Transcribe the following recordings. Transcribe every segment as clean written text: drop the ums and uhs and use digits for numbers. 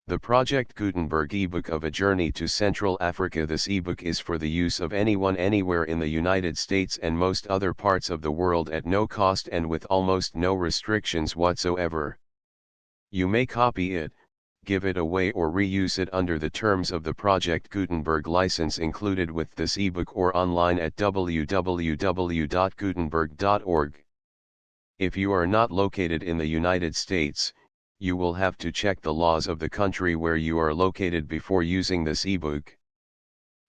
The Project Gutenberg ebook of A Journey to Central Africa. This ebook is for the use of anyone anywhere in the United States and most other parts of the world at no cost and with almost no restrictions whatsoever. You may copy it, give it away or reuse it under the terms of the Project Gutenberg license included with this ebook or online at www.gutenberg.org. If you are not located in the United States, you will have to check the laws of the country where you are located before using this ebook.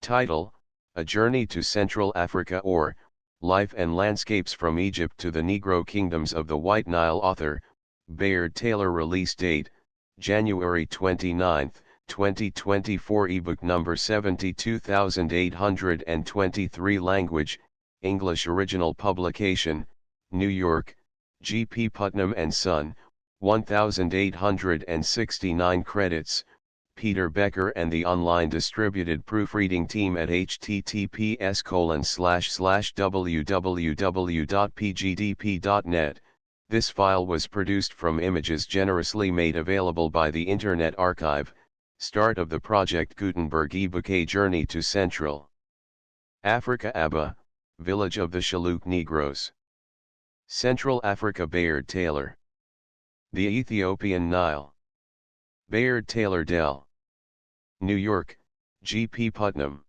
Title: A Journey to Central Africa, or Life and Landscapes from Egypt to the Negro Kingdoms of the White Nile. Author: Bayard Taylor. Release date: January 29, 2024. Ebook number 72823. Language: English. Original publication: New York, G. P. Putnam & Son, 1869 credits, Peter Becker and the online distributed proofreading team at https://www.pgdp.net. This file was produced from images generously made available by the Internet Archive. Start of the Project Gutenberg ebook. A Journey to Central Africa. Aba, Village of the Shilluk Negroes. Central Africa. Bayard Taylor. The Ethiopian Nile. Bayard Taylor. Dell. New York, G. P. Putnam.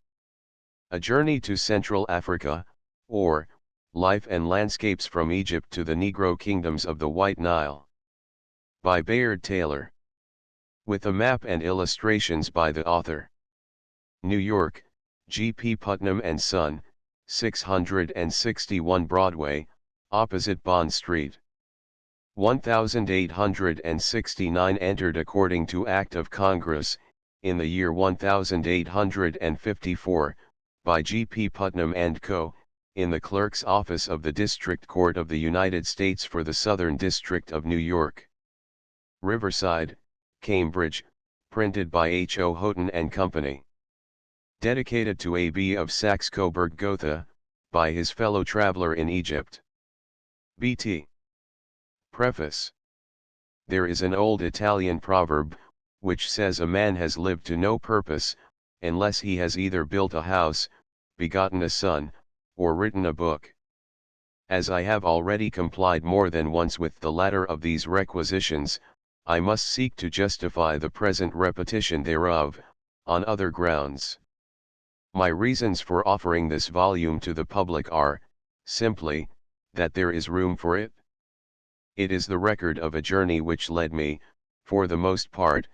A Journey to Central Africa, or Life and Landscapes from Egypt to the Negro Kingdoms of the White Nile. By Bayard Taylor. With a map and illustrations by the author. New York, G. P. Putnam & Son, 661 Broadway, opposite Bond Street. 1869. Entered according to Act of Congress, in the year 1854, by G. P. Putnam & Co., in the Clerk's Office of the District Court of the United States for the Southern District of New York. Riverside, Cambridge, printed by H. O. Houghton & Company. Dedicated to A.B. of Saxe-Coburg-Gotha, by his fellow traveler in Egypt. B.T. Preface. There is an old Italian proverb, which says a man has lived to no purpose, unless he has either built a house, begotten a son, or written a book. As I have already complied more than once with the latter of these requisitions, I must seek to justify the present repetition thereof, on other grounds. My reasons for offering this volume to the public are, simply, that there is room for it. It is the record of a journey which led me, for the most part,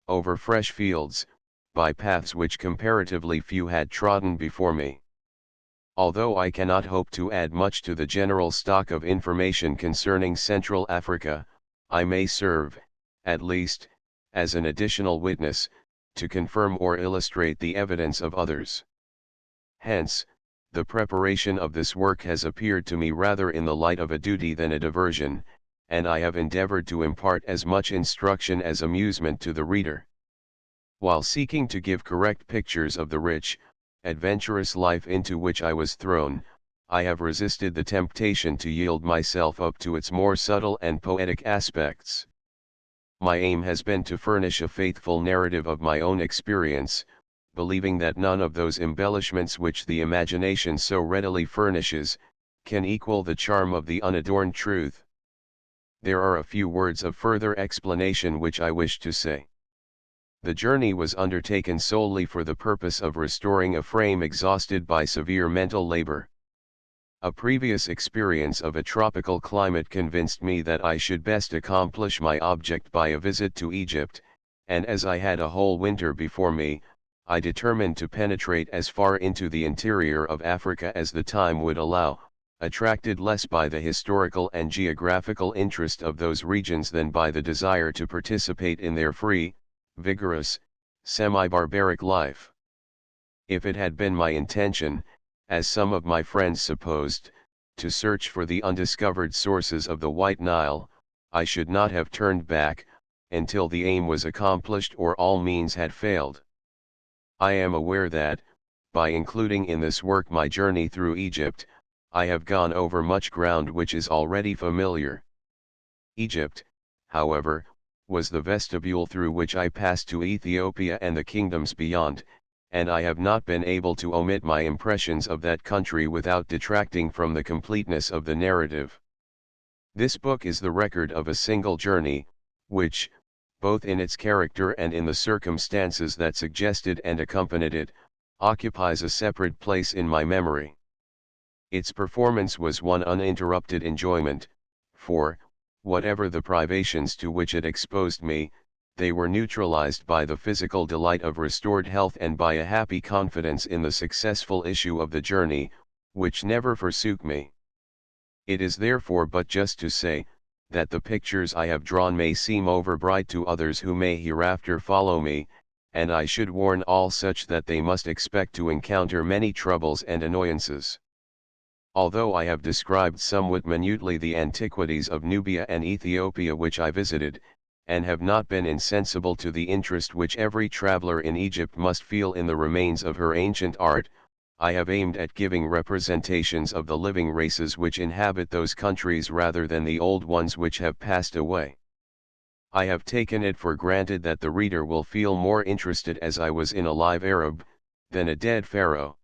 over fresh fields, by paths which comparatively few had trodden before me. Although I cannot hope to add much to the general stock of information concerning Central Africa, I may serve, at least, as an additional witness, to confirm or illustrate the evidence of others. Hence, the preparation of this work has appeared to me rather in the light of a duty than a diversion, and I have endeavored to impart as much instruction as amusement to the reader. While seeking to give correct pictures of the rich, adventurous life into which I was thrown, I have resisted the temptation to yield myself up to its more subtle and poetic aspects. My aim has been to furnish a faithful narrative of my own experience, believing that none of those embellishments which the imagination so readily furnishes, can equal the charm of the unadorned truth. There are a few words of further explanation which I wish to say. The journey was undertaken solely for the purpose of restoring a frame exhausted by severe mental labor. A previous experience of a tropical climate convinced me that I should best accomplish my object by a visit to Egypt, and as I had a whole winter before me, I determined to penetrate as far into the interior of Africa as the time would allow, attracted less by the historical and geographical interest of those regions than by the desire to participate in their free, vigorous, semi-barbaric life. If it had been my intention, as some of my friends supposed, to search for the undiscovered sources of the White Nile, I should not have turned back, until the aim was accomplished or all means had failed. I am aware that, by including in this work my journey through Egypt, I have gone over much ground which is already familiar. Egypt, however, was the vestibule through which I passed to Ethiopia and the kingdoms beyond, and I have not been able to omit my impressions of that country without detracting from the completeness of the narrative. This book is the record of a single journey, which, both in its character and in the circumstances that suggested and accompanied it, occupies a separate place in my memory. Its performance was one uninterrupted enjoyment, for, whatever the privations to which it exposed me, they were neutralized by the physical delight of restored health and by a happy confidence in the successful issue of the journey, which never forsook me. It is therefore but just to say, that the pictures I have drawn may seem overbright to others who may hereafter follow me, and I should warn all such that they must expect to encounter many troubles and annoyances. Although I have described somewhat minutely the antiquities of Nubia and Ethiopia which I visited, and have not been insensible to the interest which every traveler in Egypt must feel in the remains of her ancient art, I have aimed at giving representations of the living races which inhabit those countries rather than the old ones which have passed away. I have taken it for granted that the reader will feel more interested as I was in a live Arab, than a dead pharaoh.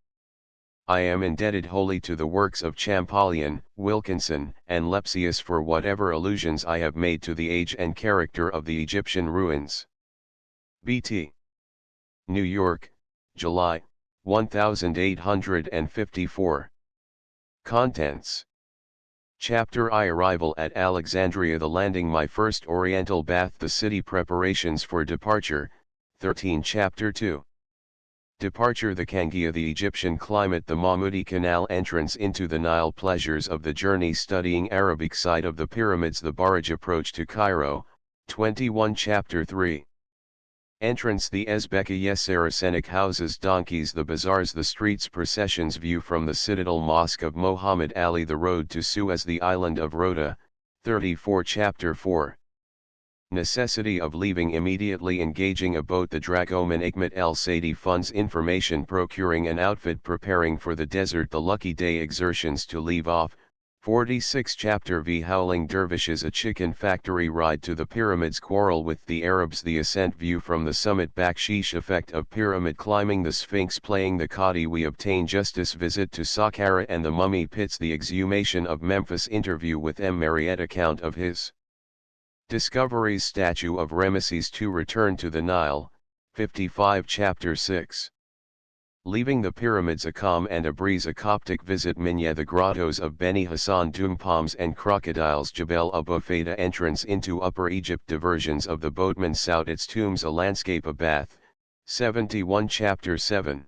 I am indebted wholly to the works of Champollion, Wilkinson, and Lepsius for whatever allusions I have made to the age and character of the Egyptian ruins. B.T. New York, July, 1854. Contents. Chapter I. Arrival at Alexandria, the landing, my first oriental bath, the city, preparations for departure, 13. Chapter 2. Departure, the Kangia, the Egyptian climate, the Mahmudi Canal, entrance into the Nile, pleasures of the journey, studying Arabic side of the pyramids, the barrage, approach to Cairo, 21. Chapter 3. Entrance, the Ezbekiyeh, Saracenic houses, donkeys, the bazaars, the streets, processions, view from the citadel, mosque of Mohammed Ali, the road to Suez, the island of Rhoda, 34. Chapter 4. Necessity of leaving immediately, engaging a boat, the dragoman Ikmat El Sadi, funds, information, procuring an outfit, preparing for the desert, the lucky day, exertions to leave off, 46. Chapter V. Howling dervishes, a chicken factory, ride to the pyramids, quarrel with the Arabs, the ascent, view from the summit, bakshish, effect of pyramid climbing, the Sphinx, playing the Qadi, we obtain justice, visit to Saqqara and the mummy pits, the exhumation of Memphis, interview with M. Mariette, account of his discoveries, statue of Ramesses II, return to the Nile, 55. Chapter 6. Leaving the pyramids, a calm and a breeze, a Coptic visit, Minya, the grottos of Beni Hassan, Doom, palms and crocodiles, Jebel Abu Faida, entrance into Upper Egypt, diversions of the boatman, Saud, its tombs, a landscape, a bath, 71. Chapter 7.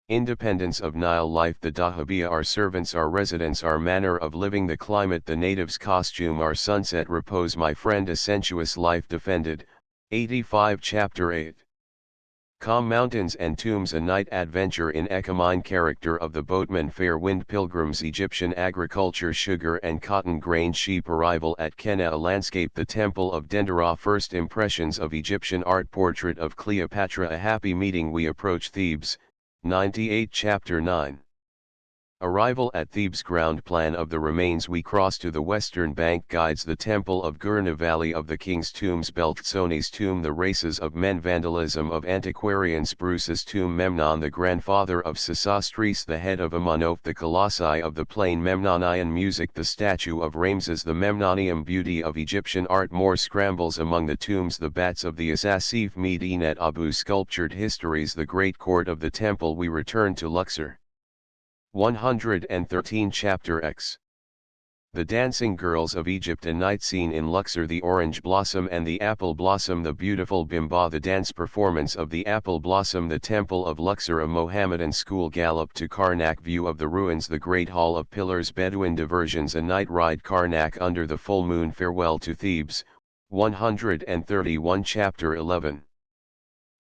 Independence of Nile life, the dahabiya, our servants, our residence, our manner of living, the climate, the natives' costume, our sunset, repose, my friend, a sensuous life defended, 85. Chapter 8. Calm mountains and tombs, a night adventure in Echamine, character of the boatmen, fair wind, pilgrims, Egyptian agriculture, sugar and cotton grain, sheep, arrival at Kenna, a landscape, the temple of Dendera, first impressions of Egyptian art, portrait of Cleopatra, a happy meeting, we approach Thebes, 98. Chapter 9. Arrival at Thebes, ground plan of the remains, we cross to the western bank, guides, the temple of Gurna, valley of the king's tombs, Beltzoni's tomb, the races of men, vandalism of antiquarians, Bruce's tomb, Memnon, the grandfather of Sesostris, the head of Amunoph, the colossi of the plain, Memnonian music, the statue of Ramses, the Memnonium, beauty of Egyptian art, more scrambles among the tombs, the bats of the Asasif, Medinet Abu, sculptured histories, the great court of the temple, we return to Luxor. 113. Chapter X. The dancing girls of Egypt, a night scene in Luxor, the orange blossom and the apple blossom, the beautiful Bimba, the dance performance of the apple blossom, the temple of Luxor, a Mohammedan school, gallop to Karnak, view of the ruins, the great hall of pillars, Bedouin diversions, a night ride, Karnak under the full moon, farewell to Thebes, 131. Chapter 11.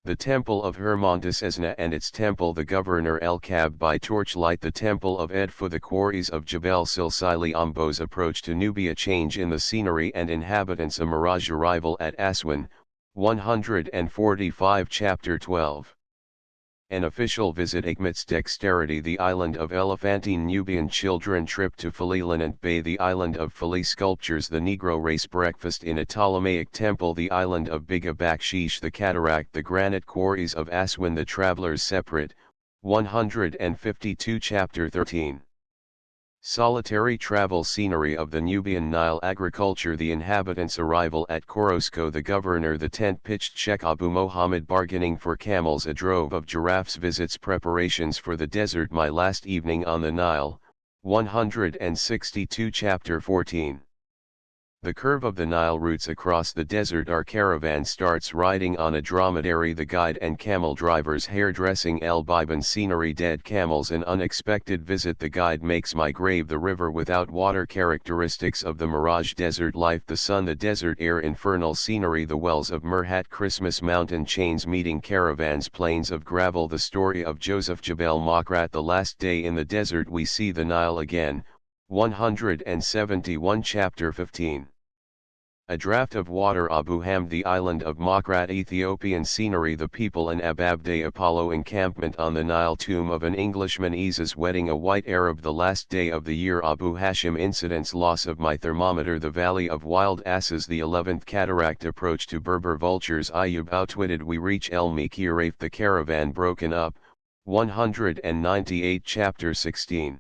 The temple of Hermontis Esna and its temple, the governor El Kab, by torchlight, the temple of Edfu, the quarries of Jebel Silsili, Ombos, approach to Nubia, change in the scenery and inhabitants, a mirage, arrival at Aswan, 145. Chapter 12. An official visit admits dexterity the island of Elephantine Nubian children trip to Falilanant Bay the island of Fali sculptures the Negro race breakfast in a Ptolemaic temple the island of Biga Bakshish the cataract the granite quarries of Aswan the travelers separate, 152 Chapter 13. Solitary travel scenery of the Nubian Nile agriculture the inhabitants arrival at Korosko the governor the tent pitched Sheikh Abu Mohammed bargaining for camels a drove of giraffes visits preparations for the desert my last evening on the Nile, 162 Chapter 14. The curve of the Nile routes across the desert our caravan starts riding on a dromedary the guide and camel drivers hairdressing El Biban scenery dead camels an unexpected visit the guide makes my grave the river without water characteristics of the mirage desert life the sun the desert air infernal scenery the wells of Murhat Christmas mountain chains meeting caravans plains of gravel the story of Joseph Jebel Makrat the last day in the desert we see the Nile again, 171 Chapter 15. A draft of water Abu Hamd the island of Makrat Ethiopian scenery the people an Ababde Apollo encampment on the Nile tomb of an Englishman eases wedding a white Arab the last day of the year Abu Hashim incidents loss of my thermometer the valley of wild asses the 11th cataract approach to Berber vultures Ayub outwitted we reach El Mikiraf the caravan broken up, 198 Chapter 16.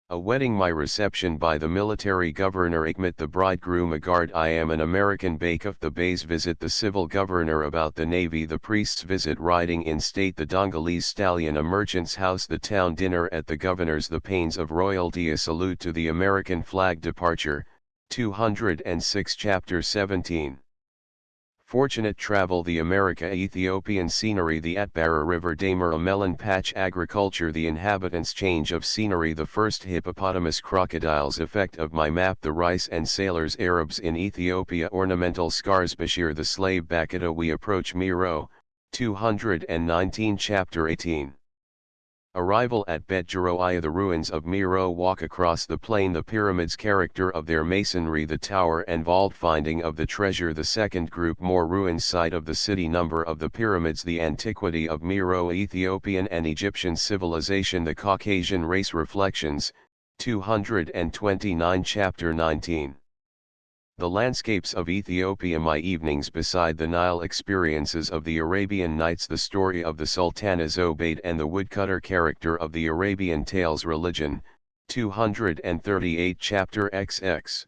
A wedding my reception by the military governor Ikmat the bridegroom Agard I am an American Bakeoff the bays visit the civil governor about the navy the priests visit riding in state the Dongolese stallion a merchant's house the town dinner at the governor's the pains of royalty a salute to the American flag departure, 206 Chapter 17. Fortunate travel the America Ethiopian scenery the Atbara River Damer a melon patch agriculture the inhabitants change of scenery the first hippopotamus crocodiles effect of my map the rice and sailors Arabs in Ethiopia ornamental scars Bashir the slave Bakata we approach Miro, 219 Chapter 18. Arrival at Bet Jeroiah the ruins of Miro walk across the plain the pyramids character of their masonry the tower and vault finding of the treasure the second group more ruins site of the city number of the pyramids the antiquity of Miro Ethiopian and Egyptian civilization the Caucasian race reflections, 229 Chapter 19. The landscapes of Ethiopia my evenings beside the Nile experiences of the Arabian Nights the story of the Sultana Zobaid and the woodcutter character of the Arabian Tales religion, 238 Chapter XX.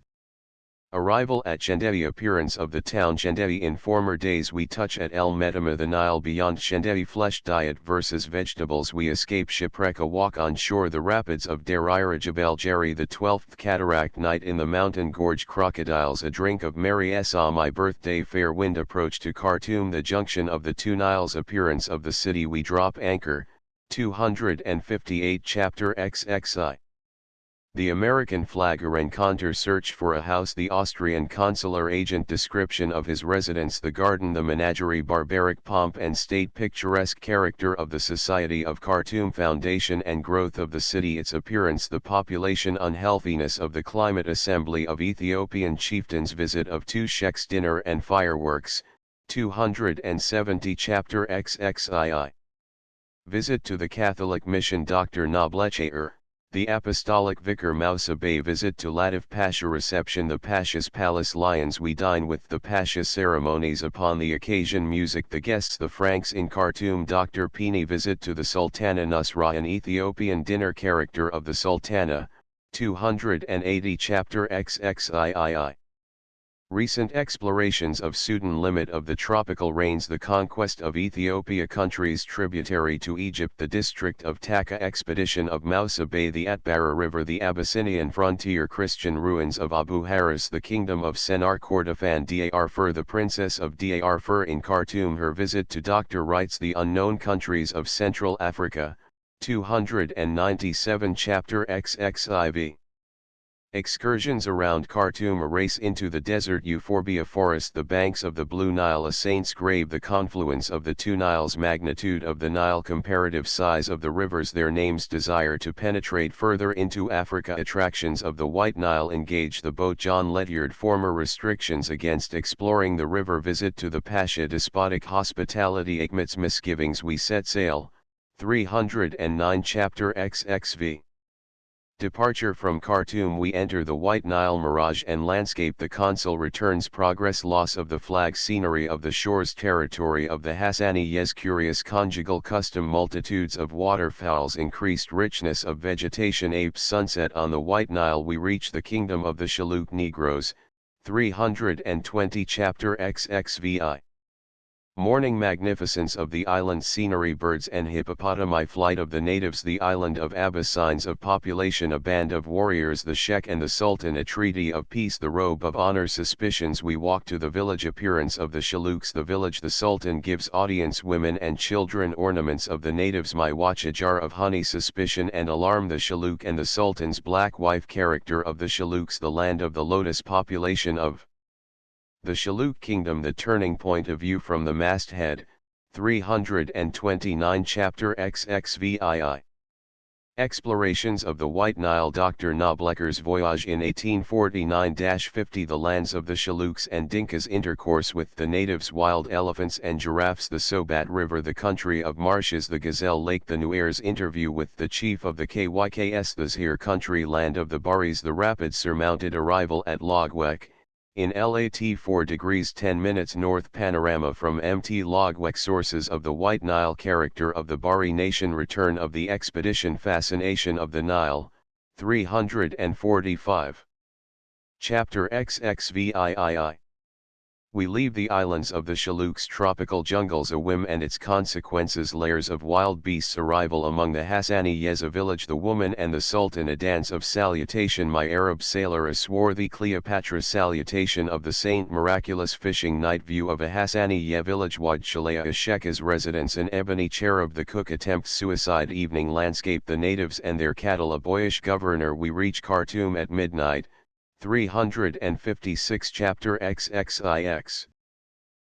Arrival at Shendevi appearance of the town Shendevi in former days we touch at El Medama the Nile beyond Shendevi flesh diet versus vegetables we escape shipwreck a walk on shore the rapids of Derira Jebel Jerry the 12th cataract night in the mountain gorge crocodiles a drink of Mary Esa my birthday fair wind approach to Khartoum the junction of the two Niles appearance of the city we drop anchor, 258 Chapter XXI. The American flag rencontre search for a house the Austrian consular agent description of his residence the garden the menagerie barbaric pomp and state picturesque character of the Society of Khartoum foundation and growth of the city its appearance the population unhealthiness of the climate assembly of Ethiopian chieftains visit of two sheikhs dinner and fireworks, 270 Chapter XXII. Visit to the Catholic mission Dr. Noblechair. The Apostolic Vicar Mousa Bey visit to Latif Pasha reception the Pasha's palace lions we dine with the Pasha ceremonies upon the occasion music the guests the Franks in Khartoum Dr. Pini visit to the Sultana Nusra an Ethiopian dinner character of the Sultana, 280 Chapter XXIII. Recent explorations of Sudan limit of the tropical rains the conquest of Ethiopia countries tributary to Egypt the district of Taka expedition of Mousa Bey the Atbara River the Abyssinian frontier Christian ruins of Abu Haris the kingdom of Sennar Kordofan Dar Fur the princess of Dar Fur in Khartoum her visit to Dr. Wrights the unknown countries of Central Africa, 297 Chapter XXIV. Excursions around Khartoum a race into the desert euphorbia forest the banks of the Blue Nile a saint's grave the confluence of the two Niles magnitude of the Nile comparative size of the rivers their names desire to penetrate further into Africa attractions of the White Nile engage the boat John Ledyard former restrictions against exploring the river visit to the Pasha despotic hospitality Ikmat's misgivings we set sail, 309 Chapter XXV. Departure from Khartoum. We enter the White Nile mirage and landscape. The consul returns. Progress. Loss of the flag. Scenery of the shores. Territory of the Hassaniyes. Curious conjugal custom. Multitudes of waterfowls. Increased richness of vegetation. Apes. Sunset on the White Nile. We reach the kingdom of the Shilluk Negroes. 320 Chapter XXVI. Morning magnificence of the island. Scenery. Birds and hippopotami. Flight of the natives. The island of Abba. Signs of population. A band of warriors. The Sheikh and the Sultan. A treaty of peace. The robe of honor. Suspicions. We walk to the village. Appearance of the Shilluks. The village. The Sultan gives audience. Women and children. Ornaments of the natives. My watch. A jar of honey. Suspicion and alarm. The Shilluk and the Sultan's black wife. Character of the Shilluks. The land of the lotus. Population of the Shilluk Kingdom. The turning point of view from the masthead. 329 Chapter XXVII. Explorations of the White Nile. Dr. Nobleker's voyage in 1849-50. The lands of the Shilluks and Dinkas. Intercourse with the natives. Wild elephants and giraffes. The Sobat River. The country of marshes. The Gazelle Lake. The Nuers. Interview with the chief of the KYKS. The Zahir country. Land of the Baris. The rapid surmounted. Arrival at Logwek. In LAT 4 degrees 10 minutes north. Panorama from MT Logwek. Sources of the White Nile. Character of the Bari nation. Return of the expedition. Fascination of the Nile. 345. Chapter XXVII. We leave the islands of the Shilluks. Tropical jungles. A whim and its consequences. Layers of wild beasts. Arrival among the Hassaniyes. A village. The woman and the Sultan. A dance of salutation. My Arab sailor. A swarthy Cleopatra. Salutation of the saint. Miraculous fishing. Night view of a Hassaniye village. Wad Shalaya. A Sheikh's residence. An ebony cherub. The cook attempts suicide. Evening landscape. The natives and their cattle. A boyish governor. We reach Khartoum at midnight. 356 Chapter XXIX.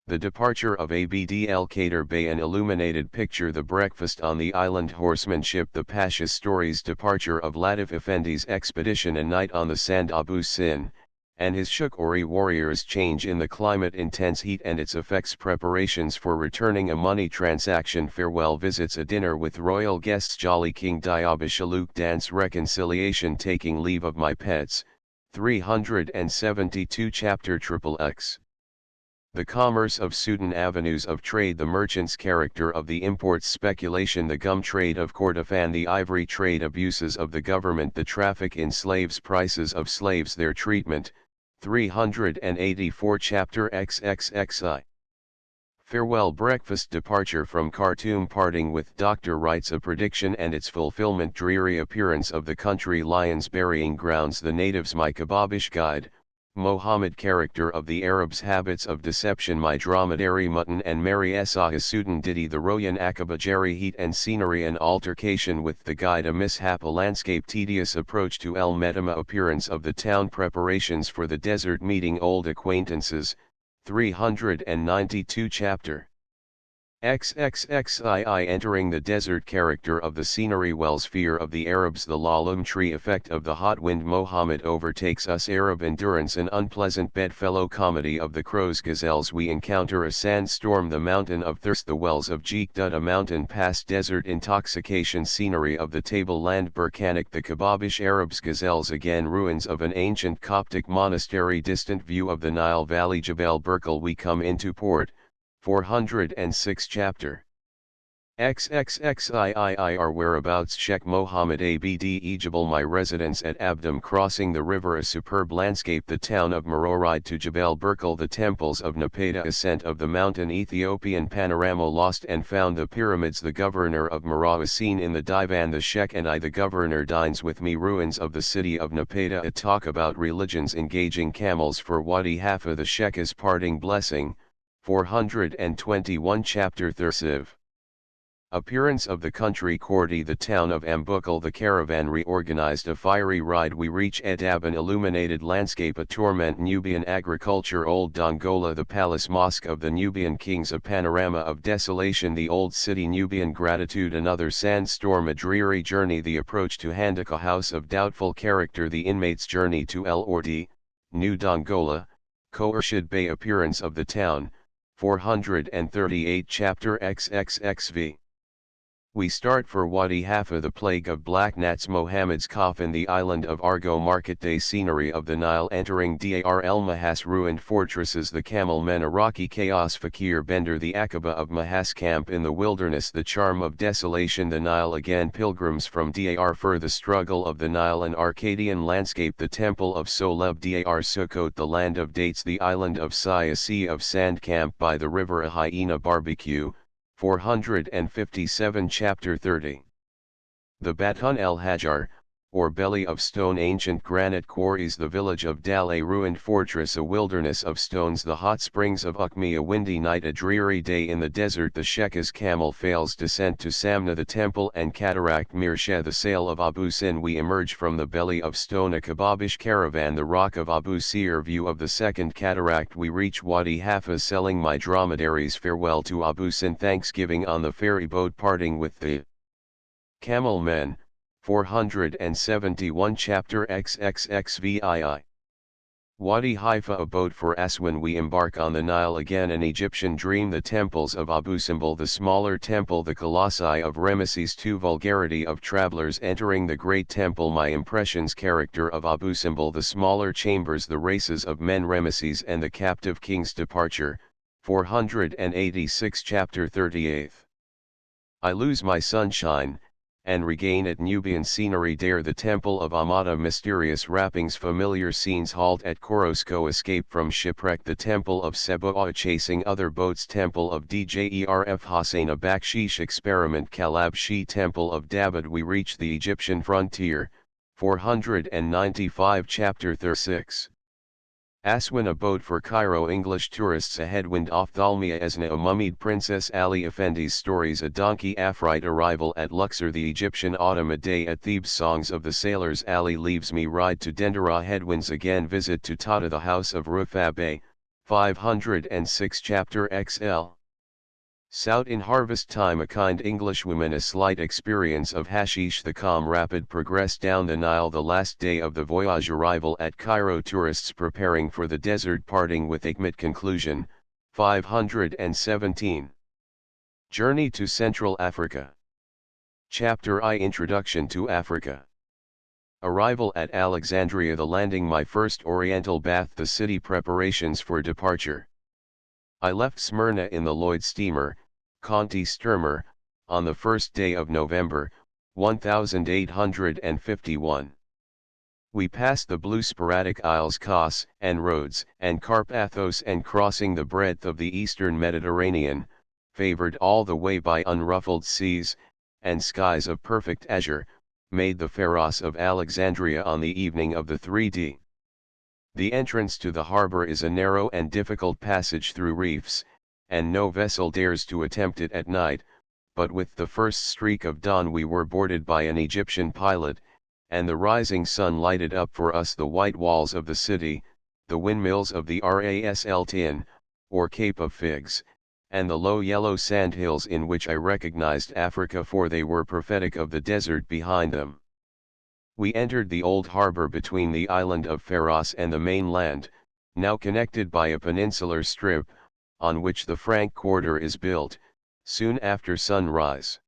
The departure of Abd el-Kader Bey. An illuminated picture. The breakfast on the island. Horsemanship. The Pasha's stories. Departure of Latif Effendi's expedition. A night on the sand. Abu Sin and his Shukori warriors. Change in the climate. Intense heat and its effects. Preparations for returning. A money transaction. Farewell visits. A dinner with royal guests. Jolly King Diaba. Shilluk dance. Reconciliation. Taking leave of my pets. 372 Chapter XXX. The commerce of Sudan. Avenues of trade. The merchants. Character of the imports. Speculation. The gum trade of Kordofan. The ivory trade. Abuses of the government. The traffic in slaves. Prices of slaves. Their treatment. 384 Chapter XXXI. Farewell breakfast. Departure from Khartoum. Parting with Dr. Wrights. A prediction and its fulfillment. Dreary appearance of the country. Lions. Burying grounds. The natives. My Kababish guide. Mohammed. Character of the Arabs. Habits of deception. My dromedary. Mutton and Mary Esah. Sudan ditty. The Royan Aqaba. Jerry. Heat and scenery. An altercation with the guide. A mishap. A landscape. Tedious approach to El Medama. Appearance of the town. Preparations for the desert. Meeting old acquaintances. 392 Chapter XXXII. Entering the desert. Character of the scenery. Wells. Fear of the Arabs. The lalum tree. Effect of the hot wind. Mohammed overtakes us. Arab endurance. An unpleasant bedfellow. Comedy of the crows. Gazelles. We encounter a sandstorm. The mountain of thirst. The wells of Jeekdud. A mountain pass. Desert intoxication. Scenery of the tableland. Burkanic. The Kababish Arabs. Gazelles. Again ruins of an ancient Coptic monastery. Distant view of the Nile Valley. Jebel Burkal. We come into port. 406 Chapter XXXIII. Our whereabouts. Sheikh Mohammed Abd Ejabal. My residence at Abdam. Crossing the river. A superb landscape. The town of Meroe. Ride to Jebel Burkal. The temples of Napata. Ascent of the mountain. Ethiopian panorama. Lost and found. The pyramids. The governor of Meroe is seen in the divan. The Sheikh and I. The governor dines with me. Ruins of the city of Napata. A talk about religions. Engaging camels for Wadi Halfa. The Sheikh is parting blessing. 421 Chapter XXXIV. Appearance of the country. Korti. The town of Ambukal. The caravan reorganized. A fiery ride. We reach Edab. An illuminated landscape. A torment. Nubian agriculture. Old Dongola. The palace mosque of the Nubian kings. A panorama of desolation. The old city. Nubian gratitude. Another sandstorm. A dreary journey. The approach to Handaka. House of doubtful character. The inmates' journey to El Ordi, New Dongola. Kourshid Bey. Appearance of the town. 438 Chapter XXXV. We start for Wadi Halfa. The plague of black gnats, Mohammed's coffin, the island of Argo, market day scenery of the Nile, entering Dar el Mahas, ruined fortresses, the camel men, Iraqi chaos, Fakir Bender, the Aqaba of Mahas, camp in the wilderness, the charm of desolation, the Nile again, pilgrims from Dar Fur, the struggle of the Nile, an Arcadian landscape, the temple of Soleb, Dar Sukkot, the land of dates, the island of Sai, a sea of sand, camp by the river, a hyena barbecue. 457 Chapter 30. The Batun el Hajar, or belly of stone, ancient granite quarries, the village of Dal, a ruined fortress, a wilderness of stones, the hot springs of Ukmi, a windy night, a dreary day in the desert, the Shekha's camel fails, descent to Samna, the temple and cataract, Mirsheh, the sail of Abu Sin, we emerge from the belly of stone, a kababish caravan, the rock of Abu Sir, view of the second cataract, we reach Wadi Halfa, selling my dromedaries, farewell to Abu Sin, thanksgiving on the ferry boat, parting with the camel men. 471 Chapter XXXVII. Wadi Haifa, a boat for Aswan, we embark on the Nile again, an Egyptian dream, the temples of Abu Simbel, the smaller temple, the colossi of Ramesses II, vulgarity of travelers entering the great temple, my impressions, character of Abu Simbel, the smaller chambers, the races of men, Ramesses and the captive king's departure. 486 Chapter 38. I lose my sunshine, and regain at Nubian scenery, dare the temple of Amata, mysterious wrappings, familiar scenes, halt at Korosko, escape from shipwreck, the temple of Seboa, chasing other boats, temple of Djerf Hossein, a bakshish experiment, Kalabshi, temple of Dabad, we reach the Egyptian frontier. 495 Chapter 36. Aswan, a boat for Cairo, English tourists, a headwind, Ophthalmia Esna, a mummied Princess Ali Effendi's stories, a donkey Afrite, arrival at Luxor, the Egyptian autumn, a day at Thebes, songs of the sailors, Ali leaves me, ride to Dendera, headwinds again, visit to Tata, the house of Rufabe. 506 Chapter XL. Sout in harvest time, a kind Englishwoman, a slight experience of hashish, the calm rapid progress down the Nile, the last day of the voyage, arrival at Cairo, tourists preparing for the desert, parting with Hikmet, conclusion. 517. Journey to Central Africa. Chapter I, Introduction to Africa. Arrival at Alexandria, the landing, my first Oriental bath, the city, preparations for departure. I left Smyrna in the Lloyd steamer, Conti Sturmer, on the 1st day of November, 1851. We passed the blue sporadic isles Kos and Rhodes and Carpathos, and crossing the breadth of the eastern Mediterranean, favored all the way by unruffled seas, and skies of perfect azure, made the Pharos of Alexandria on the evening of the 3d. The entrance to the harbor is a narrow and difficult passage through reefs, and no vessel dares to attempt it at night, but with the first streak of dawn we were boarded by an Egyptian pilot, and the rising sun lighted up for us the white walls of the city, the windmills of the Ras El Tin, or Cape of Figs, and the low yellow sandhills in which I recognized Africa, for they were prophetic of the desert behind them. We entered the old harbor between the island of Pharos and the mainland, now connected by a peninsular strip, on which the Frank quarter is built, soon after sunrise.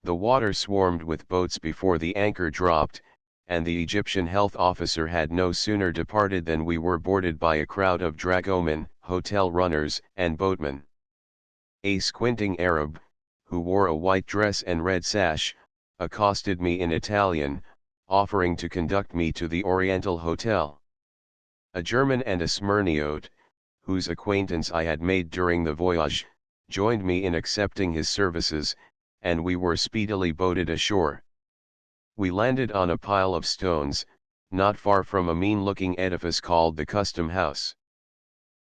The water swarmed with boats before the anchor dropped, and the Egyptian health officer had no sooner departed than we were boarded by a crowd of dragomen, hotel runners, and boatmen. A squinting Arab, who wore a white dress and red sash, accosted me in Italian, offering to conduct me to the Oriental Hotel. A German and a Smyrniote, whose acquaintance I had made during the voyage, joined me in accepting his services, and we were speedily boated ashore. We landed on a pile of stones, not far from a mean-looking edifice called the Custom House.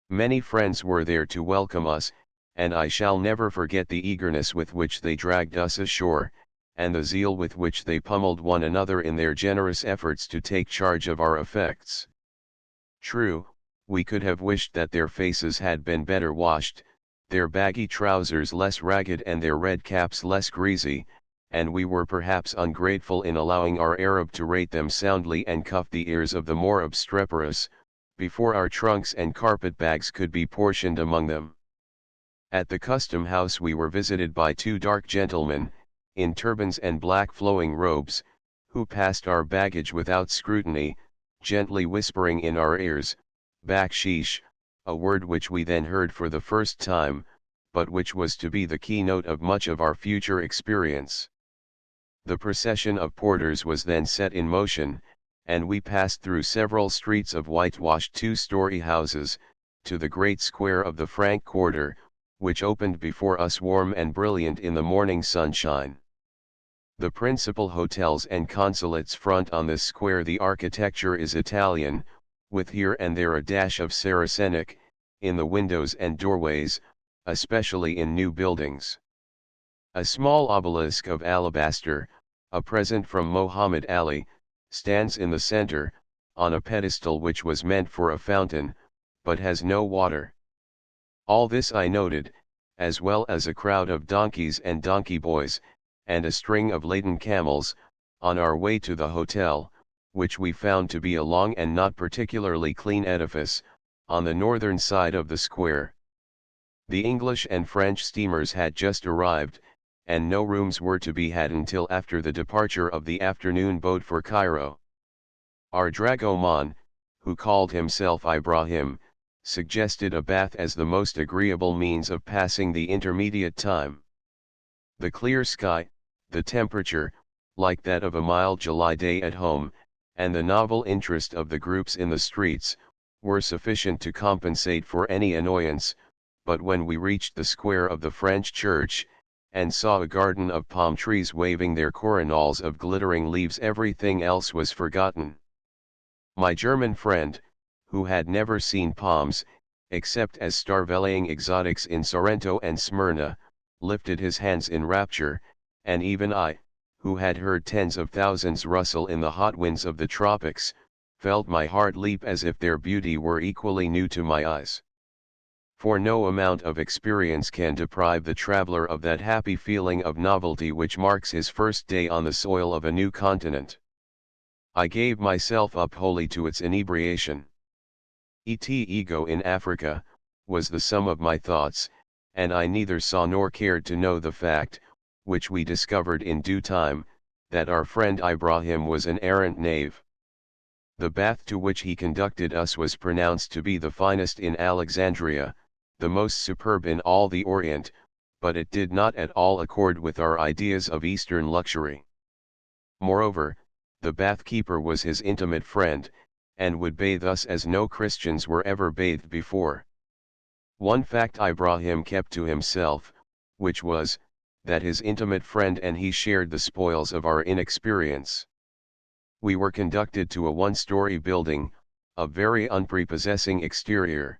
Many friends were there to welcome us, and I shall never forget the eagerness with which they dragged us ashore, and the zeal with which they pummeled one another in their generous efforts to take charge of our effects. True, we could have wished that their faces had been better washed, their baggy trousers less ragged and their red caps less greasy, and we were perhaps ungrateful in allowing our Arab to rate them soundly and cuff the ears of the more obstreperous, before our trunks and carpet bags could be portioned among them. At the custom house we were visited by two dark gentlemen, in turbans and black flowing robes, who passed our baggage without scrutiny, gently whispering in our ears, "Baksheesh," a word which we then heard for the first time, but which was to be the keynote of much of our future experience. The procession of porters was then set in motion, and we passed through several streets of whitewashed two-story houses, to the great square of the Frank Quarter, which opened before us warm and brilliant in the morning sunshine. The principal hotels and consulates front on this square. The architecture is Italian, with here and there a dash of Saracenic, in the windows and doorways, especially in new buildings. A small obelisk of alabaster, a present from Mohammed Ali, stands in the center, on a pedestal which was meant for a fountain, but has no water. All this I noted, as well as a crowd of donkeys and donkey boys, and a string of laden camels, on our way to the hotel, which we found to be a long and not particularly clean edifice, on the northern side of the square. The English and French steamers had just arrived, and no rooms were to be had until after the departure of the afternoon boat for Cairo. Our dragoman, who called himself Ibrahim, suggested a bath as the most agreeable means of passing the intermediate time. The clear sky, the temperature, like that of a mild July day at home, and the novel interest of the groups in the streets, were sufficient to compensate for any annoyance, but when we reached the square of the French church, and saw a garden of palm trees waving their coronals of glittering leaves, everything else was forgotten. My German friend, who had never seen palms, except as starveling exotics in Sorrento and Smyrna, lifted his hands in rapture, and even I, who had heard tens of thousands rustle in the hot winds of the tropics, felt my heart leap as if their beauty were equally new to my eyes. For no amount of experience can deprive the traveler of that happy feeling of novelty which marks his first day on the soil of a new continent. I gave myself up wholly to its inebriation. Ego in Africa, was the sum of my thoughts, and I neither saw nor cared to know the fact, which we discovered in due time, that our friend Ibrahim was an arrant knave. The bath to which he conducted us was pronounced to be the finest in Alexandria, the most superb in all the Orient, but it did not at all accord with our ideas of Eastern luxury. Moreover, the bath-keeper was his intimate friend, and would bathe us as no Christians were ever bathed before. One fact Ibrahim kept to himself, which was, that his intimate friend and he shared the spoils of our inexperience. We were conducted to a one-story building, of very unprepossessing exterior.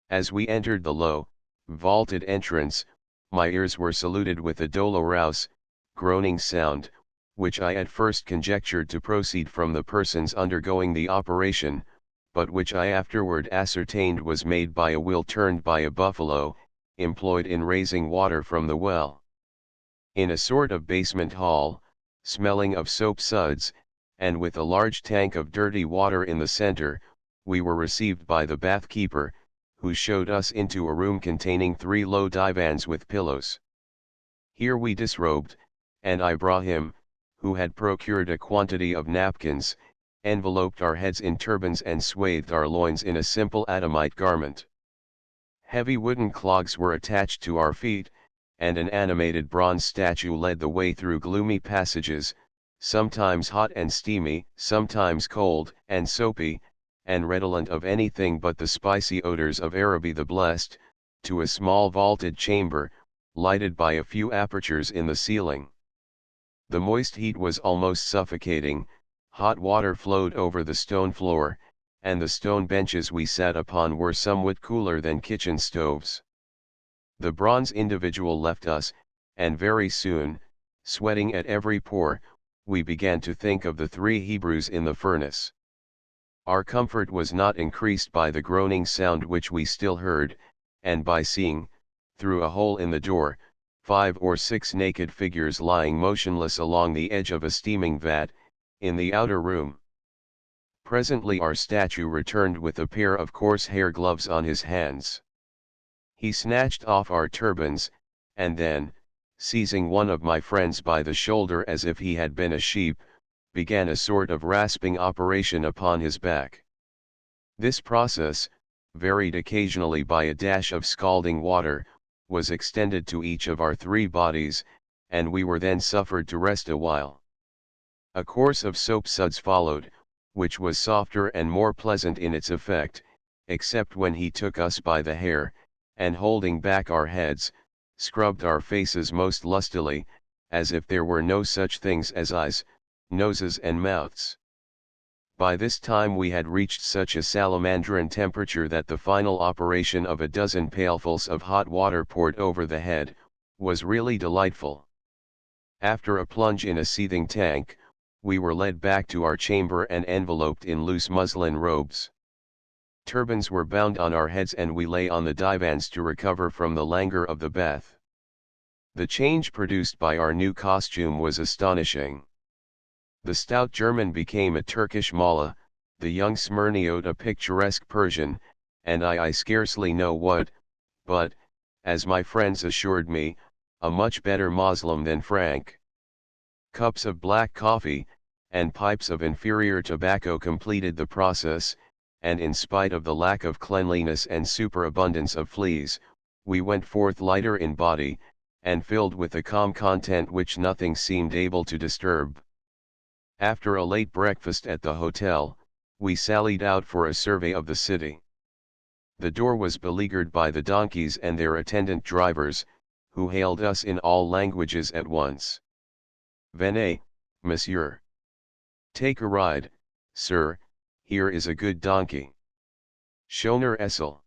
As we entered the low, vaulted entrance, my ears were saluted with a dolorous, groaning sound, which I at first conjectured to proceed from the persons undergoing the operation, but which I afterward ascertained was made by a wheel turned by a buffalo, employed in raising water from the well. In a sort of basement hall, smelling of soap suds, and with a large tank of dirty water in the center, we were received by the bath-keeper, who showed us into a room containing 3 low divans with pillows. Here we disrobed, and Ibrahim, who had procured a quantity of napkins, enveloped our heads in turbans and swathed our loins in a simple Adamite garment. Heavy wooden clogs were attached to our feet, and an animated bronze statue led the way through gloomy passages, sometimes hot and steamy, sometimes cold and soapy, and redolent of anything but the spicy odors of Araby the Blessed, to a small vaulted chamber, lighted by a few apertures in the ceiling. The moist heat was almost suffocating, hot water flowed over the stone floor, and the stone benches we sat upon were somewhat cooler than kitchen stoves. The bronze individual left us, and very soon, sweating at every pore, we began to think of the 3 Hebrews in the furnace. Our comfort was not increased by the groaning sound which we still heard, and by seeing, through a hole in the door, 5 or 6 naked figures lying motionless along the edge of a steaming vat, in the outer room. Presently our statue returned with a pair of coarse hair gloves on his hands. He snatched off our turbans, and then, seizing one of my friends by the shoulder as if he had been a sheep, began a sort of rasping operation upon his back. This process, varied occasionally by a dash of scalding water, was extended to each of our 3 bodies, and we were then suffered to rest a while. A course of soap suds followed, which was softer and more pleasant in its effect, except when he took us by the hair, and holding back our heads, scrubbed our faces most lustily, as if there were no such things as eyes, noses and mouths. By this time we had reached such a salamandrine temperature that the final operation of a dozen pailfuls of hot water poured over the head, was really delightful. After a plunge in a seething tank, we were led back to our chamber and enveloped in loose muslin robes. Turbans were bound on our heads and we lay on the divans to recover from the languor of the bath. The change produced by our new costume was astonishing. The stout German became a Turkish Mullah, the young Smyrniote a picturesque Persian, and I scarcely know what, but, as my friends assured me, a much better Moslem than Frank. Cups of black coffee, and pipes of inferior tobacco completed the process, and in spite of the lack of cleanliness and superabundance of fleas, we went forth lighter in body, and filled with a calm content which nothing seemed able to disturb. After a late breakfast at the hotel, we sallied out for a survey of the city. The door was beleaguered by the donkeys and their attendant drivers, who hailed us in all languages at once. "Venez, monsieur. Take a ride, sir, here is a good donkey. Schöner Esel.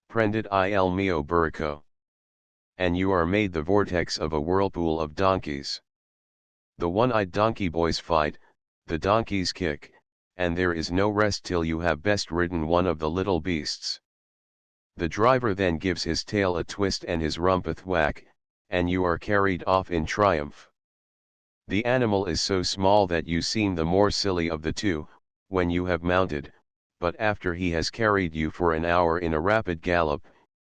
Prendit il mio burrico. And you are made the vortex of a whirlpool of donkeys. The one-eyed donkey boys fight, the donkeys kick, and there is no rest till you have best ridden one of the little beasts. The driver then gives his tail a twist and his rump a thwack, and you are carried off in triumph. The animal is so small that you seem the more silly of the two, when you have mounted, but after he has carried you for an hour in a rapid gallop,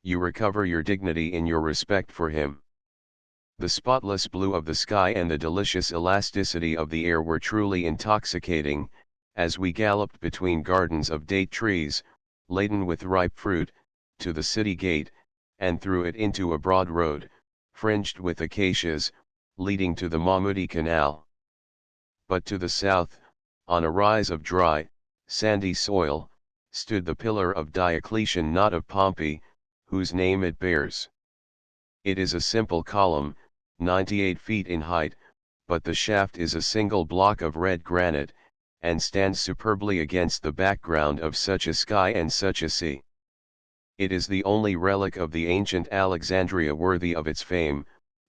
you recover your dignity in your respect for him. The spotless blue of the sky and the delicious elasticity of the air were truly intoxicating, as we galloped between gardens of date trees, laden with ripe fruit, to the city gate, and through it into a broad road, fringed with acacias, leading to the Mahmudi Canal. But to the south, on a rise of dry, sandy soil, stood the pillar of Diocletian, not of Pompey, whose name it bears. It is a simple column, 98 feet in height, but the shaft is a single block of red granite, and stands superbly against the background of such a sky and such a sea. It is the only relic of the ancient Alexandria worthy of its fame,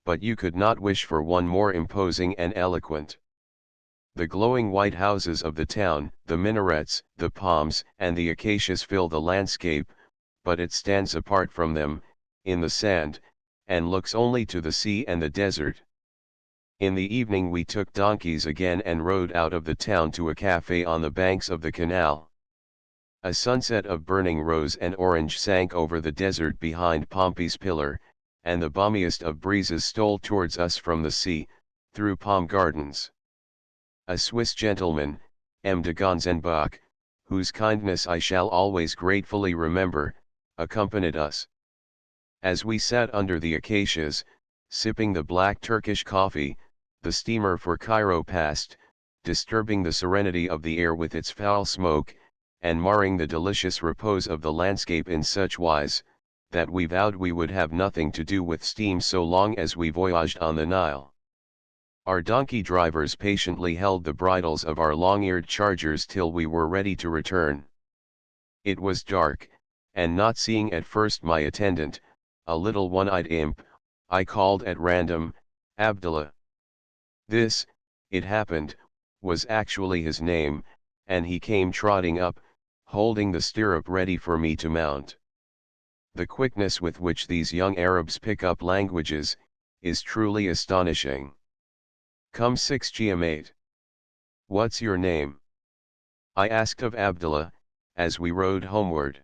but you could not wish for one more imposing and eloquent. The glowing white houses of the town, the minarets, the palms, and the acacias fill the landscape, but it stands apart from them, in the sand, and looks only to the sea and the desert. In the evening we took donkeys again and rode out of the town to a café on the banks of the canal. A sunset of burning rose and orange sank over the desert behind Pompey's pillar, and the balmiest of breezes stole towards us from the sea, through palm gardens. A Swiss gentleman, M. de Gonzenbach, whose kindness I shall always gratefully remember, accompanied us. As we sat under the acacias, sipping the black Turkish coffee, the steamer for Cairo passed, disturbing the serenity of the air with its foul smoke, and marring the delicious repose of the landscape in such wise, that we vowed we would have nothing to do with steam so long as we voyaged on the Nile. Our donkey drivers patiently held the bridles of our long-eared chargers till we were ready to return. It was dark, and not seeing at first my attendant, a little one-eyed imp, I called at random, "Abdullah." This, it happened, was actually his name, and he came trotting up, holding the stirrup ready for me to mount. The quickness with which these young Arabs pick up languages, is truly astonishing. "Come 6 gm8. What's your name?" I asked of Abdullah, as we rode homeward.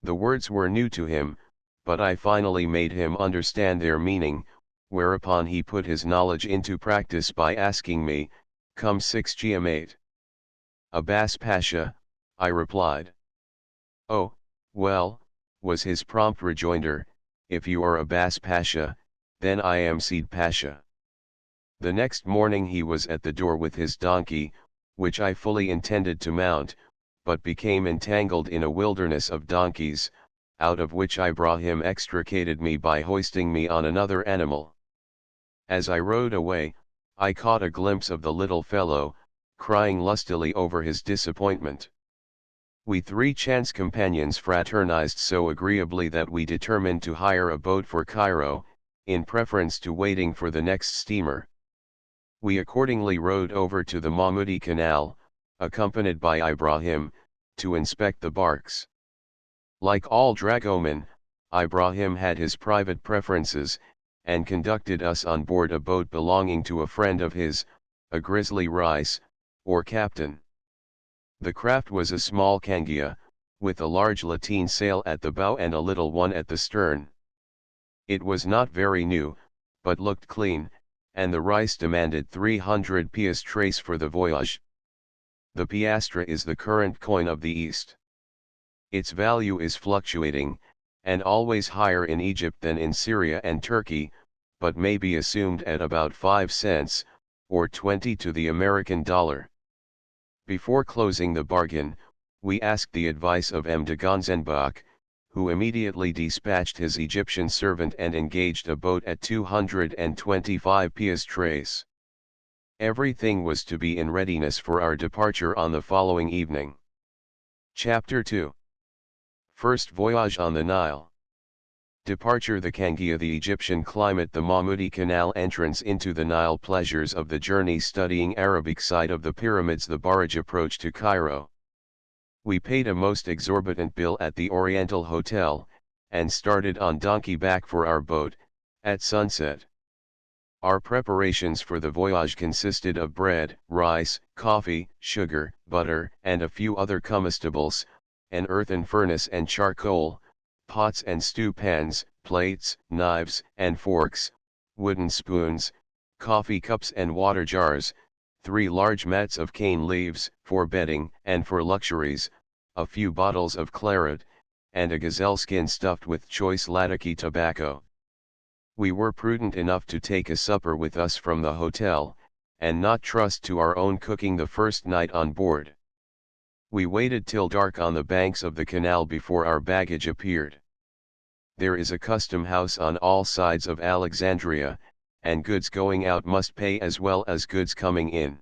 The words were new to him, but I finally made him understand their meaning, whereupon he put his knowledge into practice by asking me, "Come 6 gm8. Abbas Pasha," I replied. "Oh, well," was his prompt rejoinder, "if you are Abbas Pasha, then I am Seed Pasha." The next morning he was at the door with his donkey, which I fully intended to mount, but became entangled in a wilderness of donkeys, out of which Ibrahim extricated me by hoisting me on another animal. As I rode away, I caught a glimpse of the little fellow, crying lustily over his disappointment. We three chance companions fraternized so agreeably that we determined to hire a boat for Cairo, in preference to waiting for the next steamer. We accordingly rowed over to the Mahmudi Canal, accompanied by Ibrahim, to inspect the barks. Like all dragomen, Ibrahim had his private preferences, and conducted us on board a boat belonging to a friend of his, a grizzly Rice, or captain. The craft was a small cangia, with a large lateen sail at the bow and a little one at the stern. It was not very new, but looked clean, and the Rice demanded 300 piastres for the voyage. The piastre is the current coin of the East. Its value is fluctuating, and always higher in Egypt than in Syria and Turkey, but may be assumed at about 5 cents, or 20 to the American dollar. Before closing the bargain, we asked the advice of M. de Gonzenbach, who immediately dispatched his Egyptian servant and engaged a boat at 225 piastres. Everything was to be in readiness for our departure on the following evening. Chapter 2. First Voyage on the Nile. Departure: the Cangia, the Egyptian climate, the Mahmudi Canal, entrance into the Nile, pleasures of the journey, studying Arabic side of the pyramids, the barrage, approach to Cairo. We paid a most exorbitant bill at the Oriental Hotel, and started on donkey back for our boat, at sunset. Our preparations for the voyage consisted of bread, rice, coffee, sugar, butter, and a few other comestibles, an earthen furnace and charcoal, pots and stew pans, plates, knives and forks, wooden spoons, coffee cups and water jars, 3 large mats of cane leaves, for bedding and for luxuries, a few bottles of claret, and a gazelle skin stuffed with choice Lataki tobacco. We were prudent enough to take a supper with us from the hotel, and not trust to our own cooking the first night on board. We waited till dark on the banks of the canal before our baggage appeared. There is a custom house on all sides of Alexandria, and goods going out must pay as well as goods coming in.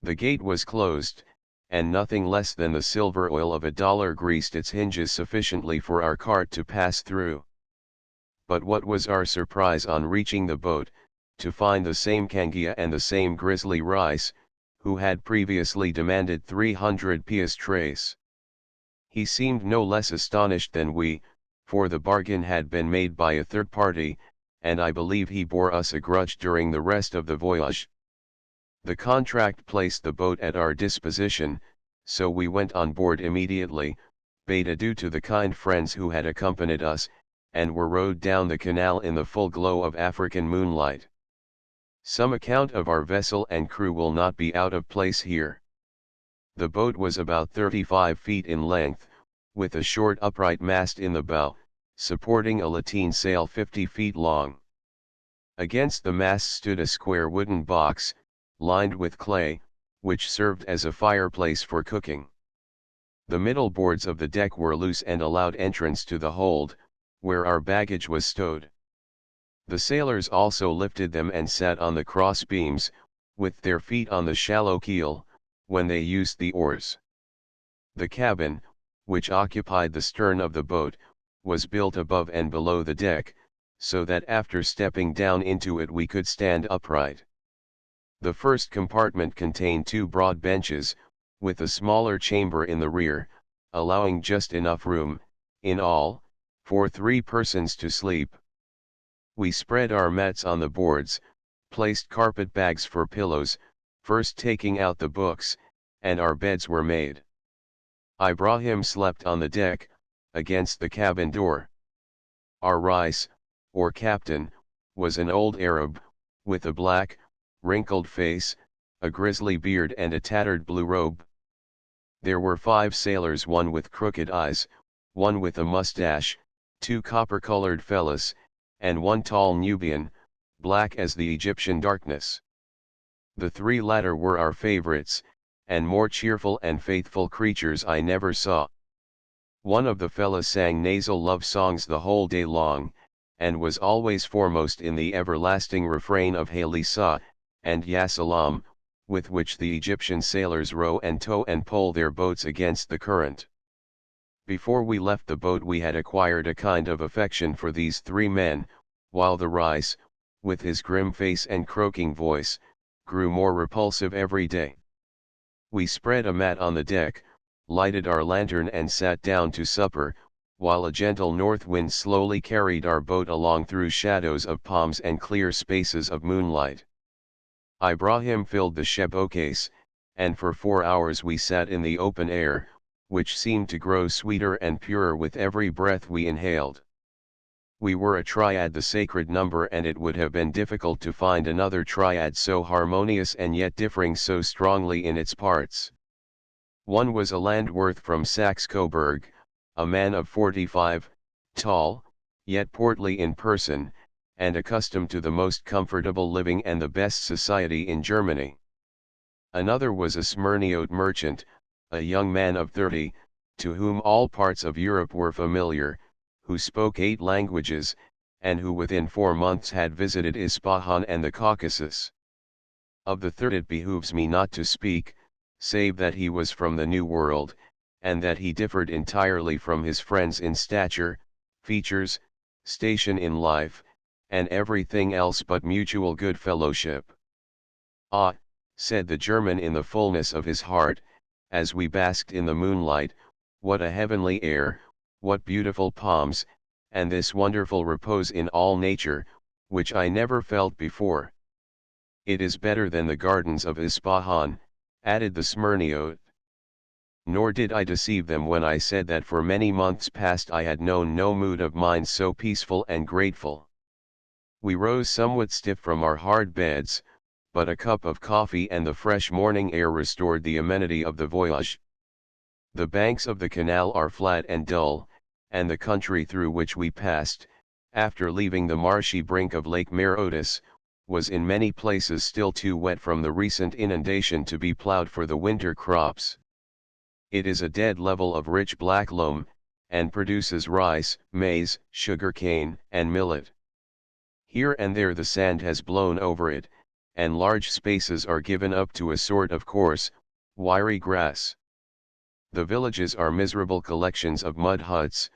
The gate was closed, and nothing less than the silver oil of $1 greased its hinges sufficiently for our cart to pass through. But what was our surprise on reaching the boat, to find the same cangia and the same grizzly Rice, who had previously demanded 300 piastres. He seemed no less astonished than we, for the bargain had been made by a third party, and I believe he bore us a grudge during the rest of the voyage. The contract placed the boat at our disposition, so we went on board immediately, bade adieu to the kind friends who had accompanied us, and were rowed down the canal in the full glow of African moonlight. Some account of our vessel and crew will not be out of place here. The boat was about 35 feet in length, with a short upright mast in the bow, supporting a lateen sail 50 feet long. Against the mast stood a square wooden box, lined with clay, which served as a fireplace for cooking. The middle boards of the deck were loose and allowed entrance to the hold, where our baggage was stowed. The sailors also lifted them and sat on the cross beams, with their feet on the shallow keel, when they used the oars. The cabin, which occupied the stern of the boat, was built above and below the deck, so that after stepping down into it we could stand upright. The first compartment contained 2 broad benches, with a smaller chamber in the rear, allowing just enough room, in all, for 3 persons to sleep. We spread our mats on the boards, placed carpet bags for pillows, first taking out the books, and our beds were made. Ibrahim slept on the deck, against the cabin door. Our Rice, or captain, was an old Arab, with a black, wrinkled face, a grizzly beard and a tattered blue robe. There were 5 sailors, one with crooked eyes, one with a mustache, 2 copper-colored fellas, and 1 tall Nubian, black as the Egyptian darkness. The 3 latter were our favorites, and more cheerful and faithful creatures I never saw. One of the fellas sang nasal love songs the whole day long, and was always foremost in the everlasting refrain of Haile Selah, and Ya Salam, with which the Egyptian sailors row and tow and pole their boats against the current. Before we left the boat we had acquired a kind of affection for these 3 men, while the Rais, with his grim face and croaking voice, grew more repulsive every day. We spread a mat on the deck, lighted our lantern and sat down to supper, while a gentle north wind slowly carried our boat along through shadows of palms and clear spaces of moonlight. Ibrahim filled the shebokes, and for 4 hours we sat in the open air, which seemed to grow sweeter and purer with every breath we inhaled. We were a triad, the sacred number, and it would have been difficult to find another triad so harmonious and yet differing so strongly in its parts. One was a Landworth from Saxe-Coburg, a man of 45, tall, yet portly in person, and accustomed to the most comfortable living and the best society in Germany. Another was a Smyrniote merchant, a young man of 30, to whom all parts of Europe were familiar, who spoke 8 languages, and who within 4 months had visited Isfahan and the Caucasus. Of the third it behooves me not to speak, save that he was from the New World, and that he differed entirely from his friends in stature, features, station in life, and everything else but mutual good fellowship. "Ah," said the German in the fullness of his heart, as we basked in the moonlight, "what a heavenly air, what beautiful palms, and this wonderful repose in all nature, which I never felt before." "It is better than the gardens of Isfahan," added the Smyrniote. Nor did I deceive them when I said that for many months past I had known no mood of mind so peaceful and grateful. We rose somewhat stiff from our hard beds, but a cup of coffee and the fresh morning air restored the amenity of the voyage. The banks of the canal are flat and dull, and the country through which we passed, after leaving the marshy brink of Lake Marotis, was in many places still too wet from the recent inundation to be plowed for the winter crops. It is a dead level of rich black loam, and produces rice, maize, sugar cane, and millet. Here and there the sand has blown over it, and large spaces are given up to a sort of coarse, wiry grass. The villages are miserable collections of mud huts,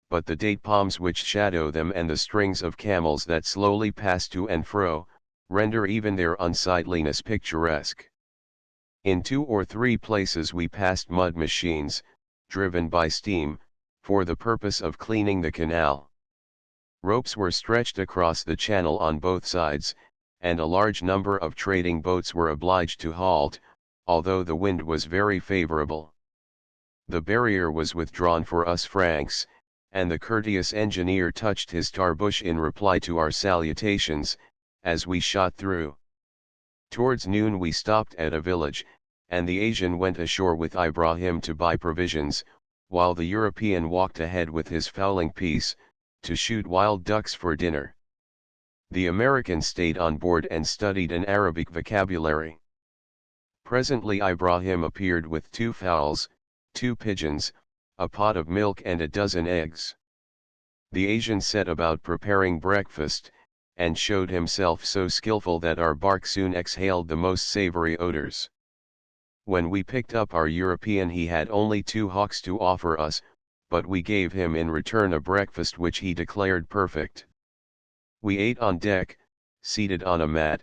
but the date palms which shadow them and the strings of camels that slowly pass to and fro, render even their unsightliness picturesque. In 2 or 3 places we passed mud machines, driven by steam, for the purpose of cleaning the canal. Ropes were stretched across the channel on both sides, and a large number of trading boats were obliged to halt, although the wind was very favorable. The barrier was withdrawn for us Franks, and the courteous engineer touched his tarbush in reply to our salutations, as we shot through. Towards noon we stopped at a village, and the Asian went ashore with Ibrahim to buy provisions, while the European walked ahead with his fowling piece, to shoot wild ducks for dinner. The American stayed on board and studied an Arabic vocabulary. Presently Ibrahim appeared with 2 fowls, 2 pigeons, a pot of milk and a dozen eggs. The Asian set about preparing breakfast, and showed himself so skillful that our bark soon exhaled the most savory odors. When we picked up our European he had only 2 hawks to offer us, but we gave him in return a breakfast which he declared perfect. We ate on deck, seated on a mat,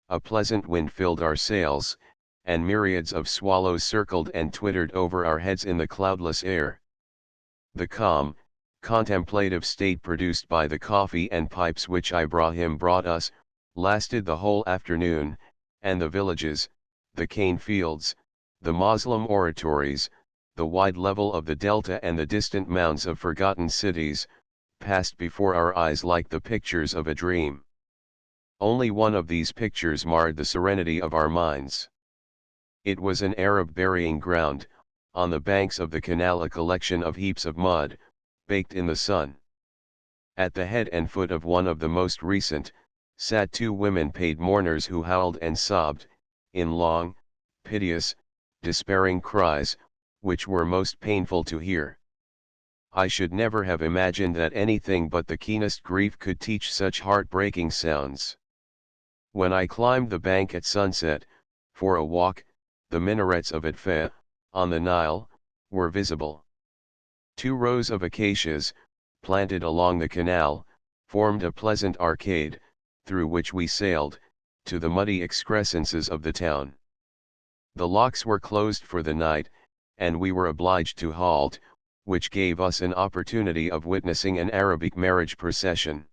a pleasant wind filled our sails, and myriads of swallows circled and twittered over our heads in the cloudless air. The calm, contemplative state produced by the coffee and pipes which Ibrahim brought us, lasted the whole afternoon, and the villages, the cane fields, the Moslem oratories, the wide level of the delta and the distant mounds of forgotten cities, passed before our eyes like the pictures of a dream. Only one of these pictures marred the serenity of our minds. It was an Arab burying ground, on the banks of the canal, a collection of heaps of mud, baked in the sun. At the head and foot of one of the most recent, sat two women paid mourners who howled and sobbed, in long, piteous, despairing cries, which were most painful to hear. I should never have imagined that anything but the keenest grief could teach such heart-breaking sounds. When I climbed the bank at sunset, for a walk, the minarets of Atfa, on the Nile, were visible. 2 rows of acacias, planted along the canal, formed a pleasant arcade, through which we sailed, to the muddy excrescences of the town. The locks were closed for the night, and we were obliged to halt, which gave us an opportunity of witnessing an Arabic marriage procession.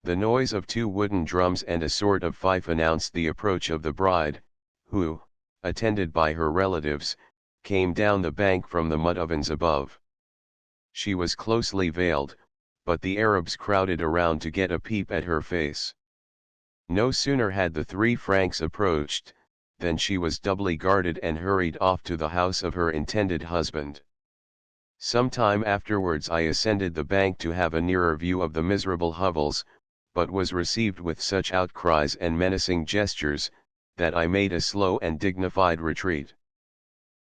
The noise of 2 wooden drums and a sort of fife announced the approach of the bride, who, attended by her relatives, came down the bank from the mud ovens above. She was closely veiled, but the Arabs crowded around to get a peep at her face. No sooner had the 3 Franks approached, than she was doubly guarded and hurried off to the house of her intended husband. Some time afterwards I ascended the bank to have a nearer view of the miserable hovels, but was received with such outcries and menacing gestures, that I made a slow and dignified retreat.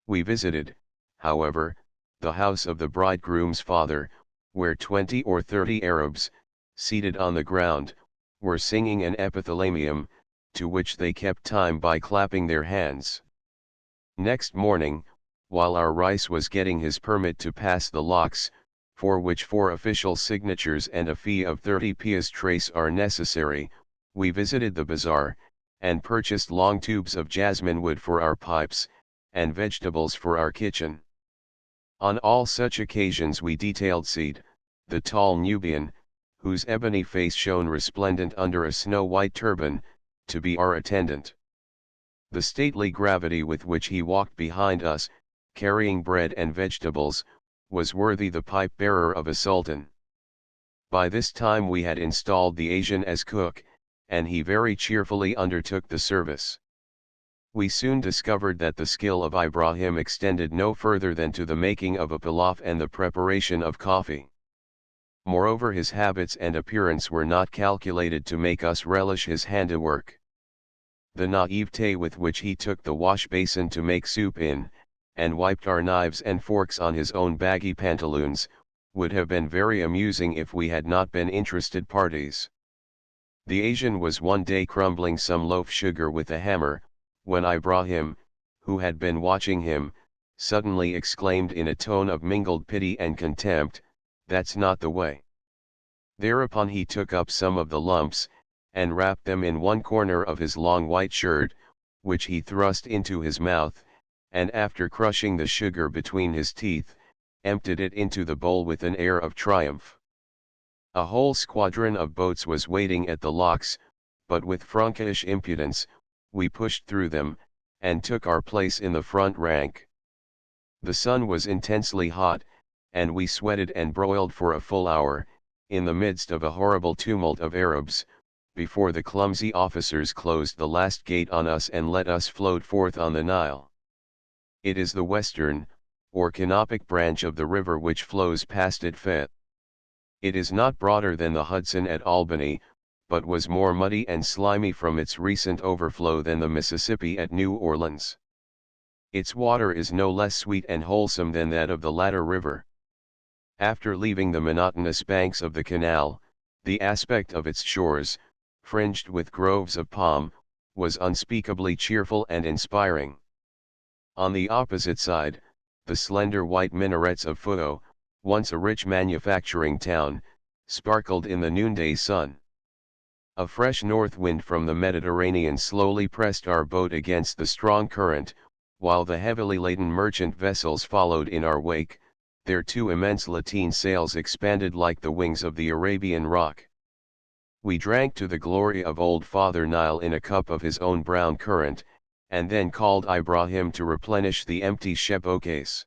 We visited, however, the house of the bridegroom's father, where 20 or 30 Arabs, seated on the ground, were singing an epithalamium, to which they kept time by clapping their hands. Next morning, while our Rais was getting his permit to pass the locks, for which 4 official signatures and a fee of 30 piastres are necessary, we visited the bazaar, and purchased long tubes of jasmine wood for our pipes, and vegetables for our kitchen. On all such occasions we detailed Seed, the tall Nubian, whose ebony face shone resplendent under a snow-white turban, to be our attendant. The stately gravity with which he walked behind us, carrying bread and vegetables, was worthy the pipe-bearer of a sultan. By this time we had installed the Asian as cook, and he very cheerfully undertook the service. We soon discovered that the skill of Ibrahim extended no further than to the making of a pilaf and the preparation of coffee. Moreover, his habits and appearance were not calculated to make us relish his handiwork. The naivete with which he took the wash basin to make soup in, and wiped our knives and forks on his own baggy pantaloons, would have been very amusing if we had not been interested parties. The Asian was one day crumbling some loaf sugar with a hammer, when Ibrahim, who had been watching him, suddenly exclaimed in a tone of mingled pity and contempt, "That's not the way." Thereupon he took up some of the lumps, and wrapped them in one corner of his long white shirt, which he thrust into his mouth, and after crushing the sugar between his teeth, emptied it into the bowl with an air of triumph. A whole squadron of boats was waiting at the locks, but with Frankish impudence, we pushed through them, and took our place in the front rank. The sun was intensely hot, and we sweated and broiled for a full hour, in the midst of a horrible tumult of Arabs, before the clumsy officers closed the last gate on us and let us float forth on the Nile. It is the western, or canopic branch of the river which flows past Atfa. It is not broader than the Hudson at Albany, but was more muddy and slimy from its recent overflow than the Mississippi at New Orleans. Its water is no less sweet and wholesome than that of the latter river. After leaving the monotonous banks of the canal, the aspect of its shores, fringed with groves of palm, was unspeakably cheerful and inspiring. On the opposite side, the slender white minarets of Fudo, once a rich manufacturing town, sparkled in the noonday sun. A fresh north wind from the Mediterranean slowly pressed our boat against the strong current, while the heavily laden merchant vessels followed in our wake, their 2 immense lateen sails expanded like the wings of the Arabian roc. We drank to the glory of old Father Nile in a cup of his own brown currant, and then called Ibrahim to replenish the empty shebo case.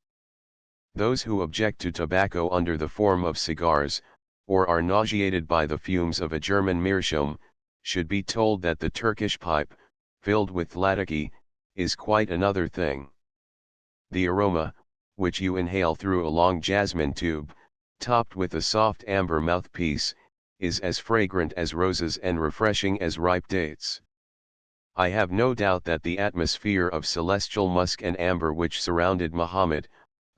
Those who object to tobacco under the form of cigars, or are nauseated by the fumes of a German meerschaum, should be told that the Turkish pipe, filled with lataki, is quite another thing. The aroma, which you inhale through a long jasmine tube, topped with a soft amber mouthpiece, is as fragrant as roses and refreshing as ripe dates. I have no doubt that the atmosphere of celestial musk and amber which surrounded Muhammad,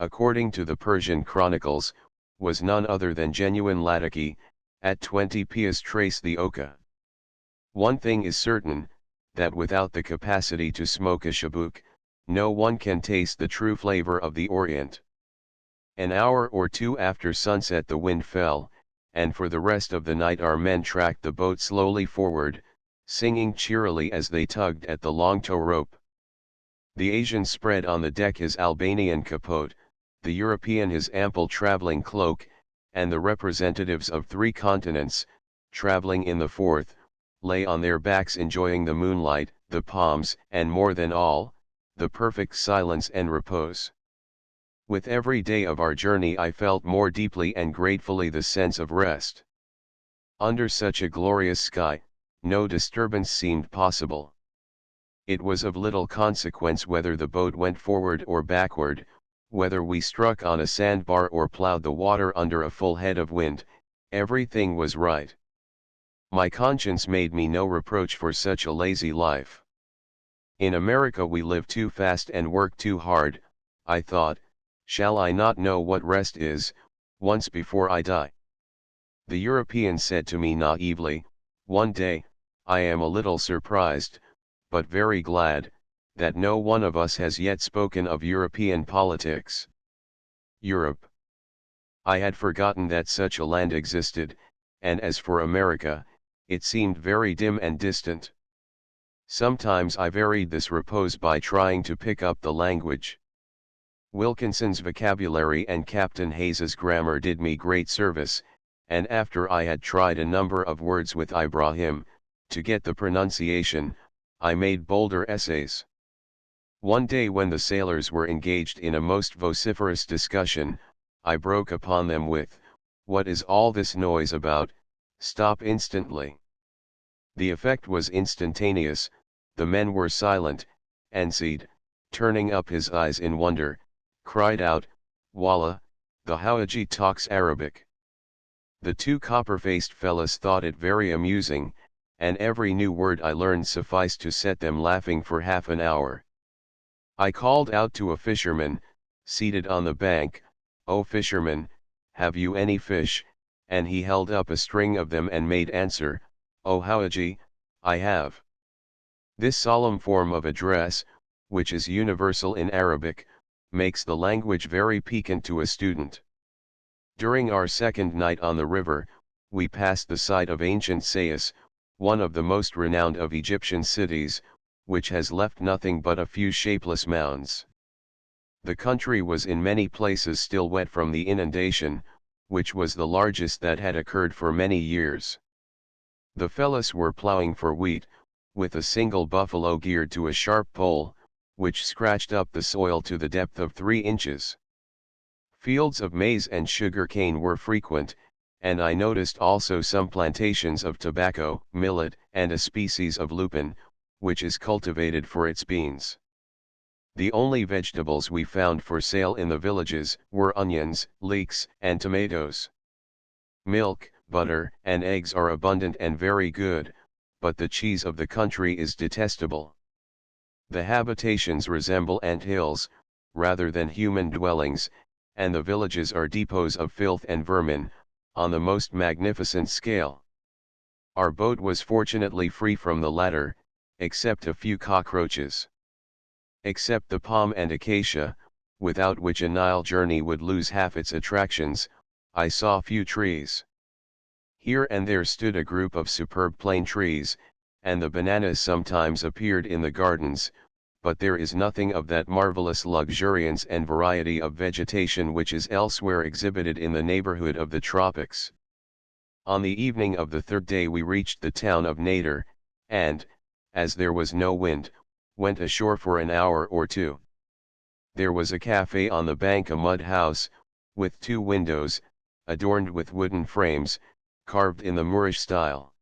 according to the Persian chronicles, was none other than genuine lataki, at 20 pias trace the oka. One thing is certain, that without the capacity to smoke a shabuk, no one can taste the true flavor of the Orient. An hour or two after sunset the wind fell, and for the rest of the night our men tracked the boat slowly forward, singing cheerily as they tugged at the long tow rope. The Asian spread on the deck his Albanian capote, the European his ample traveling cloak, and the representatives of 3 continents, traveling in the 4th, lay on their backs enjoying the moonlight, the palms, and more than all, the perfect silence and repose. With every day of our journey I felt more deeply and gratefully the sense of rest. Under such a glorious sky, no disturbance seemed possible. It was of little consequence whether the boat went forward or backward, whether we struck on a sandbar or plowed the water under a full head of wind, everything was right. My conscience made me no reproach for such a lazy life. In America we live too fast and work too hard, I thought. Shall I not know what rest is, once before I die? The European said to me naively, one day, I am a little surprised, but very glad, that no one of us has yet spoken of European politics. Europe. I had forgotten that such a land existed, and as for America, it seemed very dim and distant. Sometimes I varied this repose by trying to pick up the language. Wilkinson's vocabulary and Captain Hayes's grammar did me great service, and after I had tried a number of words with Ibrahim, to get the pronunciation, I made bolder essays. One day when the sailors were engaged in a most vociferous discussion, I broke upon them with, "What is all this noise about? Stop instantly." The effect was instantaneous, the men were silent, and Seed, turning up his eyes in wonder, cried out, "Wallah, the Hawaji talks Arabic." The 2 copper-faced fellows thought it very amusing, and every new word I learned sufficed to set them laughing for half an hour. I called out to a fisherman, seated on the bank, "O fisherman, have you any fish?" and he held up a string of them and made answer, "O Hawaji, I have." This solemn form of address, which is universal in Arabic, makes the language very piquant to a student. During our second night on the river, we passed the site of ancient Sais, one of the most renowned of Egyptian cities, which has left nothing but a few shapeless mounds. The country was in many places still wet from the inundation, which was the largest that had occurred for many years. The fellows were plowing for wheat, with a single buffalo geared to a sharp pole, which scratched up the soil to the depth of 3 inches. Fields of maize and sugar cane were frequent, and I noticed also some plantations of tobacco, millet, and a species of lupin, which is cultivated for its beans. The only vegetables we found for sale in the villages were onions, leeks, and tomatoes. Milk, butter, and eggs are abundant and very good, but the cheese of the country is detestable. The habitations resemble ant hills, rather than human dwellings, and the villages are depots of filth and vermin, on the most magnificent scale. Our boat was fortunately free from the latter, except a few cockroaches. Except the palm and acacia, without which a Nile journey would lose half its attractions, I saw few trees. Here and there stood a group of superb plane trees, and the bananas sometimes appeared in the gardens, but there is nothing of that marvelous luxuriance and variety of vegetation which is elsewhere exhibited in the neighborhood of the tropics. On the evening of the 3rd day we reached the town of Nader, and, as there was no wind, went ashore for an hour or 2. There was a cafe on the bank, a mud house, with 2 windows, adorned with wooden frames, carved in the Moorish style.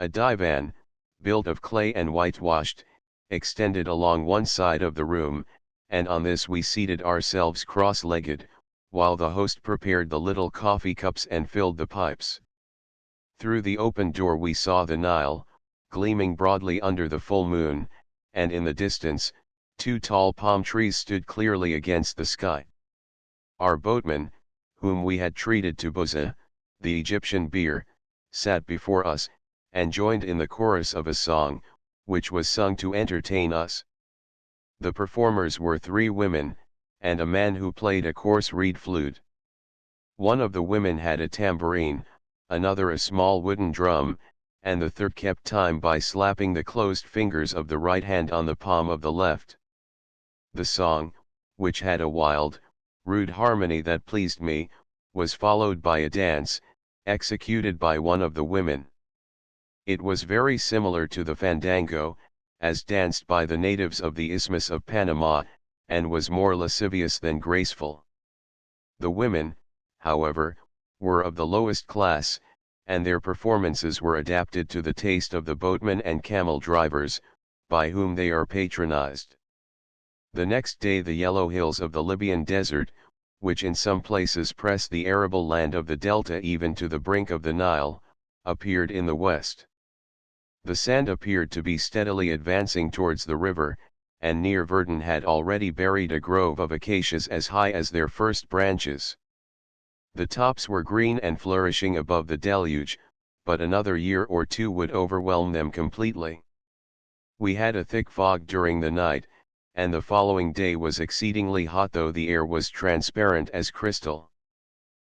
A divan, built of clay and whitewashed, extended along one side of the room, and on this we seated ourselves cross-legged, while the host prepared the little coffee cups and filled the pipes. Through the open door we saw the Nile, gleaming broadly under the full moon, and in the distance, two tall palm trees stood clearly against the sky. Our boatman, whom we had treated to boza, the Egyptian beer, sat before us, and joined in the chorus of a song, which was sung to entertain us. The performers were three women, and a man who played a coarse reed flute. One of the women had a tambourine, another a small wooden drum, and the third kept time by slapping the closed fingers of the right hand on the palm of the left. The song, which had a wild, rude harmony that pleased me, was followed by a dance, executed by one of the women. It was very similar to the fandango, as danced by the natives of the Isthmus of Panama, and was more lascivious than graceful. The women, however, were of the lowest class, and their performances were adapted to the taste of the boatmen and camel drivers, by whom they are patronized. The next day the yellow hills of the Libyan desert, which in some places press the arable land of the delta even to the brink of the Nile, appeared in the west. The sand appeared to be steadily advancing towards the river, and near Verdun had already buried a grove of acacias as high as their first branches. The tops were green and flourishing above the deluge, but another year or two would overwhelm them completely. We had a thick fog during the night, and the following day was exceedingly hot though the air was transparent as crystal.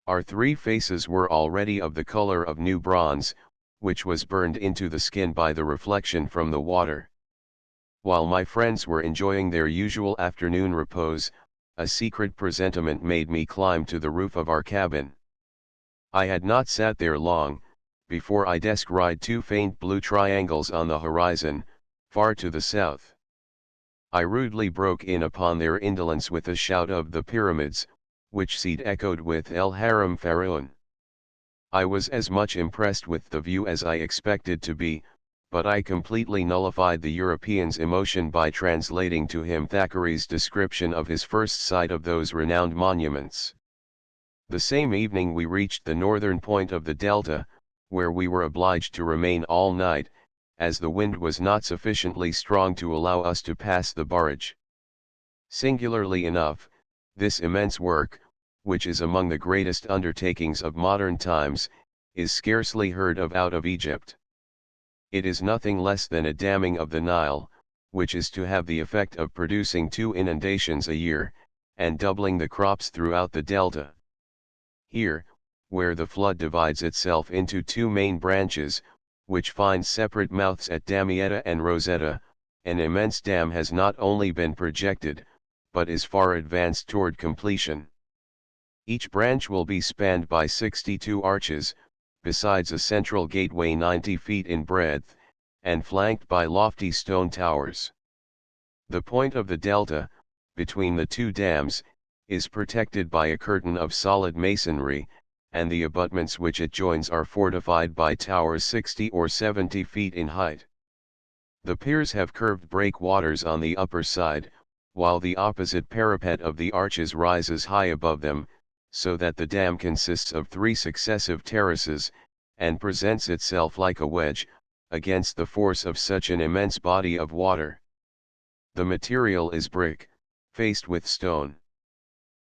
Our three faces were already of the color of new bronze, which was burned into the skin by the reflection from the water. While my friends were enjoying their usual afternoon repose, a secret presentiment made me climb to the roof of our cabin. I had not sat there long, before I descried two faint blue triangles on the horizon, far to the south. I rudely broke in upon their indolence with a shout of the pyramids, which seed echoed with El Haram Faroun. I was as much impressed with the view as I expected to be, but I completely nullified the European's emotion by translating to him Thackeray's description of his first sight of those renowned monuments. The same evening we reached the northern point of the delta, where we were obliged to remain all night, as the wind was not sufficiently strong to allow us to pass the barrage. Singularly enough, this immense work, which is among the greatest undertakings of modern times, is scarcely heard of out of Egypt. It is nothing less than a damming of the Nile, which is to have the effect of producing 2 inundations a year, and doubling the crops throughout the delta. Here, where the flood divides itself into 2 main branches, which find separate mouths at Damietta and Rosetta, an immense dam has not only been projected, but is far advanced toward completion. Each branch will be spanned by 62 arches, besides a central gateway 90 feet in breadth, and flanked by lofty stone towers. The point of the delta, between the 2 dams, is protected by a curtain of solid masonry, and the abutments which it joins are fortified by towers 60 or 70 feet in height. The piers have curved breakwaters on the upper side, while the opposite parapet of the arches rises high above them, so that the dam consists of 3 successive terraces, and presents itself like a wedge, against the force of such an immense body of water. The material is brick, faced with stone.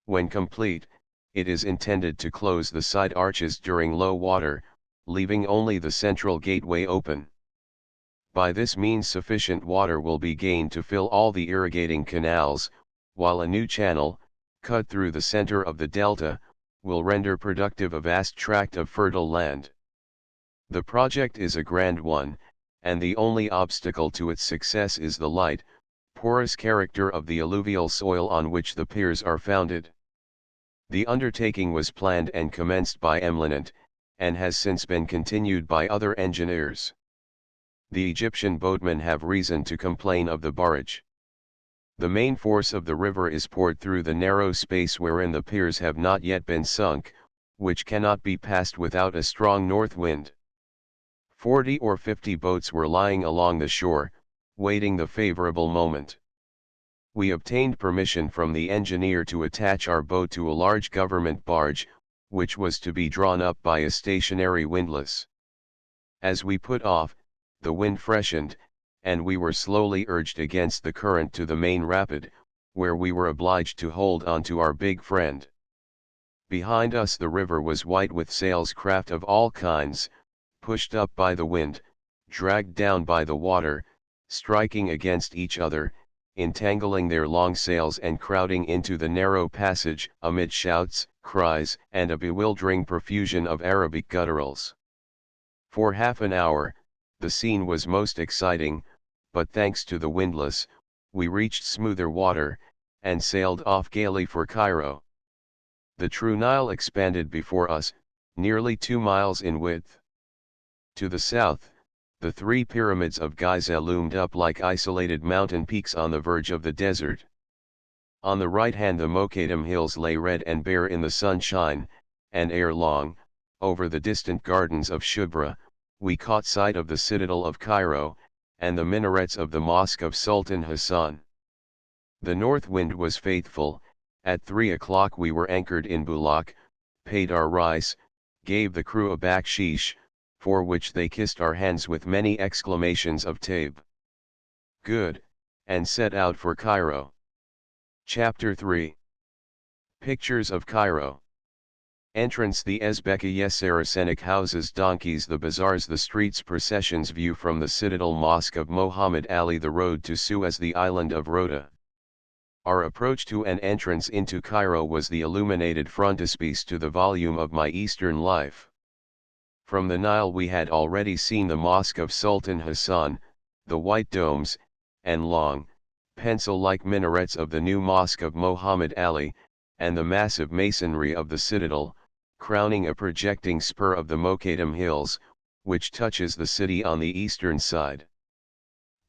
When complete, it is intended to close the side arches during low water, leaving only the central gateway open. By this means sufficient water will be gained to fill all the irrigating canals, while a new channel, cut through the center of the delta, will render productive a vast tract of fertile land. The project is a grand one, and the only obstacle to its success is the light, porous character of the alluvial soil on which the piers are founded. The undertaking was planned and commenced by Emlinant, and has since been continued by other engineers. The Egyptian boatmen have reason to complain of the barrage. The main force of the river is poured through the narrow space wherein the piers have not yet been sunk, which cannot be passed without a strong north wind. 40 or 50 boats were lying along the shore, waiting the favorable moment. We obtained permission from the engineer to attach our boat to a large government barge, which was to be drawn up by a stationary windlass. As we put off, the wind freshened, and we were slowly urged against the current to the main rapid, where we were obliged to hold on to our big friend. Behind us the river was white with sails, craft of all kinds, pushed up by the wind, dragged down by the water, striking against each other, entangling their long sails and crowding into the narrow passage, amid shouts, cries, and a bewildering profusion of Arabic gutturals. For half an hour, the scene was most exciting, but thanks to the windlass, we reached smoother water, and sailed off gaily for Cairo. The true Nile expanded before us, nearly 2 miles in width. To the south, the 3 pyramids of Giza loomed up like isolated mountain peaks on the verge of the desert. On the right hand the Mokattam hills lay red and bare in the sunshine, and ere long, over the distant gardens of Shubra, we caught sight of the citadel of Cairo, and the minarets of the Mosque of Sultan Hassan. The north wind was faithful. At 3 o'clock we were anchored in Bulak, paid our rice, gave the crew a baksheesh, for which they kissed our hands with many exclamations of Taib. Good, and set out for Cairo. Chapter 3. Pictures of Cairo. Entrance: the Ezbekiyeh, Saracenic houses, donkeys, the bazaars, the streets, processions, view from the citadel, Mosque of Muhammad Ali, the road to Suez, the island of Rhoda. Our approach to and entrance into Cairo was the illuminated frontispiece to the volume of my Eastern life. From the Nile we had already seen the Mosque of Sultan Hassan, the white domes, and long, pencil-like minarets of the new Mosque of Muhammad Ali, and the massive masonry of the citadel, crowning a projecting spur of the Mokattam Hills, which touches the city on the eastern side.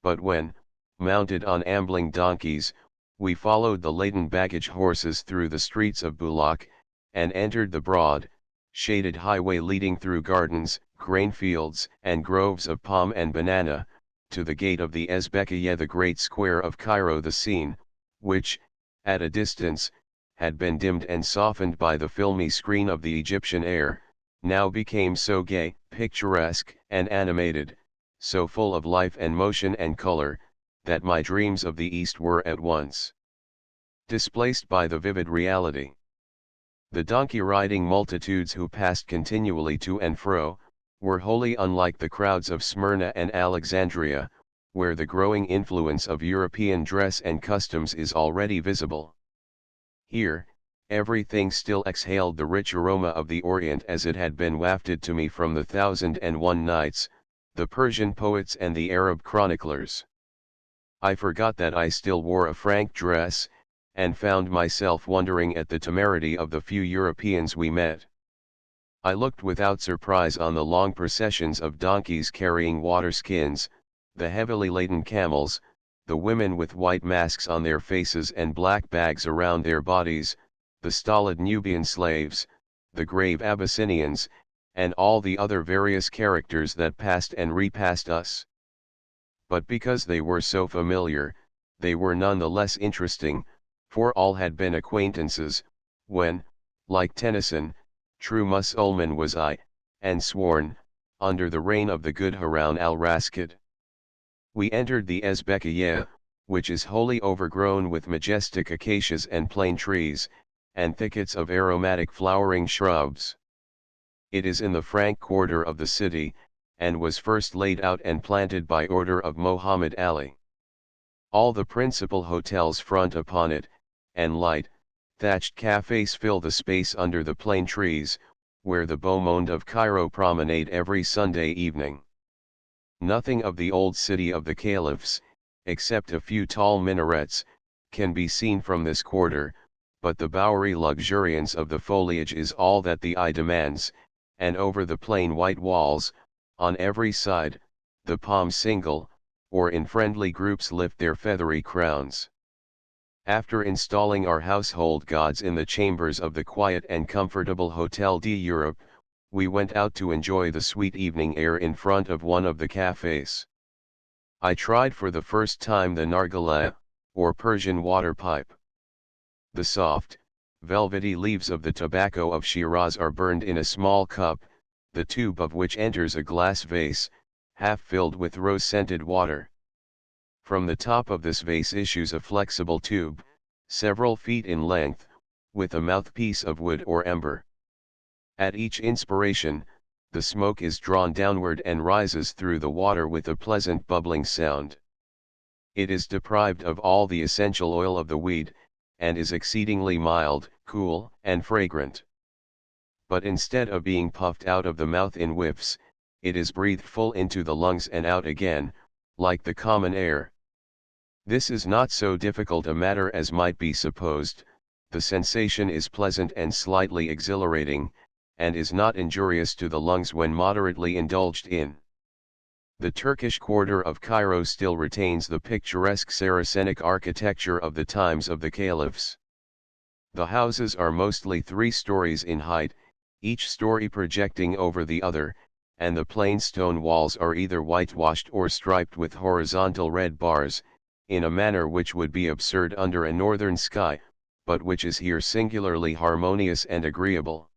But when, mounted on ambling donkeys, we followed the laden baggage horses through the streets of Bulak, and entered the broad, shaded highway leading through gardens, grain fields, and groves of palm and banana, to the gate of the Ezbekiyeh, the great square of Cairo, the scene, which, at a distance, had been dimmed and softened by the filmy screen of the Egyptian air, now became so gay, picturesque, and animated, so full of life and motion and color, that my dreams of the East were at once displaced by the vivid reality. The donkey-riding multitudes who passed continually to and fro, were wholly unlike the crowds of Smyrna and Alexandria, where the growing influence of European dress and customs is already visible. Here, everything still exhaled the rich aroma of the Orient as it had been wafted to me from the 1001 Nights, the Persian poets and the Arab chroniclers. I forgot that I still wore a Frank dress, and found myself wondering at the temerity of the few Europeans we met. I looked without surprise on the long processions of donkeys carrying water skins, the heavily laden camels, the women with white masks on their faces and black bags around their bodies, the stolid Nubian slaves, the grave Abyssinians, and all the other various characters that passed and repassed us. But because they were so familiar, they were none the less interesting, for all had been acquaintances, when, like Tennyson, true Mussulman was I, and sworn, under the reign of the good Harun al-Rashid. We entered the Ezbekiyeh, which is wholly overgrown with majestic acacias and plane trees, and thickets of aromatic flowering shrubs. It is in the Frank quarter of the city, and was first laid out and planted by order of Muhammad Ali. All the principal hotels front upon it, and light, thatched cafes fill the space under the plane trees, where the beau monde of Cairo promenade every Sunday evening. Nothing of the old city of the caliphs, except a few tall minarets, can be seen from this quarter, but the bowery luxuriance of the foliage is all that the eye demands, and over the plain white walls, on every side, the palms single, or in friendly groups lift their feathery crowns. After installing our household gods in the chambers of the quiet and comfortable Hotel d'Europe, we went out to enjoy the sweet evening air in front of one of the cafes. I tried for the first time the nargileh, or Persian water pipe. The soft, velvety leaves of the tobacco of Shiraz are burned in a small cup, the tube of which enters a glass vase, half filled with rose-scented water. From the top of this vase issues a flexible tube, several feet in length, with a mouthpiece of wood or ember. At each inspiration, the smoke is drawn downward and rises through the water with a pleasant bubbling sound. It is deprived of all the essential oil of the weed, and is exceedingly mild, cool, and fragrant. But instead of being puffed out of the mouth in whiffs, it is breathed full into the lungs and out again, like the common air. This is not so difficult a matter as might be supposed. The sensation is pleasant and slightly exhilarating, and is not injurious to the lungs when moderately indulged in. The Turkish quarter of Cairo still retains the picturesque Saracenic architecture of the times of the caliphs. The houses are mostly 3 stories in height, each story projecting over the other, and the plain stone walls are either whitewashed or striped with horizontal red bars, in a manner which would be absurd under a northern sky, but which is here singularly harmonious and agreeable.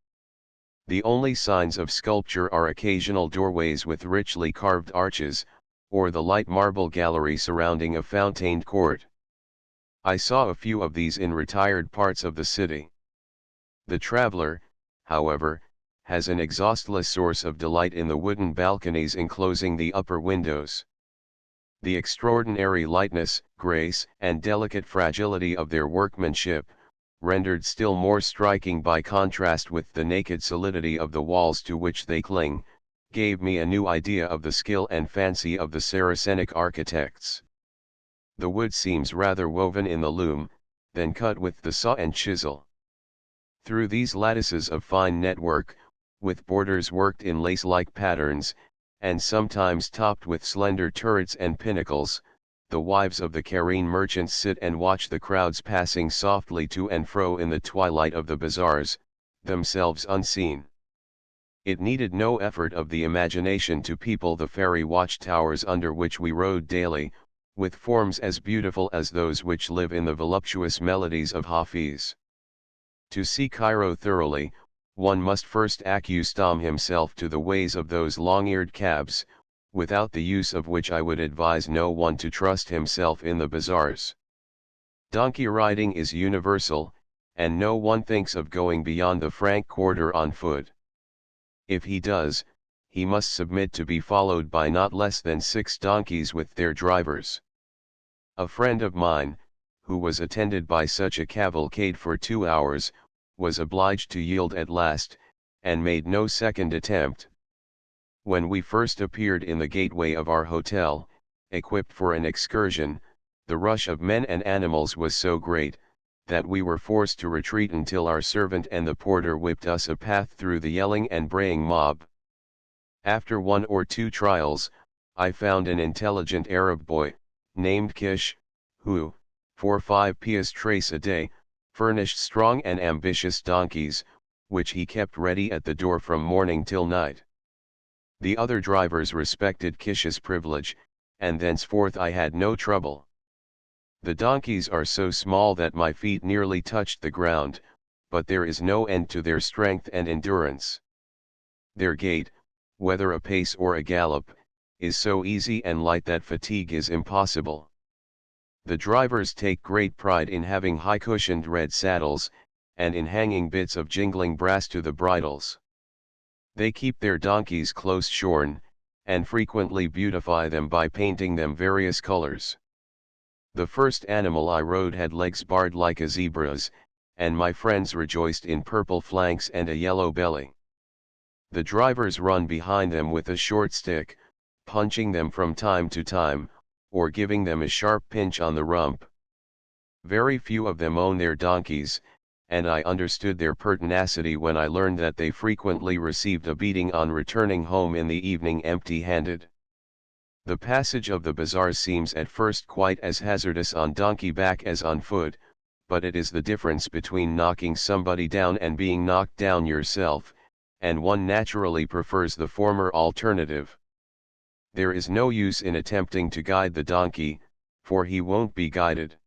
The only signs of sculpture are occasional doorways with richly carved arches, or the light marble gallery surrounding a fountained court. I saw a few of these in retired parts of the city. The traveler, however, has an exhaustless source of delight in the wooden balconies enclosing the upper windows. The extraordinary lightness, grace, and delicate fragility of their workmanship, rendered still more striking by contrast with the naked solidity of the walls to which they cling, gave me a new idea of the skill and fancy of the Saracenic architects. The wood seems rather woven in the loom, than cut with the saw and chisel. Through these lattices of fine network, with borders worked in lace-like patterns, and sometimes topped with slender turrets and pinnacles, the wives of the Cairene merchants sit and watch the crowds passing softly to and fro in the twilight of the bazaars, themselves unseen. It needed no effort of the imagination to people the fairy watchtowers under which we rode daily, with forms as beautiful as those which live in the voluptuous melodies of Hafiz. To see Cairo thoroughly, one must first accustom himself to the ways of those long-eared cabs, without the use of which I would advise no one to trust himself in the bazaars. Donkey riding is universal, and no one thinks of going beyond the Frank quarter on foot. If he does, he must submit to be followed by not less than 6 donkeys with their drivers. A friend of mine, who was attended by such a cavalcade for 2 hours, was obliged to yield at last, and made no second attempt. When we first appeared in the gateway of our hotel, equipped for an excursion, the rush of men and animals was so great, that we were forced to retreat until our servant and the porter whipped us a path through the yelling and braying mob. After 1 or 2 trials, I found an intelligent Arab boy, named Kish, who, for 5 piastres a day, furnished strong and ambitious donkeys, which he kept ready at the door from morning till night. The other drivers respected Kish's privilege, and thenceforth I had no trouble. The donkeys are so small that my feet nearly touched the ground, but there is no end to their strength and endurance. Their gait, whether a pace or a gallop, is so easy and light that fatigue is impossible. The drivers take great pride in having high-cushioned red saddles, and in hanging bits of jingling brass to the bridles. They keep their donkeys close shorn, and frequently beautify them by painting them various colors. The first animal I rode had legs barred like a zebra's, and my friends rejoiced in purple flanks and a yellow belly. The drivers run behind them with a short stick, punching them from time to time, or giving them a sharp pinch on the rump. Very few of them own their donkeys, and I understood their pertinacity when I learned that they frequently received a beating on returning home in the evening empty-handed. The passage of the bazaars seems at first quite as hazardous on donkey back as on foot, but it is the difference between knocking somebody down and being knocked down yourself, and one naturally prefers the former alternative. There is no use in attempting to guide the donkey, for he won't be guided.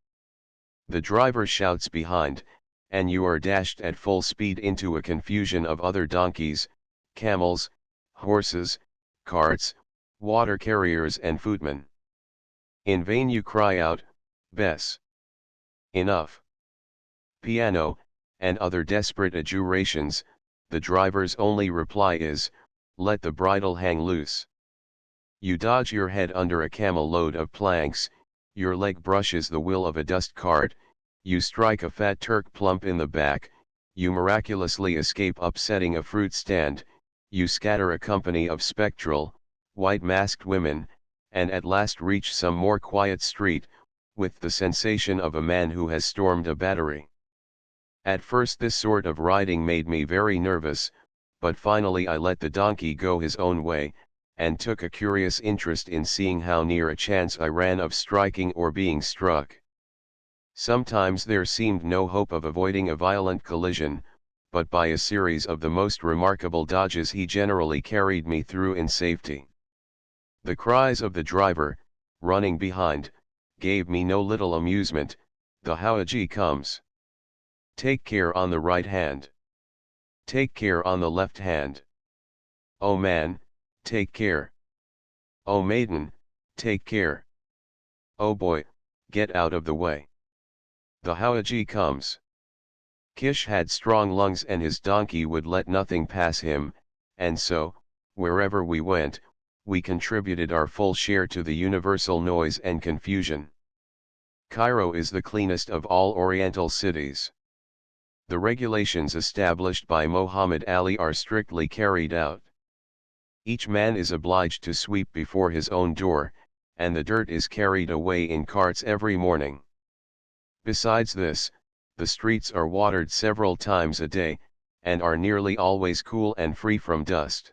The driver shouts behind, and you are dashed at full speed into a confusion of other donkeys, camels, horses, carts, water carriers and footmen. In vain you cry out, "Bess! Enough!" Piano, and other desperate adjurations. The driver's only reply is, "Let the bridle hang loose." You dodge your head under a camel load of planks, your leg brushes the wheel of a dust cart, you strike a fat Turk plump in the back, you miraculously escape upsetting a fruit stand, you scatter a company of spectral, white-masked women, and at last reach some more quiet street, with the sensation of a man who has stormed a battery. At first this sort of riding made me very nervous, but finally I let the donkey go his own way, and took a curious interest in seeing how near a chance I ran of striking or being struck. Sometimes there seemed no hope of avoiding a violent collision, but by a series of the most remarkable dodges he generally carried me through in safety. The cries of the driver, running behind, gave me no little amusement. "The Hawaji comes! Take care on the right hand! Take care on the left hand! Oh man, take care! Oh maiden, take care! Oh boy, get out of the way! The Hawaji comes!" Kish had strong lungs and his donkey would let nothing pass him, and so, wherever we went, we contributed our full share to the universal noise and confusion. Cairo is the cleanest of all Oriental cities. The regulations established by Muhammad Ali are strictly carried out. Each man is obliged to sweep before his own door, and the dirt is carried away in carts every morning. Besides this, the streets are watered several times a day, and are nearly always cool and free from dust.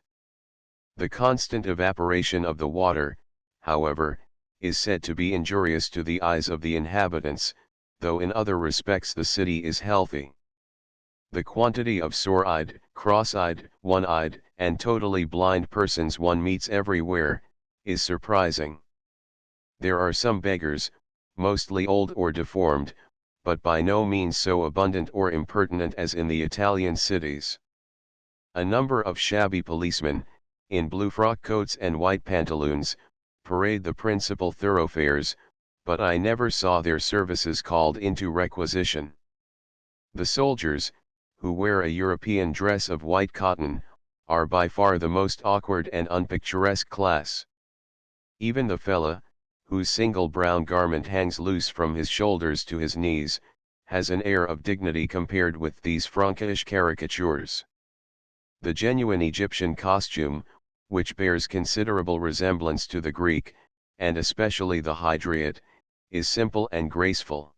The constant evaporation of the water, however, is said to be injurious to the eyes of the inhabitants, though in other respects the city is healthy. The quantity of sore-eyed, cross-eyed, one-eyed, and totally blind persons one meets everywhere, is surprising. There are some beggars, mostly old or deformed, but by no means so abundant or impertinent as in the Italian cities. A number of shabby policemen, in blue frock coats and white pantaloons, parade the principal thoroughfares, but I never saw their services called into requisition. The soldiers, who wear a European dress of white cotton, are by far the most awkward and unpicturesque class. Even the fellah, whose single brown garment hangs loose from his shoulders to his knees, has an air of dignity compared with these Frankish caricatures. The genuine Egyptian costume, which bears considerable resemblance to the Greek, and especially the Hydriot, is simple and graceful.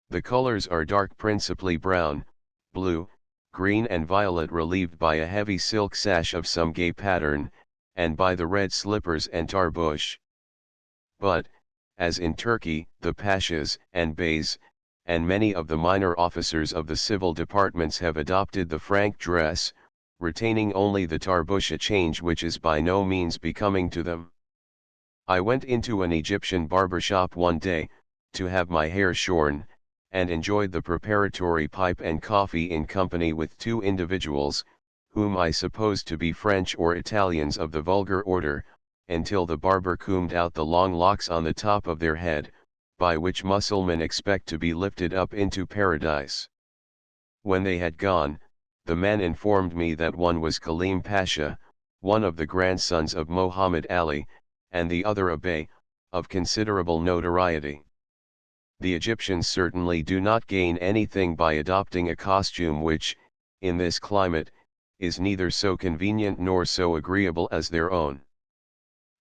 The colors are dark, principally brown, blue, green and violet, relieved by a heavy silk sash of some gay pattern, and by the red slippers and tarbush. But, as in Turkey, the pashas and beys, and many of the minor officers of the civil departments have adopted the Frank dress, retaining only the tarbush, a change which is by no means becoming to them. I went into an Egyptian barber shop one day, to have my hair shorn, and enjoyed the preparatory pipe and coffee in company with two individuals, whom I supposed to be French or Italians of the vulgar order, until the barber combed out the long locks on the top of their head, by which Mussulmen expect to be lifted up into paradise. When they had gone, the man informed me that one was Khalim Pasha, one of the grandsons of Muhammad Ali, and the other a bey, of considerable notoriety. The Egyptians certainly do not gain anything by adopting a costume which, in this climate, is neither so convenient nor so agreeable as their own.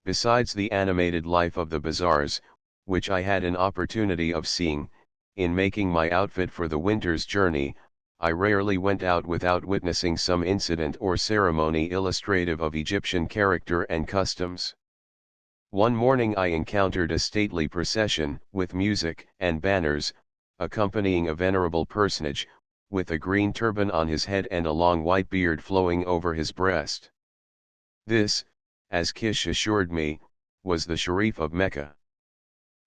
Besides the animated life of the bazaars, which I had an opportunity of seeing, in making my outfit for the winter's journey, I rarely went out without witnessing some incident or ceremony illustrative of Egyptian character and customs. One morning I encountered a stately procession, with music and banners, accompanying a venerable personage, with a green turban on his head and a long white beard flowing over his breast. This, as Kish assured me, was the Sharif of Mecca.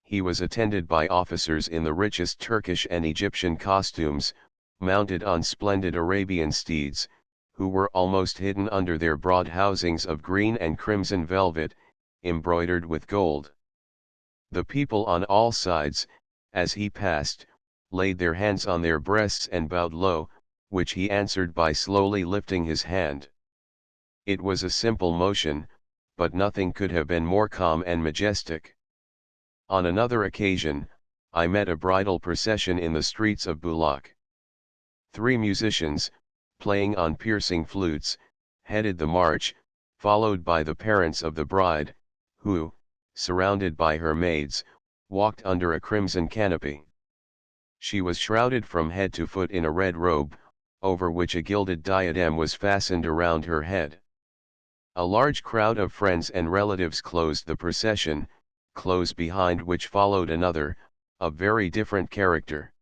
He was attended by officers in the richest Turkish and Egyptian costumes, mounted on splendid Arabian steeds, who were almost hidden under their broad housings of green and crimson velvet, embroidered with gold. The people on all sides, as he passed, laid their hands on their breasts and bowed low, which he answered by slowly lifting his hand. It was a simple motion, but nothing could have been more calm and majestic. On another occasion, I met a bridal procession in the streets of Bulak. 3 musicians, playing on piercing flutes, headed the march, followed by the parents of the bride, who, surrounded by her maids, walked under a crimson canopy. She was shrouded from head to foot in a red robe, over which a gilded diadem was fastened around her head. A large crowd of friends and relatives closed the procession, close behind which followed another, of very different character.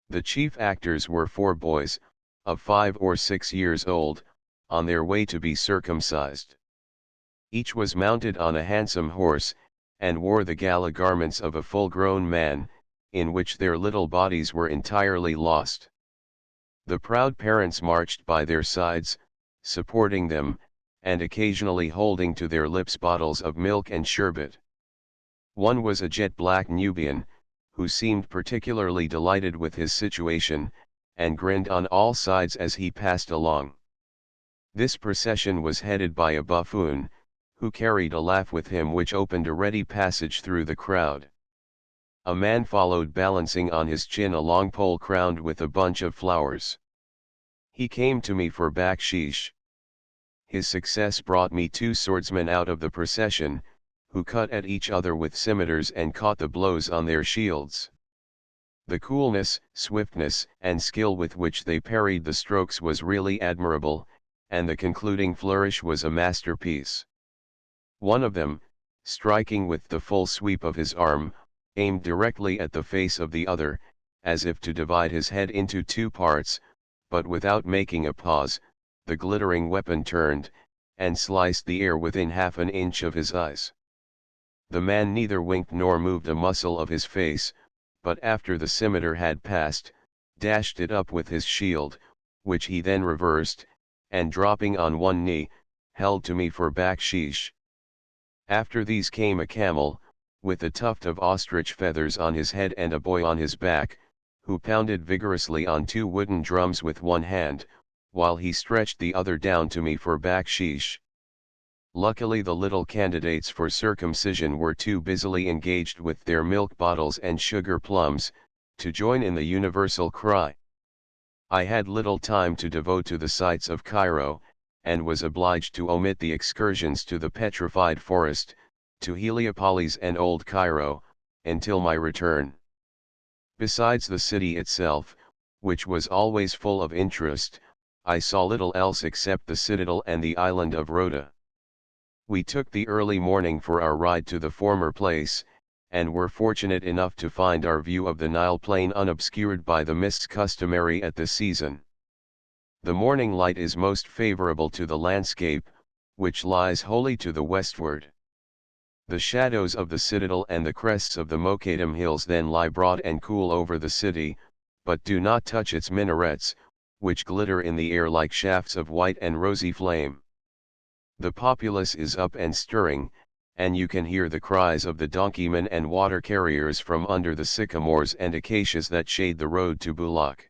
The chief actors were 4 boys, of 5 or 6 years old, on their way to be circumcised. Each was mounted on a handsome horse, and wore the gala garments of a full-grown man, in which their little bodies were entirely lost. The proud parents marched by their sides, supporting them, and occasionally holding to their lips bottles of milk and sherbet. One was a jet-black Nubian, who seemed particularly delighted with his situation, and grinned on all sides as he passed along. This procession was headed by a buffoon, who carried a laugh with him which opened a ready passage through the crowd. A man followed balancing on his chin a long pole crowned with a bunch of flowers. He came to me for baksheesh. His success brought me 2 swordsmen out of the procession, who cut at each other with scimitars and caught the blows on their shields. The coolness, swiftness, and skill with which they parried the strokes was really admirable, and the concluding flourish was a masterpiece. One of them, striking with the full sweep of his arm, aimed directly at the face of the other, as if to divide his head into 2 parts, but without making a pause, the glittering weapon turned, and sliced the air within half an inch of his eyes. The man neither winked nor moved a muscle of his face, but after the scimitar had passed, dashed it up with his shield, which he then reversed, and dropping on one knee, held to me for baksheesh. After these came a camel, with a tuft of ostrich feathers on his head and a boy on his back, who pounded vigorously on 2 wooden drums with one hand, while he stretched the other down to me for baksheesh. Luckily the little candidates for circumcision were too busily engaged with their milk bottles and sugar plums, to join in the universal cry. I had little time to devote to the sights of Cairo, and was obliged to omit the excursions to the petrified forest, to Heliopolis and Old Cairo, until my return. Besides the city itself, which was always full of interest, I saw little else except the citadel and the island of Rhoda. We took the early morning for our ride to the former place, and were fortunate enough to find our view of the Nile plain unobscured by the mists customary at this season. The morning light is most favorable to the landscape, which lies wholly to the westward. The shadows of the citadel and the crests of the Mokadam hills then lie broad and cool over the city, but do not touch its minarets, which glitter in the air like shafts of white and rosy flame. The populace is up and stirring, and you can hear the cries of the donkeymen and water carriers from under the sycamores and acacias that shade the road to Bulak.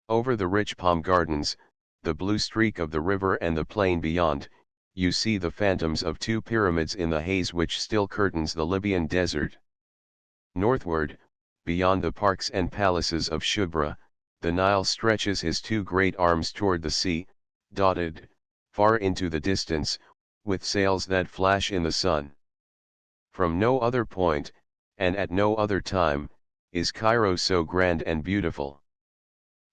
Over the rich palm gardens, the blue streak of the river and the plain beyond, you see the phantoms of 2 pyramids in the haze which still curtains the Libyan desert. Northward, beyond the parks and palaces of Shubra, the Nile stretches his 2 great arms toward the sea, dotted, far into the distance, with sails that flash in the sun. From no other point, and at no other time, is Cairo so grand and beautiful.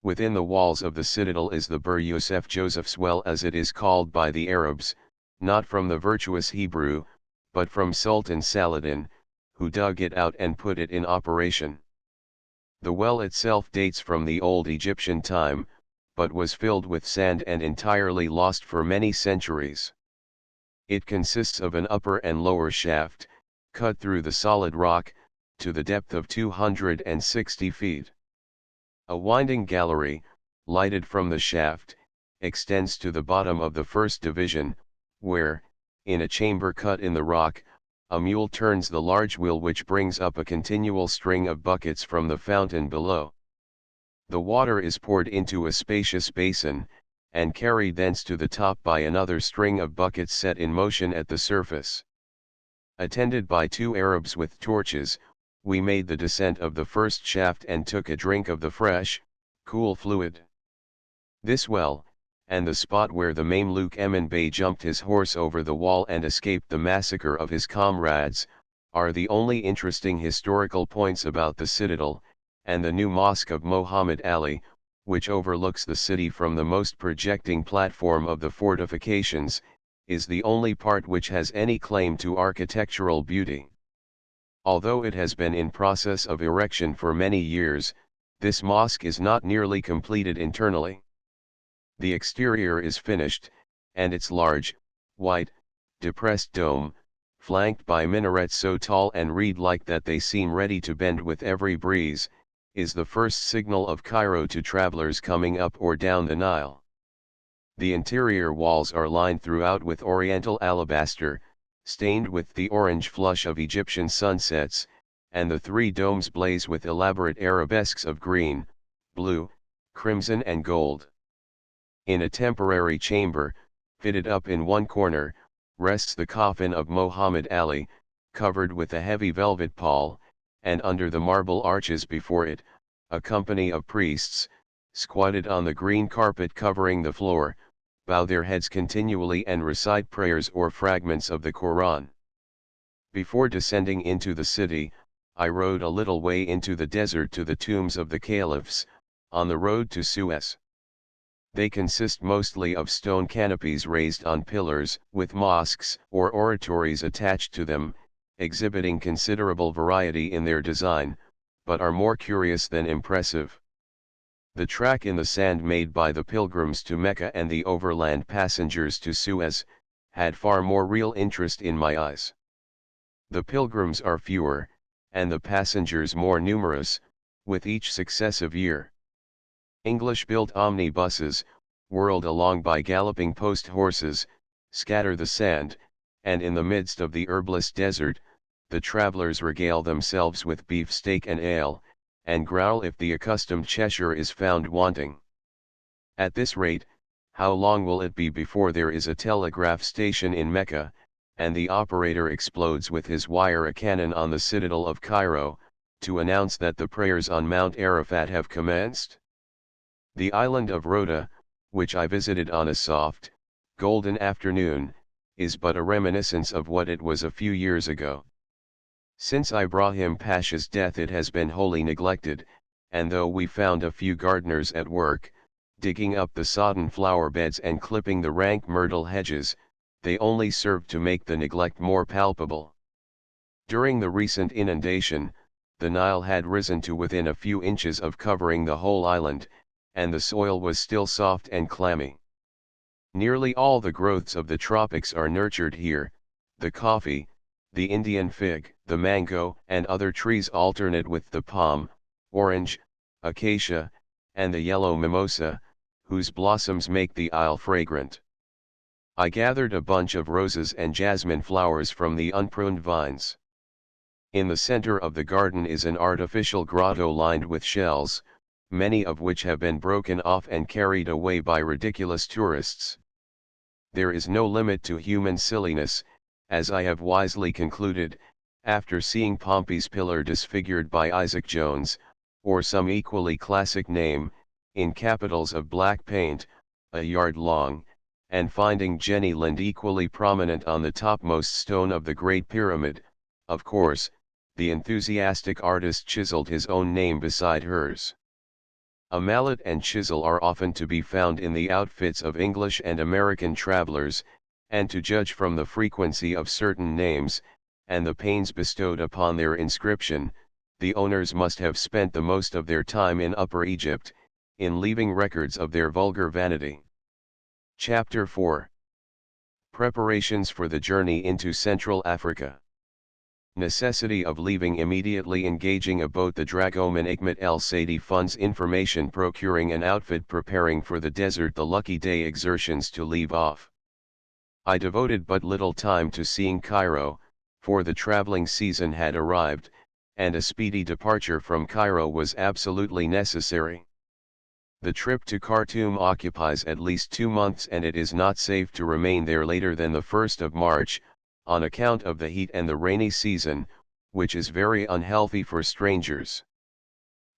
Within the walls of the citadel is the Bur Yusuf Joseph's Well as it is called by the Arabs, not from the virtuous Hebrew, but from Sultan Saladin, who dug it out and put it in operation. The well itself dates from the old Egyptian time, but was filled with sand and entirely lost for many centuries. It consists of an upper and lower shaft, cut through the solid rock, to the depth of 260 feet. A winding gallery, lighted from the shaft, extends to the bottom of the first division, where, in a chamber cut in the rock, a mule turns the large wheel which brings up a continual string of buckets from the fountain below. The water is poured into a spacious basin, and carried thence to the top by another string of buckets set in motion at the surface. Attended by 2 Arabs with torches, we made the descent of the first shaft and took a drink of the fresh, cool fluid. This well, and the spot where the Mameluke Emin Bey jumped his horse over the wall and escaped the massacre of his comrades, are the only interesting historical points about the citadel, and the new mosque of Mohammed Ali, which overlooks the city from the most projecting platform of the fortifications, is the only part which has any claim to architectural beauty. Although it has been in process of erection for many years, this mosque is not nearly completed internally. The exterior is finished, and its large, white, depressed dome, flanked by minarets so tall and reed-like that they seem ready to bend with every breeze, is the first signal of Cairo to travelers coming up or down the Nile. The interior walls are lined throughout with oriental alabaster, stained with the orange flush of Egyptian sunsets, and the 3 domes blaze with elaborate arabesques of green, blue, crimson and gold. In a temporary chamber, fitted up in one corner, rests the coffin of Mohammed Ali, covered with a heavy velvet pall, and under the marble arches before it, a company of priests, squatted on the green carpet covering the floor, bow their heads continually and recite prayers or fragments of the Quran. Before descending into the city, I rode a little way into the desert to the tombs of the caliphs, on the road to Suez. They consist mostly of stone canopies raised on pillars, with mosques or oratories attached to them, exhibiting considerable variety in their design, but are more curious than impressive. The track in the sand made by the pilgrims to Mecca and the overland passengers to Suez, had far more real interest in my eyes. The pilgrims are fewer, and the passengers more numerous, with each successive year. English-built omnibuses, whirled along by galloping post horses, scatter the sand, and in the midst of the herbless desert, the travelers regale themselves with beefsteak and ale, and growl if the accustomed Cheshire is found wanting. At this rate, how long will it be before there is a telegraph station in Mecca, and the operator explodes with his wire a cannon on the citadel of Cairo, to announce that the prayers on Mount Arafat have commenced? The island of Rhoda, which I visited on a soft, golden afternoon, is but a reminiscence of what it was a few years ago. Since Ibrahim Pasha's death it has been wholly neglected, and though we found a few gardeners at work, digging up the sodden flower beds and clipping the rank myrtle hedges, they only served to make the neglect more palpable. During the recent inundation, the Nile had risen to within a few inches of covering the whole island, and the soil was still soft and clammy. Nearly all the growths of the tropics are nurtured here: the coffee, the Indian fig, the mango and other trees alternate with the palm, orange, acacia, and the yellow mimosa, whose blossoms make the isle fragrant. I gathered a bunch of roses and jasmine flowers from the unpruned vines. In the center of the garden is an artificial grotto lined with shells, many of which have been broken off and carried away by ridiculous tourists. There is no limit to human silliness, as I have wisely concluded, after seeing Pompey's Pillar disfigured by Isaac Jones, or some equally classic name, in capitals of black paint, a yard long, and finding Jenny Lind equally prominent on the topmost stone of the Great Pyramid. Of course, the enthusiastic artist chiseled his own name beside hers. A mallet and chisel are often to be found in the outfits of English and American travelers, and to judge from the frequency of certain names, and the pains bestowed upon their inscription, the owners must have spent the most of their time in Upper Egypt, in leaving records of their vulgar vanity. Chapter 4. Preparations for the journey into Central Africa. Necessity of leaving immediately. Engaging a boat. The dragoman Hikmet El Sadi funds information. Procuring an outfit. Preparing for the desert. The lucky day. Exertions to leave off. I devoted but little time to seeing Cairo, for the traveling season had arrived, and a speedy departure from Cairo was absolutely necessary. The trip to Khartoum occupies at least 2 months, and it is not safe to remain there later than the 1st of March, on account of the heat and the rainy season, which is very unhealthy for strangers.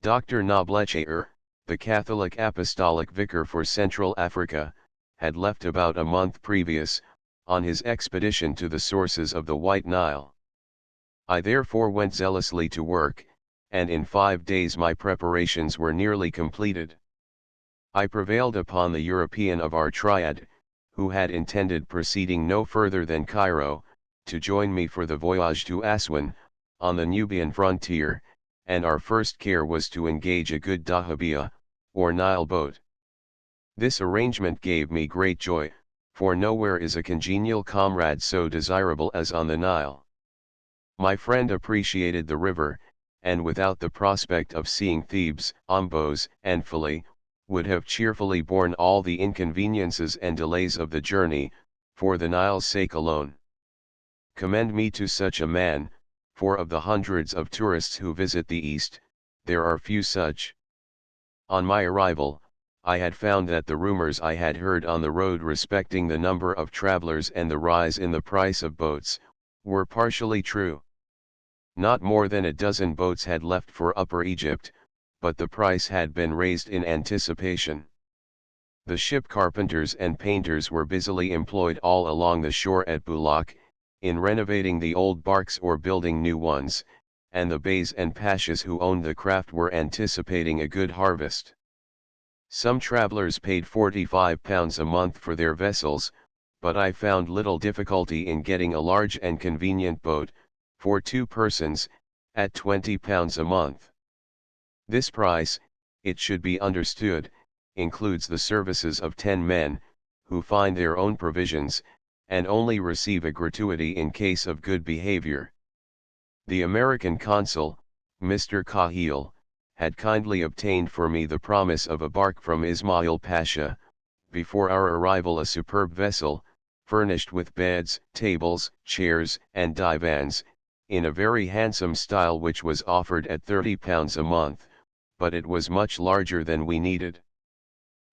Dr. Noblechaer, the Catholic Apostolic Vicar for Central Africa, had left about a month previous, on his expedition to the sources of the White Nile. I therefore went zealously to work, and in 5 days my preparations were nearly completed. I prevailed upon the European of our triad, who had intended proceeding no further than Cairo, to join me for the voyage to Aswan, on the Nubian frontier, and our first care was to engage a good dahabeah, or Nile boat. This arrangement gave me great joy, for nowhere is a congenial comrade so desirable as on the Nile. My friend appreciated the river, and without the prospect of seeing Thebes, Ombos, and Philly, would have cheerfully borne all the inconveniences and delays of the journey, for the Nile's sake alone. Commend me to such a man, for of the hundreds of tourists who visit the East, there are few such. On my arrival, I had found that the rumors I had heard on the road respecting the number of travelers and the rise in the price of boats, were partially true. Not more than a dozen boats had left for Upper Egypt, but the price had been raised in anticipation. The ship carpenters and painters were busily employed all along the shore at Bulak, in renovating the old barks or building new ones, and the beys and pashas who owned the craft were anticipating a good harvest. Some travelers paid £45 a month for their vessels, but I found little difficulty in getting a large and convenient boat, for 2 persons, at £20 a month. This price, it should be understood, includes the services of 10 men, who find their own provisions, and only receive a gratuity in case of good behavior. The American consul, Mr. Cahill, had kindly obtained for me the promise of a bark from Ismail Pasha, before our arrival, a superb vessel, furnished with beds, tables, chairs, and divans, in a very handsome style, which was offered at £30 a month, but it was much larger than we needed.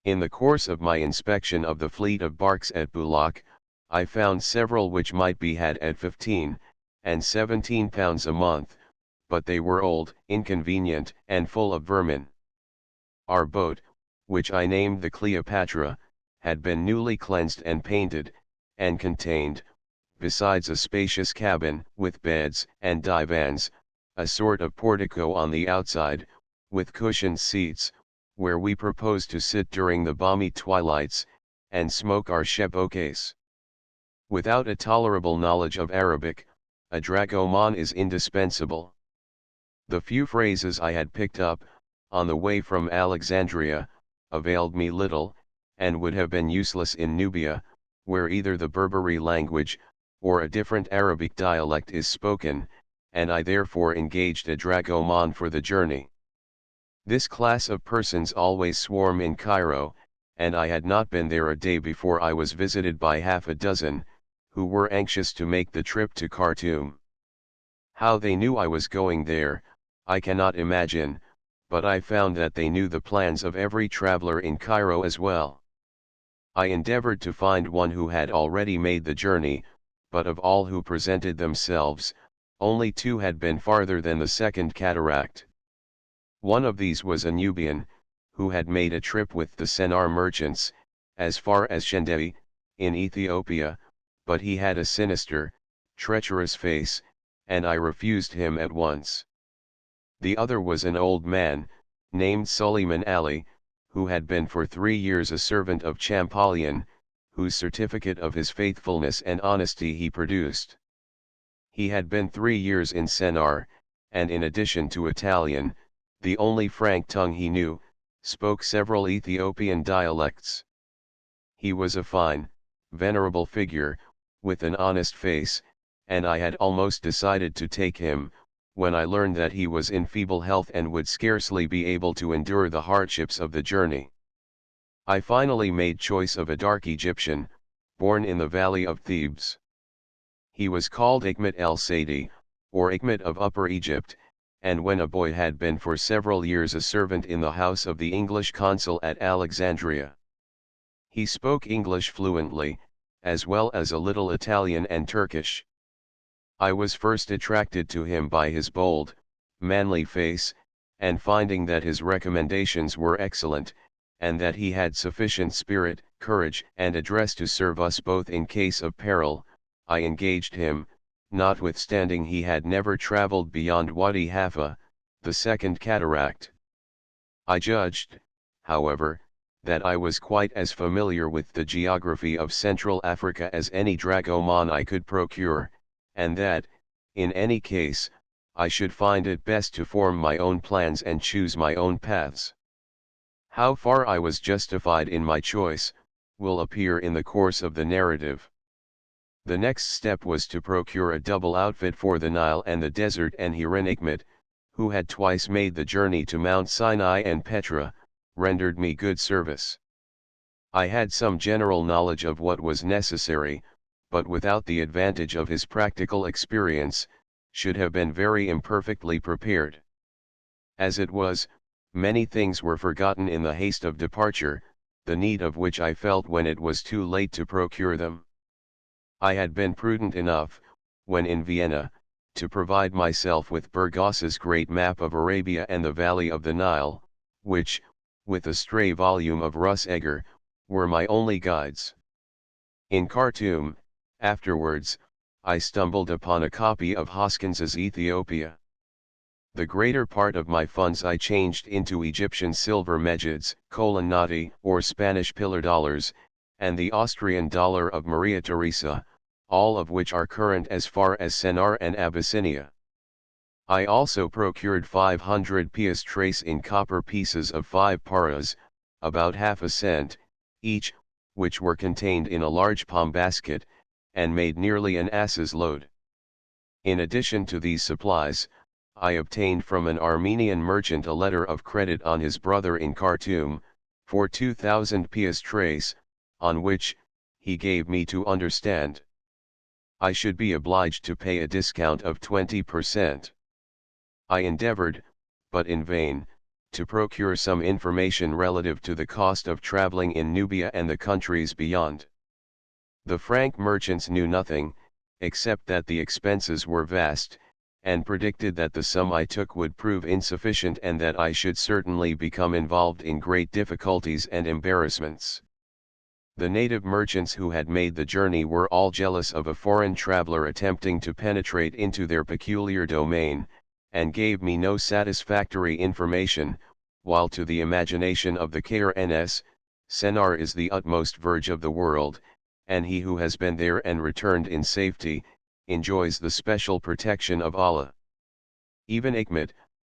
In the course of my inspection of the fleet of barks at Bulak, I found several which might be had at £15 and £17 a month, but they were old, inconvenient, and full of vermin. Our boat, which I named the Cleopatra, had been newly cleansed and painted, and contained, besides a spacious cabin, with beds and divans, a sort of portico on the outside, with cushioned seats, where we proposed to sit during the balmy twilights, and smoke our chebokes. Without a tolerable knowledge of Arabic, a dragoman is indispensable. The few phrases I had picked up, on the way from Alexandria, availed me little, and would have been useless in Nubia, where either the Berberi language, or a different Arabic dialect is spoken, and I therefore engaged a dragoman for the journey. This class of persons always swarm in Cairo, and I had not been there a day before I was visited by half a dozen, who were anxious to make the trip to Khartoum. How they knew I was going there, I cannot imagine, but I found that they knew the plans of every traveler in Cairo as well. I endeavored to find one who had already made the journey, but of all who presented themselves, only 2 had been farther than the Second Cataract. One of these was a Nubian, who had made a trip with the Sennar merchants, as far as Shendei, in Ethiopia, but he had a sinister, treacherous face, and I refused him at once. The other was an old man, named Suleiman Ali, who had been for 3 years a servant of Champollion, whose certificate of his faithfulness and honesty he produced. He had been 3 years in Sennar, and in addition to Italian, the only Frank tongue he knew, spoke several Ethiopian dialects. He was a fine, venerable figure, with an honest face, and I had almost decided to take him, when I learned that he was in feeble health and would scarcely be able to endure the hardships of the journey. I finally made choice of a dark Egyptian, born in the valley of Thebes. He was called Ikhmet el-Sadi, or Ikhmet of Upper Egypt, and when a boy had been for several years a servant in the house of the English consul at Alexandria. He spoke English fluently, as well as a little Italian and Turkish. I was first attracted to him by his bold, manly face, and finding that his recommendations were excellent, and that he had sufficient spirit, courage, and address to serve us both in case of peril, I engaged him, notwithstanding he had never traveled beyond Wadi Halfa, the second cataract. I judged, however, that I was quite as familiar with the geography of Central Africa as any dragoman I could procure, and that, in any case, I should find it best to form my own plans and choose my own paths. How far I was justified in my choice, will appear in the course of the narrative. The next step was to procure a double outfit for the Nile and the desert, and herein Ikhmet, who had twice made the journey to Mount Sinai and Petra, rendered me good service. I had some general knowledge of what was necessary, but without the advantage of his practical experience, should have been very imperfectly prepared. As it was, many things were forgotten in the haste of departure, the need of which I felt when it was too late to procure them. I had been prudent enough, when in Vienna, to provide myself with Burgos's great map of Arabia and the valley of the Nile, which, with a stray volume of Russ Egger, were my only guides. In Khartoum, afterwards, I stumbled upon a copy of Hoskins's Ethiopia. The greater part of my funds I changed into Egyptian silver mejids, colonnati, or Spanish pillar dollars, and the Austrian dollar of Maria Theresa, all of which are current as far as Sennar and Abyssinia. I also procured 500 piastres in copper pieces of 5 paras, about half a cent, each, which were contained in a large palm basket, and made nearly an ass's load. In addition to these supplies, I obtained from an Armenian merchant a letter of credit on his brother in Khartoum, for 2,000 piastres, on which, he gave me to understand, I should be obliged to pay a discount of 20%. I endeavored, but in vain, to procure some information relative to the cost of traveling in Nubia and the countries beyond. The Frank merchants knew nothing, except that the expenses were vast, and predicted that the sum I took would prove insufficient and that I should certainly become involved in great difficulties and embarrassments. The native merchants who had made the journey were all jealous of a foreign traveler attempting to penetrate into their peculiar domain, and gave me no satisfactory information, while to the imagination of the KRNS, Sennar is the utmost verge of the world, and he who has been there and returned in safety, enjoys the special protection of Allah. Even Ikhmet,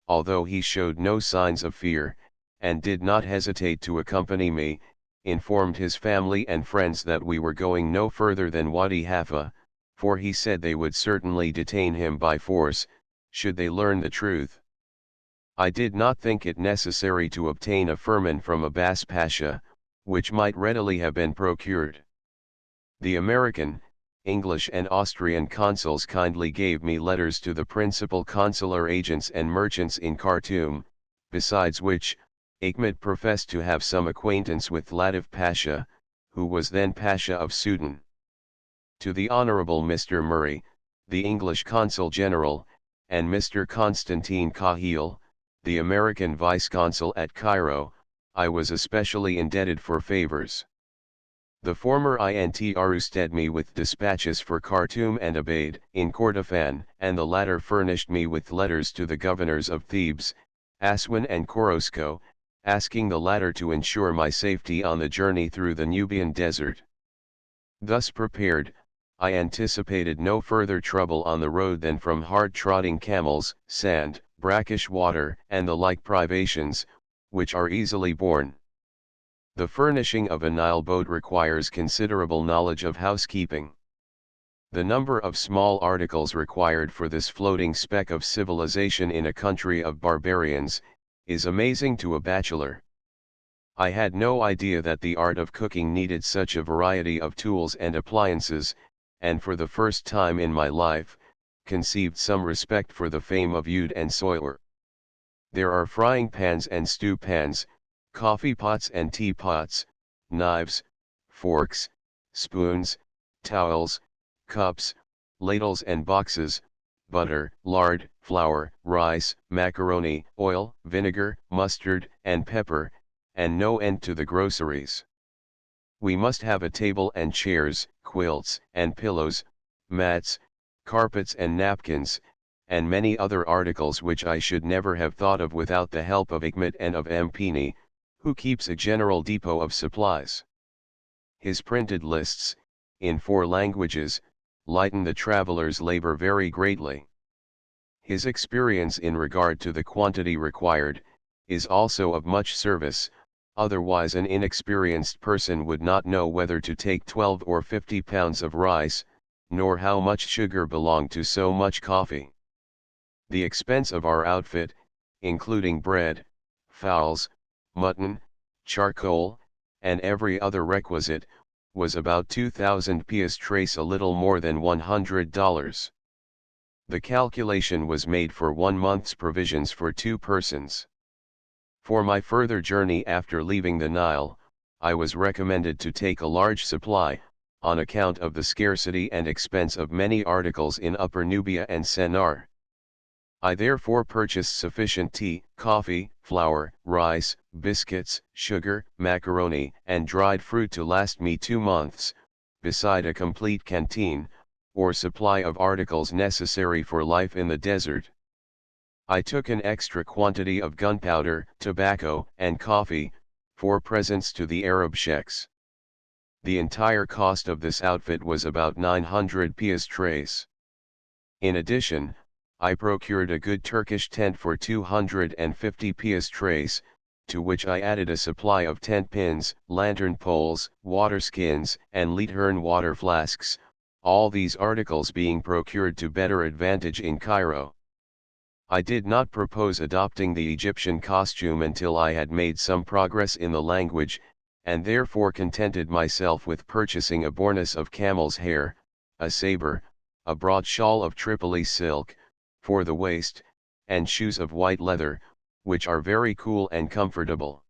although he showed no signs of fear, and did not hesitate to accompany me, informed his family and friends that we were going no further than Wadi Halfa, for he said they would certainly detain him by force, should they learn the truth. I did not think it necessary to obtain a firman from Abbas Pasha, which might readily have been procured. The American, English and Austrian consuls kindly gave me letters to the principal consular agents and merchants in Khartoum, besides which, Ikhmet professed to have some acquaintance with Latif Pasha, who was then Pasha of Sudan. To the Honorable Mr. Murray, the English Consul General, and Mr. Constantine Cahill, the American Vice-Consul at Cairo, I was especially indebted for favors. The former entrusted me with dispatches for Khartoum and Abaid in Kordofan, and the latter furnished me with letters to the governors of Thebes, Aswan and Korosko, asking the latter to ensure my safety on the journey through the Nubian desert. Thus prepared, I anticipated no further trouble on the road than from hard-trotting camels, sand, brackish water, and the like privations, which are easily borne. The furnishing of a Nile boat requires considerable knowledge of housekeeping. The number of small articles required for this floating speck of civilization in a country of barbarians, is amazing to a bachelor. I had no idea that the art of cooking needed such a variety of tools and appliances, and for the first time in my life, conceived some respect for the fame of Ude and Soyer. There are frying pans and stew pans, coffee pots and teapots, knives, forks, spoons, towels, cups, ladles and boxes, butter, lard, flour, rice, macaroni, oil, vinegar, mustard, and pepper, and no end to the groceries. We must have a table and chairs, quilts and pillows, mats, carpets and napkins, and many other articles which I should never have thought of without the help of Ikmet and of Mpini, who keeps a general depot of supplies. His printed lists, in 4 languages, lighten the traveler's labor very greatly. His experience in regard to the quantity required, is also of much service, otherwise an inexperienced person would not know whether to take 12 or 50 pounds of rice, nor how much sugar belonged to so much coffee. The expense of our outfit, including bread, fowls, mutton, charcoal, and every other requisite, was about 2,000 piastres, a little more than $100. The calculation was made for 1 month's provisions for 2 persons. For my further journey after leaving the Nile, I was recommended to take a large supply, on account of the scarcity and expense of many articles in Upper Nubia and Sennaar. I therefore purchased sufficient tea, coffee, flour, rice, biscuits, sugar, macaroni, and dried fruit to last me 2 months, beside a complete canteen, or supply of articles necessary for life in the desert. I took an extra quantity of gunpowder, tobacco, and coffee, for presents to the Arab sheikhs. The entire cost of this outfit was about 900 piastres. In addition, I procured a good Turkish tent for 250 piastres, to which I added a supply of tent pins, lantern poles, water skins, and Leitern water flasks, all these articles being procured to better advantage in Cairo. I did not propose adopting the Egyptian costume until I had made some progress in the language, and therefore contented myself with purchasing a bournous of camel's hair, a sabre, a broad shawl of Tripoli silk, for the waist, and shoes of white leather, which are very cool and comfortable.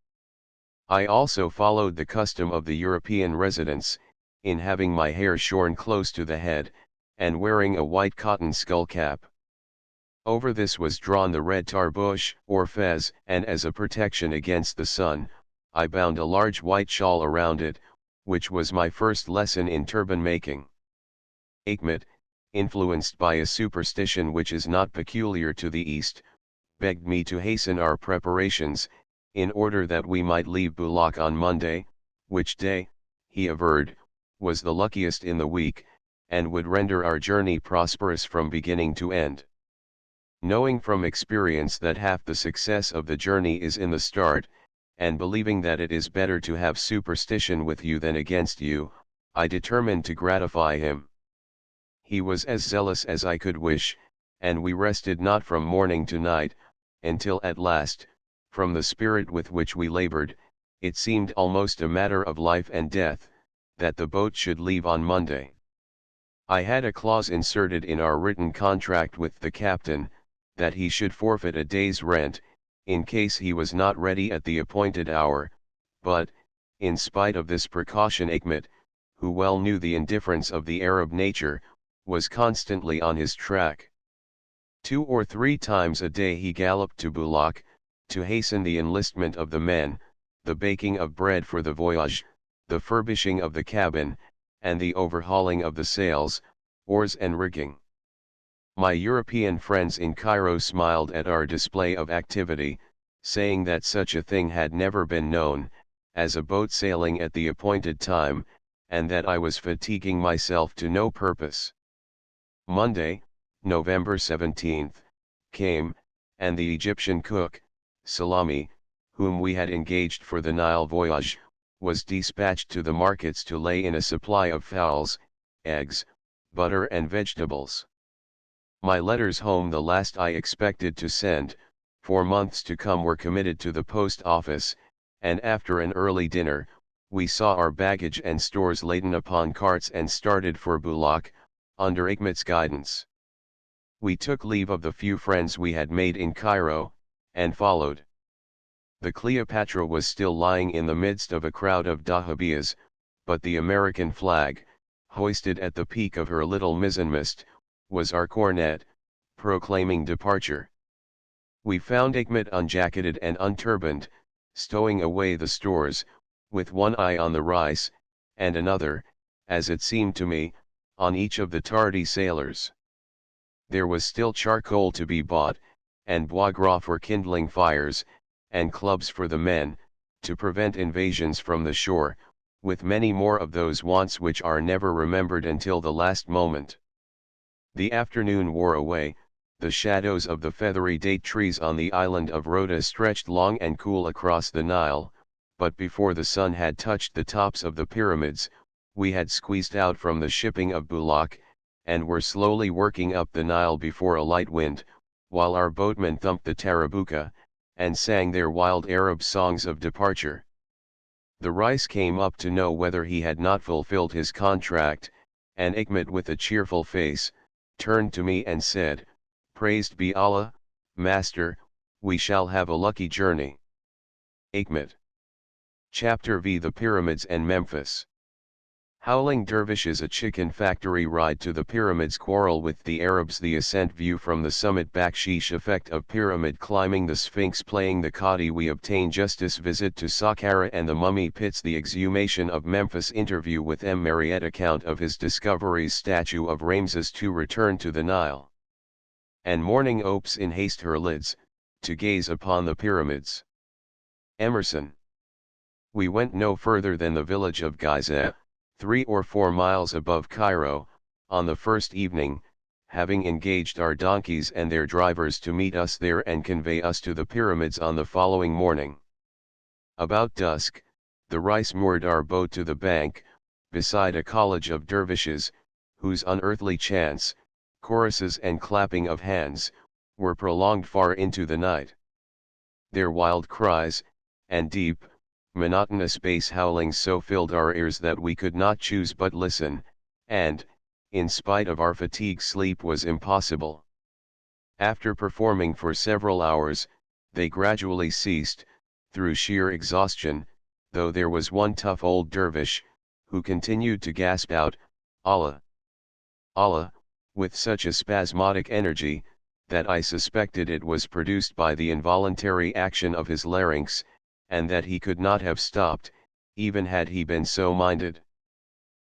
I also followed the custom of the European residents, in having my hair shorn close to the head, and wearing a white cotton skull cap. Over this was drawn the red tarbush, or fez, and as a protection against the sun, I bound a large white shawl around it, which was my first lesson in turban making. Achmet, influenced by a superstition which is not peculiar to the East, begged me to hasten our preparations, in order that we might leave Bulak on Monday, which day, he averred, was the luckiest in the week, and would render our journey prosperous from beginning to end. Knowing from experience that half the success of the journey is in the start, and believing that it is better to have superstition with you than against you, I determined to gratify him. He was as zealous as I could wish, and we rested not from morning to night, until at last, from the spirit with which we labored, it seemed almost a matter of life and death, that the boat should leave on Monday. I had a clause inserted in our written contract with the captain, that he should forfeit a day's rent, in case he was not ready at the appointed hour, but, in spite of this precaution, Achmet, who well knew the indifference of the Arab nature, was constantly on his track. 2 or 3 times a day he galloped to Bulak, to hasten the enlistment of the men, the baking of bread for the voyage, the furbishing of the cabin, and the overhauling of the sails, oars and rigging. My European friends in Cairo smiled at our display of activity, saying that such a thing had never been known, as a boat sailing at the appointed time, and that I was fatiguing myself to no purpose. Monday, November 17th, came, and the Egyptian cook, Salami, whom we had engaged for the Nile voyage, was dispatched to the markets to lay in a supply of fowls, eggs, butter and vegetables. My letters home, the last I expected to send, for months to come, were committed to the post office, and after an early dinner, we saw our baggage and stores laden upon carts and started for Bulak, under Ikmat's guidance. We took leave of the few friends we had made in Cairo, and followed. The Cleopatra was still lying in the midst of a crowd of dahabiyas, but the American flag, hoisted at the peak of her little mizzenmast, was our cornet, proclaiming departure. We found Ikmat unjacketed and unturbaned, stowing away the stores, with one eye on the rice, and another, as it seemed to me, on each of the tardy sailors. There was still charcoal to be bought, and bois gras for kindling fires, and clubs for the men, to prevent invasions from the shore, with many more of those wants which are never remembered until the last moment. The afternoon wore away, the shadows of the feathery date trees on the island of Rhoda stretched long and cool across the Nile, but before the sun had touched the tops of the pyramids, we had squeezed out from the shipping of Bulak, and were slowly working up the Nile before a light wind, while our boatmen thumped the tarabuka, and sang their wild Arab songs of departure. The Rais came up to know whether he had not fulfilled his contract, and Ikmat, with a cheerful face, turned to me and said, "Praised be Allah, Master, we shall have a lucky journey." Ikmat. Chapter V. The Pyramids and Memphis. Howling dervishes, a chicken factory ride to the pyramids, quarrel with the Arabs, the ascent view from the summit, bakshish effect of pyramid climbing, the Sphinx playing the Qadi, we obtain justice, visit to Saqqara and the mummy pits, the exhumation of Memphis, interview with M. Mariette, account of his discoveries, statue of Ramses II, return to the Nile. And morning opes in haste her lids, to gaze upon the pyramids. Emerson. We went no further than the village of Gizeh, 3 or 4 miles above Cairo, on the first evening, having engaged our donkeys and their drivers to meet us there and convey us to the pyramids on the following morning. About dusk, the Rais moored our boat to the bank, beside a college of dervishes, whose unearthly chants, choruses and clapping of hands, were prolonged far into the night. Their wild cries, and deep, monotonous bass howlings so filled our ears that we could not choose but listen, and, in spite of our fatigue, sleep was impossible. After performing for several hours, they gradually ceased, through sheer exhaustion, though there was one tough old dervish, who continued to gasp out, "Allah! Allah!" with such a spasmodic energy, that I suspected it was produced by the involuntary action of his larynx, and that he could not have stopped, even had he been so minded.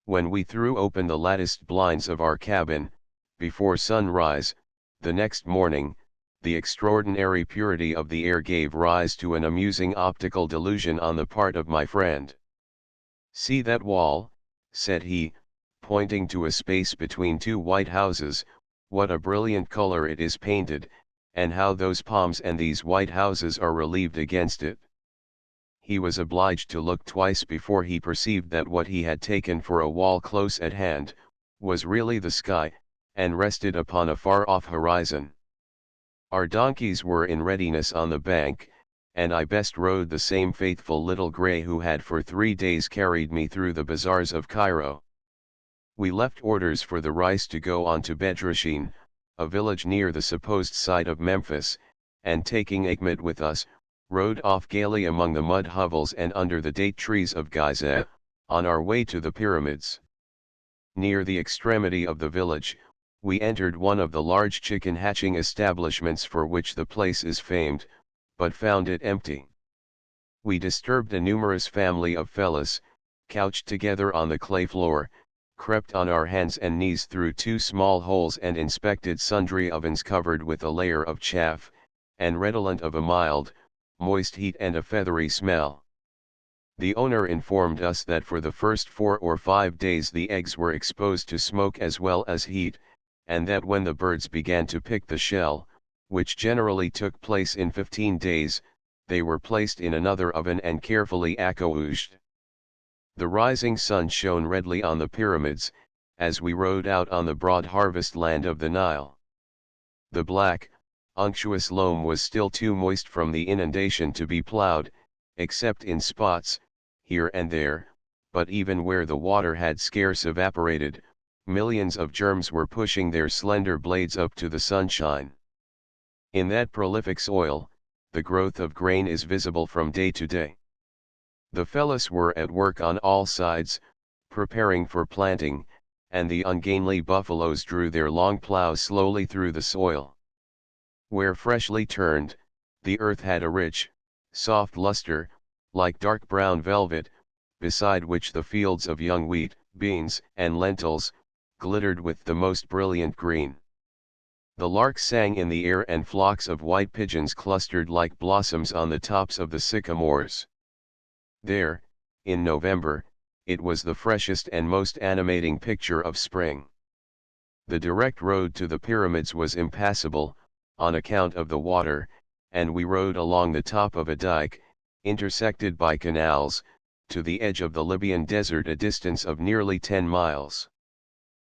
When we threw open the latticed blinds of our cabin, before sunrise, the next morning, the extraordinary purity of the air gave rise to an amusing optical delusion on the part of my friend. "See that wall," said he, pointing to a space between 2 white houses, "what a brilliant color it is painted, and how those palms and these white houses are relieved against it." He was obliged to look twice before he perceived that what he had taken for a wall close at hand, was really the sky, and rested upon a far-off horizon. Our donkeys were in readiness on the bank, and I best rode the same faithful little grey who had for 3 days carried me through the bazaars of Cairo. We left orders for the Rais to go on to Bedrashin, a village near the supposed site of Memphis, and taking Ikmat with us, rode off gaily among the mud hovels and under the date trees of Gizeh, on our way to the pyramids. Near the extremity of the village, we entered one of the large chicken hatching establishments for which the place is famed, but found it empty. We disturbed a numerous family of fellas, couched together on the clay floor, crept on our hands and knees through 2 small holes and inspected sundry ovens covered with a layer of chaff, and redolent of a mild, moist heat and a feathery smell. The owner informed us that for the first 4 or 5 days the eggs were exposed to smoke as well as heat, and that when the birds began to pick the shell, which generally took place in 15 days, they were placed in another oven and carefully accouged. The rising sun shone redly on the pyramids, as we rode out on the broad harvest land of the Nile. The black, unctuous loam was still too moist from the inundation to be plowed, except in spots, here and there, but even where the water had scarce evaporated, millions of germs were pushing their slender blades up to the sunshine. In that prolific soil, the growth of grain is visible from day to day. The fellows were at work on all sides, preparing for planting, and the ungainly buffaloes drew their long plows slowly through the soil. Where freshly turned, the earth had a rich, soft luster, like dark brown velvet, beside which the fields of young wheat, beans, and lentils, glittered with the most brilliant green. The lark sang in the air and flocks of white pigeons clustered like blossoms on the tops of the sycamores. There, in November, it was the freshest and most animating picture of spring. The direct road to the pyramids was impassable, on account of the water, and we rode along the top of a dike, intersected by canals, to the edge of the Libyan desert, a distance of nearly 10 miles.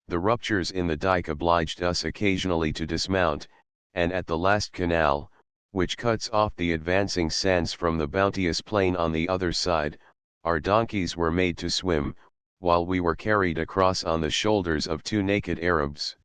The ruptures in the dike obliged us occasionally to dismount, and at the last canal, which cuts off the advancing sands from the bounteous plain on the other side, our donkeys were made to swim, while we were carried across on the shoulders of 2 naked Arabs.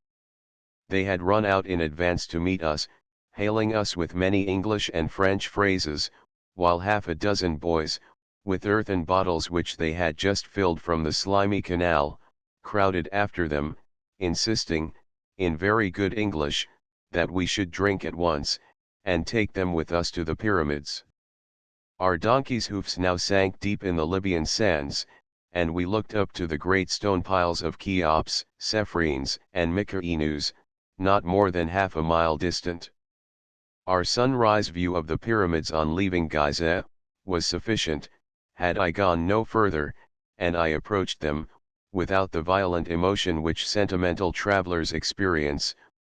They had run out in advance to meet us, hailing us with many English and French phrases, while half a dozen boys, with earthen bottles which they had just filled from the slimy canal, crowded after them, insisting, in very good English, that we should drink at once, and take them with us to the pyramids. Our donkeys' hoofs now sank deep in the Libyan sands, and we looked up to the great stone piles of Cheops, Sephrines, and Mykenæus, not more than half a mile distant. Our sunrise view of the pyramids on leaving Giza was sufficient, had I gone no further, and I approached them, without the violent emotion which sentimental travelers experience,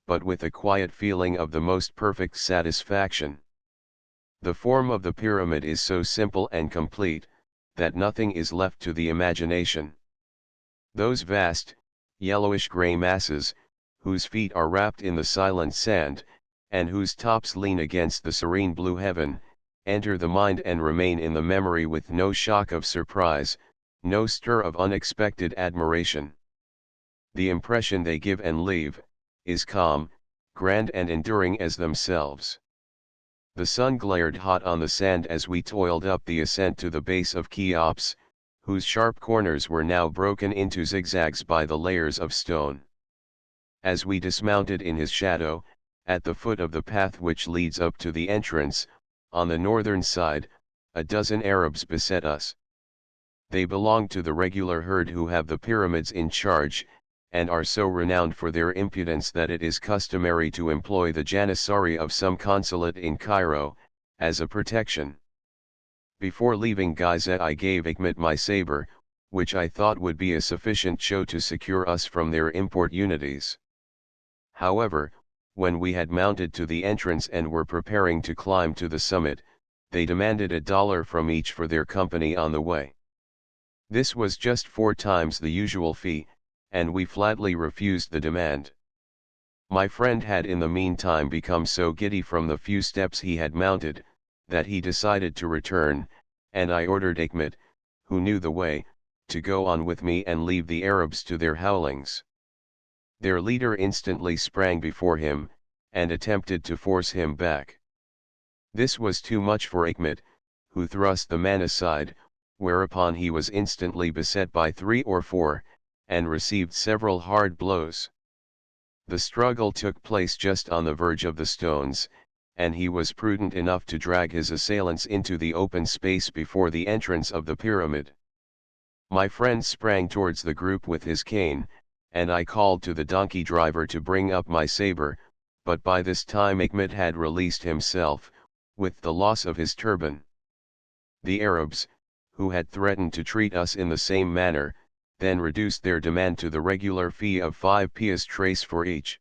but with a quiet feeling of the most perfect satisfaction. The form of the pyramid is so simple and complete, that nothing is left to the imagination. Those vast, yellowish-gray masses, whose feet are wrapped in the silent sand, and whose tops lean against the serene blue heaven, enter the mind and remain in the memory with no shock of surprise, no stir of unexpected admiration. The impression they give and leave, is calm, grand and enduring as themselves. The sun glared hot on the sand as we toiled up the ascent to the base of Cheops, whose sharp corners were now broken into zigzags by the layers of stone. As we dismounted in his shadow, at the foot of the path which leads up to the entrance, on the northern side, a dozen Arabs beset us. They belong to the regular herd who have the pyramids in charge, and are so renowned for their impudence that it is customary to employ the janissary of some consulate in Cairo, as a protection. Before leaving Giza I gave Hikmet my saber, which I thought would be a sufficient show to secure us from their importunities. However, when we had mounted to the entrance and were preparing to climb to the summit, they demanded $1 from each for their company on the way. This was just 4 times the usual fee, and we flatly refused the demand. My friend had in the meantime become so giddy from the few steps he had mounted, that he decided to return, and I ordered Hikmet, who knew the way, to go on with me and leave the Arabs to their howlings. Their leader instantly sprang before him, and attempted to force him back. This was too much for Hikmet, who thrust the man aside, whereupon he was instantly beset by 3 or 4, and received several hard blows. The struggle took place just on the verge of the stones, and he was prudent enough to drag his assailants into the open space before the entrance of the pyramid. My friend sprang towards the group with his cane, and I called to the donkey driver to bring up my saber, but by this time Hikmet had released himself, with the loss of his turban. The Arabs, who had threatened to treat us in the same manner, then reduced their demand to the regular fee of 5 piastres for each.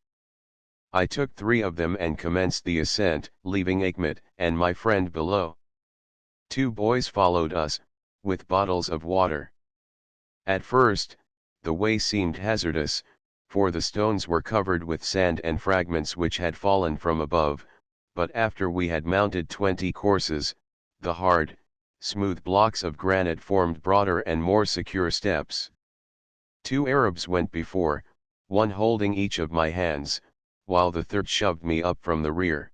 I took 3 of them and commenced the ascent, leaving Achmet and my friend below. 2 boys followed us, with bottles of water. At first, the way seemed hazardous, for the stones were covered with sand and fragments which had fallen from above, but after we had mounted 20 courses, the hard, smooth blocks of granite formed broader and more secure steps. 2 Arabs went before, one holding each of my hands, while the third shoved me up from the rear.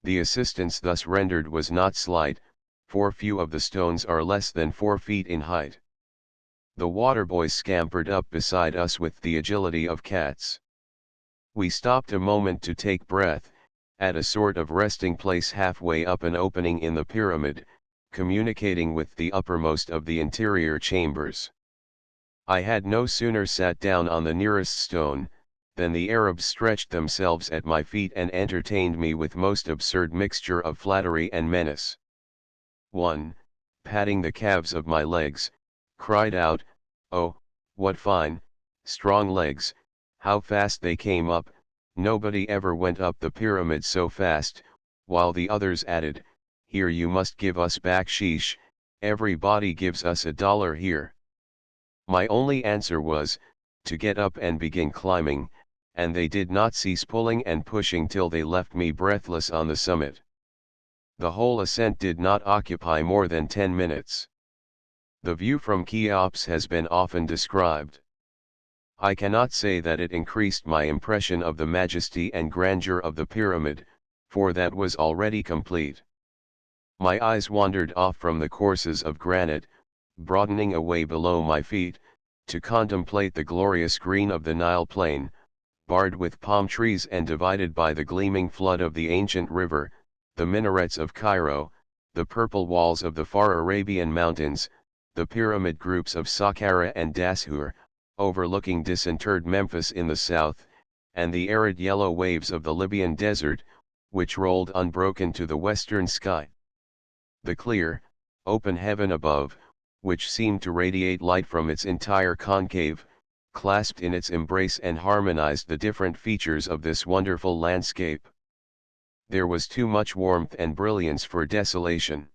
The assistance thus rendered was not slight, for few of the stones are less than 4 feet in height. The water boys scampered up beside us with the agility of cats. We stopped a moment to take breath, at a sort of resting place halfway up an opening in the pyramid, communicating with the uppermost of the interior chambers. I had no sooner sat down on the nearest stone, than the Arabs stretched themselves at my feet and entertained me with most absurd mixture of flattery and menace. One, patting the calves of my legs, cried out, "Oh, what fine, strong legs, how fast they came up, nobody ever went up the pyramid so fast," while the others added, "Here you must give us baksheesh, everybody gives us $1 here." My only answer was, to get up and begin climbing, and they did not cease pulling and pushing till they left me breathless on the summit. The whole ascent did not occupy more than 10 minutes. The view from Cheops has been often described. I cannot say that it increased my impression of the majesty and grandeur of the pyramid, for that was already complete. My eyes wandered off from the courses of granite, broadening away below my feet, to contemplate the glorious green of the Nile plain, barred with palm trees and divided by the gleaming flood of the ancient river, the minarets of Cairo, the purple walls of the far Arabian mountains, the pyramid groups of Saqqara and Dashur, overlooking disinterred Memphis in the south, and the arid yellow waves of the Libyan desert, which rolled unbroken to the western sky. The clear, open heaven above, which seemed to radiate light from its entire concave, clasped in its embrace and harmonized the different features of this wonderful landscape. There was too much warmth and brilliance for desolation.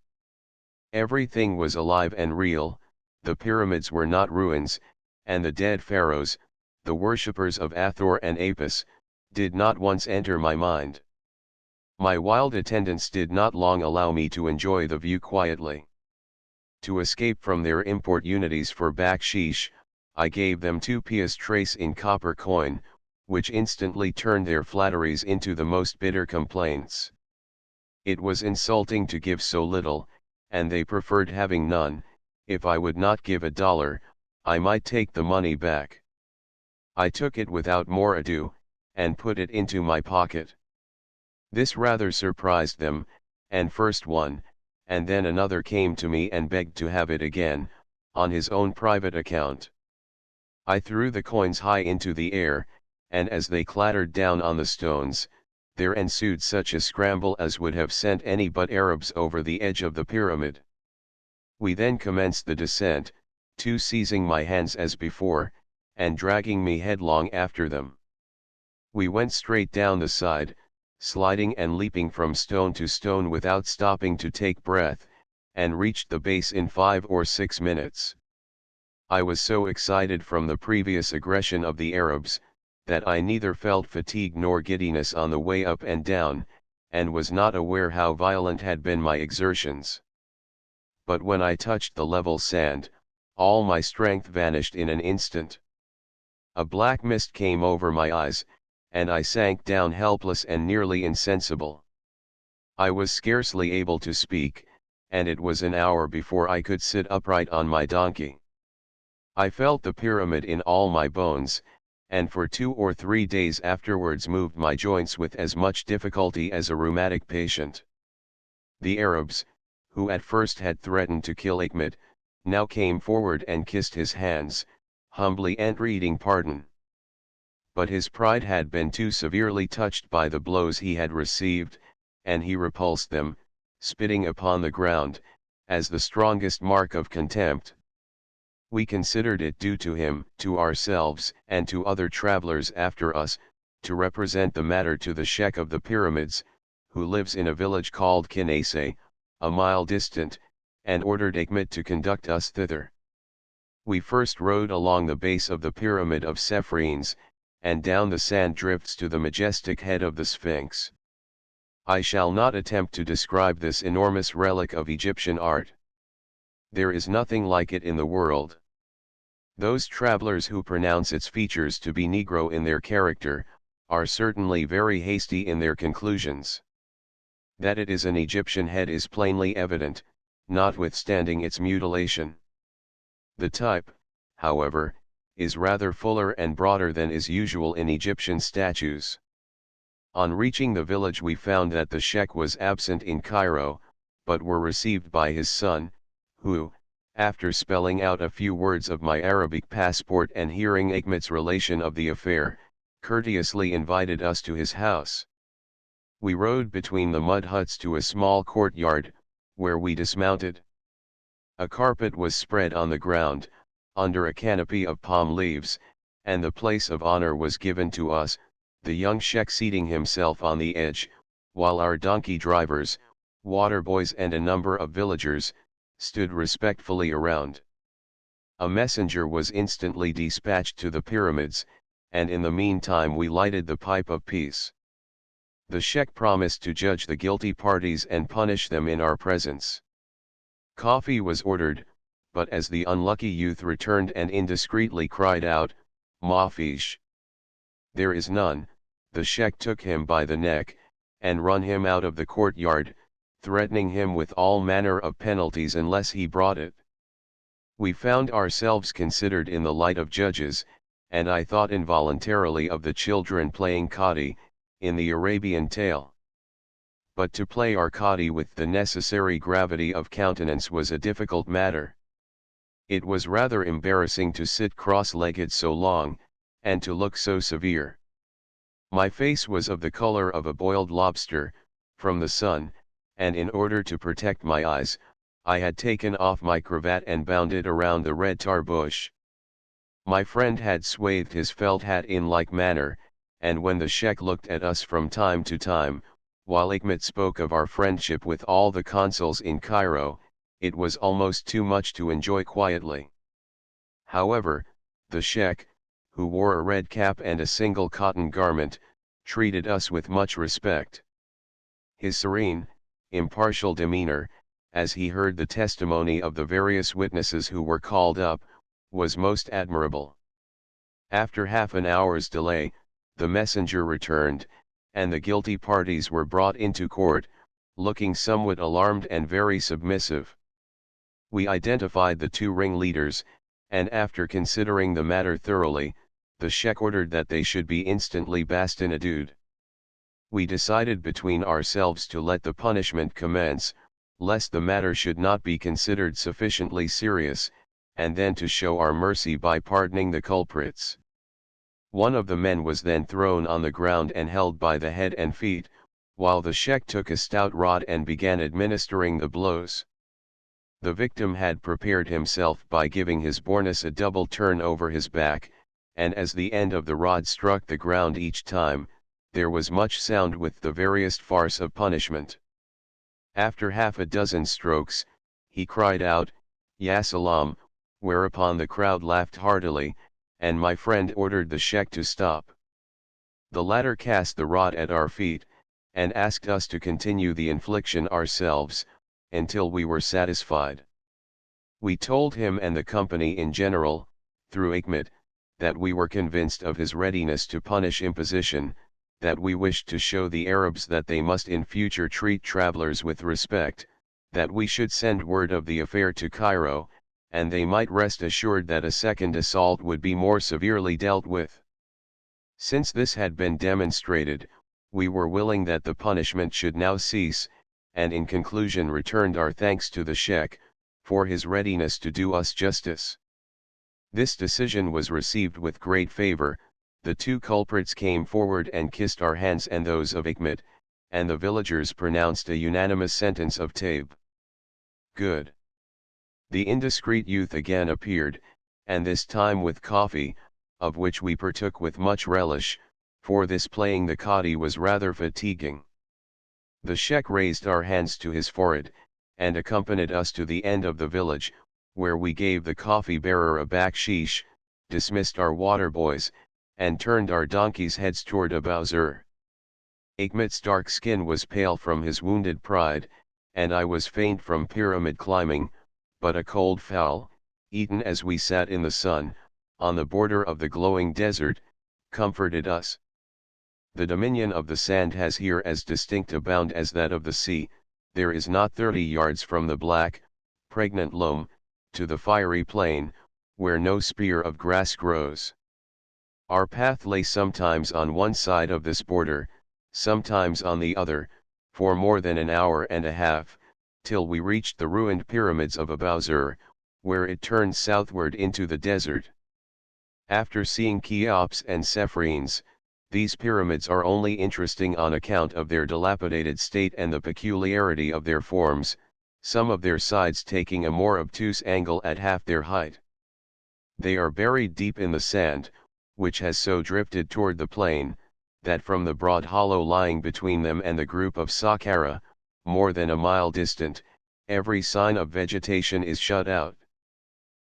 Everything was alive and real, the pyramids were not ruins, and the dead pharaohs, the worshippers of Hathor and Apis, did not once enter my mind. My wild attendants did not long allow me to enjoy the view quietly. To escape from their importunities for baksheesh, I gave them 2 piastres in copper coin, which instantly turned their flatteries into the most bitter complaints. It was insulting to give so little, and they preferred having none. If I would not give $1, I might take the money back. I took it without more ado, and put it into my pocket. This rather surprised them, and first one, and then another came to me and begged to have it again, on his own private account. I threw the coins high into the air, and as they clattered down on the stones, there ensued such a scramble as would have sent any but Arabs over the edge of the pyramid. We then commenced the descent, 2 seizing my hands as before, and dragging me headlong after them. We went straight down the side, sliding and leaping from stone to stone without stopping to take breath, and reached the base in 5 or 6 minutes. I was so excited from the previous aggression of the Arabs, that I neither felt fatigue nor giddiness on the way up and down, and was not aware how violent had been my exertions. But when I touched the level sand, all my strength vanished in an instant. A black mist came over my eyes, and I sank down helpless and nearly insensible. I was scarcely able to speak, and it was an hour before I could sit upright on my donkey. I felt the pyramid in all my bones, and for 2 or 3 days afterwards moved my joints with as much difficulty as a rheumatic patient. The Arabs, who at first had threatened to kill Achmet, now came forward and kissed his hands, humbly entreating pardon. But his pride had been too severely touched by the blows he had received, and he repulsed them, spitting upon the ground, as the strongest mark of contempt. We considered it due to him, to ourselves, and to other travelers after us, to represent the matter to the Sheikh of the Pyramids, who lives in a village called Kinase, a mile distant, and ordered Hikmet to conduct us thither. We first rode along the base of the Pyramid of Sephrines, and down the sand drifts to the majestic head of the Sphinx. I shall not attempt to describe this enormous relic of Egyptian art. There is nothing like it in the world. Those travelers who pronounce its features to be Negro in their character, are certainly very hasty in their conclusions. That it is an Egyptian head is plainly evident, notwithstanding its mutilation. The type, however, is rather fuller and broader than is usual in Egyptian statues. On reaching the village we found that the Sheikh was absent in Cairo, but were received by his son, who, after spelling out a few words of my Arabic passport and hearing Hikmet's relation of the affair, courteously invited us to his house. We rode between the mud huts to a small courtyard, where we dismounted. A carpet was spread on the ground, under a canopy of palm leaves, and the place of honor was given to us, the young Sheikh seating himself on the edge, while our donkey drivers, water boys and a number of villagers, stood respectfully around. A messenger was instantly dispatched to the pyramids, and in the meantime we lighted the pipe of peace. The Sheikh promised to judge the guilty parties and punish them in our presence. Coffee was ordered, but as the unlucky youth returned and indiscreetly cried out, "Ma fiche. There is none," the Sheikh took him by the neck, and run him out of the courtyard, threatening him with all manner of penalties unless he brought it. We found ourselves considered in the light of judges, and I thought involuntarily of the children playing Qadi, in the Arabian tale. But to play our Qadi with the necessary gravity of countenance was a difficult matter. It was rather embarrassing to sit cross-legged so long, and to look so severe. My face was of the color of a boiled lobster, from the sun, and in order to protect my eyes, I had taken off my cravat and bound it around the red tarbush. My friend had swathed his felt hat in like manner, and when the Sheikh looked at us from time to time, while Hikmet spoke of our friendship with all the consuls in Cairo, it was almost too much to enjoy quietly. However, the Sheikh, who wore a red cap and a single cotton garment, treated us with much respect. His serene, impartial demeanor, as he heard the testimony of the various witnesses who were called up, was most admirable. After half an hour's delay, the messenger returned, and the guilty parties were brought into court, looking somewhat alarmed and very submissive. We identified the two ringleaders, and after considering the matter thoroughly, the Sheikh ordered that they should be instantly bastinaded. We decided between ourselves to let the punishment commence, lest the matter should not be considered sufficiently serious, and then to show our mercy by pardoning the culprits. One of the men was then thrown on the ground and held by the head and feet, while the Sheikh took a stout rod and began administering the blows. The victim had prepared himself by giving his bornis a double turn over his back, and as the end of the rod struck the ground each time, there was much sound with the veriest farce of punishment. After half a dozen strokes, he cried out, "Ya salam," whereupon the crowd laughed heartily, and my friend ordered the Sheikh to stop. The latter cast the rod at our feet, and asked us to continue the infliction ourselves, until we were satisfied. We told him and the company in general, through Hikmet, that we were convinced of his readiness to punish imposition, that we wished to show the Arabs that they must in future treat travelers with respect, that we should send word of the affair to Cairo, and they might rest assured that a second assault would be more severely dealt with. Since this had been demonstrated, we were willing that the punishment should now cease, and in conclusion returned our thanks to the Sheikh, for his readiness to do us justice. This decision was received with great favor. The two culprits came forward and kissed our hands and those of Hikmet, and the villagers pronounced a unanimous sentence of taib. Good. The indiscreet youth again appeared, and this time with coffee, of which we partook with much relish, for this playing the cadi was rather fatiguing. The sheikh raised our hands to his forehead, and accompanied us to the end of the village, where we gave the coffee bearer a baksheesh, dismissed our water boys, and turned our donkeys' heads toward Abuzir. Achmet's dark skin was pale from his wounded pride, and I was faint from pyramid climbing, but a cold fowl, eaten as we sat in the sun, on the border of the glowing desert, comforted us. The dominion of the sand has here as distinct a bound as that of the sea. There is not 30 yards from the black, pregnant loam, to the fiery plain, where no spear of grass grows. Our path lay sometimes on one side of this border, sometimes on the other, for more than an hour and a half, till we reached the ruined pyramids of Abuzir, where it turned southward into the desert. After seeing Cheops and Sephrines, these pyramids are only interesting on account of their dilapidated state and the peculiarity of their forms, some of their sides taking a more obtuse angle at half their height. They are buried deep in the sand, which has so drifted toward the plain, that from the broad hollow lying between them and the group of Saqqara, more than a mile distant, every sign of vegetation is shut out.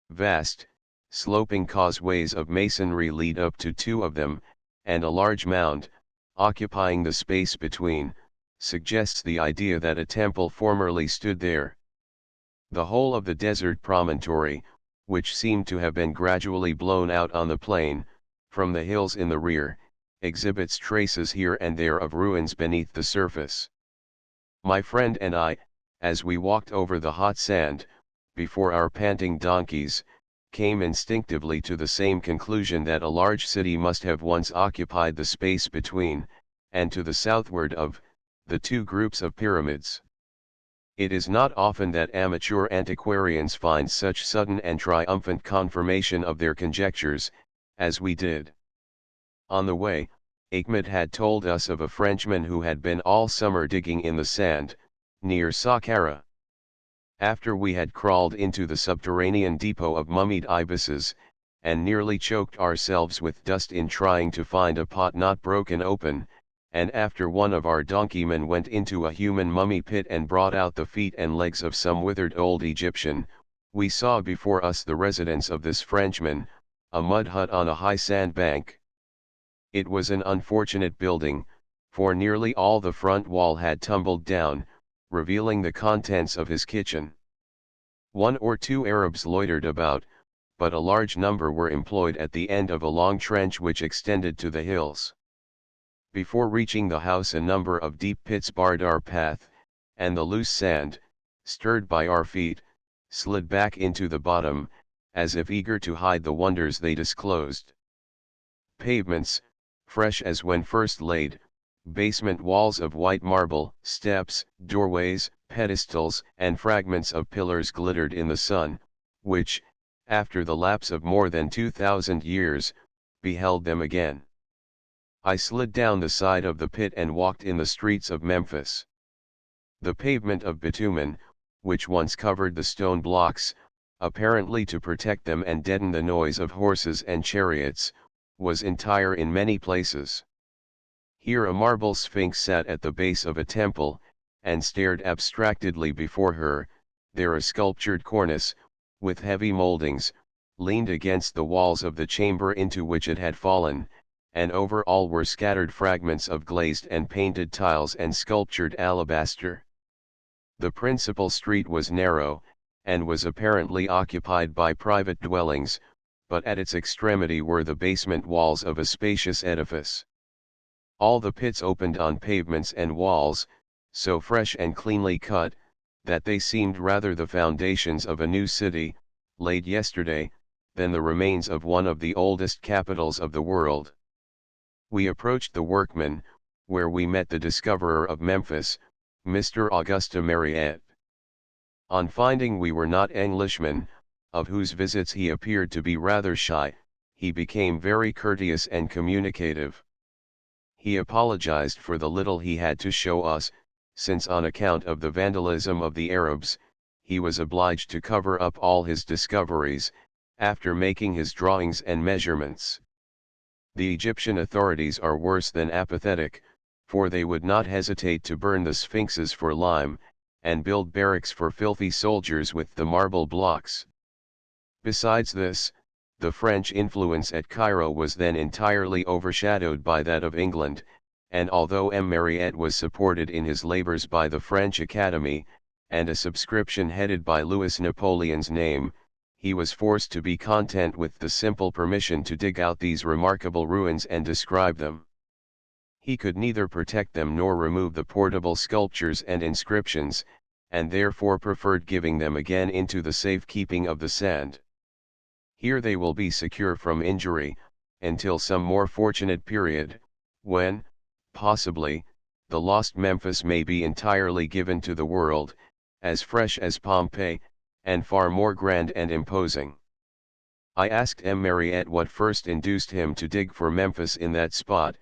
Vast, sloping causeways of masonry lead up to two of them, and a large mound, occupying the space between, suggests the idea that a temple formerly stood there. The whole of the desert promontory, which seemed to have been gradually blown out on the plain, from the hills in the rear, exhibits traces here and there of ruins beneath the surface. My friend and I, as we walked over the hot sand, before our panting donkeys, came instinctively to the same conclusion that a large city must have once occupied the space between, and to the southward of, the two groups of pyramids. It is not often that amateur antiquarians find such sudden and triumphant confirmation of their conjectures, as we did. On the way, Achmet had told us of a Frenchman who had been all summer digging in the sand, near Saqqara. After we had crawled into the subterranean depot of mummied ibises, and nearly choked ourselves with dust in trying to find a pot not broken open, and after one of our donkeymen went into a human mummy pit and brought out the feet and legs of some withered old Egyptian, we saw before us the residence of this Frenchman, a mud hut on a high sand bank. It was an unfortunate building, for nearly all the front wall had tumbled down, revealing the contents of his kitchen. One or two Arabs loitered about, but a large number were employed at the end of a long trench which extended to the hills. Before reaching the house a number of deep pits barred our path, and the loose sand, stirred by our feet, slid back into the bottom, as if eager to hide the wonders they disclosed. Pavements, fresh as when first laid, basement walls of white marble, steps, doorways, pedestals, and fragments of pillars glittered in the sun, which, after the lapse of more than 2,000 years, beheld them again. I slid down the side of the pit and walked in the streets of Memphis. The pavement of bitumen, which once covered the stone blocks, apparently to protect them and deaden the noise of horses and chariots, was entire in many places. Here a marble sphinx sat at the base of a temple, and stared abstractedly before her. There a sculptured cornice, with heavy moldings, leaned against the walls of the chamber into which it had fallen, and over all were scattered fragments of glazed and painted tiles and sculptured alabaster. The principal street was narrow, and was apparently occupied by private dwellings, but at its extremity were the basement walls of a spacious edifice. All the pits opened on pavements and walls, so fresh and cleanly cut, that they seemed rather the foundations of a new city, laid yesterday, than the remains of one of the oldest capitals of the world. We approached the workmen, where we met the discoverer of Memphis, Mr. Augusta Mariette. On finding we were not Englishmen, of whose visits he appeared to be rather shy, he became very courteous and communicative. He apologized for the little he had to show us, since on account of the vandalism of the Arabs, he was obliged to cover up all his discoveries, after making his drawings and measurements. The Egyptian authorities are worse than apathetic, for they would not hesitate to burn the sphinxes for lime, and build barracks for filthy soldiers with the marble blocks. Besides this, the French influence at Cairo was then entirely overshadowed by that of England, and although M. Mariette was supported in his labors by the French Academy, and a subscription headed by Louis Napoleon's name, he was forced to be content with the simple permission to dig out these remarkable ruins and describe them. He could neither protect them nor remove the portable sculptures and inscriptions, and therefore preferred giving them again into the safekeeping of the sand. Here they will be secure from injury, until some more fortunate period, when, possibly, the lost Memphis may be entirely given to the world, as fresh as Pompeii, and far more grand and imposing. I asked M. Mariette what first induced him to dig for Memphis in that spot,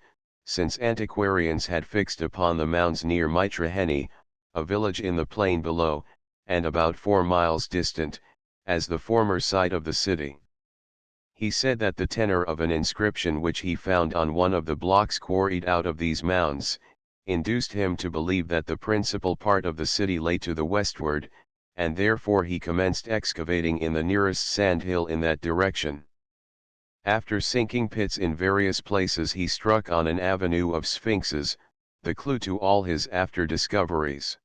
since antiquarians had fixed upon the mounds near Mitraheny, a village in the plain below, and about 4 miles distant, as the former site of the city. He said that the tenor of an inscription which he found on one of the blocks quarried out of these mounds, induced him to believe that the principal part of the city lay to the westward, and therefore he commenced excavating in the nearest sand hill in that direction. After sinking pits in various places he struck on an avenue of sphinxes, the clue to all his after discoveries.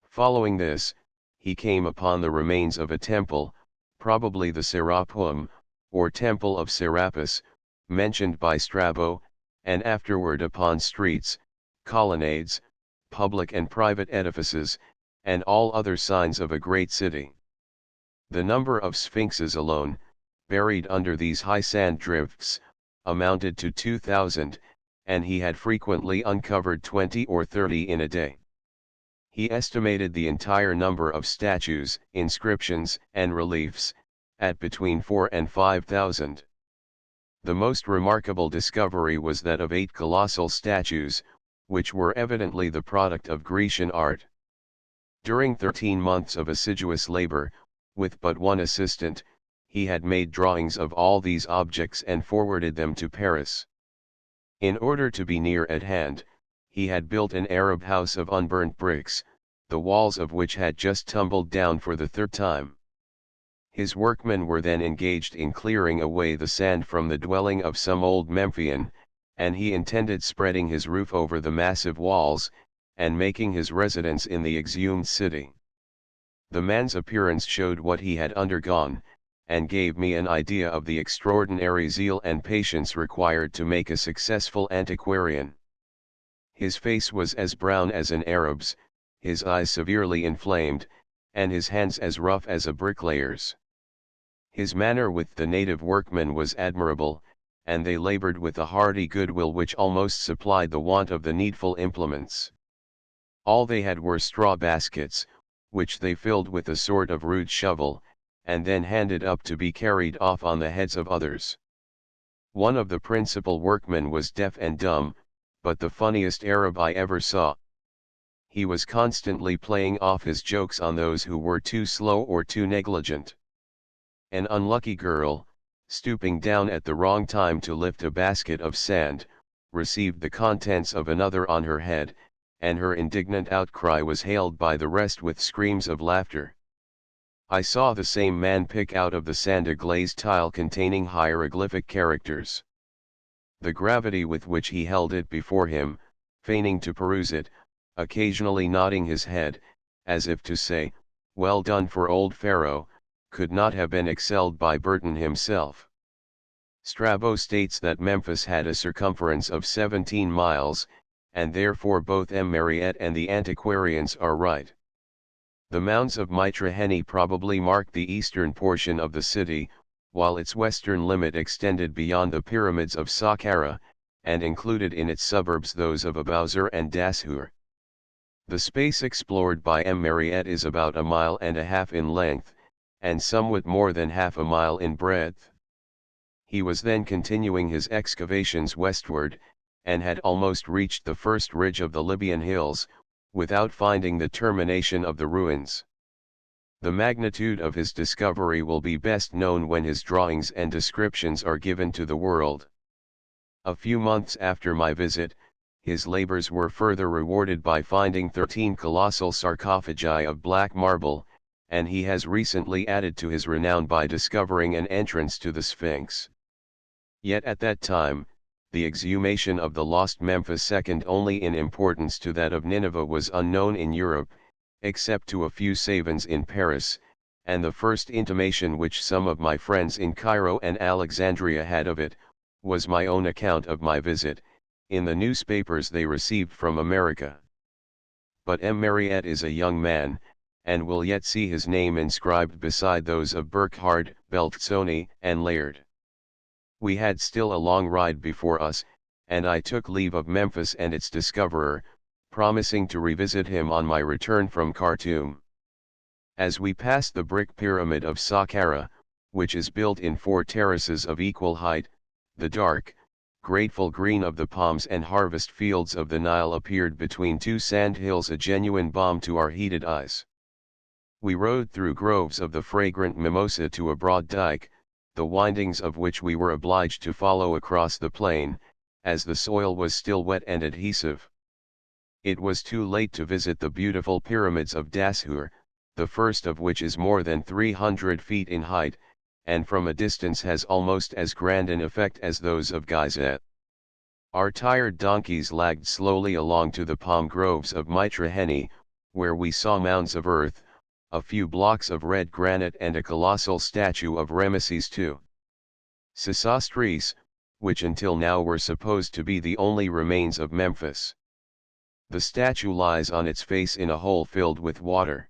Following this, he came upon the remains of a temple, probably the Serapeum, or Temple of Serapis, mentioned by Strabo, and afterward upon streets, colonnades, public and private edifices, and all other signs of a great city. The number of sphinxes alone, buried under these high sand drifts, amounted to 2,000, and he had frequently uncovered 20 or 30 in a day. He estimated the entire number of statues, inscriptions, and reliefs, at between 4 and 5,000. The most remarkable discovery was that of 8 colossal statues, which were evidently the product of Grecian art. During 13 months of assiduous labor, with but one assistant, he had made drawings of all these objects and forwarded them to Paris. In order to be near at hand, he had built an Arab house of unburnt bricks, the walls of which had just tumbled down for the 3rd time. His workmen were then engaged in clearing away the sand from the dwelling of some old Memphian, and he intended spreading his roof over the massive walls, and making his residence in the exhumed city. The man's appearance showed what he had undergone, and gave me an idea of the extraordinary zeal and patience required to make a successful antiquarian. His face was as brown as an Arab's, his eyes severely inflamed, and his hands as rough as a bricklayer's. His manner with the native workmen was admirable, and they labored with a hearty goodwill which almost supplied the want of the needful implements. All they had were straw baskets, which they filled with a sort of rude shovel, and then handed up to be carried off on the heads of others. One of the principal workmen was deaf and dumb, but the funniest Arab I ever saw. He was constantly playing off his jokes on those who were too slow or too negligent. An unlucky girl, stooping down at the wrong time to lift a basket of sand, received the contents of another on her head, and her indignant outcry was hailed by the rest with screams of laughter. I saw the same man pick out of the sand a glazed tile containing hieroglyphic characters. The gravity with which he held it before him, feigning to peruse it, occasionally nodding his head, as if to say, "Well done for old Pharaoh," could not have been excelled by Burton himself. Strabo states that Memphis had a circumference of 17 miles, and therefore both M. Mariette and the antiquarians are right. The mounds of Mitraheny probably marked the eastern portion of the city, while its western limit extended beyond the pyramids of Saqqara, and included in its suburbs those of Abouzer and Dashur. The space explored by M. Mariette is about 1.5 miles in length, and somewhat more than half a mile in breadth. He was then continuing his excavations westward, and had almost reached the first ridge of the Libyan hills, without finding the termination of the ruins. The magnitude of his discovery will be best known when his drawings and descriptions are given to the world. A few months after my visit, his labors were further rewarded by finding 13 colossal sarcophagi of black marble, and he has recently added to his renown by discovering an entrance to the Sphinx. Yet at that time, the exhumation of the lost Memphis, second only in importance to that of Nineveh, was unknown in Europe, except to a few savans in Paris, and the first intimation which some of my friends in Cairo and Alexandria had of it, was my own account of my visit, in the newspapers they received from America. But M. Mariette is a young man, and will yet see his name inscribed beside those of Burckhardt, Belzoni, and Layard. We had still a long ride before us, and I took leave of Memphis and its discoverer, promising to revisit him on my return from Khartoum. As we passed the brick pyramid of Saqqara, which is built in 4 terraces of equal height, the dark, grateful green of the palms and harvest fields of the Nile appeared between 2 sand hills, a genuine balm to our heated eyes. We rode through groves of the fragrant mimosa to a broad dike, the windings of which we were obliged to follow across the plain, as the soil was still wet and adhesive. It was too late to visit the beautiful pyramids of Dashur, the first of which is more than 300 feet in height, and from a distance has almost as grand an effect as those of Gizeh. Our tired donkeys lagged slowly along to the palm groves of Mitraheni, where we saw mounds of earth, a few blocks of red granite and a colossal statue of Rameses II. Sesostris, which until now were supposed to be the only remains of Memphis. The statue lies on its face in a hole filled with water.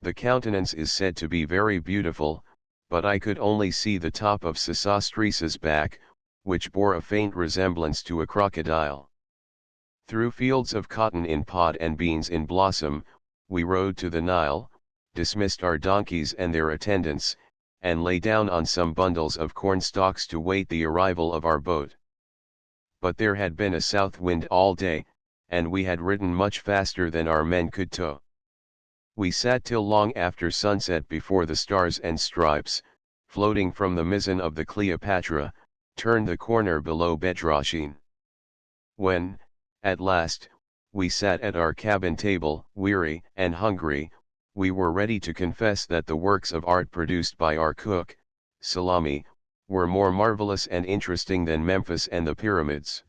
The countenance is said to be very beautiful, but I could only see the top of Sesostris's back, which bore a faint resemblance to a crocodile. Through fields of cotton in pod and beans in blossom, we rode to the Nile, dismissed our donkeys and their attendants, and lay down on some bundles of corn stalks to wait the arrival of our boat. But there had been a south wind all day, and we had ridden much faster than our men could tow. We sat till long after sunset before the Stars and Stripes, floating from the mizzen of the Cleopatra, turned the corner below Bedrashin. When, at last, we sat at our cabin table, weary and hungry, we were ready to confess that the works of art produced by our cook, Salami, were more marvelous and interesting than Memphis and the pyramids.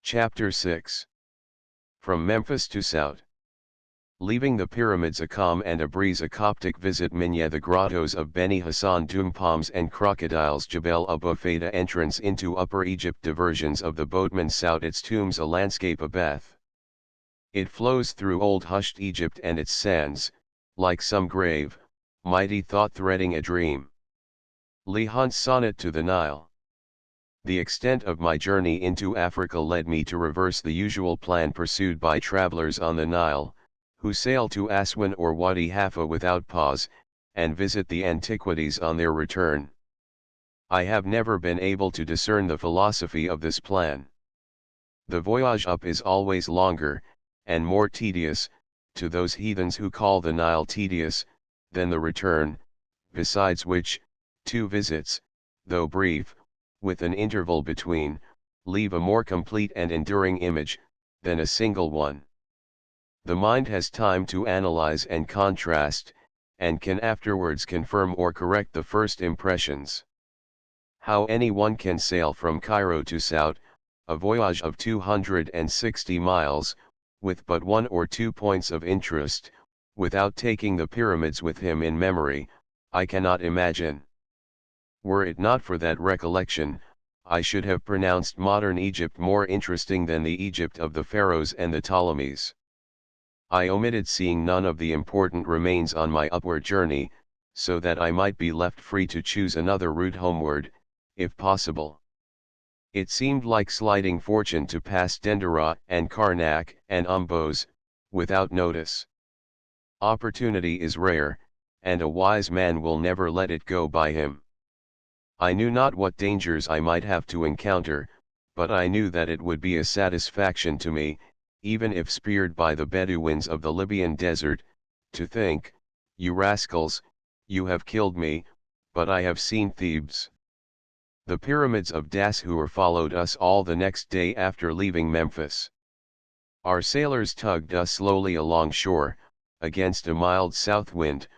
Chapter 6. From Memphis to Sout. Leaving the pyramids a calm and a breeze, a Coptic visit Minya, the grottos of Beni Hassan, Dum palms and crocodiles, Jebel Abu Faida, entrance into Upper Egypt, diversions of the boatman, Sout, its tombs, a landscape, a bath. It flows through old hushed Egypt and its sands, like some grave, mighty thought threading a dream. Li Hunt's sonnet to the Nile. The extent of my journey into Africa led me to reverse the usual plan pursued by travelers on the Nile, who sail to Aswan or Wadi Halfa without pause, and visit the antiquities on their return. I have never been able to discern the philosophy of this plan. The voyage up is always longer, and more tedious, to those heathens who call the Nile tedious, than the return, besides which, 2 visits, though brief, with an interval between, leave a more complete and enduring image, than a single one. The mind has time to analyze and contrast, and can afterwards confirm or correct the first impressions. How anyone can sail from Cairo to Sout, a voyage of 260 miles, with but 1 or 2 points of interest, without taking the pyramids with him in memory, I cannot imagine. Were it not for that recollection, I should have pronounced modern Egypt more interesting than the Egypt of the Pharaohs and the Ptolemies. I omitted seeing none of the important remains on my upward journey, so that I might be left free to choose another route homeward, if possible. It seemed like slighting fortune to pass Dendera and Karnak and Umbos, without notice. Opportunity is rare, and a wise man will never let it go by him. I knew not what dangers I might have to encounter, but I knew that it would be a satisfaction to me, even if speared by the Bedouins of the Libyan desert, to think, "You rascals, you have killed me, but I have seen Thebes." The pyramids of Dashur followed us all the next day after leaving Memphis. Our sailors tugged us slowly along shore, against a mild south wind,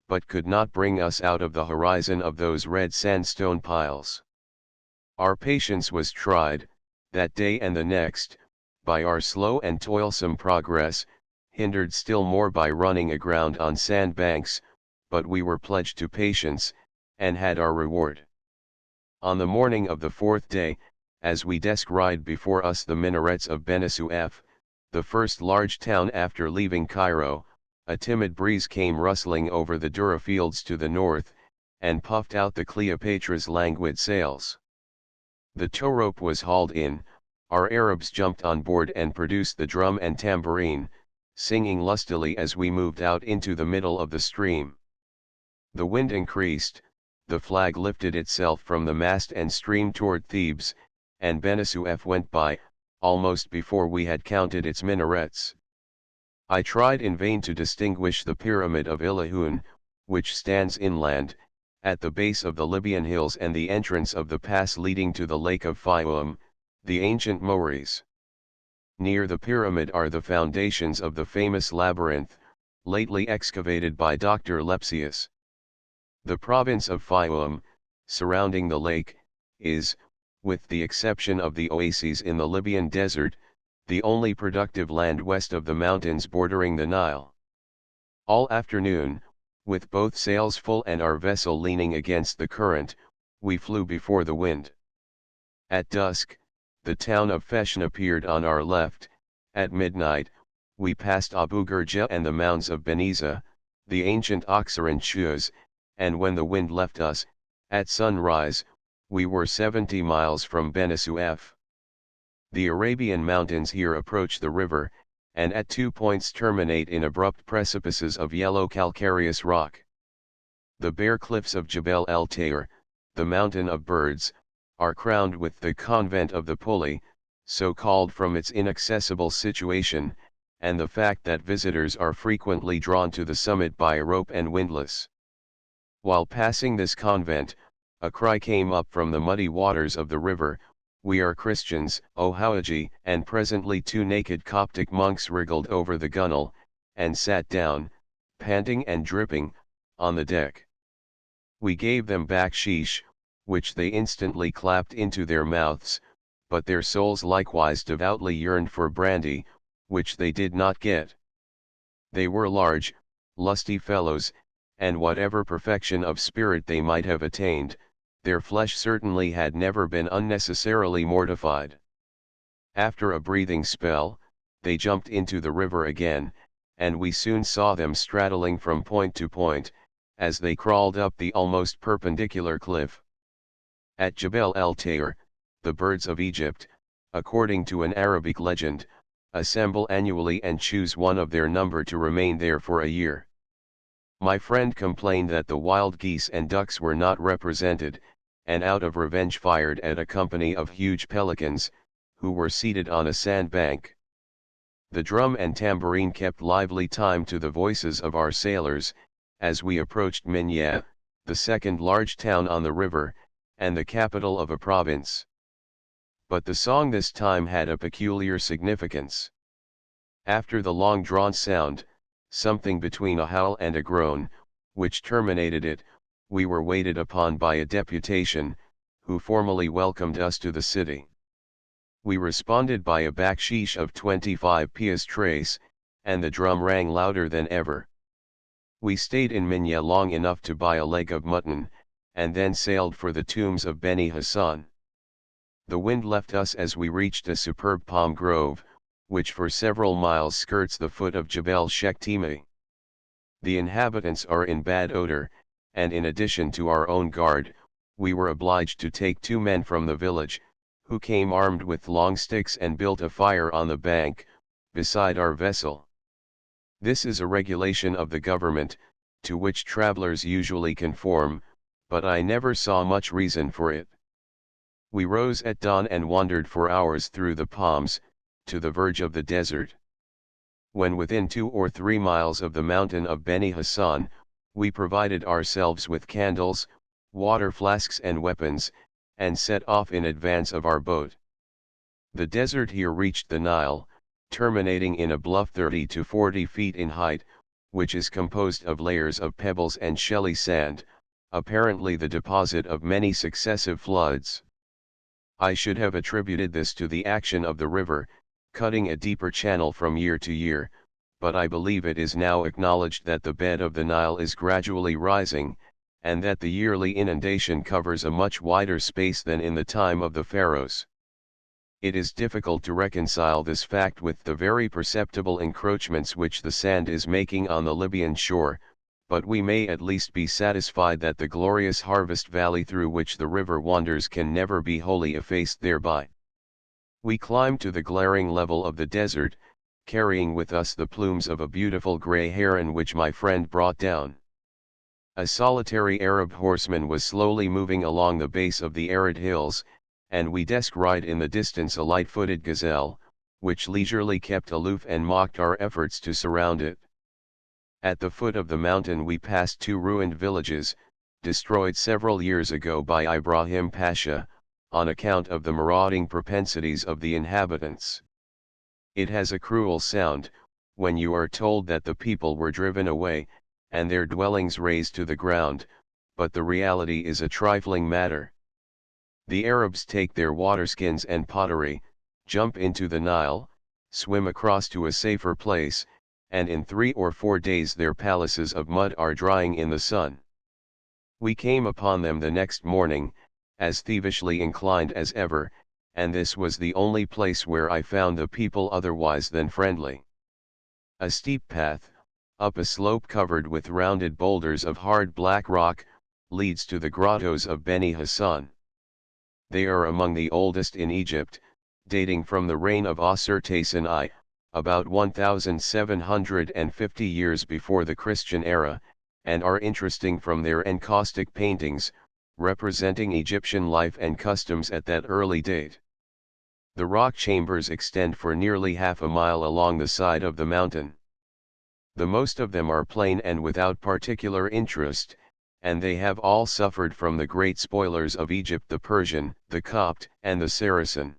but could not bring us out of the horizon of those red sandstone piles. Our patience was tried, that day and the next, by our slow and toilsome progress, hindered still more by running aground on sandbanks, but we were pledged to patience, and had our reward. On the morning of the fourth day, as we descried before us the minarets of Benisuef, the first large town after leaving Cairo, a timid breeze came rustling over the Dura fields to the north, and puffed out the Cleopatra's languid sails. The tow rope was hauled in, our Arabs jumped on board and produced the drum and tambourine, singing lustily as we moved out into the middle of the stream. The wind increased, the flag lifted itself from the mast and streamed toward Thebes, and Benisuef went by, almost before we had counted its minarets. I tried in vain to distinguish the pyramid of Ilahun, which stands inland, at the base of the Libyan hills and the entrance of the pass leading to the lake of Fayum, the ancient Moeris. Near the pyramid are the foundations of the famous labyrinth, lately excavated by Dr. Lepsius. The province of Fayum, surrounding the lake, is, with the exception of the oases in the Libyan desert, the only productive land west of the mountains bordering the Nile. All afternoon, with both sails full and our vessel leaning against the current, we flew before the wind. At dusk, the town of Feshn appeared on our left. At midnight, we passed Abu Gurja and the mounds of Beniza, the ancient Oxaran Chuz, and when the wind left us, at sunrise, we were 70 miles from Benisuef. The Arabian mountains here approach the river, and at 2 points terminate in abrupt precipices of yellow calcareous rock. The bare cliffs of Jebel el Tayr, the mountain of birds, are crowned with the convent of the Pulley, so called from its inaccessible situation, and the fact that visitors are frequently drawn to the summit by a rope and windlass. While passing this convent, a cry came up from the muddy waters of the river, "We are Christians, O Hawaji," and presently 2 naked Coptic monks wriggled over the gunwale, and sat down, panting and dripping, on the deck. We gave them baksheesh, which they instantly clapped into their mouths, but their souls likewise devoutly yearned for brandy, which they did not get. They were large, lusty fellows, and whatever perfection of spirit they might have attained, their flesh certainly had never been unnecessarily mortified. After a breathing spell, they jumped into the river again, and we soon saw them straddling from point to point, as they crawled up the almost perpendicular cliff. At Jebel el Tayr, the birds of Egypt, according to an Arabic legend, assemble annually and choose one of their number to remain there for a year. My friend complained that the wild geese and ducks were not represented, and out of revenge fired at a company of huge pelicans, who were seated on a sandbank. The drum and tambourine kept lively time to the voices of our sailors, as we approached Minya, the second large town on the river, and the capital of a province. But the song this time had a peculiar significance. After the long-drawn sound, something between a howl and a groan, which terminated it, we were waited upon by a deputation, who formally welcomed us to the city. We responded by a baksheesh of 25 piastres, and the drum rang louder than ever. We stayed in Minya long enough to buy a leg of mutton, and then sailed for the tombs of Beni Hassan. The wind left us as we reached a superb palm grove, which for several miles skirts the foot of Jebel Shektimi. The inhabitants are in bad odor, and in addition to our own guard, we were obliged to take 2 men from the village, who came armed with long sticks and built a fire on the bank, beside our vessel. This is a regulation of the government, to which travelers usually conform, but I never saw much reason for it. We rose at dawn and wandered for hours through the palms, to the verge of the desert. When within 2 or 3 miles of the mountain of Beni Hassan, We provided ourselves with candles, water flasks and weapons, and set off in advance of our boat. The desert here reached the Nile, terminating in a bluff 30 to 40 feet in height, which is composed of layers of pebbles and shelly sand, apparently the deposit of many successive floods. I should have attributed this to the action of the river, cutting a deeper channel from year to year, but I believe it is now acknowledged that the bed of the Nile is gradually rising, and that the yearly inundation covers a much wider space than in the time of the pharaohs. It is difficult to reconcile this fact with the very perceptible encroachments which the sand is making on the Libyan shore, but we may at least be satisfied that the glorious harvest valley through which the river wanders can never be wholly effaced thereby. We climbed to the glaring level of the desert, carrying with us the plumes of a beautiful grey heron which my friend brought down. A solitary Arab horseman was slowly moving along the base of the arid hills, and we descried in the distance a light-footed gazelle, which leisurely kept aloof and mocked our efforts to surround it. At the foot of the mountain we passed two ruined villages, destroyed several years ago by Ibrahim Pasha, on account of the marauding propensities of the inhabitants. It has a cruel sound, when you are told that the people were driven away, and their dwellings razed to the ground, but the reality is a trifling matter. The Arabs take their waterskins and pottery, jump into the Nile, swim across to a safer place, and in 3 or 4 days their palaces of mud are drying in the sun. We came upon them the next morning, as thievishly inclined as ever, and this was the only place where I found the people otherwise than friendly. A steep path, up a slope covered with rounded boulders of hard black rock, leads to the grottos of Beni Hassan. They are among the oldest in Egypt, dating from the reign of Asurtasen I, about 1750 years before the Christian era, and are interesting from their encaustic paintings, representing Egyptian life and customs at that early date. The rock chambers extend for nearly half a mile along the side of the mountain. The most of them are plain and without particular interest, and they have all suffered from the great spoilers of Egypt, the Persian, the Copt, and the Saracen.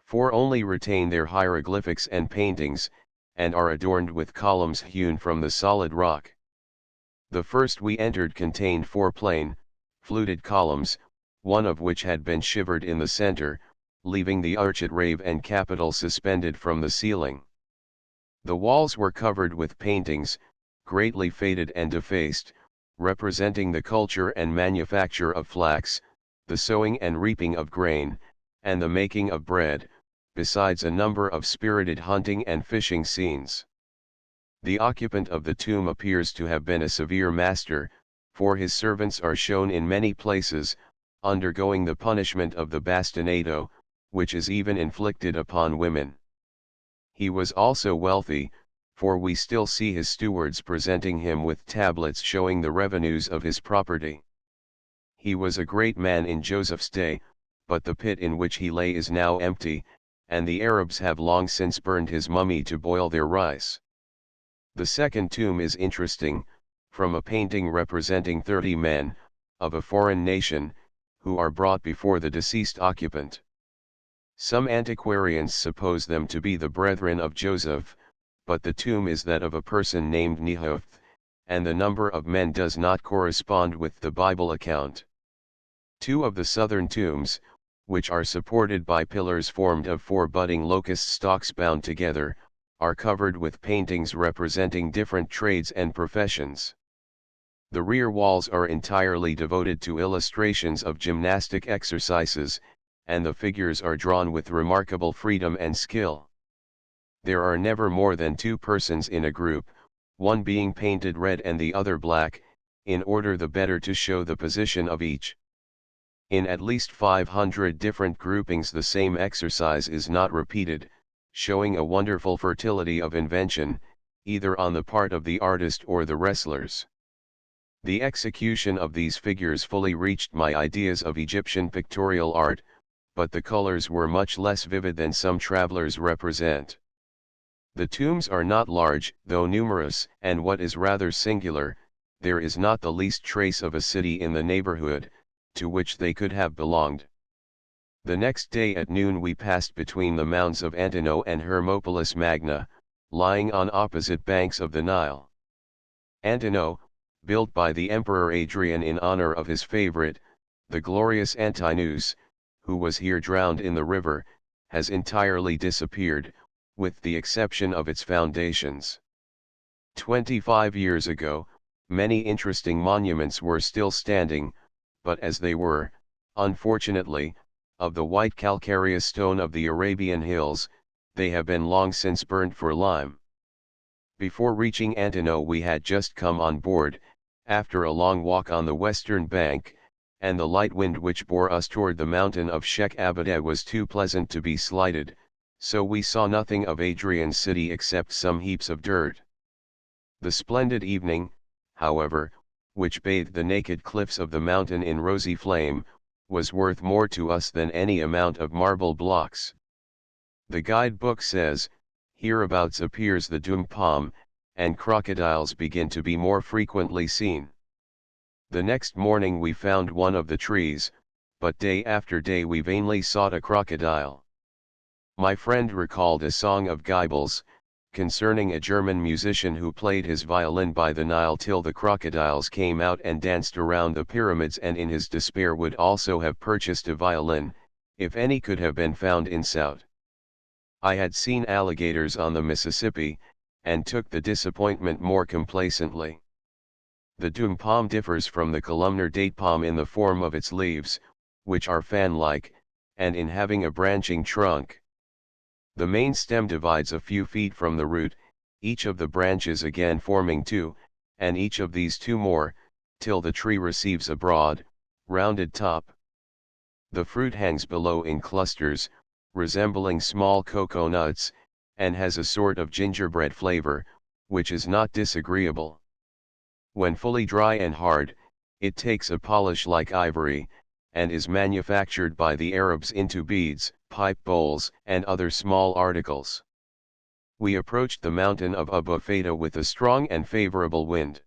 4 only retain their hieroglyphics and paintings, and are adorned with columns hewn from the solid rock. The first we entered contained 4 plain, fluted columns, one of which had been shivered in the center, leaving the architrave and capital suspended from the ceiling. The walls were covered with paintings, greatly faded and defaced, representing the culture and manufacture of flax, the sowing and reaping of grain, and the making of bread, besides a number of spirited hunting and fishing scenes. The occupant of the tomb appears to have been a severe master, for his servants are shown in many places, undergoing the punishment of the bastinado, which is even inflicted upon women. He was also wealthy, for we still see his stewards presenting him with tablets showing the revenues of his property. He was a great man in Joseph's day, but the pit in which he lay is now empty, and the Arabs have long since burned his mummy to boil their rice. The second tomb is interesting, from a painting representing 30 men, of a foreign nation, who are brought before the deceased occupant. Some antiquarians suppose them to be the brethren of Joseph, but the tomb is that of a person named Nehoth, and the number of men does not correspond with the Bible account. 2 of the southern tombs, which are supported by pillars formed of 4 budding locust stalks bound together, are covered with paintings representing different trades and professions. The rear walls are entirely devoted to illustrations of gymnastic exercises, and the figures are drawn with remarkable freedom and skill. There are never more than 2 persons in a group, one being painted red and the other black, in order the better to show the position of each. In at least 500 different groupings the same exercise is not repeated, showing a wonderful fertility of invention, either on the part of the artist or the wrestlers. The execution of these figures fully reached my ideas of Egyptian pictorial art, but the colors were much less vivid than some travelers represent. The tombs are not large, though numerous, and what is rather singular, there is not the least trace of a city in the neighborhood, to which they could have belonged. The next day at noon we passed between the mounds of Antino and Hermopolis Magna, lying on opposite banks of the Nile. Antino, built by the Emperor Adrian in honor of his favorite, the glorious Antinous, who was here drowned in the river, has entirely disappeared, with the exception of its foundations. 25 years ago, many interesting monuments were still standing, but as they were, unfortunately, of the white calcareous stone of the Arabian hills, they have been long since burnt for lime. Before reaching Antino we had just come on board, after a long walk on the western bank, and the light wind which bore us toward the mountain of Sheikh Abadeh was too pleasant to be slighted, so we saw nothing of Adrian's city except some heaps of dirt. The splendid evening, however, which bathed the naked cliffs of the mountain in rosy flame, was worth more to us than any amount of marble blocks. The guide-book says, hereabouts appears the dum palm, and crocodiles begin to be more frequently seen. The next morning we found one of the trees, but day after day we vainly sought a crocodile. My friend recalled a song of Goebbels, concerning a German musician who played his violin by the Nile till the crocodiles came out and danced around the pyramids, and in his despair would also have purchased a violin, if any could have been found in South. I had seen alligators on the Mississippi, and took the disappointment more complacently. The dum palm differs from the columnar date palm in the form of its leaves, which are fan-like, and in having a branching trunk. The main stem divides a few feet from the root, each of the branches again forming two, and each of these two more, till the tree receives a broad, rounded top. The fruit hangs below in clusters, resembling small cocoa nuts, and has a sort of gingerbread flavor, which is not disagreeable. When fully dry and hard, it takes a polish like ivory, and is manufactured by the Arabs into beads, pipe bowls, and other small articles. We approached the mountain of Abu Feda with a strong and favorable wind.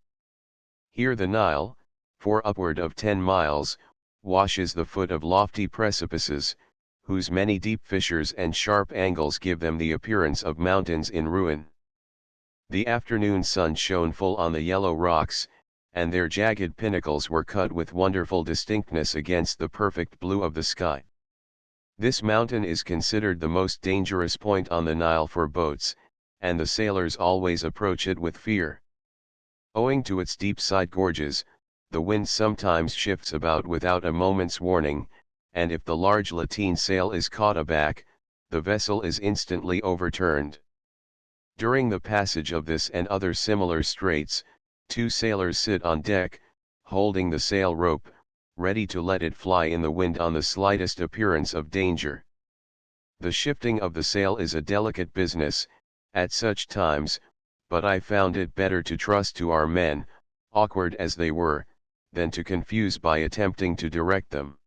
Here the Nile, for upward of 10 miles, washes the foot of lofty precipices, whose many deep fissures and sharp angles give them the appearance of mountains in ruin. The afternoon sun shone full on the yellow rocks, and their jagged pinnacles were cut with wonderful distinctness against the perfect blue of the sky. This mountain is considered the most dangerous point on the Nile for boats, and the sailors always approach it with fear. Owing to its deep side gorges, the wind sometimes shifts about without a moment's warning, and if the large lateen sail is caught aback, the vessel is instantly overturned. During the passage of this and other similar straits, 2 sailors sit on deck, holding the sail rope, ready to let it fly in the wind on the slightest appearance of danger. The shifting of the sail is a delicate business, at such times, but I found it better to trust to our men, awkward as they were, than to confuse by attempting to direct them.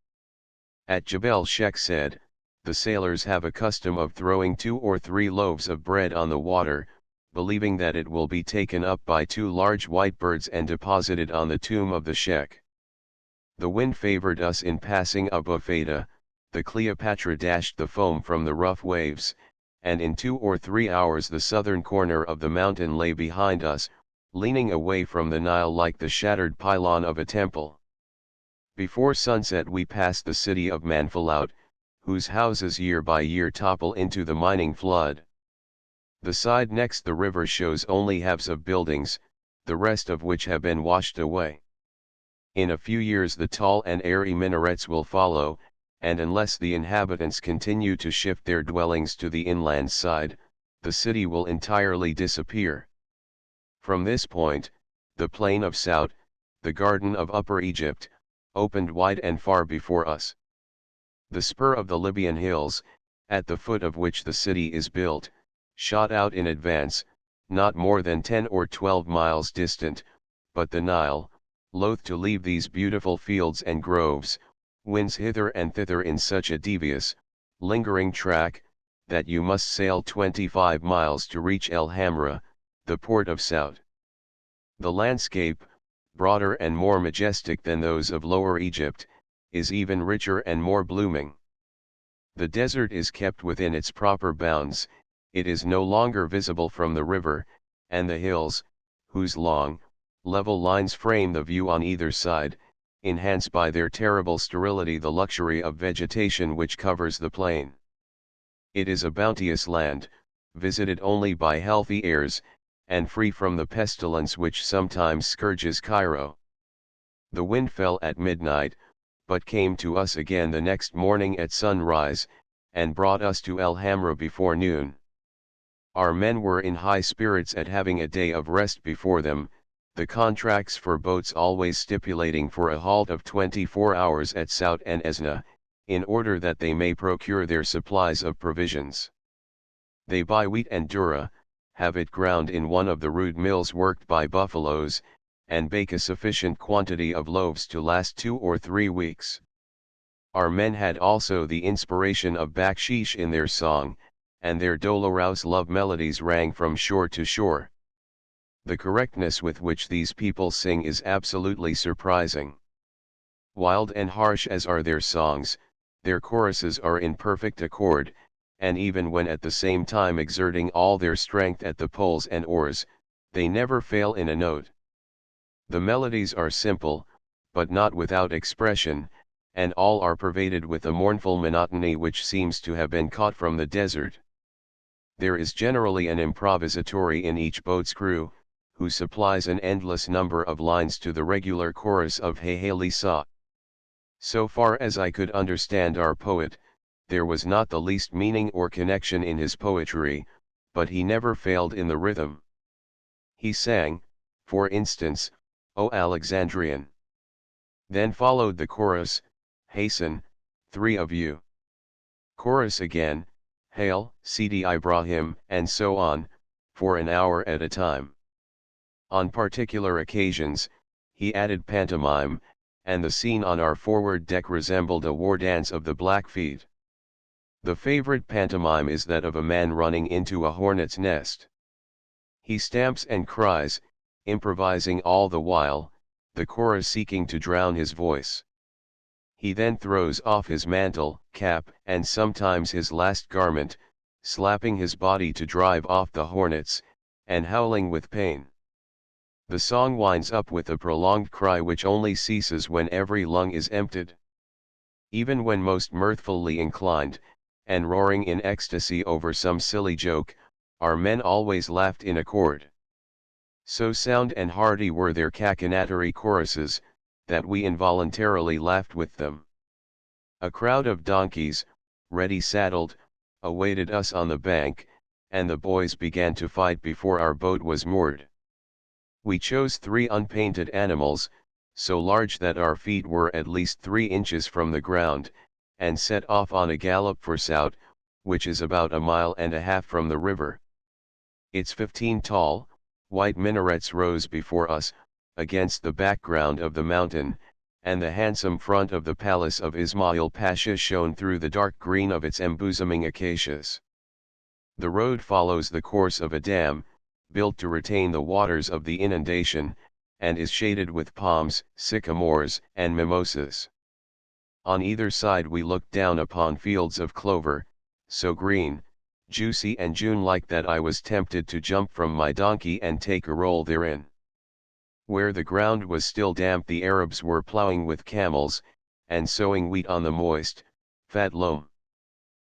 At Jebel Sheikh said, the sailors have a custom of throwing 2 or 3 loaves of bread on the water, believing that it will be taken up by 2 large white birds and deposited on the tomb of the Sheikh. The wind favored us in passing Abu Feda, the Cleopatra dashed the foam from the rough waves, and in 2 or 3 hours the southern corner of the mountain lay behind us, leaning away from the Nile like the shattered pylon of a temple. Before sunset we passed the city of Manfalaut, whose houses year by year topple into the mining flood. The side next the river shows only halves of buildings, the rest of which have been washed away. In a few years the tall and airy minarets will follow, and unless the inhabitants continue to shift their dwellings to the inland side, the city will entirely disappear. From this point, the plain of Sout, the garden of Upper Egypt, opened wide and far before us. The spur of the Libyan hills, at the foot of which the city is built, shot out in advance, not more than 10 or 12 miles distant, but the Nile, loath to leave these beautiful fields and groves, winds hither and thither in such a devious, lingering track, that you must sail 25 miles to reach El Hamra, the port of Sout. The landscape, broader and more majestic than those of Lower Egypt, is even richer and more blooming. The desert is kept within its proper bounds, it is no longer visible from the river, and the hills, whose long, level lines frame the view on either side, enhance by their terrible sterility the luxury of vegetation which covers the plain. It is a bounteous land, visited only by healthy airs, and free from the pestilence which sometimes scourges Cairo. The wind fell at midnight, but came to us again the next morning at sunrise, and brought us to El Hamra before noon. Our men were in high spirits at having a day of rest before them, the contracts for boats always stipulating for a halt of 24 hours at Sout and Esna, in order that they may procure their supplies of provisions. They buy wheat and durra, have it ground in one of the rude mills worked by buffaloes, and bake a sufficient quantity of loaves to last 2 or 3 weeks. Our men had also the inspiration of baksheesh in their song, and their dolorous love melodies rang from shore to shore. The correctness with which these people sing is absolutely surprising. Wild and harsh as are their songs, their choruses are in perfect accord, and even when at the same time exerting all their strength at the poles and oars, they never fail in a note. The melodies are simple, but not without expression, and all are pervaded with a mournful monotony which seems to have been caught from the desert. There is generally an improvisatore in each boat's crew, who supplies an endless number of lines to the regular chorus of Hey Hey Lisa. So far as I could understand our poet, there was not the least meaning or connection in his poetry, but he never failed in the rhythm. He sang, for instance, O Alexandrian. Then followed the chorus, Hasten, 3 of you. Chorus again, Hail, Sidi Ibrahim, and so on, for an hour at a time. On particular occasions, he added pantomime, and the scene on our forward deck resembled a war dance of the Blackfeet. The favorite pantomime is that of a man running into a hornet's nest. He stamps and cries, improvising all the while, the chorus seeking to drown his voice. He then throws off his mantle, cap, and sometimes his last garment, slapping his body to drive off the hornets, and howling with pain. The song winds up with a prolonged cry which only ceases when every lung is emptied. Even when most mirthfully inclined, and roaring in ecstasy over some silly joke, our men always laughed in accord. So sound and hearty were their cachinnatory choruses, that we involuntarily laughed with them. A crowd of donkeys, ready saddled, awaited us on the bank, and the boys began to fight before our boat was moored. We chose 3 unpainted animals, so large that our feet were at least 3 inches from the ground, and set off on a gallop for Sout, which is about 1.5 miles from the river. Its 15 tall, white minarets rose before us, against the background of the mountain, and the handsome front of the palace of Ismail Pasha shone through the dark green of its embosoming acacias. The road follows the course of a dam, built to retain the waters of the inundation, and is shaded with palms, sycamores, and mimosas. On either side we looked down upon fields of clover, so green, juicy and June-like that I was tempted to jump from my donkey and take a roll therein. Where the ground was still damp the Arabs were ploughing with camels, and sowing wheat on the moist, fat loam.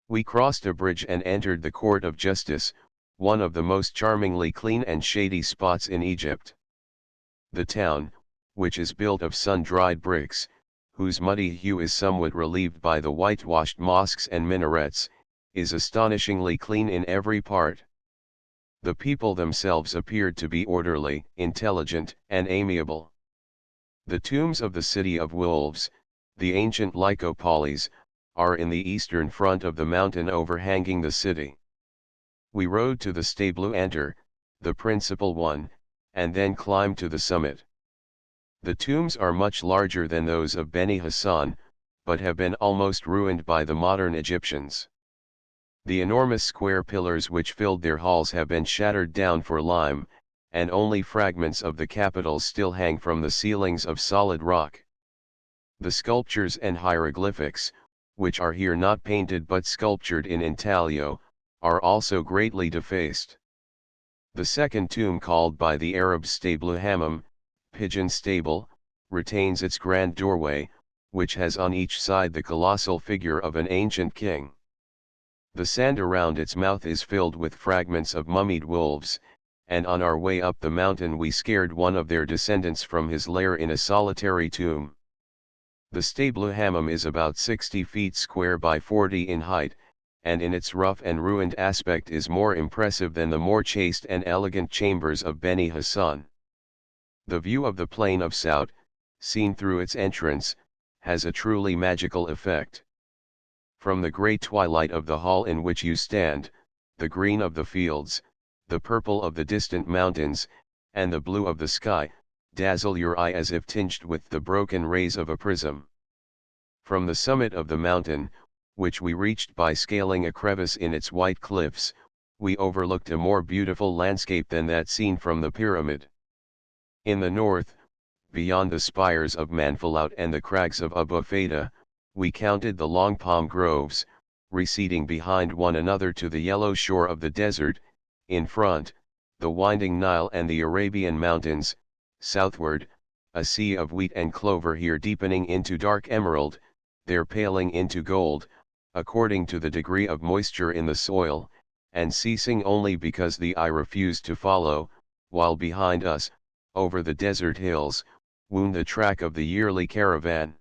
We crossed a bridge and entered the Court of Justice, one of the most charmingly clean and shady spots in Egypt. The town, which is built of sun-dried bricks, whose muddy hue is somewhat relieved by the whitewashed mosques and minarets, is astonishingly clean in every part. The people themselves appeared to be orderly, intelligent, and amiable. The tombs of the City of Wolves, the ancient Lycopolis, are in the eastern front of the mountain overhanging the city. We rode to the Stable Anter, the principal one, and then climbed to the summit. The tombs are much larger than those of Beni Hassan, but have been almost ruined by the modern Egyptians. The enormous square pillars which filled their halls have been shattered down for lime, and only fragments of the capitals still hang from the ceilings of solid rock. The sculptures and hieroglyphics, which are here not painted but sculptured in intaglio, are also greatly defaced. The second tomb, called by the Arabs stable hammam, pigeon stable, retains its grand doorway, which has on each side the colossal figure of an ancient king. The sand around its mouth is filled with fragments of mummied wolves, and on our way up the mountain we scared one of their descendants from his lair in a solitary tomb. The stable hammam is about 60 feet square by 40 in height, and in its rough and ruined aspect is more impressive than the more chaste and elegant chambers of Beni Hassan. The view of the plain of Saut, seen through its entrance, has a truly magical effect. From the grey twilight of the hall in which you stand, the green of the fields, the purple of the distant mountains, and the blue of the sky, dazzle your eye as if tinged with the broken rays of a prism. From the summit of the mountain, which we reached by scaling a crevice in its white cliffs, we overlooked a more beautiful landscape than that seen from the pyramid. In the north, beyond the spires of Manfalut and the crags of Abu Faida, we counted the long palm groves, receding behind one another to the yellow shore of the desert, in front, the winding Nile and the Arabian mountains, southward, a sea of wheat and clover, here deepening into dark emerald, there paling into gold, according to the degree of moisture in the soil, and ceasing only because the eye refused to follow, while behind us, over the desert hills, wound the track of the yearly caravan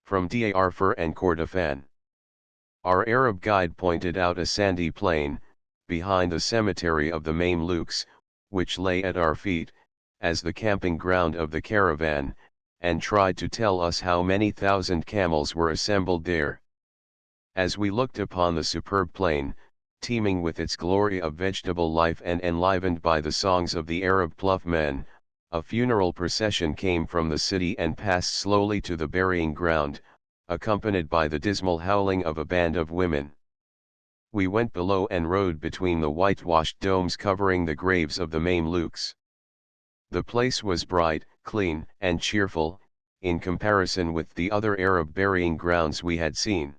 from Darfur and Kordofan. Our Arab guide pointed out a sandy plain, behind the cemetery of the Mamluks, which lay at our feet, as the camping ground of the caravan, and tried to tell us how many thousand camels were assembled there. As we looked upon the superb plain, teeming with its glory of vegetable life and enlivened by the songs of the Arab ploughmen, a funeral procession came from the city and passed slowly to the burying ground, accompanied by the dismal howling of a band of women. We went below and rode between the whitewashed domes covering the graves of the Mamluks. The place was bright, clean, and cheerful, in comparison with the other Arab burying grounds we had seen.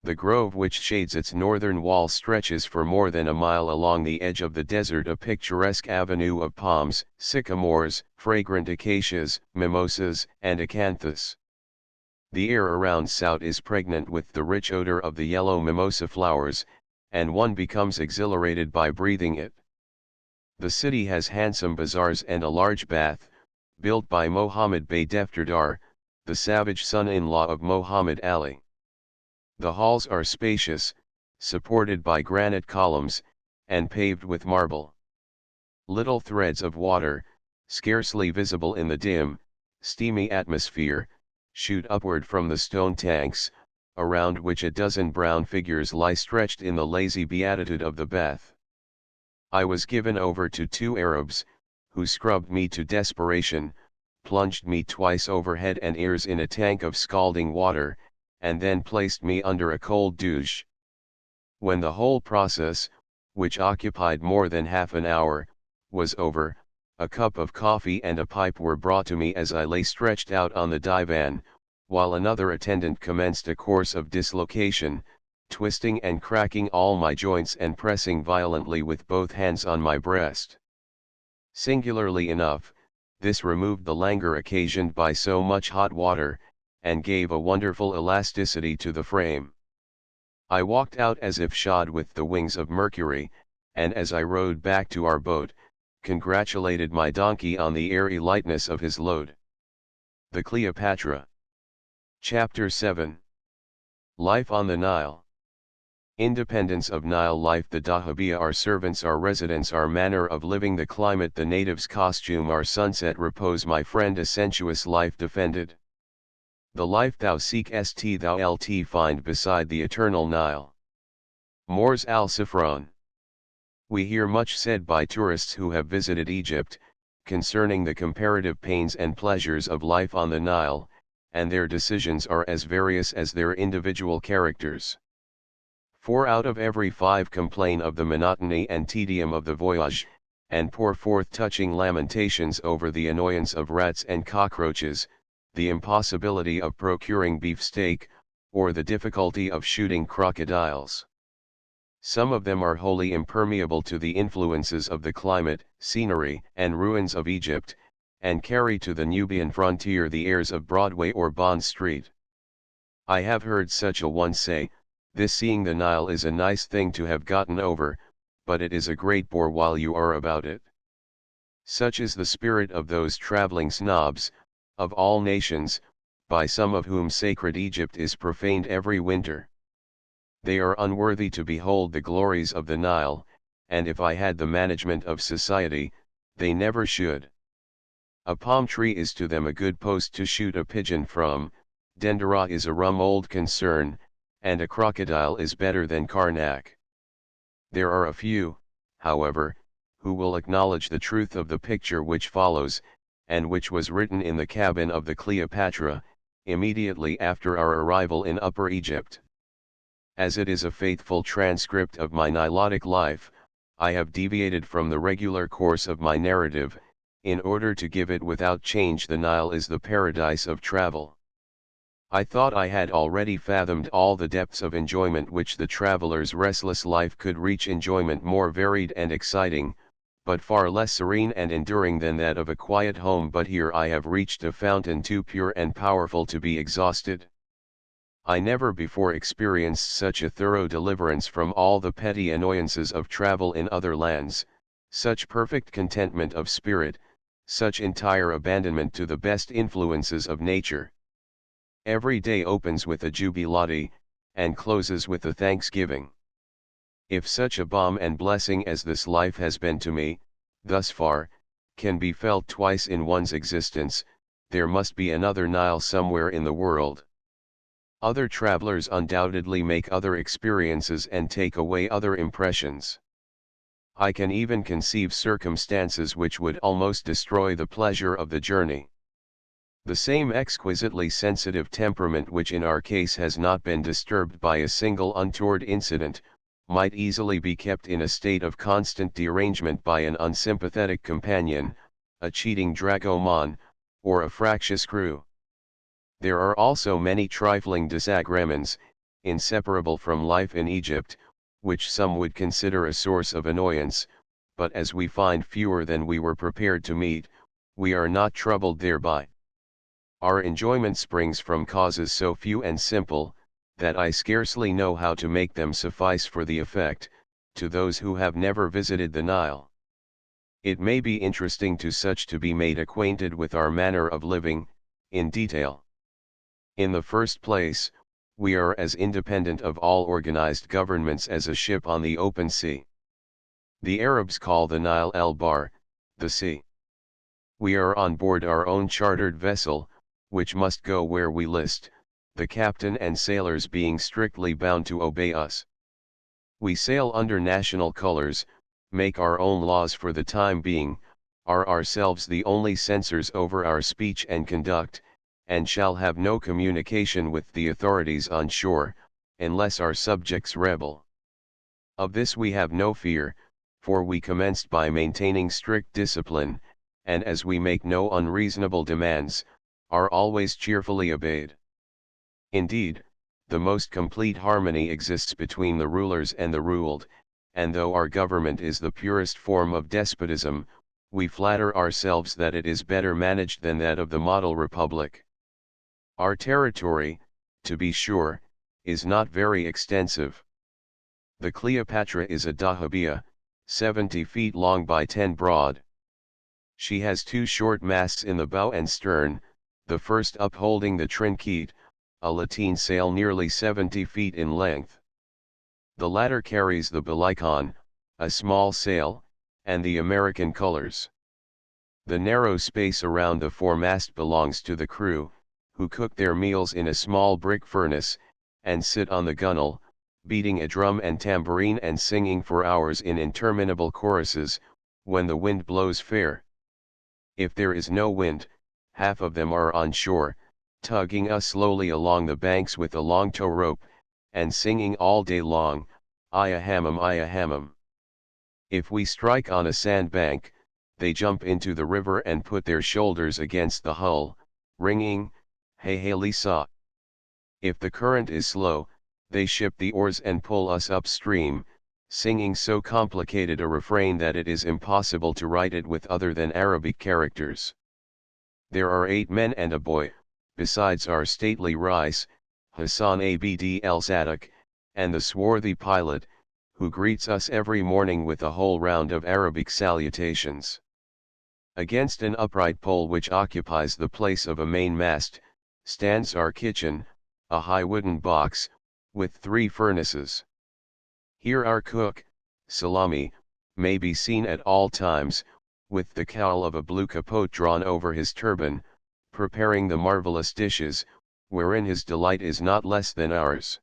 The grove which shades its northern wall stretches for more than a mile along the edge of the desert, a picturesque avenue of palms, sycamores, fragrant acacias, mimosas, and acanthus. The air around Saut is pregnant with the rich odor of the yellow mimosa flowers, and one becomes exhilarated by breathing it. The city has handsome bazaars and a large bath, built by Mohammed Bey Defterdar, the savage son-in-law of Muhammad Ali. The halls are spacious, supported by granite columns, and paved with marble. Little threads of water, scarcely visible in the dim, steamy atmosphere, shoot upward from the stone tanks, around which a dozen brown figures lie stretched in the lazy beatitude of the bath. I was given over to 2 Arabs, who scrubbed me to desperation, plunged me twice over head and ears in a tank of scalding water, and then placed me under a cold douche. When the whole process, which occupied more than half an hour, was over, a cup of coffee and a pipe were brought to me as I lay stretched out on the divan, while another attendant commenced a course of dislocation, twisting and cracking all my joints and pressing violently with both hands on my breast. Singularly enough, this removed the languor occasioned by so much hot water, and gave a wonderful elasticity to the frame. I walked out as if shod with the wings of Mercury, and as I rode back to our boat, congratulated my donkey on the airy lightness of his load. The Cleopatra. Chapter 7. Life on the Nile. Independence of Nile life. The dahabiya, our servants, our residence, our manner of living, the climate, the natives' costume, our sunset repose, my friend, a sensuous life defended. The life thou seekest thou lt find beside the eternal Nile. Mors al-Safran. We hear much said by tourists who have visited Egypt, concerning the comparative pains and pleasures of life on the Nile, and their decisions are as various as their individual characters. 4 out of every 5 complain of the monotony and tedium of the voyage, and pour forth touching lamentations over the annoyance of rats and cockroaches, the impossibility of procuring beefsteak, or the difficulty of shooting crocodiles. Some of them are wholly impermeable to the influences of the climate, scenery, and ruins of Egypt, and carry to the Nubian frontier the airs of Broadway or Bond Street. I have heard such a one say, "This seeing the Nile is a nice thing to have gotten over, but it is a great bore while you are about it." Such is the spirit of those traveling snobs, of all nations, by some of whom sacred Egypt is profaned every winter. They are unworthy to behold the glories of the Nile, and if I had the management of society, they never should. A palm tree is to them a good post to shoot a pigeon from, Dendera is a rum old concern, and a crocodile is better than Karnak. There are a few, however, who will acknowledge the truth of the picture which follows, and which was written in the cabin of the Cleopatra, immediately after our arrival in Upper Egypt. As it is a faithful transcript of my Nilotic life, I have deviated from the regular course of my narrative, in order to give it without change. The Nile is the paradise of travel. I thought I had already fathomed all the depths of enjoyment which the traveler's restless life could reach, enjoyment more varied and exciting, but far less serene and enduring than that of a quiet home. But here I have reached a fountain too pure and powerful to be exhausted. I never before experienced such a thorough deliverance from all the petty annoyances of travel in other lands, such perfect contentment of spirit, such entire abandonment to the best influences of nature. Every day opens with a jubilate, and closes with a thanksgiving. If such a balm and blessing as this life has been to me, thus far, can be felt twice in one's existence, there must be another Nile somewhere in the world. Other travelers undoubtedly make other experiences and take away other impressions. I can even conceive circumstances which would almost destroy the pleasure of the journey. The same exquisitely sensitive temperament which in our case has not been disturbed by a single untoward incident, might easily be kept in a state of constant derangement by an unsympathetic companion, a cheating dragoman, or a fractious crew. There are also many trifling disagreements, inseparable from life in Egypt, which some would consider a source of annoyance, but as we find fewer than we were prepared to meet, we are not troubled thereby. Our enjoyment springs from causes so few and simple, that I scarcely know how to make them suffice for the effect, to those who have never visited the Nile. It may be interesting to such to be made acquainted with our manner of living, in detail. In the first place, we are as independent of all organized governments as a ship on the open sea. The Arabs call the Nile el-Bahr, the sea. We are on board our own chartered vessel, which must go where we list, the captain and sailors being strictly bound to obey us. We sail under national colors, make our own laws for the time being, are ourselves the only censors over our speech and conduct, and shall have no communication with the authorities on shore, unless our subjects rebel. Of this we have no fear, for we commenced by maintaining strict discipline, and as we make no unreasonable demands, are always cheerfully obeyed. Indeed, the most complete harmony exists between the rulers and the ruled, and though our government is the purest form of despotism, we flatter ourselves that it is better managed than that of the model republic. Our territory, to be sure, is not very extensive. The Cleopatra is a dahabeah, 70 feet long by 10 broad. She has 2 short masts in the bow and stern, the first upholding the trinquete, a lateen sail nearly 70 feet in length. The latter carries the belicon, a small sail, and the American colors. The narrow space around the foremast belongs to the crew, who cook their meals in a small brick furnace, and sit on the gunwale, beating a drum and tambourine and singing for hours in interminable choruses, when the wind blows fair. If there is no wind, half of them are on shore, tugging us slowly along the banks with a long tow rope, and singing all day long, "Iya hammam, Iya hammam." If we strike on a sandbank, they jump into the river and put their shoulders against the hull, ringing, "Hey hey Lisa." If the current is slow, they ship the oars and pull us upstream, singing so complicated a refrain that it is impossible to write it with other than Arabic characters. There are 8 men and a boy, besides our stately Rais, Hassan Abd el-Sadek, and the swarthy pilot, who greets us every morning with a whole round of Arabic salutations. Against an upright pole which occupies the place of a mainmast, stands our kitchen, a high wooden box, with 3 furnaces. Here our cook, Salami, may be seen at all times, with the cowl of a blue capote drawn over his turban, preparing the marvelous dishes, wherein his delight is not less than ours.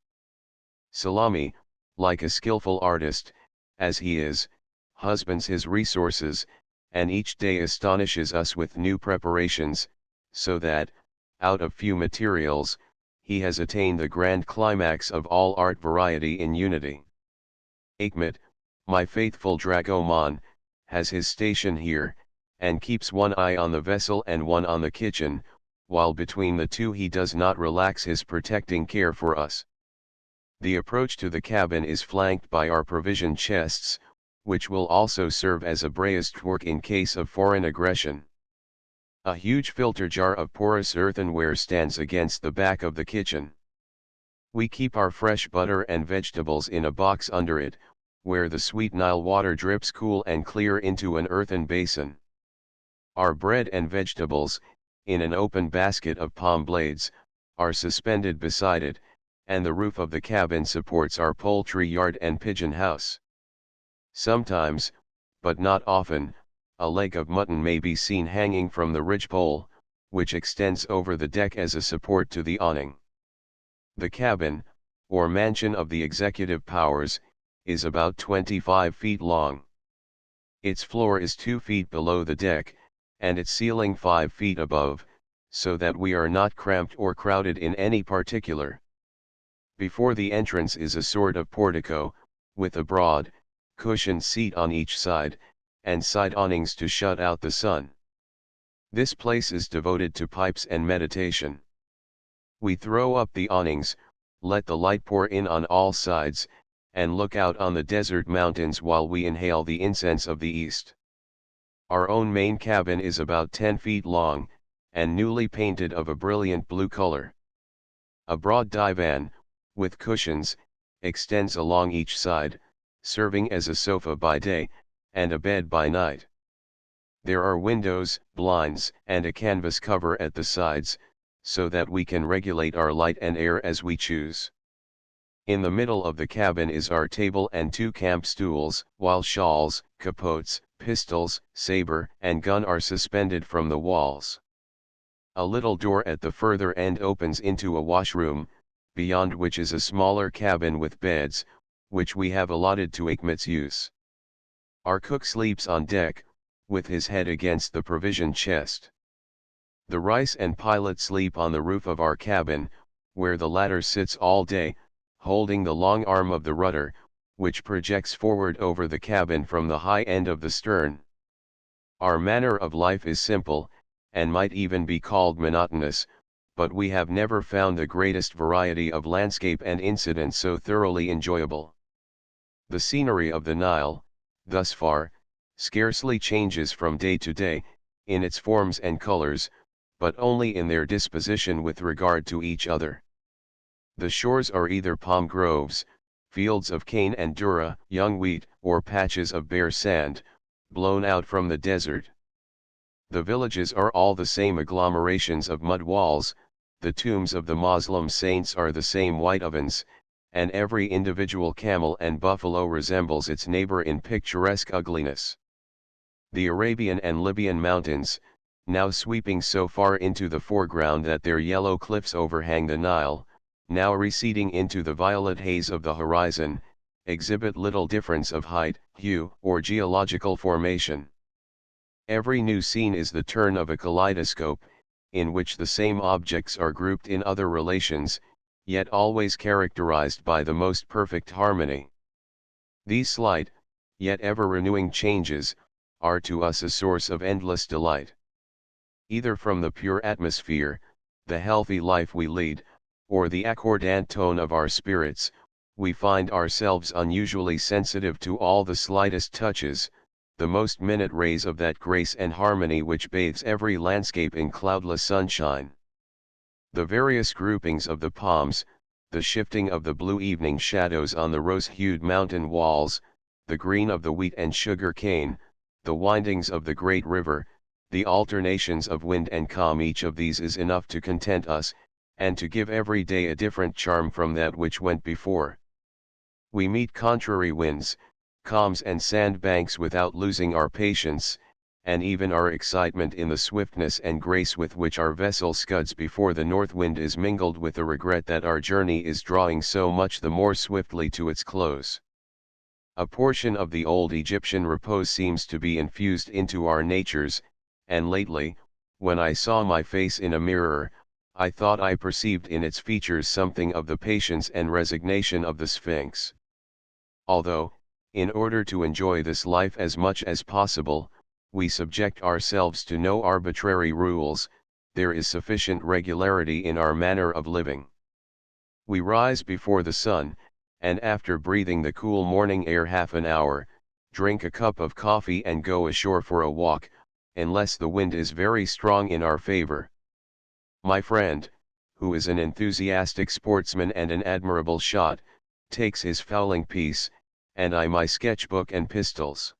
Salami, like a skillful artist, as he is, husbands his resources, and each day astonishes us with new preparations, so that, out of few materials, he has attained the grand climax of all art variety in unity. Hikmet, my faithful dragoman, has his station here, and keeps one eye on the vessel and one on the kitchen, while between the two he does not relax his protecting care for us. The approach to the cabin is flanked by our provision chests, which will also serve as a breastwork in case of foreign aggression. A huge filter jar of porous earthenware stands against the back of the kitchen. We keep our fresh butter and vegetables in a box under it, where the sweet Nile water drips cool and clear into an earthen basin. Our bread and vegetables, in an open basket of palm blades, are suspended beside it, and the roof of the cabin supports our poultry yard and pigeon house. Sometimes, but not often, a leg of mutton may be seen hanging from the ridgepole, which extends over the deck as a support to the awning. The cabin, or mansion of the executive powers, is about 25 feet long. Its floor is 2 feet below the deck, and its ceiling 5 feet above, so that we are not cramped or crowded in any particular. Before the entrance is a sort of portico, with a broad, cushioned seat on each side, and side awnings to shut out the sun. This place is devoted to pipes and meditation. We throw up the awnings, let the light pour in on all sides, and look out on the desert mountains while we inhale the incense of the east. Our own main cabin is about 10 feet long, and newly painted of a brilliant blue color. A broad divan, with cushions, extends along each side, serving as a sofa by day, and a bed by night. There are windows, blinds, and a canvas cover at the sides, so that we can regulate our light and air as we choose. In the middle of the cabin is our table and 2 camp stools, while shawls, capotes, pistols, saber, and gun are suspended from the walls. A little door at the further end opens into a washroom, beyond which is a smaller cabin with beds, which we have allotted to Hikmet's use. Our cook sleeps on deck, with his head against the provision chest. The Rice and pilot sleep on the roof of our cabin, where the latter sits all day, holding the long arm of the rudder, which projects forward over the cabin from the high end of the stern. Our manner of life is simple, and might even be called monotonous, but we have never found the greatest variety of landscape and incident so thoroughly enjoyable. The scenery of the Nile, thus far, scarcely changes from day to day, in its forms and colors, but only in their disposition with regard to each other. The shores are either palm groves, fields of cane and durra, young wheat, or patches of bare sand, blown out from the desert. The villages are all the same agglomerations of mud walls, the tombs of the Moslem saints are the same white ovens, and every individual camel and buffalo resembles its neighbor in picturesque ugliness. The Arabian and Libyan mountains, now sweeping so far into the foreground that their yellow cliffs overhang the Nile, now receding into the violet haze of the horizon, exhibit little difference of height, hue, or geological formation. Every new scene is the turn of a kaleidoscope, in which the same objects are grouped in other relations, yet always characterized by the most perfect harmony. These slight, yet ever-renewing changes, are to us a source of endless delight. Either from the pure atmosphere, the healthy life we lead, or the accordant tone of our spirits, we find ourselves unusually sensitive to all the slightest touches, the most minute rays of that grace and harmony which bathes every landscape in cloudless sunshine. The various groupings of the palms, the shifting of the blue evening shadows on the rose-hued mountain walls, the green of the wheat and sugar cane, the windings of the great river, the alternations of wind and calm, each of these is enough to content us, and to give every day a different charm from that which went before. We meet contrary winds, calms and sandbanks without losing our patience, and even our excitement in the swiftness and grace with which our vessel scuds before the north wind is mingled with the regret that our journey is drawing so much the more swiftly to its close. A portion of the old Egyptian repose seems to be infused into our natures, and lately, when I saw my face in a mirror, I thought I perceived in its features something of the patience and resignation of the Sphinx. Although, in order to enjoy this life as much as possible, we subject ourselves to no arbitrary rules, there is sufficient regularity in our manner of living. We rise before the sun, and after breathing the cool morning air half an hour, drink a cup of coffee and go ashore for a walk, unless the wind is very strong in our favor. My friend, who is an enthusiastic sportsman and an admirable shot, takes his fowling piece, and I my sketchbook and pistols.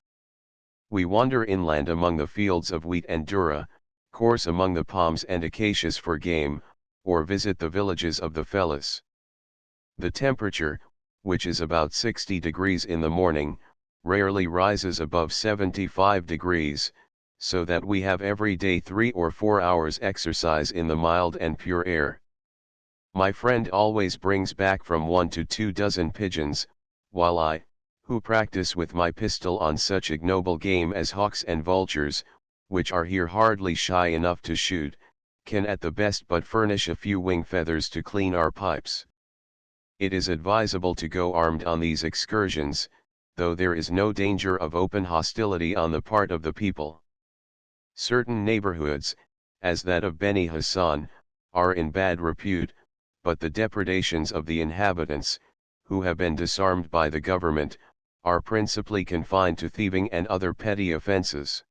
We wander inland among the fields of wheat and durra, course among the palms and acacias for game, or visit the villages of the fellahs. The temperature, which is about 60 degrees in the morning, rarely rises above 75 degrees, so that we have every day 3 or 4 hours exercise in the mild and pure air. My friend always brings back from 1 to 2 dozen pigeons, while I, who practice with my pistol on such ignoble game as hawks and vultures, which are here hardly shy enough to shoot, can at the best but furnish a few wing feathers to clean our pipes. It is advisable to go armed on these excursions, though there is no danger of open hostility on the part of the people. Certain neighborhoods, as that of Beni Hassan, are in bad repute, but the depredations of the inhabitants, who have been disarmed by the government, are principally confined to thieving and other petty offenses.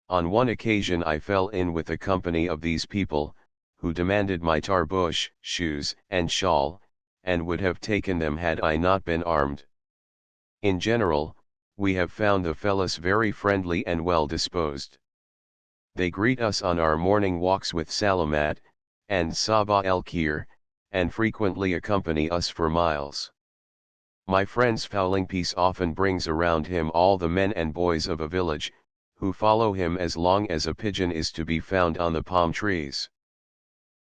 On one occasion I fell in with a company of these people, who demanded my tarbush, shoes, and shawl, and would have taken them had I not been armed. In general, we have found the fellahs very friendly and well disposed. They greet us on our morning walks with salamat, and sabah el-khair, and frequently accompany us for miles. My friend's fowling piece often brings around him all the men and boys of a village, who follow him as long as a pigeon is to be found on the palm trees.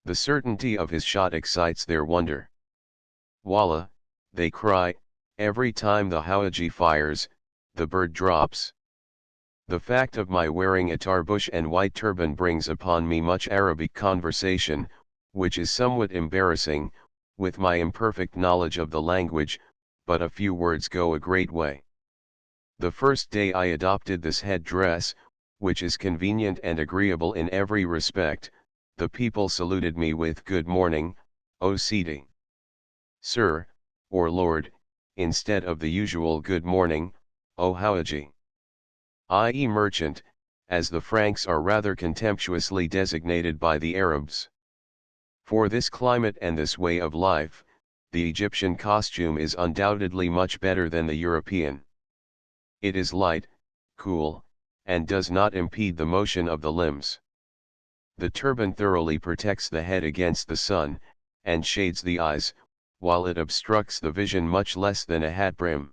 The certainty of his shot excites their wonder. Wallah, they cry, every time the Hawaji fires, the bird drops. The fact of my wearing a tarbush and white turban brings upon me much Arabic conversation, which is somewhat embarrassing, with my imperfect knowledge of the language, but a few words go a great way. The first day I adopted this head-dress, which is convenient and agreeable in every respect, the people saluted me with good morning, O Sidi. Sir, or Lord, instead of the usual good morning, O Hawaji. I.e. merchant, as the Franks are rather contemptuously designated by the Arabs. For this climate and this way of life, the Egyptian costume is undoubtedly much better than the European. It is light, cool, and does not impede the motion of the limbs. The turban thoroughly protects the head against the sun, and shades the eyes, while it obstructs the vision much less than a hat brim.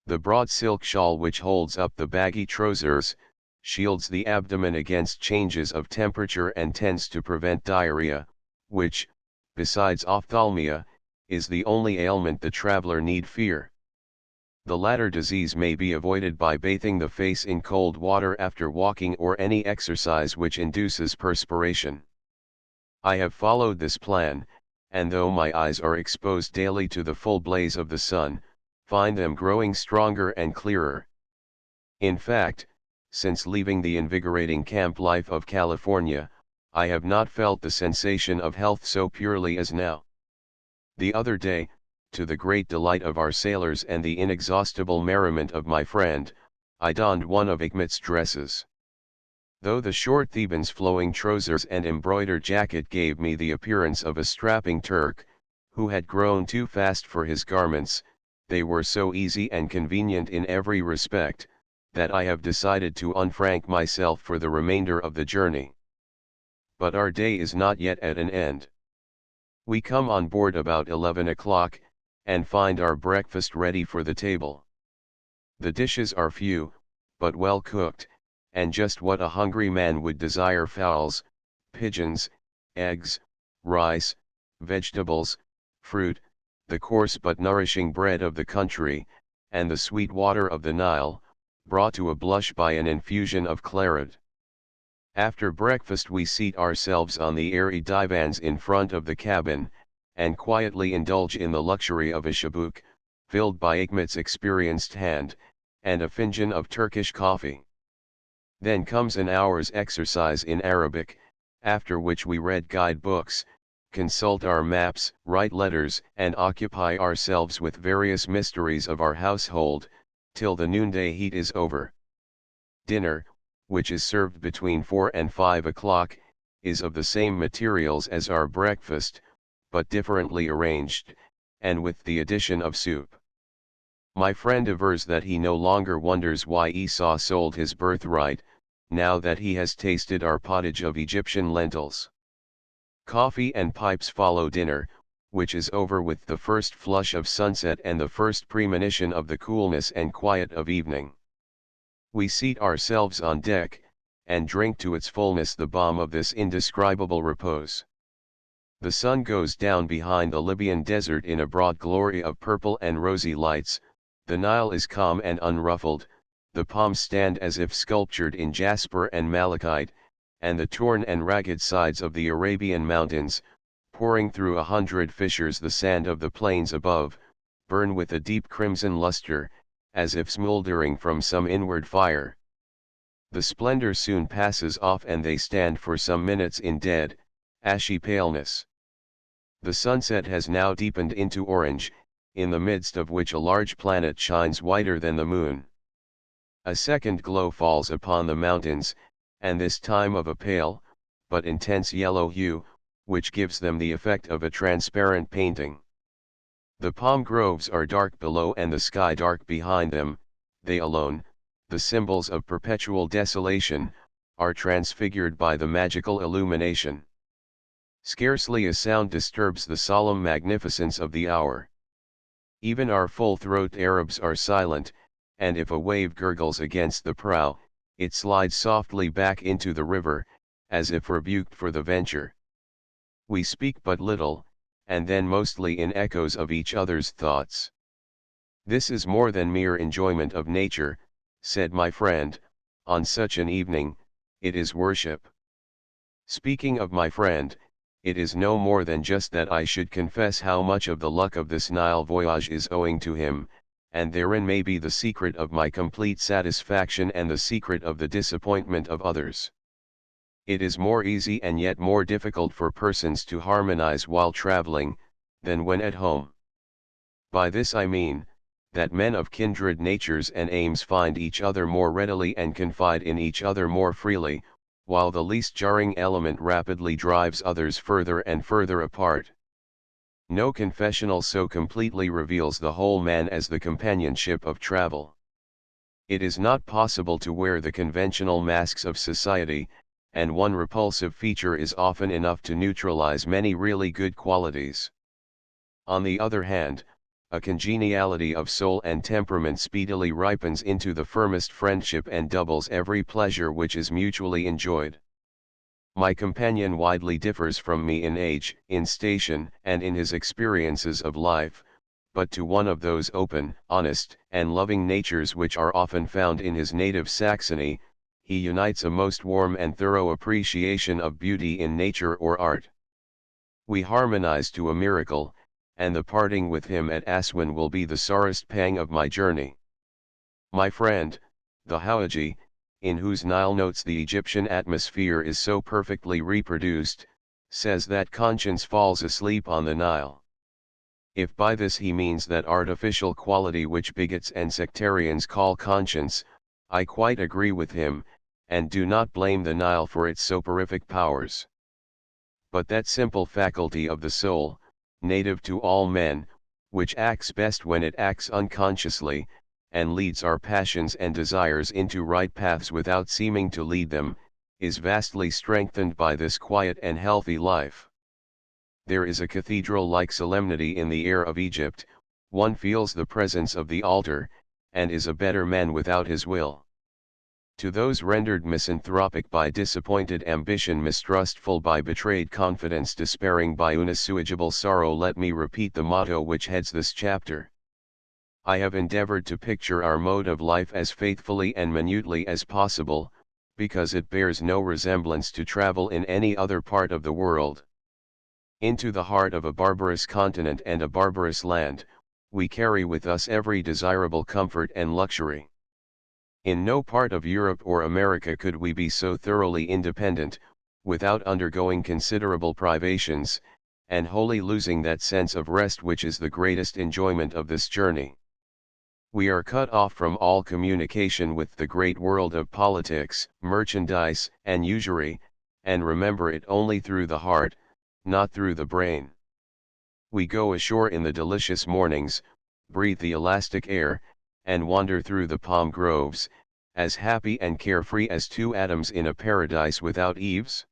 The broad silk shawl which holds up the baggy trousers, shields the abdomen against changes of temperature and tends to prevent diarrhea, which, besides ophthalmia, is the only ailment the traveler need fear. The latter disease may be avoided by bathing the face in cold water after walking or any exercise which induces perspiration. I have followed this plan, and though my eyes are exposed daily to the full blaze of the sun, find them growing stronger and clearer. In fact, since leaving the invigorating camp life of California, I have not felt the sensation of health so purely as now. The other day, to the great delight of our sailors and the inexhaustible merriment of my friend, I donned one of Ichmet's dresses. Though the short Theban's flowing trousers and embroidered jacket gave me the appearance of a strapping Turk, who had grown too fast for his garments, they were so easy and convenient in every respect, that I have decided to unfrank myself for the remainder of the journey. But our day is not yet at an end. We come on board about 11 o'clock, and find our breakfast ready for the table. The dishes are few, but well cooked, and just what a hungry man would desire: fowls, pigeons, eggs, rice, vegetables, fruit, the coarse but nourishing bread of the country, and the sweet water of the Nile, brought to a blush by an infusion of claret. After breakfast we seat ourselves on the airy divans in front of the cabin, and quietly indulge in the luxury of a shabuk, filled by Ichmet's experienced hand, and a finjan of Turkish coffee. Then comes an hour's exercise in Arabic, after which we read guide books, consult our maps, write letters, and occupy ourselves with various mysteries of our household, till the noonday heat is over. Dinner, which is served between 4 and 5 o'clock, is of the same materials as our breakfast, but differently arranged, and with the addition of soup. My friend avers that he no longer wonders why Esau sold his birthright, now that he has tasted our pottage of Egyptian lentils. Coffee and pipes follow dinner, which is over with the first flush of sunset and the first premonition of the coolness and quiet of evening. We seat ourselves on deck, and drink to its fullness the balm of this indescribable repose. The sun goes down behind the Libyan desert in a broad glory of purple and rosy lights, the Nile is calm and unruffled, the palms stand as if sculptured in jasper and malachite, and the torn and ragged sides of the Arabian mountains, pouring through 100 fissures the sand of the plains above, burn with a deep crimson luster, as if smouldering from some inward fire. The splendor soon passes off and they stand for some minutes in dead, ashy paleness. The sunset has now deepened into orange, in the midst of which a large planet shines whiter than the moon. A second glow falls upon the mountains, and this time of a pale, but intense yellow hue, which gives them the effect of a transparent painting. The palm groves are dark below and the sky dark behind them, they alone, the symbols of perpetual desolation, are transfigured by the magical illumination. Scarcely a sound disturbs the solemn magnificence of the hour. Even our full-throat Arabs are silent, and if a wave gurgles against the prow, it slides softly back into the river, as if rebuked for the venture. We speak but little, and then mostly in echoes of each other's thoughts. This is more than mere enjoyment of nature, said my friend, on such an evening, it is worship. Speaking of my friend, it is no more than just that I should confess how much of the luck of this Nile voyage is owing to him, and therein may be the secret of my complete satisfaction and the secret of the disappointment of others. It is more easy and yet more difficult for persons to harmonize while traveling, than when at home. By this I mean, that men of kindred natures and aims find each other more readily and confide in each other more freely, while the least jarring element rapidly drives others further and further apart. No confessional so completely reveals the whole man as the companionship of travel. It is not possible to wear the conventional masks of society, and one repulsive feature is often enough to neutralize many really good qualities. On the other hand, a congeniality of soul and temperament speedily ripens into the firmest friendship and doubles every pleasure which is mutually enjoyed. My companion widely differs from me in age, in station, and in his experiences of life, but to one of those open, honest, and loving natures which are often found in his native Saxony, he unites a most warm and thorough appreciation of beauty in nature or art. We harmonize to a miracle, and the parting with him at Aswan will be the sorest pang of my journey. My friend, the Hawaji, in whose Nile notes the Egyptian atmosphere is so perfectly reproduced, says that conscience falls asleep on the Nile. If by this he means that artificial quality which bigots and sectarians call conscience, I quite agree with him, and do not blame the Nile for its soporific powers. But that simple faculty of the soul, native to all men, which acts best when it acts unconsciously, and leads our passions and desires into right paths without seeming to lead them, is vastly strengthened by this quiet and healthy life. There is a cathedral-like solemnity in the air of Egypt, one feels the presence of the altar, and is a better man without his will. To those rendered misanthropic by disappointed ambition, mistrustful by betrayed confidence, despairing by unassuageable sorrow, let me repeat the motto which heads this chapter. I have endeavored to picture our mode of life as faithfully and minutely as possible, because it bears no resemblance to travel in any other part of the world. Into the heart of a barbarous continent and a barbarous land, we carry with us every desirable comfort and luxury. In no part of Europe or America could we be so thoroughly independent, without undergoing considerable privations, and wholly losing that sense of rest which is the greatest enjoyment of this journey. We are cut off from all communication with the great world of politics, merchandise, and usury, and remember it only through the heart, not through the brain. We go ashore in the delicious mornings, breathe the elastic air, and wander through the palm groves, as happy and carefree as two atoms in a paradise without eaves.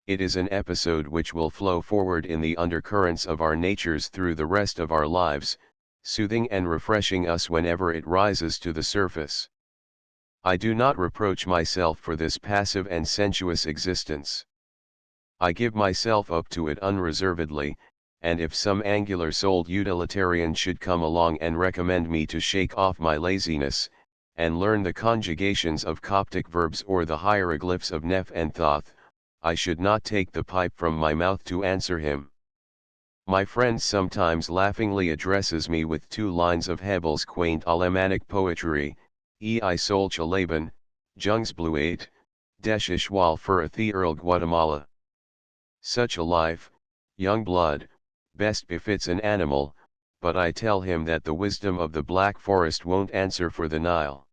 It is an episode which will flow forward in the undercurrents of our natures through the rest of our lives, soothing and refreshing us whenever it rises to the surface. I do not reproach myself for this passive and sensuous existence. I give myself up to it unreservedly, and if some angular-souled utilitarian should come along and recommend me to shake off my laziness, and learn the conjugations of Coptic verbs or the hieroglyphs of Neph and Thoth, I should not take the pipe from my mouth to answer him. My friend sometimes laughingly addresses me with 2 lines of Hebel's quaint Alemannic poetry, I solche Leben, Jungsbluet, Deschishwal für the Earl Guatemala. Such a life, young blood, best befits an animal, but I tell him that the wisdom of the Black Forest won't answer for the Nile.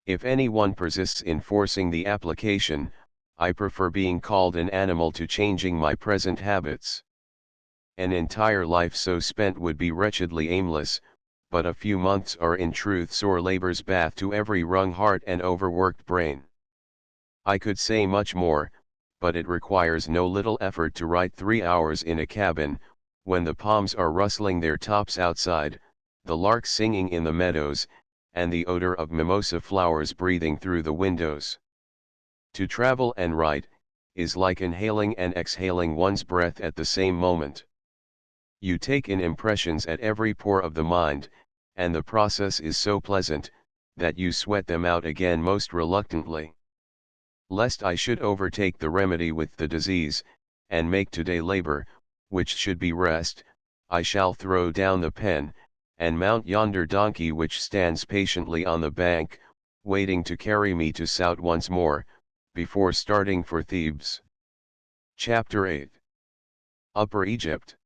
If anyone persists in forcing the application, I prefer being called an animal to changing my present habits. An entire life so spent would be wretchedly aimless, but a few months are in truth sore labor's bath to every wrung heart and overworked brain. I could say much more, but it requires no little effort to write 3 hours in a cabin, when the palms are rustling their tops outside, the larks singing in the meadows, and the odor of mimosa flowers breathing through the windows. To travel and write, is like inhaling and exhaling one's breath at the same moment. You take in impressions at every pore of the mind, and the process is so pleasant, that you sweat them out again most reluctantly. Lest I should overtake the remedy with the disease, and make today labor, which should be rest, I shall throw down the pen, and mount yonder donkey which stands patiently on the bank, waiting to carry me to Sout once more, before starting for Thebes. Chapter 8. Upper Egypt.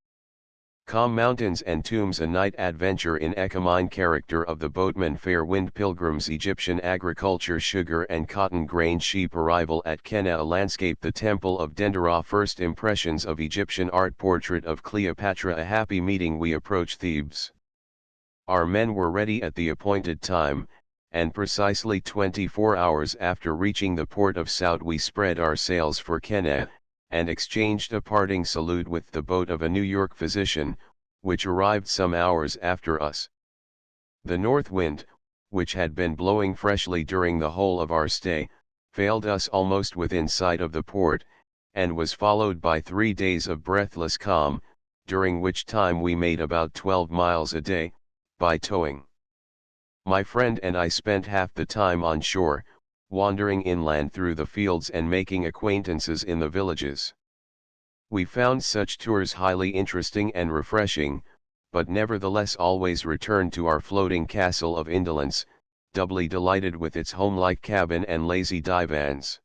Calm mountains and tombs, a night adventure in Ecomine character of the boatman, fair wind pilgrims, Egyptian agriculture, sugar and cotton grain, sheep, arrival at Kenna, a landscape, the temple of Dendera, first impressions of Egyptian art, portrait of Cleopatra, a happy meeting. We approach Thebes. Our men were ready at the appointed time, and precisely 24 hours after reaching the port of Sout we spread our sails for Kenna, and exchanged a parting salute with the boat of a New York physician, which arrived some hours after us. The north wind, which had been blowing freshly during the whole of our stay, failed us almost within sight of the port, and was followed by 3 days of breathless calm, during which time we made about 12 miles a day, by towing. My friend and I spent half the time on shore, wandering inland through the fields and making acquaintances in the villages. We found such tours highly interesting and refreshing, but nevertheless always returned to our floating castle of indolence, doubly delighted with its home-like cabin and lazy divans.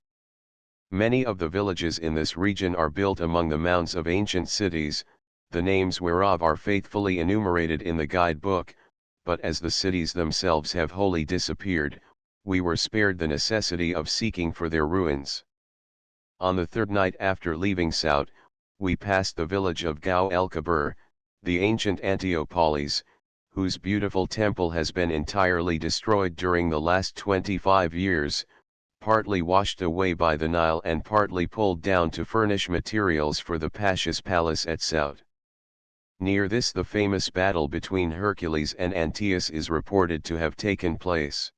Many of the villages in this region are built among the mounds of ancient cities, the names whereof are faithfully enumerated in the guidebook, but as the cities themselves have wholly disappeared, we were spared the necessity of seeking for their ruins. On the third night after leaving Sout, we passed the village of Gao el Kabir, the ancient Antiopolis, whose beautiful temple has been entirely destroyed during the last 25 years, partly washed away by the Nile and partly pulled down to furnish materials for the Pasha's palace at Sout. Near this the famous battle between Hercules and Antaeus is reported to have taken place.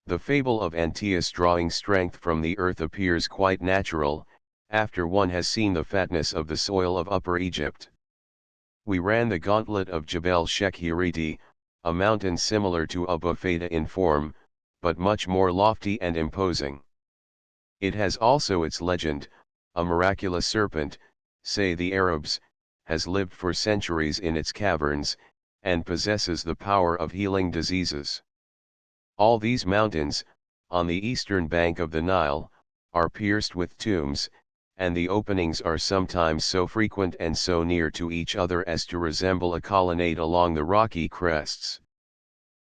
The fable of Antaeus drawing strength from the earth appears quite natural, after one has seen the fatness of the soil of Upper Egypt. We ran the gauntlet of Jebel Shekhiriti, a mountain similar to Abu Feda in form, but much more lofty and imposing. It has also its legend, a miraculous serpent, say the Arabs, has lived for centuries in its caverns, and possesses the power of healing diseases. All these mountains, on the eastern bank of the Nile, are pierced with tombs, and the openings are sometimes so frequent and so near to each other as to resemble a colonnade along the rocky crests.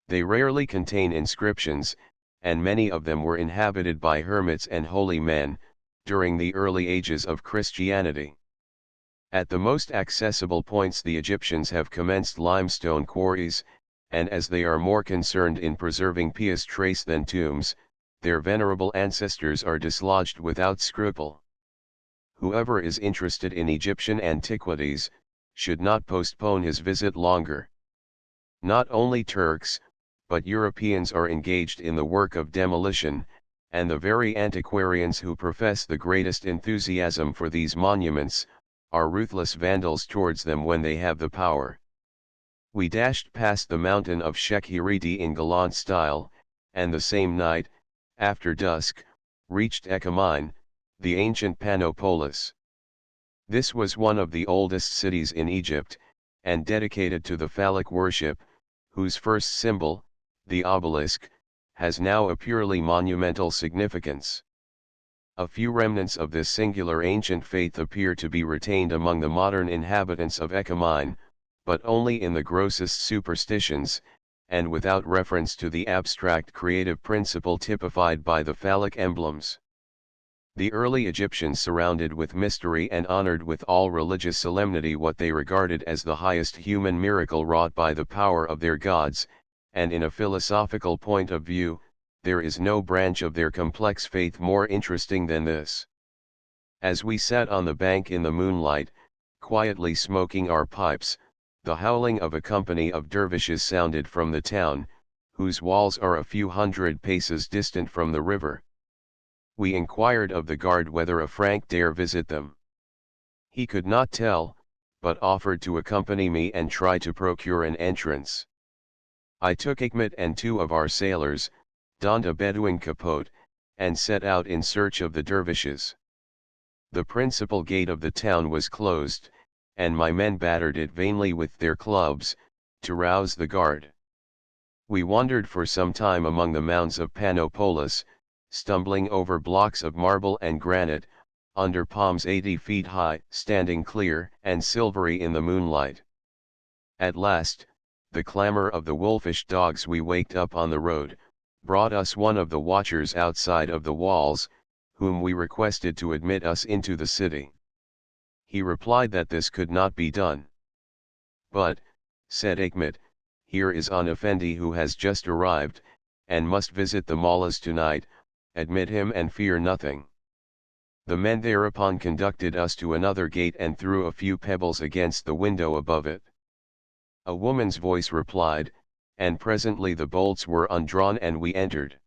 They rarely contain inscriptions, and many of them were inhabited by hermits and holy men, during the early ages of Christianity. At the most accessible points the Egyptians have commenced limestone quarries, and as they are more concerned in preserving pious trace than tombs, their venerable ancestors are dislodged without scruple. Whoever is interested in Egyptian antiquities, should not postpone his visit longer. Not only Turks, but Europeans are engaged in the work of demolition, and the very antiquarians who profess the greatest enthusiasm for these monuments, are ruthless vandals towards them when they have the power. We dashed past the mountain of Shekhiriti in gallant style, and the same night, after dusk, reached Ecumene, the ancient Panopolis. This was one of the oldest cities in Egypt, and dedicated to the phallic worship, whose first symbol, the obelisk, has now a purely monumental significance. A few remnants of this singular ancient faith appear to be retained among the modern inhabitants of Ecumene, but only in the grossest superstitions, and without reference to the abstract creative principle typified by the phallic emblems. The early Egyptians surrounded with mystery and honored with all religious solemnity what they regarded as the highest human miracle wrought by the power of their gods, and in a philosophical point of view, there is no branch of their complex faith more interesting than this. As we sat on the bank in the moonlight, quietly smoking our pipes, the howling of a company of dervishes sounded from the town, whose walls are a few hundred paces distant from the river. We inquired of the guard whether a Frank dare visit them. He could not tell, but offered to accompany me and try to procure an entrance. I took Hikmet and two of our sailors, donned a Bedouin capote, and set out in search of the dervishes. The principal gate of the town was closed, and my men battered it vainly with their clubs, to rouse the guard. We wandered for some time among the mounds of Panopolis, stumbling over blocks of marble and granite, under palms 80 feet high, standing clear and silvery in the moonlight. At last, the clamor of the wolfish dogs we waked up on the road, brought us one of the watchers outside of the walls, whom we requested to admit us into the city. He replied that this could not be done. But, said Hikmet, here is an Effendi who has just arrived, and must visit the Mullahs tonight, admit him and fear nothing. The men thereupon conducted us to another gate and threw a few pebbles against the window above it. A woman's voice replied, and presently the bolts were undrawn and we entered.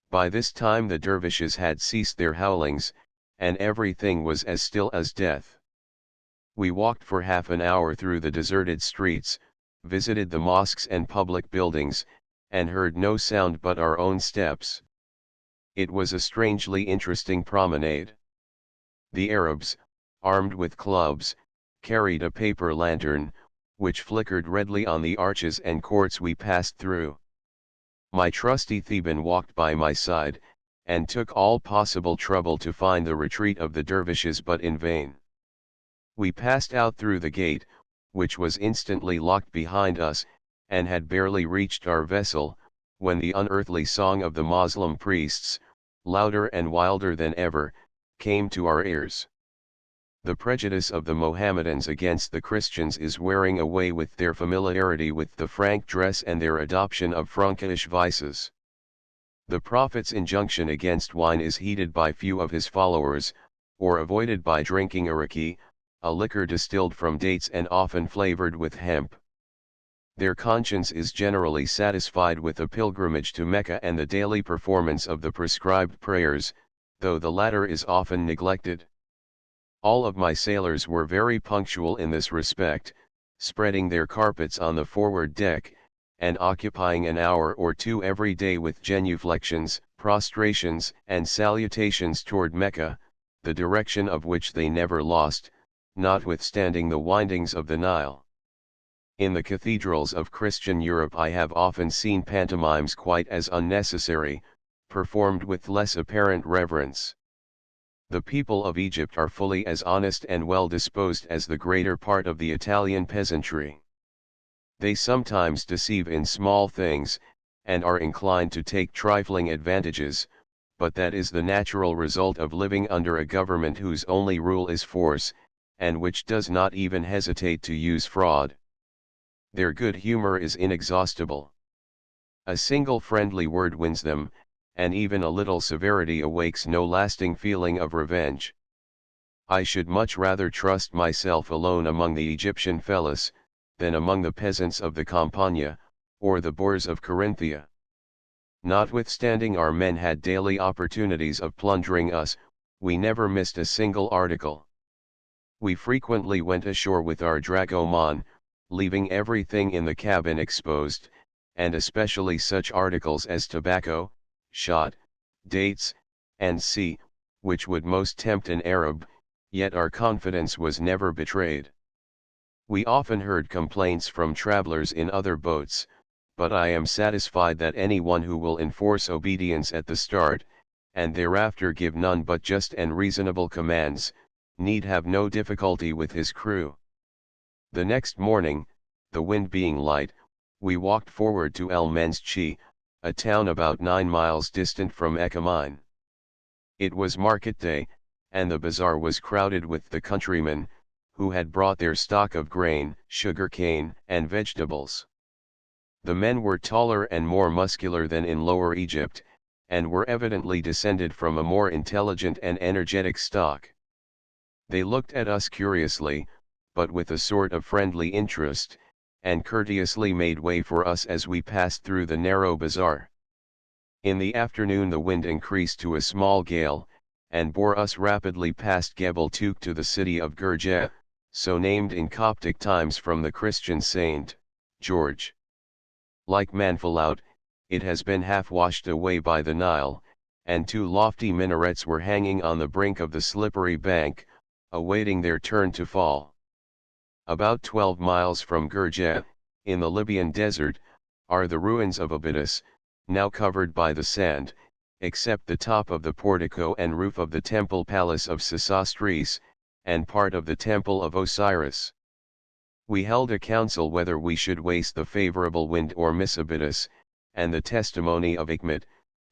By this time the dervishes had ceased their howlings, and everything was as still as death. We walked for half an hour through the deserted streets, visited the mosques and public buildings, and heard no sound but our own steps. It was a strangely interesting promenade. The Arabs, armed with clubs, carried a paper lantern, which flickered redly on the arches and courts we passed through. My trusty Theban walked by my side, and took all possible trouble to find the retreat of the dervishes, but in vain. We passed out through the gate, which was instantly locked behind us, and had barely reached our vessel, when the unearthly song of the Moslem priests, louder and wilder than ever, came to our ears. The prejudice of the Mohammedans against the Christians is wearing away with their familiarity with the Frank dress and their adoption of Frankish vices. The Prophet's injunction against wine is heeded by few of his followers, or avoided by drinking araki, a liquor distilled from dates and often flavored with hemp. Their conscience is generally satisfied with a pilgrimage to Mecca and the daily performance of the prescribed prayers, though the latter is often neglected. All of my sailors were very punctual in this respect, spreading their carpets on the forward deck, and occupying an hour or two every day with genuflections, prostrations, and salutations toward Mecca, the direction of which they never lost, notwithstanding the windings of the Nile. In the cathedrals of Christian Europe I have often seen pantomimes quite as unnecessary, performed with less apparent reverence. The people of Egypt are fully as honest and well disposed as the greater part of the Italian peasantry. They sometimes deceive in small things, and are inclined to take trifling advantages, but that is the natural result of living under a government whose only rule is force, and which does not even hesitate to use fraud. Their good humor is inexhaustible. A single friendly word wins them, and even a little severity awakes no lasting feeling of revenge. I should much rather trust myself alone among the Egyptian fellows, than among the peasants of the Campania, or the boors of Carinthia. Notwithstanding our men had daily opportunities of plundering us, we never missed a single article. We frequently went ashore with our dragoman, leaving everything in the cabin exposed, and especially such articles as tobacco, shot, dates, and which would most tempt an Arab, yet our confidence was never betrayed. We often heard complaints from travelers in other boats, but I am satisfied that anyone who will enforce obedience at the start, and thereafter give none but just and reasonable commands, need have no difficulty with his crew. The next morning, the wind being light, we walked forward to El Menschi, a town about 9 miles distant from Ekamine. It was market day, and the bazaar was crowded with the countrymen, who had brought their stock of grain, sugar cane, and vegetables. The men were taller and more muscular than in Lower Egypt, and were evidently descended from a more intelligent and energetic stock. They looked at us curiously, but with a sort of friendly interest, and courteously made way for us as we passed through the narrow bazaar. In the afternoon the wind increased to a small gale, and bore us rapidly past Gebel Tuk to the city of Gurje, so named in Coptic times from the Christian saint, George. Like Manfalaut, it has been half washed away by the Nile, and 2 lofty minarets were hanging on the brink of the slippery bank, awaiting their turn to fall. About 12 miles from Gurje, in the Libyan desert, are the ruins of Abydos, now covered by the sand, except the top of the portico and roof of the temple palace of Sesostris, and part of the temple of Osiris. We held a council whether we should waste the favorable wind or miss Abydos, and the testimony of Ikhmet,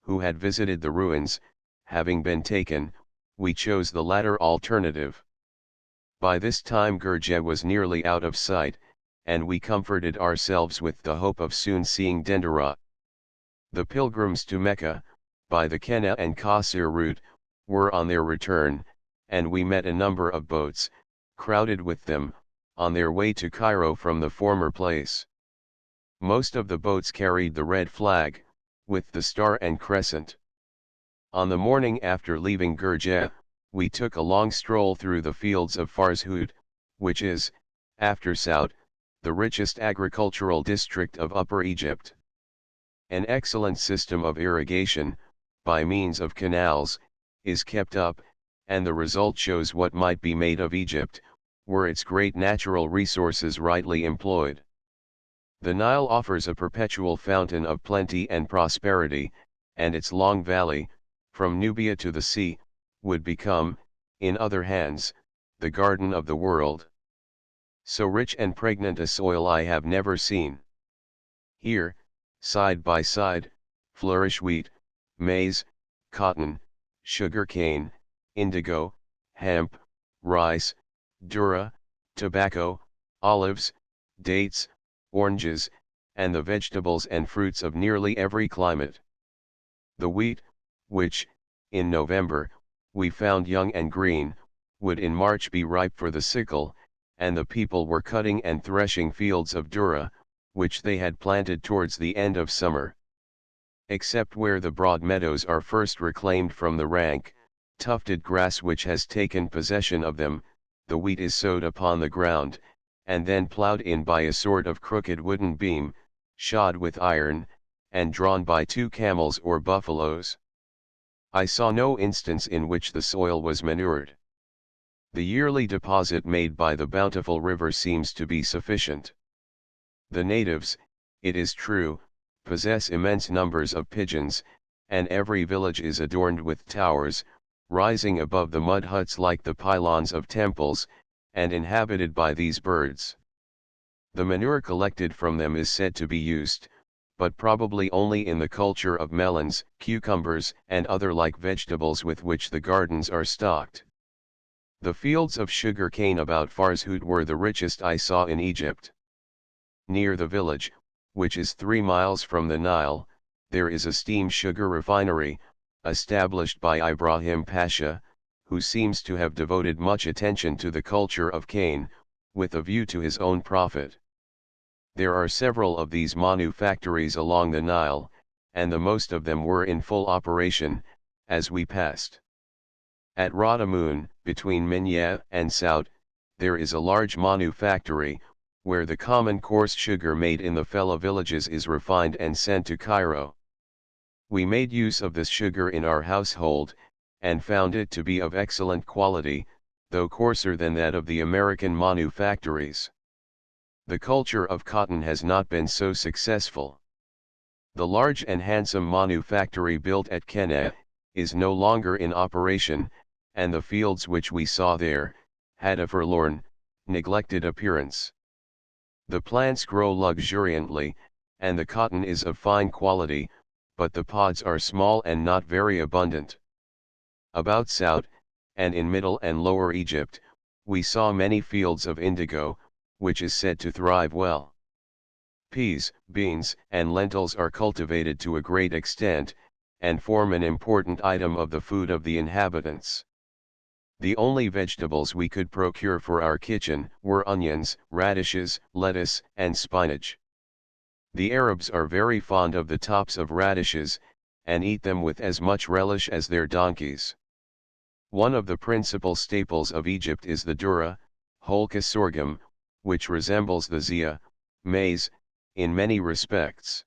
who had visited the ruins, having been taken, we chose the latter alternative. By this time Gurje was nearly out of sight, and we comforted ourselves with the hope of soon seeing Dendera. The pilgrims to Mecca, by the Kenna and Qasir route, were on their return, and we met a number of boats, crowded with them, on their way to Cairo from the former place. Most of the boats carried the red flag, with the star and crescent. On the morning after leaving Gurje, we took a long stroll through the fields of Farshud, which is, after Sout, the richest agricultural district of Upper Egypt. An excellent system of irrigation, by means of canals, is kept up, and the result shows what might be made of Egypt, were its great natural resources rightly employed. The Nile offers a perpetual fountain of plenty and prosperity, and its long valley, from Nubia to the sea, would become, in other hands, the garden of the world. So rich and pregnant a soil I have never seen. Here, side by side, flourish wheat, maize, cotton, sugar cane, indigo, hemp, rice, durra, tobacco, olives, dates, oranges, and the vegetables and fruits of nearly every climate. The wheat, which, in November, we found young and green, would in March be ripe for the sickle, and the people were cutting and threshing fields of durra, which they had planted towards the end of summer. Except where the broad meadows are first reclaimed from the rank, tufted grass which has taken possession of them, the wheat is sowed upon the ground, and then ploughed in by a sort of crooked wooden beam, shod with iron, and drawn by 2 camels or buffaloes. I saw no instance in which the soil was manured. The yearly deposit made by the bountiful river seems to be sufficient. The natives, it is true, possess immense numbers of pigeons, and every village is adorned with towers, rising above the mud huts like the pylons of temples, and inhabited by these birds. The manure collected from them is said to be used, but probably only in the culture of melons, cucumbers, and other like vegetables with which the gardens are stocked. The fields of sugar cane about Farshoot were the richest I saw in Egypt. Near the village, which is 3 miles from the Nile, there is a steam sugar refinery, established by Ibrahim Pasha, who seems to have devoted much attention to the culture of cane, with a view to his own profit. There are several of these manufactories along the Nile, and the most of them were in full operation, as we passed. At Radamoun, between Minya and Sout, there is a large manufactory, where the common coarse sugar made in the fellow villages is refined and sent to Cairo. We made use of this sugar in our household, and found it to be of excellent quality, though coarser than that of the American manufactories. The culture of cotton has not been so successful. The large and handsome manufactory built at Keneh is no longer in operation, and the fields which we saw there had a forlorn, neglected appearance. The plants grow luxuriantly, and the cotton is of fine quality, but the pods are small and not very abundant. About Sout, and in Middle and Lower Egypt, we saw many fields of indigo, which is said to thrive well. Peas, beans, and lentils are cultivated to a great extent, and form an important item of the food of the inhabitants. The only vegetables we could procure for our kitchen were onions, radishes, lettuce, and spinach. The Arabs are very fond of the tops of radishes, and eat them with as much relish as their donkeys. One of the principal staples of Egypt is the durra, holka sorghum, which resembles the zea, maize, in many respects.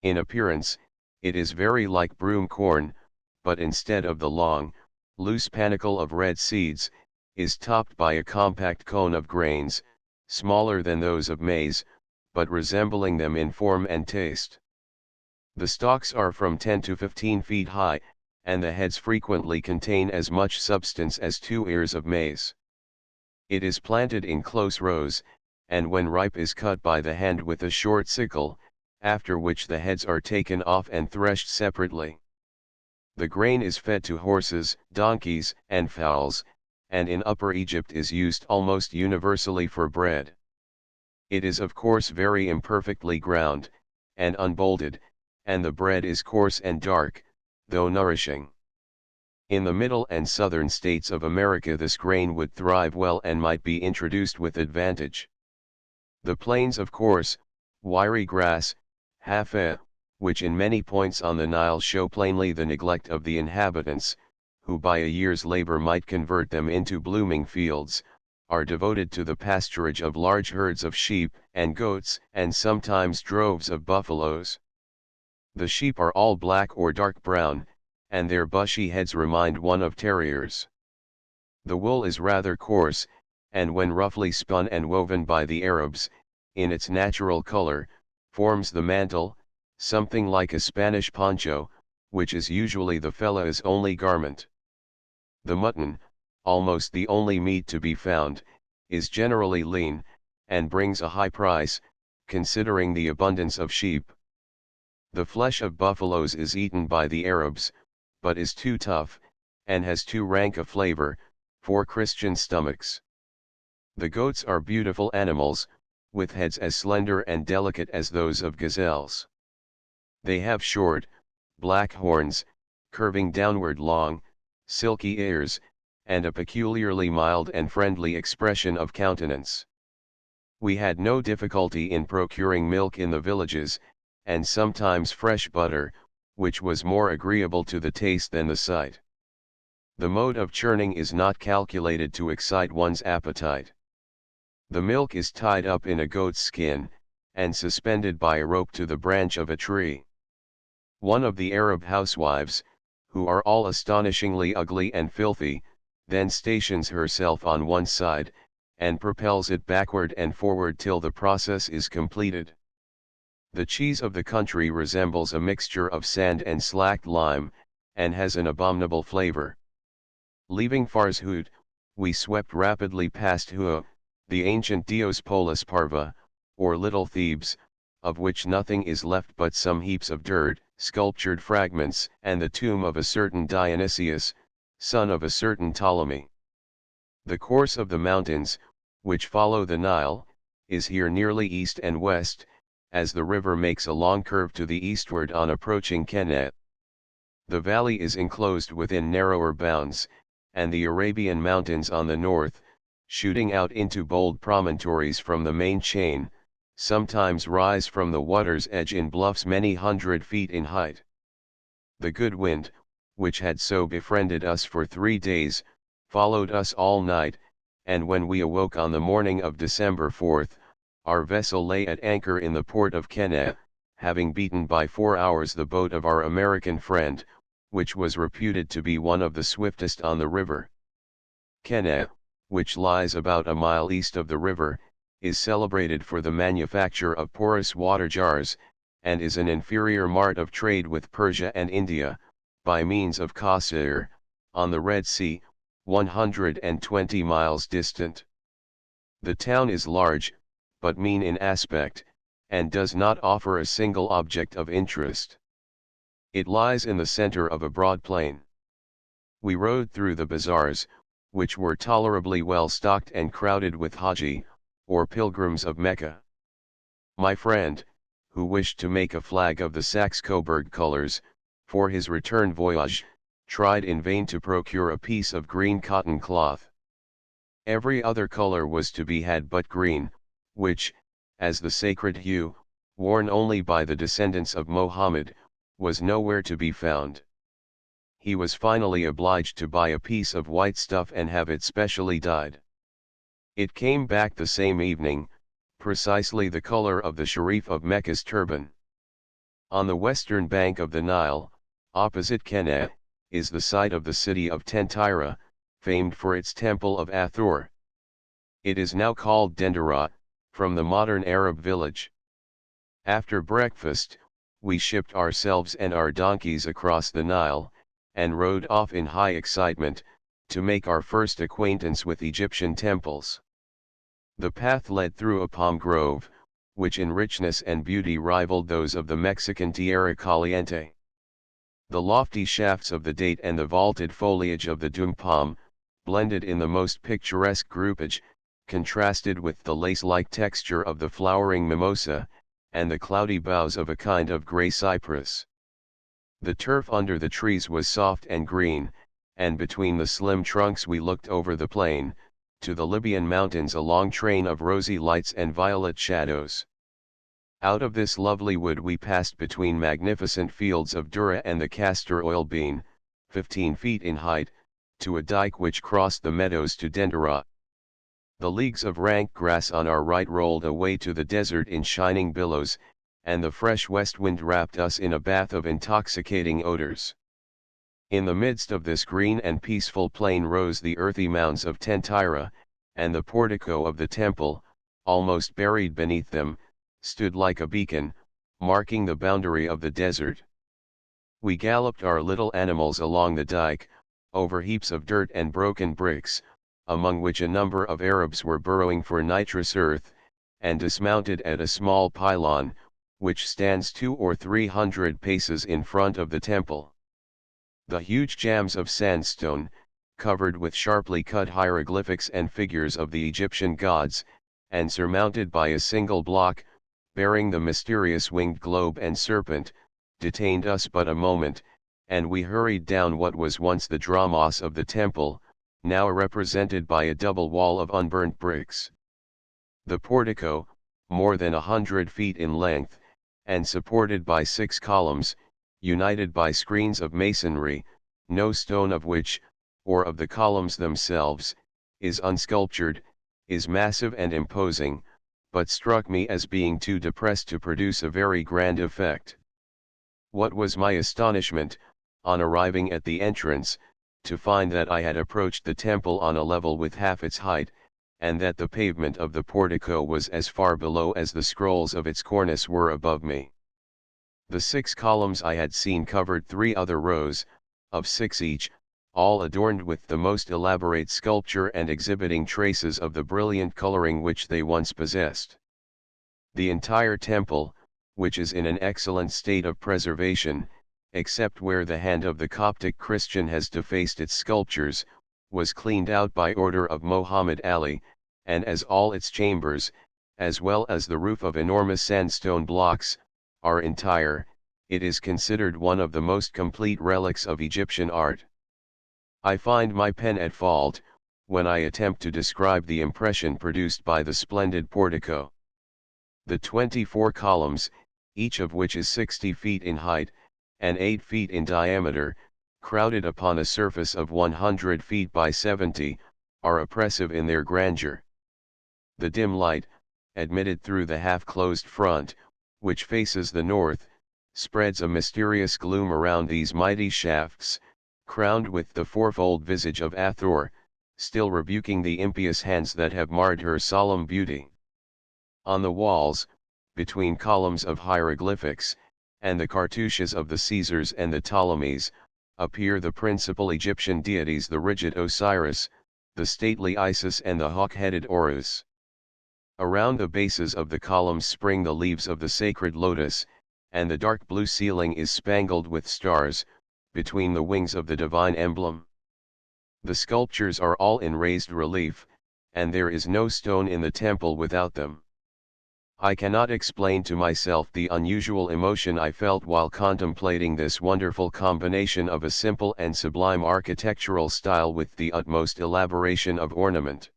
In appearance, it is very like broom corn, but instead of the long, loose panicle of red seeds, is topped by a compact cone of grains, smaller than those of maize, but resembling them in form and taste. The stalks are from 10 to 15 feet high, and the heads frequently contain as much substance as 2 ears of maize. It is planted in close rows, and when ripe is cut by the hand with a short sickle, after which the heads are taken off and threshed separately. The grain is fed to horses, donkeys, and fowls, and in Upper Egypt is used almost universally for bread. It is of course very imperfectly ground, and unbolted, and the bread is coarse and dark, though nourishing. In the middle and southern states of America this grain would thrive well and might be introduced with advantage. The plains of coarse, wiry grass, hafa, which in many points on the Nile show plainly the neglect of the inhabitants, who by a year's labor might convert them into blooming fields, are devoted to the pasturage of large herds of sheep and goats and sometimes droves of buffaloes. The sheep are all black or dark brown, and their bushy heads remind one of terriers. The wool is rather coarse, and when roughly spun and woven by the Arabs, in its natural color, forms the mantle, something like a Spanish poncho, which is usually the fellah's only garment. The mutton, almost the only meat to be found, is generally lean, and brings a high price, considering the abundance of sheep. The flesh of buffaloes is eaten by the Arabs, but is too tough, and has too rank a flavor, for Christian stomachs. The goats are beautiful animals, with heads as slender and delicate as those of gazelles. They have short, black horns, curving downward long, silky ears, and a peculiarly mild and friendly expression of countenance. We had no difficulty in procuring milk in the villages, and sometimes fresh butter, which was more agreeable to the taste than the sight. The mode of churning is not calculated to excite one's appetite. The milk is tied up in a goat's skin, and suspended by a rope to the branch of a tree. One of the Arab housewives, who are all astonishingly ugly and filthy, then stations herself on one side, and propels it backward and forward till the process is completed. The cheese of the country resembles a mixture of sand and slacked lime, and has an abominable flavor. Leaving Farshud, we swept rapidly past Hua, the ancient Diospolis Parva, or Little Thebes, of which nothing is left but some heaps of dirt, sculptured fragments, and the tomb of a certain Dionysius, son of a certain Ptolemy. The course of the mountains, which follow the Nile, is here nearly east and west, as the river makes a long curve to the eastward on approaching Keneh. The valley is enclosed within narrower bounds, and the Arabian mountains on the north, shooting out into bold promontories from the main chain, sometimes rise from the water's edge in bluffs many 100 feet in height. The good wind, which had so befriended us for 3 days, followed us all night, and when we awoke on the morning of December 4th, our vessel lay at anchor in the port of Keneh, having beaten by 4 hours the boat of our American friend, which was reputed to be one of the swiftest on the river. Keneh, which lies about a mile east of the river, is celebrated for the manufacture of porous water jars, and is an inferior mart of trade with Persia and India, by means of Qasr, on the Red Sea, 120 miles distant. The town is large, but mean in aspect, and does not offer a single object of interest. It lies in the center of a broad plain. We rode through the bazaars, which were tolerably well stocked and crowded with Haji, or pilgrims of Mecca. My friend, who wished to make a flag of the Saxe-Coburg colors, for his return voyage, tried in vain to procure a piece of green cotton cloth. Every other color was to be had but green, which, as the sacred hue, worn only by the descendants of Mohammed, was nowhere to be found. He was finally obliged to buy a piece of white stuff and have it specially dyed. It came back the same evening, precisely the color of the Sharif of Mecca's turban. On the western bank of the Nile, opposite Keneh, is the site of the city of Tentira, famed for its temple of Hathor. It is now called Dendera, from the modern Arab village. After breakfast, we shipped ourselves and our donkeys across the Nile, and rode off in high excitement, to make our first acquaintance with Egyptian temples. The path led through a palm grove, which in richness and beauty rivaled those of the Mexican Tierra Caliente. The lofty shafts of the date and the vaulted foliage of the dum palm, blended in the most picturesque groupage, contrasted with the lace-like texture of the flowering mimosa, and the cloudy boughs of a kind of grey cypress. The turf under the trees was soft and green, and between the slim trunks we looked over the plain, to the Libyan mountains a long train of rosy lights and violet shadows. Out of this lovely wood we passed between magnificent fields of durra and the castor oil bean, 15 feet in height, to a dike which crossed the meadows to Dendera. The leagues of rank grass on our right rolled away to the desert in shining billows, and the fresh west wind wrapped us in a bath of intoxicating odors. In the midst of this green and peaceful plain rose the earthy mounds of Tentira, and the portico of the temple, almost buried beneath them, stood like a beacon, marking the boundary of the desert. We galloped our little animals along the dike, over heaps of dirt and broken bricks, among which a number of Arabs were burrowing for nitrous earth, and dismounted at a small pylon, which stands 200 or 300 paces in front of the temple. The huge jambs of sandstone, covered with sharply cut hieroglyphics and figures of the Egyptian gods, and surmounted by a single block, bearing the mysterious winged globe and serpent, detained us but a moment, and we hurried down what was once the dromos of the temple, now represented by a double wall of unburnt bricks. The portico, more than 100 feet in length, and supported by 6 columns, united by screens of masonry, no stone of which, or of the columns themselves, is unsculptured, is massive and imposing, but struck me as being too depressed to produce a very grand effect. What was my astonishment, on arriving at the entrance, to find that I had approached the temple on a level with half its height, and that the pavement of the portico was as far below as the scrolls of its cornice were above me. The 6 columns I had seen covered 3 other rows, of 6 each, all adorned with the most elaborate sculpture and exhibiting traces of the brilliant coloring which they once possessed. The entire temple, which is in an excellent state of preservation, except where the hand of the Coptic Christian has defaced its sculptures, was cleaned out by order of Mohammed Ali, and as all its chambers, as well as the roof of enormous sandstone blocks, are entire, it is considered one of the most complete relics of Egyptian art. I find my pen at fault, when I attempt to describe the impression produced by the splendid portico. The 24 columns, each of which is 60 feet in height, and 8 feet in diameter, crowded upon a surface of 100 feet by 70, are oppressive in their grandeur. The dim light, admitted through the half-closed front, which faces the north, spreads a mysterious gloom around these mighty shafts, crowned with the fourfold visage of Hathor, still rebuking the impious hands that have marred her solemn beauty. On the walls, between columns of hieroglyphics, and the cartouches of the Caesars and the Ptolemies, appear the principal Egyptian deities, the rigid Osiris, the stately Isis and the hawk-headed Horus. Around the bases of the columns spring the leaves of the sacred lotus, and the dark blue ceiling is spangled with stars, between the wings of the divine emblem. The sculptures are all in raised relief, and there is no stone in the temple without them. I cannot explain to myself the unusual emotion I felt while contemplating this wonderful combination of a simple and sublime architectural style with the utmost elaboration of ornament.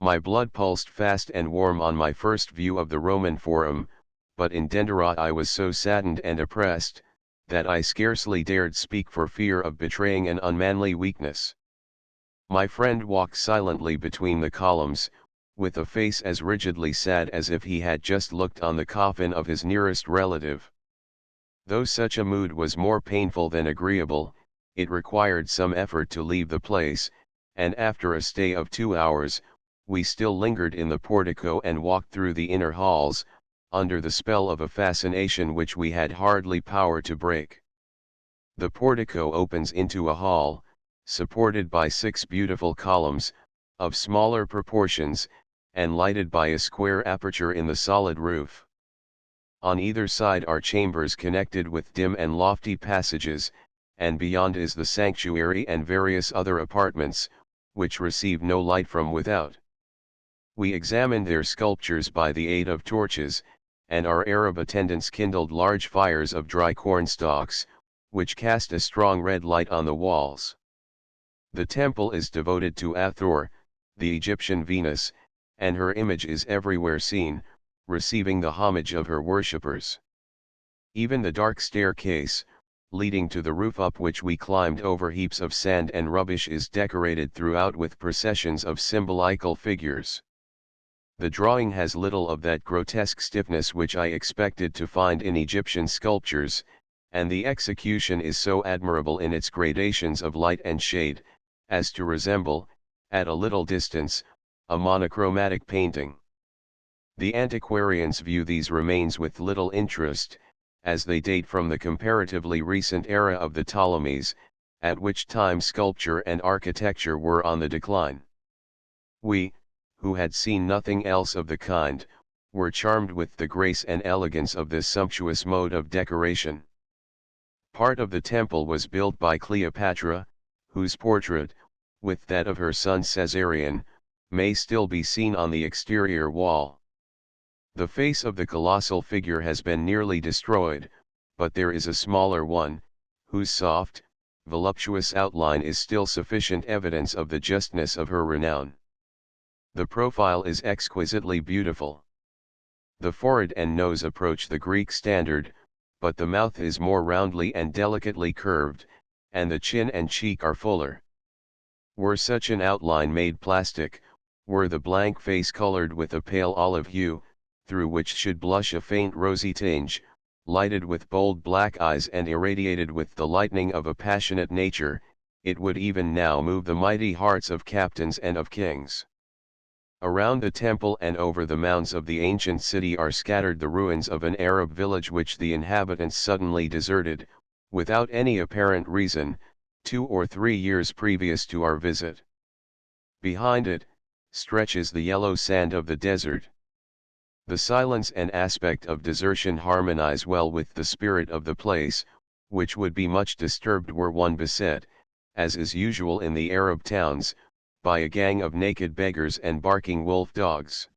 My blood pulsed fast and warm on my first view of the Roman Forum, but in Dendera I was so saddened and oppressed, that I scarcely dared speak for fear of betraying an unmanly weakness. My friend walked silently between the columns, with a face as rigidly sad as if he had just looked on the coffin of his nearest relative. Though such a mood was more painful than agreeable, it required some effort to leave the place, and after a stay of 2 hours, we still lingered in the portico and walked through the inner halls, under the spell of a fascination which we had hardly power to break. The portico opens into a hall, supported by 6 beautiful columns, of smaller proportions, and lighted by a square aperture in the solid roof. On either side are chambers connected with dim and lofty passages, and beyond is the sanctuary and various other apartments, which receive no light from without. We examined their sculptures by the aid of torches, and our Arab attendants kindled large fires of dry corn stalks, which cast a strong red light on the walls. The temple is devoted to Hathor, the Egyptian Venus, and her image is everywhere seen, receiving the homage of her worshippers. Even the dark staircase, leading to the roof up which we climbed over heaps of sand and rubbish, is decorated throughout with processions of symbolical figures. The drawing has little of that grotesque stiffness which I expected to find in Egyptian sculptures, and the execution is so admirable in its gradations of light and shade, as to resemble, at a little distance, a monochromatic painting. The antiquarians view these remains with little interest, as they date from the comparatively recent era of the Ptolemies, at which time sculpture and architecture were on the decline. We, who had seen nothing else of the kind, were charmed with the grace and elegance of this sumptuous mode of decoration. Part of the temple was built by Cleopatra, whose portrait, with that of her son Caesarion, may still be seen on the exterior wall. The face of the colossal figure has been nearly destroyed, but there is a smaller one, whose soft, voluptuous outline is still sufficient evidence of the justness of her renown. The profile is exquisitely beautiful. The forehead and nose approach the Greek standard, but the mouth is more roundly and delicately curved, and the chin and cheek are fuller. Were such an outline made plastic, were the blank face colored with a pale olive hue, through which should blush a faint rosy tinge, lighted with bold black eyes and irradiated with the lightning of a passionate nature, it would even now move the mighty hearts of captains and of kings. Around the temple and over the mounds of the ancient city are scattered the ruins of an Arab village which the inhabitants suddenly deserted, without any apparent reason, 2 or 3 years previous to our visit. Behind it, stretches the yellow sand of the desert. The silence and aspect of desertion harmonize well with the spirit of the place, which would be much disturbed were one beset, as is usual in the Arab towns, by a gang of naked beggars and barking wolf dogs.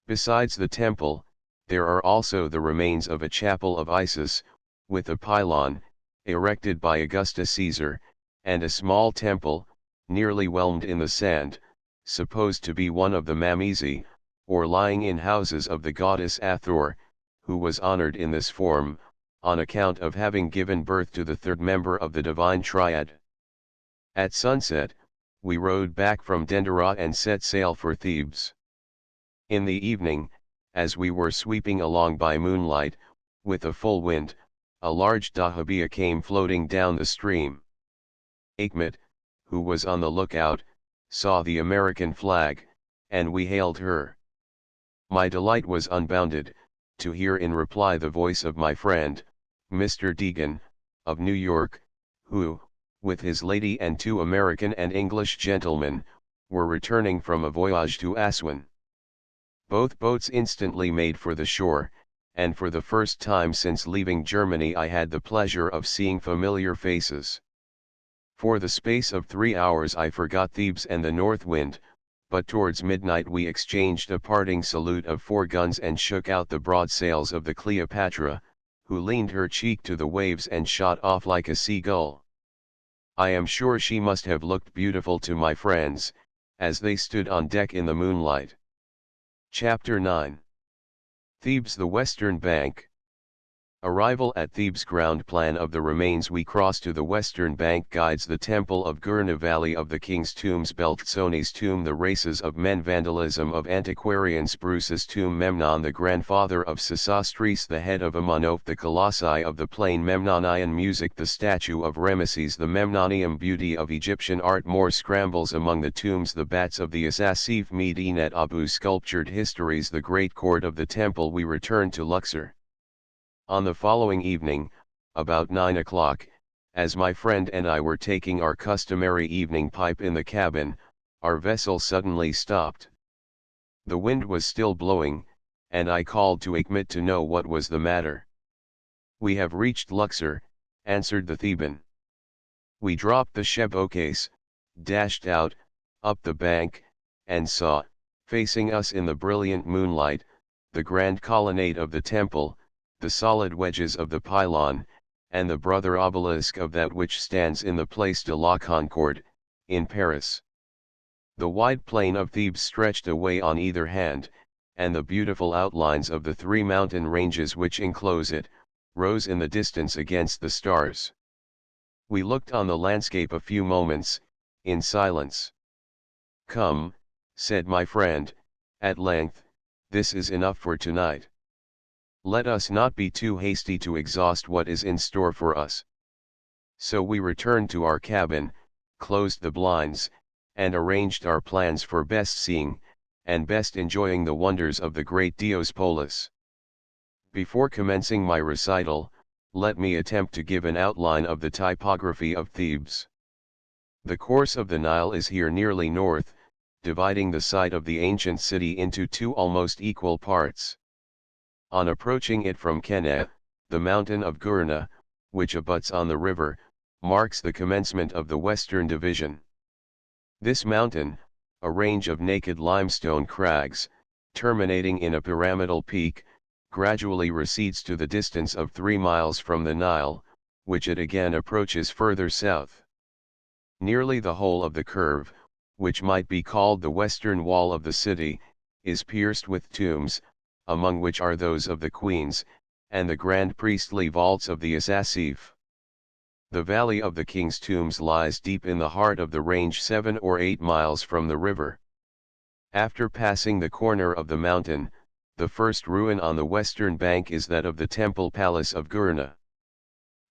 Besides the temple, there are also the remains of a chapel of Isis, with a pylon, erected by Augustus Caesar, and a small temple, nearly whelmed in the sand, supposed to be one of the Mamesi, or lying in houses of the goddess Hathor, who was honored in this form, on account of having given birth to the third member of the divine triad. At sunset, we rode back from Dendera and set sail for Thebes. In the evening, as we were sweeping along by moonlight, with a full wind, a large dahabeah came floating down the stream. Achmet, who was on the lookout, saw the American flag, and we hailed her. My delight was unbounded, to hear in reply the voice of my friend, Mr. Deegan, of New York, who, with his lady and 2 American and English gentlemen, were returning from a voyage to Aswan. Both boats instantly made for the shore, and for the first time since leaving Germany I had the pleasure of seeing familiar faces. For the space of 3 hours I forgot Thebes and the north wind, but towards midnight we exchanged a parting salute of 4 guns and shook out the broad sails of the Cleopatra, who leaned her cheek to the waves and shot off like a seagull. I am sure she must have looked beautiful to my friends, as they stood on deck in the moonlight. Chapter 9. Thebes, the Western Bank. Arrival at Thebes. Ground plan of the remains. We cross to the western bank. Guides the temple of Gurna, valley of the king's tombs. Beltzoni's tomb. The races of men. Vandalism of antiquarians. Bruce's tomb. Memnon, the grandfather of Sesostris, the head of Amunoph. The colossi of the plain. Memnonian music. The statue of Rameses. The Memnonium. Beauty of Egyptian art. More scrambles among the tombs. The bats of the Asasif. Medinet Abu. Sculptured histories. The great court of the temple. We return to Luxor. On the following evening, about 9 o'clock, as my friend and I were taking our customary evening pipe in the cabin, our vessel suddenly stopped. The wind was still blowing, and I called to Achmet to know what was the matter. "We have reached Luxor," answered the Theban. We dropped the chevaucase, dashed out, up the bank, and saw, facing us in the brilliant moonlight, the grand colonnade of the temple, the solid wedges of the pylon, and the brother obelisk of that which stands in the Place de la Concorde, in Paris. The wide plain of Thebes stretched away on either hand, and the beautiful outlines of the 3 mountain ranges which enclose it, rose in the distance against the stars. We looked on the landscape a few moments, in silence. "Come," said my friend, at length, "this is enough for tonight." Let us not be too hasty to exhaust what is in store for us. So we returned to our cabin, closed the blinds, and arranged our plans for best seeing, and best enjoying the wonders of the great Diospolis. Before commencing my recital, let me attempt to give an outline of the topography of Thebes. The course of the Nile is here nearly north, dividing the site of the ancient city into two almost equal parts. On approaching it from Keneh, the mountain of Gurna, which abuts on the river, marks the commencement of the western division. This mountain, a range of naked limestone crags, terminating in a pyramidal peak, gradually recedes to the distance of 3 miles from the Nile, which it again approaches further south. Nearly the whole of the curve, which might be called the western wall of the city, is pierced with tombs, among which are those of the queens, and the grand priestly vaults of the Asasif. The valley of the king's tombs lies deep in the heart of the range 7 or 8 miles from the river. After passing the corner of the mountain, the first ruin on the western bank is that of the temple palace of Gurna.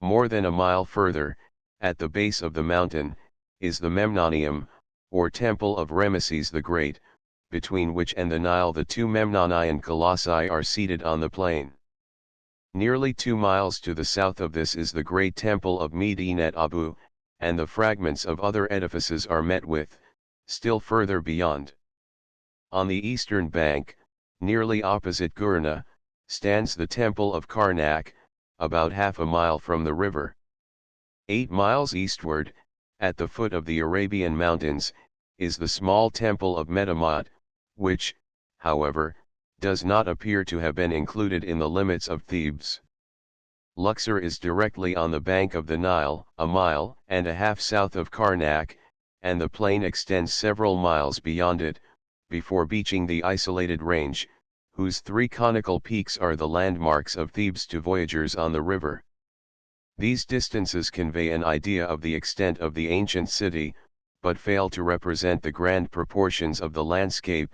More than a mile further, at the base of the mountain, is the Memnonium, or temple of Rameses the Great, between which and the Nile the two Memnonian colossi are seated on the plain. Nearly 2 miles to the south of this is the great temple of Medinet Abu, and the fragments of other edifices are met with, still further beyond. On the eastern bank, nearly opposite Gurna, stands the temple of Karnak, about half a mile from the river. 8 miles eastward, at the foot of the Arabian Mountains, is the small temple of Metamot, which, however, does not appear to have been included in the limits of Thebes. Luxor is directly on the bank of the Nile, a mile and a half south of Karnak, and the plain extends several miles beyond it, before beaching the isolated range, whose 3 conical peaks are the landmarks of Thebes to voyagers on the river. These distances convey an idea of the extent of the ancient city, but fail to represent the grand proportions of the landscape,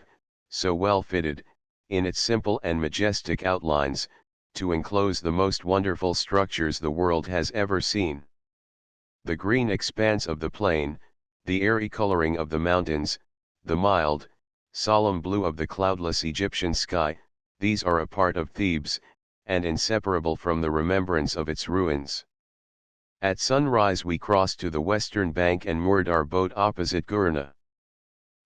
so well fitted, in its simple and majestic outlines, to enclose the most wonderful structures the world has ever seen. The green expanse of the plain, the airy coloring of the mountains, the mild, solemn blue of the cloudless Egyptian sky, these are a part of Thebes, and inseparable from the remembrance of its ruins. At sunrise we crossed to the western bank and moored our boat opposite Gurna.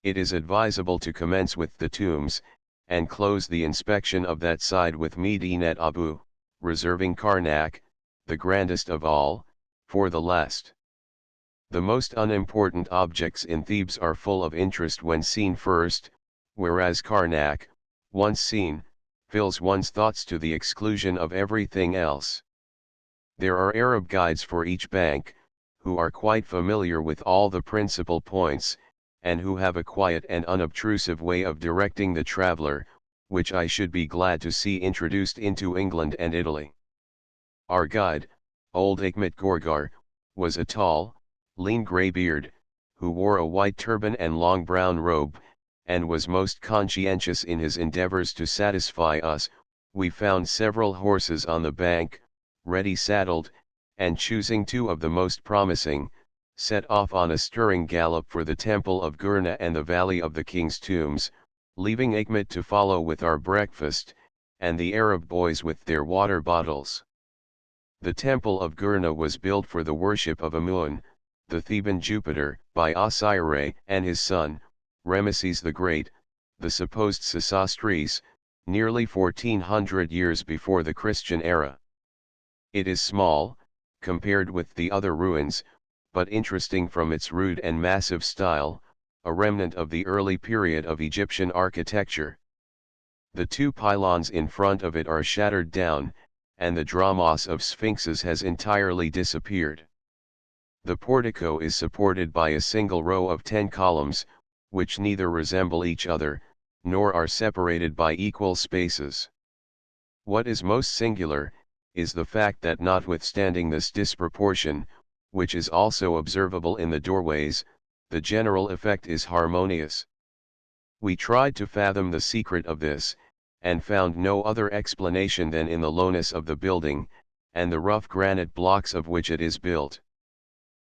It is advisable to commence with the tombs, and close the inspection of that side with Medinet Abu, reserving Karnak, the grandest of all, for the last. The most unimportant objects in Thebes are full of interest when seen first, whereas Karnak, once seen, fills one's thoughts to the exclusion of everything else. There are Arab guides for each bank, who are quite familiar with all the principal points, and who have a quiet and unobtrusive way of directing the traveler, which I should be glad to see introduced into England and Italy. Our guide, old Hikmet Gorgar, was a tall, lean grey-beard, who wore a white turban and long brown robe, and was most conscientious in his endeavours to satisfy us. We found several horses on the bank, ready saddled, and choosing 2 of the most promising, set off on a stirring gallop for the temple of Gurna and the valley of the king's tombs, leaving Hikmet to follow with our breakfast, and the Arab boys with their water bottles. The temple of Gurna was built for the worship of Amun, the Theban Jupiter, by Osiris and his son, Rameses the Great, the supposed Sesostris, nearly 1400 years before the Christian era. It is small, compared with the other ruins, but interesting from its rude and massive style, a remnant of the early period of Egyptian architecture. The 2 pylons in front of it are shattered down, and the dromos of sphinxes has entirely disappeared. The portico is supported by a single row of 10 columns, which neither resemble each other, nor are separated by equal spaces. What is most singular, is the fact that notwithstanding this disproportion, which is also observable in the doorways, the general effect is harmonious. We tried to fathom the secret of this, and found no other explanation than in the lowness of the building, and the rough granite blocks of which it is built.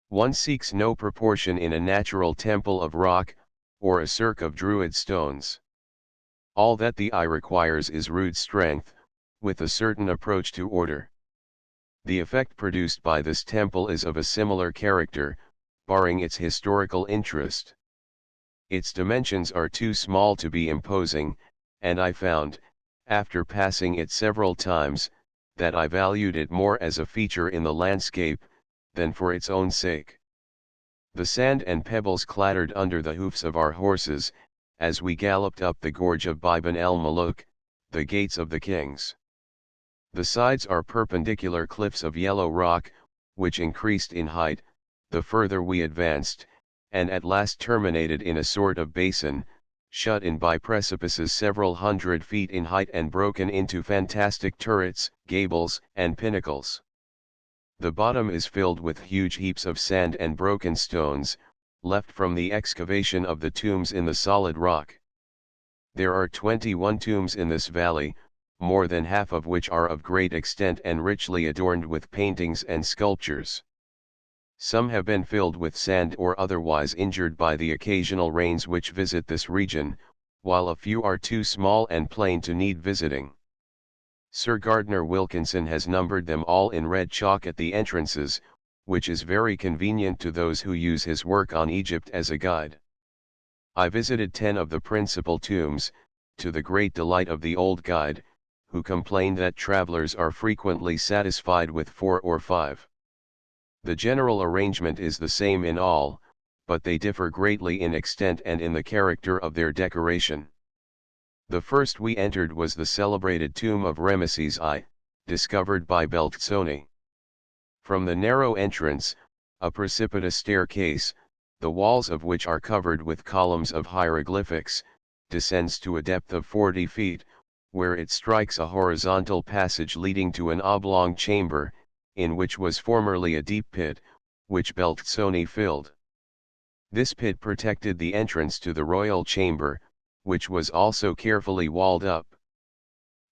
One seeks no proportion in a natural temple of rock, or a cirque of druid stones. All that the eye requires is rude strength, with a certain approach to order. The effect produced by this temple is of a similar character, barring its historical interest. Its dimensions are too small to be imposing, and I found, after passing it several times, that I valued it more as a feature in the landscape, than for its own sake. The sand and pebbles clattered under the hoofs of our horses, as we galloped up the gorge of Biban el-Maluk, the gates of the kings. The sides are perpendicular cliffs of yellow rock, which increased in height, the further we advanced, and at last terminated in a sort of basin, shut in by precipices several hundred feet in height and broken into fantastic turrets, gables, and pinnacles. The bottom is filled with huge heaps of sand and broken stones, left from the excavation of the tombs in the solid rock. There are 21 tombs in this valley, more than half of which are of great extent and richly adorned with paintings and sculptures. Some have been filled with sand or otherwise injured by the occasional rains which visit this region, while a few are too small and plain to need visiting. Sir Gardner Wilkinson has numbered them all in red chalk at the entrances, which is very convenient to those who use his work on Egypt as a guide. I visited 10 of the principal tombs, to the great delight of the old guide, who complained that travelers are frequently satisfied with 4 or 5. The general arrangement is the same in all, but they differ greatly in extent and in the character of their decoration. The first we entered was the celebrated tomb of Ramesses I, discovered by Beltzoni. From the narrow entrance, a precipitous staircase, the walls of which are covered with columns of hieroglyphics, descends to a depth of 40 feet, where it strikes a horizontal passage leading to an oblong chamber, in which was formerly a deep pit, which Beltzoni filled. This pit protected the entrance to the royal chamber, which was also carefully walled up.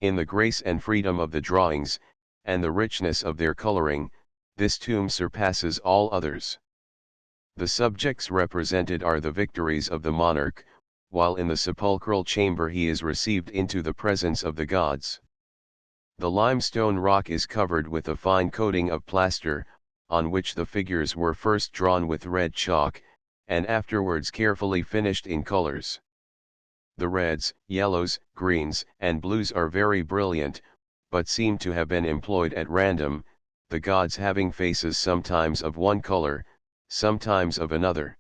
In the grace and freedom of the drawings, and the richness of their coloring, this tomb surpasses all others. The subjects represented are the victories of the monarch, while in the sepulchral chamber he is received into the presence of the gods. The limestone rock is covered with a fine coating of plaster, on which the figures were first drawn with red chalk, and afterwards carefully finished in colors. The reds, yellows, greens, and blues are very brilliant, but seem to have been employed at random, the gods having faces sometimes of one color, sometimes of another.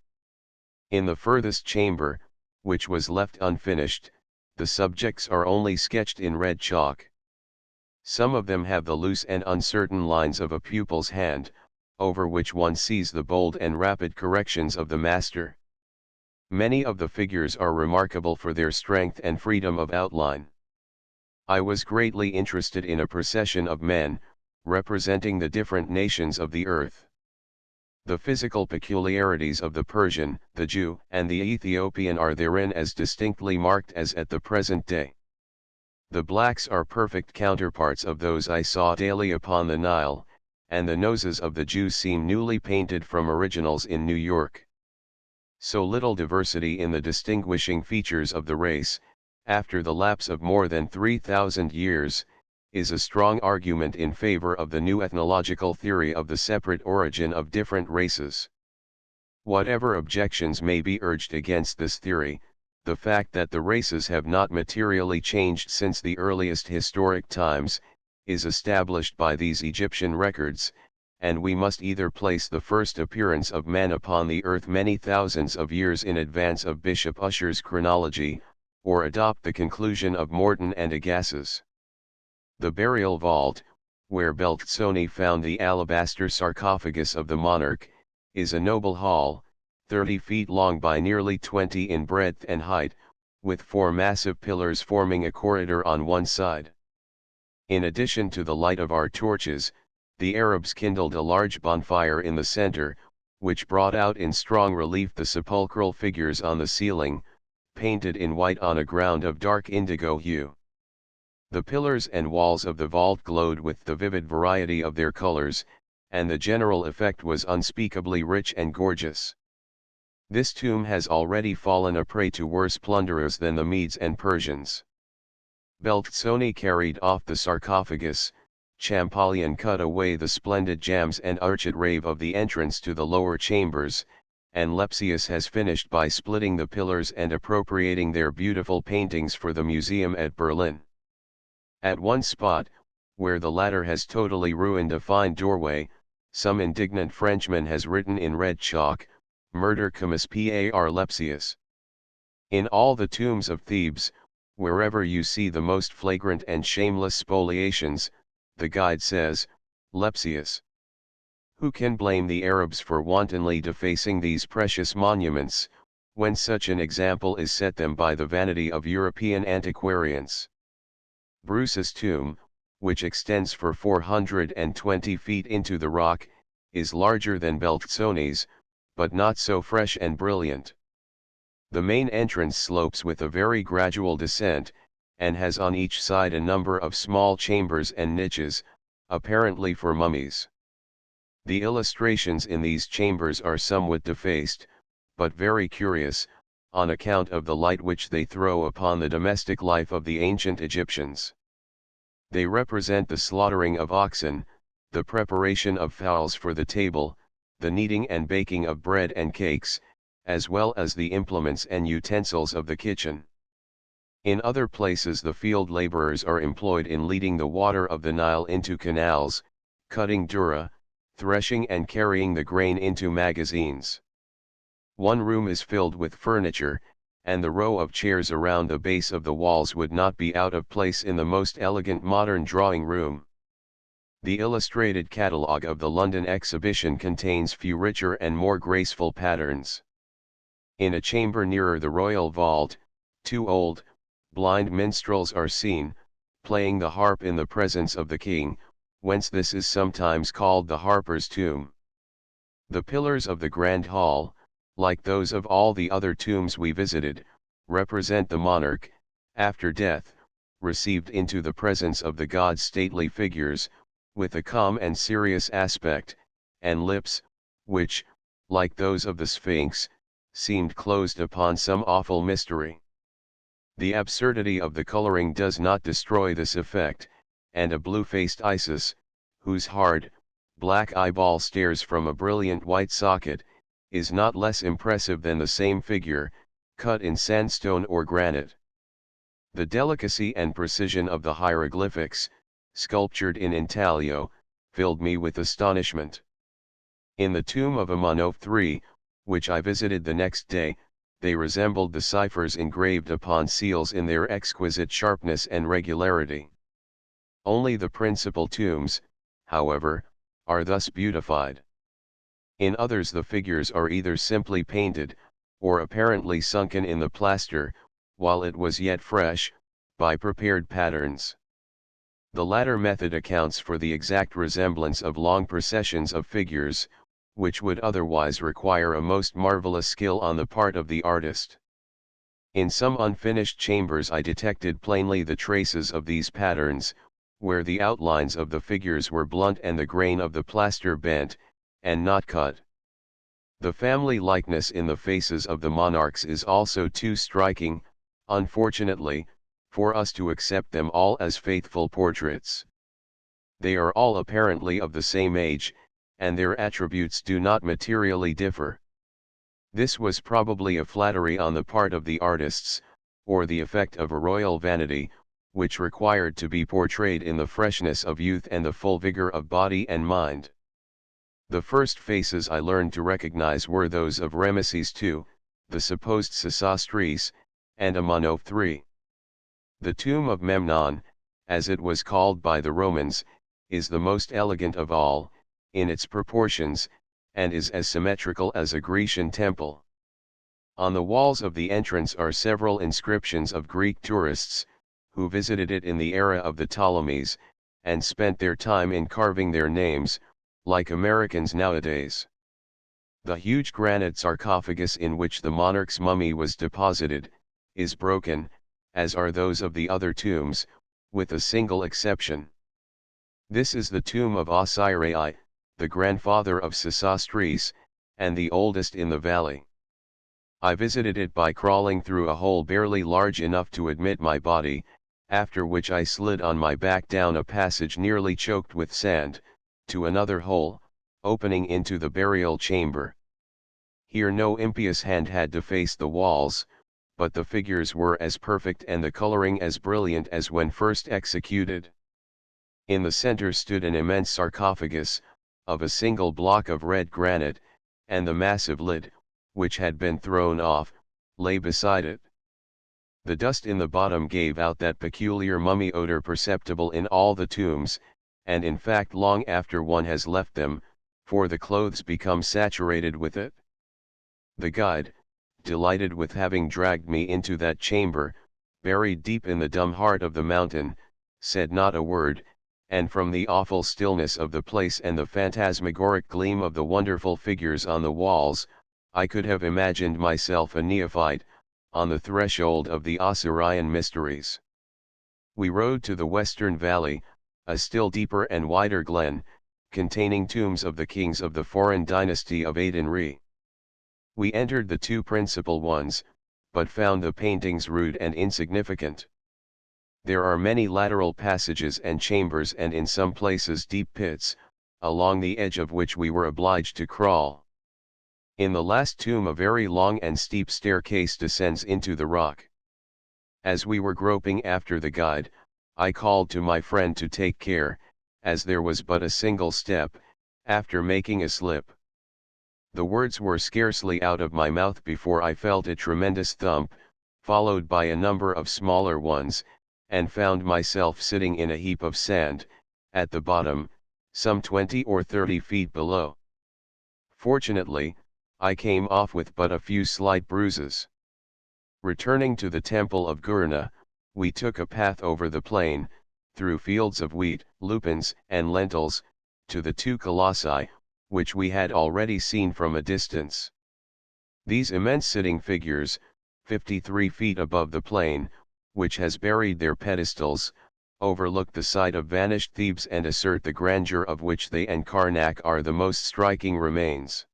In the furthest chamber, which was left unfinished, the subjects are only sketched in red chalk. Some of them have the loose and uncertain lines of a pupil's hand, over which one sees the bold and rapid corrections of the master. Many of the figures are remarkable for their strength and freedom of outline. I was greatly interested in a procession of men, representing the different nations of the earth. The physical peculiarities of the Persian, the Jew, and the Ethiopian are therein as distinctly marked as at the present day. The blacks are perfect counterparts of those I saw daily upon the Nile, and the noses of the Jews seem newly painted from originals in New York. So little diversity in the distinguishing features of the race, after the lapse of more than 3,000 years, is a strong argument in favor of the new ethnological theory of the separate origin of different races. Whatever objections may be urged against this theory, the fact that the races have not materially changed since the earliest historic times, is established by these Egyptian records, and we must either place the first appearance of man upon the earth many thousands of years in advance of Bishop Ussher's chronology, or adopt the conclusion of Morton and Agassiz. The burial vault, where Beltzoni found the alabaster sarcophagus of the monarch, is a noble hall, 30 feet long by nearly 20 in breadth and height, with 4 massive pillars forming a corridor on one side. In addition to the light of our torches, the Arabs kindled a large bonfire in the center, which brought out in strong relief the sepulchral figures on the ceiling, painted in white on a ground of dark indigo hue. The pillars and walls of the vault glowed with the vivid variety of their colors, and the general effect was unspeakably rich and gorgeous. This tomb has already fallen a prey to worse plunderers than the Medes and Persians. Beltzoni carried off the sarcophagus, Champollion cut away the splendid jambs and architrave of the entrance to the lower chambers, and Lepsius has finished by splitting the pillars and appropriating their beautiful paintings for the museum at Berlin. At one spot, where the latter has totally ruined a fine doorway, some indignant Frenchman has written in red chalk, "Murder commis par Lepsius." In all the tombs of Thebes, wherever you see the most flagrant and shameless spoliations, the guide says, "Lepsius." Who can blame the Arabs for wantonly defacing these precious monuments, when such an example is set them by the vanity of European antiquarians? Bruce's tomb, which extends for 420 feet into the rock, is larger than Beltzoni's, but not so fresh and brilliant. The main entrance slopes with a very gradual descent, and has on each side a number of small chambers and niches, apparently for mummies. The illustrations in these chambers are somewhat defaced, but very curious, on account of the light which they throw upon the domestic life of the ancient Egyptians. They represent the slaughtering of oxen, the preparation of fowls for the table, the kneading and baking of bread and cakes, as well as the implements and utensils of the kitchen. In other places the field laborers are employed in leading the water of the Nile into canals, cutting durra, threshing and carrying the grain into magazines. One room is filled with furniture, and the row of chairs around the base of the walls would not be out of place in the most elegant modern drawing room. The illustrated catalogue of the London exhibition contains few richer and more graceful patterns. In a chamber nearer the royal vault, two old, blind minstrels are seen, playing the harp in the presence of the king, whence this is sometimes called the harper's tomb. The pillars of the grand hall, like those of all the other tombs we visited, represent the monarch, after death, received into the presence of the god's stately figures, with a calm and serious aspect, and lips, which, like those of the Sphinx, seemed closed upon some awful mystery. The absurdity of the coloring does not destroy this effect, and a blue-faced Isis, whose hard, black eyeball stares from a brilliant white socket, is not less impressive than the same figure, cut in sandstone or granite. The delicacy and precision of the hieroglyphics, sculptured in intaglio, filled me with astonishment. In the tomb of Amunoph III, which I visited the next day, they resembled the ciphers engraved upon seals in their exquisite sharpness and regularity. Only the principal tombs, however, are thus beautified. In others the figures are either simply painted, or apparently sunken in the plaster, while it was yet fresh, by prepared patterns. The latter method accounts for the exact resemblance of long processions of figures, which would otherwise require a most marvelous skill on the part of the artist. In some unfinished chambers I detected plainly the traces of these patterns, where the outlines of the figures were blunt and the grain of the plaster bent, and not cut. The family likeness in the faces of the monarchs is also too striking, unfortunately, for us to accept them all as faithful portraits. They are all apparently of the same age, and their attributes do not materially differ. This was probably a flattery on the part of the artists, or the effect of a royal vanity, which required to be portrayed in the freshness of youth and the full vigor of body and mind. The first faces I learned to recognize were those of Rameses II, the supposed Sesostris, and Amunoph III. The tomb of Memnon, as it was called by the Romans, is the most elegant of all, in its proportions, and is as symmetrical as a Grecian temple. On the walls of the entrance are several inscriptions of Greek tourists, who visited it in the era of the Ptolemies, and spent their time in carving their names, like Americans nowadays. The huge granite sarcophagus in which the monarch's mummy was deposited, is broken, as are those of the other tombs, with a single exception. This is the tomb of Osiris, the grandfather of Sesostris, and the oldest in the valley. I visited it by crawling through a hole barely large enough to admit my body, after which I slid on my back down a passage nearly choked with sand, to another hole, opening into the burial chamber. Here no impious hand had defaced the walls, but the figures were as perfect and the coloring as brilliant as when first executed. In the center stood an immense sarcophagus, of a single block of red granite, and the massive lid, which had been thrown off, lay beside it. The dust in the bottom gave out that peculiar mummy odor perceptible in all the tombs, and in fact long after one has left them, for the clothes become saturated with it. The guide, delighted with having dragged me into that chamber, buried deep in the dumb heart of the mountain, said not a word, and from the awful stillness of the place and the phantasmagoric gleam of the wonderful figures on the walls, I could have imagined myself a neophyte, on the threshold of the Osirian mysteries. We rode to the western valley, a still deeper and wider glen, containing tombs of the kings of the foreign dynasty of Aden-Re. We entered the two principal ones, but found the paintings rude and insignificant. There are many lateral passages and chambers and in some places deep pits, along the edge of which we were obliged to crawl. In the last tomb a very long and steep staircase descends into the rock. As we were groping after the guide, I called to my friend to take care, as there was but a single step, after making a slip. The words were scarcely out of my mouth before I felt a tremendous thump, followed by a number of smaller ones, and found myself sitting in a heap of sand, at the bottom, some 20 or 30 feet below. Fortunately, I came off with but a few slight bruises. Returning to the temple of Gurna, we took a path over the plain, through fields of wheat, lupins, and lentils, to the two colossi, which we had already seen from a distance. These immense sitting figures, 53 feet above the plain, which has buried their pedestals, overlook the site of vanished Thebes and assert the grandeur of which they and Karnak are the most striking remains.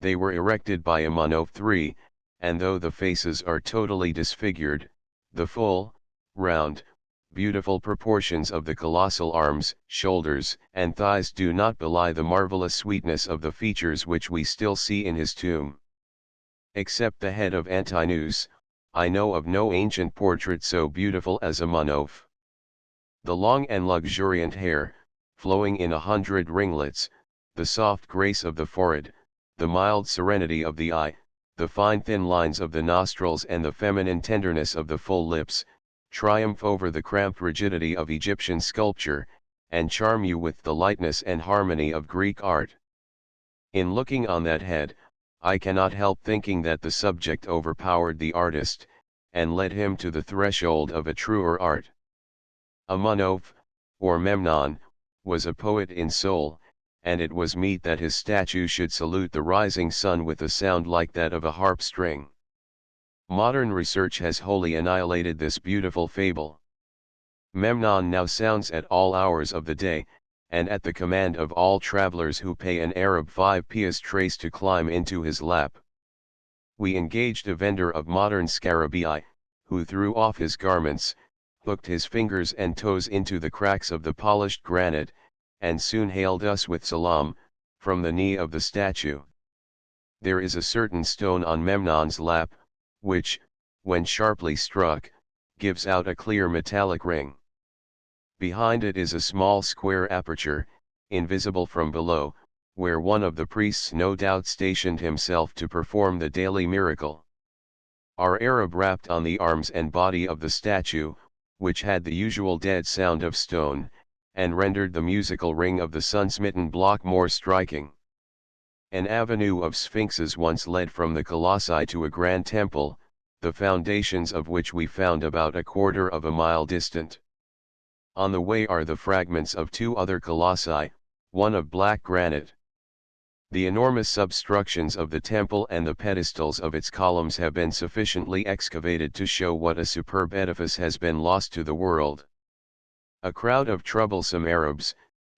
They were erected by Amunoph III, and though the faces are totally disfigured, the full, round, beautiful proportions of the colossal arms, shoulders, and thighs do not belie the marvelous sweetness of the features which we still see in his tomb. Except the head of Antinous, I know of no ancient portrait so beautiful as Amunoph. The long and luxuriant hair, flowing in 100 ringlets, the soft grace of the forehead, the mild serenity of the eye, the fine thin lines of the nostrils and the feminine tenderness of the full lips, triumph over the cramped rigidity of Egyptian sculpture, and charm you with the lightness and harmony of Greek art. In looking on that head, I cannot help thinking that the subject overpowered the artist, and led him to the threshold of a truer art. Amunoph, or Memnon, was a poet in soul, and it was meet that his statue should salute the rising sun with a sound like that of a harp string. Modern research has wholly annihilated this beautiful fable. Memnon now sounds at all hours of the day, and at the command of all travelers who pay an Arab 5 piastres to climb into his lap. We engaged a vendor of modern scarabaei, who threw off his garments, hooked his fingers and toes into the cracks of the polished granite, and soon hailed us with salam, from the knee of the statue. There is a certain stone on Memnon's lap, which, when sharply struck, gives out a clear metallic ring. Behind it is a small square aperture, invisible from below, where one of the priests no doubt stationed himself to perform the daily miracle. Our Arab rapped on the arms and body of the statue, which had the usual dead sound of stone, and rendered the musical ring of the sun-smitten block more striking. An avenue of sphinxes once led from the colossi to a grand temple, the foundations of which we found about a quarter of a mile distant. On the way are the fragments of two other colossi, one of black granite. The enormous substructions of the temple and the pedestals of its columns have been sufficiently excavated to show what a superb edifice has been lost to the world. A crowd of troublesome Arabs,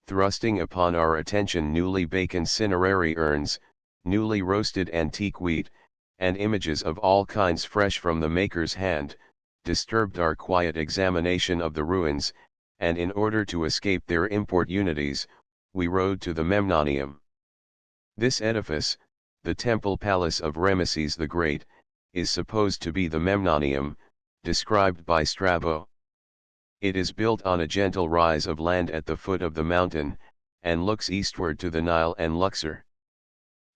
thrusting upon our attention newly baconed cinerary urns, newly roasted antique wheat, and images of all kinds fresh from the maker's hand, disturbed our quiet examination of the ruins, and in order to escape their importunities, we rode to the Memnonium. This edifice, the temple palace of Rameses the Great, is supposed to be the Memnonium, described by Strabo. It is built on a gentle rise of land at the foot of the mountain, and looks eastward to the Nile and Luxor.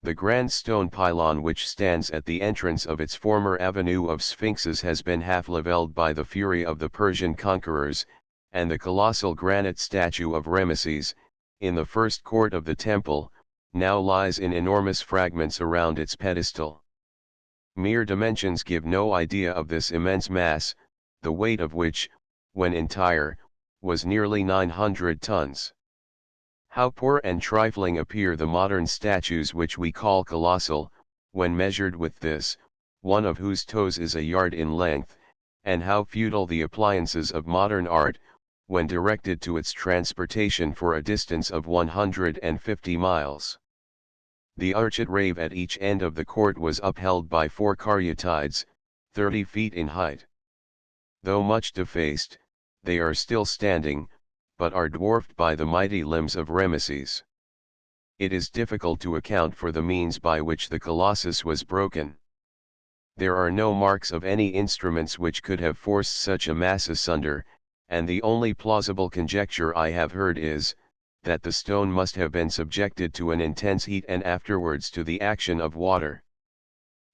The grand stone pylon which stands at the entrance of its former avenue of sphinxes has been half levelled by the fury of the Persian conquerors, and the colossal granite statue of Rameses, in the first court of the temple, now lies in enormous fragments around its pedestal. Mere dimensions give no idea of this immense mass, the weight of which, when entire, was nearly 900 tons. How poor and trifling appear the modern statues which we call colossal, when measured with this, one of whose toes is a yard in length, and how futile the appliances of modern art, when directed to its transportation for a distance of 150 miles. The architrave at each end of the court was upheld by 4 caryatides, 30 feet in height. Though much defaced, they are still standing, but are dwarfed by the mighty limbs of Rameses. It is difficult to account for the means by which the colossus was broken. There are no marks of any instruments which could have forced such a mass asunder, and the only plausible conjecture I have heard is, that the stone must have been subjected to an intense heat and afterwards to the action of water.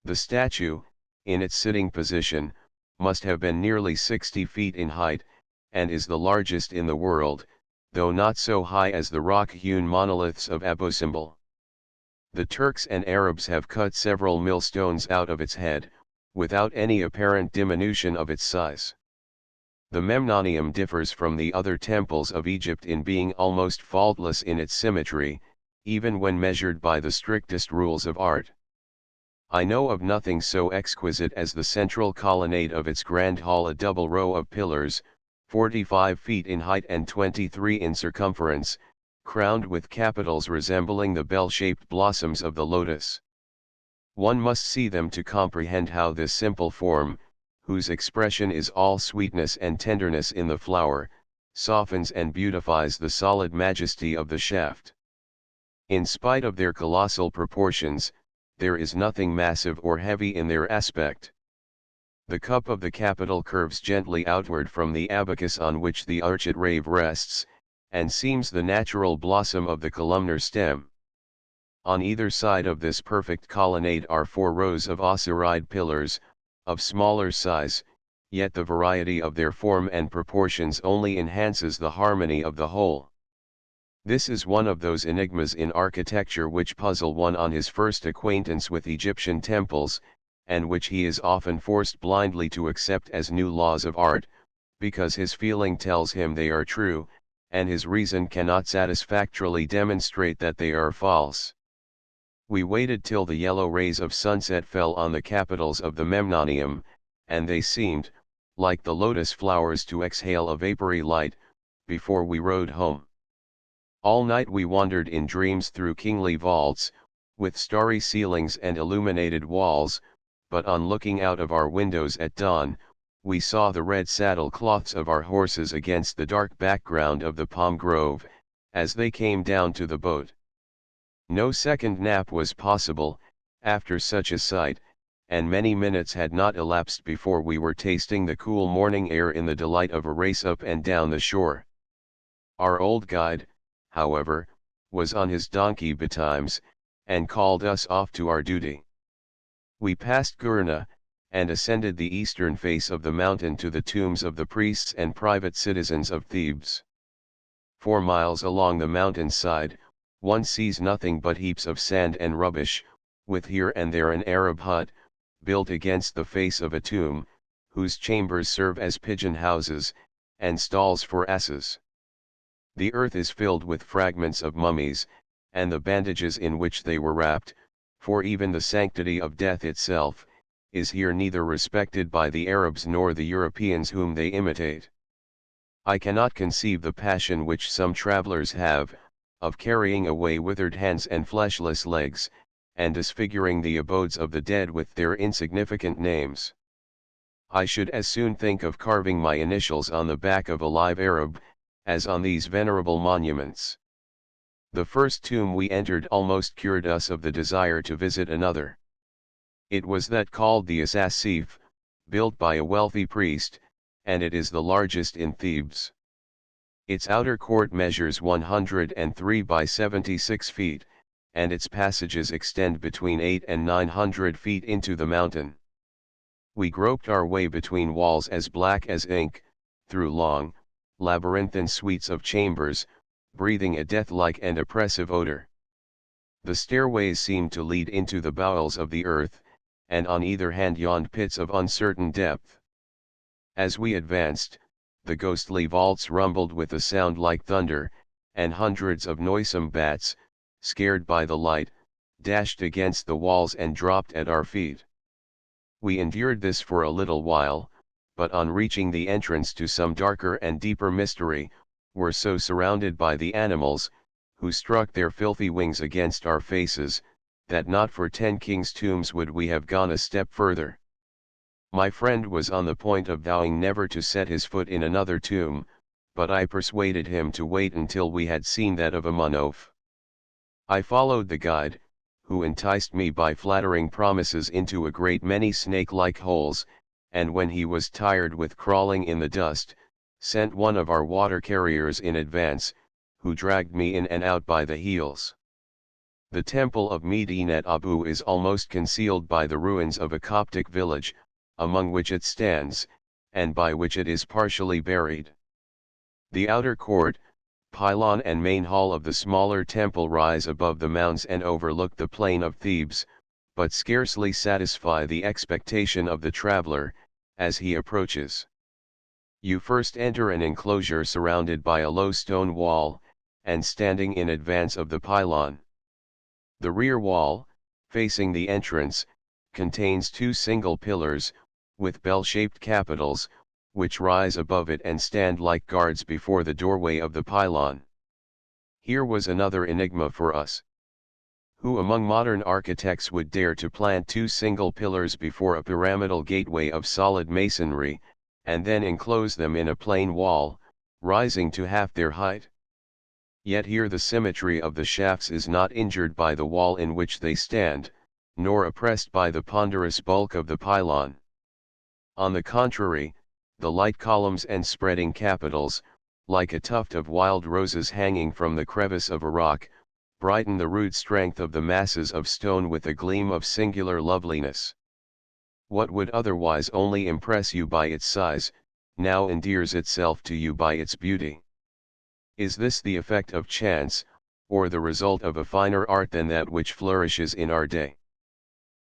The statue, in its sitting position, must have been nearly 60 feet in height, and is the largest in the world, though not so high as the rock-hewn monoliths of Abu Simbel. The Turks and Arabs have cut several millstones out of its head, without any apparent diminution of its size. The Memnonium differs from the other temples of Egypt in being almost faultless in its symmetry, even when measured by the strictest rules of art. I know of nothing so exquisite as the central colonnade of its grand hall, a double row of pillars, 45 feet in height and 23 in circumference, crowned with capitals resembling the bell-shaped blossoms of the lotus. One must see them to comprehend how this simple form, whose expression is all sweetness and tenderness in the flower, softens and beautifies the solid majesty of the shaft. In spite of their colossal proportions, there is nothing massive or heavy in their aspect. The cup of the capital curves gently outward from the abacus on which the architrave rests, and seems the natural blossom of the columnar stem. On either side of this perfect colonnade are 4 rows of osiride pillars, of smaller size, yet the variety of their form and proportions only enhances the harmony of the whole. This is one of those enigmas in architecture which puzzle one on his first acquaintance with Egyptian temples, and which he is often forced blindly to accept as new laws of art, because his feeling tells him they are true, and his reason cannot satisfactorily demonstrate that they are false. We waited till the yellow rays of sunset fell on the capitals of the Memnonium, and they seemed, like the lotus flowers, to exhale a vapory light, before we rode home. All night we wandered in dreams through kingly vaults, with starry ceilings and illuminated walls, but on looking out of our windows at dawn, we saw the red saddle cloths of our horses against the dark background of the palm grove, as they came down to the boat. No second nap was possible, after such a sight, and many minutes had not elapsed before we were tasting the cool morning air in the delight of a race up and down the shore. Our old guide, however, was on his donkey betimes, and called us off to our duty. We passed Gurna, and ascended the eastern face of the mountain to the tombs of the priests and private citizens of Thebes. 4 miles along the mountain side, one sees nothing but heaps of sand and rubbish, with here and there an Arab hut, built against the face of a tomb, whose chambers serve as pigeon houses, and stalls for asses. The earth is filled with fragments of mummies, and the bandages in which they were wrapped, for even the sanctity of death itself, is here neither respected by the Arabs nor the Europeans whom they imitate. I cannot conceive the passion which some travelers have, of carrying away withered hands and fleshless legs, and disfiguring the abodes of the dead with their insignificant names. I should as soon think of carving my initials on the back of a live Arab, as on these venerable monuments. The first tomb we entered almost cured us of the desire to visit another. It was that called the Asasif, built by a wealthy priest, and it is the largest in Thebes. Its outer court measures 103 by 76 feet, and its passages extend between 8 and 900 feet into the mountain. We groped our way between walls as black as ink, through long, labyrinthine suites of chambers, breathing a death-like and oppressive odor. The stairways seemed to lead into the bowels of the earth, and on either hand yawned pits of uncertain depth. As we advanced, the ghostly vaults rumbled with a sound like thunder, and hundreds of noisome bats, scared by the light, dashed against the walls and dropped at our feet. We endured this for a little while, but on reaching the entrance to some darker and deeper mystery, were so surrounded by the animals, who struck their filthy wings against our faces, that not for 10 kings' tombs would we have gone a step further. My friend was on the point of vowing never to set his foot in another tomb, but I persuaded him to wait until we had seen that of Amunoph. I followed the guide, who enticed me by flattering promises into a great many snake-like holes, and when he was tired with crawling in the dust, sent one of our water carriers in advance, who dragged me in and out by the heels. The temple of Medinet Abu is almost concealed by the ruins of a Coptic village, among which it stands, and by which it is partially buried. The outer court, pylon and main hall of the smaller temple rise above the mounds and overlook the plain of Thebes, but scarcely satisfy the expectation of the traveler, as he approaches. You first enter an enclosure surrounded by a low stone wall, and standing in advance of the pylon. The rear wall, facing the entrance, contains 2 single pillars, with bell-shaped capitals, which rise above it and stand like guards before the doorway of the pylon. Here was another enigma for us. Who among modern architects would dare to plant 2 single pillars before a pyramidal gateway of solid masonry, and then enclose them in a plain wall, rising to half their height? Yet here the symmetry of the shafts is not injured by the wall in which they stand, nor oppressed by the ponderous bulk of the pylon. On the contrary, the light columns and spreading capitals, like a tuft of wild roses hanging from the crevice of a rock, brighten the rude strength of the masses of stone with a gleam of singular loveliness. What would otherwise only impress you by its size, now endears itself to you by its beauty. Is this the effect of chance, or the result of a finer art than that which flourishes in our day?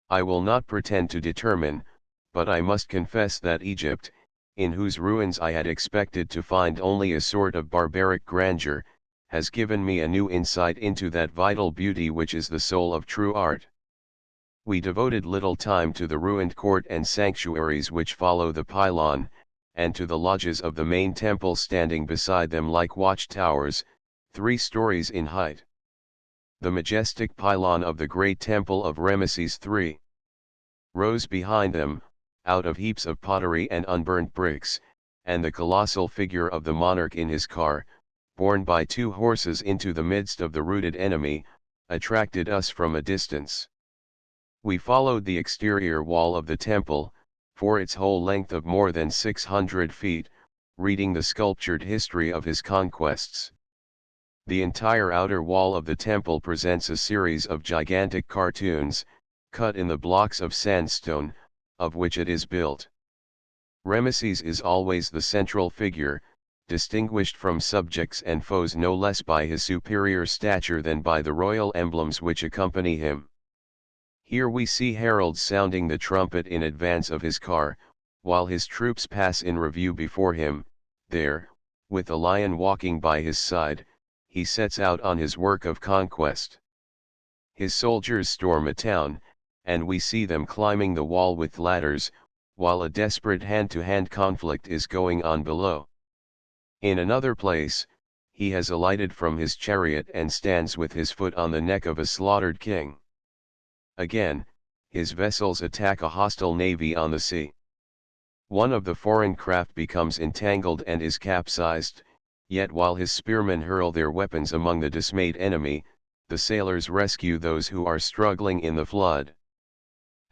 I will not pretend to determine, but I must confess that Egypt, in whose ruins I had expected to find only a sort of barbaric grandeur, has given me a new insight into that vital beauty which is the soul of true art. We devoted little time to the ruined court and sanctuaries which follow the pylon, and to the lodges of the main temple standing beside them like watchtowers, 3 stories in height. The majestic pylon of the great temple of Rameses III rose behind them, out of heaps of pottery and unburnt bricks, and the colossal figure of the monarch in his car, borne by 2 horses into the midst of the routed enemy, attracted us from a distance. We followed the exterior wall of the temple, for its whole length of more than 600 feet, reading the sculptured history of his conquests. The entire outer wall of the temple presents a series of gigantic cartoons, cut in the blocks of sandstone, of which it is built. Rameses is always the central figure, distinguished from subjects and foes no less by his superior stature than by the royal emblems which accompany him. Here we see heralds sounding the trumpet in advance of his car, while his troops pass in review before him. There, with a lion walking by his side, he sets out on his work of conquest. His soldiers storm a town, and we see them climbing the wall with ladders, while a desperate hand-to-hand conflict is going on below. In another place, he has alighted from his chariot and stands with his foot on the neck of a slaughtered king. Again, his vessels attack a hostile navy on the sea. One of the foreign craft becomes entangled and is capsized, yet while his spearmen hurl their weapons among the dismayed enemy, the sailors rescue those who are struggling in the flood.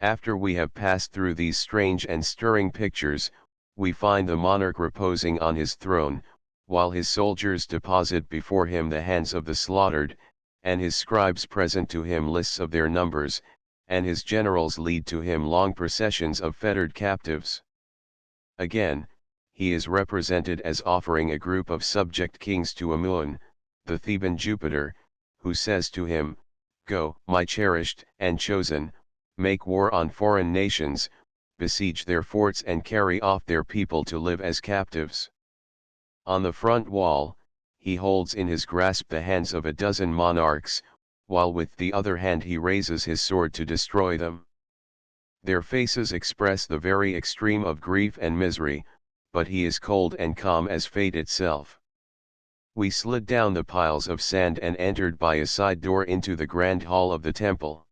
After we have passed through these strange and stirring pictures, we find the monarch reposing on his throne, while his soldiers deposit before him the hands of the slaughtered, and his scribes present to him lists of their numbers, and his generals lead to him long processions of fettered captives. Again, he is represented as offering a group of subject kings to Amun, the Theban Jupiter, who says to him, "Go, my cherished and chosen, make war on foreign nations, besiege their forts and carry off their people to live as captives." On the front wall, he holds in his grasp the hands of a dozen monarchs, while with the other hand he raises his sword to destroy them. Their faces express the very extreme of grief and misery, but he is cold and calm as fate itself. We slid down the piles of sand and entered by a side door into the grand hall of the temple.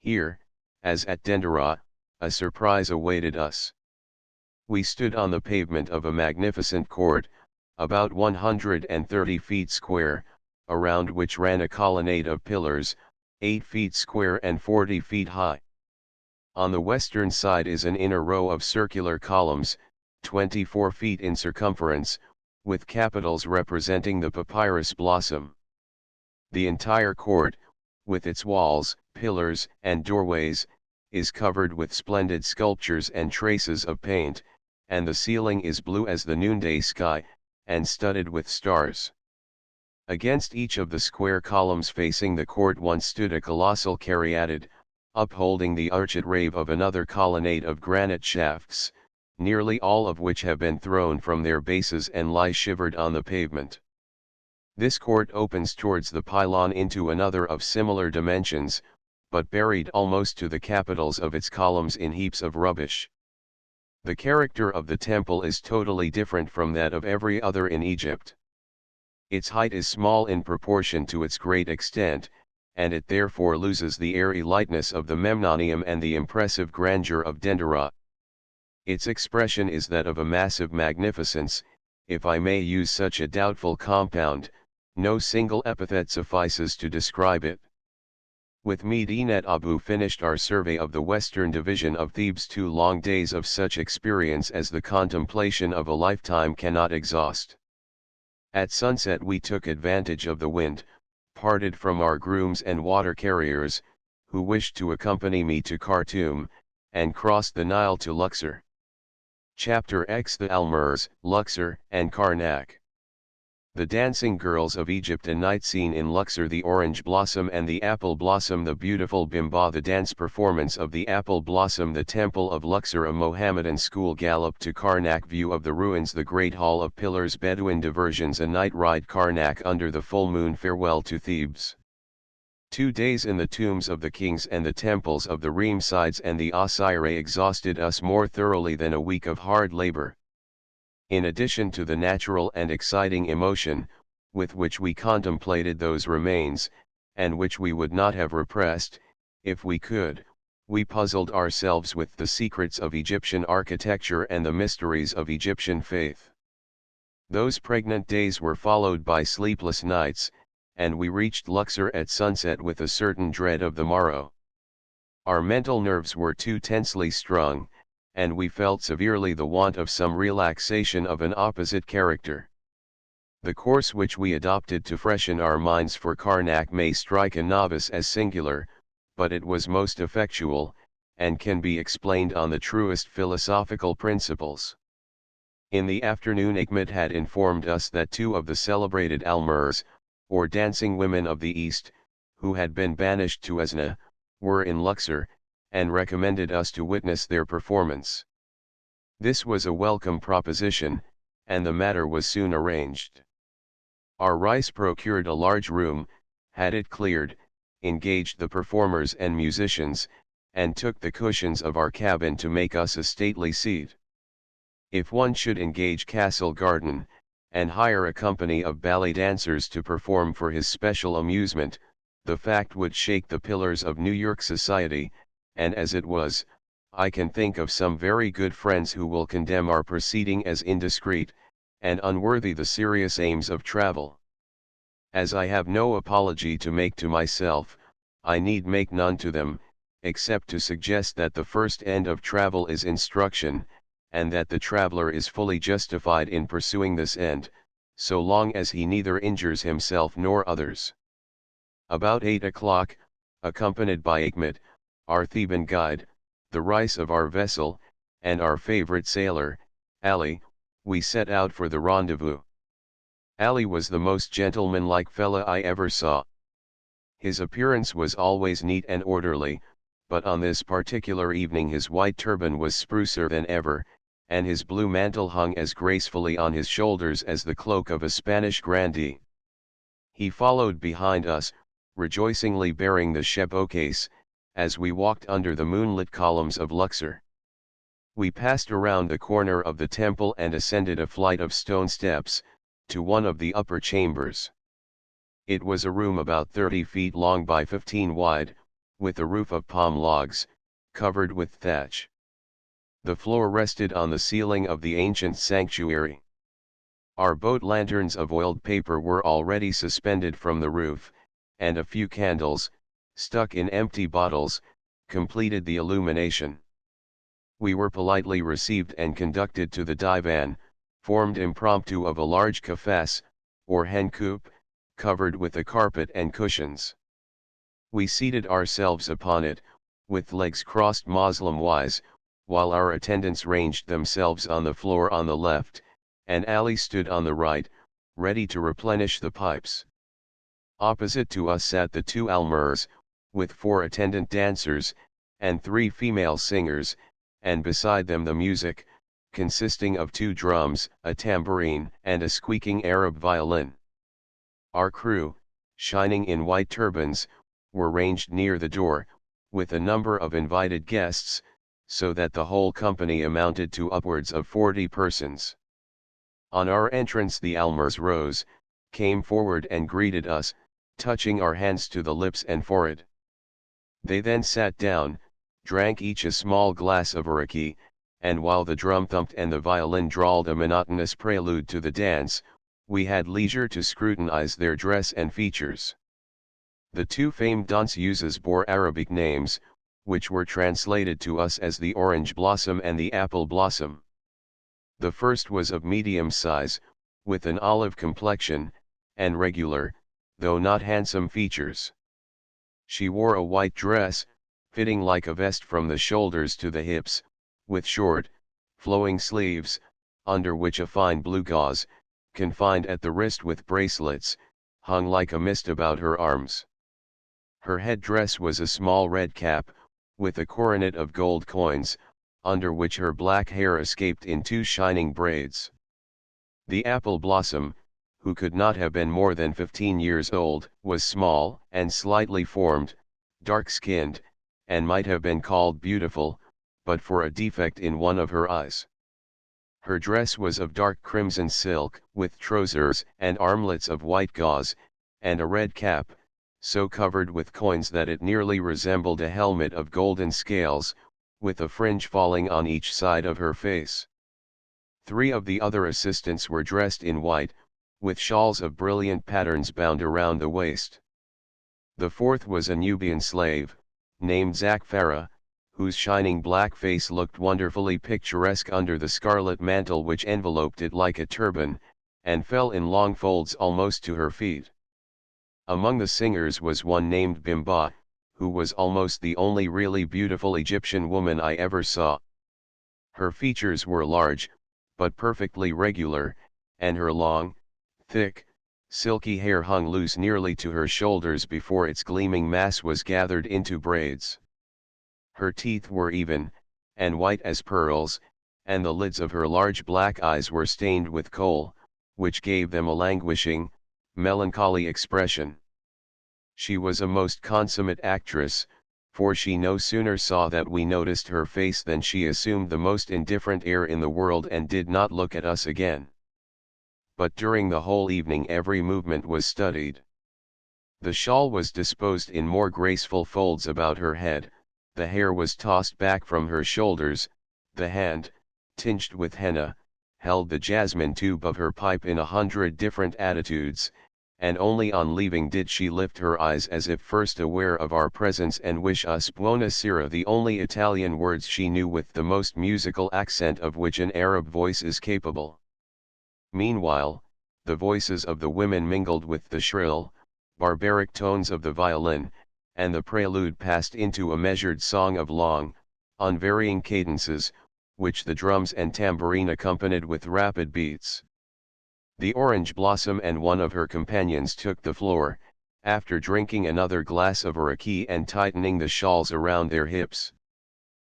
Here, as at Dendera, a surprise awaited us. We stood on the pavement of a magnificent court, about 130 feet square, around which ran a colonnade of pillars, 8 feet square and 40 feet high. On the western side is an inner row of circular columns, 24 feet in circumference, with capitals representing the papyrus blossom. The entire court, with its walls, pillars, and doorways, is covered with splendid sculptures and traces of paint, and the ceiling is blue as the noonday sky, and studded with stars. Against each of the square columns facing the court once stood a colossal caryatid, upholding the architrave of another colonnade of granite shafts, nearly all of which have been thrown from their bases and lie shivered on the pavement. This court opens towards the pylon into another of similar dimensions, but buried almost to the capitals of its columns in heaps of rubbish. The character of the temple is totally different from that of every other in Egypt. Its height is small in proportion to its great extent, and it therefore loses the airy lightness of the Memnonium and the impressive grandeur of Dendera. Its expression is that of a massive magnificence, if I may use such a doubtful compound. No single epithet suffices to describe it. With Medinet Abu finished our survey of the western division of Thebes, 2 long days of such experience as the contemplation of a lifetime cannot exhaust. At sunset we took advantage of the wind, parted from our grooms and water carriers, who wished to accompany me to Khartoum, and crossed the Nile to Luxor. Chapter X: The Almurs, Luxor, and Karnak. The dancing girls of Egypt, a night scene in Luxor, the orange blossom and the apple blossom, the beautiful Bimba, the dance performance of the apple blossom, the temple of Luxor, a Mohammedan school gallop to Karnak, view of the ruins, the great hall of pillars, Bedouin diversions, a night ride Karnak under the full moon, farewell to Thebes. 2 days in the tombs of the kings and the temples of the Ramessides and the Osiris exhausted us more thoroughly than a week of hard labor. In addition to the natural and exciting emotion, with which we contemplated those remains, and which we would not have repressed, if we could, we puzzled ourselves with the secrets of Egyptian architecture and the mysteries of Egyptian faith. Those pregnant days were followed by sleepless nights, and we reached Luxor at sunset with a certain dread of the morrow. Our mental nerves were too tensely strung, and we felt severely the want of some relaxation of an opposite character. The course which we adopted to freshen our minds for Karnak may strike a novice as singular, but it was most effectual, and can be explained on the truest philosophical principles. In the afternoon Ahmed had informed us that 2 of the celebrated Almurs, or dancing women of the East, who had been banished to Esna, were in Luxor, and recommended us to witness their performance. This was a welcome proposition, and the matter was soon arranged. Our Rais procured a large room, had it cleared, engaged the performers and musicians, and took the cushions of our cabin to make us a stately seat. If one should engage Castle Garden, and hire a company of ballet dancers to perform for his special amusement, the fact would shake the pillars of New York society, and as it was, I can think of some very good friends who will condemn our proceeding as indiscreet, and unworthy the serious aims of travel. As I have no apology to make to myself, I need make none to them, except to suggest that the first end of travel is instruction, and that the traveler is fully justified in pursuing this end, so long as he neither injures himself nor others. About 8 o'clock, accompanied by Achmet, our Theban guide, the Reis of our vessel, and our favorite sailor, Ali, we set out for the rendezvous. Ali was the most gentlemanlike fellow I ever saw. His appearance was always neat and orderly, but on this particular evening his white turban was sprucer than ever, and his blue mantle hung as gracefully on his shoulders as the cloak of a Spanish grandee. He followed behind us, rejoicingly bearing the chevaucase, as we walked under the moonlit columns of Luxor. We passed around the corner of the temple and ascended a flight of stone steps, to one of the upper chambers. It was a room about 30 feet long by 15 wide, with a roof of palm logs, covered with thatch. The floor rested on the ceiling of the ancient sanctuary. Our boat lanterns of oiled paper were already suspended from the roof, and a few candles, stuck in empty bottles, completed the illumination. We were politely received and conducted to the divan, formed impromptu of a large kafas, or hen coop, covered with a carpet and cushions. We seated ourselves upon it, with legs crossed Moslem-wise, while our attendants ranged themselves on the floor on the left, and Ali stood on the right, ready to replenish the pipes. Opposite to us sat the two almirs, with 4 attendant dancers, and 3 female singers, and beside them the music, consisting of 2 drums, a tambourine, and a squeaking Arab violin. Our crew, shining in white turbans, were ranged near the door, with a number of invited guests, so that the whole company amounted to upwards of 40 persons. On our entrance the almirs rose, came forward and greeted us, touching our hands to the lips and forehead. They then sat down, drank each a small glass of arakee, and while the drum thumped and the violin drawled a monotonous prelude to the dance, we had leisure to scrutinize their dress and features. The 2 famed danseuses bore Arabic names, which were translated to us as the Orange Blossom and the Apple Blossom. The first was of medium size, with an olive complexion, and regular, though not handsome features. She wore a white dress, fitting like a vest from the shoulders to the hips, with short, flowing sleeves, under which a fine blue gauze, confined at the wrist with bracelets, hung like a mist about her arms. Her head dress was a small red cap, with a coronet of gold coins, under which her black hair escaped in 2 shining braids. The Apple Blossom, who could not have been more than 15 years old, was small and slightly formed, dark-skinned, and might have been called beautiful, but for a defect in one of her eyes. Her dress was of dark crimson silk, with trousers and armlets of white gauze, and a red cap, so covered with coins that it nearly resembled a helmet of golden scales, with a fringe falling on each side of her face. 3 of the other assistants were dressed in white, with shawls of brilliant patterns bound around the waist. The 4th was a Nubian slave, named Zakfara, whose shining black face looked wonderfully picturesque under the scarlet mantle which enveloped it like a turban, and fell in long folds almost to her feet. Among the singers was one named Bimba, who was almost the only really beautiful Egyptian woman I ever saw. Her features were large, but perfectly regular, and her long, thick, silky hair hung loose nearly to her shoulders before its gleaming mass was gathered into braids. Her teeth were even, and white as pearls, and the lids of her large black eyes were stained with kohl, which gave them a languishing, melancholy expression. She was a most consummate actress, for she no sooner saw that we noticed her face than she assumed the most indifferent air in the world and did not look at us again. but during the whole evening every movement was studied. The shawl was disposed in more graceful folds about her head, the hair was tossed back from her shoulders, the hand, tinged with henna, held the jasmine tube of her pipe in 100 different attitudes, and only on leaving did she lift her eyes as if first aware of our presence and wish us buona sera, the only Italian words she knew with the most musical accent of which an Arab voice is capable. Meanwhile, the voices of the women mingled with the shrill, barbaric tones of the violin, and the prelude passed into a measured song of long, unvarying cadences, which the drums and tambourine accompanied with rapid beats. The Orange Blossom and one of her companions took the floor, after drinking another glass of raki and tightening the shawls around their hips.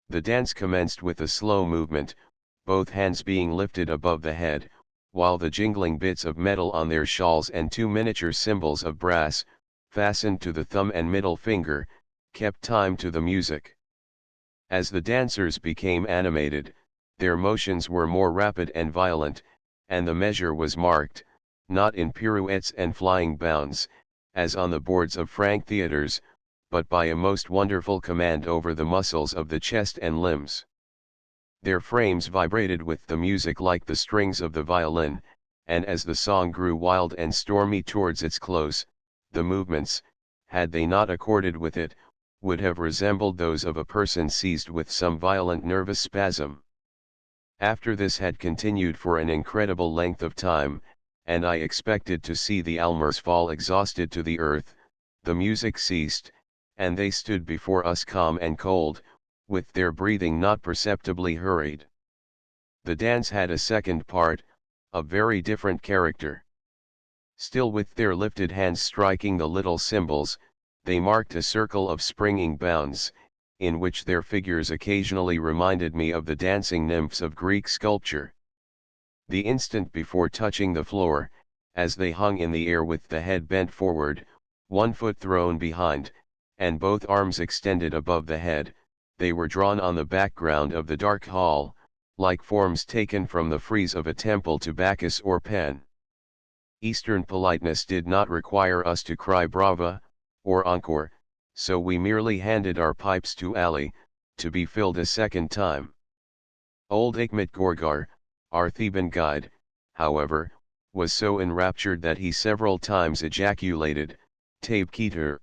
The dance commenced with a slow movement, both hands being lifted above the head, while the jingling bits of metal on their shawls and 2 miniature cymbals of brass, fastened to the thumb and middle finger, kept time to the music. As the dancers became animated, their motions were more rapid and violent, and the measure was marked, not in pirouettes and flying bounds, as on the boards of franc theatres, but by a most wonderful command over the muscles of the chest and limbs. Their frames vibrated with the music like the strings of the violin, and as the song grew wild and stormy towards its close, the movements, had they not accorded with it, would have resembled those of a person seized with some violent nervous spasm. After this had continued for an incredible length of time, and I expected to see the Almers fall exhausted to the earth, the music ceased, and they stood before us calm and cold, with their breathing not perceptibly hurried. The dance had a second part, of very different character. Still with their lifted hands striking the little cymbals, they marked a circle of springing bounds, in which their figures occasionally reminded me of the dancing nymphs of Greek sculpture. The instant before touching the floor, as they hung in the air with the head bent forward, one foot thrown behind, and both arms extended above the head, they were drawn on the background of the dark hall, like forms taken from the frieze of a temple to Bacchus or Pan. Eastern politeness did not require us to cry brava, or encore, so we merely handed our pipes to Ali, to be filled a second time. Old Hikmet Gorgar, our Theban guide, however, was so enraptured that he several times ejaculated, Taib Keter.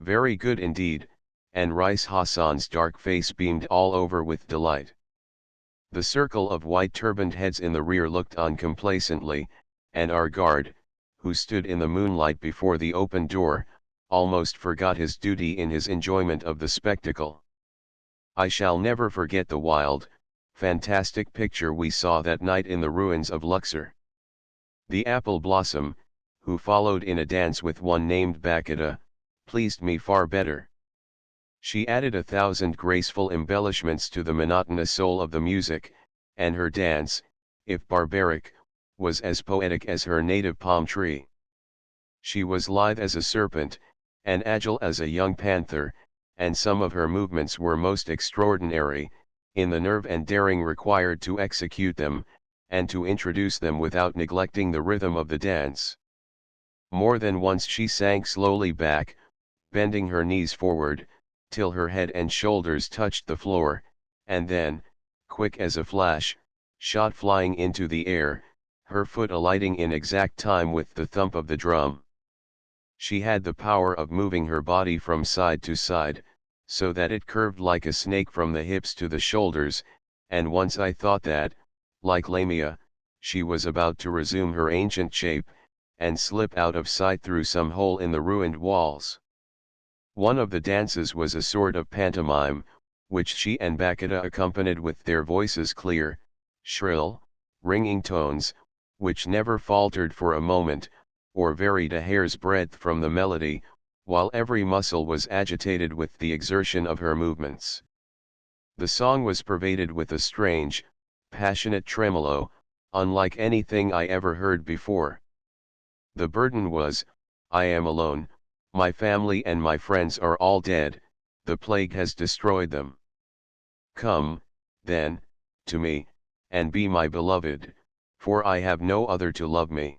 Very good indeed, and Rice Hassan's dark face beamed all over with delight. The circle of white turbaned heads in the rear looked on complacently, and our guard, who stood in the moonlight before the open door, almost forgot his duty in his enjoyment of the spectacle. I shall never forget the wild, fantastic picture we saw that night in the ruins of Luxor. The apple blossom, who followed in a dance with one named Bacchida, pleased me far better. She added 1,000 graceful embellishments to the monotonous soul of the music, and her dance, if barbaric, was as poetic as her native palm tree. She was lithe as a serpent, and agile as a young panther, and some of her movements were most extraordinary, in the nerve and daring required to execute them, and to introduce them without neglecting the rhythm of the dance. More than once she sank slowly back, bending her knees forward, till her head and shoulders touched the floor, and then, quick as a flash, shot flying into the air, her foot alighting in exact time with the thump of the drum. She had the power of moving her body from side to side, so that it curved like a snake from the hips to the shoulders, and once I thought that, like Lamia, she was about to resume her ancient shape, and slip out of sight through some hole in the ruined walls. One of the dances was a sort of pantomime, which she and Bacchida accompanied with their voices clear, shrill, ringing tones, which never faltered for a moment, or varied a hair's breadth from the melody, while every muscle was agitated with the exertion of her movements. The song was pervaded with a strange, passionate tremolo, unlike anything I ever heard before. The burden was, I am alone, my family and my friends are all dead, the plague has destroyed them. Come, then, to me, and be my beloved, for I have no other to love me.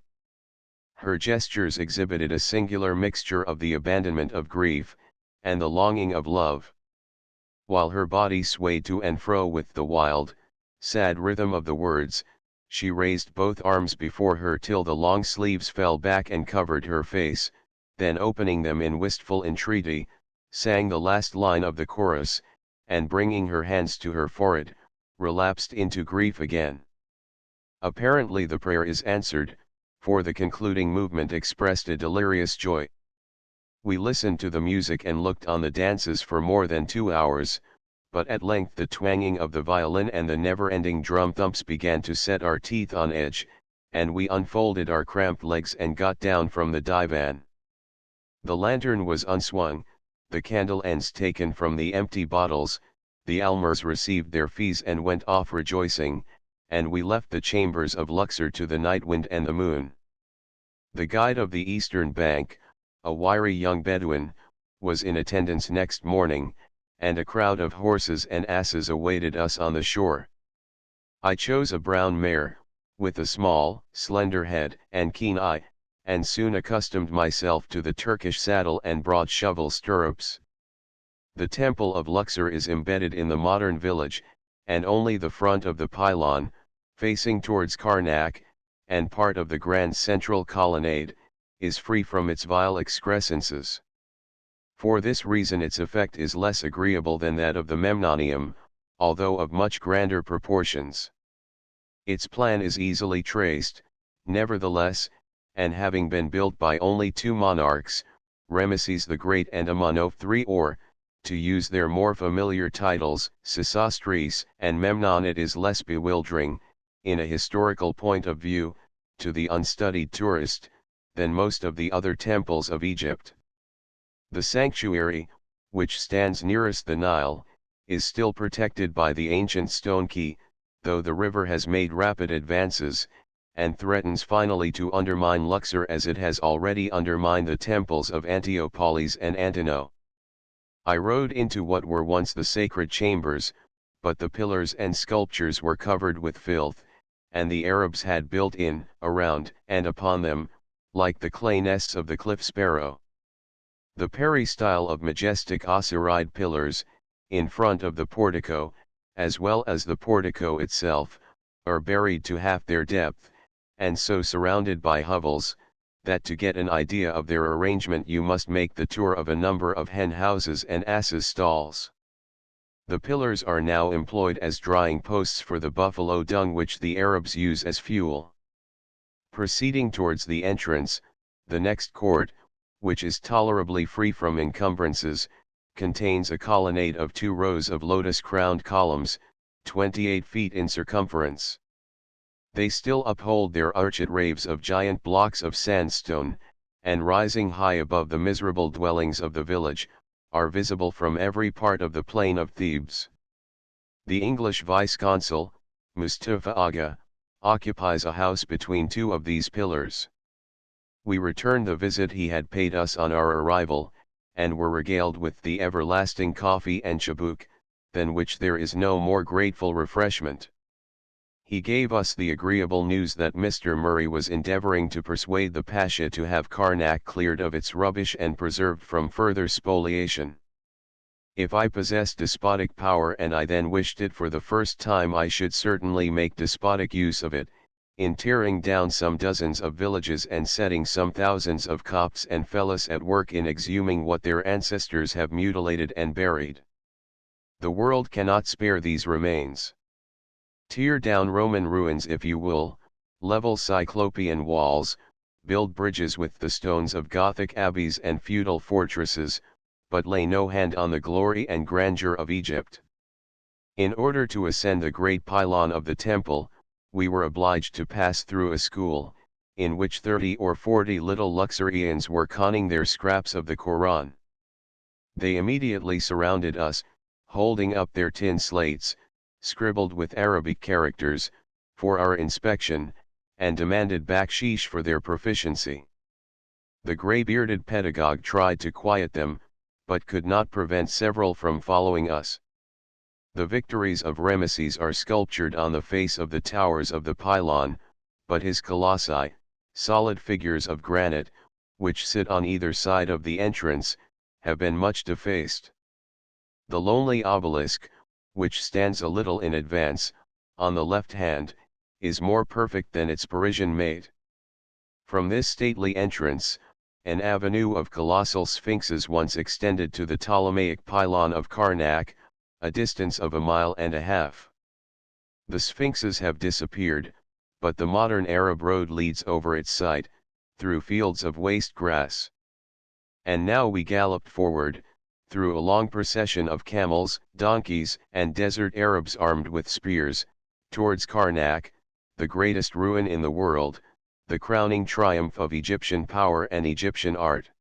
Her gestures exhibited a singular mixture of the abandonment of grief, and the longing of love. While her body swayed to and fro with the wild, sad rhythm of the words, she raised both arms before her till the long sleeves fell back and covered her face, then opening them in wistful entreaty, sang the last line of the chorus, and bringing her hands to her forehead, relapsed into grief again. Apparently the prayer is answered, for the concluding movement expressed a delirious joy. We listened to the music and looked on the dances for more than 2 hours, but at length the twanging of the violin and the never-ending drum thumps began to set our teeth on edge, and we unfolded our cramped legs and got down from the divan. The lantern was unswung, the candle ends taken from the empty bottles, the almers received their fees and went off rejoicing, and we left the chambers of Luxor to the night wind and the moon. The guide of the eastern bank, a wiry young Bedouin, was in attendance next morning, and a crowd of horses and asses awaited us on the shore. I chose a brown mare, with a small, slender head and keen eye, and soon accustomed myself to the Turkish saddle and broad shovel stirrups. The temple of Luxor is embedded in the modern village, and only the front of the pylon, facing towards Karnak, and part of the grand central colonnade, is free from its vile excrescences. For this reason its effect is less agreeable than that of the Memnonium, although of much grander proportions. Its plan is easily traced, nevertheless, and having been built by only 2 monarchs, Rameses the Great and Amunoph III, or, to use their more familiar titles, Sesostris and Memnon, it is less bewildering, in a historical point of view, to the unstudied tourist, than most of the other temples of Egypt. The sanctuary, which stands nearest the Nile, is still protected by the ancient stone quay, though the river has made rapid advances, and threatens finally to undermine Luxor as it has already undermined the temples of Antiopolis and Antino. I rode into what were once the sacred chambers, but the pillars and sculptures were covered with filth, and the Arabs had built in, around, and upon them, like the clay nests of the cliff sparrow. The peristyle of majestic osiride pillars, in front of the portico, as well as the portico itself, are buried to half their depth, and so surrounded by hovels, that to get an idea of their arrangement you must make the tour of a number of hen houses and asses' stalls. The pillars are now employed as drying posts for the buffalo dung which the Arabs use as fuel. Proceeding towards the entrance, the next court, which is tolerably free from encumbrances, contains a colonnade of 2 rows of lotus-crowned columns, 28 feet in circumference. They still uphold their arched raves of giant blocks of sandstone, and rising high above the miserable dwellings of the village, are visible from every part of the plain of Thebes. The English vice-consul, Mustafa Aga, occupies a house between 2 of these pillars. We returned the visit he had paid us on our arrival, and were regaled with the everlasting coffee and chabuk, than which there is no more grateful refreshment. He gave us the agreeable news that Mr. Murray was endeavoring to persuade the Pasha to have Karnak cleared of its rubbish and preserved from further spoliation. If I possessed despotic power and I then wished it for the first time, I should certainly make despotic use of it, in tearing down some dozens of villages and setting some thousands of Copts and Fellas at work in exhuming what their ancestors have mutilated and buried. The world cannot spare these remains. Tear down Roman ruins if you will, level Cyclopean walls, build bridges with the stones of Gothic abbeys and feudal fortresses, but lay no hand on the glory and grandeur of Egypt. In order to ascend the great pylon of the temple, we were obliged to pass through a school, in which 30 or 40 little Luxorians were conning their scraps of the Koran. They immediately surrounded us, holding up their tin slates, scribbled with Arabic characters, for our inspection, and demanded baksheesh for their proficiency. The grey-bearded pedagogue tried to quiet them, but could not prevent several from following us. The victories of Rameses are sculptured on the face of the towers of the pylon, but his colossi, solid figures of granite, which sit on either side of the entrance, have been much defaced. The lonely obelisk, which stands a little in advance, on the left hand, is more perfect than its Parisian mate. From this stately entrance, an avenue of colossal sphinxes once extended to the Ptolemaic pylon of Karnak, a distance of 1.5 miles. The sphinxes have disappeared, but the modern Arab road leads over its site, through fields of waste grass. And now we galloped forward, through a long procession of camels, donkeys, and desert Arabs armed with spears, towards Karnak, the greatest ruin in the world, the crowning triumph of Egyptian power and Egyptian art.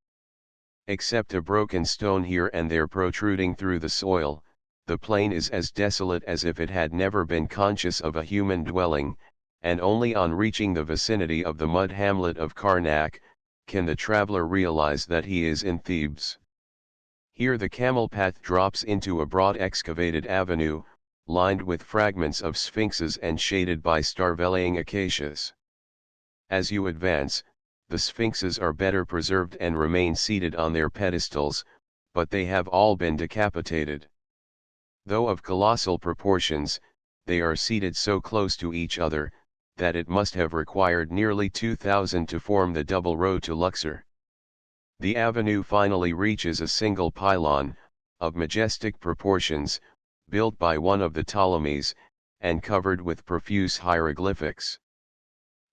Except a broken stone here and there protruding through the soil, the plain is as desolate as if it had never been conscious of a human dwelling, and only on reaching the vicinity of the mud hamlet of Karnak, can the traveler realize that he is in Thebes. Here the camel path drops into a broad excavated avenue, lined with fragments of sphinxes and shaded by starveling acacias. As you advance, the sphinxes are better preserved and remain seated on their pedestals, but they have all been decapitated. Though of colossal proportions, they are seated so close to each other, that it must have required nearly 2,000 to form the double row to Luxor. The avenue finally reaches a single pylon, of majestic proportions, built by one of the Ptolemies, and covered with profuse hieroglyphics.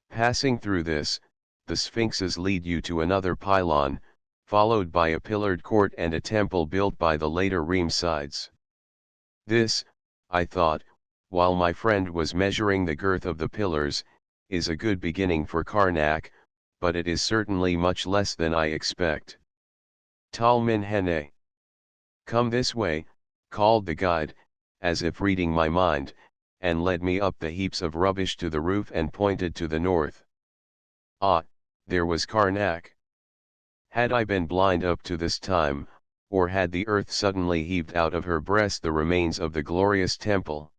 Passing through this, the sphinxes lead you to another pylon, followed by a pillared court and a temple built by the later Ramessides. This, I thought, while my friend was measuring the girth of the pillars, is a good beginning for Karnak, but it is certainly much less than I expect. Talmin Hene. Come this way, called the guide, as if reading my mind, and led me up the heaps of rubbish to the roof and pointed to the north. Ah, there was Karnak. Had I been blind up to this time, or had the earth suddenly heaved out of her breast the remains of the glorious temple?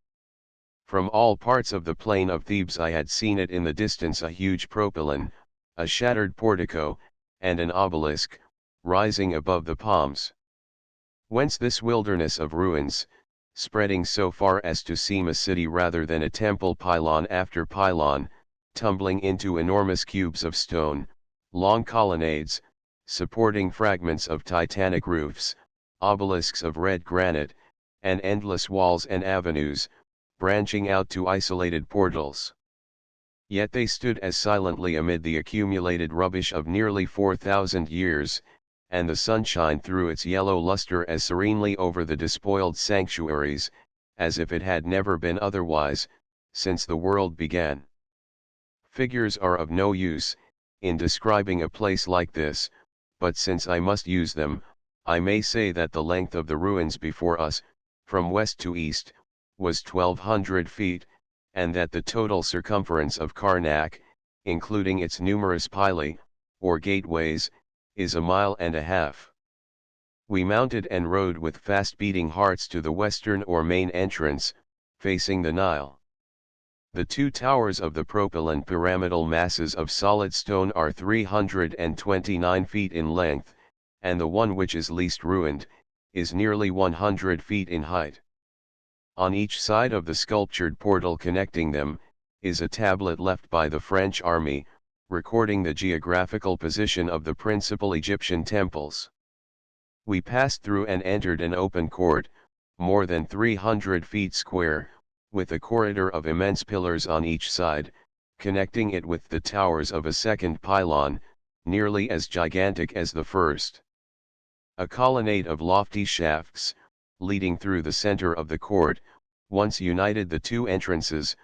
From all parts of the plain of Thebes I had seen it in the distance, a huge propylon, a shattered portico, and an obelisk, rising above the palms. Whence this wilderness of ruins, spreading so far as to seem a city rather than a temple, pylon after pylon, tumbling into enormous cubes of stone, long colonnades, supporting fragments of titanic roofs, obelisks of red granite, and endless walls and avenues, branching out to isolated portals. Yet they stood as silently amid the accumulated rubbish of nearly 4,000 years, and the sunshine threw its yellow luster as serenely over the despoiled sanctuaries, as if it had never been otherwise, since the world began. Figures are of no use, in describing a place like this, but since I must use them, I may say that the length of the ruins before us, from west to east, was 1,200 feet, and that the total circumference of Karnak, including its numerous pili, or gateways, is 1.5 miles. We mounted and rode with fast-beating hearts to the western or main entrance, facing the Nile. The two towers of the propylon pyramidal masses of solid stone are 329 feet in length, and the one which is least ruined, is nearly 100 feet in height. On each side of the sculptured portal connecting them, is a tablet left by the French army, recording the geographical position of the principal Egyptian temples. We passed through and entered an open court, more than 300 feet square, with a corridor of immense pillars on each side, connecting it with the towers of a second pylon, nearly as gigantic as the first. A colonnade of lofty shafts, leading through the center of the court, once united the two entrances,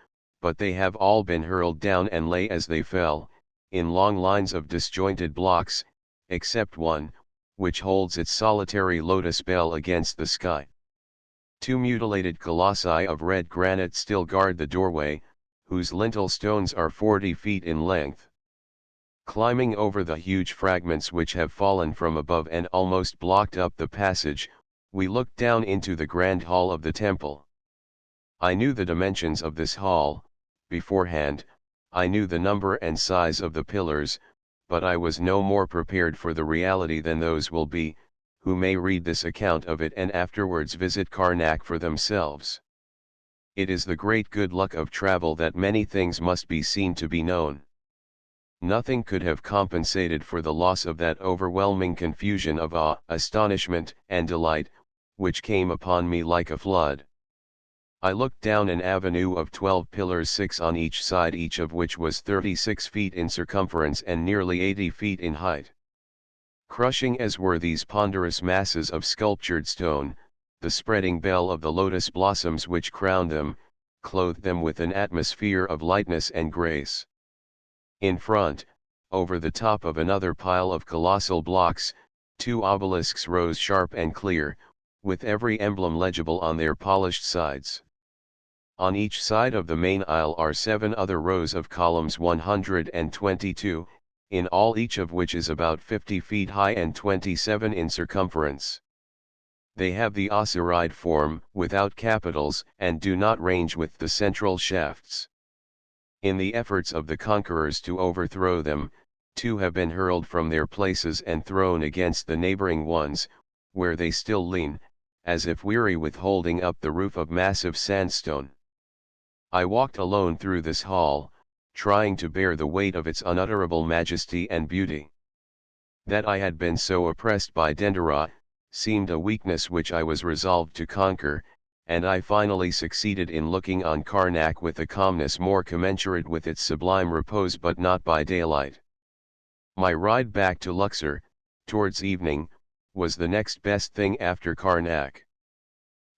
but they have all been hurled down and lay as they fell, in long lines of disjointed blocks, except one, which holds its solitary lotus bell against the sky. Two mutilated colossi of red granite still guard the doorway, whose lintel stones are 40 feet in length. Climbing over the huge fragments which have fallen from above and almost blocked up the passage, we looked down into the grand hall of the temple. I knew the dimensions of this hall, beforehand. I knew the number and size of the pillars, but I was no more prepared for the reality than those will be, who may read this account of it and afterwards visit Karnak for themselves. It is the great good luck of travel that many things must be seen to be known. Nothing could have compensated for the loss of that overwhelming confusion of awe, astonishment, and delight, which came upon me like a flood. I looked down an avenue of 12 pillars, 6 on each side, each of which was 36 feet in circumference and nearly 80 feet in height. Crushing as were these ponderous masses of sculptured stone, the spreading bell of the lotus blossoms which crowned them, clothed them with an atmosphere of lightness and grace. In front, over the top of another pile of colossal blocks, 2 obelisks rose sharp and clear, with every emblem legible on their polished sides. On each side of the main aisle are 7 other rows of columns, 122, in all, each of which is about 50 feet high and 27 in circumference. They have the osiride form, without capitals, and do not range with the central shafts. In the efforts of the conquerors to overthrow them, 2 have been hurled from their places and thrown against the neighboring ones, where they still lean, as if weary with holding up the roof of massive sandstone. I walked alone through this hall, trying to bear the weight of its unutterable majesty and beauty. That I had been so oppressed by Dendera, seemed a weakness which I was resolved to conquer, and I finally succeeded in looking on Karnak with a calmness more commensurate with its sublime repose, but not by daylight. My ride back to Luxor, towards evening, was the next best thing after Karnak.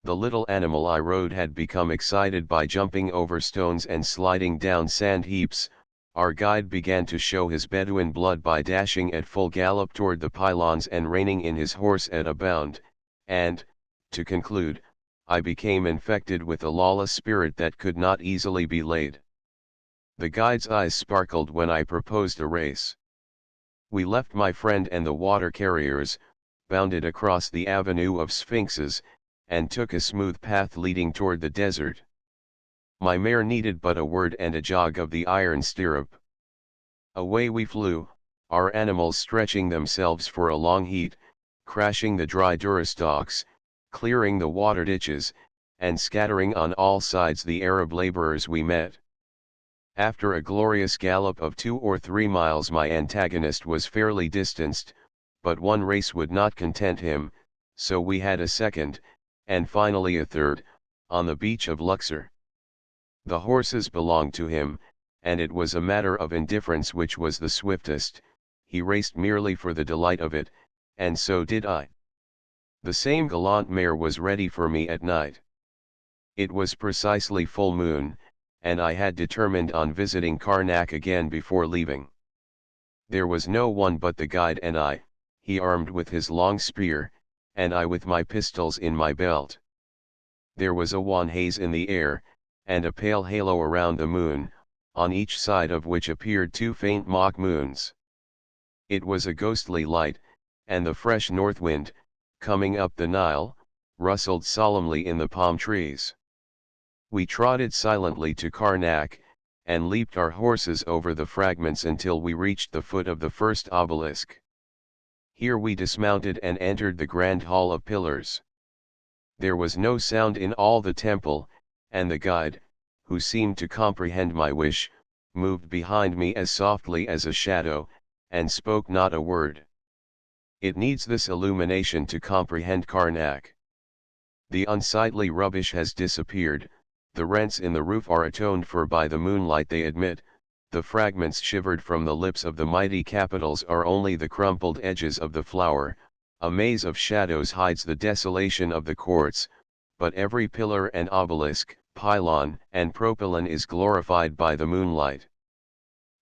The little animal I rode had become excited by jumping over stones and sliding down sand heaps. Our guide began to show his Bedouin blood by dashing at full gallop toward the pylons and reining in his horse at a bound, and, to conclude, I became infected with a lawless spirit that could not easily be laid. The guide's eyes sparkled when I proposed a race. We left my friend and the water carriers, bounded across the avenue of sphinxes, and took a smooth path leading toward the desert. My mare needed but a word and a jog of the iron stirrup. Away we flew, our animals stretching themselves for a long heat, crashing the dry durastalks, clearing the water ditches, and scattering on all sides the Arab laborers we met. After a glorious gallop of 2 or 3 miles my antagonist was fairly distanced, but one race would not content him, so we had a second, and finally a third, on the beach of Luxor. The horses belonged to him, and it was a matter of indifference which was the swiftest. He raced merely for the delight of it, and so did I. The same gallant mare was ready for me at night. It was precisely full moon, and I had determined on visiting Karnak again before leaving. There was no one but the guide and I, he armed with his long spear, and I with my pistols in my belt. There was a wan haze in the air, and a pale halo around the moon, on each side of which appeared 2 faint mock moons. It was a ghostly light, and the fresh north wind, coming up the Nile, rustled solemnly in the palm trees. We trotted silently to Karnak, and leaped our horses over the fragments until we reached the foot of the first obelisk. Here we dismounted and entered the grand hall of pillars. There was no sound in all the temple, and the guide, who seemed to comprehend my wish, moved behind me as softly as a shadow, and spoke not a word. It needs this illumination to comprehend Karnak. The unsightly rubbish has disappeared, the rents in the roof are atoned for by the moonlight they admit, the fragments shivered from the lips of the mighty capitals are only the crumpled edges of the flower, a maze of shadows hides the desolation of the courts, but every pillar and obelisk, pylon and propylon is glorified by the moonlight.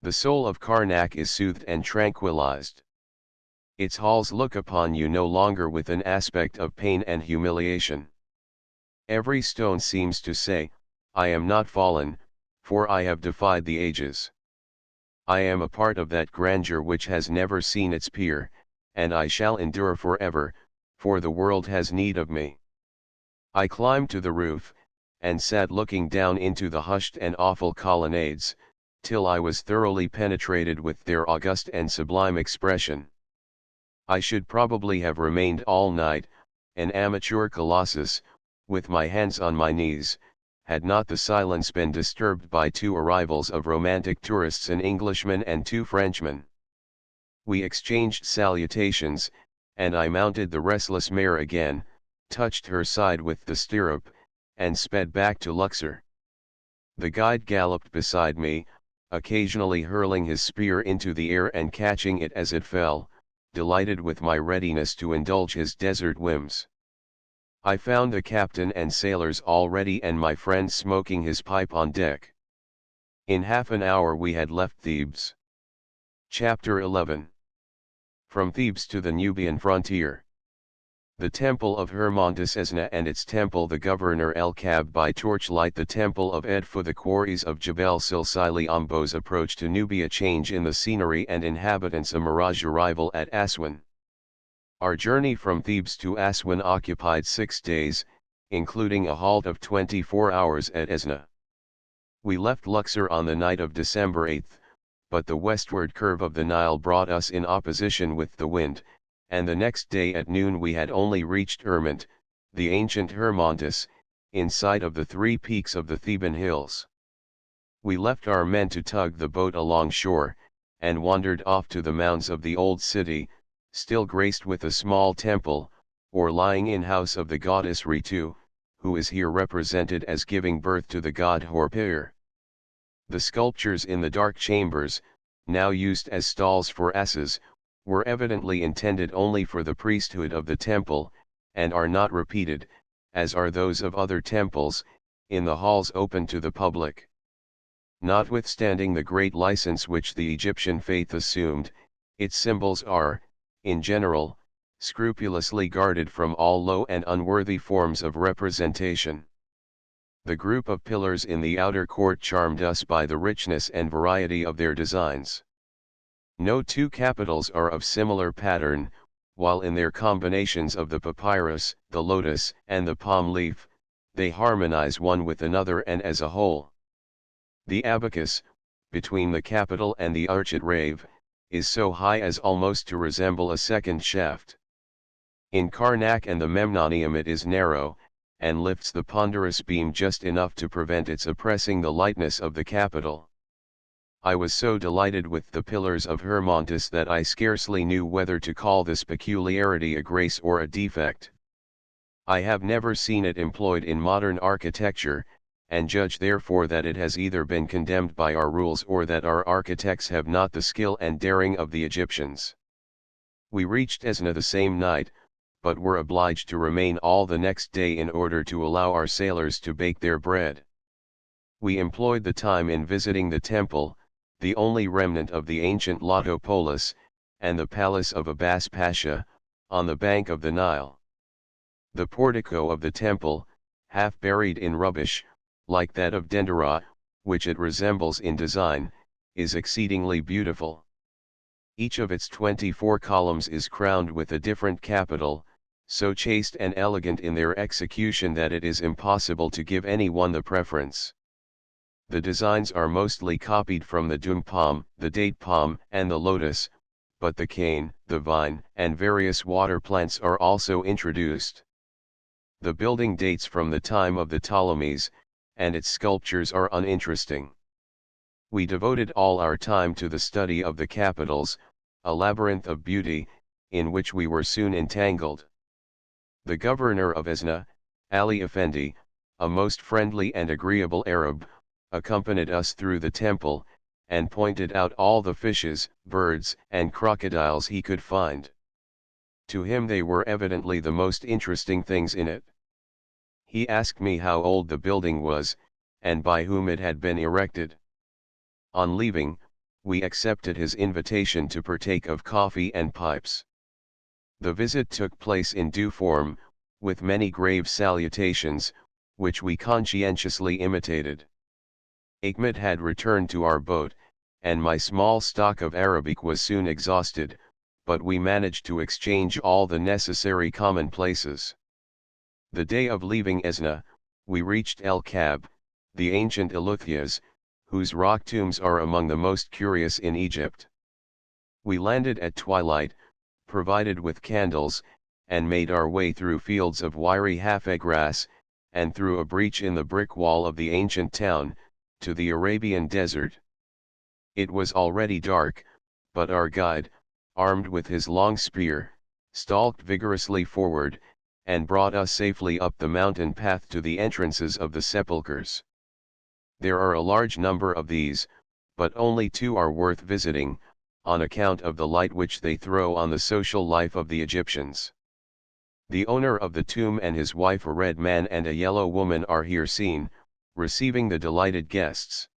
The soul of Karnak is soothed and tranquilized. Its halls look upon you no longer with an aspect of pain and humiliation. Every stone seems to say, I am not fallen, for I have defied the ages. I am a part of that grandeur which has never seen its peer, and I shall endure forever, for the world has need of me. I climbed to the roof, and sat looking down into the hushed and awful colonnades, till I was thoroughly penetrated with their august and sublime expression. I should probably have remained all night, an amateur colossus, with my hands on my knees, had not the silence been disturbed by two arrivals of romantic tourists, an Englishman and two Frenchmen. We exchanged salutations, and I mounted the restless mare again, touched her side with the stirrup, and sped back to Luxor. The guide galloped beside me, occasionally hurling his spear into the air and catching it as it fell, delighted with my readiness to indulge his desert whims. I found the captain and sailors all ready and my friend smoking his pipe on deck. In half an hour we had left Thebes. Chapter 11. From Thebes to the Nubian frontier. The temple of Hermontis Esna and its temple the governor El-Kab by torchlight. The temple of Edfu. The quarries of Jebel Silsili Ombos. Approach to Nubia. Change in the scenery and inhabitants. A mirage. Arrival at Aswan. Our journey from Thebes to Aswan occupied 6 days, including a halt of 24 hours at Esna. We left Luxor on the night of December 8, but the westward curve of the Nile brought us in opposition with the wind, and the next day at noon we had only reached Ermont, the ancient Hermontis, in sight of the 3 peaks of the Theban hills. We left our men to tug the boat along shore, and wandered off to the mounds of the old city, still graced with a small temple, or lying in house of the goddess Ritu, who is here represented as giving birth to the god Horpyr. The sculptures in the dark chambers, now used as stalls for asses, were evidently intended only for the priesthood of the temple, and are not repeated, as are those of other temples, in the halls open to the public. Notwithstanding the great license which the Egyptian faith assumed, its symbols are, in general, scrupulously guarded from all low and unworthy forms of representation. The group of pillars in the outer court charmed us by the richness and variety of their designs. No 2 capitals are of similar pattern, while in their combinations of the papyrus, the lotus, and the palm leaf, they harmonize one with another and as a whole. The abacus, between the capital and the arched rave, is so high as almost to resemble a second shaft. In Karnak and the Memnonium it is narrow, and lifts the ponderous beam just enough to prevent its oppressing the lightness of the capital. I was so delighted with the pillars of Hermontis that I scarcely knew whether to call this peculiarity a grace or a defect. I have never seen it employed in modern architecture, and judge therefore that it has either been condemned by our rules or that our architects have not the skill and daring of the Egyptians. We reached Esna the same night, but were obliged to remain all the next day in order to allow our sailors to bake their bread. We employed the time in visiting the temple, the only remnant of the ancient Latopolis, and the palace of Abbas Pasha, on the bank of the Nile. The portico of the temple, half buried in rubbish, like that of Dendera, which it resembles in design, is exceedingly beautiful. Each of its 24 columns is crowned with a different capital, so chaste and elegant in their execution that it is impossible to give any one the preference. The designs are mostly copied from the dum palm, the date palm, and the lotus, but the cane, the vine, and various water plants are also introduced. The building dates from the time of the Ptolemies, and its sculptures are uninteresting. We devoted all our time to the study of the capitals, a labyrinth of beauty, in which we were soon entangled. The governor of Esna, Ali Effendi, a most friendly and agreeable Arab, accompanied us through the temple, and pointed out all the fishes, birds, and crocodiles he could find. To him they were evidently the most interesting things in it. He asked me how old the building was, and by whom it had been erected. On leaving, we accepted his invitation to partake of coffee and pipes. The visit took place in due form, with many grave salutations, which we conscientiously imitated. Ahmed had returned to our boat, and my small stock of Arabic was soon exhausted, but we managed to exchange all the necessary commonplaces. The day of leaving Esna, we reached El Kab, the ancient Eleutheres, whose rock tombs are among the most curious in Egypt. We landed at twilight, provided with candles, and made our way through fields of wiry hafa grass, and through a breach in the brick wall of the ancient town, to the Arabian desert. It was already dark, but our guide, armed with his long spear, stalked vigorously forward, and brought us safely up the mountain path to the entrances of the sepulchres. There are a large number of these, but only two are worth visiting, on account of the light which they throw on the social life of the Egyptians. The owner of the tomb and his wife, a red man and a yellow woman, are here seen, receiving the delighted guests.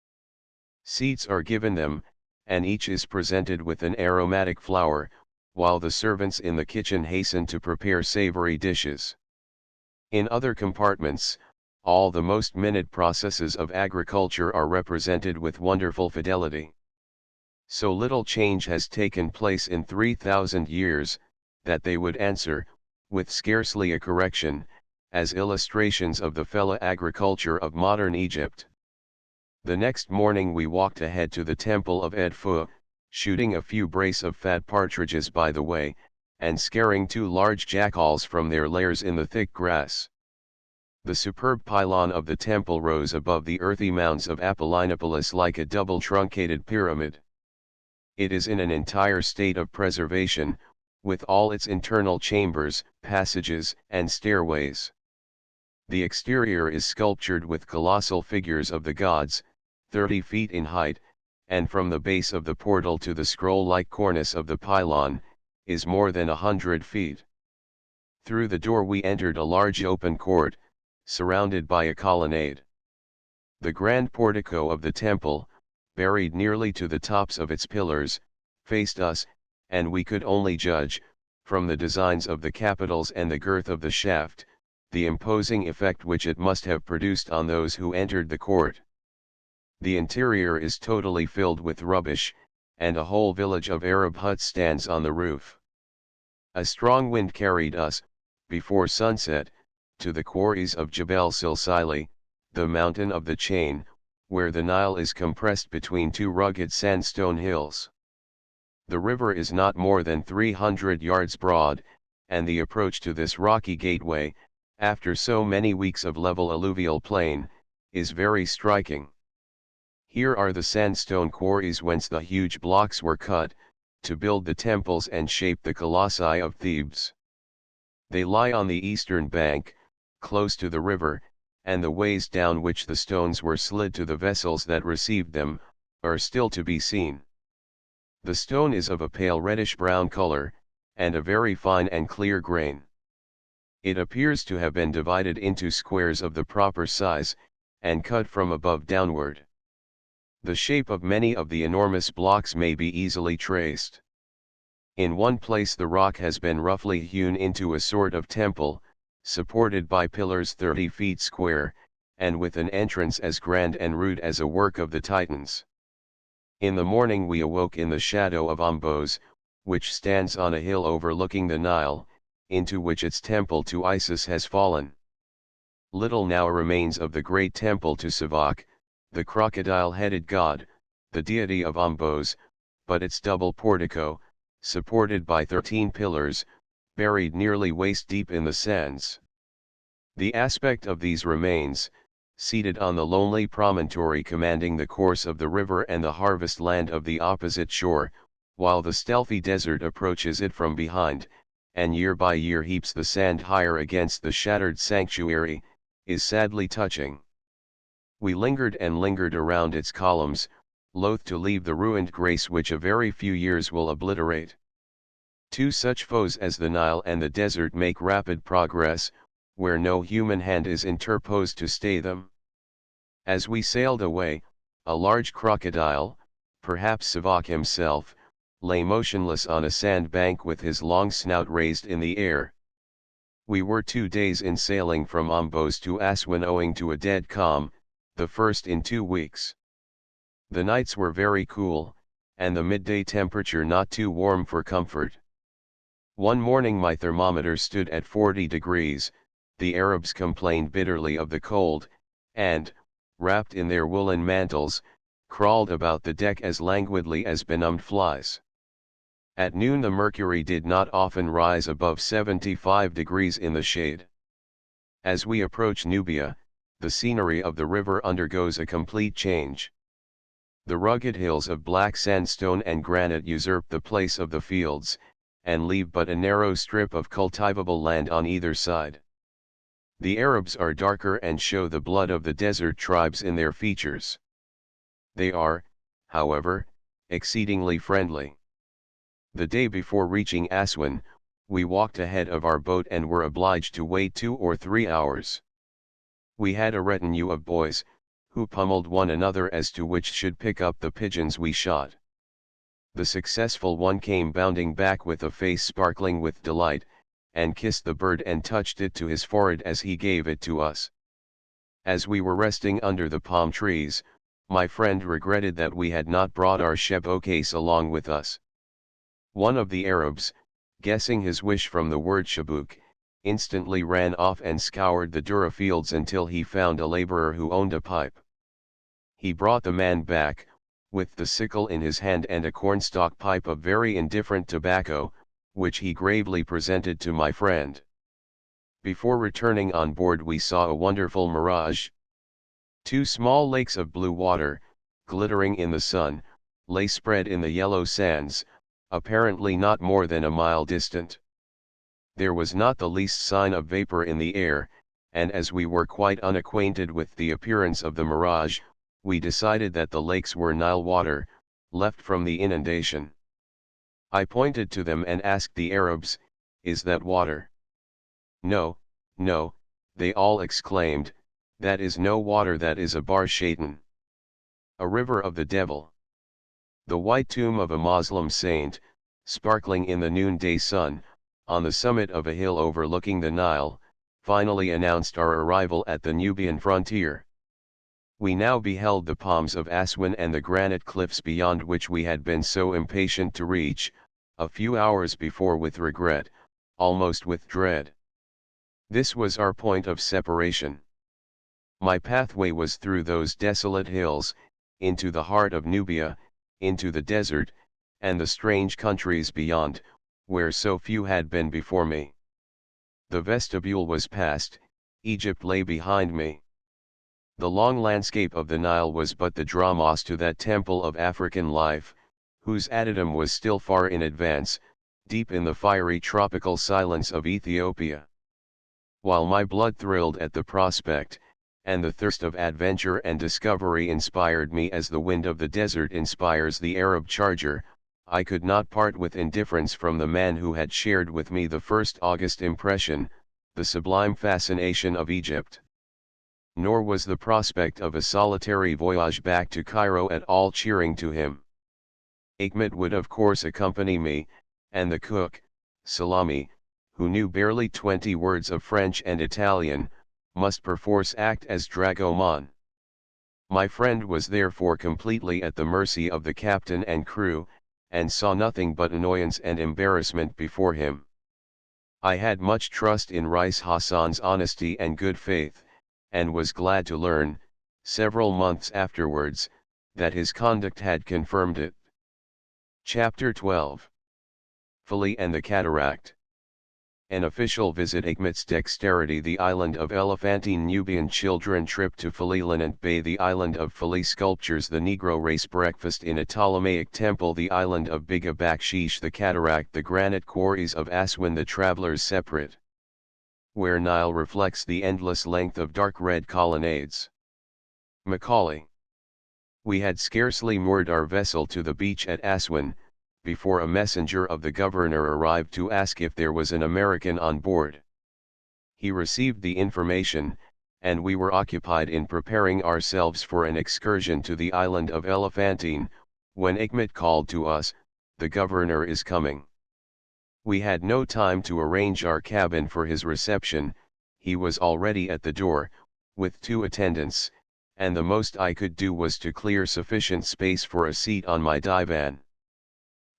Seats are given them, and each is presented with an aromatic flower, while the servants in the kitchen hasten to prepare savory dishes. In other compartments, all the most minute processes of agriculture are represented with wonderful fidelity. So little change has taken place in 3,000 years, that they would answer, with scarcely a correction, as illustrations of the fellah agriculture of modern Egypt. The next morning we walked ahead to the temple of Edfu, shooting a few brace of fat partridges by the way, and scaring 2 large jackals from their lairs in the thick grass. The superb pylon of the temple rose above the earthy mounds of Apollinopolis like a double truncated pyramid. It is in an entire state of preservation, with all its internal chambers, passages, and stairways. The exterior is sculptured with colossal figures of the gods, 30 feet in height, and from the base of the portal to the scroll-like cornice of the pylon, is more than 100 feet. Through the door we entered a large open court, surrounded by a colonnade. The grand portico of the temple, buried nearly to the tops of its pillars, faced us, and we could only judge, from the designs of the capitals and the girth of the shaft, the imposing effect which it must have produced on those who entered the court. The interior is totally filled with rubbish, and a whole village of Arab huts stands on the roof. A strong wind carried us, before sunset, to the quarries of Jebel Silsili, the mountain of the chain, where the Nile is compressed between 2 rugged sandstone hills. The river is not more than 300 yards broad, and the approach to this rocky gateway, after so many weeks of level alluvial plain, is very striking. Here are the sandstone quarries whence the huge blocks were cut, to build the temples and shape the colossi of Thebes. They lie on the eastern bank, close to the river, and the ways down which the stones were slid to the vessels that received them, are still to be seen. The stone is of a pale reddish-brown color, and a very fine and clear grain. It appears to have been divided into squares of the proper size, and cut from above downward. The shape of many of the enormous blocks may be easily traced. In one place the rock has been roughly hewn into a sort of temple, supported by pillars 30 feet square, and with an entrance as grand and rude as a work of the Titans. In the morning we awoke in the shadow of Ombos, which stands on a hill overlooking the Nile, into which its temple to Isis has fallen. Little now remains of the great temple to Savak, the crocodile-headed god, the deity of Ombos, but its double portico, supported by 13 pillars, buried nearly waist-deep in the sands. The aspect of these remains, seated on the lonely promontory commanding the course of the river and the harvest land of the opposite shore, while the stealthy desert approaches it from behind, and year by year heaps the sand higher against the shattered sanctuary, is sadly touching. We lingered and lingered around its columns, loath to leave the ruined grace which a very few years will obliterate. Two such foes as the Nile and the desert make rapid progress, where no human hand is interposed to stay them. As we sailed away, a large crocodile, perhaps Savak himself, lay motionless on a sand bank with his long snout raised in the air. We were 2 days in sailing from Ombos to Aswan owing to a dead calm, the first in 2 weeks. The nights were very cool, and the midday temperature not too warm for comfort. One morning my thermometer stood at 40 degrees, the Arabs complained bitterly of the cold, and, wrapped in their woolen mantles, crawled about the deck as languidly as benumbed flies. At noon the mercury did not often rise above 75 degrees in the shade. As we approach Nubia, the scenery of the river undergoes a complete change. The rugged hills of black sandstone and granite usurp the place of the fields, and leave but a narrow strip of cultivable land on either side. The Arabs are darker and show the blood of the desert tribes in their features. They are, however, exceedingly friendly. The day before reaching Aswan, we walked ahead of our boat and were obliged to wait 2 or 3 hours. We had a retinue of boys, who pummeled one another as to which should pick up the pigeons we shot. The successful one came bounding back with a face sparkling with delight, and kissed the bird and touched it to his forehead as he gave it to us. As we were resting under the palm trees, my friend regretted that we had not brought our shebo case along with us. One of the Arabs, guessing his wish from the word shabuk, instantly ran off and scoured the Dura fields until he found a laborer who owned a pipe. He brought the man back, with the sickle in his hand and a cornstalk pipe of very indifferent tobacco, which he gravely presented to my friend. Before returning on board we saw a wonderful mirage. 2 small lakes of blue water, glittering in the sun, lay spread in the yellow sands, apparently not more than a mile distant. There was not the least sign of vapor in the air, and as we were quite unacquainted with the appearance of the mirage, we decided that the lakes were Nile water, left from the inundation. I pointed to them and asked the Arabs, "Is that water?" "No, no," they all exclaimed, "that is no water, that is a bar shaitan. A river of the devil." The white tomb of a Moslem saint, sparkling in the noonday sun, on the summit of a hill overlooking the Nile, finally announced our arrival at the Nubian frontier. We now beheld the palms of Aswan and the granite cliffs beyond which we had been so impatient to reach, a few hours before, with regret, almost with dread. This was our point of separation. My pathway was through those desolate hills, into the heart of Nubia, into the desert, and the strange countries beyond, where so few had been before me. The vestibule was past, Egypt lay behind me. The long landscape of the Nile was but the dramos to that temple of African life, whose adytum was still far in advance, deep in the fiery tropical silence of Ethiopia. While my blood thrilled at the prospect, and the thirst of adventure and discovery inspired me as the wind of the desert inspires the Arab charger, I could not part with indifference from the man who had shared with me the first August impression, the sublime fascination of Egypt. Nor was the prospect of a solitary voyage back to Cairo at all cheering to him. Achmet would of course accompany me, and the cook, Salami, who knew barely 20 words of French and Italian, must perforce act as dragoman. My friend was therefore completely at the mercy of the captain and crew, and saw nothing but annoyance and embarrassment before him. I had much trust in Rais Hassan's honesty and good faith, and was glad to learn, several months afterwards, that his conduct had confirmed it. Chapter 12. Fili and the Cataract. An official visit. Achmet's dexterity. The island of Elephantine. Nubian children trip to Fili. Linant Bay. The island of Fili. Sculptures. The Negro race. Breakfast in a Ptolemaic temple. The island of Biga Bakshish. The cataract. The granite quarries of Aswan. The travelers separate, where Nile reflects the endless length of dark red colonnades. Macaulay. We had scarcely moored our vessel to the beach at Aswan, before a messenger of the governor arrived to ask if there was an American on board. He received the information, and we were occupied in preparing ourselves for an excursion to the island of Elephantine, when Achmet called to us, "The governor is coming." We had no time to arrange our cabin for his reception. He was already at the door, with 2 attendants, and the most I could do was to clear sufficient space for a seat on my divan.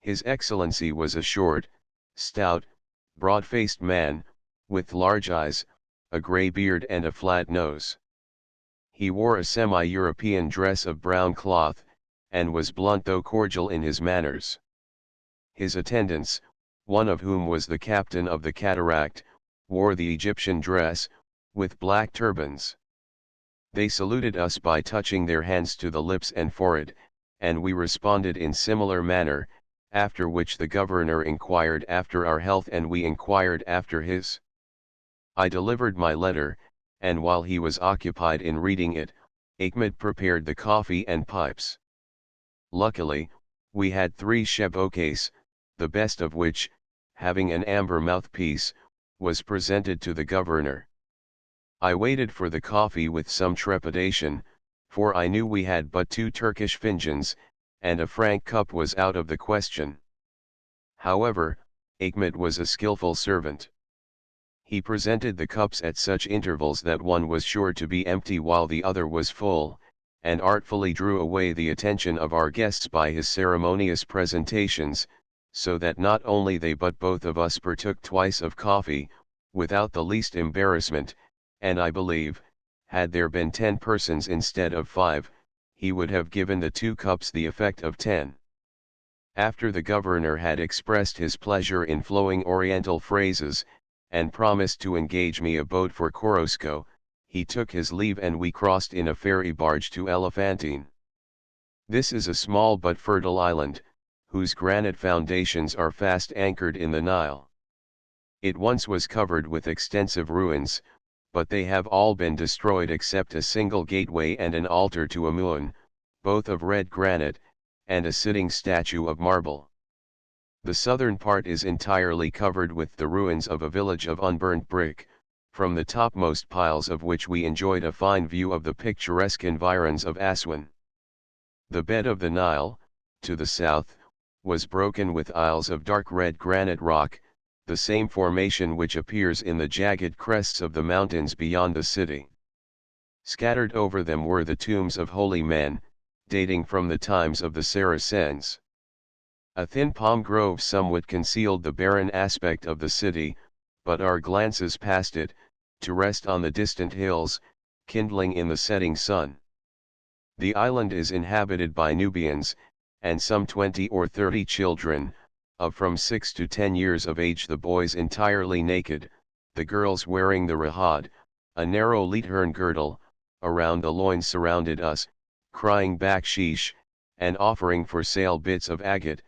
His Excellency was a short, stout, broad-faced man, with large eyes, a grey beard and a flat nose. He wore a semi-European dress of brown cloth, and was blunt though cordial in his manners. His attendants, one of whom was the captain of the cataract, wore the Egyptian dress, with black turbans. They saluted us by touching their hands to the lips and forehead, and we responded in similar manner, after which the governor inquired after our health and we inquired after his. I delivered my letter, and while he was occupied in reading it, Ahmed prepared the coffee and pipes. Luckily, we had 3 chevauques, the best of which, having an amber mouthpiece, was presented to the governor. I waited for the coffee with some trepidation, for I knew we had but 2 Turkish finjans, and a franc cup was out of the question. However, Ahmed was a skillful servant. He presented the cups at such intervals that one was sure to be empty while the other was full, and artfully drew away the attention of our guests by his ceremonious presentations, so that not only they but both of us partook twice of coffee, without the least embarrassment, and I believe, had there been 10 persons instead of 5, he would have given the 2 cups the effect of 10. After the governor had expressed his pleasure in flowing Oriental phrases, and promised to engage me a boat for Korosko, he took his leave and we crossed in a ferry barge to Elephantine. This is a small but fertile island, whose granite foundations are fast anchored in the Nile. It once was covered with extensive ruins, but they have all been destroyed except a single gateway and an altar to Amun, both of red granite, and a sitting statue of marble. The southern part is entirely covered with the ruins of a village of unburnt brick, from the topmost piles of which we enjoyed a fine view of the picturesque environs of Aswan. The bed of the Nile, to the south, was broken with isles of dark red granite rock, the same formation which appears in the jagged crests of the mountains beyond the city. Scattered over them were the tombs of holy men, dating from the times of the Saracens. A thin palm grove somewhat concealed the barren aspect of the city, but our glances passed it, to rest on the distant hills, kindling in the setting sun. The island is inhabited by Nubians, and some 20 or 30 children, of from 6 to 10 years of age, the boys entirely naked, the girls wearing the rahad, a narrow leithern girdle, around the loins, surrounded us, crying baksheesh, and offering for sale bits of agate,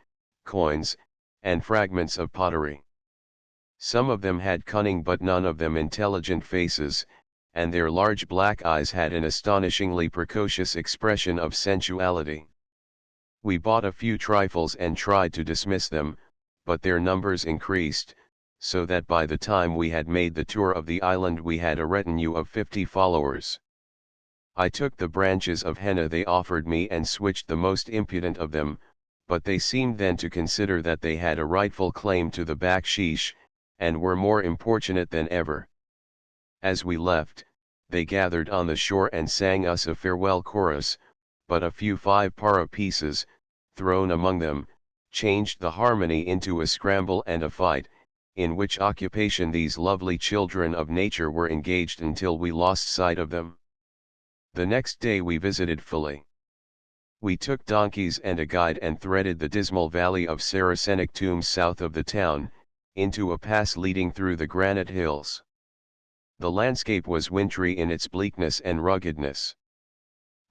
coins, and fragments of pottery. Some of them had cunning but none of them intelligent faces, and their large black eyes had an astonishingly precocious expression of sensuality. We bought a few trifles and tried to dismiss them, but their numbers increased, so that by the time we had made the tour of the island we had a retinue of 50 followers. I took the branches of henna they offered me and switched the most impudent of them, but they seemed then to consider that they had a rightful claim to the baksheesh, and were more importunate than ever. As we left, they gathered on the shore and sang us a farewell chorus, but a few 5-para pieces, thrown among them, changed the harmony into a scramble and a fight, in which occupation these lovely children of nature were engaged until we lost sight of them. The next day we visited Fili. We took donkeys and a guide and threaded the dismal valley of Saracenic tombs south of the town, into a pass leading through the granite hills. The landscape was wintry in its bleakness and ruggedness.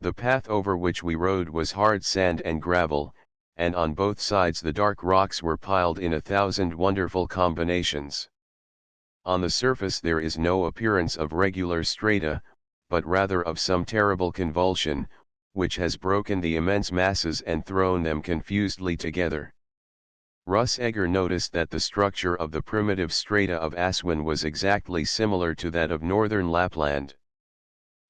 The path over which we rode was hard sand and gravel, and on both sides the dark rocks were piled in 1,000 wonderful combinations. On the surface there is no appearance of regular strata, but rather of some terrible convulsion, which has broken the immense masses and thrown them confusedly together. Russ Egger noticed that the structure of the primitive strata of Aswan was exactly similar to that of northern Lapland.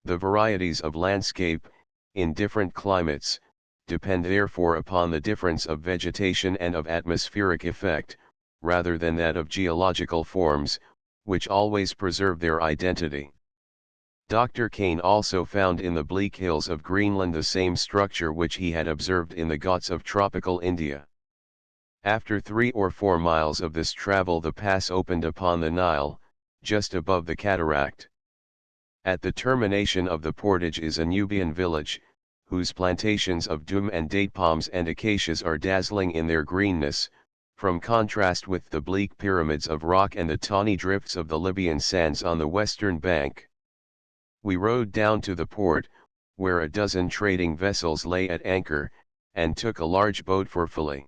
The varieties of landscape, in different climates, depend therefore upon the difference of vegetation and of atmospheric effect, rather than that of geological forms, which always preserve their identity. Dr. Kane also found in the bleak hills of Greenland the same structure which he had observed in the Ghats of tropical India. After 3 or 4 miles of this travel the pass opened upon the Nile, just above the cataract. At the termination of the portage is a Nubian village, whose plantations of dum and date palms and acacias are dazzling in their greenness, from contrast with the bleak pyramids of rock and the tawny drifts of the Libyan sands on the western bank. We rowed down to the port, where a dozen trading vessels lay at anchor, and took a large boat for Fili.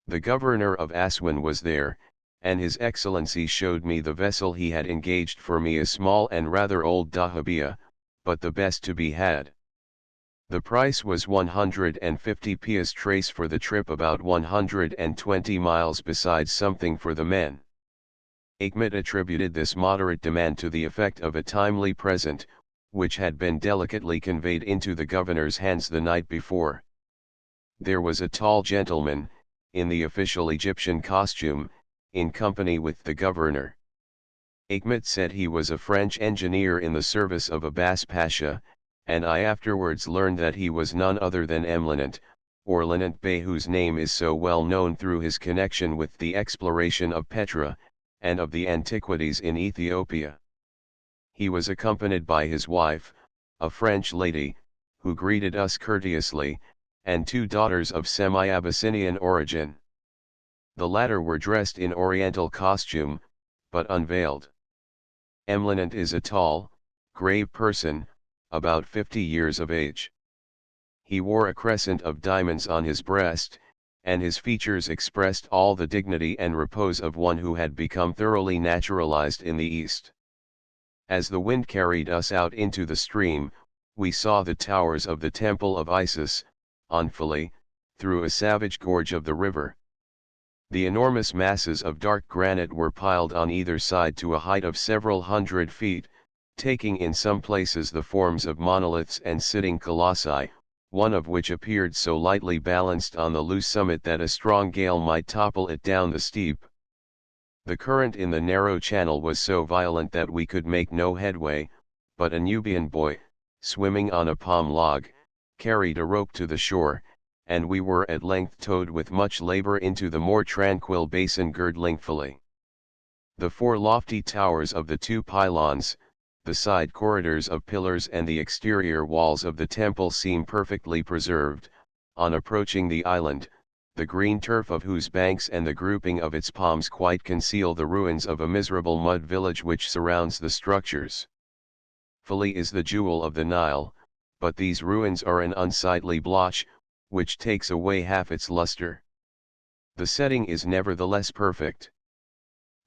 The governor of Aswan was there, and His Excellency showed me the vessel he had engaged for me, a small and rather old dahabeah, but the best to be had. The price was 150 piastres for the trip, about 120 miles, besides something for the men. Achmet attributed this moderate demand to the effect of a timely present, which had been delicately conveyed into the governor's hands the night before. There was a tall gentleman, in the official Egyptian costume, in company with the governor. Achmet said he was a French engineer in the service of Abbas Pasha, and I afterwards learned that he was none other than Emlinant, or Linant Bey, whose name is so well known through his connection with the exploration of Petra, and of the antiquities in Ethiopia. He was accompanied by his wife, a French lady, who greeted us courteously, and two daughters of semi-Abyssinian origin. The latter were dressed in oriental costume, but unveiled. Emlinant is a tall, grave person, about 50 years of age. He wore a crescent of diamonds on his breast, and his features expressed all the dignity and repose of one who had become thoroughly naturalized in the East. As the wind carried us out into the stream, we saw the towers of the Temple of Isis, on Fili, through a savage gorge of the river. The enormous masses of dark granite were piled on either side to a height of several hundred feet, taking in some places the forms of monoliths and sitting colossi, one of which appeared so lightly balanced on the loose summit that a strong gale might topple it down the steep. The current in the narrow channel was so violent that we could make no headway, but a Nubian boy, swimming on a palm log, carried a rope to the shore, and we were at length towed with much labor into the more tranquil basin girdling Fili. The four lofty towers of the two pylons, the side corridors of pillars, and the exterior walls of the temple seem perfectly preserved. On approaching the island, the green turf of whose banks and the grouping of its palms quite conceal the ruins of a miserable mud village which surrounds the structures. Fili is the jewel of the Nile, but these ruins are an unsightly blotch, which takes away half its luster. The setting is nevertheless perfect.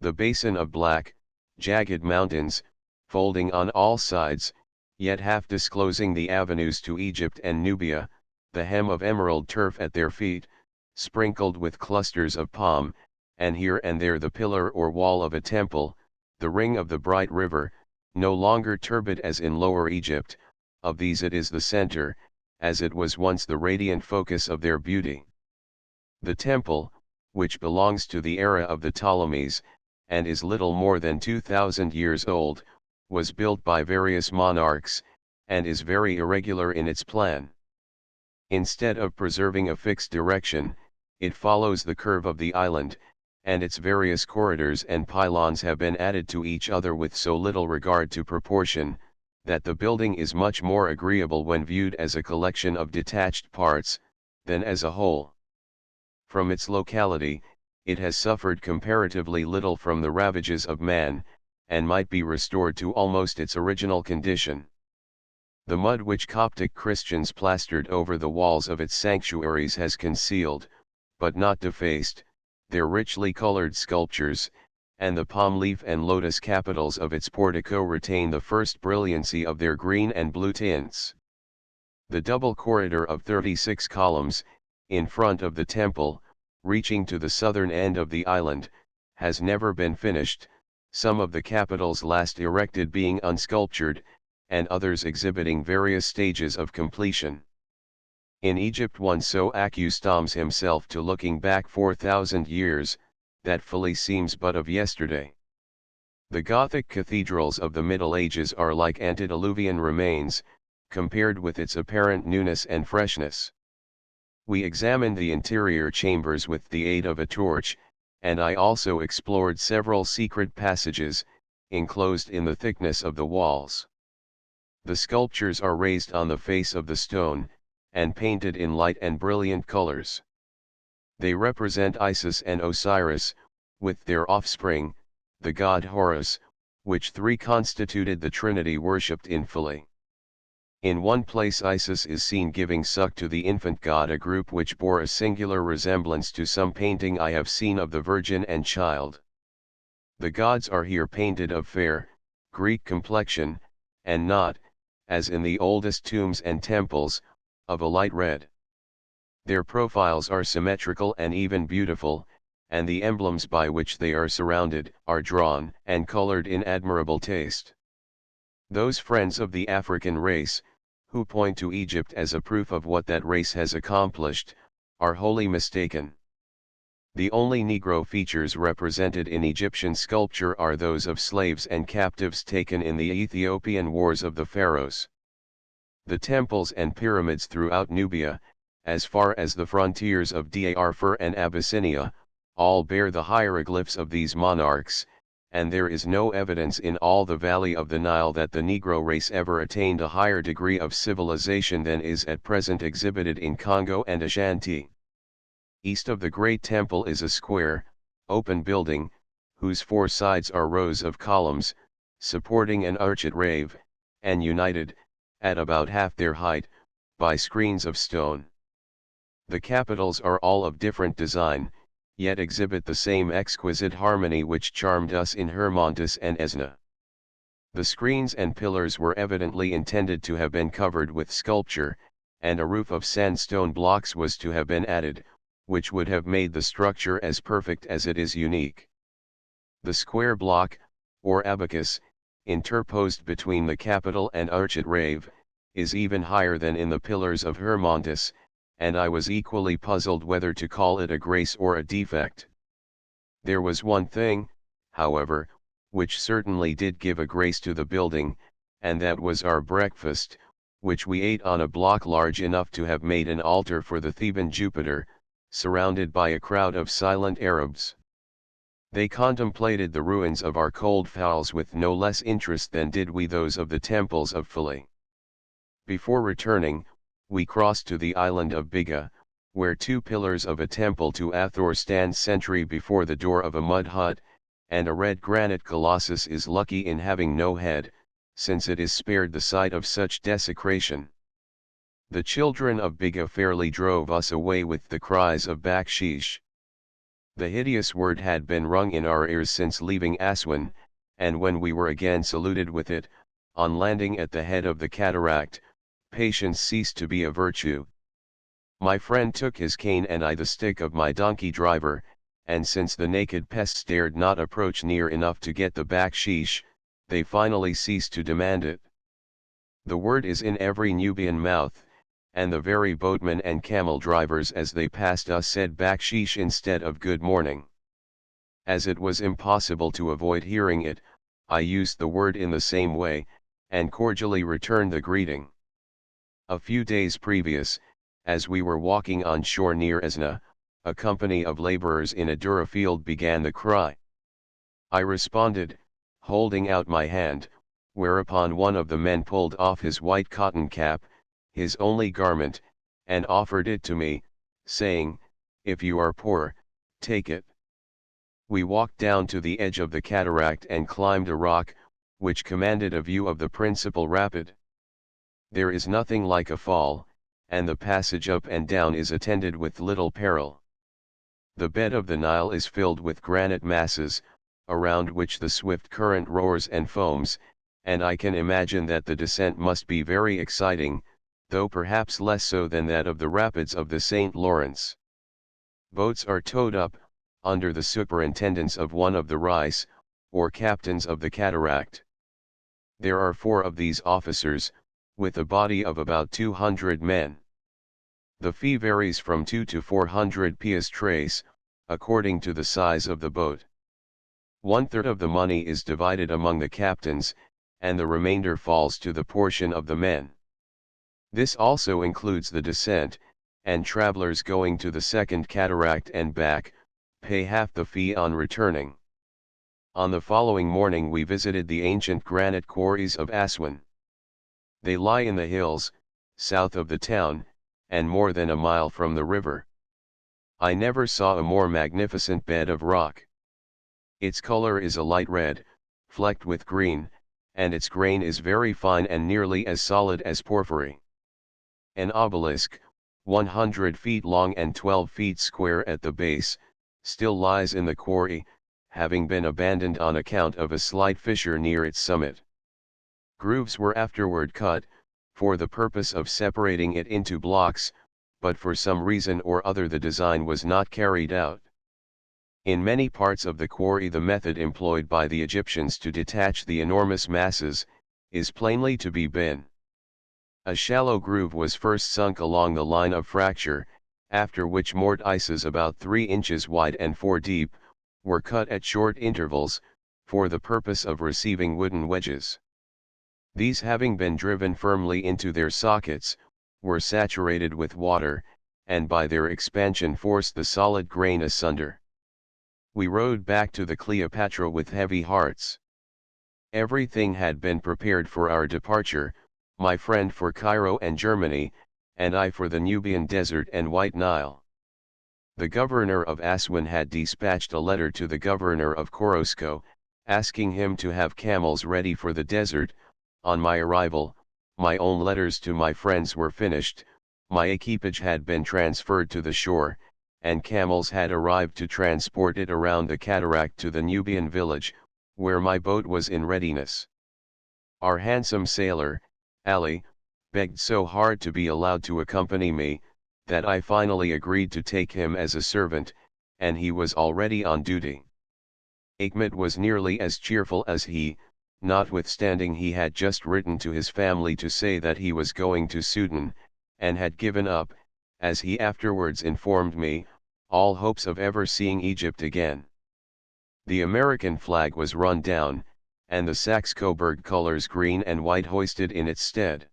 The basin of black, jagged mountains, folding on all sides, yet half disclosing the avenues to Egypt and Nubia, the hem of emerald turf at their feet, sprinkled with clusters of palm, and here and there the pillar or wall of a temple, the ring of the bright river, no longer turbid as in Lower Egypt. Of these it is the center, as it was once the radiant focus of their beauty. The temple, which belongs to the era of the Ptolemies, and is little more than 2,000 years old, was built by various monarchs, and is very irregular in its plan. Instead of preserving a fixed direction, it follows the curve of the island, and its various corridors and pylons have been added to each other with so little regard to proportion, that the building is much more agreeable when viewed as a collection of detached parts, than as a whole. From its locality, it has suffered comparatively little from the ravages of man, and might be restored to almost its original condition. The mud which Coptic Christians plastered over the walls of its sanctuaries has concealed, but not defaced, their richly colored sculptures, and the palm leaf and lotus capitals of its portico retain the first brilliancy of their green and blue tints. The double corridor of 36 columns, in front of the temple, reaching to the southern end of the island, has never been finished, some of the capitals last erected being unsculptured, and others exhibiting various stages of completion. In Egypt one so accustoms himself to looking back 4,000 years, that Fili seems but of yesterday. The Gothic cathedrals of the Middle Ages are like antediluvian remains, compared with its apparent newness and freshness. We examined the interior chambers with the aid of a torch, and I also explored several secret passages, enclosed in the thickness of the walls. The sculptures are raised on the face of the stone, and painted in light and brilliant colors. They represent Isis and Osiris, with their offspring, the god Horus, which three constituted the Trinity worshipped in Philly. In one place Isis is seen giving suck to the infant god, a group which bore a singular resemblance to some painting I have seen of the Virgin and Child. The gods are here painted of fair, Greek complexion, and not, as in the oldest tombs and temples, of a light red. Their profiles are symmetrical and even beautiful, and the emblems by which they are surrounded are drawn and colored in admirable taste. Those friends of the African race, who point to Egypt as a proof of what that race has accomplished, are wholly mistaken. The only Negro features represented in Egyptian sculpture are those of slaves and captives taken in the Ethiopian wars of the pharaohs. The temples and pyramids throughout Nubia, as far as the frontiers of Darfur and Abyssinia, all bear the hieroglyphs of these monarchs, and there is no evidence in all the valley of the Nile that the Negro race ever attained a higher degree of civilization than is at present exhibited in Congo and Ashanti. East of the Great Temple is a square, open building, whose four sides are rows of columns, supporting an arched rave, and united, at about half their height, by screens of stone. The capitals are all of different design, yet exhibit the same exquisite harmony which charmed us in Hermontis and Esna. The screens and pillars were evidently intended to have been covered with sculpture, and a roof of sandstone blocks was to have been added, which would have made the structure as perfect as it is unique. The square block, or abacus, interposed between the capital and arched rave, is even higher than in the pillars of Hermontis, and I was equally puzzled whether to call it a grace or a defect. There was one thing, however, which certainly did give a grace to the building, and that was our breakfast, which we ate on a block large enough to have made an altar for the Theban Jupiter, surrounded by a crowd of silent Arabs. They contemplated the ruins of our cold fowls with no less interest than did we those of the temples of Philly. Before returning, we crossed to the island of Biga, where two pillars of a temple to Hathor stand sentry before the door of a mud hut, and a red granite colossus is lucky in having no head, since it is spared the sight of such desecration. The children of Biga fairly drove us away with the cries of bakshish. The hideous word had been rung in our ears since leaving Aswan, and when we were again saluted with it, on landing at the head of the cataract, patience ceased to be a virtue. My friend took his cane and I the stick of my donkey driver, and since the naked pests dared not approach near enough to get the bakshish, they finally ceased to demand it. The word is in every Nubian mouth, and the very boatmen and camel drivers as they passed us said bakshish instead of good morning. As it was impossible to avoid hearing it, I used the word in the same way, and cordially returned the greeting. A few days previous, as we were walking on shore near Esna, a company of laborers in a durra field began the cry. I responded, holding out my hand, whereupon one of the men pulled off his white cotton cap, his only garment, and offered it to me, saying, "If you are poor, take it." We walked down to the edge of the cataract and climbed a rock, which commanded a view of the principal rapid. There is nothing like a fall, and the passage up and down is attended with little peril. The bed of the Nile is filled with granite masses, around which the swift current roars and foams, and I can imagine that the descent must be very exciting, though perhaps less so than that of the rapids of the St. Lawrence. Boats are towed up, under the superintendence of one of the Rais, or captains of the cataract. There are 4 of these officers, with a body of about 200 men. The fee varies from 2 to 400 piastres, according to the size of the boat. 1/3 of the money is divided among the captains, and the remainder falls to the portion of the men. This also includes the descent, and travelers going to the second cataract and back, pay half the fee on returning. On the following morning we visited the ancient granite quarries of Aswan. They lie in the hills, south of the town, and more than a mile from the river. I never saw a more magnificent bed of rock. Its color is a light red, flecked with green, and its grain is very fine and nearly as solid as porphyry. An obelisk, 100 feet long and 12 feet square at the base, still lies in the quarry, having been abandoned on account of a slight fissure near its summit. Grooves were afterward cut, for the purpose of separating it into blocks, but for some reason or other the design was not carried out. In many parts of the quarry the method employed by the Egyptians to detach the enormous masses, is plainly to be seen. A shallow groove was first sunk along the line of fracture, after which mortises about 3 inches wide and 4 deep, were cut at short intervals, for the purpose of receiving wooden wedges. These having been driven firmly into their sockets, were saturated with water, and by their expansion forced the solid grain asunder. We rode back to the Cleopatra with heavy hearts. Everything had been prepared for our departure, my friend for Cairo and Germany, and I for the Nubian Desert and White Nile. The governor of Aswan had dispatched a letter to the governor of Korosko, asking him to have camels ready for the desert. On my arrival, my own letters to my friends were finished, my equipage had been transferred to the shore, and camels had arrived to transport it around the cataract to the Nubian village, where my boat was in readiness. Our handsome sailor, Ali, begged so hard to be allowed to accompany me, that I finally agreed to take him as a servant, and he was already on duty. Achmet was nearly as cheerful as he, notwithstanding he had just written to his family to say that he was going to Sudan, and had given up, as he afterwards informed me, all hopes of ever seeing Egypt again. The American flag was run down, and the Saxe-Coburg colors green and white hoisted in its stead.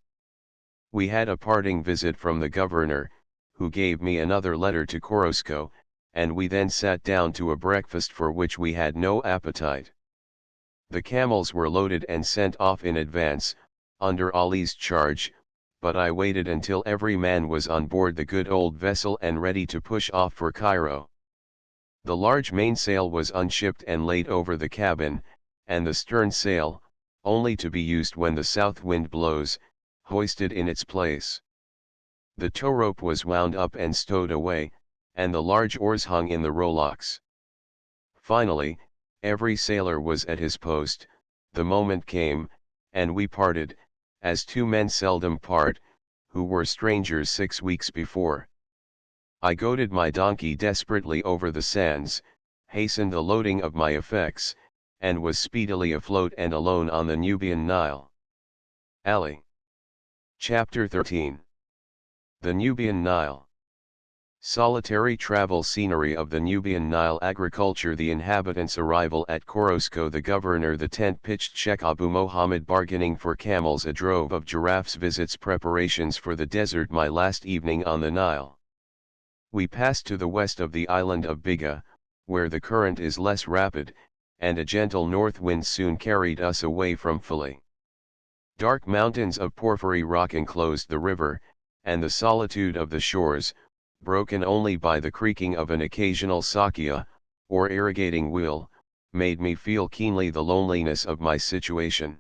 We had a parting visit from the governor, who gave me another letter to Korosko, and we then sat down to a breakfast for which we had no appetite. The camels were loaded and sent off in advance, under Ali's charge, but I waited until every man was on board the good old vessel and ready to push off for Cairo. The large mainsail was unshipped and laid over the cabin, and the stern sail, only to be used when the south wind blows, hoisted in its place. The tow rope was wound up and stowed away, and the large oars hung in the rowlocks. Finally, every sailor was at his post, the moment came, and we parted, as two men seldom part, who were strangers 6 weeks before. I goaded my donkey desperately over the sands, hastened the loading of my effects, and was speedily afloat and alone on the Nubian Nile. Ali. Chapter 13. The Nubian Nile. Solitary travel scenery of the Nubian Nile. Agriculture. The inhabitants' arrival at Korosko. The governor. The tent pitched. Sheikh Abu Mohammed bargaining for camels. A drove of giraffes. Visits. Preparations for the desert. My last evening on the Nile. We passed to the west of the island of Biga, where the current is less rapid, and a gentle north wind soon carried us away from Fili. Dark mountains of porphyry rock enclosed the river, and the solitude of the shores, broken only by the creaking of an occasional sakia, or irrigating wheel, made me feel keenly the loneliness of my situation.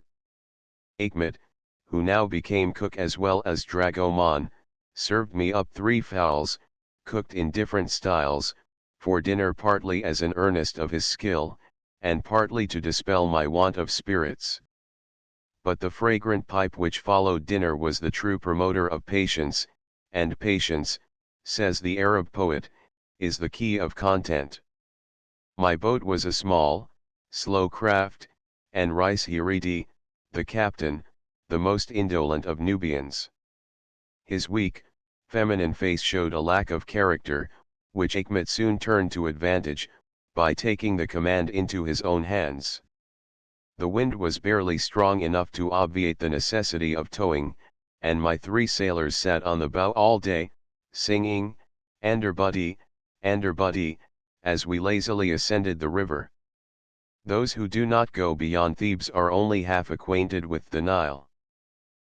Achmet, who now became cook as well as dragoman, served me up 3 fowls, cooked in different styles, for dinner, partly as an earnest of his skill, and partly to dispel my want of spirits. But the fragrant pipe which followed dinner was the true promoter of patience, and patience, says the Arab poet, is the key of content. My boat was a small, slow craft, and Rais Hiridi, the captain, the most indolent of Nubians. His weak, feminine face showed a lack of character, which Achmet soon turned to advantage, by taking the command into his own hands. The wind was barely strong enough to obviate the necessity of towing, and my 3 sailors sat on the bow all day, singing, Anderbuddy, Anderbuddy, as we lazily ascended the river. Those who do not go beyond Thebes are only half acquainted with the Nile.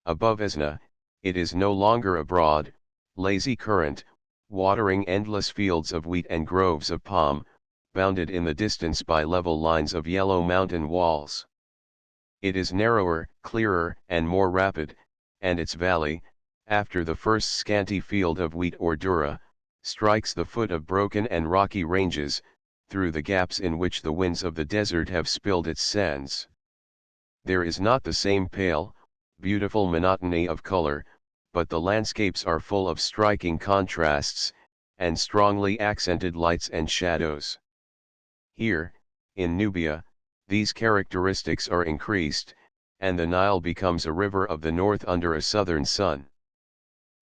Above Esna, it is no longer a broad, lazy current, watering endless fields of wheat and groves of palm, bounded in the distance by level lines of yellow mountain walls. It is narrower, clearer, and more rapid, and its valley, after the first scanty field of wheat or dhurra, strikes the foot of broken and rocky ranges, through the gaps in which the winds of the desert have spilled its sands. There is not the same pale, beautiful monotony of color, but the landscapes are full of striking contrasts, and strongly accented lights and shadows. Here, in Nubia, these characteristics are increased, and the Nile becomes a river of the north under a southern sun.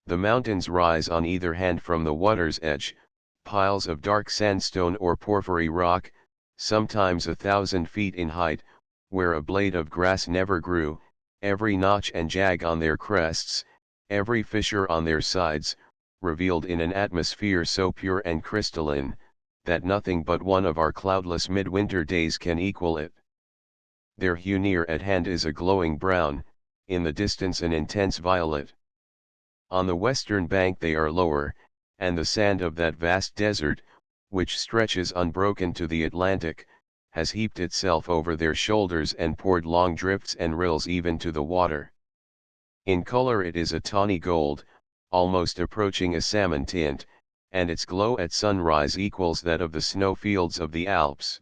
The mountains rise on either hand from the water's edge, piles of dark sandstone or porphyry rock, sometimes 1,000 feet in height, where a blade of grass never grew, every notch and jag on their crests, every fissure on their sides, revealed in an atmosphere so pure and crystalline, that nothing but one of our cloudless midwinter days can equal it. Their hue near at hand is a glowing brown, in the distance an intense violet. On the western bank they are lower, and the sand of that vast desert, which stretches unbroken to the Atlantic, has heaped itself over their shoulders and poured long drifts and rills even to the water. In color it is a tawny gold, almost approaching a salmon tint, and its glow at sunrise equals that of the snow fields of the Alps.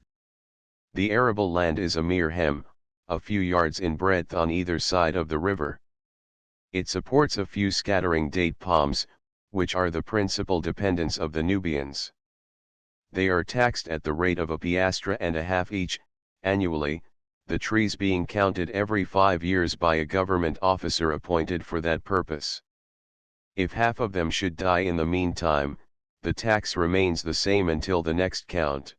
The arable land is a mere hem, a few yards in breadth on either side of the river. It supports a few scattering date palms, which are the principal dependents of the Nubians. They are taxed at the rate of a piastre and a half each, annually, the trees being counted every 5 years by a government officer appointed for that purpose. If half of them should die in the meantime, the tax remains the same until the next count.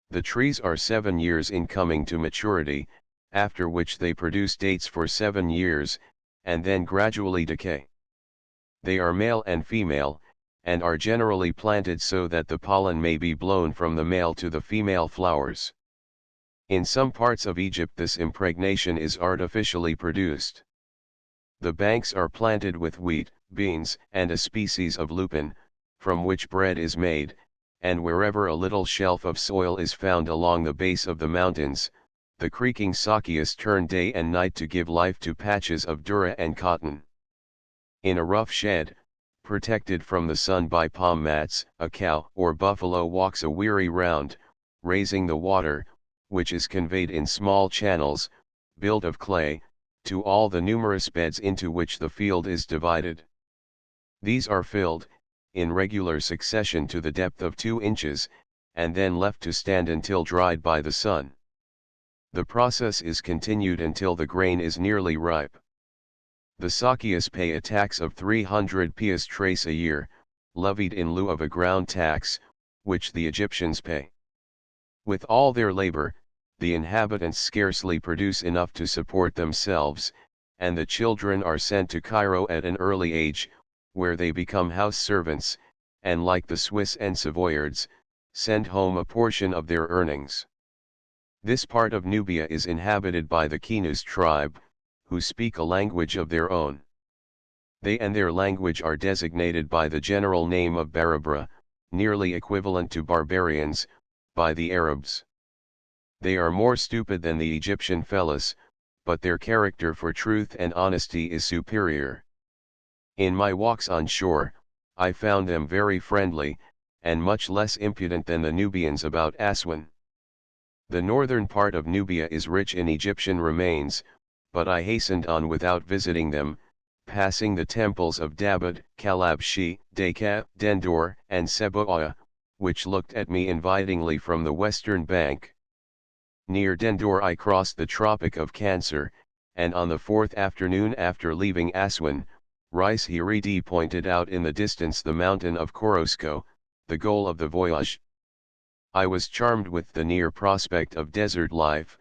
The trees are 7 years in coming to maturity, after which they produce dates for 7 years, and then gradually decay. They are male and female, and are generally planted so that the pollen may be blown from the male to the female flowers. In some parts of Egypt this impregnation is artificially produced. The banks are planted with wheat, beans, and a species of lupin, from which bread is made, and wherever a little shelf of soil is found along the base of the mountains, the creaking sakias turn day and night to give life to patches of dhurra and cotton. In a rough shed, protected from the sun by palm mats, a cow or buffalo walks a weary round, raising the water, which is conveyed in small channels, built of clay, to all the numerous beds into which the field is divided. These are filled, in regular succession to the depth of 2 inches, and then left to stand until dried by the sun. The process is continued until the grain is nearly ripe. The Sakias pay a tax of 300 piastres a year, levied in lieu of a ground tax, which the Egyptians pay. With all their labor, the inhabitants scarcely produce enough to support themselves, and the children are sent to Cairo at an early age, where they become house servants, and like the Swiss and Savoyards, send home a portion of their earnings. This part of Nubia is inhabited by the Kinus tribe, who speak a language of their own. They and their language are designated by the general name of Barabra, nearly equivalent to barbarians, by the Arabs. They are more stupid than the Egyptian Felis, but their character for truth and honesty is superior. In my walks on shore, I found them very friendly, and much less impudent than the Nubians about Aswan. The northern part of Nubia is rich in Egyptian remains, but I hastened on without visiting them, passing the temples of Dabad, Kalabshi, Deka, Dendur, and Seboa, which looked at me invitingly from the western bank. Near Dendur I crossed the Tropic of Cancer, and on the 4th afternoon after leaving Aswan, Rice Hiridi pointed out in the distance the mountain of Korosko, the goal of the voyage. I was charmed with the near prospect of desert life,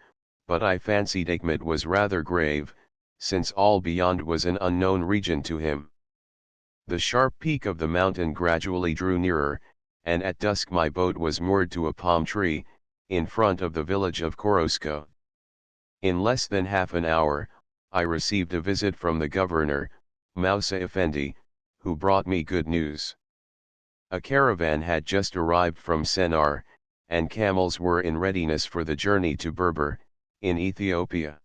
but I fancied Ahmed was rather grave, since all beyond was an unknown region to him. The sharp peak of the mountain gradually drew nearer, and at dusk my boat was moored to a palm tree, in front of the village of Korosko. In less than half an hour, I received a visit from the governor, Mousa Effendi, who brought me good news. A caravan had just arrived from Sennar, and camels were in readiness for the journey to Berber, in Ethiopia.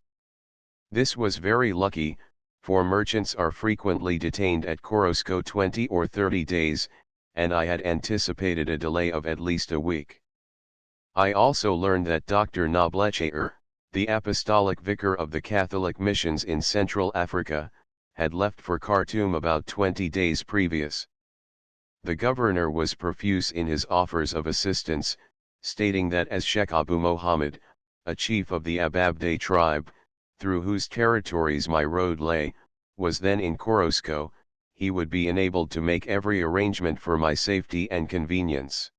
This was very lucky, for merchants are frequently detained at Korosko 20 or 30 days, and I had anticipated a delay of at least a week. I also learned that Dr. Noblechaer, the apostolic vicar of the Catholic missions in Central Africa, had left for Khartoum about 20 days previous. The governor was profuse in his offers of assistance, stating that as Sheikh Abu Mohammed, a chief of the Ababde tribe, through whose territories my road lay, was then in Korosko, he would be enabled to make every arrangement for my safety and convenience.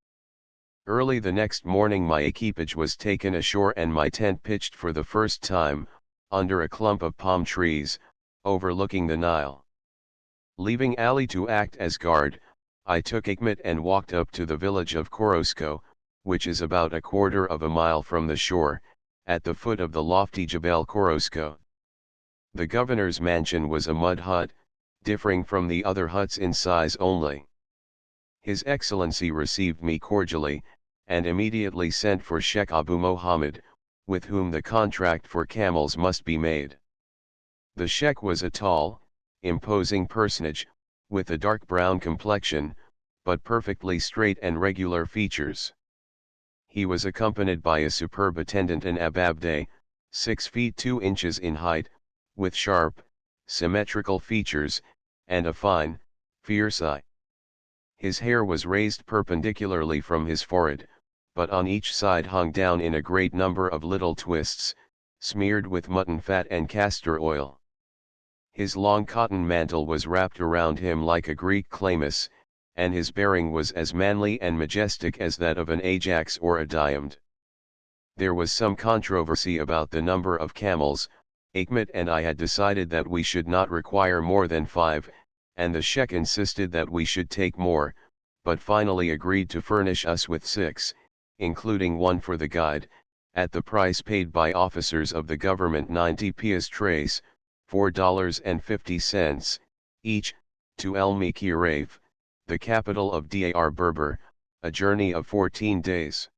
Early the next morning my equipage was taken ashore and my tent pitched for the first time, under a clump of palm trees, overlooking the Nile. Leaving Ali to act as guard, I took Hikmet and walked up to the village of Korosko, which is about a quarter of a mile from the shore, at the foot of the lofty Jebel Korosko. The governor's mansion was a mud hut, differing from the other huts in size only. His Excellency received me cordially, and immediately sent for Sheikh Abu Mohammed, with whom the contract for camels must be made. The Sheikh was a tall, imposing personage, with a dark brown complexion, but perfectly straight and regular features. He was accompanied by a superb attendant and Ababde, 6 feet 2 inches in height, with sharp, symmetrical features, and a fine, fierce eye. His hair was raised perpendicularly from his forehead, but on each side hung down in a great number of little twists, smeared with mutton fat and castor oil. His long cotton mantle was wrapped around him like a Greek chlamys, and his bearing was as manly and majestic as that of an Ajax or a Diomede. There was some controversy about the number of camels. Hikmet and I had decided that we should not require more than 5, and the Sheikh insisted that we should take more, but finally agreed to furnish us with 6, including one for the guide, at the price paid by officers of the government 90 piastres, $4.50, each, to El Mikirave, the capital of Dar Berber, a journey of 14 days.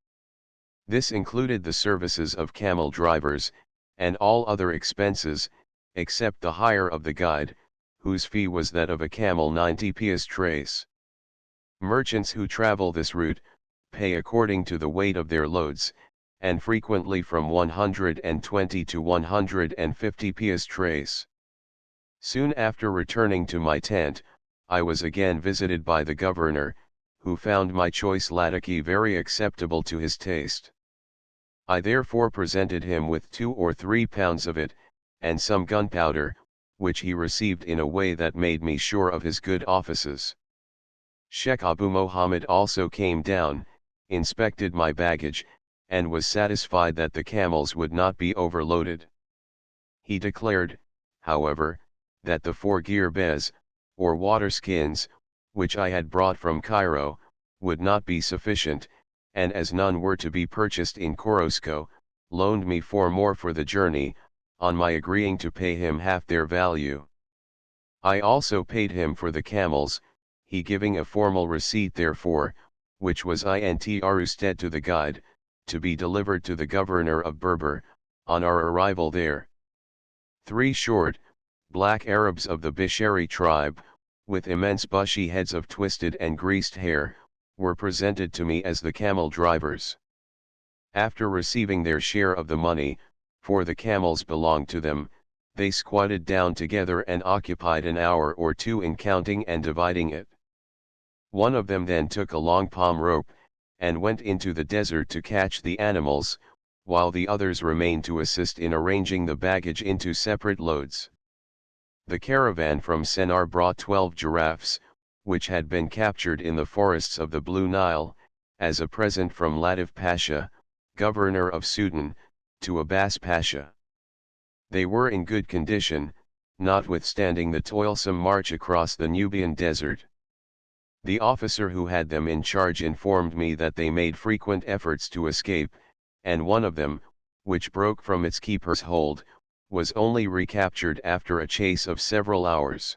This included the services of camel drivers, and all other expenses, except the hire of the guide, whose fee was that of a camel 90 piastres. Merchants who travel this route, pay according to the weight of their loads, and frequently from 120 to 150 piastres. Soon after returning to my tent, I was again visited by the governor, who found my choice latake very acceptable to his taste. I therefore presented him with 2 or 3 pounds of it, and some gunpowder, which he received in a way that made me sure of his good offices. Sheikh Abu Mohammed also came down, inspected my baggage, and was satisfied that the camels would not be overloaded. He declared, however, that the 4 girbes, or water skins, which I had brought from Cairo, would not be sufficient, and as none were to be purchased in Korosko, loaned me 4 more for the journey, on my agreeing to pay him half their value. I also paid him for the camels, he giving a formal receipt therefor, which was intrusted to the guide, to be delivered to the governor of Berber, on our arrival there. 3 short, black Arabs of the Bishari tribe, with immense bushy heads of twisted and greased hair, were presented to me as the camel drivers. After receiving their share of the money, for the camels belonged to them, they squatted down together and occupied an hour or 2 in counting and dividing it. One of them then took a long palm rope, and went into the desert to catch the animals, while the others remained to assist in arranging the baggage into separate loads. The caravan from Sennar brought 12 giraffes, which had been captured in the forests of the Blue Nile, as a present from Latif Pasha, governor of Sudan, to Abbas Pasha. They were in good condition, notwithstanding the toilsome march across the Nubian desert. The officer who had them in charge informed me that they made frequent efforts to escape, and one of them, which broke from its keeper's hold, was only recaptured after a chase of several hours.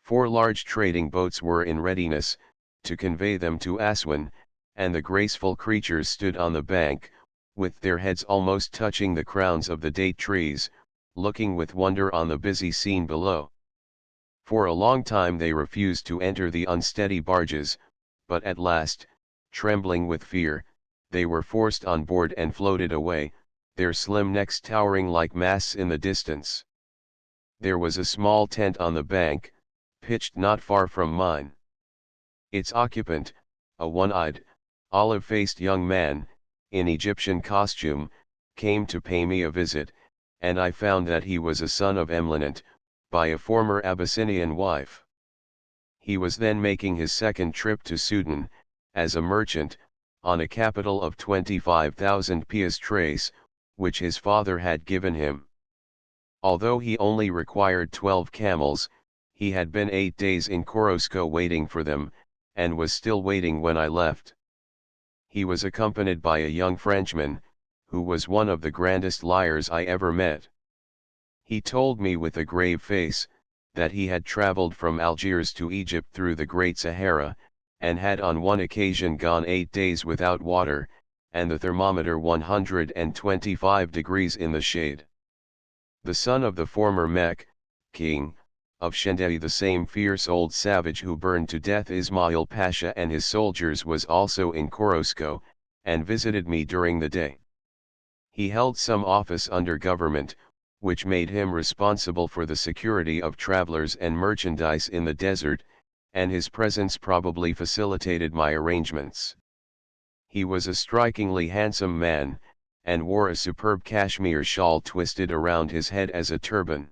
4 large trading boats were in readiness, to convey them to Aswan, and the graceful creatures stood on the bank, with their heads almost touching the crowns of the date trees, looking with wonder on the busy scene below. For a long time they refused to enter the unsteady barges, but at last, trembling with fear, they were forced on board and floated away, their slim necks towering like masts in the distance. There was a small tent on the bank, pitched not far from mine. Its occupant, a one-eyed, olive-faced young man, in Egyptian costume, came to pay me a visit, and I found that he was a son of Emlanant, by a former Abyssinian wife. He was then making his second trip to Sudan, as a merchant, on a capital of 25,000 piastres, which his father had given him. Although he only required 12 camels, he had been 8 days in Korosko waiting for them, and was still waiting when I left. He was accompanied by a young Frenchman, who was one of the grandest liars I ever met. He told me with a grave face, that he had traveled from Algiers to Egypt through the Great Sahara, and had on one occasion gone 8 days without water, and the thermometer 125 degrees in the shade. The son of the former Mek, king, of Shendai, the same fierce old savage who burned to death Ismail Pasha and his soldiers, was also in Korosko, and visited me during the day. He held some office under government, which made him responsible for the security of travelers and merchandise in the desert, and his presence probably facilitated my arrangements. He was a strikingly handsome man, and wore a superb cashmere shawl twisted around his head as a turban.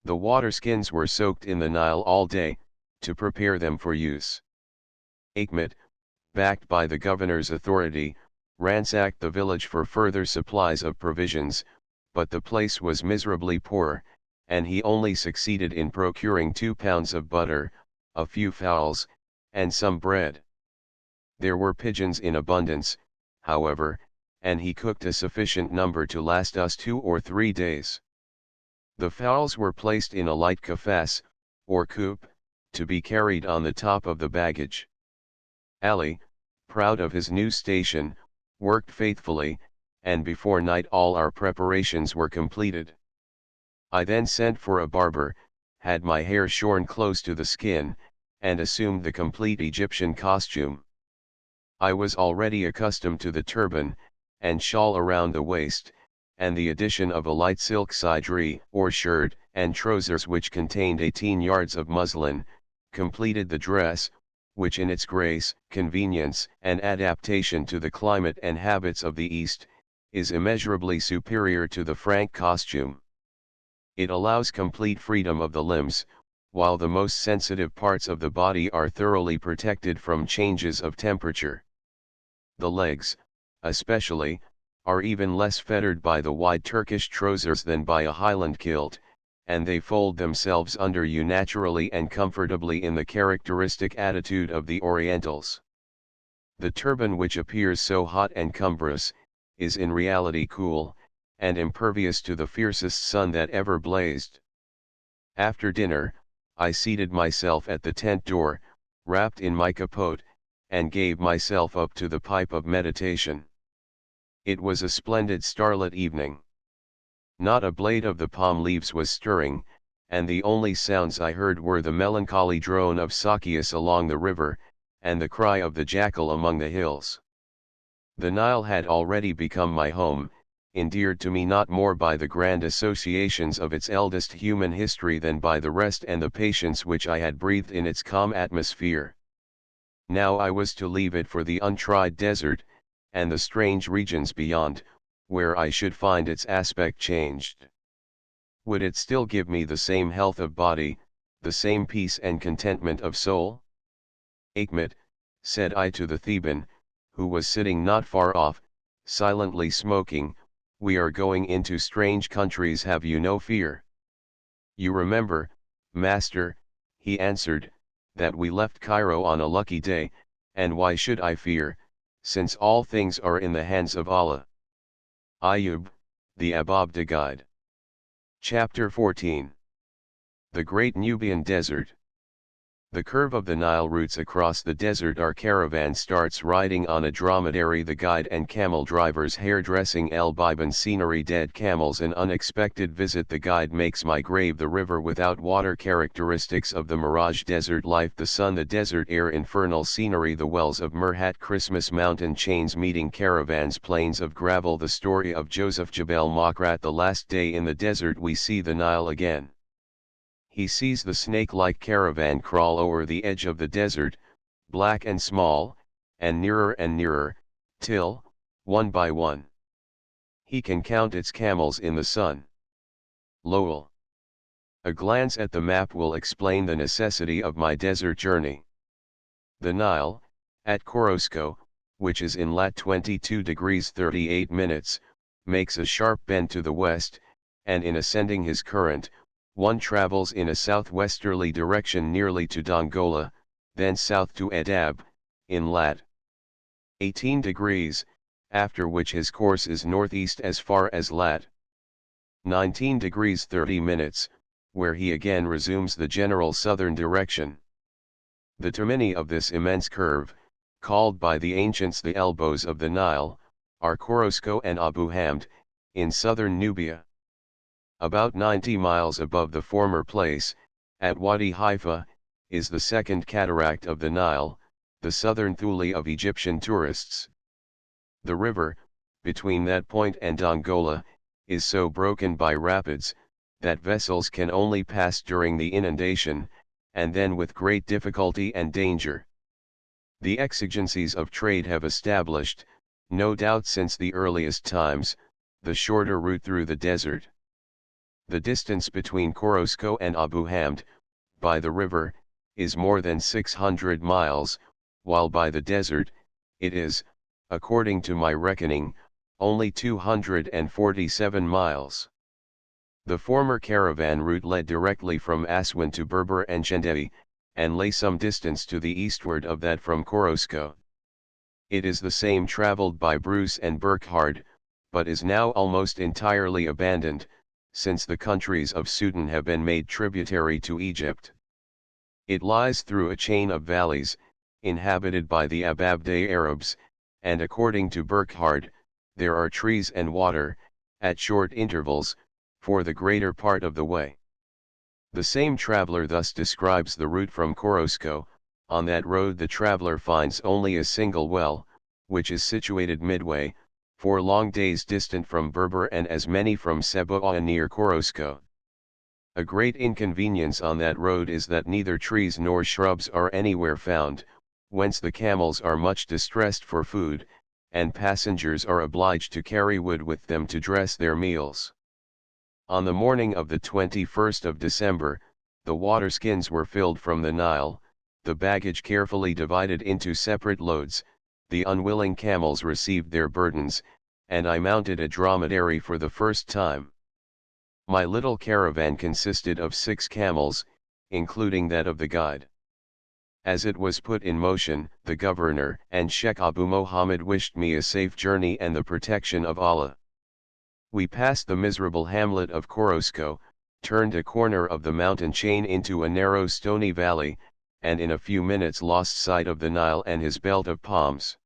The waterskins were soaked in the Nile all day, to prepare them for use. Achmet, backed by the governor's authority, ransacked the village for further supplies of provisions, but the place was miserably poor, and he only succeeded in procuring 2 pounds of butter, a few fowls, and some bread. There were pigeons in abundance, however, and he cooked a sufficient number to last us 2 or 3 days. The fowls were placed in a light kafas, or coupe, to be carried on the top of the baggage. Ali, proud of his new station, worked faithfully, and before night all our preparations were completed. I then sent for a barber, had my hair shorn close to the skin, and assumed the complete Egyptian costume. I was already accustomed to the turban, and shawl around the waist, and the addition of a light silk sidri, or shirt, and trousers which contained 18 yards of muslin, completed the dress, which in its grace, convenience, and adaptation to the climate and habits of the East, is immeasurably superior to the Frank costume. It allows complete freedom of the limbs, while the most sensitive parts of the body are thoroughly protected from changes of temperature. The legs, especially, are even less fettered by the wide Turkish trousers than by a Highland kilt, and they fold themselves under you naturally and comfortably in the characteristic attitude of the Orientals. The turban, which appears so hot and cumbrous, is in reality cool, and impervious to the fiercest sun that ever blazed. After dinner, I seated myself at the tent door, wrapped in my capote, and gave myself up to the pipe of meditation. It was a splendid starlit evening. Not a blade of the palm leaves was stirring, and the only sounds I heard were the melancholy drone of Sakias along the river, and the cry of the jackal among the hills. The Nile had already become my home, endeared to me not more by the grand associations of its eldest human history than by the rest and the patience which I had breathed in its calm atmosphere. Now I was to leave it for the untried desert, and the strange regions beyond, where I should find its aspect changed. Would it still give me the same health of body, the same peace and contentment of soul? Achmet, said I to the Theban, who was sitting not far off, silently smoking, we are going into strange countries, have you no fear? You remember, master, he answered, that we left Cairo on a lucky day, and why should I fear, since all things are in the hands of Allah. Ayub, the Ababda Guide. Chapter 14. The Great Nubian Desert. The curve of the Nile routes across the desert. Our caravan starts riding on a dromedary. The guide and camel drivers hairdressing El Biban scenery. Dead camels. An unexpected visit. The guide makes my grave. The river without water. Characteristics of the mirage. Desert life. The sun. The desert air. Infernal scenery. The wells of Merhat. Christmas. Mountain chains meeting caravans. Plains of gravel. The story of Joseph Jebel Mokrat. The last day in the desert. We see the Nile again. He sees the snake-like caravan crawl over the edge of the desert, black and small, and nearer, till, one by one, he can count its camels in the sun. Lowell. A glance at the map will explain the necessity of my desert journey. The Nile, at Korosko, which is in lat 22 degrees 38 minutes, makes a sharp bend to the west, and in ascending his current, one travels in a southwesterly direction nearly to Dongola, then south to Edab, in lat. 18 degrees, after which his course is northeast as far as lat. 19 degrees 30 minutes, where he again resumes the general southern direction. The termini of this immense curve, called by the ancients the elbows of the Nile, are Korosko and Abu Hamd, in southern Nubia. About 90 miles above the former place, at Wadi Haifa, is the second cataract of the Nile, the southern Thule of Egyptian tourists. The river, between that point and Dongola, is so broken by rapids, that vessels can only pass during the inundation, and then with great difficulty and danger. The exigencies of trade have established, no doubt since the earliest times, the shorter route through the desert. The distance between Korosko and Abu Hamd, by the river, is more than 600 miles, while by the desert, it is, according to my reckoning, only 247 miles. The former caravan route led directly from Aswan to Berber and Chendevi, and lay some distance to the eastward of that from Korosko. It is the same traveled by Bruce and Burkhard, but is now almost entirely abandoned, since the countries of Sudan have been made tributary to Egypt. It lies through a chain of valleys, inhabited by the Ababdeh Arabs, and according to Burkhard, there are trees and water, at short intervals, for the greater part of the way. The same traveler thus describes the route from Korosko. On that road the traveler finds only a single well, which is situated midway, 4 long days distant from Berber and as many from Seboa near Korosko. A great inconvenience on that road is that neither trees nor shrubs are anywhere found, whence the camels are much distressed for food, and passengers are obliged to carry wood with them to dress their meals. On the morning of the 21st of December, the waterskins were filled from the Nile, the baggage carefully divided into separate loads, the unwilling camels received their burdens, and I mounted a dromedary for the first time. My little caravan consisted of 6 camels, including that of the guide. As it was put in motion, the governor and Sheikh Abu Mohammed wished me a safe journey and the protection of Allah. We passed the miserable hamlet of Korosko, turned a corner of the mountain chain into a narrow stony valley, and in a few minutes lost sight of the Nile and his belt of palms.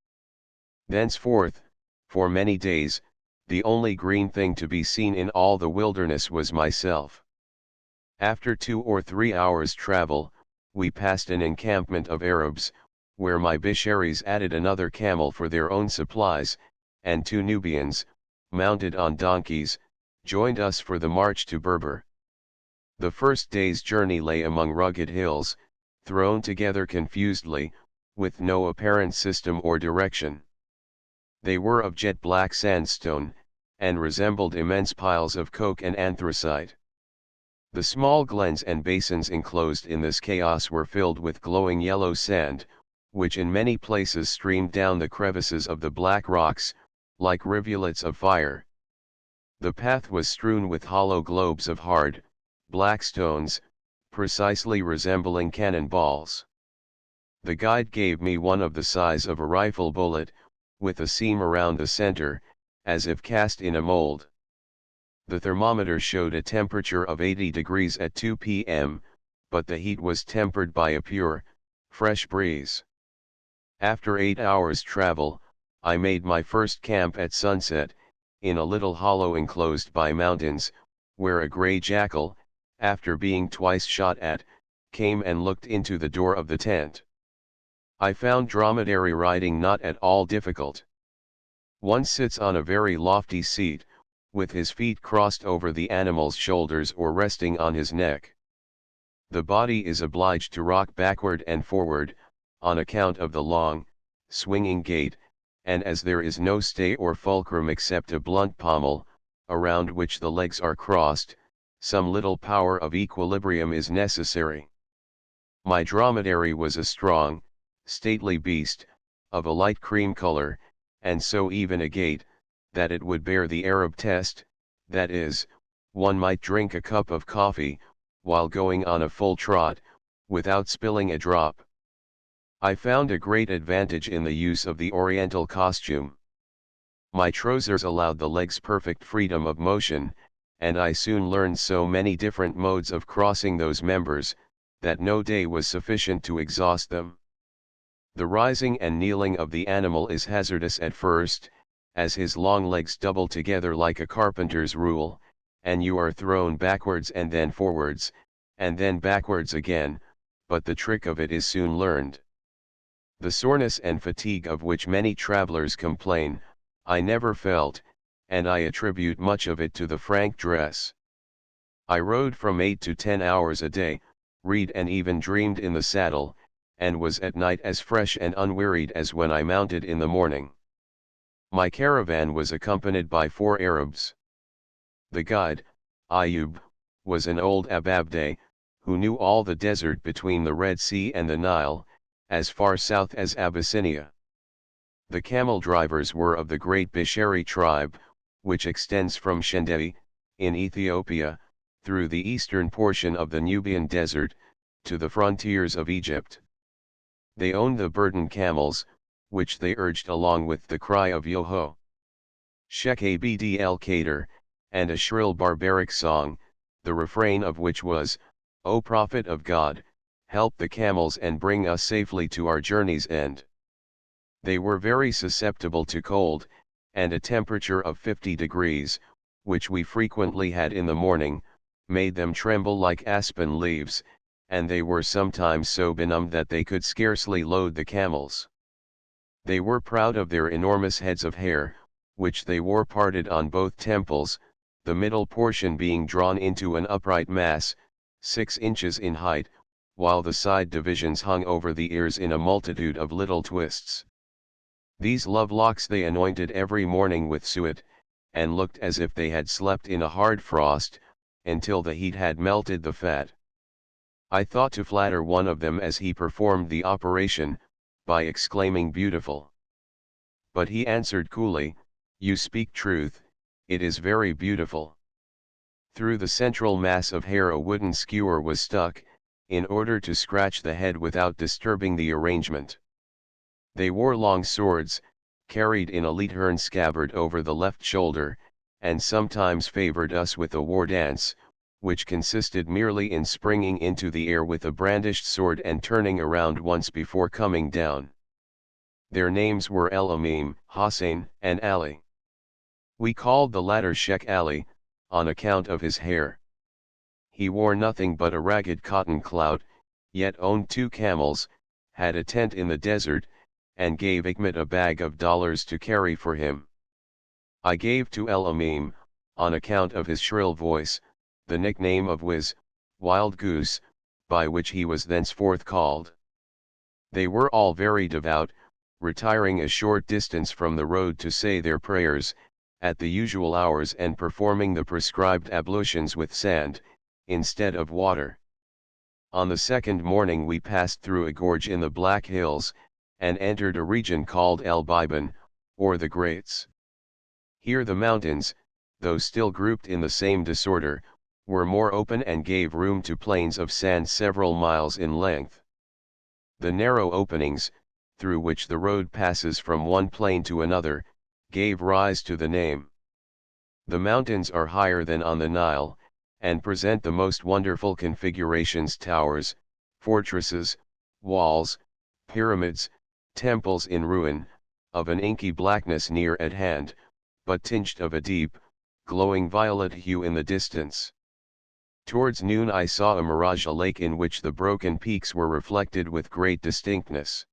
Thenceforth, for many days, the only green thing to be seen in all the wilderness was myself. After 2 or 3 hours' travel, we passed an encampment of Arabs, where my Bisharis added another camel for their own supplies, and 2 Nubians, mounted on donkeys, joined us for the march to Berber. The first day's journey lay among rugged hills, thrown together confusedly, with no apparent system or direction. They were of jet black sandstone, and resembled immense piles of coke and anthracite. The small glens and basins enclosed in this chaos were filled with glowing yellow sand, which in many places streamed down the crevices of the black rocks, like rivulets of fire. The path was strewn with hollow globes of hard, black stones, precisely resembling cannon balls. The guide gave me one of the size of a rifle bullet, with a seam around the center, as if cast in a mold. The thermometer showed a temperature of 80 degrees at 2 p.m., but the heat was tempered by a pure, fresh breeze. After 8 hours travel, I made my first camp at sunset, in a little hollow enclosed by mountains, where a gray jackal, after being twice shot at, came and looked into the door of the tent. I found dromedary riding not at all difficult. One sits on a very lofty seat, with his feet crossed over the animal's shoulders or resting on his neck. The body is obliged to rock backward and forward, on account of the long, swinging gait, and as there is no stay or fulcrum except a blunt pommel, around which the legs are crossed, some little power of equilibrium is necessary. My dromedary was a strong, stately beast, of a light cream color, and so even a gait, that it would bear the Arab test, that is, one might drink a cup of coffee, while going on a full trot, without spilling a drop. I found a great advantage in the use of the Oriental costume. My trousers allowed the legs perfect freedom of motion, and I soon learned so many different modes of crossing those members, that no day was sufficient to exhaust them. The rising and kneeling of the animal is hazardous at first, as his long legs double together like a carpenter's rule, and you are thrown backwards and then forwards, and then backwards again, but the trick of it is soon learned. The soreness and fatigue of which many travelers complain, I never felt, and I attribute much of it to the frank dress. I rode from 8 to 10 hours a day, read and even dreamed in the saddle, and was at night as fresh and unwearied as when I mounted in the morning. My caravan was accompanied by 4 Arabs. The guide, Ayub, was an old Ababde, who knew all the desert between the Red Sea and the Nile, as far south as Abyssinia. The camel drivers were of the great Bishari tribe, which extends from Shendei, in Ethiopia, through the eastern portion of the Nubian desert, to the frontiers of Egypt. They owned the burden camels, which they urged along with the cry of Yoho, Shek Abd el Kader, and a shrill barbaric song, the refrain of which was, O Prophet of God, help the camels and bring us safely to our journey's end. They were very susceptible to cold, and a temperature of 50 degrees, which we frequently had in the morning, made them tremble like aspen leaves, and they were sometimes so benumbed that they could scarcely load the camels. They were proud of their enormous heads of hair, which they wore parted on both temples, the middle portion being drawn into an upright mass, 6 inches in height, while the side divisions hung over the ears in a multitude of little twists. These love locks they anointed every morning with suet, and looked as if they had slept in a hard frost, until the heat had melted the fat. I thought to flatter one of them as he performed the operation, by exclaiming beautiful. But he answered coolly, You speak truth, it is very beautiful. Through the central mass of hair a wooden skewer was stuck, in order to scratch the head without disturbing the arrangement. They wore long swords, carried in a leathern scabbard over the left shoulder, and sometimes favored us with a war dance, which consisted merely in springing into the air with a brandished sword and turning around once before coming down. Their names were El Amim, Hossein, and Ali. We called the latter Sheikh Ali, on account of his hair. He wore nothing but a ragged cotton clout, yet owned 2 camels, had a tent in the desert, and gave Ikmat a bag of dollars to carry for him. I gave to El Amim, on account of his shrill voice, the nickname of Wiz, Wild Goose, by which he was thenceforth called. They were all very devout, retiring a short distance from the road to say their prayers, at the usual hours and performing the prescribed ablutions with sand, instead of water. On the second morning we passed through a gorge in the Black Hills, and entered a region called El Biban, or the Grates. Here the mountains, though still grouped in the same disorder, were more open and gave room to plains of sand several miles in length. The narrow openings, through which the road passes from one plain to another, gave rise to the name. The mountains are higher than on the Nile, and present the most wonderful configurations: towers, fortresses, walls, pyramids, temples in ruin, of an inky blackness near at hand, but tinged of a deep, glowing violet hue in the distance. Towards noon I saw a mirage, a lake in which the broken peaks were reflected with great distinctness.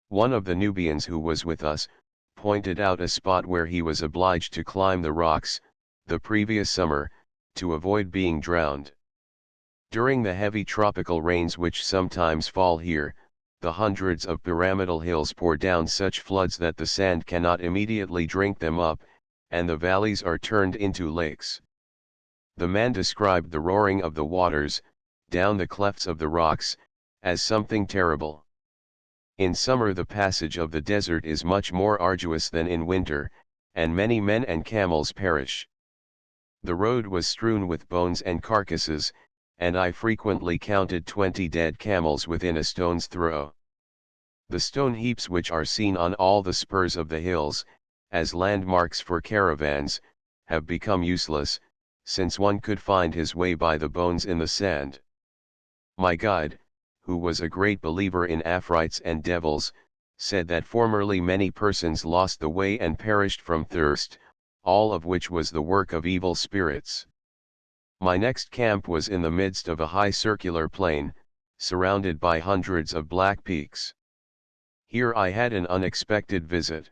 One of the Nubians who was with us, pointed out a spot where he was obliged to climb the rocks, the previous summer, to avoid being drowned. During the heavy tropical rains which sometimes fall here, the hundreds of pyramidal hills pour down such floods that the sand cannot immediately drink them up, and the valleys are turned into lakes. The man described the roaring of the waters, down the clefts of the rocks, as something terrible. In summer the passage of the desert is much more arduous than in winter, and many men and camels perish. The road was strewn with bones and carcasses, and I frequently counted 20 dead camels within a stone's throw. The stone heaps which are seen on all the spurs of the hills, as landmarks for caravans, have become useless, since one could find his way by the bones in the sand. My guide, who was a great believer in afrites and devils, said that formerly many persons lost the way and perished from thirst, all of which was the work of evil spirits. My next camp was in the midst of a high circular plain, surrounded by hundreds of black peaks. Here I had an unexpected visit.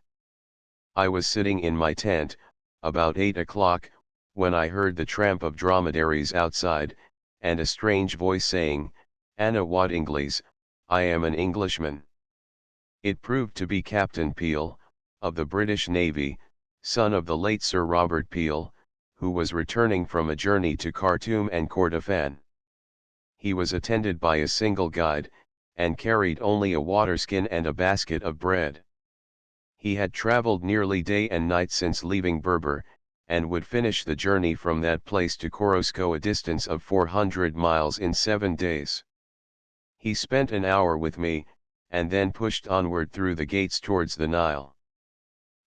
I was sitting in my tent, about 8 o'clock, when I heard the tramp of dromedaries outside, and a strange voice saying, "Anna wat Inglis, I am an Englishman." It proved to be Captain Peel, of the British Navy, son of the late Sir Robert Peel, who was returning from a journey to Khartoum and Kordofan. He was attended by a single guide, and carried only a waterskin and a basket of bread. He had travelled nearly day and night since leaving Berber, and would finish the journey from that place to Korosko, a distance of 400 miles, in 7 days. He spent an hour with me, and then pushed onward through the gates towards the Nile.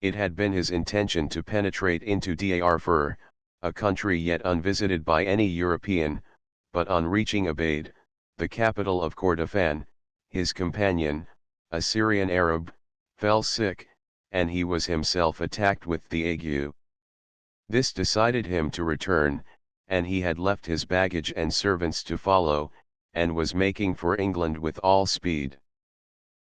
It had been his intention to penetrate into Darfur, a country yet unvisited by any European, but on reaching Abaid, the capital of Kordofan, his companion, a Syrian Arab, fell sick, and he was himself attacked with the ague. This decided him to return, and he had left his baggage and servants to follow, and was making for England with all speed.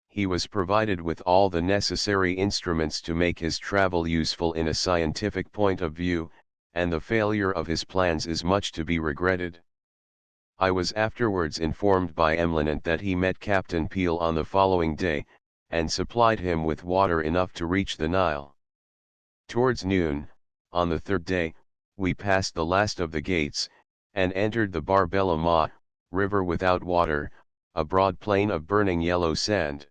He was provided with all the necessary instruments to make his travel useful in a scientific point of view, and the failure of his plans is much to be regretted. I was afterwards informed by Emlinant that he met Captain Peel on the following day, and supplied him with water enough to reach the Nile. Towards noon, on the third day, we passed the last of the gates, and entered the Barbela river without water, a broad plain of burning yellow sand.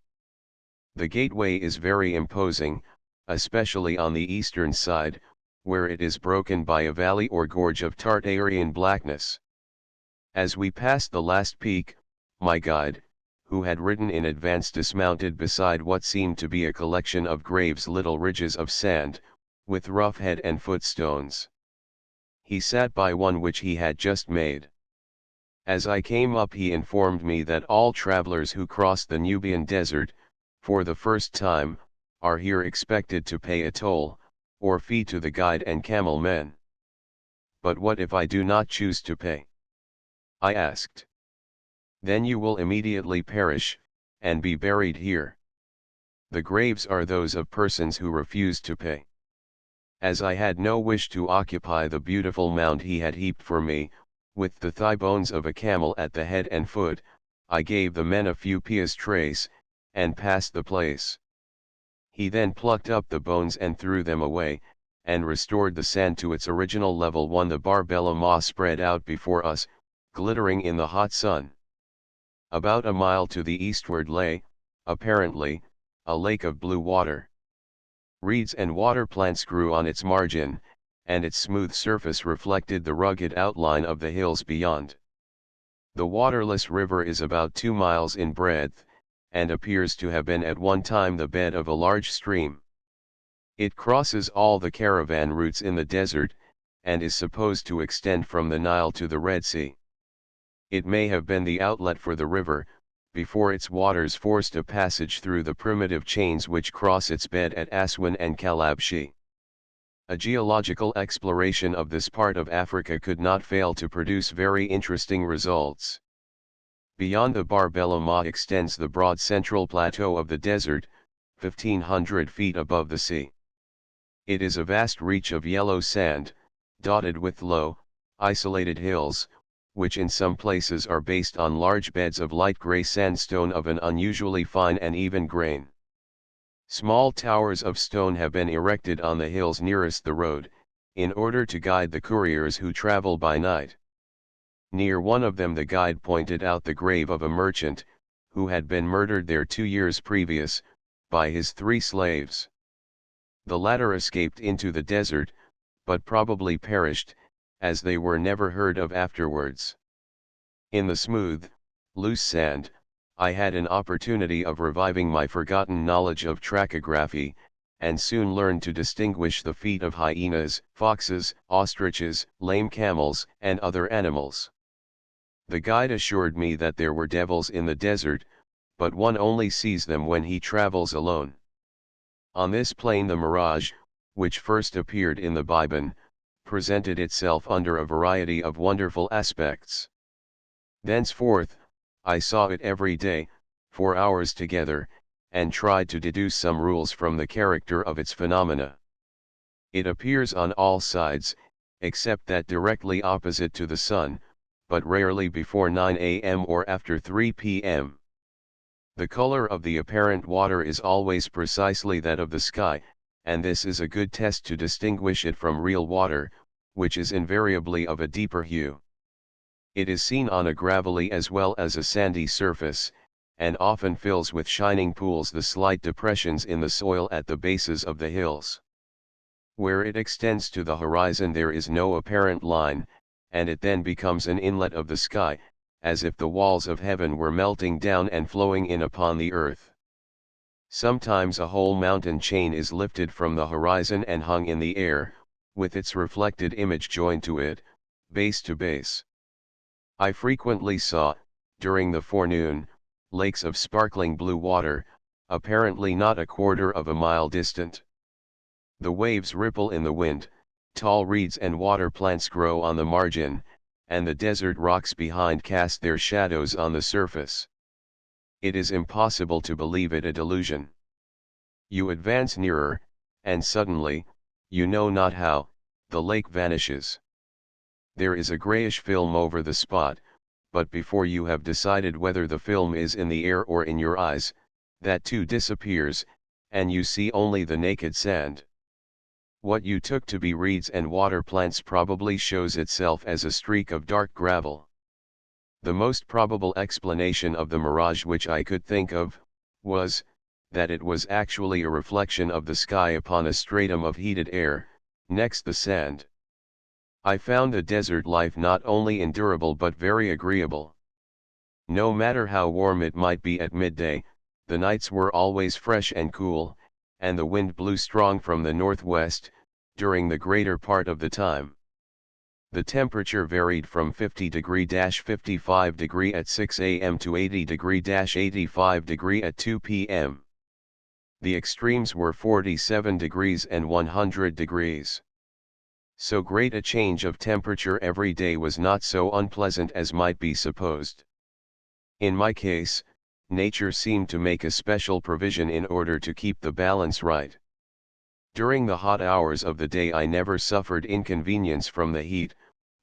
The gateway is very imposing, especially on the eastern side, where it is broken by a valley or gorge of Tartarian blackness. As we passed the last peak, my guide, who had ridden in advance, dismounted beside what seemed to be a collection of graves, little ridges of sand, with rough head and foot stones. He sat by one which he had just made. As I came up, he informed me that all travelers who cross the Nubian desert, for the first time, are here expected to pay a toll, or fee to the guide and camel men. "But what if I do not choose to pay?" I asked. "Then you will immediately perish, and be buried here. The graves are those of persons who refuse to pay." As I had no wish to occupy the beautiful mound he had heaped for me, with the thigh bones of a camel at the head and foot, I gave the men a few piastres, and passed the place. He then plucked up the bones and threw them away, and restored the sand to its original level. The Barbela spread out before us, glittering in the hot sun. About a mile to the eastward lay, apparently, a lake of blue water. Reeds and water plants grew on its margin, and its smooth surface reflected the rugged outline of the hills beyond. The waterless river is about 2 miles in breadth, and appears to have been at one time the bed of a large stream. It crosses all the caravan routes in the desert, and is supposed to extend from the Nile to the Red Sea. It may have been the outlet for the river, before its waters forced a passage through the primitive chains which cross its bed at Aswan and Kalabshi. A geological exploration of this part of Africa could not fail to produce very interesting results. Beyond the Barbelama extends the broad central plateau of the desert, 1,500 feet above the sea. It is a vast reach of yellow sand, dotted with low, isolated hills, which in some places are based on large beds of light gray sandstone of an unusually fine and even grain. Small towers of stone have been erected on the hills nearest the road, in order to guide the couriers who travel by night. Near one of them the guide pointed out the grave of a merchant, who had been murdered there 2 years previous, by his 3 slaves. The latter escaped into the desert, but probably perished, as they were never heard of afterwards. In the smooth, loose sand, I had an opportunity of reviving my forgotten knowledge of trachography, and soon learned to distinguish the feet of hyenas, foxes, ostriches, lame camels, and other animals. The guide assured me that there were devils in the desert, but one only sees them when he travels alone. On this plain the mirage, which first appeared in the Bible, presented itself under a variety of wonderful aspects. Thenceforth, I saw it every day, for hours together, and tried to deduce some rules from the character of its phenomena. It appears on all sides, except that directly opposite to the sun, but rarely before 9 a.m. or after 3 p.m. The color of the apparent water is always precisely that of the sky, and this is a good test to distinguish it from real water, which is invariably of a deeper hue. It is seen on a gravelly as well as a sandy surface, and often fills with shining pools the slight depressions in the soil at the bases of the hills. Where it extends to the horizon there is no apparent line, and it then becomes an inlet of the sky, as if the walls of heaven were melting down and flowing in upon the earth. Sometimes a whole mountain chain is lifted from the horizon and hung in the air, with its reflected image joined to it, base to base. I frequently saw, during the forenoon, lakes of sparkling blue water, apparently not a quarter of a mile distant. The waves ripple in the wind, tall reeds and water plants grow on the margin, and the desert rocks behind cast their shadows on the surface. It is impossible to believe it a delusion. You advance nearer, and suddenly, you know not how, the lake vanishes. There is a grayish film over the spot, but before you have decided whether the film is in the air or in your eyes, that too disappears, and you see only the naked sand. What you took to be reeds and water plants probably shows itself as a streak of dark gravel. The most probable explanation of the mirage which I could think of, was, that it was actually a reflection of the sky upon a stratum of heated air, next the sand. I found the desert life not only endurable but very agreeable. No matter how warm it might be at midday, the nights were always fresh and cool, and the wind blew strong from the northwest, during the greater part of the time. The temperature varied from 50°-55° at 6 a.m. to 80°-85° at 2 p.m. The extremes were 47 degrees and 100 degrees. So great a change of temperature every day was not so unpleasant as might be supposed. In my case, nature seemed to make a special provision in order to keep the balance right. During the hot hours of the day I never suffered inconvenience from the heat,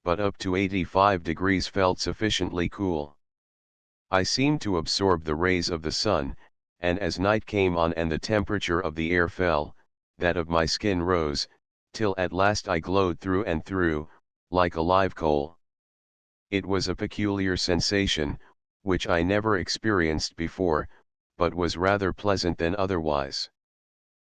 but up to 85 degrees felt sufficiently cool. I seemed to absorb the rays of the sun, and as night came on and the temperature of the air fell, that of my skin rose, till at last I glowed through and through, like a live coal. It was a peculiar sensation, which I never experienced before, but was rather pleasant than otherwise.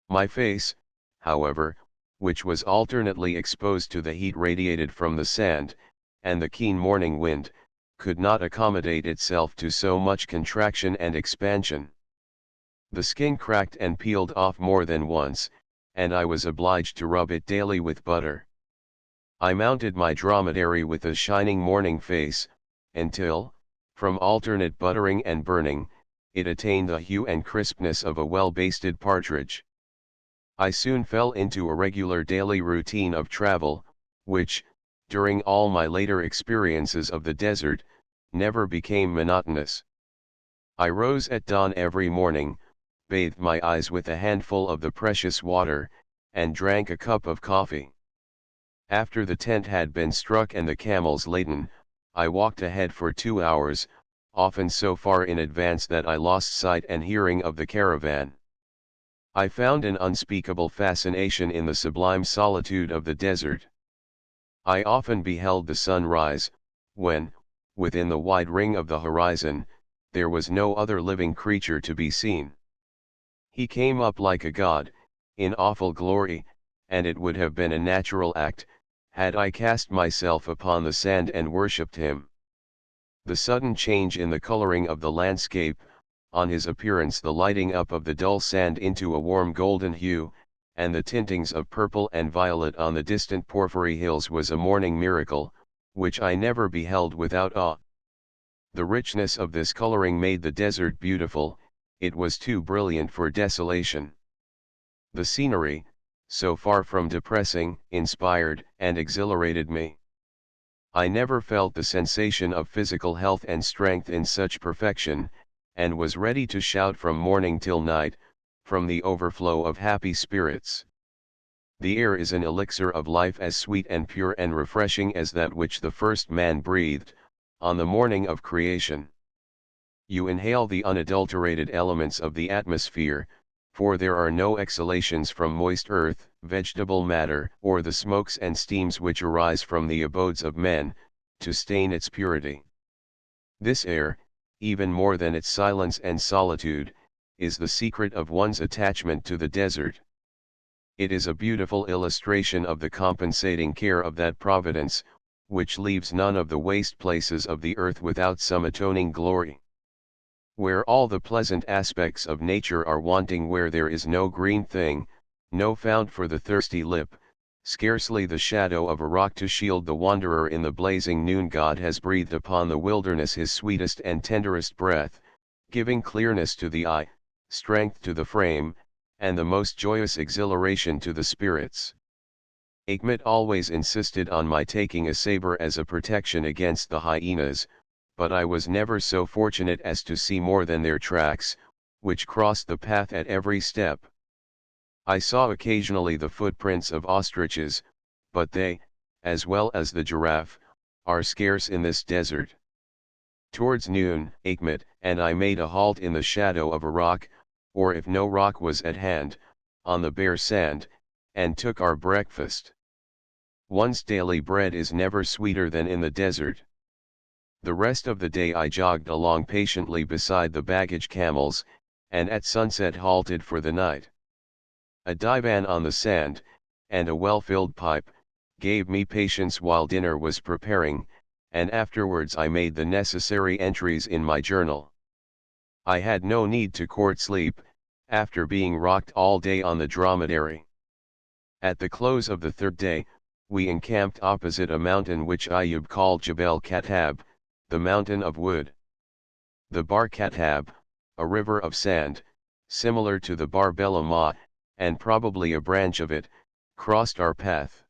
My face, however, which was alternately exposed to the heat radiated from the sand, and the keen morning wind, could not accommodate itself to so much contraction and expansion. The skin cracked and peeled off more than once, and I was obliged to rub it daily with butter. I mounted my dromedary with a shining morning face, until, from alternate buttering and burning, it attained the hue and crispness of a well-basted partridge. I soon fell into a regular daily routine of travel, which, during all my later experiences of the desert, never became monotonous. I rose at dawn every morning, bathed my eyes with a handful of the precious water, and drank a cup of coffee. After the tent had been struck and the camels laden, I walked ahead for 2 hours, often so far in advance that I lost sight and hearing of the caravan. I found an unspeakable fascination in the sublime solitude of the desert. I often beheld the sun rise, when, within the wide ring of the horizon, there was no other living creature to be seen. He came up like a god, in awful glory, and it would have been a natural act, had I cast myself upon the sand and worshipped him. The sudden change in the coloring of the landscape, on his appearance the lighting up of the dull sand into a warm golden hue, and the tintings of purple and violet on the distant porphyry hills was a morning miracle, which I never beheld without awe. The richness of this coloring made the desert beautiful, it was too brilliant for desolation. The scenery, so far from depressing, inspired and exhilarated me. I never felt the sensation of physical health and strength in such perfection, and was ready to shout from morning till night, from the overflow of happy spirits. The air is an elixir of life as sweet and pure and refreshing as that which the first man breathed, on the morning of creation. You inhale the unadulterated elements of the atmosphere, for there are no exhalations from moist earth, vegetable matter, or the smokes and steams which arise from the abodes of men, to stain its purity. This air, even more than its silence and solitude, is the secret of one's attachment to the desert. It is a beautiful illustration of the compensating care of that providence, which leaves none of the waste places of the earth without some atoning glory. Where all the pleasant aspects of nature are wanting, where there is no green thing, no fount for the thirsty lip, scarcely the shadow of a rock to shield the wanderer in the blazing noon, God has breathed upon the wilderness his sweetest and tenderest breath, giving clearness to the eye, strength to the frame, and the most joyous exhilaration to the spirits. Achmet always insisted on my taking a saber as a protection against the hyenas, but I was never so fortunate as to see more than their tracks, which crossed the path at every step. I saw occasionally the footprints of ostriches, but they, as well as the giraffe, are scarce in this desert. Towards noon, Achmet and I made a halt in the shadow of a rock, or if no rock was at hand, on the bare sand, and took our breakfast. One's daily bread is never sweeter than in the desert. The rest of the day I jogged along patiently beside the baggage camels, and at sunset halted for the night. A divan on the sand, and a well-filled pipe, gave me patience while dinner was preparing, and afterwards I made the necessary entries in my journal. I had no need to court sleep, after being rocked all day on the dromedary. At the close of the third day, we encamped opposite a mountain which Ayub called Jebel Katab, the mountain of wood. The Bar Katab, a river of sand, similar to the Bar Belama, and probably a branch of it, crossed our path.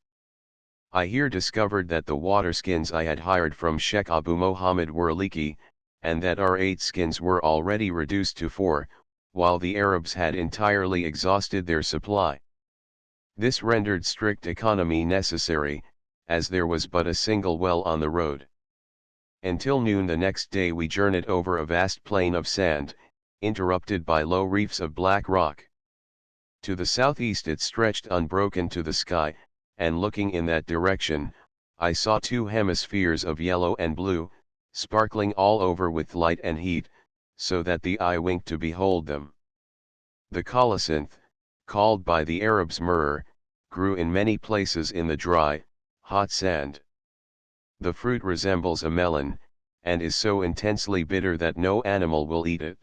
I here discovered that the waterskins I had hired from Sheikh Abu Mohammed were leaky, and that our 8 skins were already reduced to 4, while the Arabs had entirely exhausted their supply. This rendered strict economy necessary, as there was but a single well on the road. Until noon the next day we journeyed over a vast plain of sand, interrupted by low reefs of black rock. To the southeast it stretched unbroken to the sky, and looking in that direction, I saw 2 hemispheres of yellow and blue, sparkling all over with light and heat, so that the eye winked to behold them. The colocynth, called by the Arabs murr, grew in many places in the dry, hot sand. The fruit resembles a melon, and is so intensely bitter that no animal will eat it.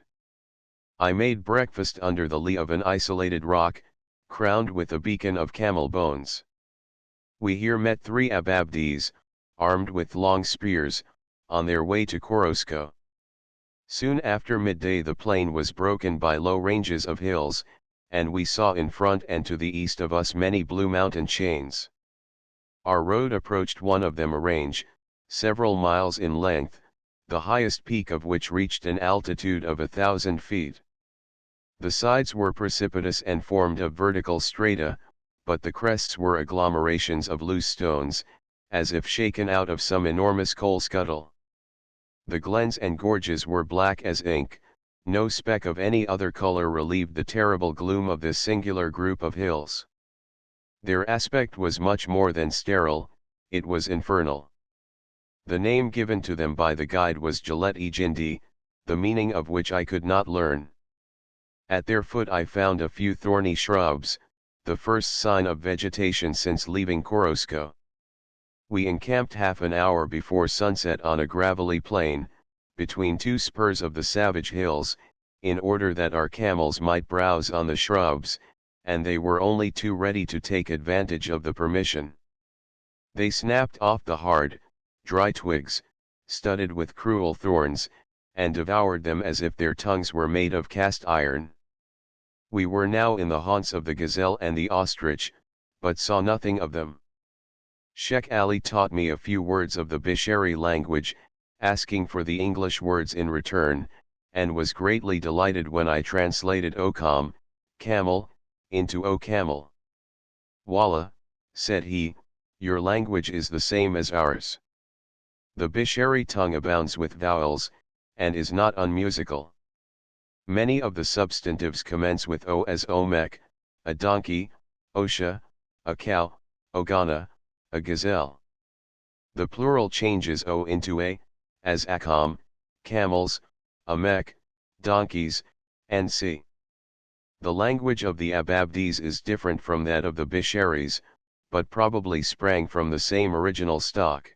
I made breakfast under the lee of an isolated rock, crowned with a beacon of camel bones. We here met 3 Ababdis, armed with long spears, on their way to Korosko. Soon after midday the plain was broken by low ranges of hills, and we saw in front and to the east of us many blue mountain chains. Our road approached one of them, a range, several miles in length, the highest peak of which reached an altitude of 1,000 feet. The sides were precipitous and formed of vertical strata, but the crests were agglomerations of loose stones, as if shaken out of some enormous coal scuttle. The glens and gorges were black as ink, no speck of any other color relieved the terrible gloom of this singular group of hills. Their aspect was much more than sterile, it was infernal. The name given to them by the guide was Jalet-e-Jindi, the meaning of which I could not learn. At their foot I found a few thorny shrubs, the first sign of vegetation since leaving Korosko. We encamped half an hour before sunset on a gravelly plain, between 2 spurs of the savage hills, in order that our camels might browse on the shrubs, and they were only too ready to take advantage of the permission. They snapped off the hard, dry twigs, studded with cruel thorns, and devoured them as if their tongues were made of cast iron. We were now in the haunts of the gazelle and the ostrich, but saw nothing of them. Sheikh Ali taught me a few words of the Bishari language, asking for the English words in return, and was greatly delighted when I translated Okam, camel, into O camel. Wallah, said he, your language is the same as ours. The Bishari tongue abounds with vowels, and is not unmusical. Many of the substantives commence with O, as Omek, a donkey, Osha, a cow, Ogana, a gazelle. The plural changes O into A, as Akam, camels, Amek, donkeys, and C. The language of the Ababdis is different from that of the Bisharis, but probably sprang from the same original stock.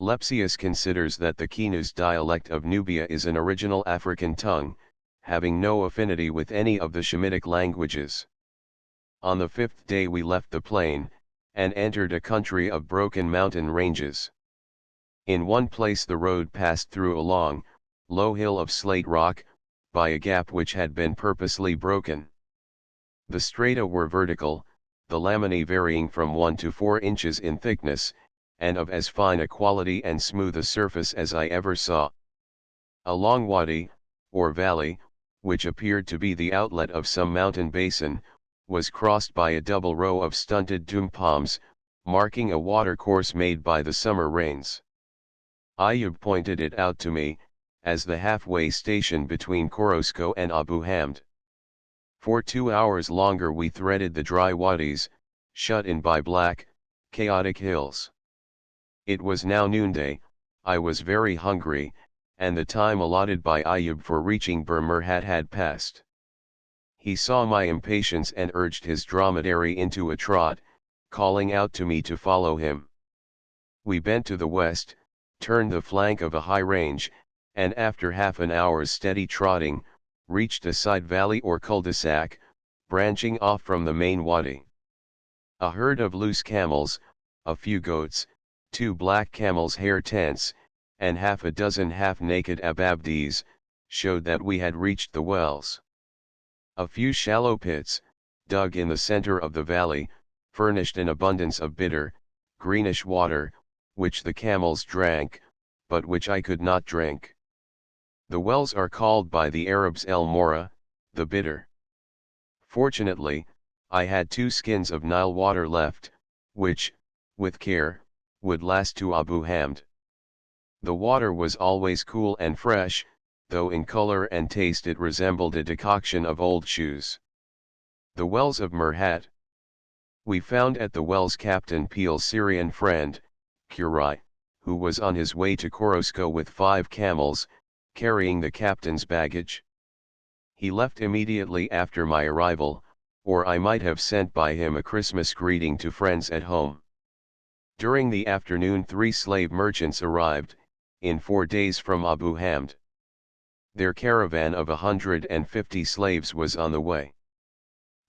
Lepsius considers that the Kinus dialect of Nubia is an original African tongue, having no affinity with any of the Shemitic languages. On the 5th day we left the plain, and entered a country of broken mountain ranges. In one place the road passed through a long, low hill of slate rock, by a gap which had been purposely broken. The strata were vertical, the laminae varying from 1 to 4 inches in thickness, and of as fine a quality and smooth a surface as I ever saw. A long wadi, or valley, which appeared to be the outlet of some mountain basin, was crossed by a double row of stunted dum palms, marking a watercourse made by the summer rains. Ayub pointed it out to me, as the halfway station between Korosko and Abu Hamd. For 2 hours longer we threaded the dry wadis, shut in by black, chaotic hills. It was now noonday, I was very hungry, and the time allotted by Ayub for reaching Burmurhat had passed. He saw my impatience and urged his dromedary into a trot, calling out to me to follow him. We bent to the west, turned the flank of a high range, and after half an hour's steady trotting, reached a side valley or cul-de-sac, branching off from the main wadi. A herd of loose camels, a few goats, 2 black camels' hair tents, and half a dozen half-naked Ababdis, showed that we had reached the wells. A few shallow pits, dug in the center of the valley, furnished an abundance of bitter, greenish water, which the camels drank, but which I could not drink. The wells are called by the Arabs El Mora, the bitter. Fortunately, I had 2 skins of Nile water left, which, with care, would last to Abu Hamd. The water was always cool and fresh, though in color and taste it resembled a decoction of old shoes. The wells of Murhat. We found at the wells Captain Peel's Syrian friend, Kurai, who was on his way to Korosko with 5 camels, carrying the captain's baggage. He left immediately after my arrival, or I might have sent by him a Christmas greeting to friends at home. During the afternoon 3 slave merchants arrived, in 4 days from Abu Hamd. Their caravan of 150 slaves was on the way.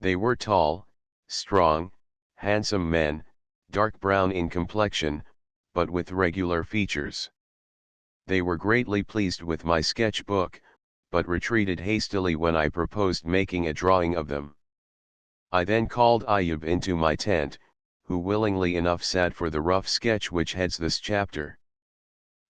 They were tall, strong, handsome men, dark brown in complexion, but with regular features. They were greatly pleased with my sketchbook, but retreated hastily when I proposed making a drawing of them. I then called Ayub into my tent, who willingly enough sat for the rough sketch which heads this chapter.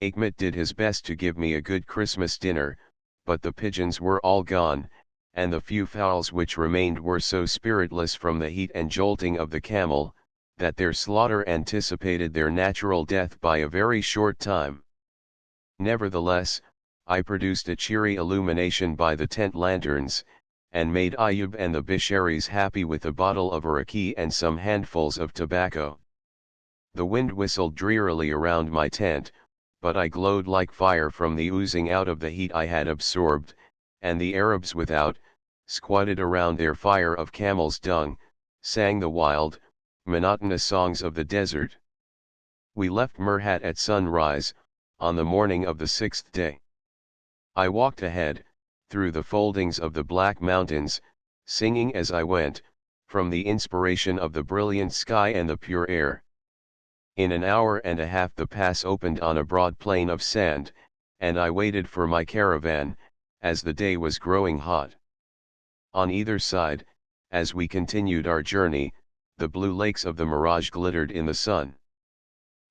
Ahmet did his best to give me a good Christmas dinner, but the pigeons were all gone, and the few fowls which remained were so spiritless from the heat and jolting of the camel, that their slaughter anticipated their natural death by a very short time. Nevertheless, I produced a cheery illumination by the tent lanterns, and made Ayub and the Bisharis happy with a bottle of arakee and some handfuls of tobacco. The wind whistled drearily around my tent, but I glowed like fire from the oozing out of the heat I had absorbed, and the Arabs without, squatted around their fire of camel's dung, sang the wild, monotonous songs of the desert. We left Murhat at sunrise, on the morning of the 6th day. I walked ahead, through the foldings of the Black Mountains, singing as I went, from the inspiration of the brilliant sky and the pure air. In an hour and a half the pass opened on a broad plain of sand, and I waited for my caravan, as the day was growing hot. On either side, as we continued our journey, the blue lakes of the mirage glittered in the sun.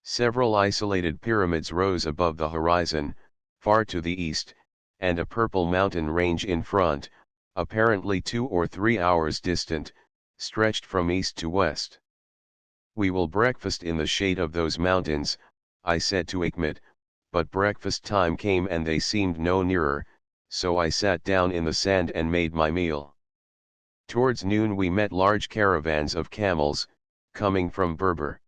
Several isolated pyramids rose above the horizon, far to the east, and a purple mountain range in front, apparently 2 or 3 hours distant, stretched from east to west. "We will breakfast in the shade of those mountains," I said to Ahmet, but breakfast time came and they seemed no nearer, so I sat down in the sand and made my meal. Towards noon we met large caravans of camels, coming from Berber.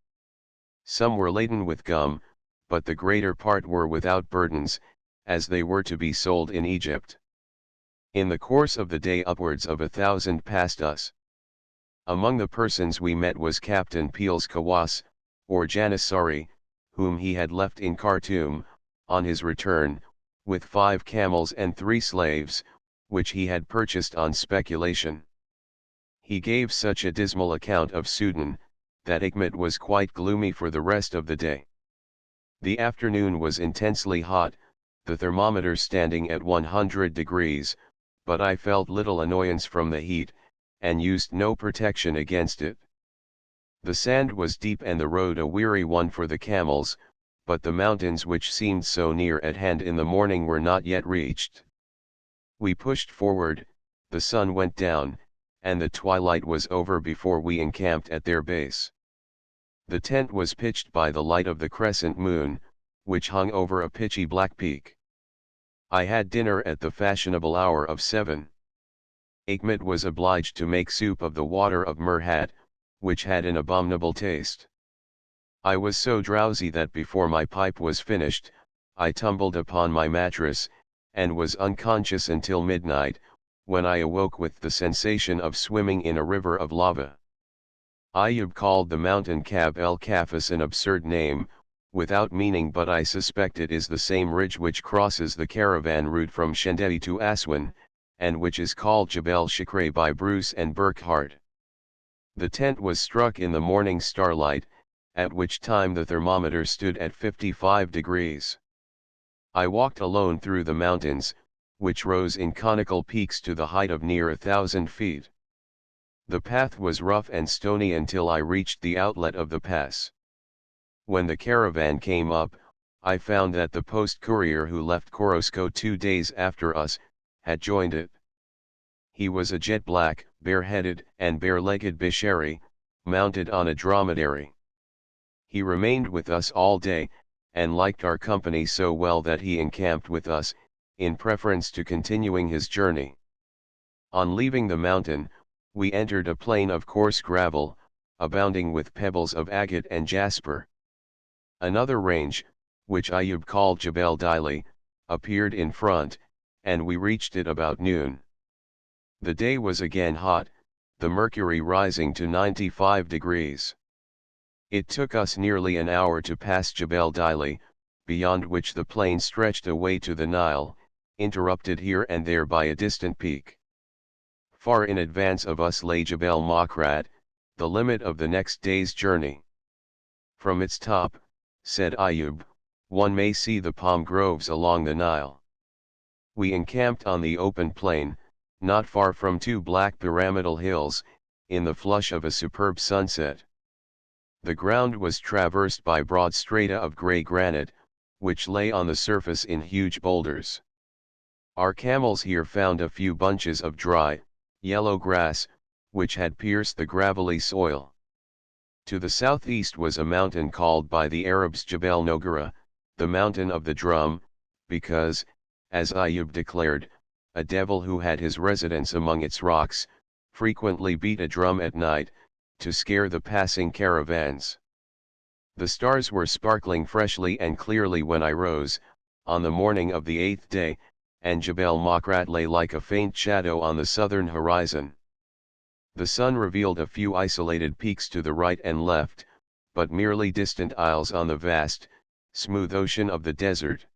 Some were laden with gum, but the greater part were without burdens, as they were to be sold in Egypt. In the course of the day upwards of 1,000 passed us. Among the persons we met was Captain Peel's Kawas, or Janissary, whom he had left in Khartoum, on his return, with 5 camels and 3 slaves, which he had purchased on speculation. He gave such a dismal account of Sudan, that Ahmet was quite gloomy for the rest of the day. The afternoon was intensely hot, the thermometer standing at 100 degrees, but I felt little annoyance from the heat, and used no protection against it. The sand was deep and the road a weary one for the camels, but the mountains which seemed so near at hand in the morning were not yet reached. We pushed forward, the sun went down, and the twilight was over before we encamped at their base. The tent was pitched by the light of the crescent moon, which hung over a pitchy black peak. I had dinner at the fashionable hour of 7. Ahmet was obliged to make soup of the water of Murhat, which had an abominable taste. I was so drowsy that before my pipe was finished, I tumbled upon my mattress, and was unconscious until midnight, when I awoke with the sensation of swimming in a river of lava. Ayub called the mountain Kab el Kafis an absurd name, without meaning, but I suspect it is the same ridge which crosses the caravan route from Shendei to Aswan, and which is called Jebel Shikre by Bruce and Burckhardt. The tent was struck in the morning starlight, at which time the thermometer stood at 55 degrees. I walked alone through the mountains, which rose in conical peaks to the height of near 1,000 feet. The path was rough and stony until I reached the outlet of the pass. When the caravan came up, I found that the post courier who left Korosko 2 days after us, had joined it. He was a jet black, bare-headed and bare-legged Bishari, mounted on a dromedary. He remained with us all day, and liked our company so well that he encamped with us, in preference to continuing his journey. On leaving the mountain, we entered a plain of coarse gravel, abounding with pebbles of agate and jasper. Another range, which Ayub called Jebel Dili, appeared in front, and we reached it about noon. The day was again hot, the mercury rising to 95 degrees. It took us nearly an hour to pass Jebel Dili, beyond which the plain stretched away to the Nile, interrupted here and there by a distant peak. Far in advance of us lay Jebel Makrat, the limit of the next day's journey. From its top, said Ayub, one may see the palm groves along the Nile. We encamped on the open plain, not far from two black pyramidal hills, in the flush of a superb sunset. The ground was traversed by broad strata of grey granite, which lay on the surface in huge boulders. Our camels here found a few bunches of dry, yellow grass, which had pierced the gravelly soil. To the southeast was a mountain called by the Arabs Jabal Nogara, the mountain of the drum, because, as Ayub declared, a devil who had his residence among its rocks, frequently beat a drum at night, to scare the passing caravans. The stars were sparkling freshly and clearly when I rose, on the morning of the 8th day, and Jabal Makrat lay like a faint shadow on the southern horizon. The sun revealed a few isolated peaks to the right and left, but merely distant isles on the vast, smooth ocean of the desert.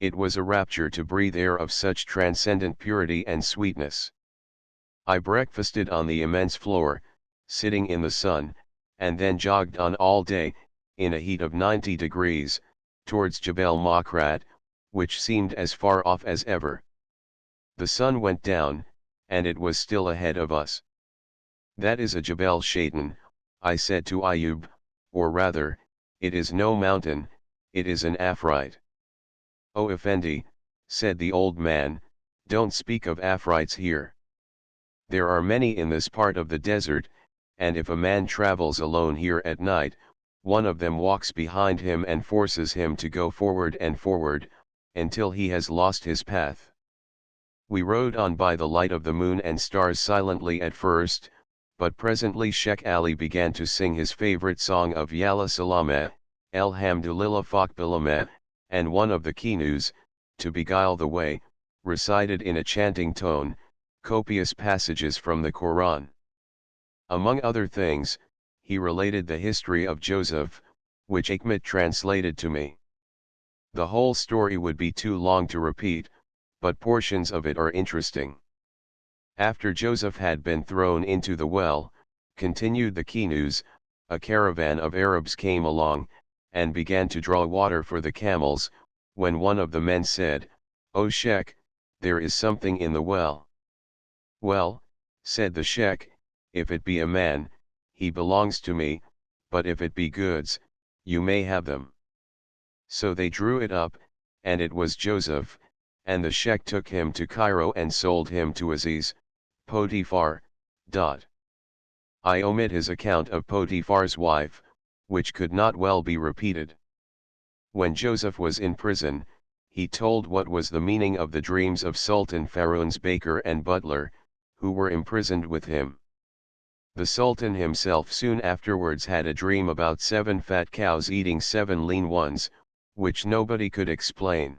It was a rapture to breathe air of such transcendent purity and sweetness. I breakfasted on the immense floor, sitting in the sun, and then jogged on all day, in a heat of 90 degrees, towards Jabal Makrat, which seemed as far off as ever. The sun went down, and it was still ahead of us. That is a Jabal Shaitan, I said to Ayub, or rather, it is no mountain, it is an Afrite. O Effendi, said the old man, don't speak of Afrites here. There are many in this part of the desert, and if a man travels alone here at night, one of them walks behind him and forces him to go forward and forward, until he has lost his path. We rode on by the light of the moon and stars silently at first, but presently Sheikh Ali began to sing his favorite song of Yalla Salama, Alhamdulillah Fakbilama, and one of the Kinus, to beguile the way, recited in a chanting tone, copious passages from the Quran. Among other things, he related the history of Joseph, which Ahmed translated to me. The whole story would be too long to repeat, but portions of it are interesting. After Joseph had been thrown into the well, continued the Kinus, a caravan of Arabs came along, and began to draw water for the camels, when one of the men said, "O Sheikh, there is something in the well." "Well," said the Sheikh, "if it be a man, he belongs to me, but if it be goods, you may have them." So they drew it up, and it was Joseph, and the Sheikh took him to Cairo and sold him to Aziz, Potiphar. I omit his account of Potiphar's wife, which could not well be repeated. When Joseph was in prison, he told what was the meaning of the dreams of Sultan Pharaoh's baker and butler, who were imprisoned with him. The Sultan himself soon afterwards had a dream about 7 fat cows eating 7 lean ones, which nobody could explain.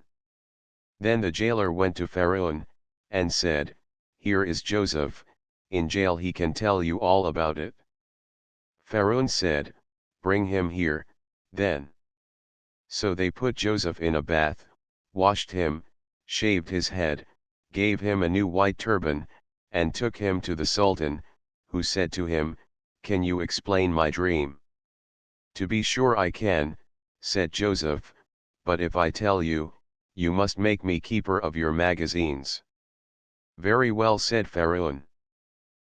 Then the jailer went to Pharaoh, and said, "Here is Joseph, in jail he can tell you all about it." Pharaoh said, "Bring him here, then." So they put Joseph in a bath, washed him, shaved his head, gave him a new white turban, and took him to the Sultan, who said to him, "Can you explain my dream?" "To be sure I can," said Joseph, "but if I tell you, you must make me keeper of your magazines." "Very well," said Pharaoh.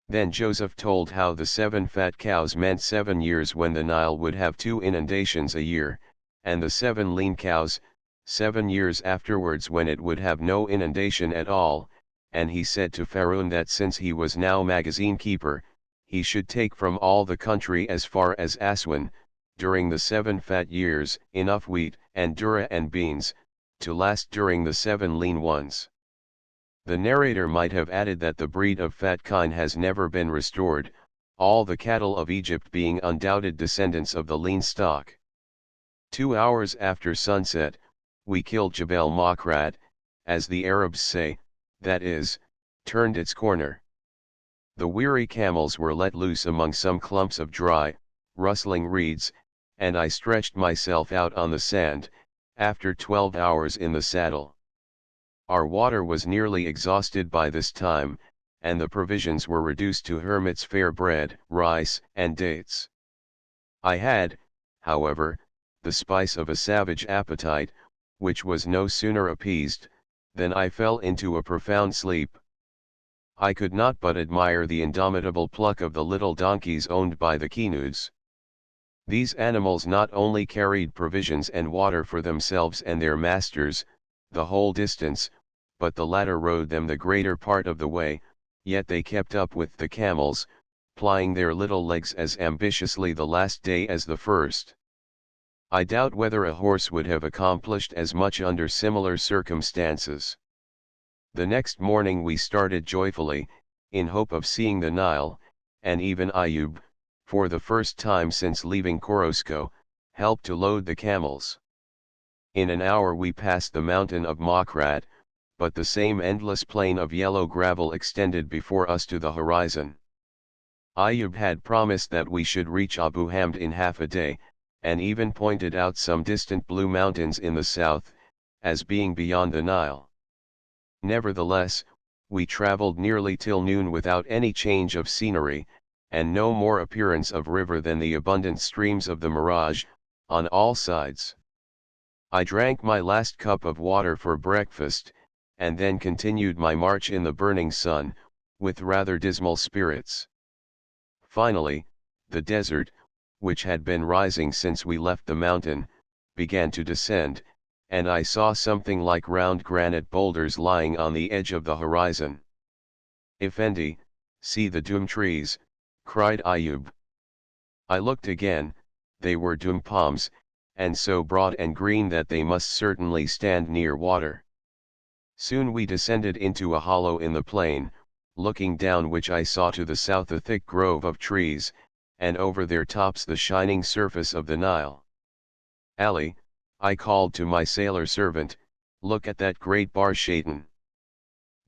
Then Joseph told how the 7 fat cows meant 7 years when the Nile would have 2 inundations a year, and the 7 lean cows, 7 years afterwards when it would have no inundation at all, and he said to Pharaoh that since he was now magazine keeper, he should take from all the country as far as Aswan, during the 7 fat years, enough wheat, and durra and beans, to last during the 7 lean ones. The narrator might have added that the breed of fat kine has never been restored, all the cattle of Egypt being undoubted descendants of the lean stock. 2 hours after sunset, we killed Jabal Makrat, as the Arabs say, that is, turned its corner. The weary camels were let loose among some clumps of dry, rustling reeds, and I stretched myself out on the sand, after 12 hours in the saddle. Our water was nearly exhausted by this time, and the provisions were reduced to hermit's fare bread, rice, and dates. I had, however, the spice of a savage appetite, which was no sooner appeased, than I fell into a profound sleep. I could not but admire the indomitable pluck of the little donkeys owned by the Kinuds. These animals not only carried provisions and water for themselves and their masters, the whole distance, but the latter rode them the greater part of the way, yet they kept up with the camels, plying their little legs as ambitiously the last day as the first. I doubt whether a horse would have accomplished as much under similar circumstances. The next morning we started joyfully, in hope of seeing the Nile, and even Ayub, for the first time since leaving Korosko, helped to load the camels. In an hour we passed the mountain of Makrat, but the same endless plain of yellow gravel extended before us to the horizon. Ayub had promised that we should reach Abu Hamd in half a day, and even pointed out some distant blue mountains in the south, as being beyond the Nile. Nevertheless, we travelled nearly till noon without any change of scenery, and no more appearance of river than the abundant streams of the mirage, on all sides. I drank my last cup of water for breakfast, and then continued my march in the burning sun, with rather dismal spirits. Finally, the desert, which had been rising since we left the mountain, began to descend, and I saw something like round granite boulders lying on the edge of the horizon. "Effendi, see the doom trees," cried Ayub. I looked again, they were doom palms, and so broad and green that they must certainly stand near water. Soon we descended into a hollow in the plain, looking down which I saw to the south a thick grove of trees, and over their tops the shining surface of the Nile. "Ali," I called to my sailor servant, "look at that great bar Shaitan."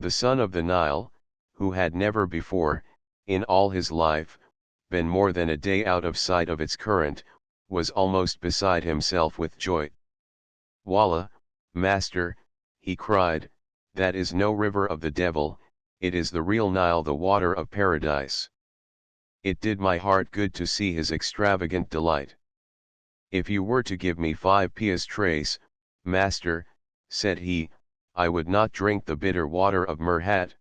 The son of the Nile, who had never before, in all his life, been more than a day out of sight of its current, was almost beside himself with joy. "Wallah, master," he cried, "that is no river of the devil, it is the real Nile, the water of paradise." It did my heart good to see his extravagant delight. "If you were to give me 5 piastres, master," said he, "I would not drink the bitter water of Murhat."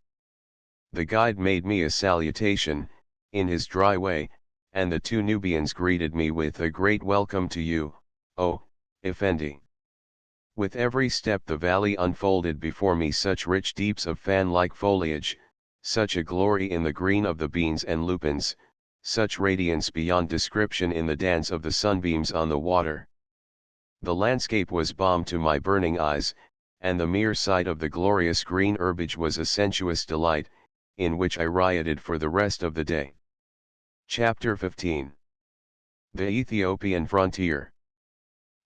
The guide made me a salutation, in his dry way, and the 2 Nubians greeted me with a great welcome to you, O Effendi. With every step the valley unfolded before me such rich deeps of fan-like foliage, such a glory in the green of the beans and lupins, such radiance beyond description in the dance of the sunbeams on the water. The landscape was balm to my burning eyes, and the mere sight of the glorious green herbage was a sensuous delight, in which I rioted for the rest of the day. Chapter 15. The Ethiopian Frontier.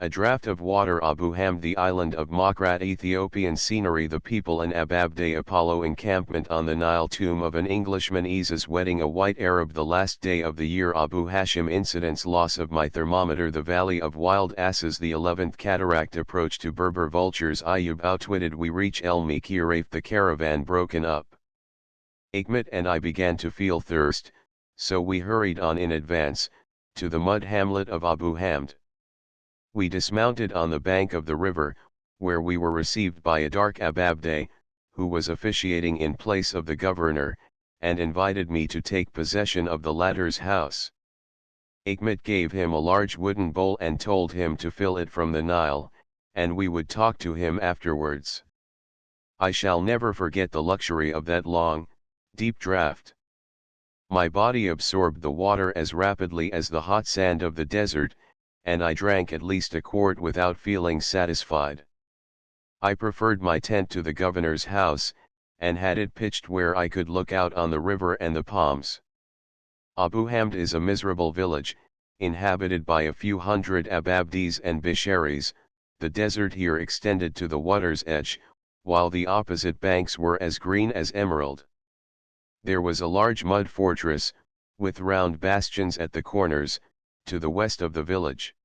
A draught of water. Abu Hamd, the island of Makrat. Ethiopian scenery. The people. An Ababday Apollo encampment on the Nile. Tomb of an Englishman. Eases wedding a white Arab. The last day of the year. Abu Hashim incidents. Loss of my thermometer. The valley of wild asses. The 11th cataract. Approach to Berber vultures. Ayub outwitted. We reach El Mikiraf. The caravan broken up. Hikmet and I began to feel thirst, so we hurried on in advance, to the mud hamlet of Abu Hamd. We dismounted on the bank of the river, where we were received by a dark Ababday, who was officiating in place of the governor, and invited me to take possession of the latter's house. Hikmet gave him a large wooden bowl and told him to fill it from the Nile, and we would talk to him afterwards. I shall never forget the luxury of that long, deep draught. My body absorbed the water as rapidly as the hot sand of the desert, and I drank at least a quart without feeling satisfied. I preferred my tent to the governor's house, and had it pitched where I could look out on the river and the palms. Abu Hamd is a miserable village, inhabited by a few hundred Ababdis and Bisharis. The desert here extended to the water's edge, while the opposite banks were as green as emerald. There was a large mud fortress, with round bastions at the corners, to the west of the village.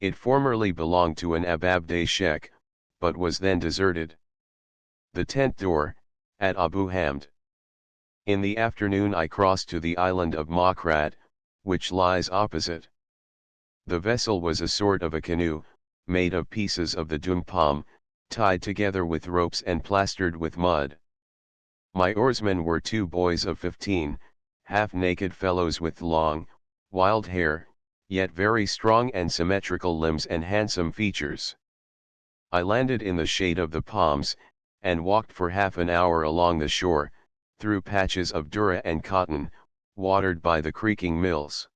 It formerly belonged to an Ababday sheikh, but was then deserted. The tent door, at Abu Hamd. In the afternoon I crossed to the island of Makrat, which lies opposite. The vessel was a sort of a canoe, made of pieces of the dum palm, tied together with ropes and plastered with mud. My oarsmen were 2 boys of 15, half-naked fellows with long, wild hair, yet very strong and symmetrical limbs and handsome features. I landed in the shade of the palms, and walked for half an hour along the shore, through patches of durra and cotton, watered by the creaking mills.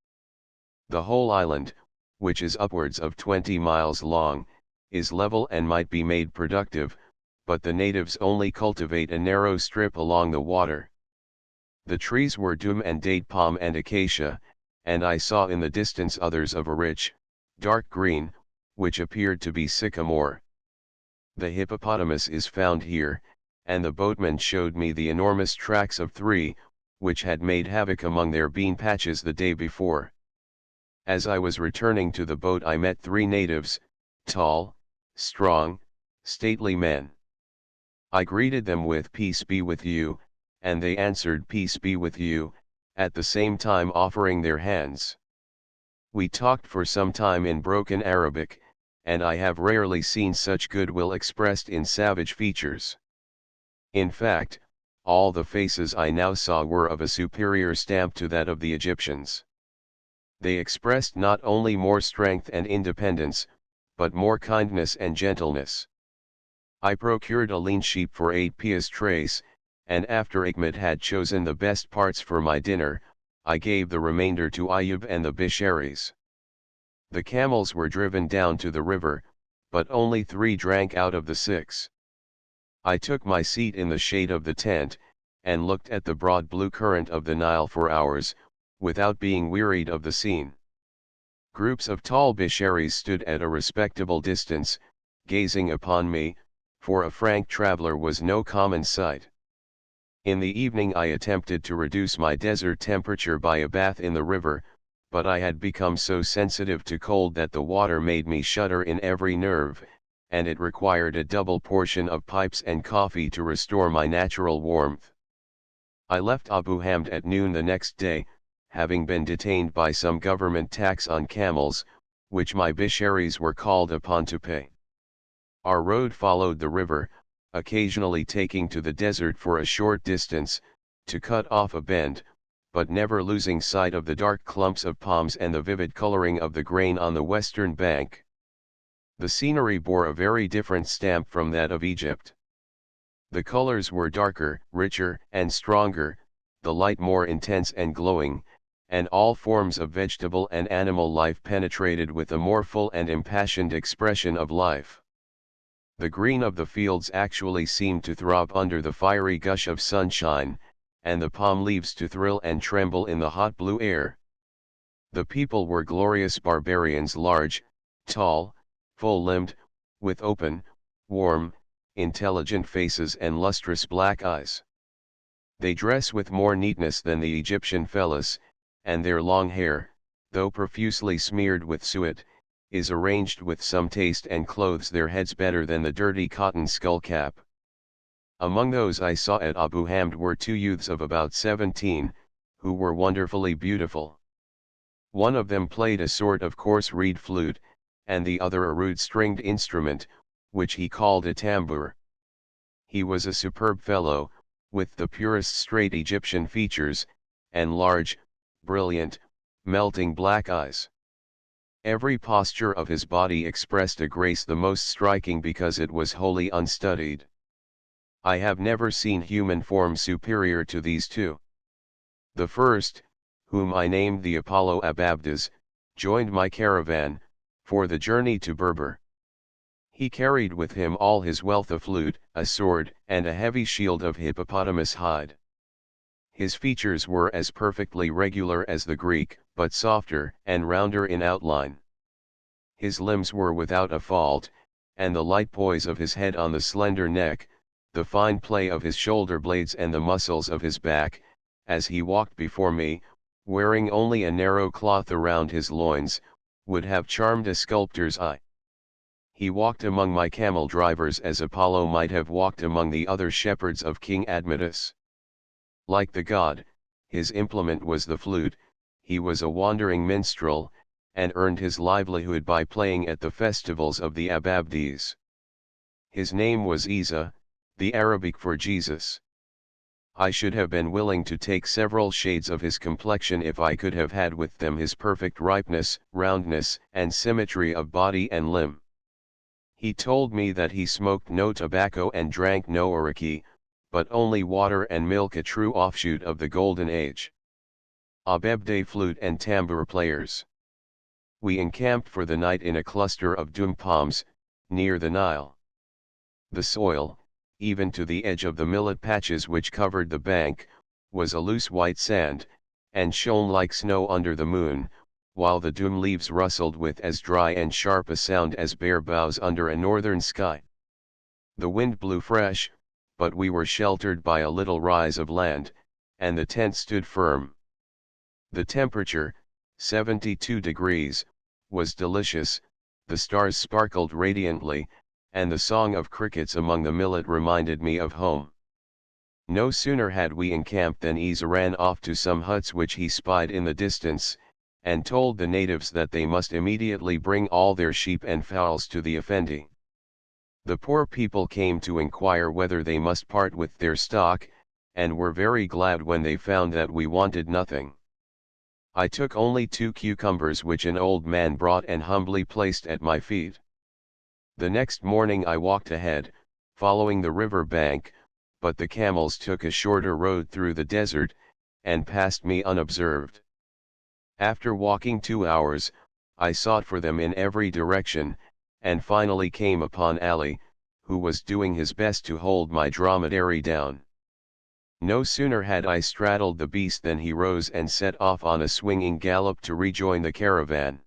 The whole island, which is upwards of 20 miles long, is level and might be made productive, but the natives only cultivate a narrow strip along the water. The trees were dum and date palm and acacia, and I saw in the distance others of a rich, dark green, which appeared to be sycamore. The hippopotamus is found here, and the boatman showed me the enormous tracks of 3, which had made havoc among their bean patches the day before. As I was returning to the boat I met 3 natives, tall, strong, stately men. I greeted them with "Peace be with you," and they answered "Peace be with you," at the same time offering their hands. We talked for some time in broken Arabic, and I have rarely seen such goodwill expressed in savage features. In fact, all the faces I now saw were of a superior stamp to that of the Egyptians. They expressed not only more strength and independence, but more kindness and gentleness. I procured a lean sheep for 8 piastres, and after Ahmed had chosen the best parts for my dinner, I gave the remainder to Ayub and the Bisharis. The camels were driven down to the river, but only 3 drank out of the 6. I took my seat in the shade of the tent, and looked at the broad blue current of the Nile for hours, without being wearied of the scene. Groups of tall Bisharis stood at a respectable distance, gazing upon me, for a Frank traveler was no common sight. In the evening I attempted to reduce my desert temperature by a bath in the river, but I had become so sensitive to cold that the water made me shudder in every nerve, and it required a double portion of pipes and coffee to restore my natural warmth. I left Abu Hamd at noon the next day, having been detained by some government tax on camels, which my Bisharis were called upon to pay. Our road followed the river, occasionally taking to the desert for a short distance, to cut off a bend, but never losing sight of the dark clumps of palms and the vivid coloring of the grain on the western bank. The scenery bore a very different stamp from that of Egypt. The colors were darker, richer, and stronger, the light more intense and glowing, and all forms of vegetable and animal life penetrated with a more full and impassioned expression of life. The green of the fields actually seemed to throb under the fiery gush of sunshine, and the palm leaves to thrill and tremble in the hot blue air. The people were glorious barbarians, large, tall, full-limbed, with open, warm, intelligent faces and lustrous black eyes. They dress with more neatness than the Egyptian fellas, and their long hair, though profusely smeared with suet, is arranged with some taste and clothes their heads better than the dirty cotton skull cap. Among those I saw at Abu Hamd were 2 youths of about 17, who were wonderfully beautiful. One of them played a sort of coarse reed flute, and the other a rude stringed instrument, which he called a tambour. He was a superb fellow, with the purest straight Egyptian features, and large, brilliant, melting black eyes. Every posture of his body expressed a grace the most striking because it was wholly unstudied. I have never seen human form superior to these 2. The first, whom I named the Apollo Ababdas, joined my caravan, for the journey to Berber. He carried with him all his wealth, a flute, a sword, and a heavy shield of hippopotamus hide. His features were as perfectly regular as the Greek, but softer and rounder in outline. His limbs were without a fault, and the light poise of his head on the slender neck, the fine play of his shoulder blades and the muscles of his back, as he walked before me, wearing only a narrow cloth around his loins, would have charmed a sculptor's eye. He walked among my camel drivers as Apollo might have walked among the other shepherds of King Admetus. Like the god, his implement was the flute. He was a wandering minstrel, and earned his livelihood by playing at the festivals of the Ababdis. His name was Isa, the Arabic for Jesus. I should have been willing to take several shades of his complexion if I could have had with them his perfect ripeness, roundness, and symmetry of body and limb. He told me that he smoked no tobacco and drank no oriki, but only water and milk, a true offshoot of the Golden Age. Abebde flute and tambour players. We encamped for the night in a cluster of dum palms, near the Nile. The soil, even to the edge of the millet patches which covered the bank, was a loose white sand, and shone like snow under the moon, while the dum leaves rustled with as dry and sharp a sound as bare boughs under a northern sky. The wind blew fresh, but we were sheltered by a little rise of land, and the tent stood firm. The temperature, 72 degrees, was delicious, the stars sparkled radiantly, and the song of crickets among the millet reminded me of home. No sooner had we encamped than Isa ran off to some huts which he spied in the distance, and told the natives that they must immediately bring all their sheep and fowls to the Effendi. The poor people came to inquire whether they must part with their stock, and were very glad when they found that we wanted nothing. I took only 2 cucumbers which an old man brought and humbly placed at my feet. The next morning I walked ahead, following the river bank, but the camels took a shorter road through the desert, and passed me unobserved. After walking 2 hours, I sought for them in every direction, and finally came upon Ali, who was doing his best to hold my dromedary down. No sooner had I straddled the beast than he rose and set off on a swinging gallop to rejoin the caravan.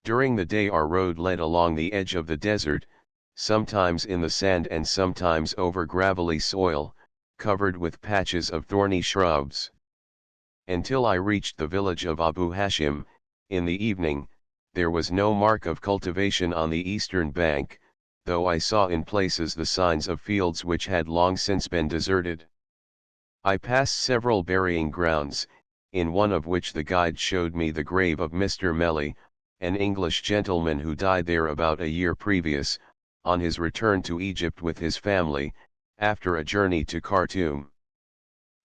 During the day our road led along the edge of the desert, sometimes in the sand and sometimes over gravelly soil, covered with patches of thorny shrubs. Until I reached the village of Abu Hashim, in the evening, there was no mark of cultivation on the eastern bank, though I saw in places the signs of fields which had long since been deserted. I passed several burying grounds, in one of which the guide showed me the grave of Mr. Melly, an English gentleman who died there about a year previous, on his return to Egypt with his family, after a journey to Khartoum.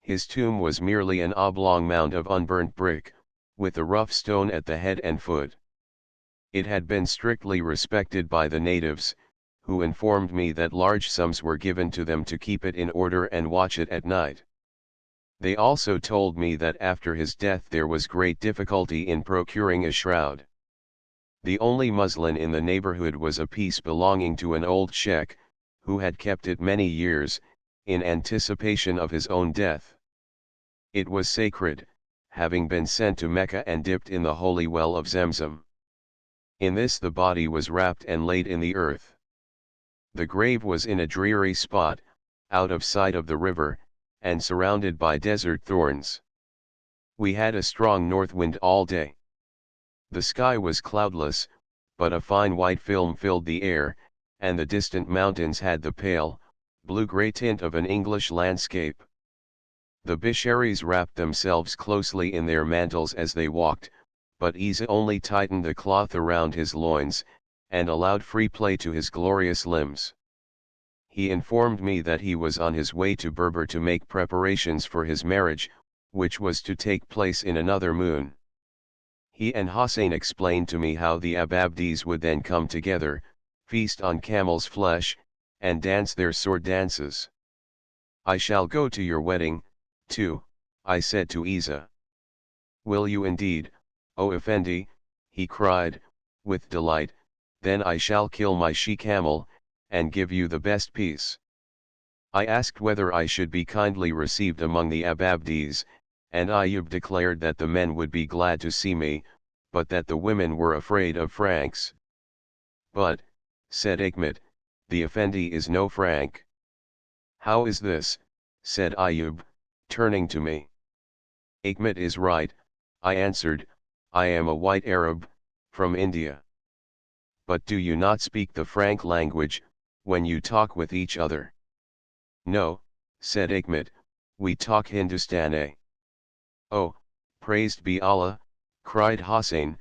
His tomb was merely an oblong mound of unburnt brick, with a rough stone at the head and foot. It had been strictly respected by the natives, who informed me that large sums were given to them to keep it in order and watch it at night. They also told me that after his death there was great difficulty in procuring a shroud. The only muslin in the neighborhood was a piece belonging to an old sheikh, who had kept it many years, in anticipation of his own death. It was sacred, having been sent to Mecca and dipped in the holy well of Zemzem. In this the body was wrapped and laid in the earth. The grave was in a dreary spot, out of sight of the river, and surrounded by desert thorns. We had a strong north wind all day. The sky was cloudless, but a fine white film filled the air, and the distant mountains had the pale, blue-gray tint of an English landscape. The Bisharis wrapped themselves closely in their mantles as they walked, but Isa only tightened the cloth around his loins, and allowed free play to his glorious limbs. He informed me that he was on his way to Berber to make preparations for his marriage, which was to take place in another moon. He and Hossein explained to me how the Ababdis would then come together, feast on camel's flesh, and dance their sword dances. "I shall go to your wedding, too," I said to Isa. "Will you indeed, O Effendi?" he cried, with delight. "Then I shall kill my she-camel, and give you the best piece." I asked whether I should be kindly received among the Ababdis, and Ayub declared that the men would be glad to see me, but that the women were afraid of Franks. "But," said Hikmet, "the Effendi is no Frank." "How is this?" said Ayub, turning to me. "Hikmet is right," I answered, "I am a white Arab, from India." "But do you not speak the Frank language, when you talk with each other?" "No," said Hikmet, "we talk Hindustani." "Oh, praised be Allah," cried Hossein,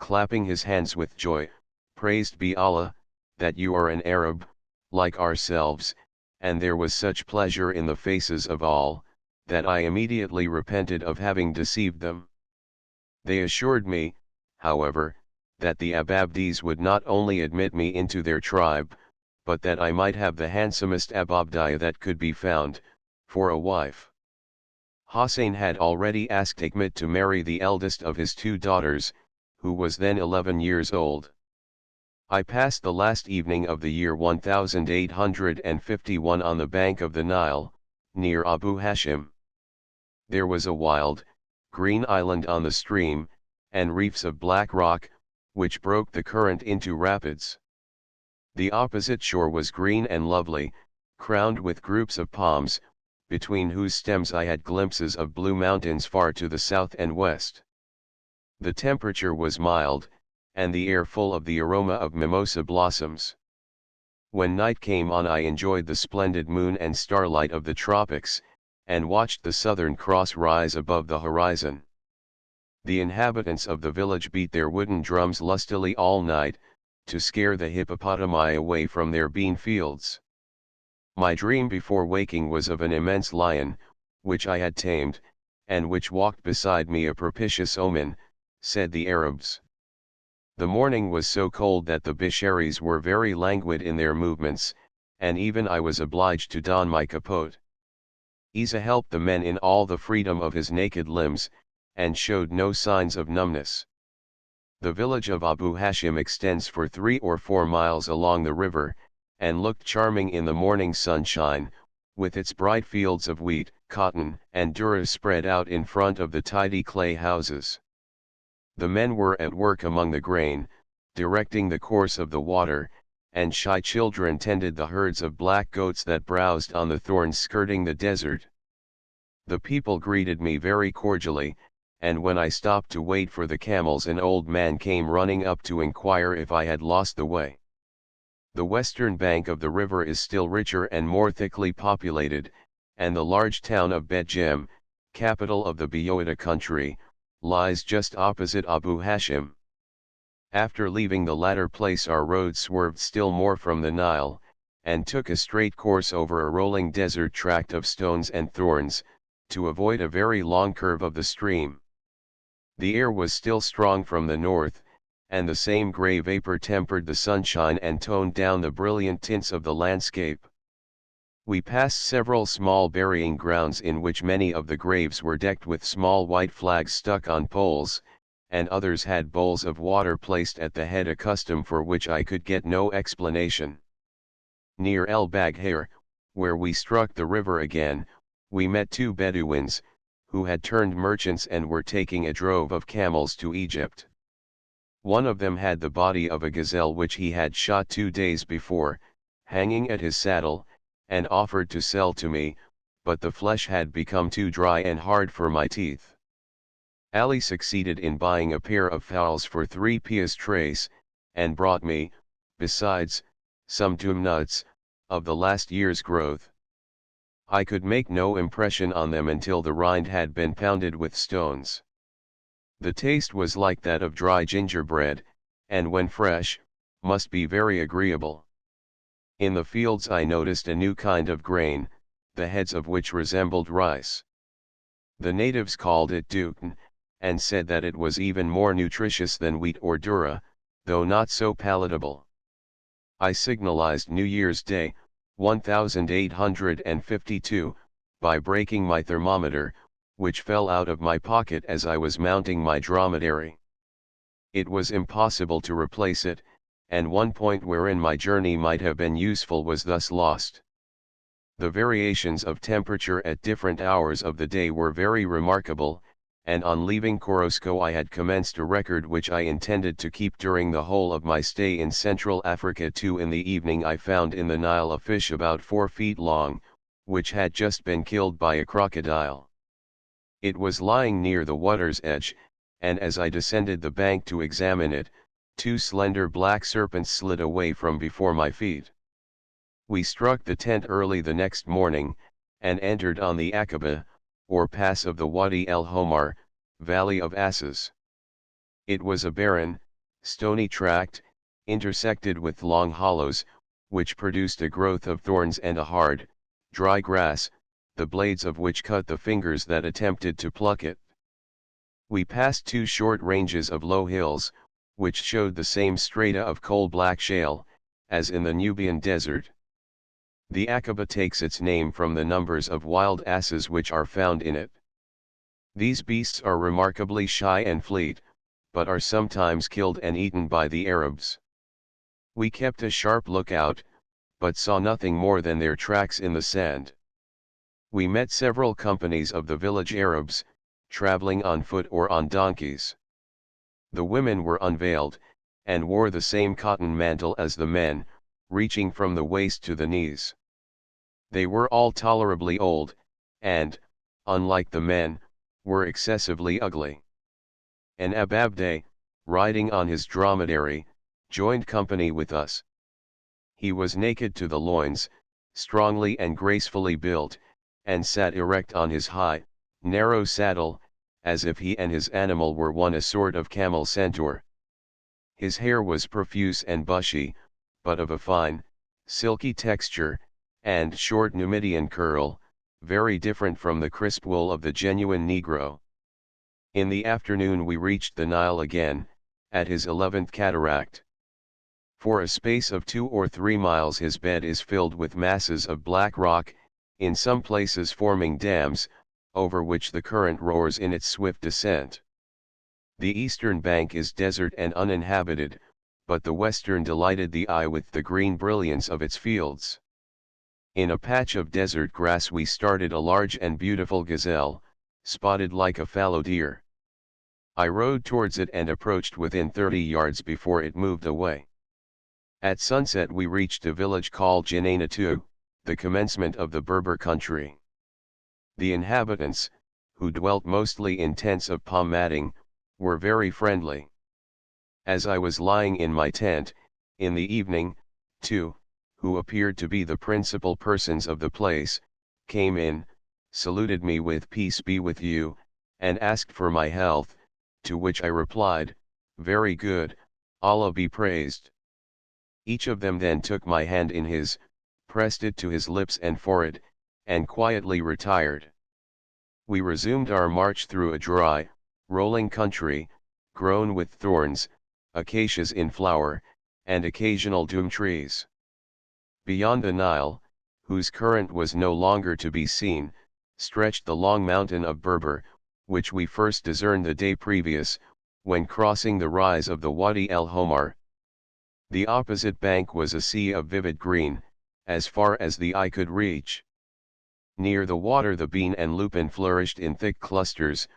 clapping his hands with joy, "Praised be Allah, that you are an Arab, like ourselves," and there was such pleasure in the faces of all, that I immediately repented of having deceived them. They assured me, however, that the Ababdis would not only admit me into their tribe, but that I might have the handsomest Ababdiya that could be found, for a wife. Hossein had already asked Hikmet to marry the eldest of his two daughters, who was then 11 years old. I passed the last evening of the year 1851 on the bank of the Nile, near Abu Hashim. There was a wild, green island on the stream, and reefs of black rock, which broke the current into rapids. The opposite shore was green and lovely, crowned with groups of palms, between whose stems I had glimpses of blue mountains far to the south and west. The temperature was mild, and the air full of the aroma of mimosa blossoms. When night came on, I enjoyed the splendid moon and starlight of the tropics, and watched the Southern Cross rise above the horizon. The inhabitants of the village beat their wooden drums lustily all night, to scare the hippopotami away from their bean fields. My dream before waking was of an immense lion, which I had tamed, and which walked beside me, a propitious omen, said the Arabs. The morning was so cold that the Bisharis were very languid in their movements, and even I was obliged to don my capote. Isa helped the men in all the freedom of his naked limbs, and showed no signs of numbness. The village of Abu Hashim extends for 3 or 4 miles along the river, and looked charming in the morning sunshine, with its bright fields of wheat, cotton, and durra spread out in front of the tidy clay houses. The men were at work among the grain, directing the course of the water, and shy children tended the herds of black goats that browsed on the thorns skirting the desert. The people greeted me very cordially, and when I stopped to wait for the camels, an old man came running up to inquire if I had lost the way. The western bank of the river is still richer and more thickly populated, and the large town of Bet Jem, capital of the Bayard country, lies just opposite Abu Hashim. After leaving the latter place, our road swerved still more from the Nile, and took a straight course over a rolling desert tract of stones and thorns, to avoid a very long curve of the stream. The air was still strong from the north, and the same grey vapor tempered the sunshine and toned down the brilliant tints of the landscape. We passed several small burying grounds in which many of the graves were decked with small white flags stuck on poles, and others had bowls of water placed at the head, a custom for which I could get no explanation. Near El Baghair, where we struck the river again, we met 2 Bedouins, who had turned merchants and were taking a drove of camels to Egypt. One of them had the body of a gazelle which he had shot 2 days before, hanging at his saddle, and offered to sell to me, but the flesh had become too dry and hard for my teeth. Ali succeeded in buying a pair of fowls for 3 piastres, and brought me, besides, some dum nuts, of the last year's growth. I could make no impression on them until the rind had been pounded with stones. The taste was like that of dry gingerbread, and when fresh, must be very agreeable. In the fields I noticed a new kind of grain, the heads of which resembled rice. The natives called it dukn, and said that it was even more nutritious than wheat or durra, though not so palatable. I signalized New Year's Day, 1852, by breaking my thermometer, which fell out of my pocket as I was mounting my dromedary. It was impossible to replace it, and one point wherein my journey might have been useful was thus lost. The variations of temperature at different hours of the day were very remarkable, and on leaving Korosko I had commenced a record which I intended to keep during the whole of my stay in Central Africa. In the evening I found in the Nile a fish about 4 feet long, which had just been killed by a crocodile. It was lying near the water's edge, and as I descended the bank to examine it, 2 slender black serpents slid away from before my feet. We struck the tent early the next morning, and entered on the Akaba, or pass of the Wadi el Homar, Valley of Asses. It was a barren, stony tract, intersected with long hollows, which produced a growth of thorns and a hard, dry grass, the blades of which cut the fingers that attempted to pluck it. We passed 2 short ranges of low hills, which showed the same strata of coal-black shale, as in the Nubian desert. The Aqaba takes its name from the numbers of wild asses which are found in it. These beasts are remarkably shy and fleet, but are sometimes killed and eaten by the Arabs. We kept a sharp lookout, but saw nothing more than their tracks in the sand. We met several companies of the village Arabs, traveling on foot or on donkeys. The women were unveiled, and wore the same cotton mantle as the men, reaching from the waist to the knees. They were all tolerably old, and, unlike the men, were excessively ugly. An Ababde, riding on his dromedary, joined company with us. He was naked to the loins, strongly and gracefully built, and sat erect on his high, narrow saddle, as if he and his animal were one a sort of camel centaur. His hair was profuse and bushy, but of a fine, silky texture, and short Numidian curl, very different from the crisp wool of the genuine Negro. In the afternoon we reached the Nile again, at his 11th cataract. For a space of 2 or 3 miles his bed is filled with masses of black rock, in some places forming dams, over which the current roars in its swift descent. The eastern bank is desert and uninhabited, but the western delighted the eye with the green brilliance of its fields. In a patch of desert grass we started a large and beautiful gazelle, spotted like a fallow deer. I rode towards it and approached within 30 yards before it moved away. At sunset we reached a village called Janainatu, the commencement of the Berber country. The inhabitants, who dwelt mostly in tents of palm matting, were very friendly. As I was lying in my tent, in the evening, 2, who appeared to be the principal persons of the place, came in, saluted me with "Peace be with you," and asked for my health, to which I replied, "Very good, Allah be praised." Each of them then took my hand in his, pressed it to his lips and forehead, and quietly retired. We resumed our march through a dry, rolling country, grown with thorns, acacias in flower, and occasional doum trees. Beyond the Nile, whose current was no longer to be seen, stretched the long mountain of Berber, which we first discerned the day previous, when crossing the rise of the Wadi el Homar. The opposite bank was a sea of vivid green, as far as the eye could reach. Near the water the bean and lupin flourished in thick clusters,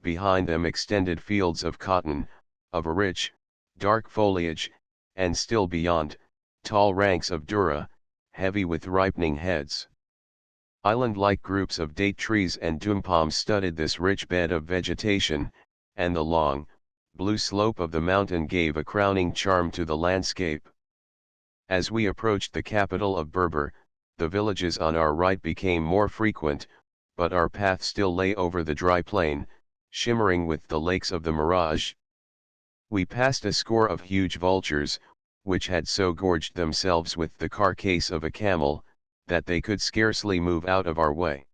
behind them extended fields of cotton, of a rich, dark foliage, and still beyond, tall ranks of dura, heavy with ripening heads. Island-like groups of date trees and doum palms studded this rich bed of vegetation, and the long, blue slope of the mountain gave a crowning charm to the landscape. As we approached the capital of Berber, the villages on our right became more frequent, but our path still lay over the dry plain, shimmering with the lakes of the mirage. We passed a score of huge vultures, which had so gorged themselves with the carcass of a camel, that they could scarcely move out of our way.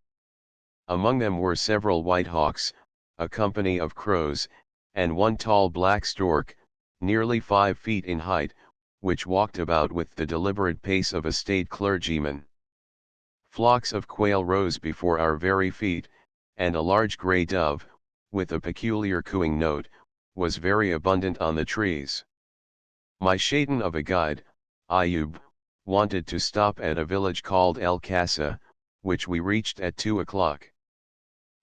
Among them were several white hawks, a company of crows, and one tall black stork, nearly 5 feet in height, which walked about with the deliberate pace of a staid clergyman. Flocks of quail rose before our very feet, and a large grey dove, with a peculiar cooing note, was very abundant on the trees. My shaitan of a guide, Ayub, wanted to stop at a village called El Kassa, which we reached at 2 o'clock.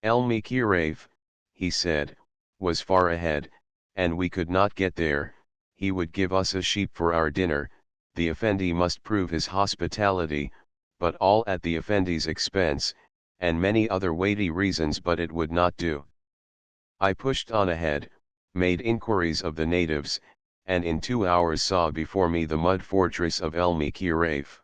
El Mikiraf, he said, was far ahead, and we could not get there. He would give us a sheep for our dinner. The Effendi must prove his hospitality, but all at the Effendi's expense, and many other weighty reasons, but it would not do. I pushed on ahead, made inquiries of the natives, and in 2 hours saw before me the mud fortress of El Mikiraf.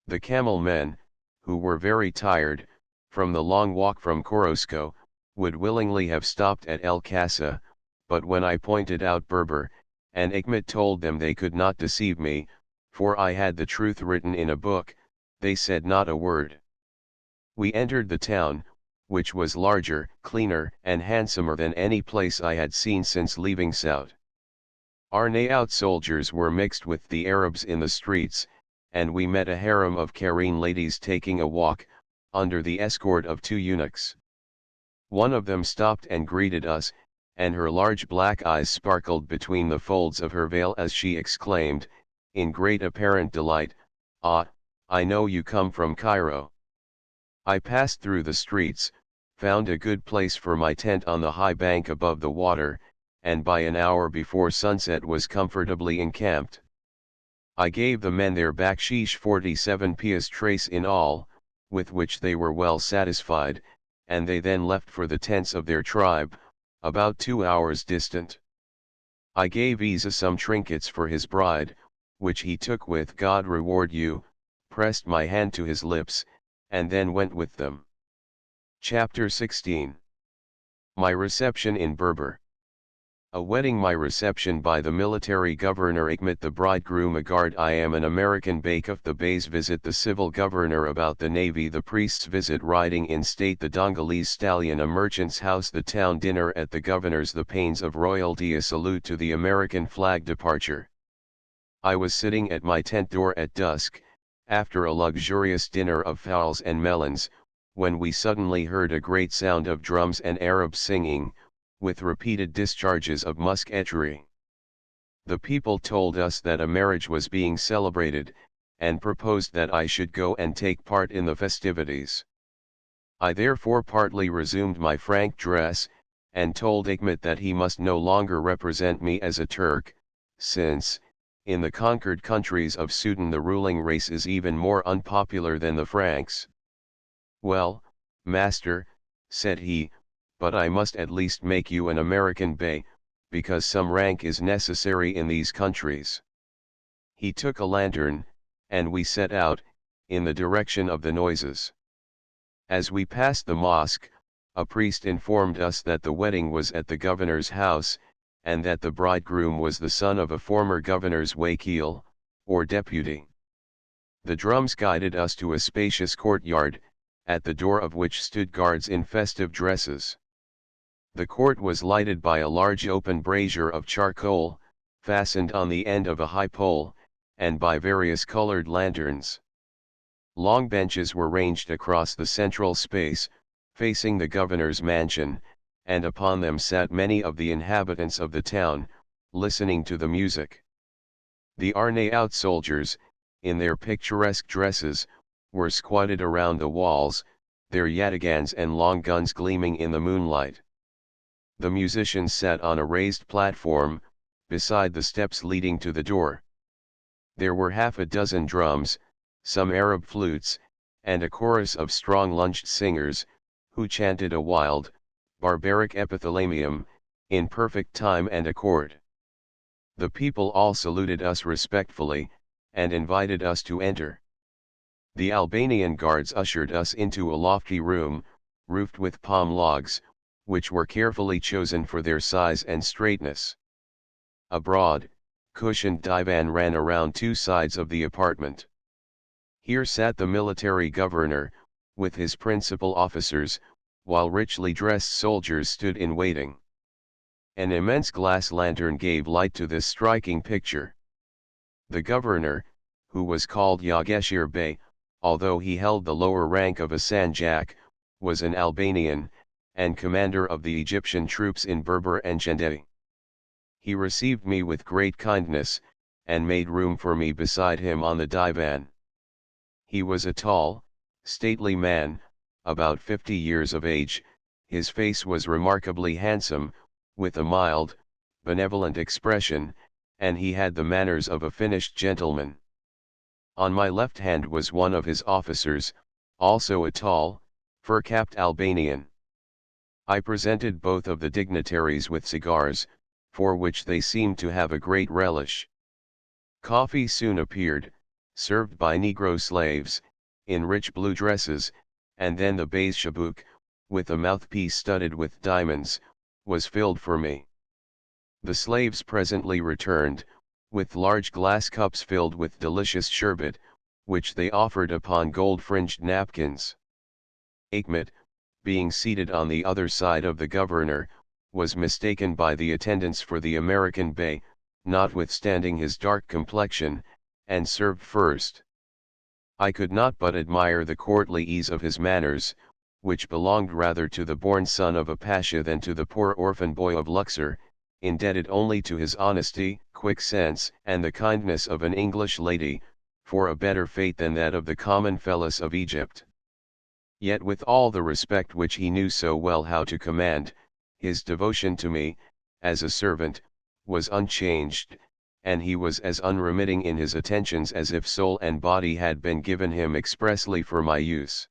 The camel men, who were very tired, from the long walk from Korosko, would willingly have stopped at El Kassa, but when I pointed out Berber, and Hikmet told them they could not deceive me, for I had the truth written in a book. They said not a word. We entered the town, which was larger, cleaner, and handsomer than any place I had seen since leaving Saut. Our Naout soldiers were mixed with the Arabs in the streets, and we met a harem of Kareen ladies taking a walk, under the escort of 2 eunuchs. One of them stopped and greeted us, and her large black eyes sparkled between the folds of her veil as she exclaimed, in great apparent delight, "Ah, I know you come from Cairo." I passed through the streets, found a good place for my tent on the high bank above the water, and by an hour before sunset was comfortably encamped. I gave the men their baksheesh 47 piastres in all, with which they were well satisfied, and they then left for the tents of their tribe, about 2 hours distant. I gave Isa some trinkets for his bride, which he took with "God reward you," pressed my hand to his lips, and then went with them. Chapter 16. My reception in Berber. A wedding. My reception by the military governor Hikmet the bridegroom Agard. I am an American Bakuf. The Beys visit the civil governor about the navy. The priests visit riding in state the Dongolese stallion. A merchant's house. The town dinner at the governor's. The pains of royalty. A salute to the American flag. Departure. I was sitting at my tent door at dusk, after a luxurious dinner of fowls and melons, when we suddenly heard a great sound of drums and Arabs singing, with repeated discharges of musketry. The people told us that a marriage was being celebrated, and proposed that I should go and take part in the festivities. I therefore partly resumed my frank dress, and told Hikmet that he must no longer represent me as a Turk, since, in the conquered countries of Sudan the ruling race is even more unpopular than the Franks. "Well, master," said he, "but I must at least make you an American Bey, because some rank is necessary in these countries." He took a lantern, and we set out, in the direction of the noises. As we passed the mosque, a priest informed us that the wedding was at the governor's house, and that the bridegroom was the son of a former governor's wakil, or deputy. The drums guided us to a spacious courtyard, at the door of which stood guards in festive dresses. The court was lighted by a large open brazier of charcoal, fastened on the end of a high pole, and by various colored lanterns. Long benches were ranged across the central space, facing the governor's mansion, and upon them sat many of the inhabitants of the town, listening to the music. The Arnaout soldiers, in their picturesque dresses, were squatted around the walls, their yataghans and long guns gleaming in the moonlight. The musicians sat on a raised platform, beside the steps leading to the door. There were half a dozen drums, some Arab flutes, and a chorus of strong-lunged singers, who chanted a wild, barbaric epithalamium, in perfect time and accord. The people all saluted us respectfully, and invited us to enter. The Albanian guards ushered us into a lofty room, roofed with palm logs, which were carefully chosen for their size and straightness. A broad, cushioned divan ran around 2 sides of the apartment. Here sat the military governor, with his principal officers, while richly dressed soldiers stood in waiting. An immense glass lantern gave light to this striking picture. The governor, who was called Yageshir Bey, although he held the lower rank of a Sanjak, was an Albanian, and commander of the Egyptian troops in Berber and Chendey. He received me with great kindness, and made room for me beside him on the divan. He was a tall, stately man, about 50 years of age. His face was remarkably handsome, with a mild, benevolent expression, and he had the manners of a finished gentleman. On my left hand was one of his officers, also a tall, fur-capped Albanian. I presented both of the dignitaries with cigars, for which they seemed to have a great relish. Coffee soon appeared, served by Negro slaves, in rich blue dresses, and then the baize shabouk, with a mouthpiece studded with diamonds, was filled for me. The slaves presently returned, with large glass cups filled with delicious sherbet, which they offered upon gold-fringed napkins. Achmet, being seated on the other side of the governor, was mistaken by the attendants for the American Bey, notwithstanding his dark complexion, and served first. I could not but admire the courtly ease of his manners, which belonged rather to the born son of a pasha than to the poor orphan boy of Luxor, indebted only to his honesty, quick sense, and the kindness of an English lady, for a better fate than that of the common fellas of Egypt. Yet with all the respect which he knew so well how to command, his devotion to me, as a servant, was unchanged, and he was as unremitting in his attentions as if soul and body had been given him expressly for my use.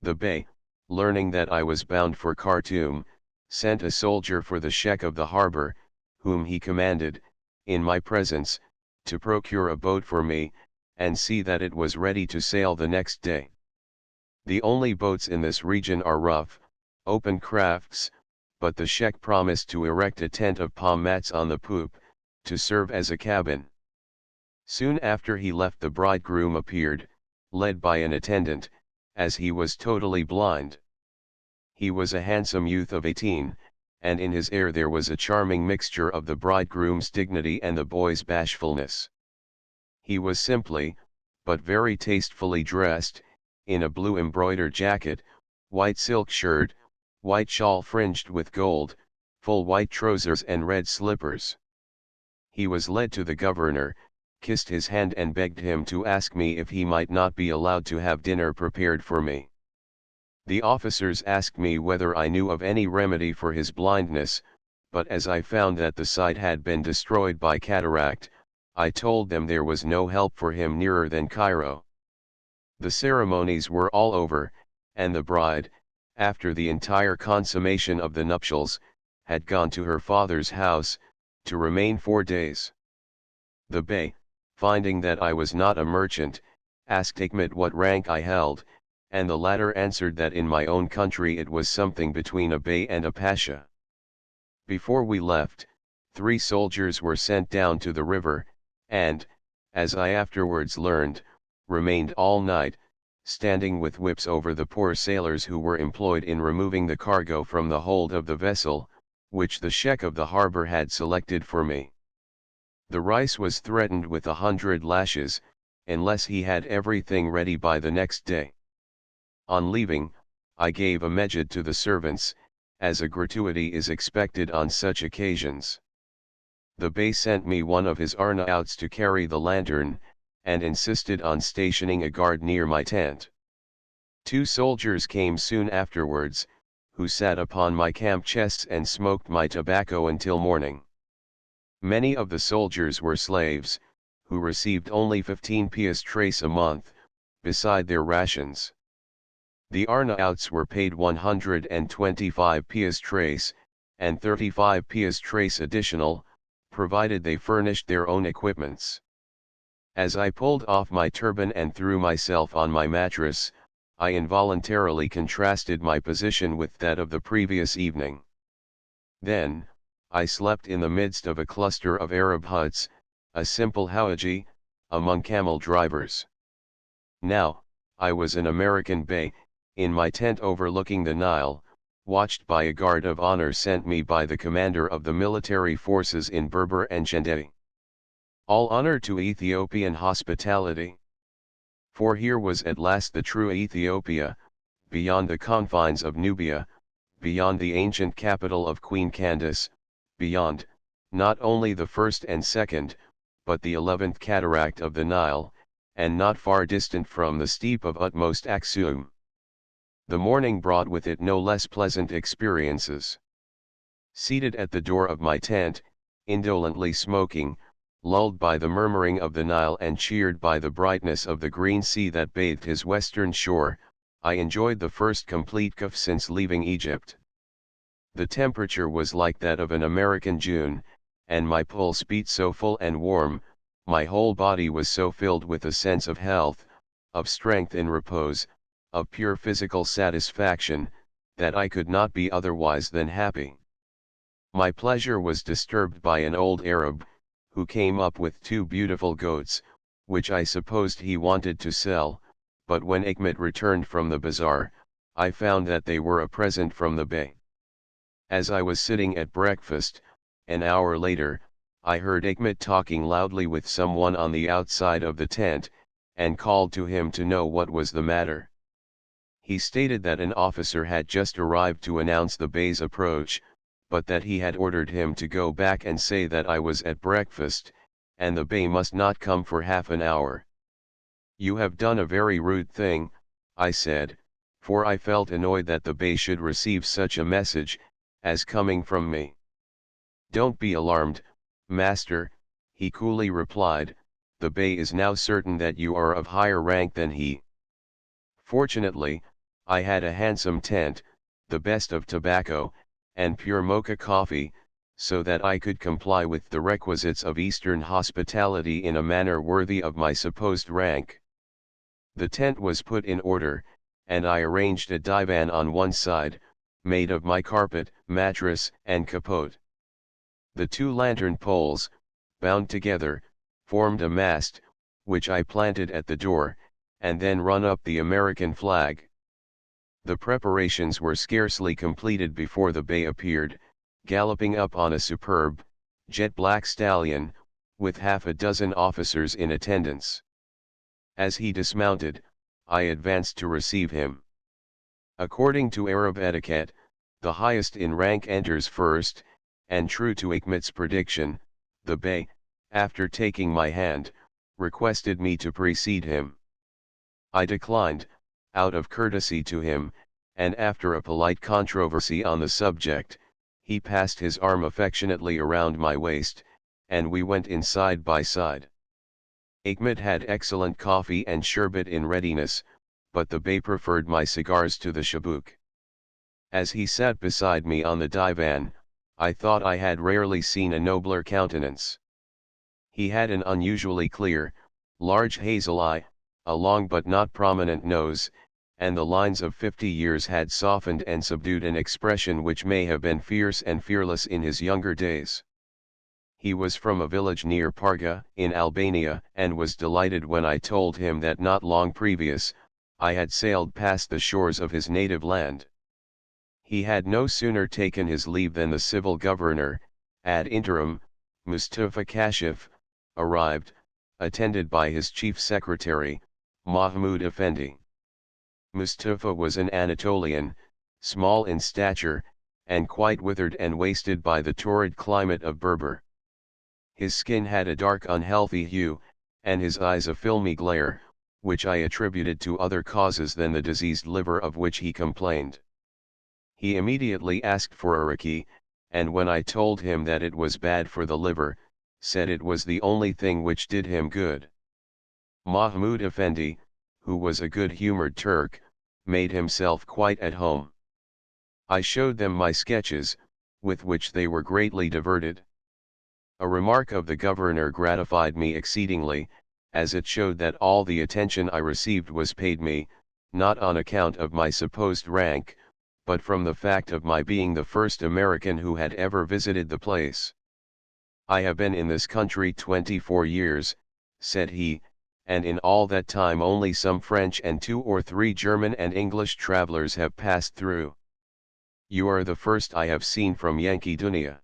The Bey, learning that I was bound for Khartoum, sent a soldier for the Sheikh of the harbor, whom he commanded, in my presence, to procure a boat for me, and see that it was ready to sail the next day. The only boats in this region are rough, open crafts, but the Sheikh promised to erect a tent of palm mats on the poop, to serve as a cabin. Soon after he left, the bridegroom appeared, led by an attendant, as he was totally blind. He was a handsome youth of 18, and in his air there was a charming mixture of the bridegroom's dignity and the boy's bashfulness. He was simply, but very tastefully dressed, in a blue embroidered jacket, white silk shirt, white shawl fringed with gold, full white trousers and red slippers. He was led to the governor, kissed his hand and begged him to ask me if he might not be allowed to have dinner prepared for me. The officers asked me whether I knew of any remedy for his blindness, but as I found that the sight had been destroyed by cataract, I told them there was no help for him nearer than Cairo. The ceremonies were all over, and the bride, after the entire consummation of the nuptials, had gone to her father's house, to remain 4 days. The Bey, finding that I was not a merchant, asked Achmet what rank I held, and the latter answered that in my own country it was something between a Bey and a Pasha. Before we left, 3 soldiers were sent down to the river, and, as I afterwards learned, remained all night, standing with whips over the poor sailors who were employed in removing the cargo from the hold of the vessel, which the Sheikh of the harbor had selected for me. The Rais was threatened with 100 lashes, unless he had everything ready by the next day. On leaving, I gave a mejid to the servants, as a gratuity is expected on such occasions. The Bey sent me one of his Arnauts to carry the lantern, and insisted on stationing a guard near my tent. 2 soldiers came soon afterwards, who sat upon my camp chests and smoked my tobacco until morning. Many of the soldiers were slaves, who received only 15 piastres a month, beside their rations. The Arnauts were paid 125 piastres, and 35 piastres additional, provided they furnished their own equipments. As I pulled off my turban and threw myself on my mattress, I involuntarily contrasted my position with that of the previous evening. Then, I slept in the midst of a cluster of Arab huts, a simple houji, among camel drivers. Now, I was an American Bey, in my tent overlooking the Nile, watched by a guard of honor sent me by the commander of the military forces in Berber and Chendé. All honor to Ethiopian hospitality. For here was at last the true Ethiopia, beyond the confines of Nubia, beyond the ancient capital of Queen Candace, beyond, not only the first and second, but the 11th cataract of the Nile, and not far distant from the steep of utmost Aksum. The morning brought with it no less pleasant experiences. Seated at the door of my tent, indolently smoking, lulled by the murmuring of the Nile and cheered by the brightness of the green sea that bathed his western shore, I enjoyed the first complete cough since leaving Egypt. The temperature was like that of an American June, and my pulse beat so full and warm, my whole body was so filled with a sense of health, of strength in repose, of pure physical satisfaction, that I could not be otherwise than happy. My pleasure was disturbed by an old Arab, who came up with two beautiful goats, which I supposed he wanted to sell, but when Hikmet returned from the bazaar, I found that they were a present from the bey. As I was sitting at breakfast, an hour later, I heard Hikmet talking loudly with someone on the outside of the tent, and called to him to know what was the matter. He stated that an officer had just arrived to announce the bey's approach, but that he had ordered him to go back and say that I was at breakfast, and the bey must not come for half an hour. "You have done a very rude thing," I said, for I felt annoyed that the bey should receive such a message, as coming from me. "Don't be alarmed, master," he coolly replied, "the bey is now certain that you are of higher rank than he." Fortunately, I had a handsome tent, the best of tobacco, and pure mocha coffee, so that I could comply with the requisites of Eastern hospitality in a manner worthy of my supposed rank. The tent was put in order, and I arranged a divan on one side, made of my carpet, mattress, and capote. The two lantern poles, bound together, formed a mast, which I planted at the door, and then run up the American flag. The preparations were scarcely completed before the bey appeared, galloping up on a superb, jet-black stallion, with half a dozen officers in attendance. As he dismounted, I advanced to receive him. According to Arab etiquette, the highest in rank enters first, and true to Hikmet's prediction, the bey, after taking my hand, requested me to precede him. I declined, out of courtesy to him, and after a polite controversy on the subject, he passed his arm affectionately around my waist, and we went in side by side. Hikmet had excellent coffee and sherbet in readiness, but the bey preferred my cigars to the shabook. As he sat beside me on the divan, I thought I had rarely seen a nobler countenance. He had an unusually clear, large hazel eye, a long but not prominent nose, and the lines of 50 years had softened and subdued an expression which may have been fierce and fearless in his younger days. He was from a village near Parga, in Albania, and was delighted when I told him that not long previous, I had sailed past the shores of his native land. He had no sooner taken his leave than the civil governor, ad interim, Mustafa Kashif, arrived, attended by his chief secretary, Mahmud Effendi. Mustafa was an Anatolian, small in stature, and quite withered and wasted by the torrid climate of Berber. His skin had a dark unhealthy hue, and his eyes a filmy glare, which I attributed to other causes than the diseased liver of which he complained. He immediately asked for arakhi, and when I told him that it was bad for the liver, said it was the only thing which did him good. Mahmud Effendi, who was a good-humored Turk, made himself quite at home. I showed them my sketches, with which they were greatly diverted. A remark of the governor gratified me exceedingly, as it showed that all the attention I received was paid me, not on account of my supposed rank, but from the fact of my being the first American who had ever visited the place. "I have been in this country 24 years, said he, "and in all that time only some French and 2 or 3 German and English travelers have passed through. You are the first I have seen from Yankee Dunia."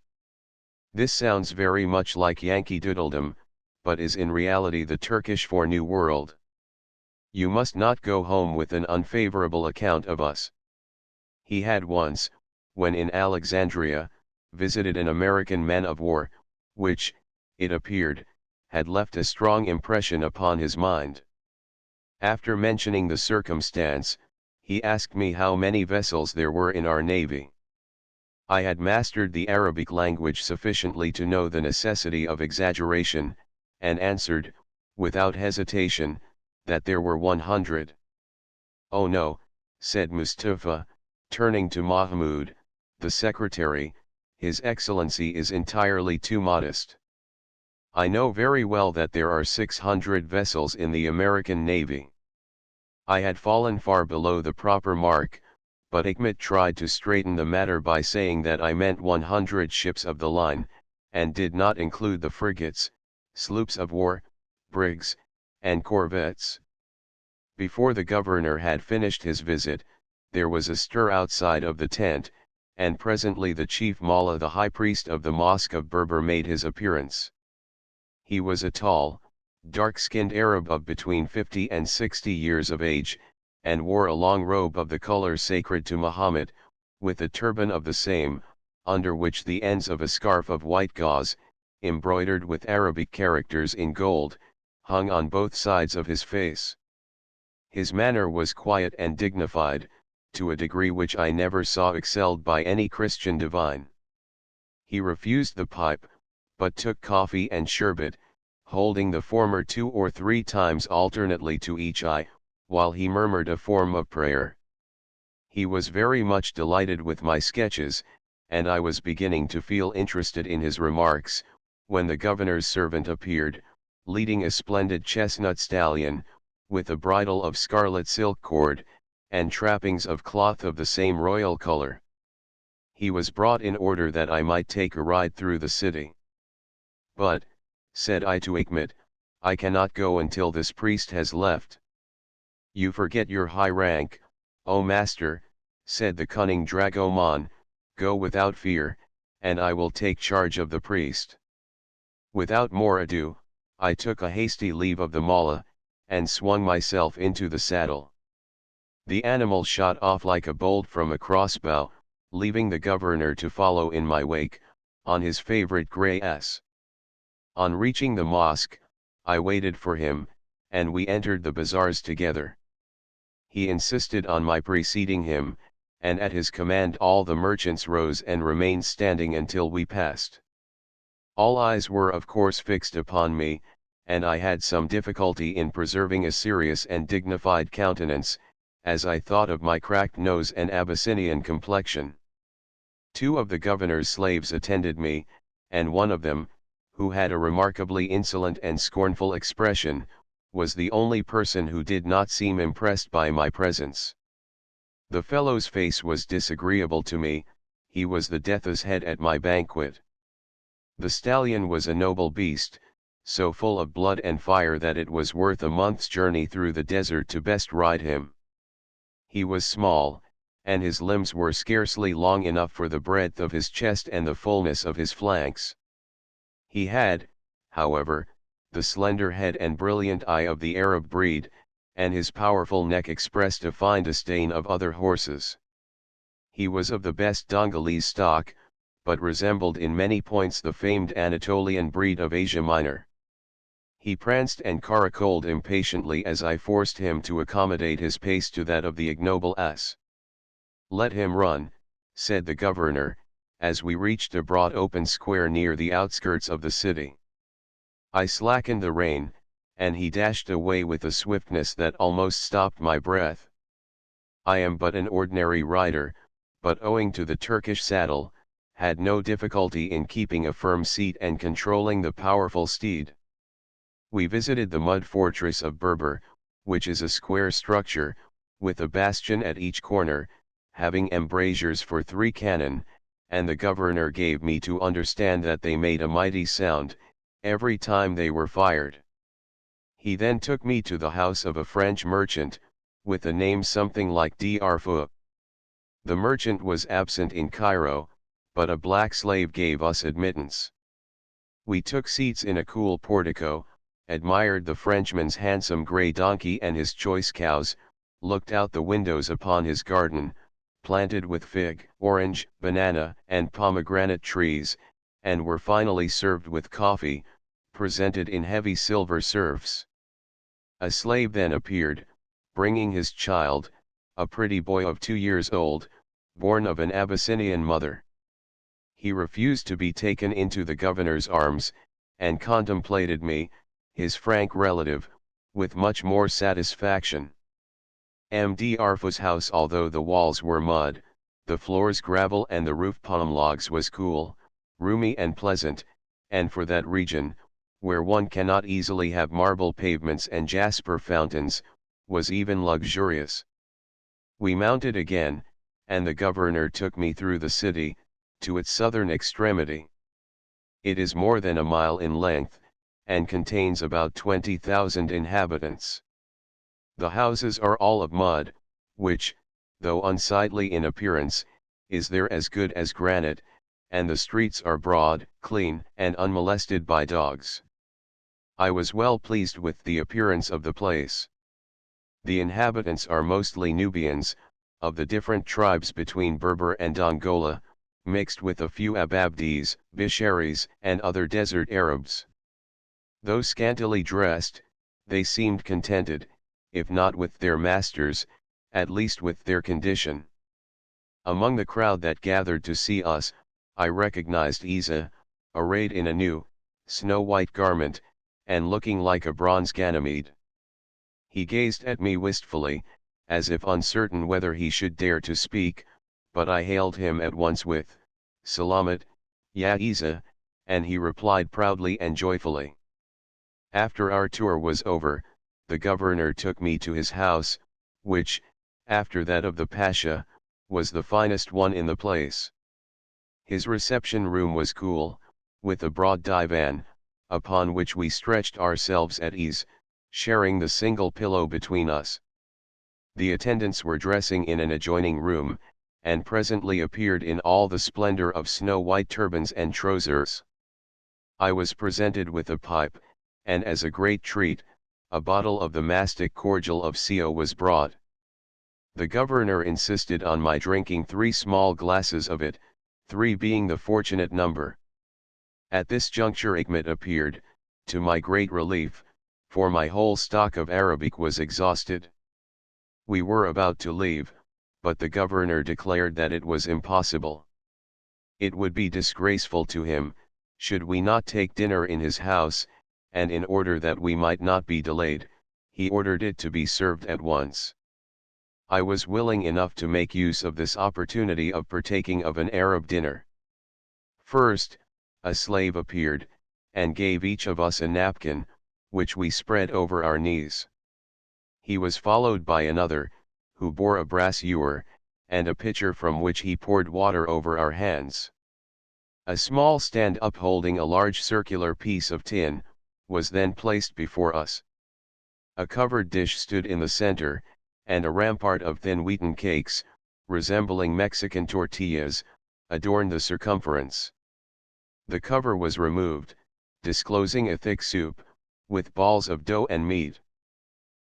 This sounds very much like Yankee Doodledom, but is in reality the Turkish for New World. You must not go home with an unfavorable account of us. He had once, when in Alexandria, visited an American man of war, which, it appeared, had left a strong impression upon his mind. After mentioning the circumstance, he asked me how many vessels there were in our navy. I had mastered the Arabic language sufficiently to know the necessity of exaggeration, and answered, without hesitation, that there were 100. "Oh no," said Mustafa, turning to Mahmud, the secretary, "His Excellency is entirely too modest. I know very well that there are 600 vessels in the American Navy." I had fallen far below the proper mark, but Hikmet tried to straighten the matter by saying that I meant 100 ships of the line, and did not include the frigates, sloops of war, brigs, and corvettes. Before the governor had finished his visit, there was a stir outside of the tent, and presently the chief Mullah, the high priest of the Mosque of Berber, made his appearance. He was a tall, dark-skinned Arab of between 50 and 60 years of age, and wore a long robe of the color sacred to Muhammad, with a turban of the same, under which the ends of a scarf of white gauze, embroidered with Arabic characters in gold, hung on both sides of his face. His manner was quiet and dignified, to a degree which I never saw excelled by any Christian divine. He refused the pipe, but took coffee and sherbet, holding the former 2 or 3 times alternately to each eye, while he murmured a form of prayer. He was very much delighted with my sketches, and I was beginning to feel interested in his remarks, when the governor's servant appeared, leading a splendid chestnut stallion, with a bridle of scarlet silk cord, and trappings of cloth of the same royal color. He was brought in order that I might take a ride through the city. But, said I to Hikmet, I cannot go until this priest has left. You forget your high rank, O master, said the cunning dragoman, go without fear, and I will take charge of the priest. Without more ado, I took a hasty leave of the Mullah, and swung myself into the saddle. The animal shot off like a bolt from a crossbow, leaving the governor to follow in my wake, on his favorite grey ass. On reaching the mosque, I waited for him, and we entered the bazaars together. He insisted on my preceding him, and at his command all the merchants rose and remained standing until we passed. All eyes were of course fixed upon me, and I had some difficulty in preserving a serious and dignified countenance, as I thought of my cracked nose and Abyssinian complexion. 2 of the governor's slaves attended me, and one of them, who had a remarkably insolent and scornful expression, was the only person who did not seem impressed by my presence. The fellow's face was disagreeable to me, he was the death's head at my banquet. The stallion was a noble beast, so full of blood and fire that it was worth a month's journey through the desert to best ride him. He was small, and his limbs were scarcely long enough for the breadth of his chest and the fullness of his flanks. He had, however, the slender head and brilliant eye of the Arab breed, and his powerful neck expressed a fine disdain of other horses. He was of the best Dongolese stock, but resembled in many points the famed Anatolian breed of Asia Minor. He pranced and caracoled impatiently as I forced him to accommodate his pace to that of the ignoble ass. Let him run, said the governor, as we reached a broad open square near the outskirts of the city. I slackened the rein, and he dashed away with a swiftness that almost stopped my breath. I am but an ordinary rider, but owing to the Turkish saddle, had no difficulty in keeping a firm seat and controlling the powerful steed. We visited the mud fortress of Berber, which is a square structure, with a bastion at each corner, having embrasures for 3 cannon, and the governor gave me to understand that they made a mighty sound, every time they were fired. He then took me to the house of a French merchant, with a name something like D'Arfoux. The merchant was absent in Cairo, but a black slave gave us admittance. We took seats in a cool portico, admired the Frenchman's handsome grey donkey and his choice cows, looked out the windows upon his garden, planted with fig, orange, banana, and pomegranate trees, and were finally served with coffee, presented in heavy silver serfs. A slave then appeared, bringing his child, a pretty boy of 2 years old, born of an Abyssinian mother. He refused to be taken into the governor's arms, and contemplated me, his frank relative, with much more satisfaction. M.D. Arfo's house, although the walls were mud, the floors gravel and the roof palm logs, was cool, roomy and pleasant, and for that region, where one cannot easily have marble pavements and jasper fountains, was even luxurious. We mounted again, and the governor took me through the city, to its southern extremity. It is more than a mile in length, and contains about 20,000 inhabitants. The houses are all of mud, which, though unsightly in appearance, is there as good as granite, and the streets are broad, clean, and unmolested by dogs. I was well pleased with the appearance of the place. The inhabitants are mostly Nubians, of the different tribes between Berber and Dongola, mixed with a few Ababdis, Bisharis, and other desert Arabs. Though scantily dressed, they seemed contented, if not with their masters, at least with their condition. Among the crowd that gathered to see us, I recognized Isa, arrayed in a new, snow-white garment, and looking like a bronze Ganymede. He gazed at me wistfully, as if uncertain whether he should dare to speak, but I hailed him at once with, "Salamat, ya Isa," and he replied proudly and joyfully. After our tour was over, the governor took me to his house, which, after that of the Pasha, was the finest one in the place. His reception room was cool, with a broad divan, upon which we stretched ourselves at ease, sharing the single pillow between us. The attendants were dressing in an adjoining room, and presently appeared in all the splendor of snow-white turbans and trousers. I was presented with a pipe, and as a great treat, a bottle of the mastic cordial of Sio was brought. The governor insisted on my drinking 3 small glasses of it, 3 being the fortunate number. At this juncture Hikmet appeared, to my great relief, for my whole stock of Arabic was exhausted. We were about to leave, but the governor declared that it was impossible. It would be disgraceful to him, should we not take dinner in his house, and in order that we might not be delayed, he ordered it to be served at once. I was willing enough to make use of this opportunity of partaking of an Arab dinner. First, a slave appeared, and gave each of us a napkin, which we spread over our knees. He was followed by another, who bore a brass ewer, and a pitcher from which he poured water over our hands. A small stand upholding a large circular piece of tin, was then placed before us. A covered dish stood in the center, and a rampart of thin wheaten cakes, resembling Mexican tortillas, adorned the circumference. The cover was removed, disclosing a thick soup, with balls of dough and meat.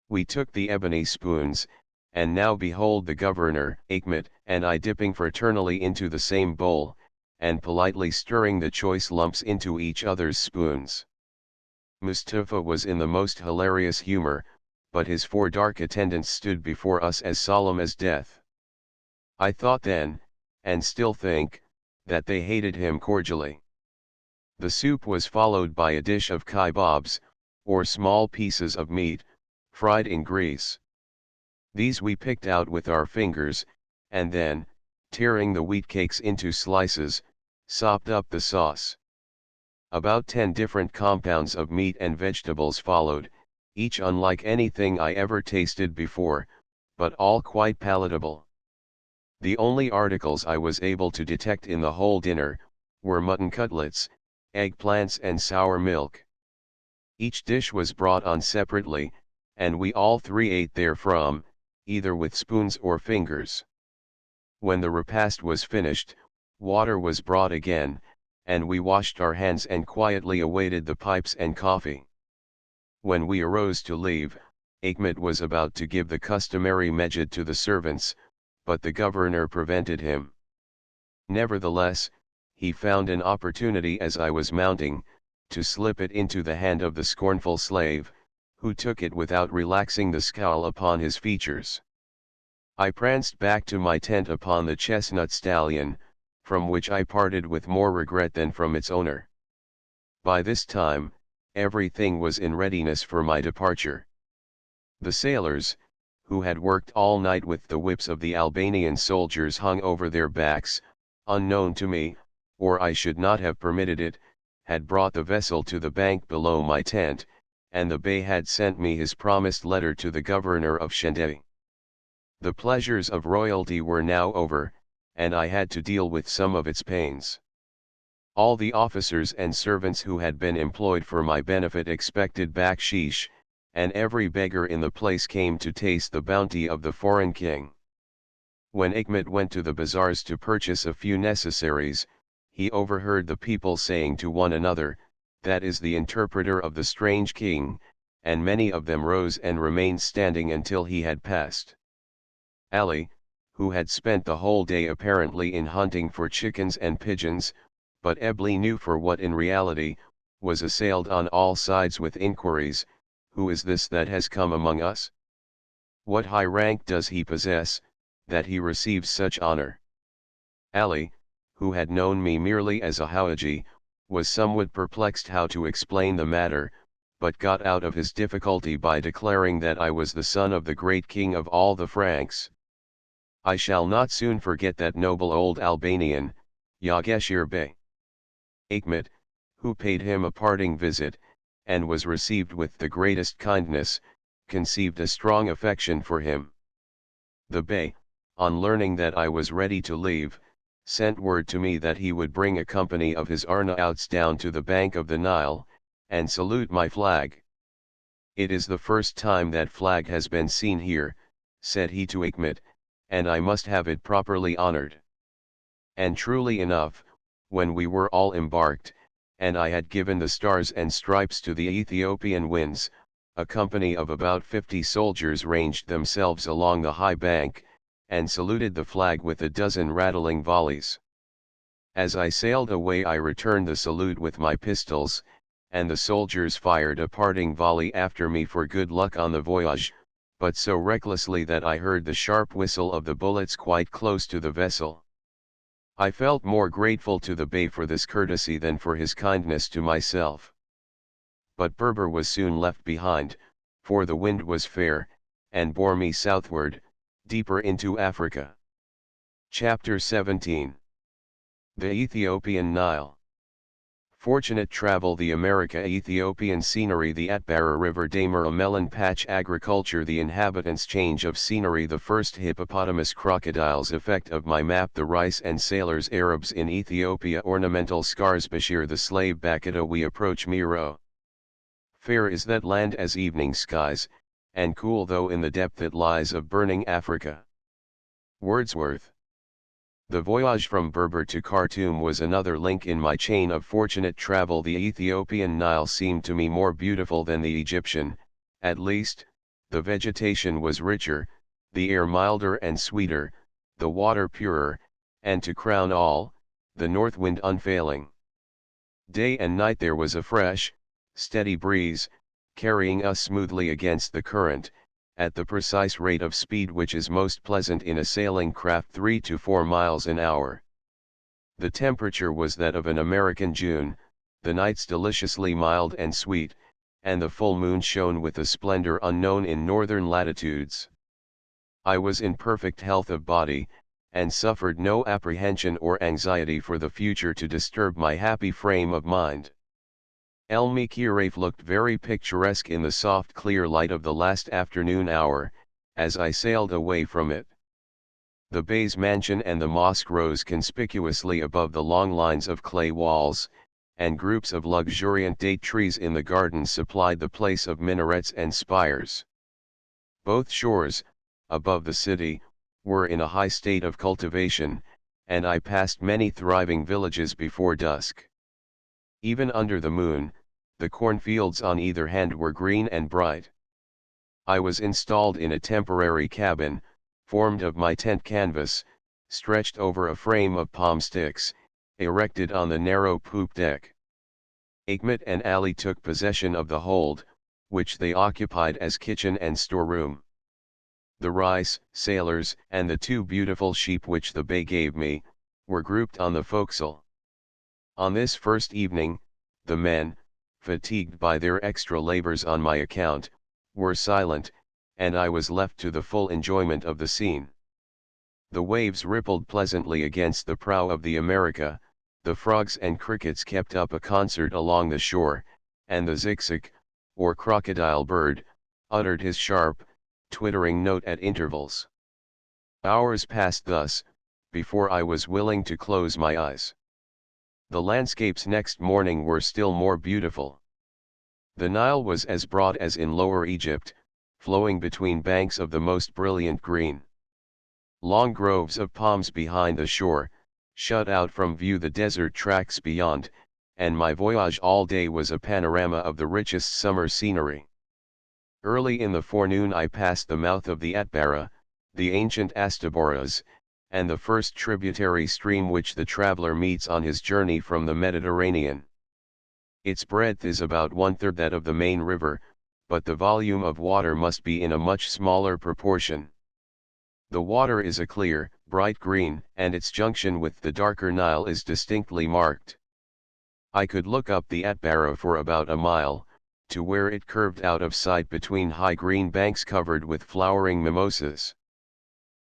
We took the ebony spoons, and now behold the governor, Hikmet, and I dipping fraternally into the same bowl, and politely stirring the choice lumps into each other's spoons. Mustafa was in the most hilarious humor, but his 4 dark attendants stood before us as solemn as death. I thought then, and still think, that they hated him cordially. The soup was followed by a dish of kebabs, or small pieces of meat, fried in grease. These we picked out with our fingers, and then, tearing the wheat cakes into slices, sopped up the sauce. About 10 different compounds of meat and vegetables followed, each unlike anything I ever tasted before, but all quite palatable. The only articles I was able to detect in the whole dinner, were mutton cutlets, eggplants and sour milk. Each dish was brought on separately, and we all 3 ate therefrom, either with spoons or fingers. When the repast was finished, water was brought again, and we washed our hands and quietly awaited the pipes and coffee. When we arose to leave, Hikmet was about to give the customary mejid to the servants, but the governor prevented him. Nevertheless, he found an opportunity as I was mounting, to slip it into the hand of the scornful slave, who took it without relaxing the scowl upon his features. I pranced back to my tent upon the chestnut stallion, from which I parted with more regret than from its owner. By this time, everything was in readiness for my departure. The sailors, who had worked all night with the whips of the Albanian soldiers hung over their backs, unknown to me, or I should not have permitted it, had brought the vessel to the bank below my tent, and the Bey had sent me his promised letter to the governor of Schendai. The pleasures of royalty were now over, and I had to deal with some of its pains. All the officers and servants who had been employed for my benefit expected baksheesh, and every beggar in the place came to taste the bounty of the foreign king. When Achmet went to the bazaars to purchase a few necessaries, he overheard the people saying to one another, "That is the interpreter of the strange king," and many of them rose and remained standing until he had passed. Ali, who had spent the whole day apparently in hunting for chickens and pigeons, but Ebli knew for what in reality, was assailed on all sides with inquiries, "Who is this that has come among us? What high rank does he possess, that he receives such honor?" Ali, who had known me merely as a Hawaji, was somewhat perplexed how to explain the matter, but got out of his difficulty by declaring that I was the son of the great king of all the Franks. I shall not soon forget that noble old Albanian, Yageshir Bey. Achmet, who paid him a parting visit, and was received with the greatest kindness, conceived a strong affection for him. The Bey, on learning that I was ready to leave, sent word to me that he would bring a company of his Arnauts down to the bank of the Nile, and salute my flag. "It is the first time that flag has been seen here," said he to Achmet, "and I must have it properly honored." And truly enough, when we were all embarked, and I had given the stars and stripes to the Ethiopian winds, a company of about 50 soldiers ranged themselves along the high bank, and saluted the flag with a dozen rattling volleys. As I sailed away I returned the salute with my pistols, and the soldiers fired a parting volley after me for good luck on the voyage, but so recklessly that I heard the sharp whistle of the bullets quite close to the vessel. I felt more grateful to the Bey for this courtesy than for his kindness to myself. But Berber was soon left behind, for the wind was fair, and bore me southward, deeper into Africa. Chapter 17. The Ethiopian Nile. Fortunate travel, the America-Ethiopian scenery, the Atbara River, Damer, a melon patch, agriculture, the inhabitants, change of scenery, the first hippopotamus, crocodiles, effect of my map, the rice and sailors, Arabs in Ethiopia, ornamental scars, Bashir the slave, Bakata, we approach Miro. Fair is that land as evening skies, and cool though in the depth it lies of burning Africa. Wordsworth. The voyage from Berber to Khartoum was another link in my chain of fortunate travel. The Ethiopian Nile seemed to me more beautiful than the Egyptian, at least, the vegetation was richer, the air milder and sweeter, the water purer, and to crown all, the north wind unfailing. Day and night there was a fresh, steady breeze, carrying us smoothly against the current, at the precise rate of speed which is most pleasant in a sailing craft, 3 to 4 miles an hour. The temperature was that of an American June, the nights deliciously mild and sweet, and the full moon shone with a splendor unknown in northern latitudes. I was in perfect health of body, and suffered no apprehension or anxiety for the future to disturb my happy frame of mind. El Mikiraf looked very picturesque in the soft clear light of the last afternoon hour, as I sailed away from it. The Bey's mansion and the mosque rose conspicuously above the long lines of clay walls, and groups of luxuriant date trees in the gardens supplied the place of minarets and spires. Both shores, above the city, were in a high state of cultivation, and I passed many thriving villages before dusk. Even under the moon, the cornfields on either hand were green and bright. I was installed in a temporary cabin, formed of my tent canvas, stretched over a frame of palm sticks, erected on the narrow poop deck. Achmet and Ali took possession of the hold, which they occupied as kitchen and storeroom. The rice, sailors, and the 2 beautiful sheep which the Bey gave me, were grouped on the forecastle. On this first evening, the men, fatigued by their extra labors on my account, were silent, and I was left to the full enjoyment of the scene. The waves rippled pleasantly against the prow of the America, the frogs and crickets kept up a concert along the shore, and the zigzag, or crocodile bird, uttered his sharp, twittering note at intervals. Hours passed thus, before I was willing to close my eyes. The landscapes next morning were still more beautiful. The Nile was as broad as in Lower Egypt, flowing between banks of the most brilliant green. Long groves of palms behind the shore, shut out from view the desert tracts beyond, and my voyage all day was a panorama of the richest summer scenery. Early in the forenoon I passed the mouth of the Atbara, the ancient Astaboras, and the first tributary stream which the traveler meets on his journey from the Mediterranean. Its breadth is about one-third that of the main river, but the volume of water must be in a much smaller proportion. The water is a clear, bright green, and its junction with the darker Nile is distinctly marked. I could look up the Atbara for about a mile, to where it curved out of sight between high green banks covered with flowering mimosas.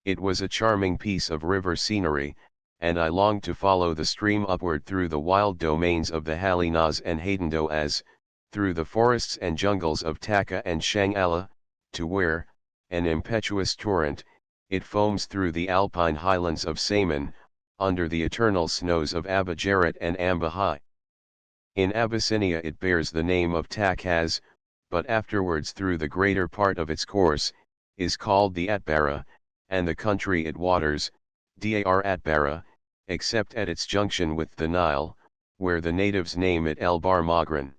It was a charming piece of river scenery, and I longed to follow the stream upward through the wild domains of the Halinaz and Hadendoa as, through the forests and jungles of Taka and Shangala, to where, an impetuous torrent, it foams through the alpine highlands of Saman, under the eternal snows of Abajaret and Ambahai. In Abyssinia it bears the name of Takaz, but afterwards through the greater part of its course, is called the Atbara, and the country it waters, Dar Atbara, except at its junction with the Nile, where the natives name it El Bar Magran.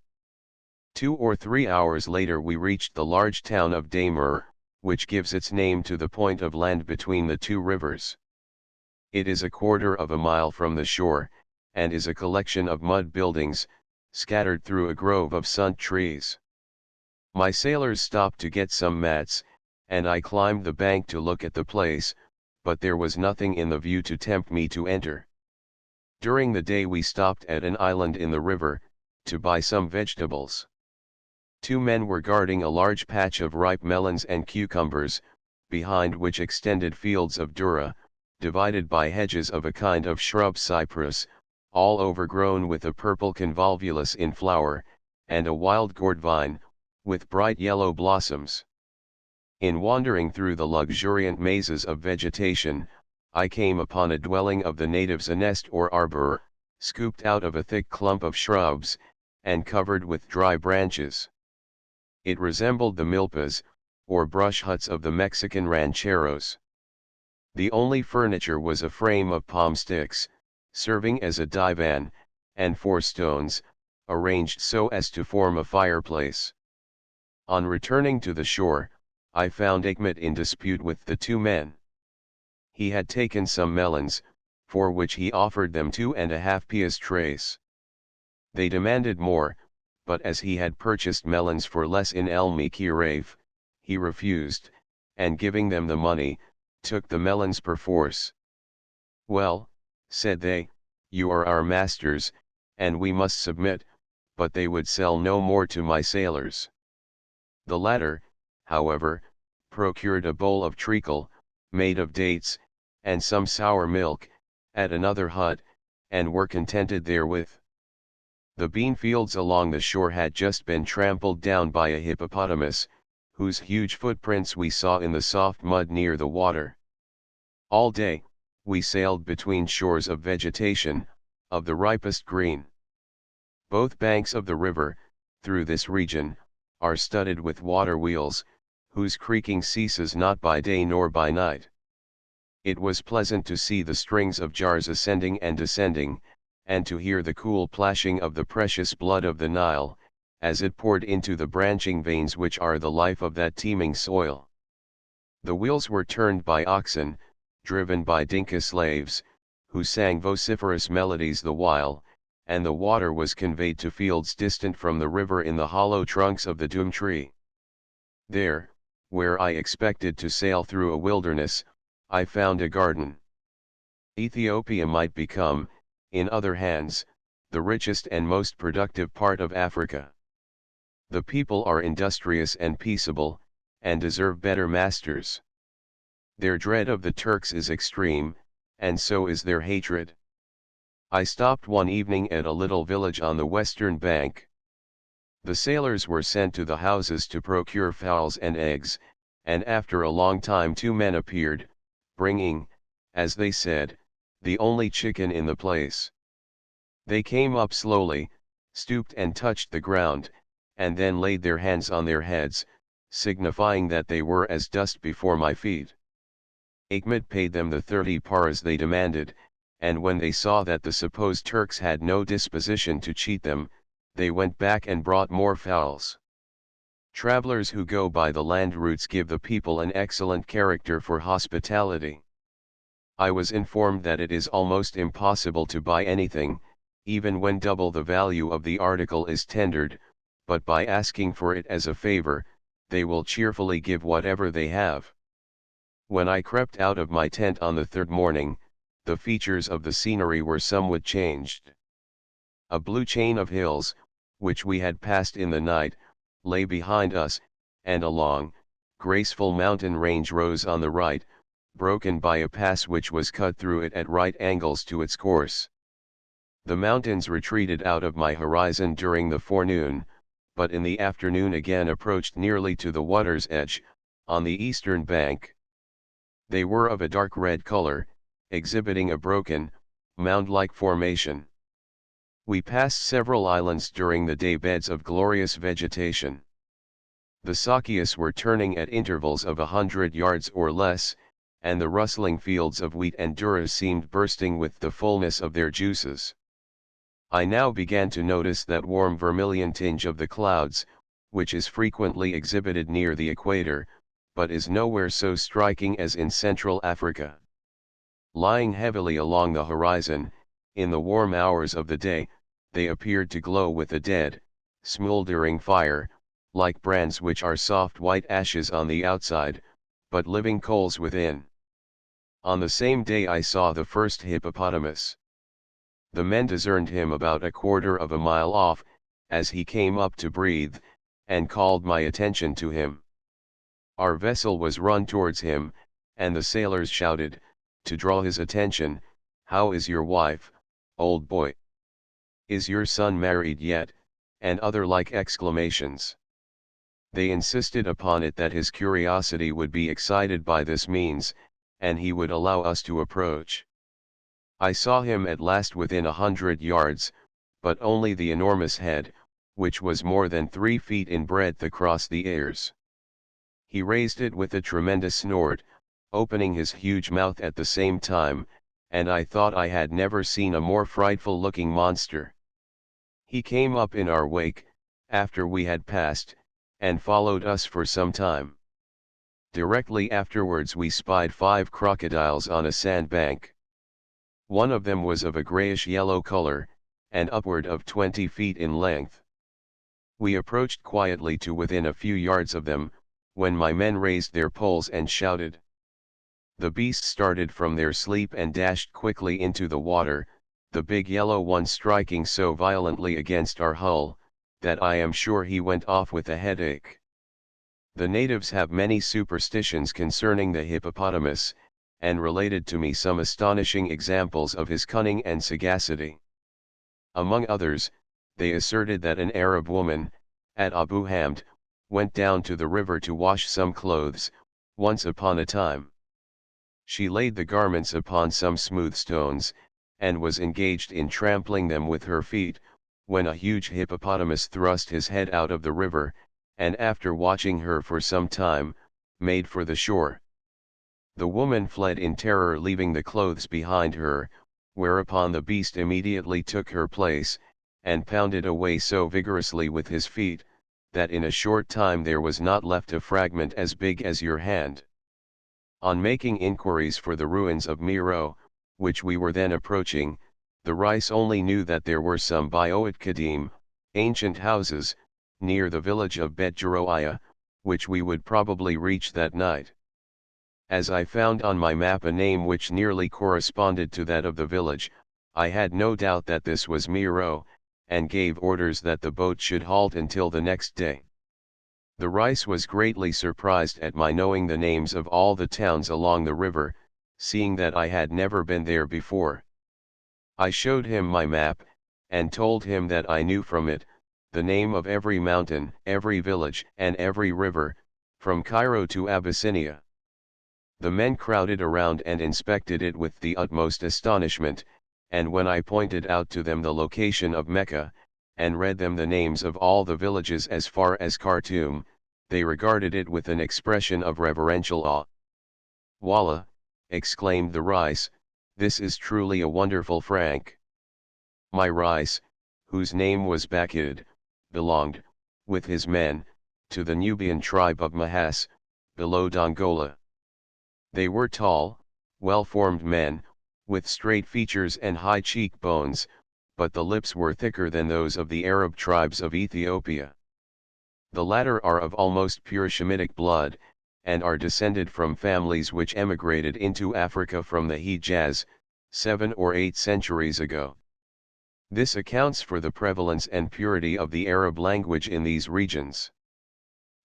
2 or 3 hours later we reached the large town of Daimur, which gives its name to the point of land between the two rivers. It is a quarter of a mile from the shore, and is a collection of mud buildings, scattered through a grove of sunt trees. My sailors stopped to get some mats, and I climbed the bank to look at the place, but there was nothing in the view to tempt me to enter. During the day we stopped at an island in the river, to buy some vegetables. 2 men were guarding a large patch of ripe melons and cucumbers, behind which extended fields of dura, divided by hedges of a kind of shrub cypress, all overgrown with a purple convolvulus in flower, and a wild gourd vine, with bright yellow blossoms. In wandering through the luxuriant mazes of vegetation, I came upon a dwelling of the natives, a nest or arbor, scooped out of a thick clump of shrubs, and covered with dry branches. It resembled the milpas, or brush huts of the Mexican rancheros. The only furniture was a frame of palm sticks, serving as a divan, and 4 stones, arranged so as to form a fireplace. On returning to the shore, I found Achmet in dispute with the 2 men. He had taken some melons, for which he offered them 2½ piastres. They demanded more, but as he had purchased melons for less in El Mikiraf, he refused, and giving them the money, took the melons perforce. Well, said they, you are our masters, and we must submit, but they would sell no more to my sailors. The latter, however, procured a bowl of treacle, made of dates, and some sour milk, at another hut, and were contented therewith. The bean fields along the shore had just been trampled down by a hippopotamus, whose huge footprints we saw in the soft mud near the water. All day, we sailed between shores of vegetation, of the ripest green. Both banks of the river, through this region, are studded with water wheels, whose creaking ceases not by day nor by night. It was pleasant to see the strings of jars ascending and descending, and to hear the cool plashing of the precious blood of the Nile, as it poured into the branching veins which are the life of that teeming soil. The wheels were turned by oxen, driven by Dinka slaves, who sang vociferous melodies the while, and the water was conveyed to fields distant from the river in the hollow trunks of the doom tree. There, where I expected to sail through a wilderness, I found a garden. Ethiopia might become, in other hands, the richest and most productive part of Africa. The people are industrious and peaceable, and deserve better masters. Their dread of the Turks is extreme, and so is their hatred. I stopped one evening at a little village on the western bank. The sailors were sent to the houses to procure fowls and eggs, and after a long time 2 men appeared, bringing, as they said, the only chicken in the place. They came up slowly, stooped and touched the ground, and then laid their hands on their heads, signifying that they were as dust before my feet. Ahmed paid them the 30 paras they demanded, and when they saw that the supposed Turks had no disposition to cheat them, they went back and brought more fowls. Travelers who go by the land routes give the people an excellent character for hospitality. I was informed that it is almost impossible to buy anything, even when double the value of the article is tendered, but by asking for it as a favor, they will cheerfully give whatever they have. When I crept out of my tent on the third morning, the features of the scenery were somewhat changed. A blue chain of hills, which we had passed in the night, lay behind us, and a long, graceful mountain range rose on the right, broken by a pass which was cut through it at right angles to its course. The mountains retreated out of my horizon during the forenoon, but in the afternoon again approached nearly to the water's edge, on the eastern bank. They were of a dark red color, exhibiting a broken, mound-like formation. We passed several islands during the day, beds of glorious vegetation. The Sakias were turning at intervals of 100 yards or less, and the rustling fields of wheat and durra seemed bursting with the fullness of their juices. I now began to notice that warm vermilion tinge of the clouds, which is frequently exhibited near the equator, but is nowhere so striking as in Central Africa. Lying heavily along the horizon, in the warm hours of the day, they appeared to glow with a dead, smouldering fire, like brands which are soft white ashes on the outside, but living coals within. On the same day I saw the first hippopotamus. The men discerned him about a quarter of a mile off, as he came up to breathe, and called my attention to him. Our vessel was run towards him, and the sailors shouted, to draw his attention, "How is your wife, old boy? Is your son married yet?" and other like exclamations. They insisted upon it that his curiosity would be excited by this means, and he would allow us to approach. I saw him at last within 100 yards, but only the enormous head, which was more than 3 feet in breadth across the ears. He raised it with a tremendous snort, opening his huge mouth at the same time, and I thought I had never seen a more frightful-looking monster. He came up in our wake, after we had passed, and followed us for some time. Directly afterwards we spied 5 crocodiles on a sandbank. One of them was of a grayish-yellow color, and upward of 20 feet in length. We approached quietly to within a few yards of them, when my men raised their poles and shouted. The beasts started from their sleep and dashed quickly into the water, the big yellow one striking so violently against our hull, that I am sure he went off with a headache. The natives have many superstitions concerning the hippopotamus, and related to me some astonishing examples of his cunning and sagacity. Among others, they asserted that an Arab woman, at Abu Hamd, went down to the river to wash some clothes, once upon a time. She laid the garments upon some smooth stones, and was engaged in trampling them with her feet, when a huge hippopotamus thrust his head out of the river, and after watching her for some time, made for the shore. The woman fled in terror, leaving the clothes behind her, whereupon the beast immediately took her place, and pounded away so vigorously with his feet, that in a short time there was not left a fragment as big as your hand. On making inquiries for the ruins of Miro, which we were then approaching, the Rais only knew that there were some Bioat Kadim, ancient houses, near the village of Bet Jeroiah, which we would probably reach that night. As I found on my map a name which nearly corresponded to that of the village, I had no doubt that this was Miro, and gave orders that the boat should halt until the next day. The Rais was greatly surprised at my knowing the names of all the towns along the river, seeing that I had never been there before. I showed him my map, and told him that I knew from it, the name of every mountain, every village, and every river, from Cairo to Abyssinia. The men crowded around and inspected it with the utmost astonishment, and when I pointed out to them the location of Mecca, and read them the names of all the villages as far as Khartoum, they regarded it with an expression of reverential awe. "Wallah," exclaimed the Rais, "this is truly a wonderful Frank." My Rais, whose name was Bakid, belonged, with his men, to the Nubian tribe of Mahas, below Dongola. They were tall, well-formed men, with straight features and high cheekbones, but the lips were thicker than those of the Arab tribes of Ethiopia. The latter are of almost pure Shemitic blood, and are descended from families which emigrated into Africa from the Hejaz, 7 or 8 centuries ago. This accounts for the prevalence and purity of the Arab language in these regions.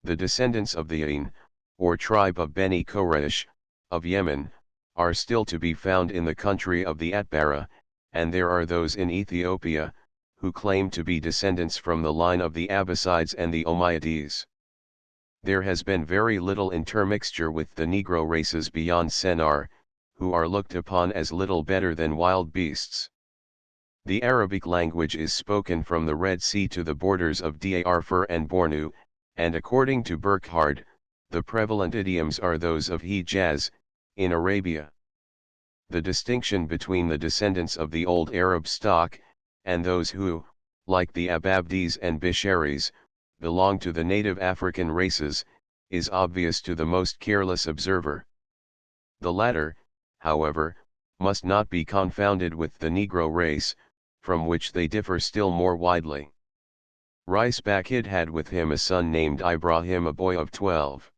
The descendants of the Ain, or tribe of Beni Quraysh, of Yemen, are still to be found in the country of the Atbara, and there are those in Ethiopia, who claim to be descendants from the line of the Abbasides and the Umayyads. There has been very little intermixture with the Negro races beyond Sennar, who are looked upon as little better than wild beasts. The Arabic language is spoken from the Red Sea to the borders of Darfur and Bornu, and according to Burkhardt, the prevalent idioms are those of Hejaz, in Arabia. The distinction between the descendants of the old Arab stock, and those who, like the Ababdis and Bisharis, belong to the native African races, is obvious to the most careless observer. The latter, however, must not be confounded with the Negro race, from which they differ still more widely. Rais Bakid had with him a son named Ibrahim, a boy of 12.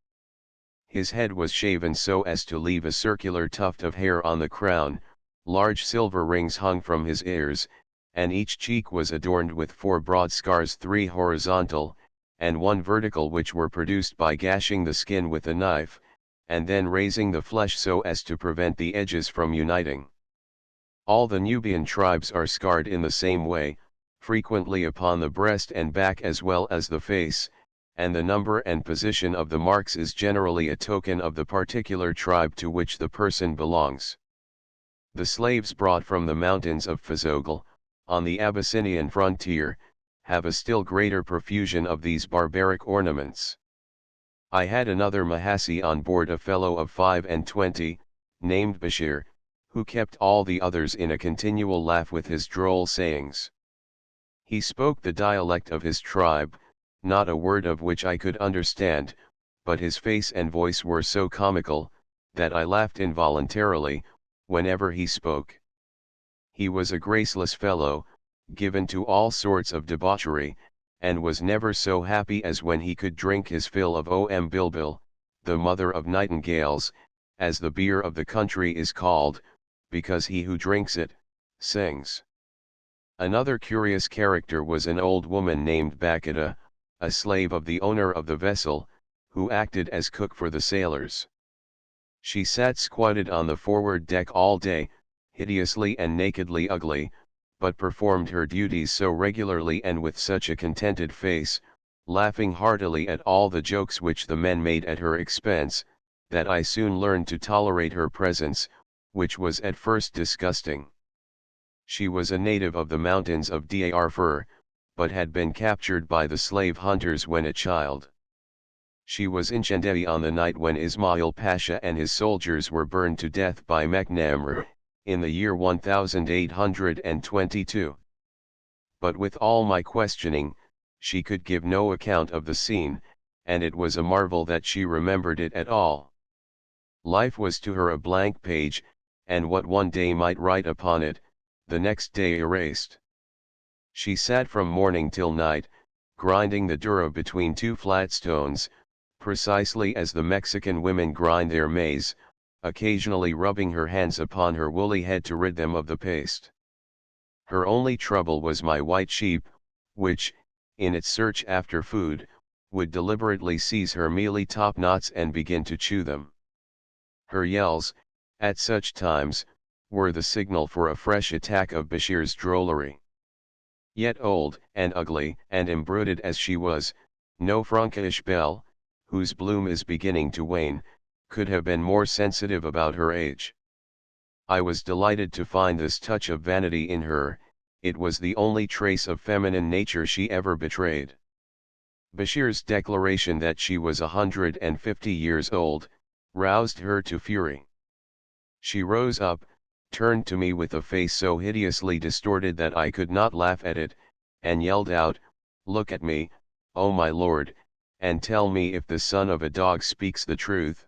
His head was shaven so as to leave a circular tuft of hair on the crown, large silver rings hung from his ears, and each cheek was adorned with 4 broad scars, 3 horizontal, and 1 vertical, which were produced by gashing the skin with a knife, and then raising the flesh so as to prevent the edges from uniting. All the Nubian tribes are scarred in the same way, frequently upon the breast and back as well as the face, and the number and position of the marks is generally a token of the particular tribe to which the person belongs. The slaves brought from the mountains of Fazogl, on the Abyssinian frontier, have a still greater profusion of these barbaric ornaments. I had another Mahassi on board, a fellow of 25, named Bashir, who kept all the others in a continual laugh with his droll sayings. He spoke the dialect of his tribe, not a word of which I could understand, but his face and voice were so comical, that I laughed involuntarily, whenever he spoke. He was a graceless fellow, given to all sorts of debauchery, and was never so happy as when he could drink his fill of Bilbil, the mother of nightingales, as the beer of the country is called, because he who drinks it, sings. Another curious character was an old woman named Bakida, a slave of the owner of the vessel, who acted as cook for the sailors. She sat squatted on the forward deck all day, hideously and nakedly ugly, but performed her duties so regularly and with such a contented face, laughing heartily at all the jokes which the men made at her expense, that I soon learned to tolerate her presence, which was at first disgusting. She was a native of the mountains of Darfur, but had been captured by the slave hunters when a child. She was in Chendei on the night when Ismail Pasha and his soldiers were burned to death by Meknamr, in the year 1822. But with all my questioning, she could give no account of the scene, and it was a marvel that she remembered it at all. Life was to her a blank page, and what one day might write upon it, the next day erased. She sat from morning till night, grinding the dura between 2 flat stones, precisely as the Mexican women grind their maize, occasionally rubbing her hands upon her woolly head to rid them of the paste. Her only trouble was my white sheep, which, in its search after food, would deliberately seize her mealy top knots and begin to chew them. Her yells, at such times, were the signal for a fresh attack of Bashir's drollery. Yet old and ugly and embroidered as she was, no Frankish belle, whose bloom is beginning to wane, could have been more sensitive about her age. I was delighted to find this touch of vanity in her. It was the only trace of feminine nature she ever betrayed. Bashir's declaration that she was 150 years old, roused her to fury. She rose up, turned to me with a face so hideously distorted that I could not laugh at it, and yelled out, "Look at me, O my lord, and tell me if the son of a dog speaks the truth."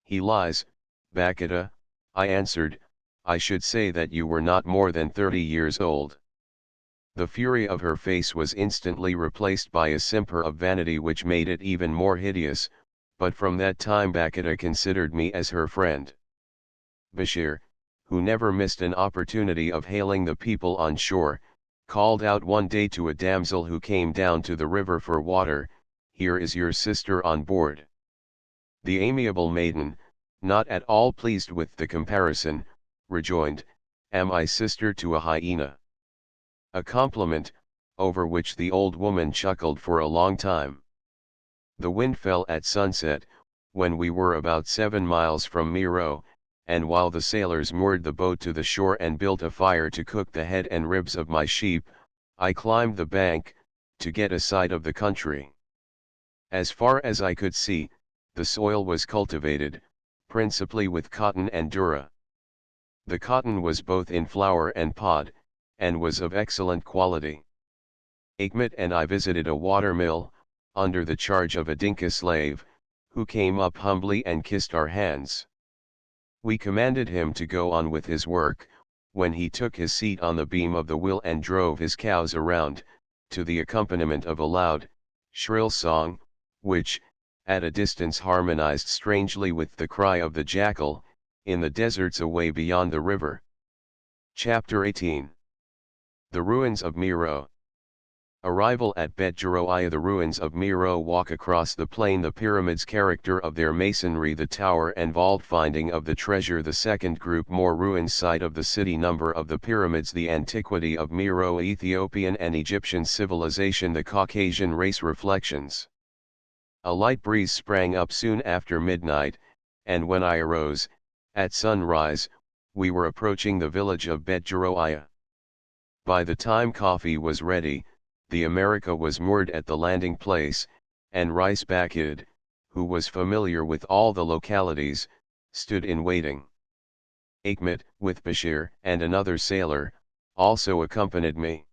"He lies, Bakita," I answered. "I should say that you were not more than 30 years old." The fury of her face was instantly replaced by a simper of vanity which made it even more hideous, but from that time Bakita considered me as her friend. Bashir, who never missed an opportunity of hailing the people on shore, called out one day to a damsel who came down to the river for water, "Here is your sister on board." The amiable maiden, not at all pleased with the comparison, rejoined, "Am I sister to a hyena?" A compliment, over which the old woman chuckled for a long time. The wind fell at sunset, when we were about 7 miles from Miro, and while the sailors moored the boat to the shore and built a fire to cook the head and ribs of my sheep, I climbed the bank, to get a sight of the country. As far as I could see, the soil was cultivated, principally with cotton and durra. The cotton was both in flower and pod, and was of excellent quality. Achmet and I visited a water mill, under the charge of a Dinka slave, who came up humbly and kissed our hands. We commanded him to go on with his work, when he took his seat on the beam of the wheel and drove his cows around, to the accompaniment of a loud, shrill song, which, at a distance harmonized strangely with the cry of the jackal, in the deserts away beyond the river. Chapter 18. The Ruins of Miro. Arrival at Bet Jeroiah. The ruins of Miro walk across the plain. The pyramids, character of their masonry, the tower and vault, finding of the treasure. The second group, more ruins, site of the city, number of the pyramids, the antiquity of Miro, Ethiopian and Egyptian civilization, the Caucasian race, reflections. A light breeze sprang up soon after midnight, and when I arose, at sunrise, we were approaching the village of Bet Jeroiah. By the time coffee was ready, the America was moored at the landing place, and Rice Bakid, who was familiar with all the localities, stood in waiting. Achmet, with Bashir and another sailor, also accompanied me.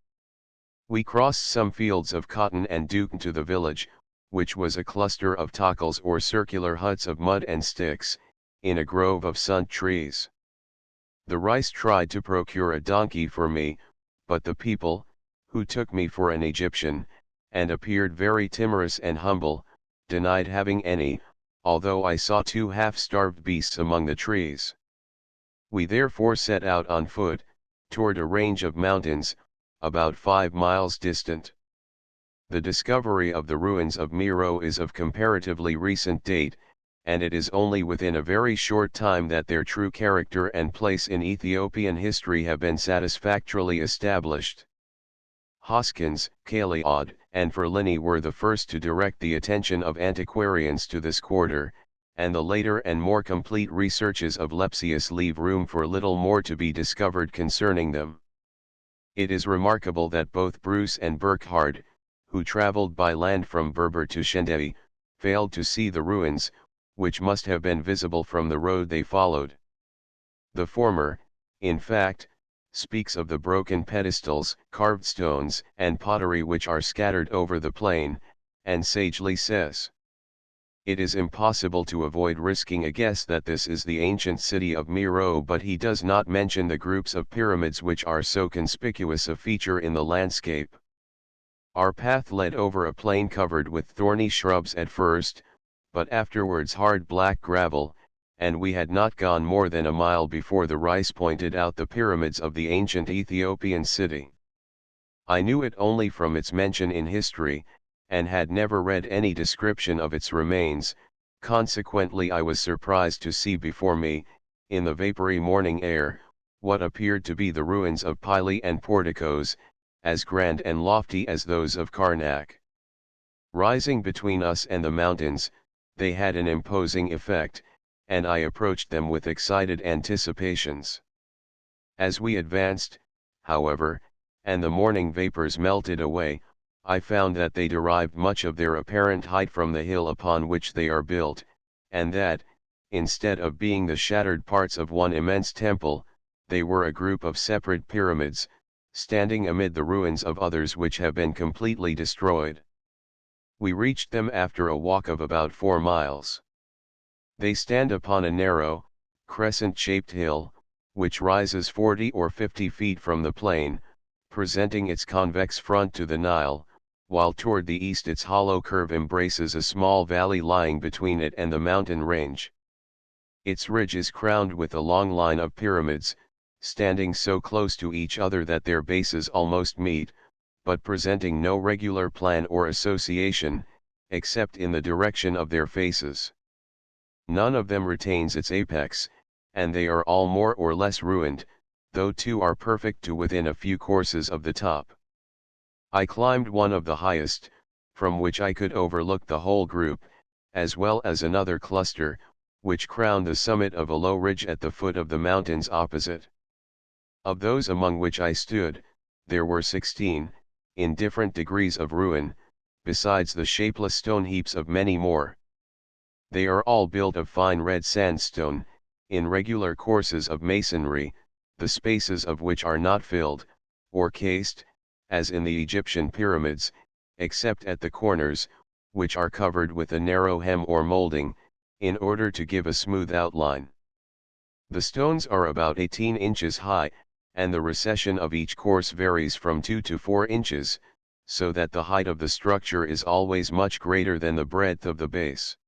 We crossed some fields of cotton and duken to the village, which was a cluster of takals or circular huts of mud and sticks, in a grove of sunt trees. The Rice tried to procure a donkey for me, but the people, who took me for an Egyptian, and appeared very timorous and humble, denied having any, although I saw 2 half-starved beasts among the trees. We therefore set out on foot, toward a range of mountains, about 5 miles distant. The discovery of the ruins of Miro is of comparatively recent date, and it is only within a very short time that their true character and place in Ethiopian history have been satisfactorily established. Hoskins, Kaliod, and Ferlini were the first to direct the attention of antiquarians to this quarter, and the later and more complete researches of Lepsius leave room for little more to be discovered concerning them. It is remarkable that both Bruce and Burckhardt, who traveled by land from Berber to Shendei, failed to see the ruins, which must have been visible from the road they followed. The former, in fact, speaks of the broken pedestals, carved stones, and pottery which are scattered over the plain, and sagely says, "It is impossible to avoid risking a guess that this is the ancient city of Miro," but he does not mention the groups of pyramids which are so conspicuous a feature in the landscape. Our path led over a plain covered with thorny shrubs at first, but afterwards hard black gravel, and we had not gone more than a mile before the Rice pointed out the pyramids of the ancient Ethiopian city. I knew it only from its mention in history, and had never read any description of its remains, consequently I was surprised to see before me, in the vapory morning air, what appeared to be the ruins of pili and porticos, as grand and lofty as those of Karnak. Rising between us and the mountains, they had an imposing effect, and I approached them with excited anticipations. As we advanced, however, and the morning vapors melted away, I found that they derived much of their apparent height from the hill upon which they are built, and that, instead of being the shattered parts of one immense temple, they were a group of separate pyramids, standing amid the ruins of others which have been completely destroyed. We reached them after a walk of about 4 miles. They stand upon a narrow, crescent-shaped hill, which rises 40 or 50 feet from the plain, presenting its convex front to the Nile, while toward the east its hollow curve embraces a small valley lying between it and the mountain range. Its ridge is crowned with a long line of pyramids, standing so close to each other that their bases almost meet, but presenting no regular plan or association, except in the direction of their faces. None of them retains its apex, and they are all more or less ruined, though 2 are perfect to within a few courses of the top. I climbed one of the highest, from which I could overlook the whole group, as well as another cluster, which crowned the summit of a low ridge at the foot of the mountains opposite. Of those among which I stood, there were 16, in different degrees of ruin, besides the shapeless stone heaps of many more. They are all built of fine red sandstone, in regular courses of masonry, the spaces of which are not filled, or cased, as in the Egyptian pyramids, except at the corners, which are covered with a narrow hem or molding, in order to give a smooth outline. The stones are about 18 inches high, and the recession of each course varies from 2 to 4 inches, so that the height of the structure is always much greater than the breadth of the base.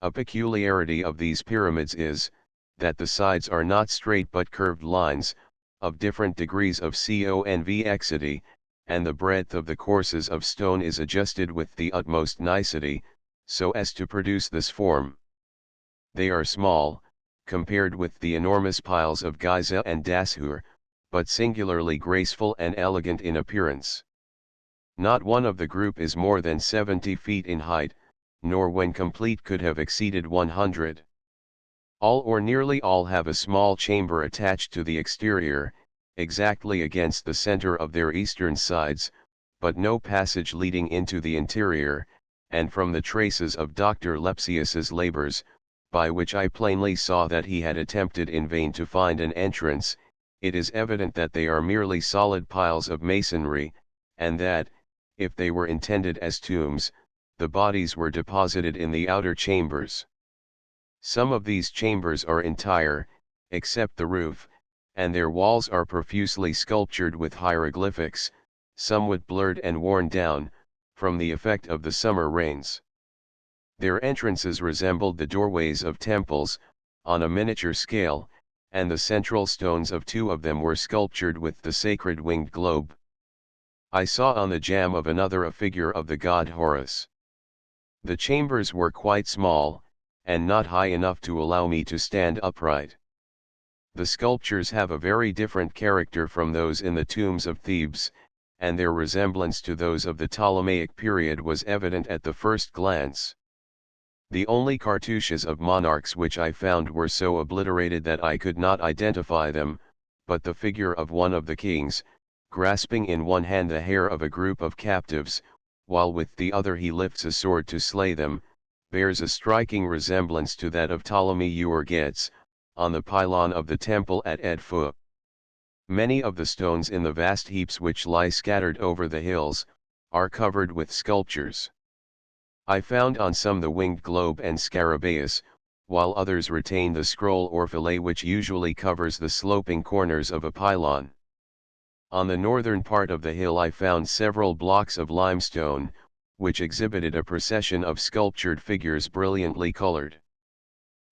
A peculiarity of these pyramids is, that the sides are not straight but curved lines, of different degrees of convexity, and the breadth of the courses of stone is adjusted with the utmost nicety, so as to produce this form. They are small, compared with the enormous piles of Giza and Dashur, but singularly graceful and elegant in appearance. Not one of the group is more than 70 feet in height, nor when complete could have exceeded 100. All or nearly all have a small chamber attached to the exterior, exactly against the center of their eastern sides, but no passage leading into the interior, and from the traces of Dr. Lepsius's labors, by which I plainly saw that he had attempted in vain to find an entrance, it is evident that they are merely solid piles of masonry, and that, if they were intended as tombs, the bodies were deposited in the outer chambers. Some of these chambers are entire, except the roof, and their walls are profusely sculptured with hieroglyphics, somewhat blurred and worn down, from the effect of the summer rains. Their entrances resembled the doorways of temples, on a miniature scale, and the central stones of 2 of them were sculptured with the sacred winged globe. I saw on the jamb of another a figure of the god Horus. The chambers were quite small, and not high enough to allow me to stand upright. The sculptures have a very different character from those in the tombs of Thebes, and their resemblance to those of the Ptolemaic period was evident at the first glance. The only cartouches of monarchs which I found were so obliterated that I could not identify them, but the figure of one of the kings, grasping in one hand the hair of a group of captives, while with the other he lifts a sword to slay them, bears a striking resemblance to that of Ptolemy Euergetes, on the pylon of the temple at Edfu. Many of the stones in the vast heaps which lie scattered over the hills, are covered with sculptures. I found on some the winged globe and scarabaeus, while others retain the scroll or fillet which usually covers the sloping corners of a pylon. On the northern part of the hill I found several blocks of limestone, which exhibited a procession of sculptured figures brilliantly colored.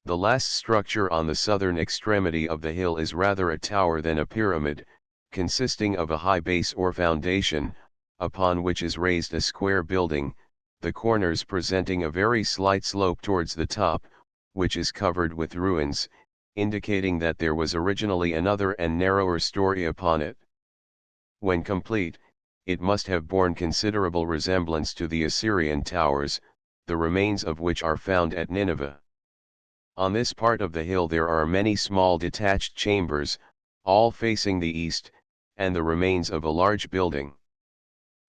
The last structure on the southern extremity of the hill is rather a tower than a pyramid, consisting of a high base or foundation, upon which is raised a square building, the corners presenting a very slight slope towards the top, which is covered with ruins, indicating that there was originally another and narrower story upon it. When complete, it must have borne considerable resemblance to the Assyrian towers, the remains of which are found at Nineveh. On this part of the hill there are many small detached chambers, all facing the east, and the remains of a large building.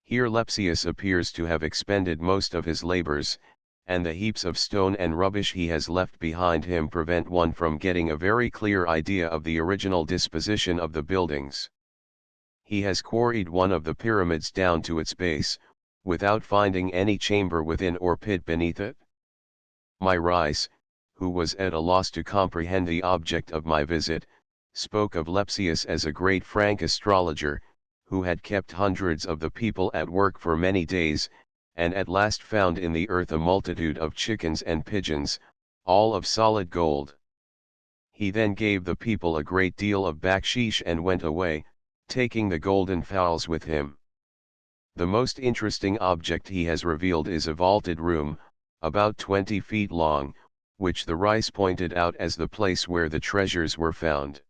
Here Lepsius appears to have expended most of his labors, and the heaps of stone and rubbish he has left behind him prevent one from getting a very clear idea of the original disposition of the buildings. He has quarried one of the pyramids down to its base, without finding any chamber within or pit beneath it. My Rice, who was at a loss to comprehend the object of my visit, spoke of Lepsius as a great Frank astrologer, who had kept hundreds of the people at work for many days, and at last found in the earth a multitude of chickens and pigeons, all of solid gold. He then gave the people a great deal of baksheesh and went away, taking the golden fowls with him. The most interesting object he has revealed is a vaulted room, about 20 feet long, which the Rice pointed out as the place where the treasures were found.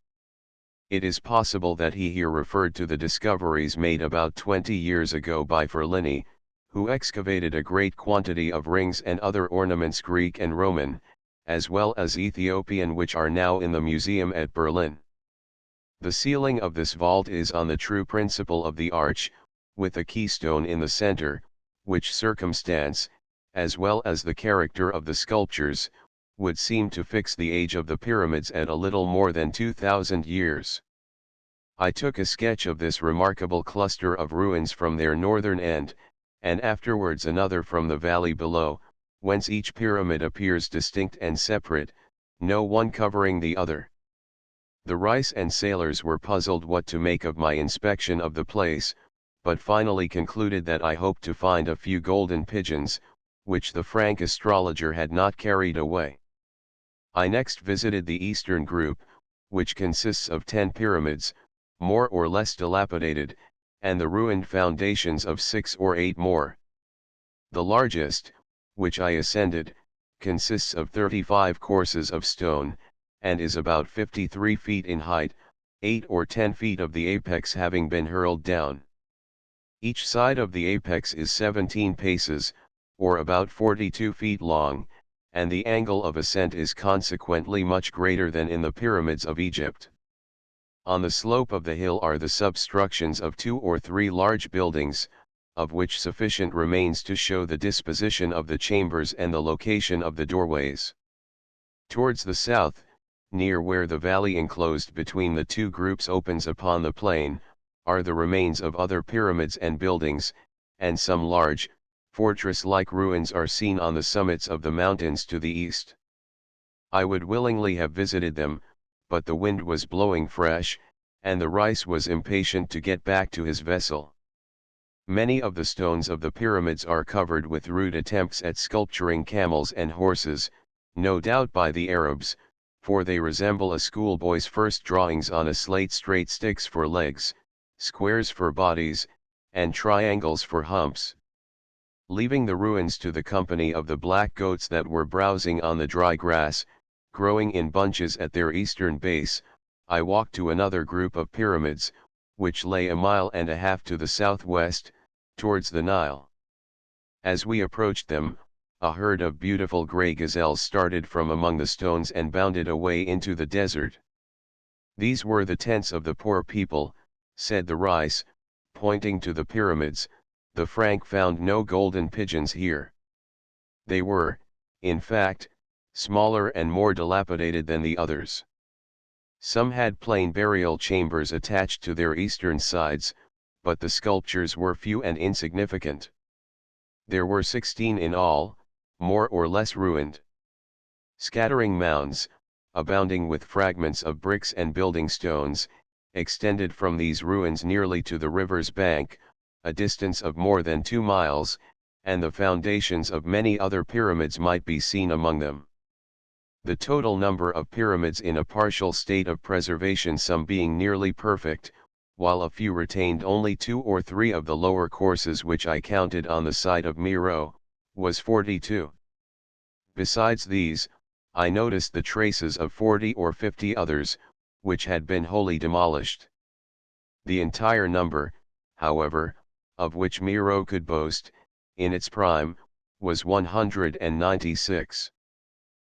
It is possible that he here referred to the discoveries made about 20 years ago by Ferlini, who excavated a great quantity of rings and other ornaments Greek and Roman, as well as Ethiopian, which are now in the museum at Berlin. The ceiling of this vault is on the true principle of the arch, with a keystone in the center, which circumstance, as well as the character of the sculptures, would seem to fix the age of the pyramids at a little more than 2,000 years. I took a sketch of this remarkable cluster of ruins from their northern end, and afterwards another from the valley below, whence each pyramid appears distinct and separate, no one covering the other. The Rice and sailors were puzzled what to make of my inspection of the place, but finally concluded that I hoped to find a few golden pigeons, which the Frank astrologer had not carried away. I next visited the eastern group, which consists of 10 pyramids, more or less dilapidated, and the ruined foundations of 6 or 8 more. The largest, which I ascended, consists of 35 courses of stone, and is about 53 feet in height, 8 or 10 feet of the apex having been hurled down. Each side of the apex is 17 paces, or about 42 feet long, and the angle of ascent is consequently much greater than in the pyramids of Egypt. On the slope of the hill are the substructions of 2 or 3 large buildings, of which sufficient remains to show the disposition of the chambers and the location of the doorways. Towards the south, near where the valley enclosed between the two groups opens upon the plain, are the remains of other pyramids and buildings, and some large, fortress-like ruins are seen on the summits of the mountains to the east. I would willingly have visited them, but the wind was blowing fresh, and the Rice was impatient to get back to his vessel. Many of the stones of the pyramids are covered with rude attempts at sculpturing camels and horses, no doubt by the Arabs, for they resemble a schoolboy's first drawings on a slate: straight sticks for legs, squares for bodies, and triangles for humps. Leaving the ruins to the company of the black goats that were browsing on the dry grass, growing in bunches at their eastern base, I walked to another group of pyramids, which lay 1.5 miles to the southwest, towards the Nile. As we approached them, a herd of beautiful grey gazelles started from among the stones and bounded away into the desert. These were the tents of the poor people, said the Rice, pointing to the pyramids. The Frank found no golden pigeons here. They were, in fact, smaller and more dilapidated than the others. Some had plain burial chambers attached to their eastern sides, but the sculptures were few and insignificant. There were 16 in all, more or less ruined. Scattering mounds, abounding with fragments of bricks and building stones, extended from these ruins nearly to the river's bank, a distance of more than 2 miles, and the foundations of many other pyramids might be seen among them. The total number of pyramids in a partial state of preservation, some being nearly perfect, while a few retained only 2 or 3 of the lower courses which I counted on the side of Meroe, was 42. Besides these, I noticed the traces of 40 or 50 others, which had been wholly demolished. The entire number, however, of which Meroe could boast, in its prime, was 196.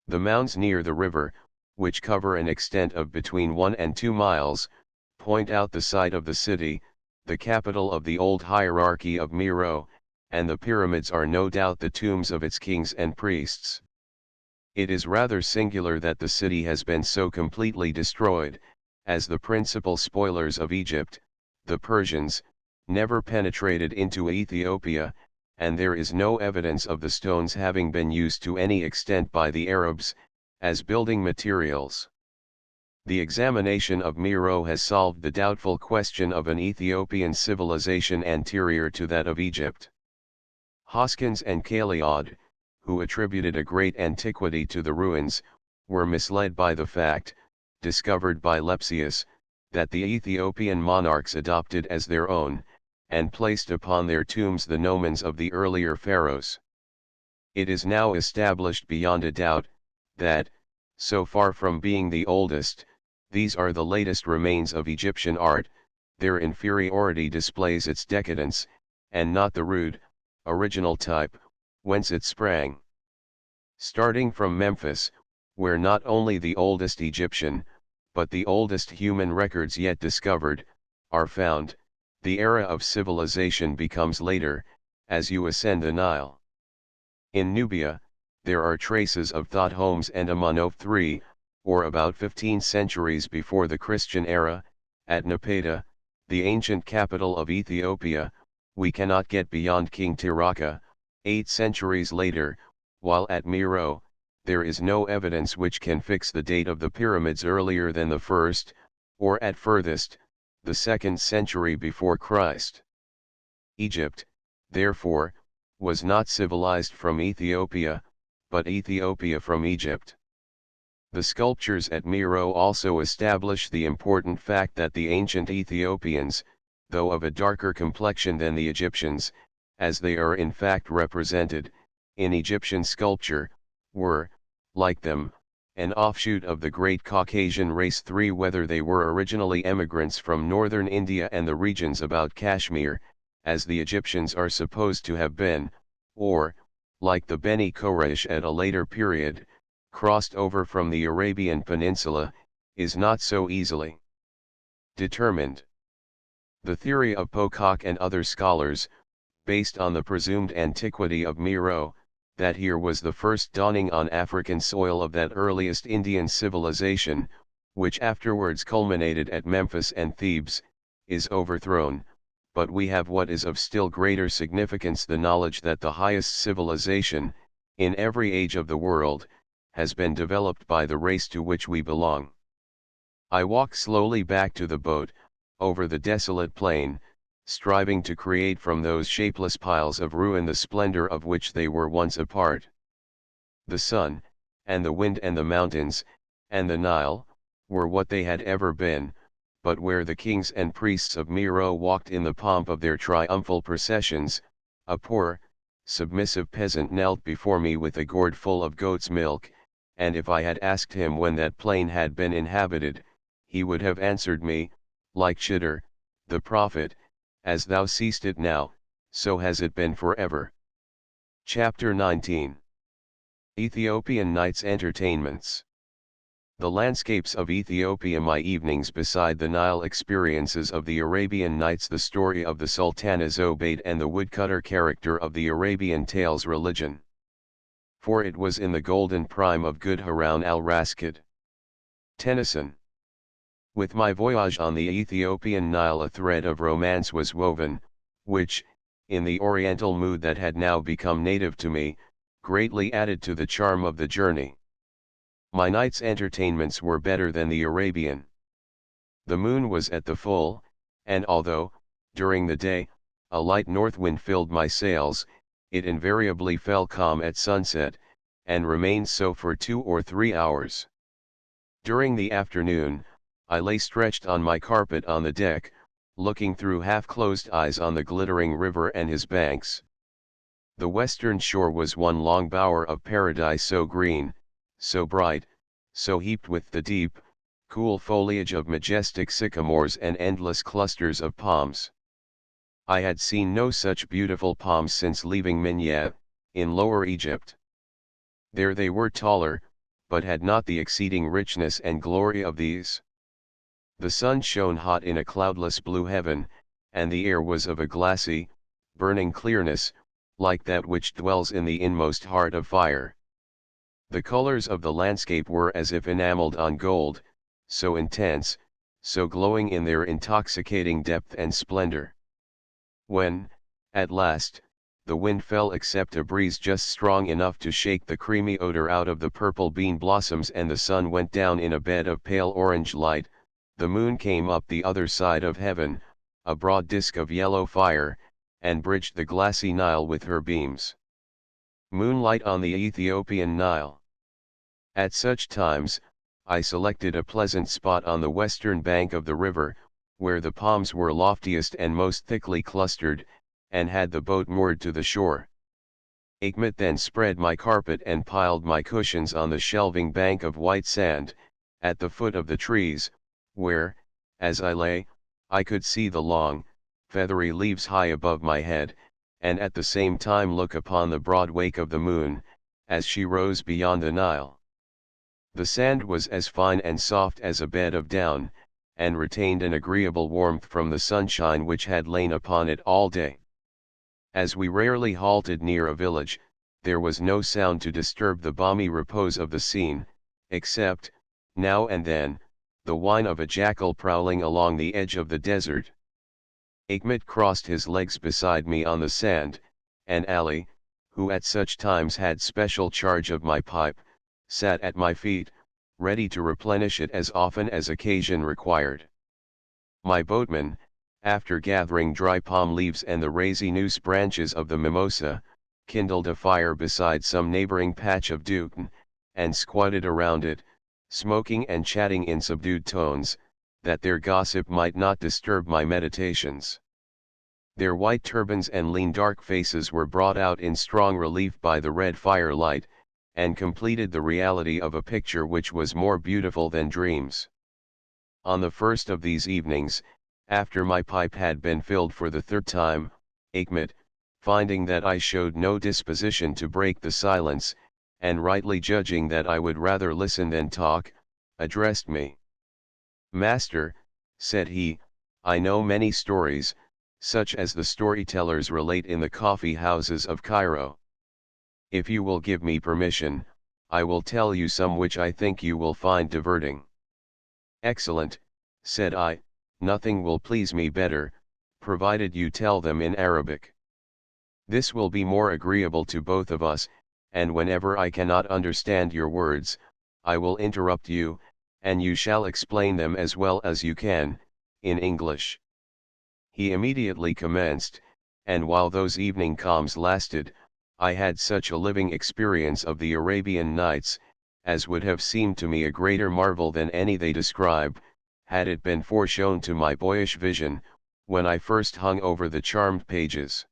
The mounds near the river, which cover an extent of between 1 and 2 miles, point out the site of the city, the capital of the old hierarchy of Meroe, and the pyramids are no doubt the tombs of its kings and priests. It is rather singular that the city has been so completely destroyed, as the principal spoilers of Egypt, the Persians, never penetrated into Ethiopia, and there is no evidence of the stones having been used to any extent by the Arabs, as building materials. The examination of Meroe has solved the doubtful question of an Ethiopian civilization anterior to that of Egypt. Hoskins and Kaliod, who attributed a great antiquity to the ruins, were misled by the fact, discovered by Lepsius, that the Ethiopian monarchs adopted as their own, and placed upon their tombs the nomens of the earlier pharaohs. It is now established beyond a doubt, that, so far from being the oldest, these are the latest remains of Egyptian art. Their inferiority displays its decadence, and not the rude, original type, whence it sprang. Starting from Memphis, where not only the oldest Egyptian, but the oldest human records yet discovered, are found, the era of civilization becomes later, as you ascend the Nile. In Nubia, there are traces of thought homes and Amunoph III, or about 15 centuries before the Christian era. At Napata, the ancient capital of Ethiopia, we cannot get beyond King Tiraka, 8 centuries later, while at Meroe, there is no evidence which can fix the date of the pyramids earlier than the 1st, or at furthest, the 2nd century before Christ. Egypt, therefore, was not civilized from Ethiopia, but Ethiopia from Egypt. The sculptures at Meroe also establish the important fact that the ancient Ethiopians, though of a darker complexion than the Egyptians, as they are in fact represented, in Egyptian sculpture, were, like them, an offshoot of the great Caucasian race. 3. Whether they were originally emigrants from northern India and the regions about Kashmir, as the Egyptians are supposed to have been, or, like the Beni Koresh at a later period, crossed over from the Arabian Peninsula, is not so easily determined. The theory of Pocock and other scholars, based on the presumed antiquity of Meroe, that here was the first dawning on African soil of that earliest Indian civilization, which afterwards culminated at Memphis and Thebes, is overthrown, but we have what is of still greater significance: the knowledge that the highest civilization, in every age of the world, has been developed by the race to which we belong. I walk slowly back to the boat, over the desolate plain, striving to create from those shapeless piles of ruin the splendor of which they were once a part. The sun, and the wind and the mountains, and the Nile, were what they had ever been, but where the kings and priests of Meroe walked in the pomp of their triumphal processions, a poor, submissive peasant knelt before me with a gourd full of goat's milk, and if I had asked him when that plain had been inhabited, he would have answered me, like Chidr, the prophet, "As thou seest it now, so has it been forever." Chapter 19. Ethiopian Nights Entertainments. The landscapes of Ethiopia. My evenings beside the Nile, experiences of the Arabian Nights, the story of the Sultana Zobeide and the woodcutter character of the Arabian tales. Religion. For it was in the golden prime of good Harun al-Rashid. Tennyson. With my voyage on the Ethiopian Nile a thread of romance was woven, which, in the oriental mood that had now become native to me, greatly added to the charm of the journey. My night's entertainments were better than the Arabian. The moon was at the full, and although, during the day, a light north wind filled my sails, it invariably fell calm at sunset, and remained so for 2 or 3 hours. During the afternoon, I lay stretched on my carpet on the deck, looking through half-closed eyes on the glittering river and his banks. The western shore was one long bower of paradise, so green, so bright, so heaped with the deep, cool foliage of majestic sycamores and endless clusters of palms. I had seen no such beautiful palms since leaving Minya, in Lower Egypt. There they were taller, but had not the exceeding richness and glory of these. The sun shone hot in a cloudless blue heaven, and the air was of a glassy, burning clearness, like that which dwells in the inmost heart of fire. The colors of the landscape were as if enameled on gold, so intense, so glowing in their intoxicating depth and splendor. When, at last, the wind fell except a breeze just strong enough to shake the creamy odor out of the purple bean blossoms and the sun went down in a bed of pale orange light, the moon came up the other side of heaven, a broad disk of yellow fire, and bridged the glassy Nile with her beams. Moonlight on the Ethiopian Nile. At such times, I selected a pleasant spot on the western bank of the river, where the palms were loftiest and most thickly clustered, and had the boat moored to the shore. Achmet then spread my carpet and piled my cushions on the shelving bank of white sand, at the foot of the trees, where, as I lay, I could see the long, feathery leaves high above my head, and at the same time look upon the broad wake of the moon, as she rose beyond the Nile. The sand was as fine and soft as a bed of down, and retained an agreeable warmth from the sunshine which had lain upon it all day. As we rarely halted near a village, there was no sound to disturb the balmy repose of the scene, except, now and then, the whine of a jackal prowling along the edge of the desert. Achmet crossed his legs beside me on the sand, and Ali, who at such times had special charge of my pipe, sat at my feet, ready to replenish it as often as occasion required. My boatman, after gathering dry palm leaves and the resinous branches of the mimosa, kindled a fire beside some neighboring patch of dune, and squatted around it, smoking and chatting in subdued tones, that their gossip might not disturb my meditations. Their white turbans and lean dark faces were brought out in strong relief by the red firelight, and completed the reality of a picture which was more beautiful than dreams. On the first of these evenings, after my pipe had been filled for the third time, Achmet, finding that I showed no disposition to break the silence, and rightly judging that I would rather listen than talk, addressed me. "Master," said he, "I know many stories, such as the storytellers relate in the coffee houses of Cairo. If you will give me permission, I will tell you some which I think you will find diverting." "Excellent," said I, "nothing will please me better, provided you tell them in Arabic. This will be more agreeable to both of us, and whenever I cannot understand your words, I will interrupt you, and you shall explain them as well as you can, in English." He immediately commenced, and while those evening calms lasted, I had such a living experience of the Arabian Nights, as would have seemed to me a greater marvel than any they describe, had it been foreshown to my boyish vision, when I first hung over the charmed pages.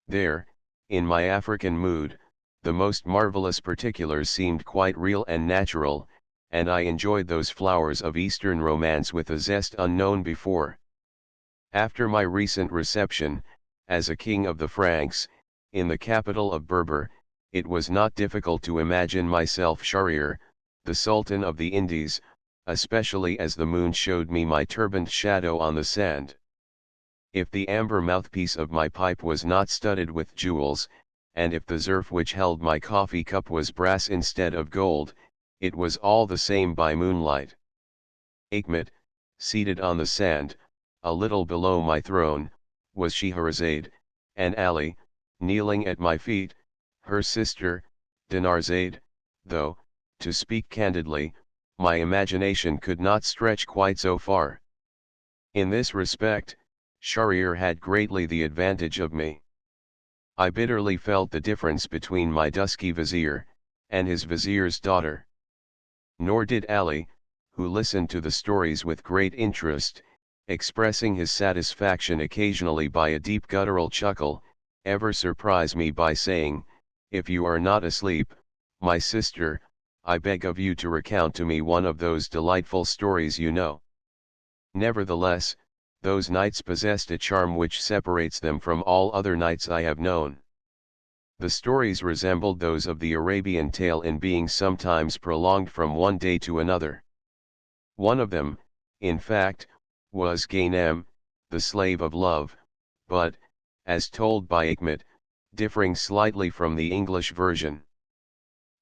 There, in my African mood, the most marvelous particulars seemed quite real and natural, and I enjoyed those flowers of Eastern romance with a zest unknown before. After my recent reception, as a king of the Franks, in the capital of Berber, it was not difficult to imagine myself Shahryar, the Sultan of the Indies, especially as the moon showed me my turbaned shadow on the sand. If the amber mouthpiece of my pipe was not studded with jewels, and if the zerf which held my coffee cup was brass instead of gold, it was all the same by moonlight. Achmet, seated on the sand, a little below my throne, was Scheherazade, and Ali, kneeling at my feet, her sister, Dinarzade, though, to speak candidly, my imagination could not stretch quite so far. In this respect, Shahryar had greatly the advantage of me. I bitterly felt the difference between my dusky vizier, and his vizier's daughter. Nor did Ali, who listened to the stories with great interest, expressing his satisfaction occasionally by a deep guttural chuckle, ever surprise me by saying, "If you are not asleep, my sister, I beg of you to recount to me one of those delightful stories you know." Nevertheless, those nights possessed a charm which separates them from all other nights I have known. The stories resembled those of the Arabian tale in being sometimes prolonged from one day to another. One of them, in fact, was Ganem, the slave of love, but, as told by Hikmet, differing slightly from the English version.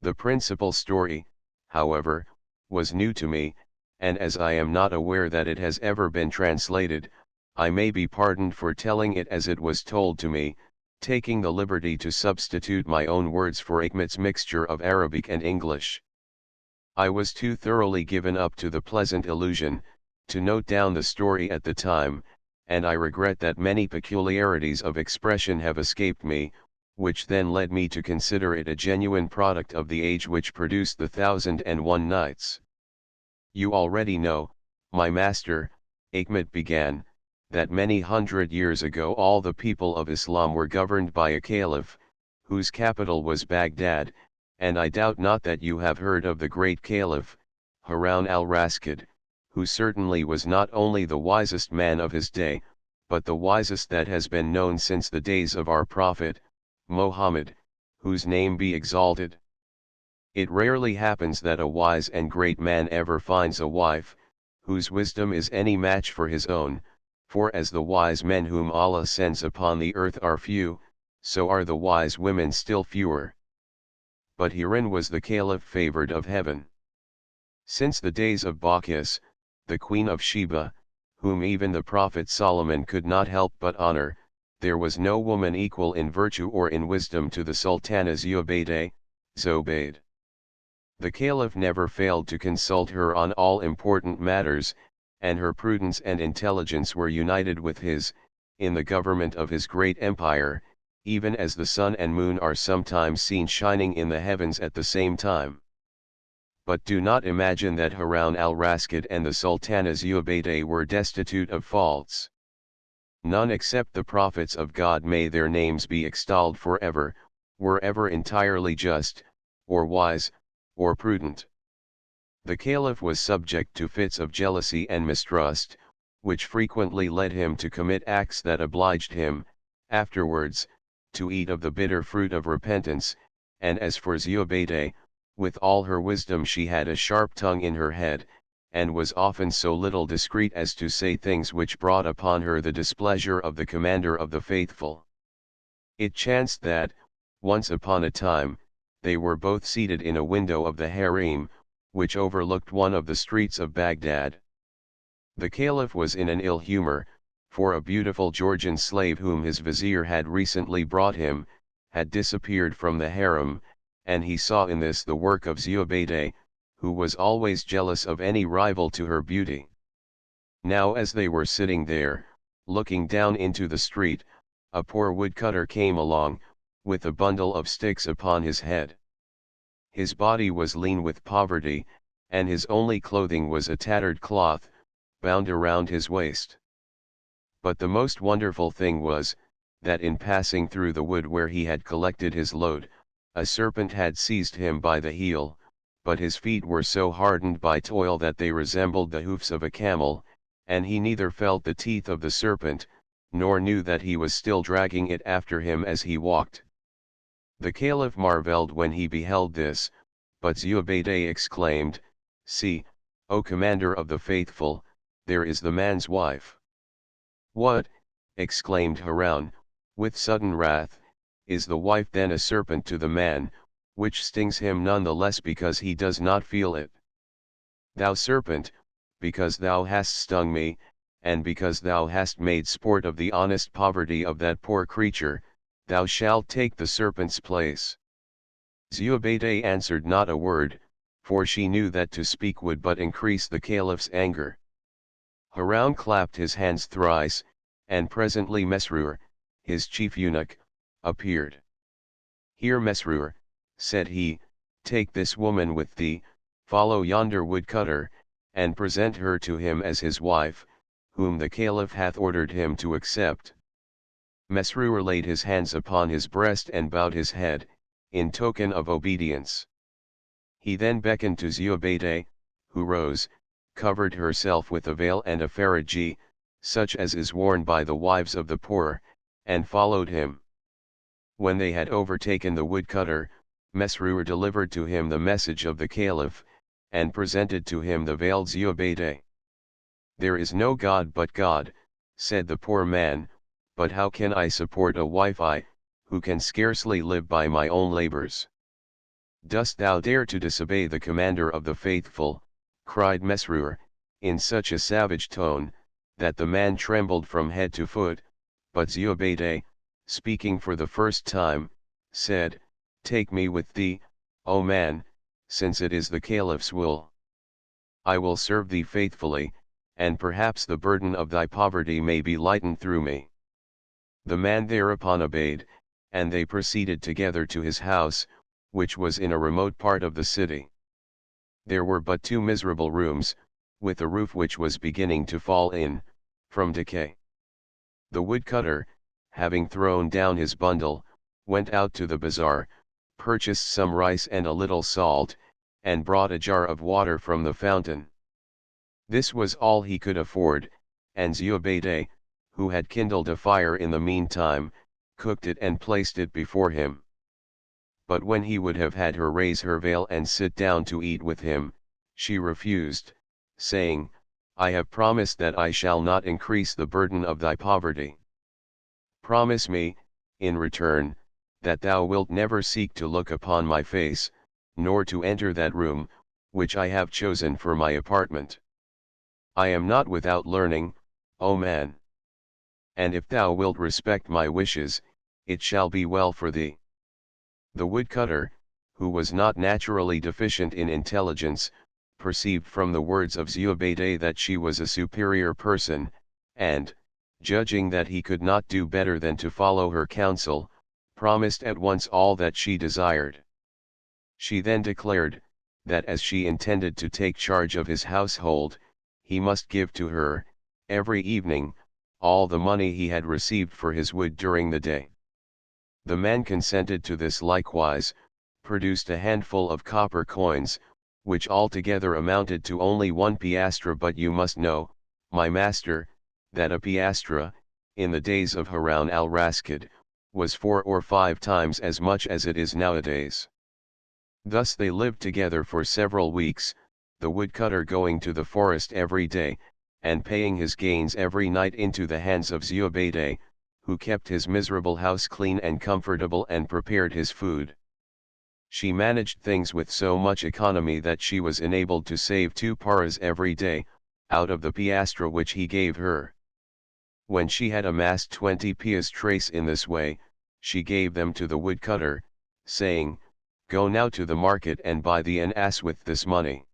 The principal story, however, was new to me, and as I am not aware that it has ever been translated, I may be pardoned for telling it as it was told to me, taking the liberty to substitute my own words for Hikmet's mixture of Arabic and English. I was too thoroughly given up to the pleasant illusion, to note down the story at the time, and I regret that many peculiarities of expression have escaped me, which then led me to consider it a genuine product of the age which produced the 1001 Nights. You already know, my master, Hikmet began, that many hundred years ago all the people of Islam were governed by a caliph, whose capital was Baghdad, and I doubt not that you have heard of the great caliph, Harun al-Rashid, who certainly was not only the wisest man of his day, but the wisest that has been known since the days of our prophet, Mohammed, whose name be exalted. It rarely happens that a wise and great man ever finds a wife, whose wisdom is any match for his own, for as the wise men whom Allah sends upon the earth are few, so are the wise women still fewer. But herein was the caliph favored of heaven. Since the days of Balkis, the queen of Sheba, whom even the prophet Solomon could not help but honor, there was no woman equal in virtue or in wisdom to the Sultana Zobeide. The caliph never failed to consult her on all important matters, and her prudence and intelligence were united with his, in the government of his great empire, even as the sun and moon are sometimes seen shining in the heavens at the same time. But do not imagine that Harun al-Rashid and the Sultana Zobeide were destitute of faults. None except the prophets of God, may their names be extolled forever, were ever entirely just, or wise, or prudent. The caliph was subject to fits of jealousy and mistrust, which frequently led him to commit acts that obliged him, afterwards, to eat of the bitter fruit of repentance, and as for Zobeide, with all her wisdom she had a sharp tongue in her head, and was often so little discreet as to say things which brought upon her the displeasure of the commander of the faithful. It chanced that, once upon a time, they were both seated in a window of the harem, which overlooked one of the streets of Baghdad. The caliph was in an ill humor, for a beautiful Georgian slave whom his vizier had recently brought him, had disappeared from the harem, and he saw in this the work of Zobeide, who was always jealous of any rival to her beauty. Now as they were sitting there, looking down into the street, a poor woodcutter came along, with a bundle of sticks upon his head. His body was lean with poverty, and his only clothing was a tattered cloth, bound around his waist. But the most wonderful thing was, that in passing through the wood where he had collected his load, a serpent had seized him by the heel, but his feet were so hardened by toil that they resembled the hoofs of a camel, and he neither felt the teeth of the serpent, nor knew that he was still dragging it after him as he walked. The caliph marveled when he beheld this, but Zobeide exclaimed, "See, O commander of the faithful, there is the man's wife." "What," exclaimed Harun, with sudden wrath, "is the wife then a serpent to the man, which stings him none the less because he does not feel it? Thou serpent, because thou hast stung me, and because thou hast made sport of the honest poverty of that poor creature, thou shalt take the serpent's place." Zobeide answered not a word, for she knew that to speak would but increase the caliph's anger. Harun clapped his hands thrice, and presently Mesrour, his chief eunuch, appeared. "Here Mesrour," said he, "take this woman with thee, follow yonder woodcutter, and present her to him as his wife, whom the caliph hath ordered him to accept." Mesrour laid his hands upon his breast and bowed his head, in token of obedience. He then beckoned to Zobeide, who rose, covered herself with a veil and a farajee, such as is worn by the wives of the poor, and followed him. When they had overtaken the woodcutter, Mesrour delivered to him the message of the Caliph, and presented to him the veiled Zubaydah. "There is no God but God," said the poor man, "but how can I support a wife who can scarcely live by my own labors?" "Dost thou dare to disobey the commander of the faithful?" cried Mesrour, in such a savage tone, that the man trembled from head to foot, but Zubaydah, speaking for the first time, said, "Take me with thee, O man, since it is the Caliph's will. I will serve thee faithfully, and perhaps the burden of thy poverty may be lightened through me." The man thereupon obeyed, and they proceeded together to his house, which was in a remote part of the city. There were but 2 miserable rooms, with a roof which was beginning to fall in, from decay. The woodcutter, having thrown down his bundle, went out to the bazaar, purchased some rice and a little salt, and brought a jar of water from the fountain. This was all he could afford, and Zubaydah, who had kindled a fire in the meantime, cooked it and placed it before him. But when he would have had her raise her veil and sit down to eat with him, she refused, saying, "I have promised that I shall not increase the burden of thy poverty. Promise me, in return, that thou wilt never seek to look upon my face, nor to enter that room, which I have chosen for my apartment. I am not without learning, O man. And if thou wilt respect my wishes, it shall be well for thee." The woodcutter, who was not naturally deficient in intelligence, perceived from the words of Zubaydah that she was a superior person, and, judging that he could not do better than to follow her counsel, promised at once all that she desired. She then declared, that as she intended to take charge of his household, he must give to her, every evening, all the money he had received for his wood during the day. The man consented to this likewise, produced a handful of copper coins, which altogether amounted to only 1 piastre. But you must know, my master, that a piastre, in the days of Harun al-Rashid, was 4 or 5 times as much as it is nowadays. Thus they lived together for several weeks, the woodcutter going to the forest every day, and paying his gains every night into the hands of Zubaydah, who kept his miserable house clean and comfortable and prepared his food. She managed things with so much economy that she was enabled to save 2 paras every day, out of the piastre which he gave her. When she had amassed 20 piastres in this way, she gave them to the woodcutter, saying, "Go now to the market and buy thee an ass with this money.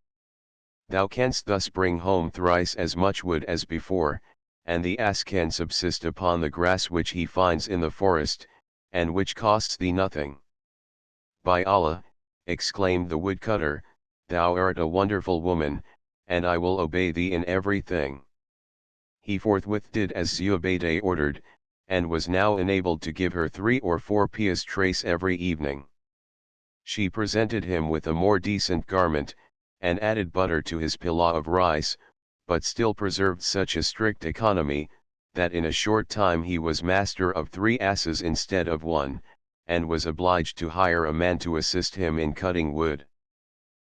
Thou canst thus bring home thrice as much wood as before, and the ass can subsist upon the grass which he finds in the forest, and which costs thee nothing." "By Allah," exclaimed the woodcutter, "thou art a wonderful woman, and I will obey thee in everything." He forthwith did as Zubaydah ordered, and was now enabled to give her 3 or 4 piastres every evening. She presented him with a more decent garment, and added butter to his pilau of rice, but still preserved such a strict economy, that in a short time he was master of 3 asses instead of 1, and was obliged to hire a man to assist him in cutting wood.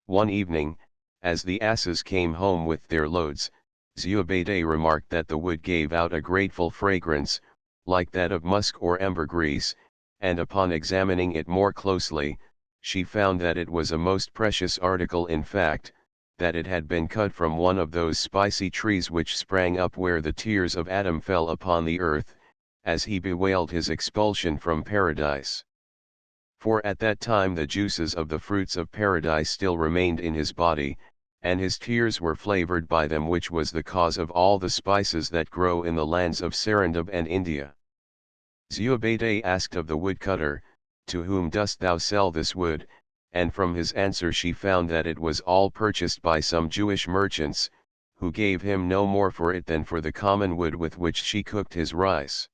One evening, as the asses came home with their loads, Zubaydah remarked that the wood gave out a grateful fragrance, like that of musk or ambergris, and upon examining it more closely, she found that it was a most precious article, in fact, that it had been cut from one of those spicy trees which sprang up where the tears of Adam fell upon the earth, as he bewailed his expulsion from paradise. For at that time the juices of the fruits of paradise still remained in his body, and his tears were flavored by them, which was the cause of all the spices that grow in the lands of Serendib and India. Zubaydah asked of the woodcutter, "To whom dost thou sell this wood?" and from his answer she found that it was all purchased by some Jewish merchants, who gave him no more for it than for the common wood with which she cooked his rice.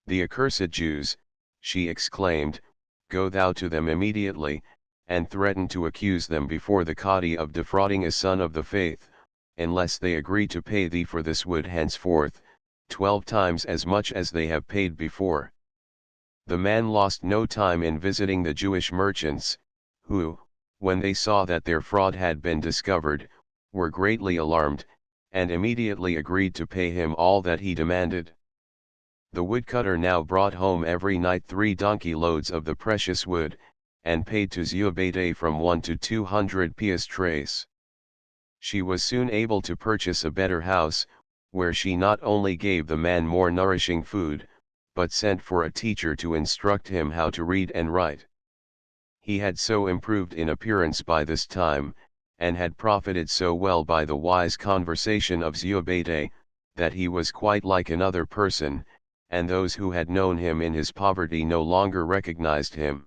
"The accursed Jews," she exclaimed, "go thou to them immediately, and threaten to accuse them before the Qadi of defrauding a son of the faith, unless they agree to pay thee for this wood henceforth, 12 times as much as they have paid before." The man lost no time in visiting the Jewish merchants, who, when they saw that their fraud had been discovered, were greatly alarmed, and immediately agreed to pay him all that he demanded. The woodcutter now brought home every night 3 donkey loads of the precious wood, and paid to Zobeide from 1 to 200 piastres. She was soon able to purchase a better house, where she not only gave the man more nourishing food, but sent for a teacher to instruct him how to read and write. He had so improved in appearance by this time, and had profited so well by the wise conversation of Zobeide, that he was quite like another person, and those who had known him in his poverty no longer recognized him.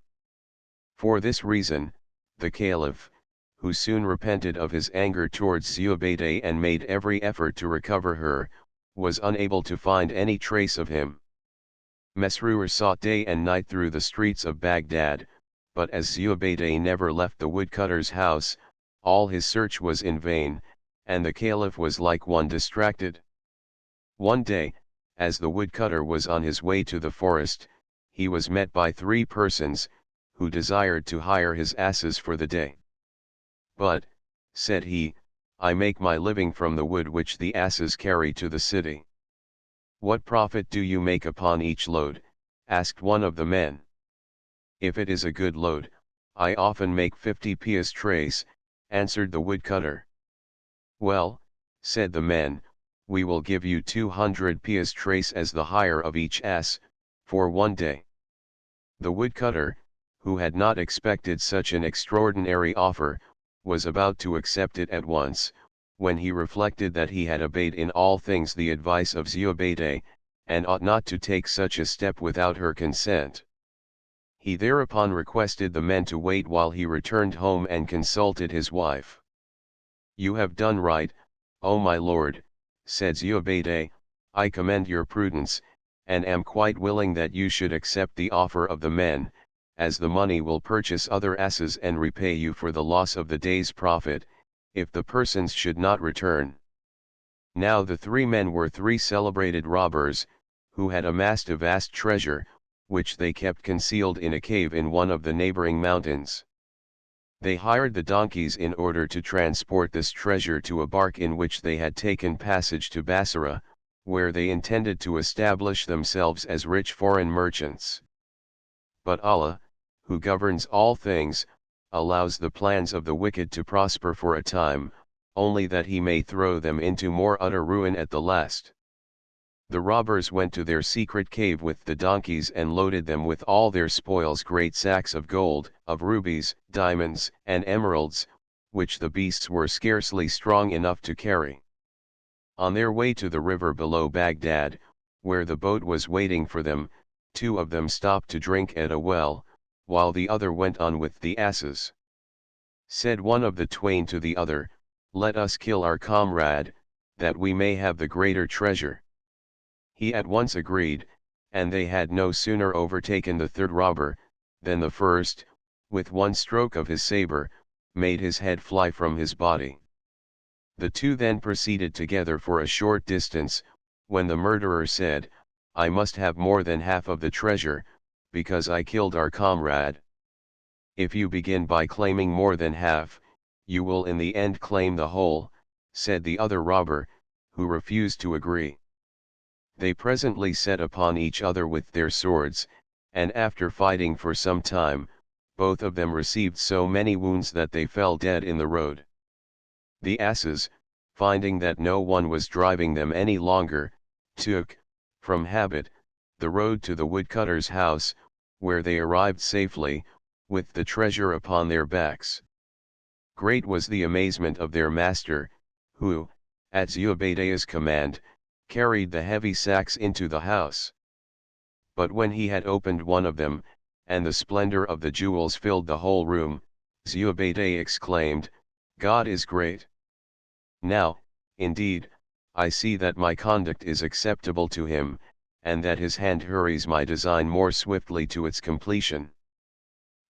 For this reason, the Caliph, who soon repented of his anger towards Zobeide and made every effort to recover her, was unable to find any trace of him. Mesrour sought day and night through the streets of Baghdad, but as Zobeide never left the woodcutter's house, all his search was in vain, and the Caliph was like one distracted. One day, as the woodcutter was on his way to the forest, he was met by 3 persons, who desired to hire his asses for the day. "But," said he, "I make my living from the wood which the asses carry to the city." "What profit do you make upon each load?" asked one of the men. "If it is a good load, I often make 50 piastres," answered the woodcutter. "Well," said the men, "we will give you 200 piastres as the hire of each ass, for 1 day." The woodcutter, who had not expected such an extraordinary offer, was about to accept it at once, when he reflected that he had obeyed in all things the advice of Zobeide, and ought not to take such a step without her consent. He thereupon requested the men to wait while he returned home and consulted his wife. "You have done right, O my lord," said Zobeide, "I commend your prudence, and am quite willing that you should accept the offer of the men, as the money will purchase other asses and repay you for the loss of the day's profit, if the persons should not return." Now the 3 men were 3 celebrated robbers, who had amassed a vast treasure, which they kept concealed in a cave in one of the neighboring mountains. They hired the donkeys in order to transport this treasure to a bark in which they had taken passage to Basra, where they intended to establish themselves as rich foreign merchants. But Allah, who governs all things, allows the plans of the wicked to prosper for a time, only that he may throw them into more utter ruin at the last. The robbers went to their secret cave with the donkeys and loaded them with all their spoils, great sacks of gold, of rubies, diamonds, and emeralds, which the beasts were scarcely strong enough to carry. On their way to the river below Baghdad, where the boat was waiting for them, 2 of them stopped to drink at a well, while the other went on with the asses. Said one of the twain to the other, "Let us kill our comrade, that we may have the greater treasure." He at once agreed, and they had no sooner overtaken the 3rd robber, than the first, with one stroke of his saber, made his head fly from his body. The 2 then proceeded together for a short distance, when the murderer said, "I must have more than half of the treasure, because I killed our comrade." "If you begin by claiming more than half, you will in the end claim the whole," said the other robber, who refused to agree. They presently set upon each other with their swords, and after fighting for some time, both of them received so many wounds that they fell dead in the road. The asses, finding that no one was driving them any longer, took, from habit, the road to the woodcutter's house, where they arrived safely, with the treasure upon their backs. Great was the amazement of their master, who, at Zobeide's command, carried the heavy sacks into the house. But when he had opened one of them, and the splendor of the jewels filled the whole room, Zobeide exclaimed, "God is great! Now, indeed, I see that my conduct is acceptable to him, and that his hand hurries my design more swiftly to its completion."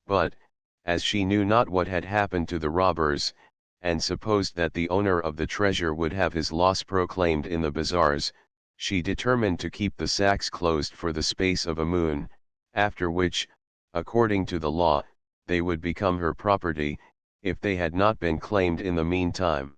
But, as she knew not what had happened to the robbers, and supposed that the owner of the treasure would have his loss proclaimed in the bazaars, she determined to keep the sacks closed for the space of a moon, after which, according to the law, they would become her property, if they had not been claimed in the meantime.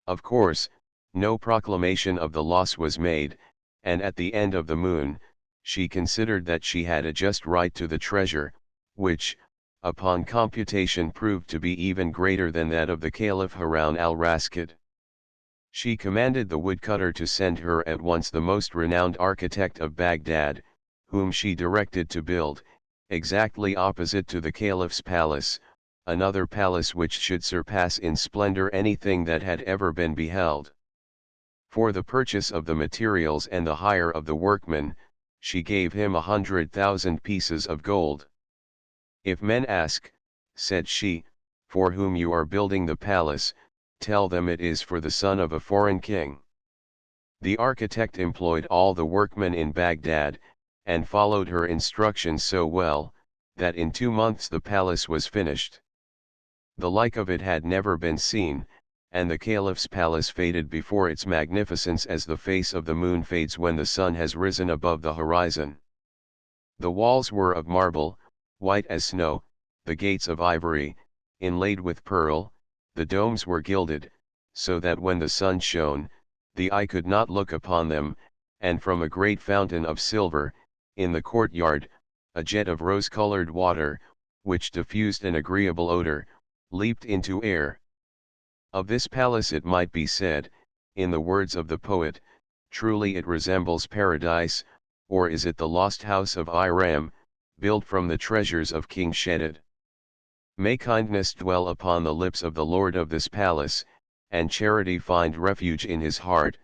Of course, no proclamation of the loss was made, and at the end of the moon, she considered that she had a just right to the treasure, which, upon computation proved to be even greater than that of the Caliph Harun al-Rashid. She commanded the woodcutter to send her at once the most renowned architect of Baghdad, whom she directed to build, exactly opposite to the Caliph's palace, another palace which should surpass in splendor anything that had ever been beheld. For the purchase of the materials and the hire of the workmen, she gave him 100,000 pieces of gold. If men ask, said she, for whom you are building the palace, tell them it is for the son of a foreign king. The architect employed all the workmen in Baghdad, and followed her instructions so well, that in 2 months the palace was finished. The like of it had never been seen, and the Caliph's palace faded before its magnificence as the face of the moon fades when the sun has risen above the horizon. The walls were of marble, white as snow, the gates of ivory, inlaid with pearl, the domes were gilded, so that when the sun shone, the eye could not look upon them, and from a great fountain of silver, in the courtyard, a jet of rose-colored water, which diffused an agreeable odor, leaped into air. Of this palace it might be said, in the words of the poet, truly it resembles paradise, or is it the lost house of Iram, built from the treasures of King Shedid. May kindness dwell upon the lips of the lord of this palace, and charity find refuge in his heart,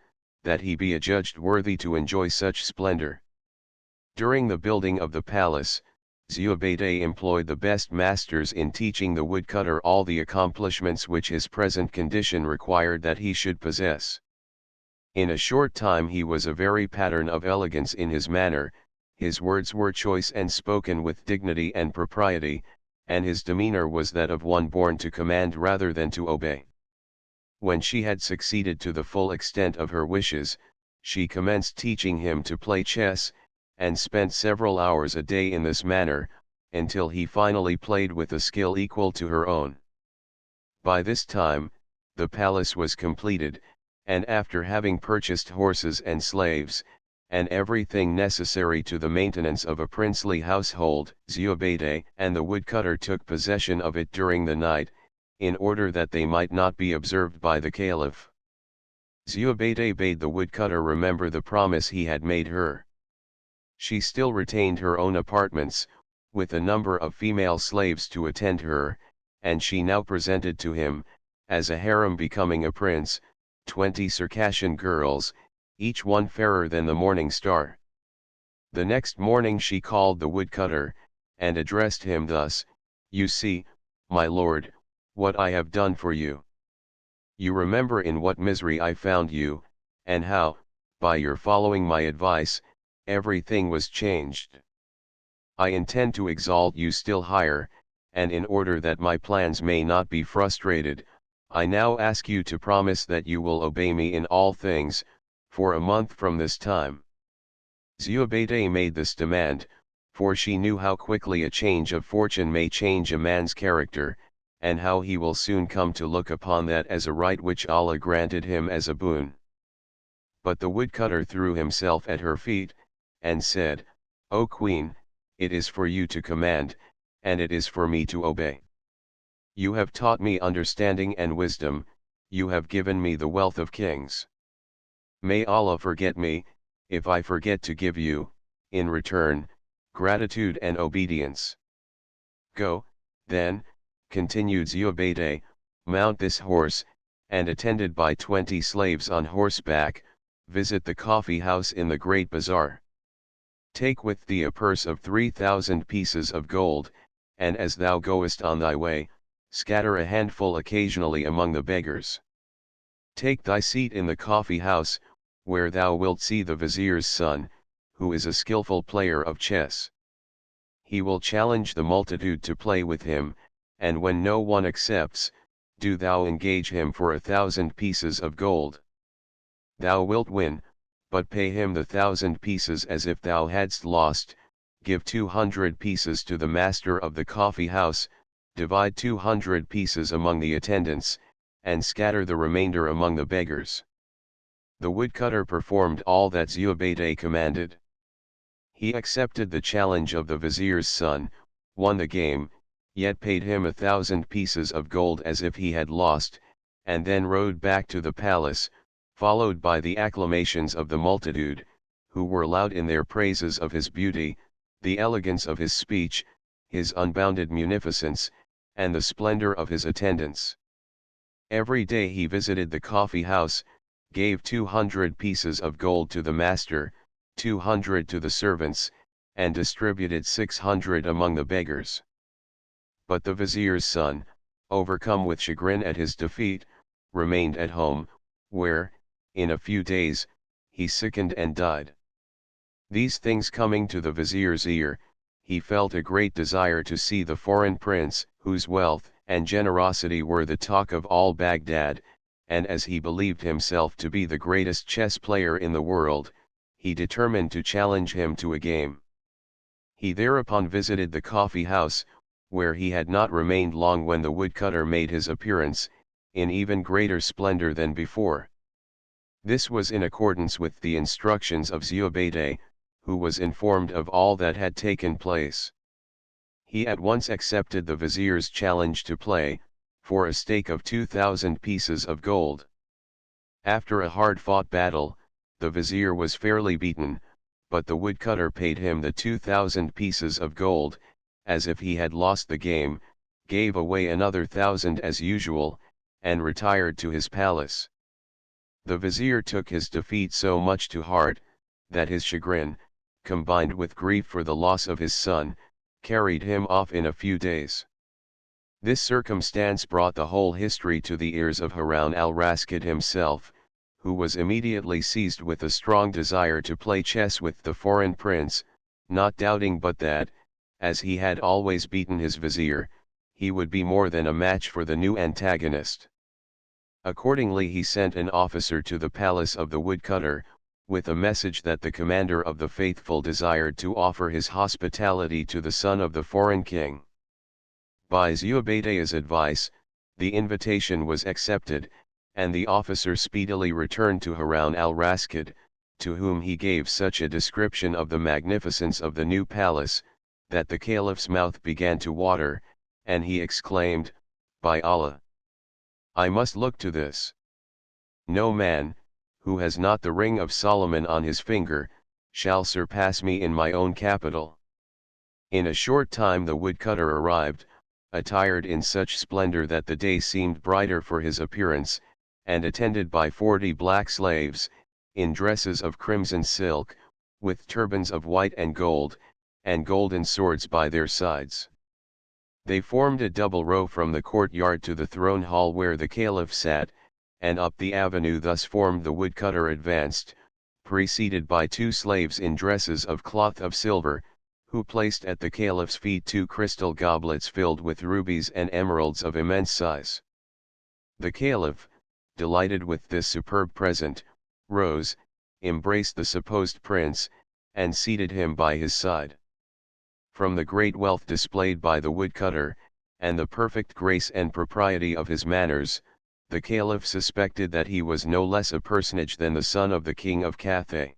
that he be adjudged worthy to enjoy such splendor. During the building of the palace, Zubaydah employed the best masters in teaching the woodcutter all the accomplishments which his present condition required that he should possess. In a short time he was a very pattern of elegance in his manner, his words were choice and spoken with dignity and propriety, and his demeanor was that of one born to command rather than to obey. When she had succeeded to the full extent of her wishes, she commenced teaching him to play chess, and spent several hours a day in this manner, until he finally played with a skill equal to her own. By this time, the palace was completed, and after having purchased horses and slaves, and everything necessary to the maintenance of a princely household, Zubaydah and the woodcutter took possession of it during the night, in order that they might not be observed by the Caliph. Zubaydah bade the woodcutter remember the promise he had made her. She still retained her own apartments, with a number of female slaves to attend her, and she now presented to him, as a harem becoming a prince, 20 Circassian girls, each one fairer than the morning star. The next morning she called the woodcutter, and addressed him thus: "You see, my lord, what I have done for you. You remember in what misery I found you, and how, by your following my advice, everything was changed. I intend to exalt you still higher, and in order that my plans may not be frustrated, I now ask you to promise that you will obey me in all things, for a month from this time." Zubaydah made this demand, for she knew how quickly a change of fortune may change a man's character, and how he will soon come to look upon that as a right which Allah granted him as a boon. But the woodcutter threw himself at her feet, and said, "O Queen, it is for you to command, and it is for me to obey. You have taught me understanding and wisdom, you have given me the wealth of kings. May Allah forget me, if I forget to give you, in return, gratitude and obedience. Go, then," continued Zubaydah, "mount this horse, and attended by 20 slaves on horseback, visit the coffee house in the great bazaar. Take with thee a purse of 3,000 pieces of gold, and as thou goest on thy way, scatter a handful occasionally among the beggars. Take thy seat in the coffee house, where thou wilt see the vizier's son, who is a skillful player of chess. He will challenge the multitude to play with him, and when no one accepts, do thou engage him for 1,000 pieces of gold. Thou wilt win, but pay him the 1,000 pieces as if thou hadst lost, give 200 pieces to the master of the coffee house, divide 200 pieces among the attendants, and scatter the remainder among the beggars. The woodcutter performed all that Zubaydah commanded. He accepted the challenge of the vizier's son, won the game, yet paid him 1,000 pieces of gold as if he had lost, and then rode back to the palace, followed by the acclamations of the multitude, who were loud in their praises of his beauty, the elegance of his speech, his unbounded munificence, and the splendor of his attendants. Every day he visited the coffee house, gave 200 pieces of gold to the master, 200 to the servants, and distributed 600 among the beggars. But the vizier's son, overcome with chagrin at his defeat, remained at home, where, in a few days, he sickened and died. These things coming to the vizier's ear, he felt a great desire to see the foreign prince, whose wealth and generosity were the talk of all Baghdad, and as he believed himself to be the greatest chess player in the world, he determined to challenge him to a game. He thereupon visited the coffee house, where he had not remained long when the woodcutter made his appearance, in even greater splendor than before. This was in accordance with the instructions of Zubaydah, who was informed of all that had taken place. He at once accepted the vizier's challenge to play, for a stake of 2,000 pieces of gold. After a hard-fought battle, the vizier was fairly beaten, but the woodcutter paid him the 2,000 pieces of gold, as if he had lost the game, gave away another 1,000 as usual, and retired to his palace. The vizier took his defeat so much to heart, that his chagrin, combined with grief for the loss of his son, carried him off in a few days. This circumstance brought the whole history to the ears of Harun al-Rashid himself, who was immediately seized with a strong desire to play chess with the foreign prince, not doubting but that, as he had always beaten his vizier, he would be more than a match for the new antagonist. Accordingly he sent an officer to the palace of the woodcutter, with a message that the commander of the faithful desired to offer his hospitality to the son of the foreign king. By Zubaydah's advice, the invitation was accepted, and the officer speedily returned to Harun al-Rashid, to whom he gave such a description of the magnificence of the new palace, that the caliph's mouth began to water, and he exclaimed, "By Allah! I must look to this. No man, who has not the ring of Solomon on his finger, shall surpass me in my own capital." In a short time the woodcutter arrived, attired in such splendor that the day seemed brighter for his appearance, and attended by 40 black slaves, in dresses of crimson silk, with turbans of white and golden swords by their sides. They formed a double row from the courtyard to the throne hall where the caliph sat, and up the avenue thus formed the woodcutter advanced, preceded by 2 slaves in dresses of cloth of silver, who placed at the caliph's feet 2 crystal goblets filled with rubies and emeralds of immense size. The caliph, delighted with this superb present, rose, embraced the supposed prince, and seated him by his side. From the great wealth displayed by the woodcutter, and the perfect grace and propriety of his manners, the caliph suspected that he was no less a personage than the son of the king of Cathay.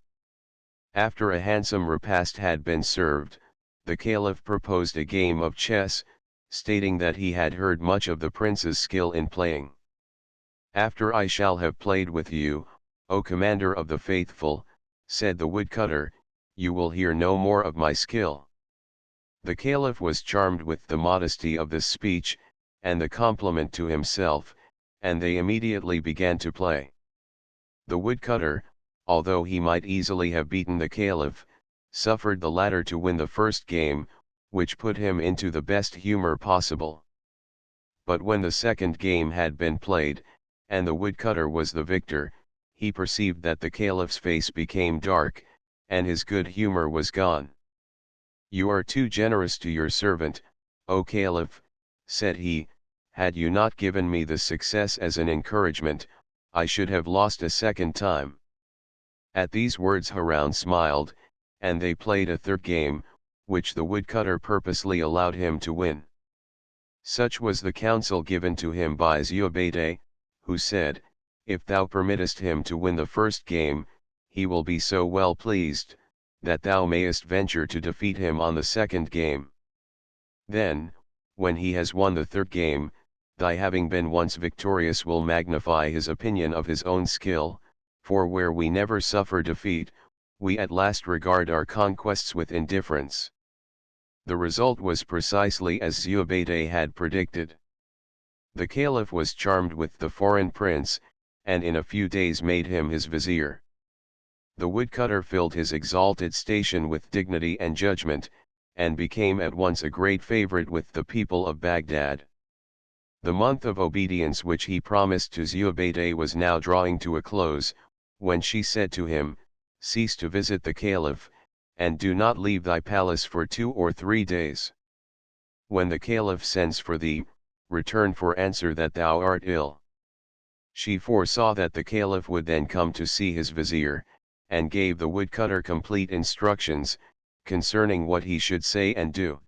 After a handsome repast had been served, the caliph proposed a game of chess, stating that he had heard much of the prince's skill in playing. "After I shall have played with you, O commander of the faithful," said the woodcutter, "you will hear no more of my skill." The caliph was charmed with the modesty of this speech, and the compliment to himself, and they immediately began to play. The woodcutter, although he might easily have beaten the caliph, suffered the latter to win the first game, which put him into the best humor possible. But when the second game had been played, and the woodcutter was the victor, he perceived that the caliph's face became dark, and his good humor was gone. "You are too generous to your servant, O Caliph," said he. "Had you not given me the success as an encouragement, I should have lost a second time." At these words Harun smiled, and they played a third game, which the woodcutter purposely allowed him to win. Such was the counsel given to him by Zobeide, who said, "If thou permittest him to win the first game, he will be so well pleased, that thou mayest venture to defeat him on the second game. Then, when he has won the third game, thy having been once victorious will magnify his opinion of his own skill, for where we never suffer defeat, we at last regard our conquests with indifference." The result was precisely as Zobeide had predicted. The Caliph was charmed with the foreign prince, and in a few days made him his vizier. The woodcutter filled his exalted station with dignity and judgment, and became at once a great favorite with the people of Baghdad. The month of obedience which he promised to Zobeide was now drawing to a close, when she said to him, "Cease to visit the Caliph, and do not leave thy palace for 2 or 3 days. When the Caliph sends for thee, return for answer that thou art ill." She foresaw that the Caliph would then come to see his vizier, and gave the woodcutter complete instructions, concerning what he should say and do.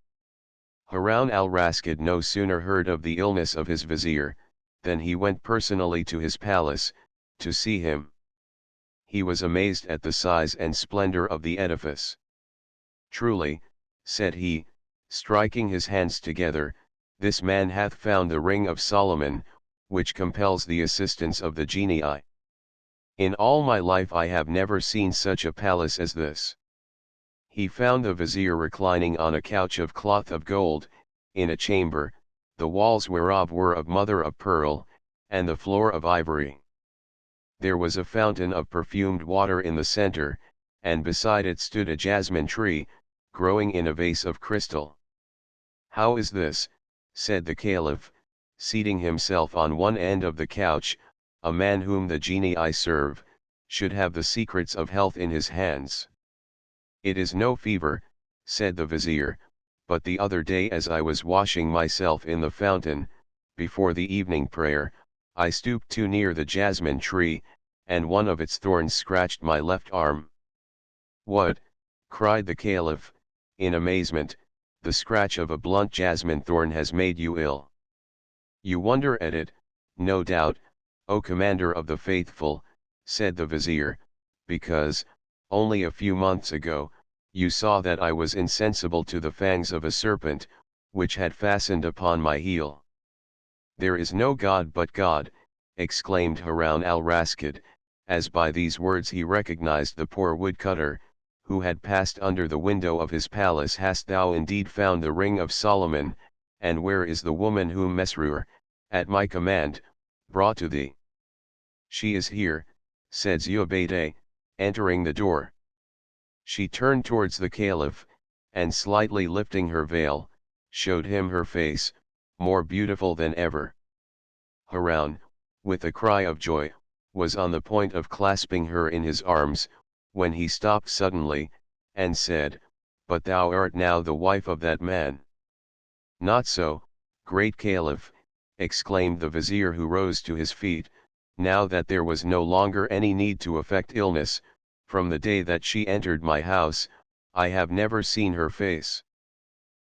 Harun al-Rashid no sooner heard of the illness of his vizier, than he went personally to his palace, to see him. He was amazed at the size and splendor of the edifice. "Truly," said he, striking his hands together, "this man hath found the ring of Solomon, which compels the assistance of the genii. In all my life I have never seen such a palace as this." He found the vizier reclining on a couch of cloth of gold, in a chamber, the walls whereof were of mother of pearl, and the floor of ivory. There was a fountain of perfumed water in the center, and beside it stood a jasmine tree, growing in a vase of crystal. "How is this," said the Caliph, seating himself on one end of the couch, "a man whom the genii serve, should have the secrets of health in his hands?" "It is no fever," said the vizier, "but the other day as I was washing myself in the fountain, before the evening prayer, I stooped too near the jasmine tree, and one of its thorns scratched my left arm." "What?" cried the Caliph, in amazement, "the scratch of a blunt jasmine thorn has made you ill? You wonder at it, no doubt, O Commander of the Faithful," said the vizier, "because, only a few months ago, you saw that I was insensible to the fangs of a serpent, which had fastened upon my heel." "There is no God but God," exclaimed Harun al-Rashid, as by these words he recognized the poor woodcutter, who had passed under the window of his palace. "Hast thou indeed found the ring of Solomon, and where is the woman whom Mesrur, at my command, brought to thee?" "She is here," said Zobeide, entering the door. She turned towards the Caliph, and slightly lifting her veil, showed him her face, more beautiful than ever. Harun, with a cry of joy, was on the point of clasping her in his arms, when he stopped suddenly, and said, "But thou art now the wife of that man." "Not so, great Caliph," exclaimed the vizier, who rose to his feet, "now that there was no longer any need to affect illness. From the day that she entered my house, I have never seen her face.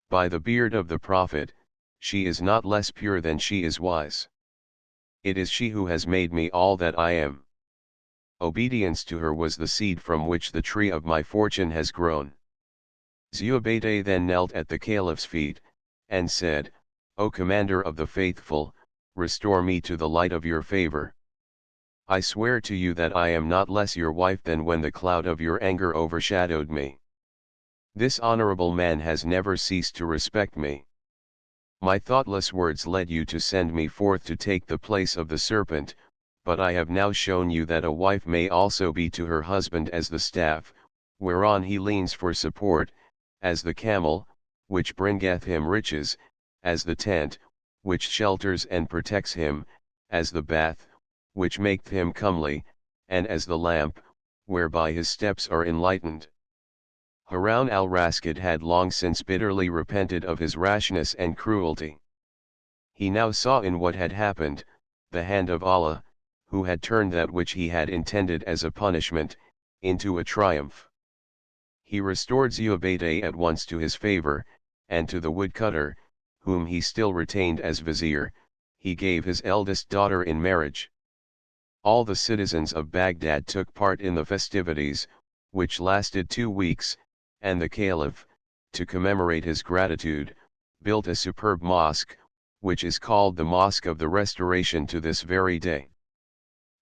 By the beard of the Prophet, she is not less pure than she is wise. It is she who has made me all that I am. Obedience to her was the seed from which the tree of my fortune has grown." Zobeide then knelt at the Caliph's feet, and said, "O Commander of the Faithful, restore me to the light of your favor. I swear to you that I am not less your wife than when the cloud of your anger overshadowed me. This honorable man has never ceased to respect me. My thoughtless words led you to send me forth to take the place of the serpent, but I have now shown you that a wife may also be to her husband as the staff, whereon he leans for support, as the camel, which bringeth him riches, as the tent, which shelters and protects him, as the bath, which maketh him comely, and as the lamp, whereby his steps are enlightened." Harun al-Rashid had long since bitterly repented of his rashness and cruelty. He now saw in what had happened, the hand of Allah, who had turned that which he had intended as a punishment, into a triumph. He restored Zubaydah at once to his favor, and to the woodcutter, whom he still retained as vizier, he gave his eldest daughter in marriage. All the citizens of Baghdad took part in the festivities, which lasted 2 weeks, and the caliph, to commemorate his gratitude, built a superb mosque, which is called the Mosque of the Restoration to this very day.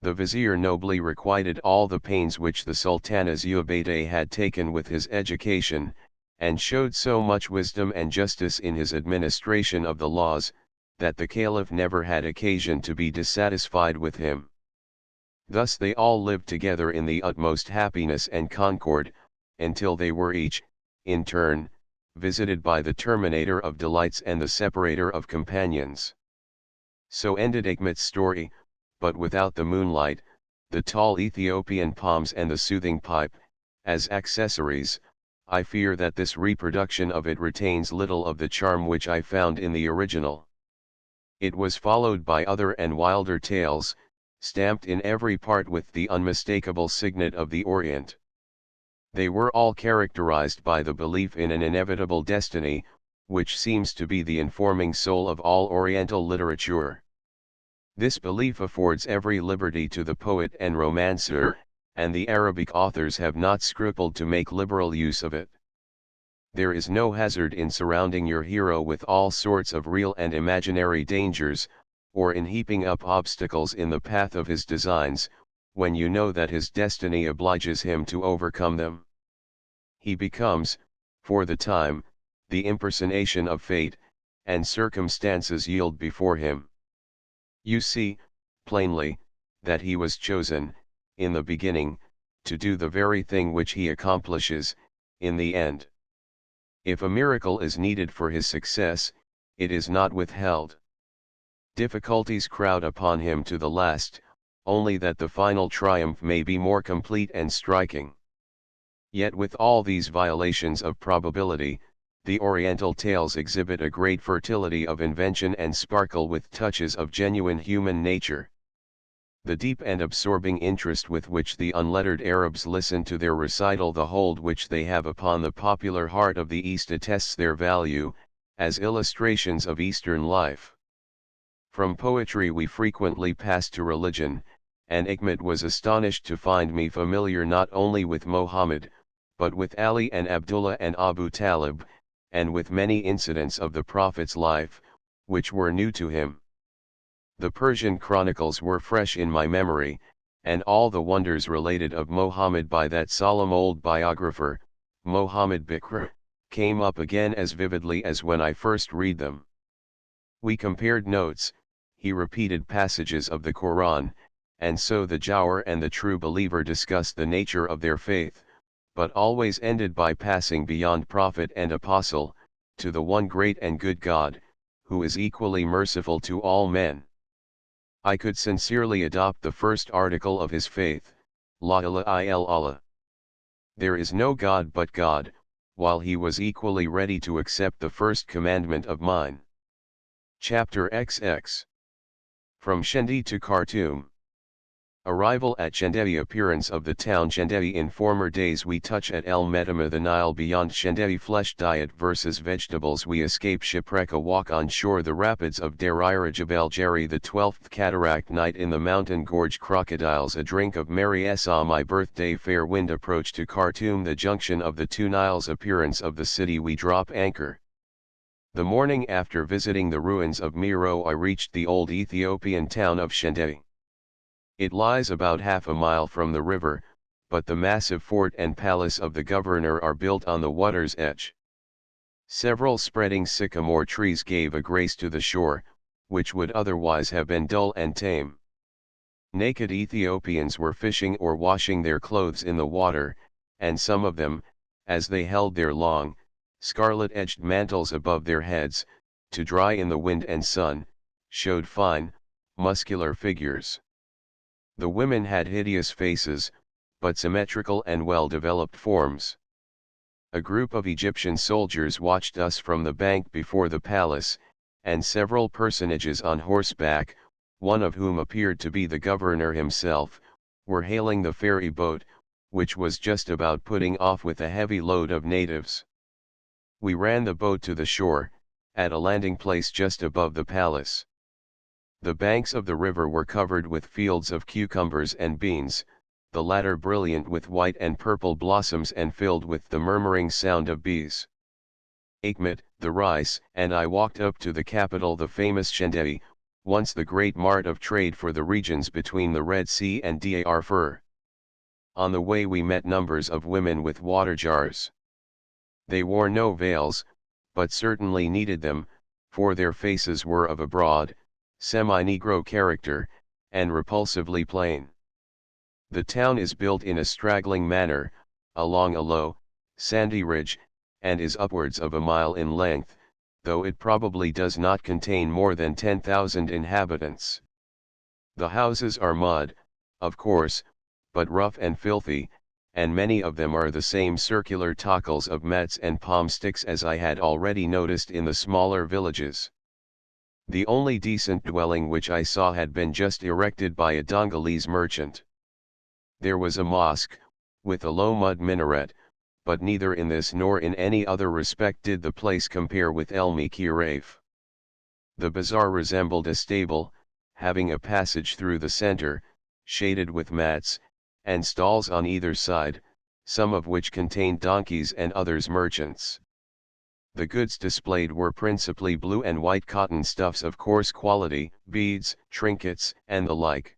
The vizier nobly requited all the pains which the Sultana Zubaydah had taken with his education, and showed so much wisdom and justice in his administration of the laws, that the caliph never had occasion to be dissatisfied with him. Thus they all lived together in the utmost happiness and concord, until they were each, in turn, visited by the terminator of delights and the separator of companions. So ended Hikmat's story, but without the moonlight, the tall Ethiopian palms and the soothing pipe, as accessories. I fear that this reproduction of it retains little of the charm which I found in the original. It was followed by other and wilder tales, stamped in every part with the unmistakable signet of the Orient. They were all characterized by the belief in an inevitable destiny, which seems to be the informing soul of all Oriental literature. This belief affords every liberty to the poet and romancer, and the Arabic authors have not scrupled to make liberal use of it. There is no hazard in surrounding your hero with all sorts of real and imaginary dangers, or in heaping up obstacles in the path of his designs, when you know that his destiny obliges him to overcome them. He becomes, for the time, the impersonation of fate, and circumstances yield before him. You see, plainly, that he was chosen, in the beginning, to do the very thing which he accomplishes, in the end. If a miracle is needed for his success, it is not withheld. Difficulties crowd upon him to the last, only that the final triumph may be more complete and striking. Yet with all these violations of probability, the Oriental tales exhibit a great fertility of invention and sparkle with touches of genuine human nature. The deep and absorbing interest with which the unlettered Arabs listen to their recital, the hold which they have upon the popular heart of the East, attests their value, as illustrations of Eastern life. From poetry we frequently pass to religion, and Hikmat was astonished to find me familiar not only with Mohammed, but with Ali and Abdullah and Abu Talib, and with many incidents of the Prophet's life, which were new to him. The Persian chronicles were fresh in my memory, and all the wonders related of Mohammed by that solemn old biographer, Mohammed Bikr, came up again as vividly as when I first read them. We compared notes, he repeated passages of the Quran, and so the Jawar and the true believer discussed the nature of their faith, but always ended by passing beyond prophet and apostle, to the one great and good God, who is equally merciful to all men. I could sincerely adopt the first article of his faith, La ilaha illallah. There is no God but God, while he was equally ready to accept the first commandment of mine. Chapter XX. From Shendi to Khartoum. Arrival at Shendevi. Appearance of the town Shendevi in former days. We touch at El Medama, the Nile beyond Shendevi. Flesh diet versus vegetables. We escape shipwreck. A walk on shore. The rapids of Derira Jebel Jerry. The 12th cataract. Night in the mountain gorge. Crocodiles. A drink of Mary Esa. My birthday. Fair wind. Approach to Khartoum, the junction of the two Niles. Appearance of the city. We drop anchor. The morning after visiting the ruins of Miro, I reached the old Ethiopian town of Shendevi. It lies about half a mile from the river, but the massive fort and palace of the governor are built on the water's edge. Several spreading sycamore trees gave a grace to the shore, which would otherwise have been dull and tame. Naked Ethiopians were fishing or washing their clothes in the water, and some of them, as they held their long, scarlet-edged mantles above their heads, to dry in the wind and sun, showed fine, muscular figures. The women had hideous faces, but symmetrical and well-developed forms. A group of Egyptian soldiers watched us from the bank before the palace, and several personages on horseback, one of whom appeared to be the governor himself, were hailing the ferry boat, which was just about putting off with a heavy load of natives. We ran the boat to the shore, at a landing place just above the palace. The banks of the river were covered with fields of cucumbers and beans, the latter brilliant with white and purple blossoms and filled with the murmuring sound of bees. Achmet, the rice, and I walked up to the capital, the famous Shendei, once the great mart of trade for the regions between the Red Sea and Darfur. On the way we met numbers of women with water jars. They wore no veils, but certainly needed them, for their faces were of a broad, semi-Negro character, and repulsively plain. The town is built in a straggling manner, along a low, sandy ridge, and is upwards of a mile in length, though it probably does not contain more than 10,000 inhabitants. The houses are mud, of course, but rough and filthy, and many of them are the same circular tockles of mats and palm sticks as I had already noticed in the smaller villages. The only decent dwelling which I saw had been just erected by a Dongolese merchant. There was a mosque, with a low mud minaret, but neither in this nor in any other respect did the place compare with Elmi Kiraf. The bazaar resembled a stable, having a passage through the center, shaded with mats, and stalls on either side, some of which contained donkeys and others merchants. The goods displayed were principally blue and white cotton stuffs of coarse quality, beads, trinkets, and the like.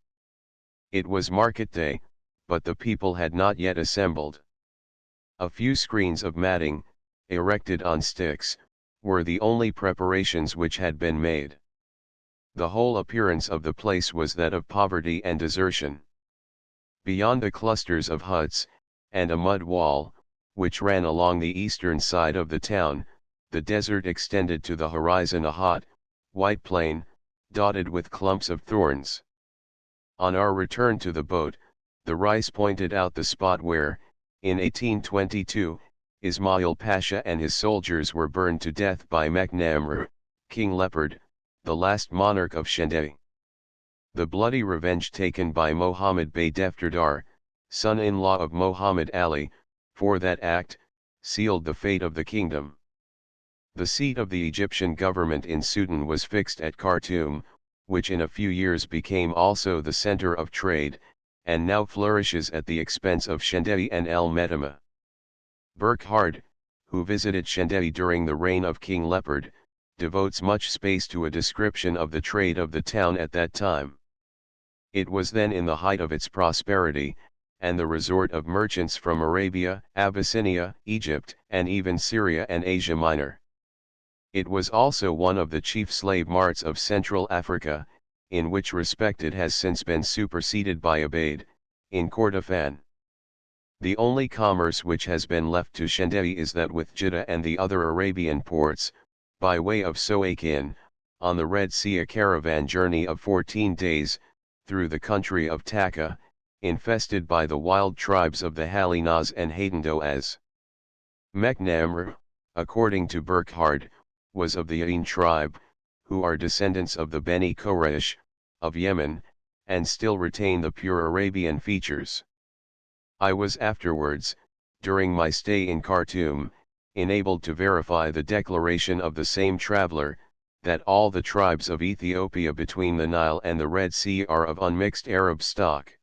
It was market day, but the people had not yet assembled. A few screens of matting, erected on sticks, were the only preparations which had been made. The whole appearance of the place was that of poverty and desertion. Beyond the clusters of huts, and a mud wall, which ran along the eastern side of the town, the desert extended to the horizon, a hot, white plain, dotted with clumps of thorns. On our return to the boat, the Rais pointed out the spot where, in 1822, Ismail Pasha and his soldiers were burned to death by Mekhnamr, King Leopard, the last monarch of Shendei. The bloody revenge taken by Mohammed Bey Defterdar, son-in-law of Muhammad Ali, for that act, sealed the fate of the kingdom. The seat of the Egyptian government in Sudan was fixed at Khartoum, which in a few years became also the center of trade, and now flourishes at the expense of Shendei and El Medina. Burckhardt, who visited Shendei during the reign of King Leopard, devotes much space to a description of the trade of the town at that time. It was then in the height of its prosperity, and the resort of merchants from Arabia, Abyssinia, Egypt, and even Syria and Asia Minor. It was also one of the chief slave marts of Central Africa, in which respect it has since been superseded by Abaid, in Kordofan. The only commerce which has been left to Shendei is that with Jeddah and the other Arabian ports, by way of Soakin, on the Red Sea, a caravan journey of 14 days, through the country of Taka, infested by the wild tribes of the Halinas and Hadendoas. Mekhnamr, according to Burckhardt, was of the Ain tribe, who are descendants of the Beni Quraysh, of Yemen, and still retain the pure Arabian features. I was afterwards, during my stay in Khartoum, enabled to verify the declaration of the same traveler, that all the tribes of Ethiopia between the Nile and the Red Sea are of unmixed Arab stock.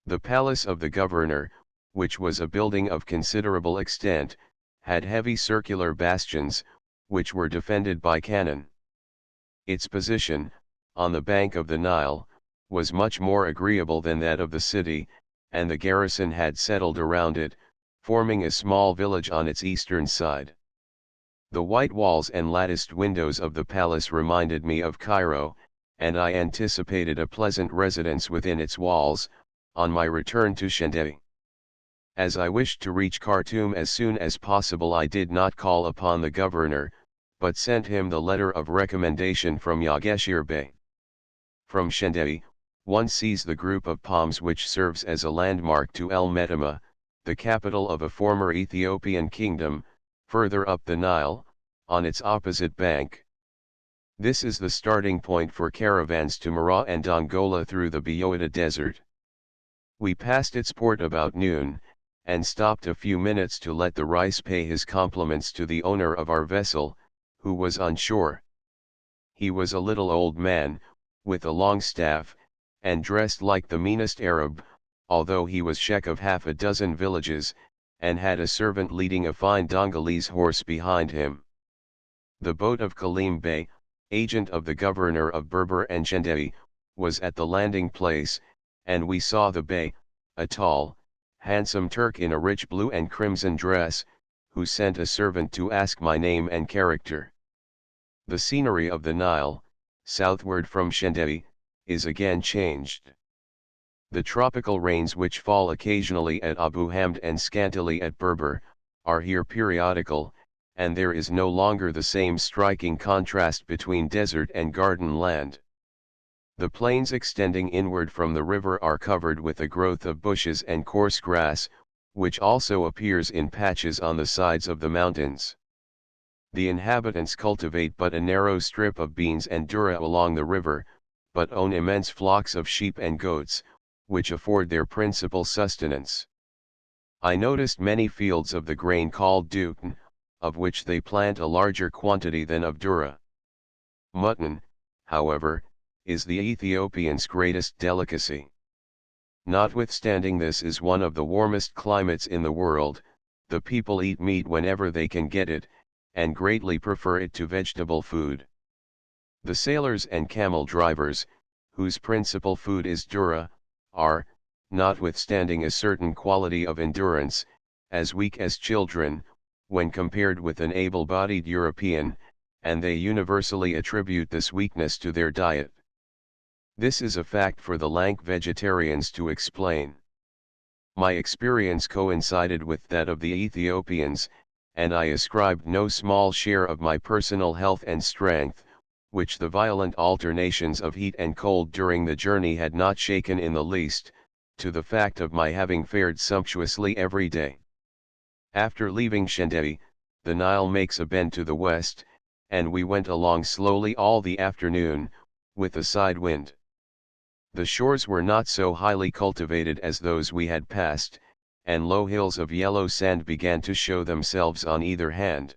The palace of the governor, which was a building of considerable extent, had heavy circular bastions, which were defended by cannon. Its position, on the bank of the Nile, was much more agreeable than that of the city, and the garrison had settled around it, forming a small village on its eastern side. The white walls and latticed windows of the palace reminded me of Cairo, and I anticipated a pleasant residence within its walls, on my return to Shendei. As I wished to reach Khartoum as soon as possible, I did not call upon the governor, but sent him the letter of recommendation from Yageshir Bey. From Shendei, one sees the group of palms which serves as a landmark to El Medina, the capital of a former Ethiopian kingdom, further up the Nile, on its opposite bank. This is the starting point for caravans to Mara and Dongola through the Biota Desert. We passed its port about noon, and stopped a few minutes to let the Rais pay his compliments to the owner of our vessel, who was on shore. He was a little old man, with a long staff, and dressed like the meanest Arab, although he was sheikh of half a dozen villages, and had a servant leading a fine Dongolese horse behind him. The boat of Kalim Bey, agent of the governor of Berber and Shendevi, was at the landing place, and we saw the Bey, a tall, handsome Turk in a rich blue and crimson dress, who sent a servant to ask my name and character. The scenery of the Nile, southward from Shendevi, is again changed. The tropical rains which fall occasionally at Abu Hamd and scantily at Berber, are here periodical, and there is no longer the same striking contrast between desert and garden land. The plains extending inward from the river are covered with a growth of bushes and coarse grass, which also appears in patches on the sides of the mountains. The inhabitants cultivate but a narrow strip of beans and dhurra along the river, but own immense flocks of sheep and goats, which afford their principal sustenance. I noticed many fields of the grain called dutn, of which they plant a larger quantity than of dhurra. Mutton, however, is the Ethiopians' greatest delicacy. Notwithstanding this is one of the warmest climates in the world, the people eat meat whenever they can get it, and greatly prefer it to vegetable food. The sailors and camel drivers, whose principal food is dhurra, are, notwithstanding a certain quality of endurance, as weak as children, when compared with an able-bodied European, and they universally attribute this weakness to their diet. This is a fact for the lank vegetarians to explain. My experience coincided with that of the Ethiopians, and I ascribed no small share of my personal health and strength, which the violent alternations of heat and cold during the journey had not shaken in the least, to the fact of my having fared sumptuously every day. After leaving Shendevi, the Nile makes a bend to the west, and we went along slowly all the afternoon, with a side wind. The shores were not so highly cultivated as those we had passed, and low hills of yellow sand began to show themselves on either hand.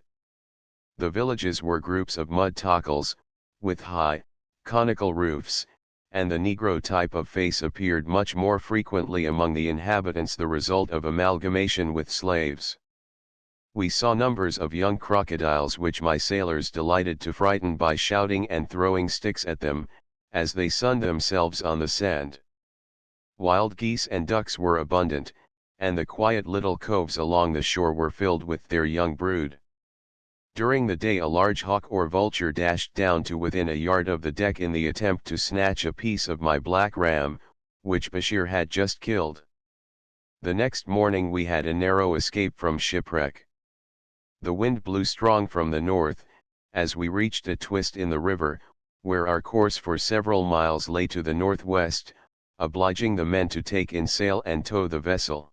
The villages were groups of mud takals, with high, conical roofs, and the Negro type of face appeared much more frequently among the inhabitants, the result of amalgamation with slaves. We saw numbers of young crocodiles which my sailors delighted to frighten by shouting and throwing sticks at them, as they sunned themselves on the sand. Wild geese and ducks were abundant, and the quiet little coves along the shore were filled with their young brood. During the day a large hawk or vulture dashed down to within a yard of the deck in the attempt to snatch a piece of my black ram, which Bashir had just killed. The next morning we had a narrow escape from shipwreck. The wind blew strong from the north, as we reached a twist in the river, where our course for several miles lay to the northwest, obliging the men to take in sail and tow the vessel.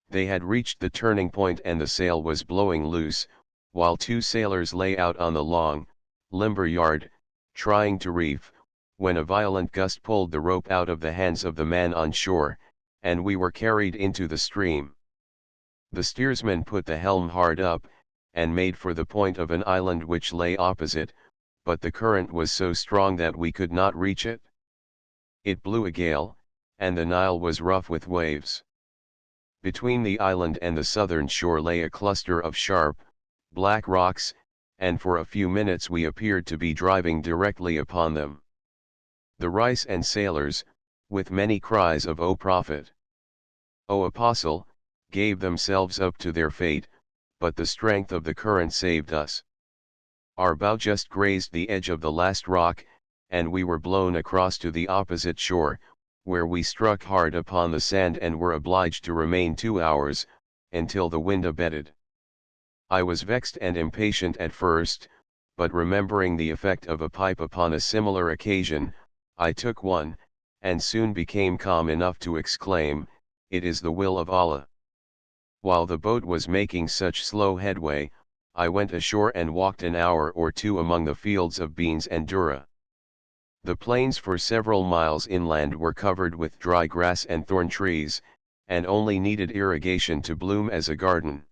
They had reached the turning point and the sail was blowing loose, while two sailors lay out on the long, limber yard, trying to reef, when a violent gust pulled the rope out of the hands of the man on shore, and we were carried into the stream. The steersman put the helm hard up, and made for the point of an island which lay opposite, but the current was so strong that we could not reach it. It blew a gale, and the Nile was rough with waves. Between the island and the southern shore lay a cluster of sharp, black rocks, and for a few minutes we appeared to be driving directly upon them. The Rais and sailors, with many cries of "O Prophet! O Apostle!" gave themselves up to their fate, but the strength of the current saved us. Our bow just grazed the edge of the last rock, and we were blown across to the opposite shore, where we struck hard upon the sand and were obliged to remain 2 hours, until the wind abated. I was vexed and impatient at first, but remembering the effect of a pipe upon a similar occasion, I took one, and soon became calm enough to exclaim, "It is the will of Allah." While the boat was making such slow headway, I went ashore and walked an hour or two among the fields of beans and dhurra. The plains for several miles inland were covered with dry grass and thorn trees, and only needed irrigation to bloom as a garden.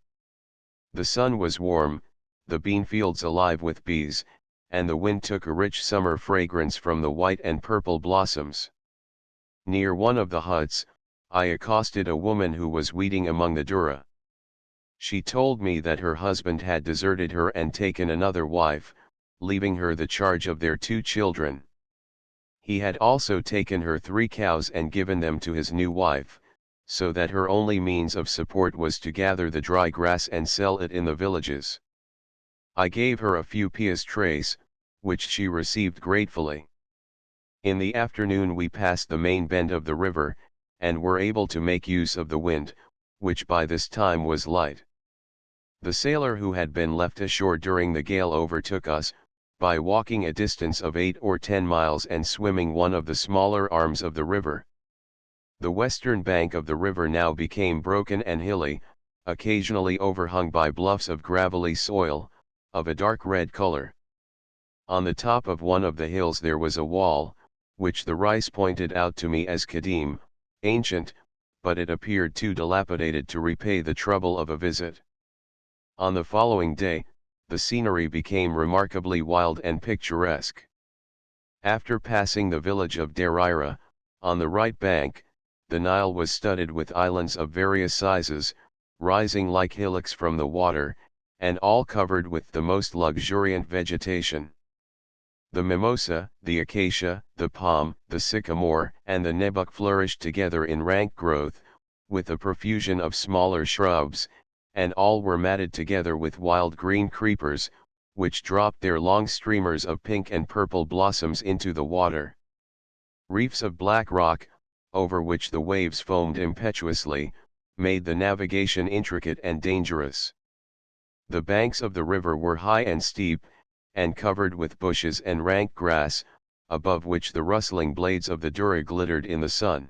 The sun was warm, the bean fields alive with bees, and the wind took a rich summer fragrance from the white and purple blossoms. Near one of the huts, I accosted a woman who was weeding among the dura. She told me that her husband had deserted her and taken another wife, leaving her the charge of their 2 children. He had also taken her 3 cows and given them to his new wife, so that her only means of support was to gather the dry grass and sell it in the villages. I gave her a few piastres, which she received gratefully. In the afternoon we passed the main bend of the river, and were able to make use of the wind, which by this time was light. The sailor who had been left ashore during the gale overtook us, by walking a distance of 8 or 10 miles and swimming one of the smaller arms of the river. The western bank of the river now became broken and hilly, occasionally overhung by bluffs of gravelly soil, of a dark red color. On the top of one of the hills there was a wall, which the Rais pointed out to me as Kadim, ancient, but it appeared too dilapidated to repay the trouble of a visit. On the following day, the scenery became remarkably wild and picturesque. After passing the village of Deraira, on the right bank, the Nile was studded with islands of various sizes, rising like hillocks from the water, and all covered with the most luxuriant vegetation. The mimosa, the acacia, the palm, the sycamore, and the nebuk flourished together in rank growth, with a profusion of smaller shrubs, and all were matted together with wild green creepers, which dropped their long streamers of pink and purple blossoms into the water. Reefs of black rock, over which the waves foamed impetuously, made the navigation intricate and dangerous. The banks of the river were high and steep, and covered with bushes and rank grass, above which the rustling blades of the dura glittered in the sun.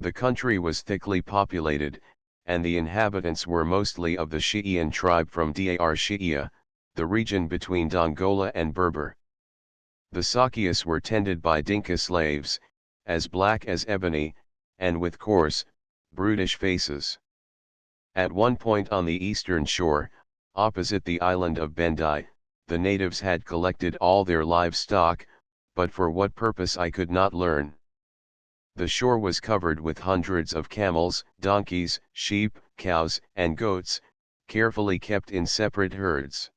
The country was thickly populated, and the inhabitants were mostly of the Shi'ian tribe from Dar Shi'ia, the region between Dongola and Berber. The Sakias were tended by Dinka slaves, as black as ebony, and with coarse, brutish faces. At one point on the eastern shore, opposite the island of Bendai, the natives had collected all their livestock, but for what purpose I could not learn. The shore was covered with hundreds of camels, donkeys, sheep, cows, and goats, carefully kept in separate herds.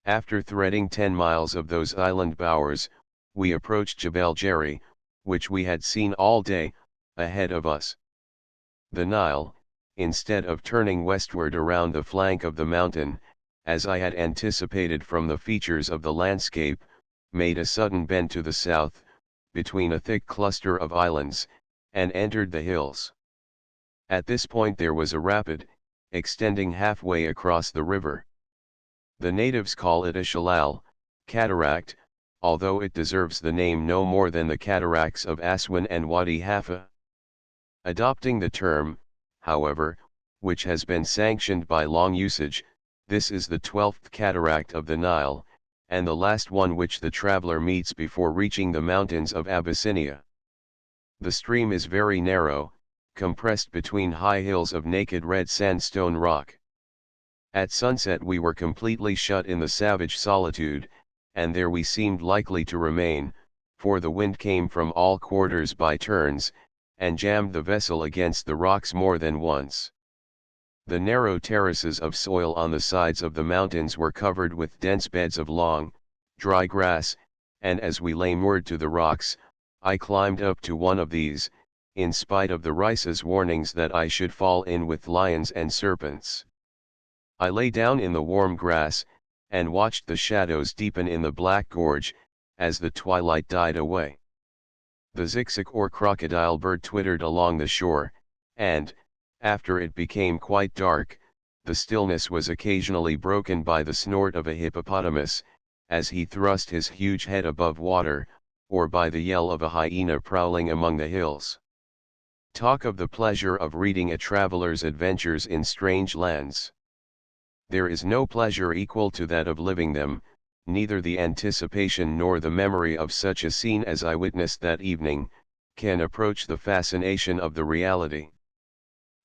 After threading 10 miles of those island bowers, we approached Jebel Jerry, which we had seen all day, ahead of us. The Nile, instead of turning westward around the flank of the mountain, as I had anticipated from the features of the landscape, made a sudden bend to the south, between a thick cluster of islands, and entered the hills. At this point there was a rapid, extending halfway across the river. The natives call it a shalal, cataract, although it deserves the name no more than the cataracts of Aswan and Wadi Halfa. Adopting the term, however, which has been sanctioned by long usage, this is the 12th cataract of the Nile, and the last one which the traveler meets before reaching the mountains of Abyssinia. The stream is very narrow, compressed between high hills of naked red sandstone rock. At sunset we were completely shut in the savage solitude, and there we seemed likely to remain, for the wind came from all quarters by turns, and jammed the vessel against the rocks more than once. The narrow terraces of soil on the sides of the mountains were covered with dense beds of long, dry grass, and as we lay moored to the rocks, I climbed up to one of these, in spite of the Rice's warnings that I should fall in with lions and serpents. I lay down in the warm grass, and watched the shadows deepen in the black gorge, as the twilight died away. The zigzag or crocodile bird twittered along the shore, and, after it became quite dark, the stillness was occasionally broken by the snort of a hippopotamus, as he thrust his huge head above water, or by the yell of a hyena prowling among the hills. Talk of the pleasure of reading a traveler's adventures in strange lands. There is no pleasure equal to that of living them, neither the anticipation nor the memory of such a scene as I witnessed that evening, can approach the fascination of the reality.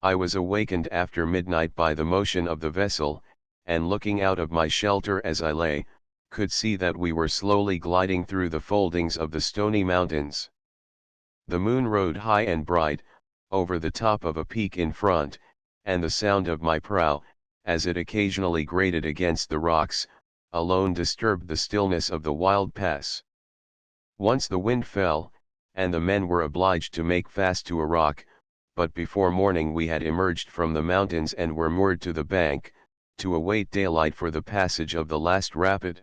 I was awakened after midnight by the motion of the vessel, and looking out of my shelter as I lay, could see that we were slowly gliding through the foldings of the stony mountains. The moon rode high and bright, over the top of a peak in front, and the sound of my prow, as it occasionally grated against the rocks, alone disturbed the stillness of the wild pass. Once the wind fell, and the men were obliged to make fast to a rock, but before morning we had emerged from the mountains and were moored to the bank, to await daylight for the passage of the last rapid.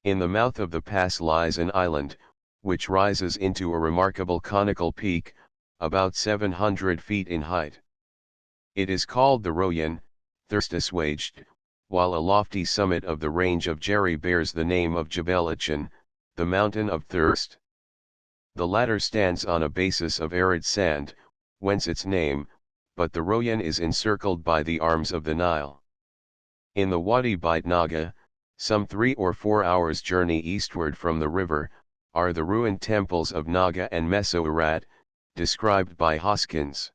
In the mouth of the pass lies an island, which rises into a remarkable conical peak, about 700 feet in height. It is called the Royan, thirst-assuaged, while a lofty summit of the range of Jerry bears the name of Jebel Achin, the mountain of thirst. The latter stands on a basis of arid sand, whence its name, but the Royan is encircled by the arms of the Nile. In the Wadi Bait Naga, some 3 or 4 hours' journey eastward from the river, are the ruined temples of Naga and Mesoerat, described by Hoskins.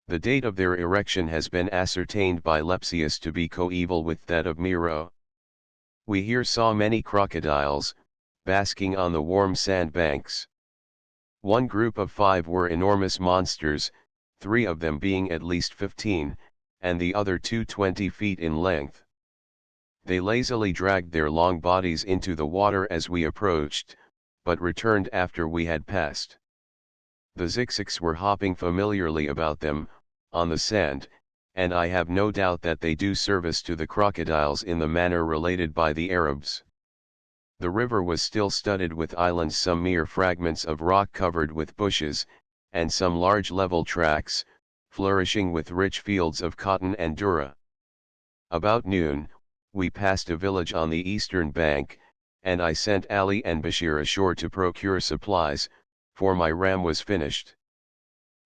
The date of their erection has been ascertained by Lepsius to be coeval with that of Miro. We here saw many crocodiles, basking on the warm sandbanks. One group of 5 were enormous monsters, 3 of them being at least 15, and the other 2 20 feet in length. They lazily dragged their long bodies into the water as we approached, but returned after we had passed. The zigzags were hopping familiarly about them, on the sand, and I have no doubt that they do service to the crocodiles in the manner related by the Arabs. The river was still studded with islands, some mere fragments of rock covered with bushes, and some large level tracts, flourishing with rich fields of cotton and durra. About noon, we passed a village on the eastern bank, and I sent Ali and Bashir ashore to procure supplies, for my ram was finished.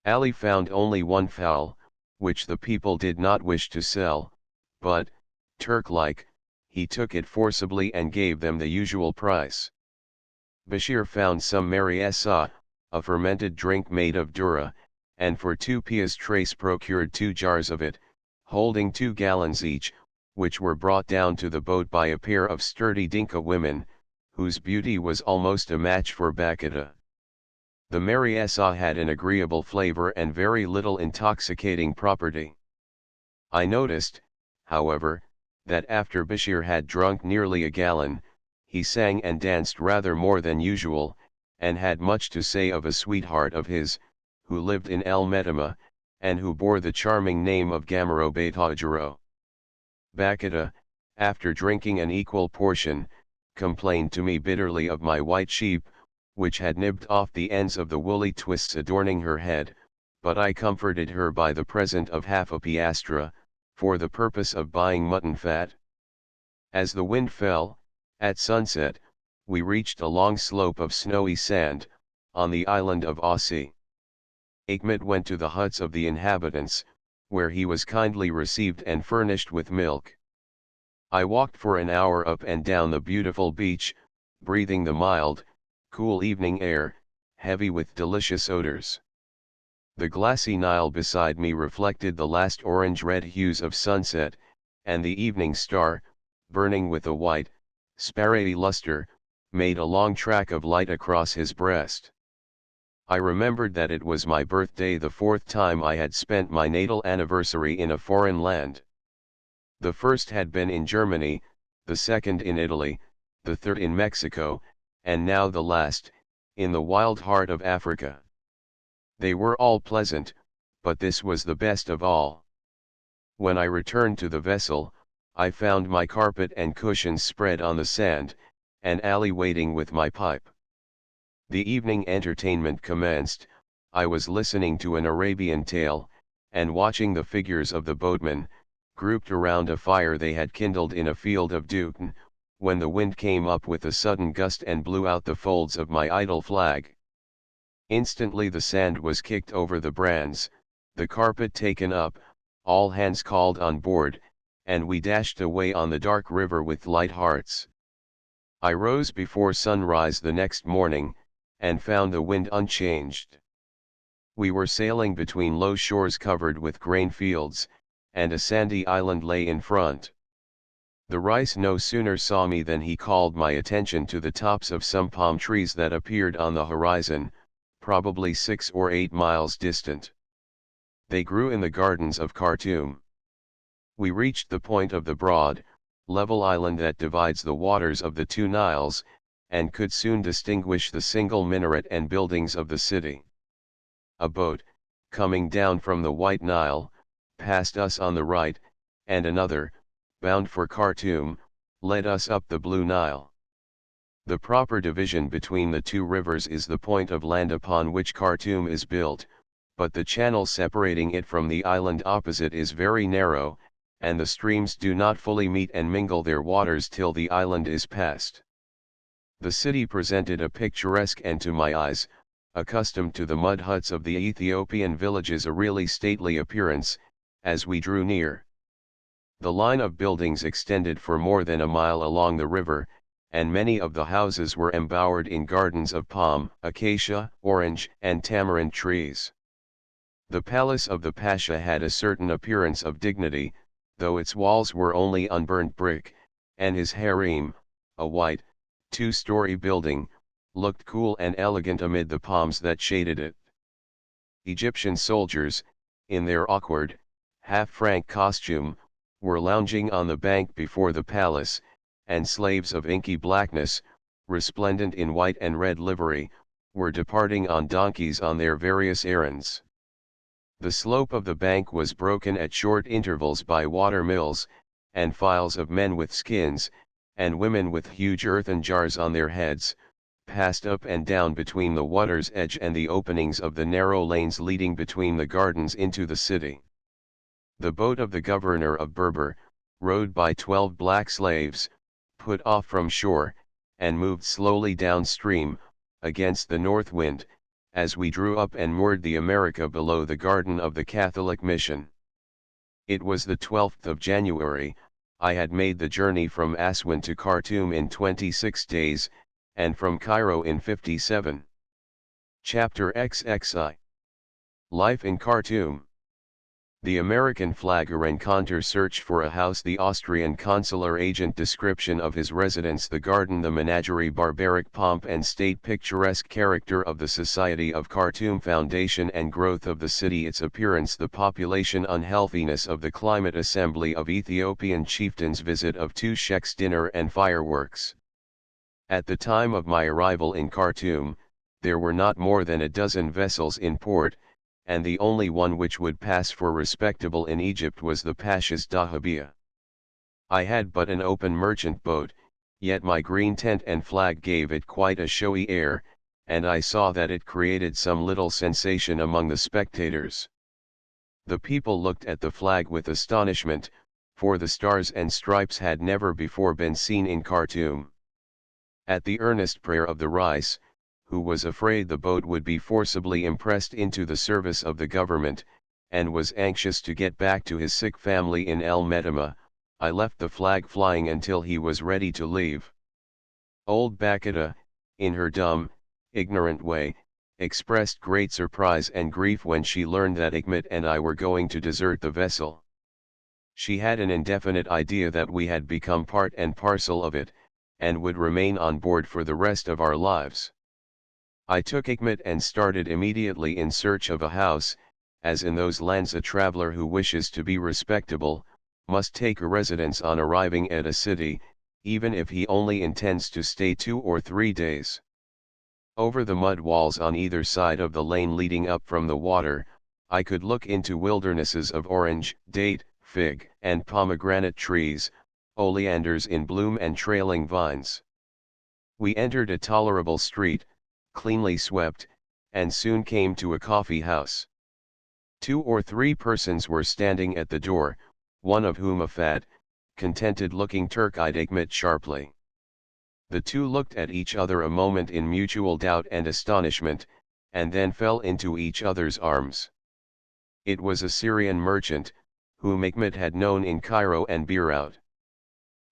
Ali found only 1 fowl, which the people did not wish to sell, but, Turk-like, he took it forcibly and gave them the usual price. Bashir found some mariessa, a fermented drink made of durra, and for 2 piastres procured 2 jars of it, holding 2 gallons each, which were brought down to the boat by a pair of sturdy Dinka women, whose beauty was almost a match for Bakata. The mariessa had an agreeable flavor and very little intoxicating property. I noticed, however, that after Bashir had drunk nearly a gallon, he sang and danced rather more than usual, and had much to say of a sweetheart of his, who lived in El Metama, and who bore the charming name of Gamero Betajero. Bakata, after drinking an equal portion, complained to me bitterly of my white sheep, which had nibbed off the ends of the woolly twists adorning her head, but I comforted her by the present of half a piastra, for the purpose of buying mutton fat. As the wind fell, at sunset, we reached a long slope of snowy sand, on the island of Aussie. Achmet went to the huts of the inhabitants, where he was kindly received and furnished with milk. I walked for an hour up and down the beautiful beach, breathing the mild, cool evening air, heavy with delicious odors. The glassy Nile beside me reflected the last orange-red hues of sunset, and the evening star, burning with a white, sparray luster, made a long track of light across his breast. I remembered that it was my birthday, the 4th time I had spent my natal anniversary in a foreign land. The first had been in Germany, the second in Italy, the third in Mexico, and now the last, in the wild heart of Africa. They were all pleasant, but this was the best of all. When I returned to the vessel, I found my carpet and cushions spread on the sand, and Ali waiting with my pipe. The evening entertainment commenced. I was listening to an Arabian tale, and watching the figures of the boatmen, grouped around a fire they had kindled in a field of Dutton, when the wind came up with a sudden gust and blew out the folds of my idle flag. Instantly the sand was kicked over the brands, the carpet taken up, all hands called on board, and we dashed away on the dark river with light hearts. I rose before sunrise the next morning, and found the wind unchanged. We were sailing between low shores covered with grain fields, and a sandy island lay in front. The Rice no sooner saw me than he called my attention to the tops of some palm trees that appeared on the horizon, probably 6 or 8 miles distant. They grew in the gardens of Khartoum. We reached the point of the broad, level island that divides the waters of the two Niles, and could soon distinguish the single minaret and buildings of the city. A boat, coming down from the White Nile, passed us on the right, and another, bound for Khartoum, led us up the Blue Nile. The proper division between the two rivers is the point of land upon which Khartoum is built, but the channel separating it from the island opposite is very narrow, and the streams do not fully meet and mingle their waters till the island is passed. The city presented a picturesque and, to my eyes, accustomed to the mud huts of the Ethiopian villages, a really stately appearance, as we drew near. The line of buildings extended for more than a mile along the river, and many of the houses were embowered in gardens of palm, acacia, orange, and tamarind trees. The palace of the Pasha had a certain appearance of dignity, though its walls were only unburnt brick, and his harem, a white, two-story building, looked cool and elegant amid the palms that shaded it. Egyptian soldiers, in their awkward, half-franc costume, were lounging on the bank before the palace, and slaves of inky blackness, resplendent in white and red livery, were departing on donkeys on their various errands. The slope of the bank was broken at short intervals by water mills, and files of men with skins, and women with huge earthen jars on their heads, passed up and down between the water's edge and the openings of the narrow lanes leading between the gardens into the city. The boat of the governor of Berber, rowed by 12 black slaves, put off from shore, and moved slowly downstream, against the north wind, as we drew up and moored the America below the garden of the Catholic mission. It was the 12th of January, I had made the journey from Aswan to Khartoum in 26 days, and from Cairo in 57. Chapter XXI. Life in Khartoum. The American flag rencontre search for a house, the Austrian consular agent description of his residence, the garden, the menagerie, barbaric pomp and state, picturesque character of the Society of Khartoum, foundation and growth of the city, its appearance, the population, unhealthiness of the climate, assembly of Ethiopian chieftains, visit of two sheikhs, dinner and fireworks. At the time of my arrival in Khartoum, there were not more than a dozen vessels in port, and the only one which would pass for respectable in Egypt was the Pasha's dahabeah. I had but an open merchant boat, yet my green tent and flag gave it quite a showy air, and I saw that it created some little sensation among the spectators. The people looked at the flag with astonishment, for the stars and stripes had never before been seen in Khartoum. At the earnest prayer of the Rice, who was afraid the boat would be forcibly impressed into the service of the government, and was anxious to get back to his sick family in El Medina, I left the flag flying until he was ready to leave. Old Bakata, in her dumb, ignorant way, expressed great surprise and grief when she learned that Ikmet and I were going to desert the vessel. She had an indefinite idea that we had become part and parcel of it, and would remain on board for the rest of our lives. I took Ikmet and started immediately in search of a house, as in those lands a traveler who wishes to be respectable, must take a residence on arriving at a city, even if he only intends to stay 2 or 3 days. Over the mud walls on either side of the lane leading up from the water, I could look into wildernesses of orange, date, fig, and pomegranate trees, oleanders in bloom and trailing vines. We entered a tolerable street, cleanly swept, and soon came to a coffee house. 2 or 3 persons were standing at the door, one of whom, a fat, contented-looking Turk, eyed Ikmet sharply. The two looked at each other a moment in mutual doubt and astonishment, and then fell into each other's arms. It was a Syrian merchant, whom Ikmet had known in Cairo and Beirut.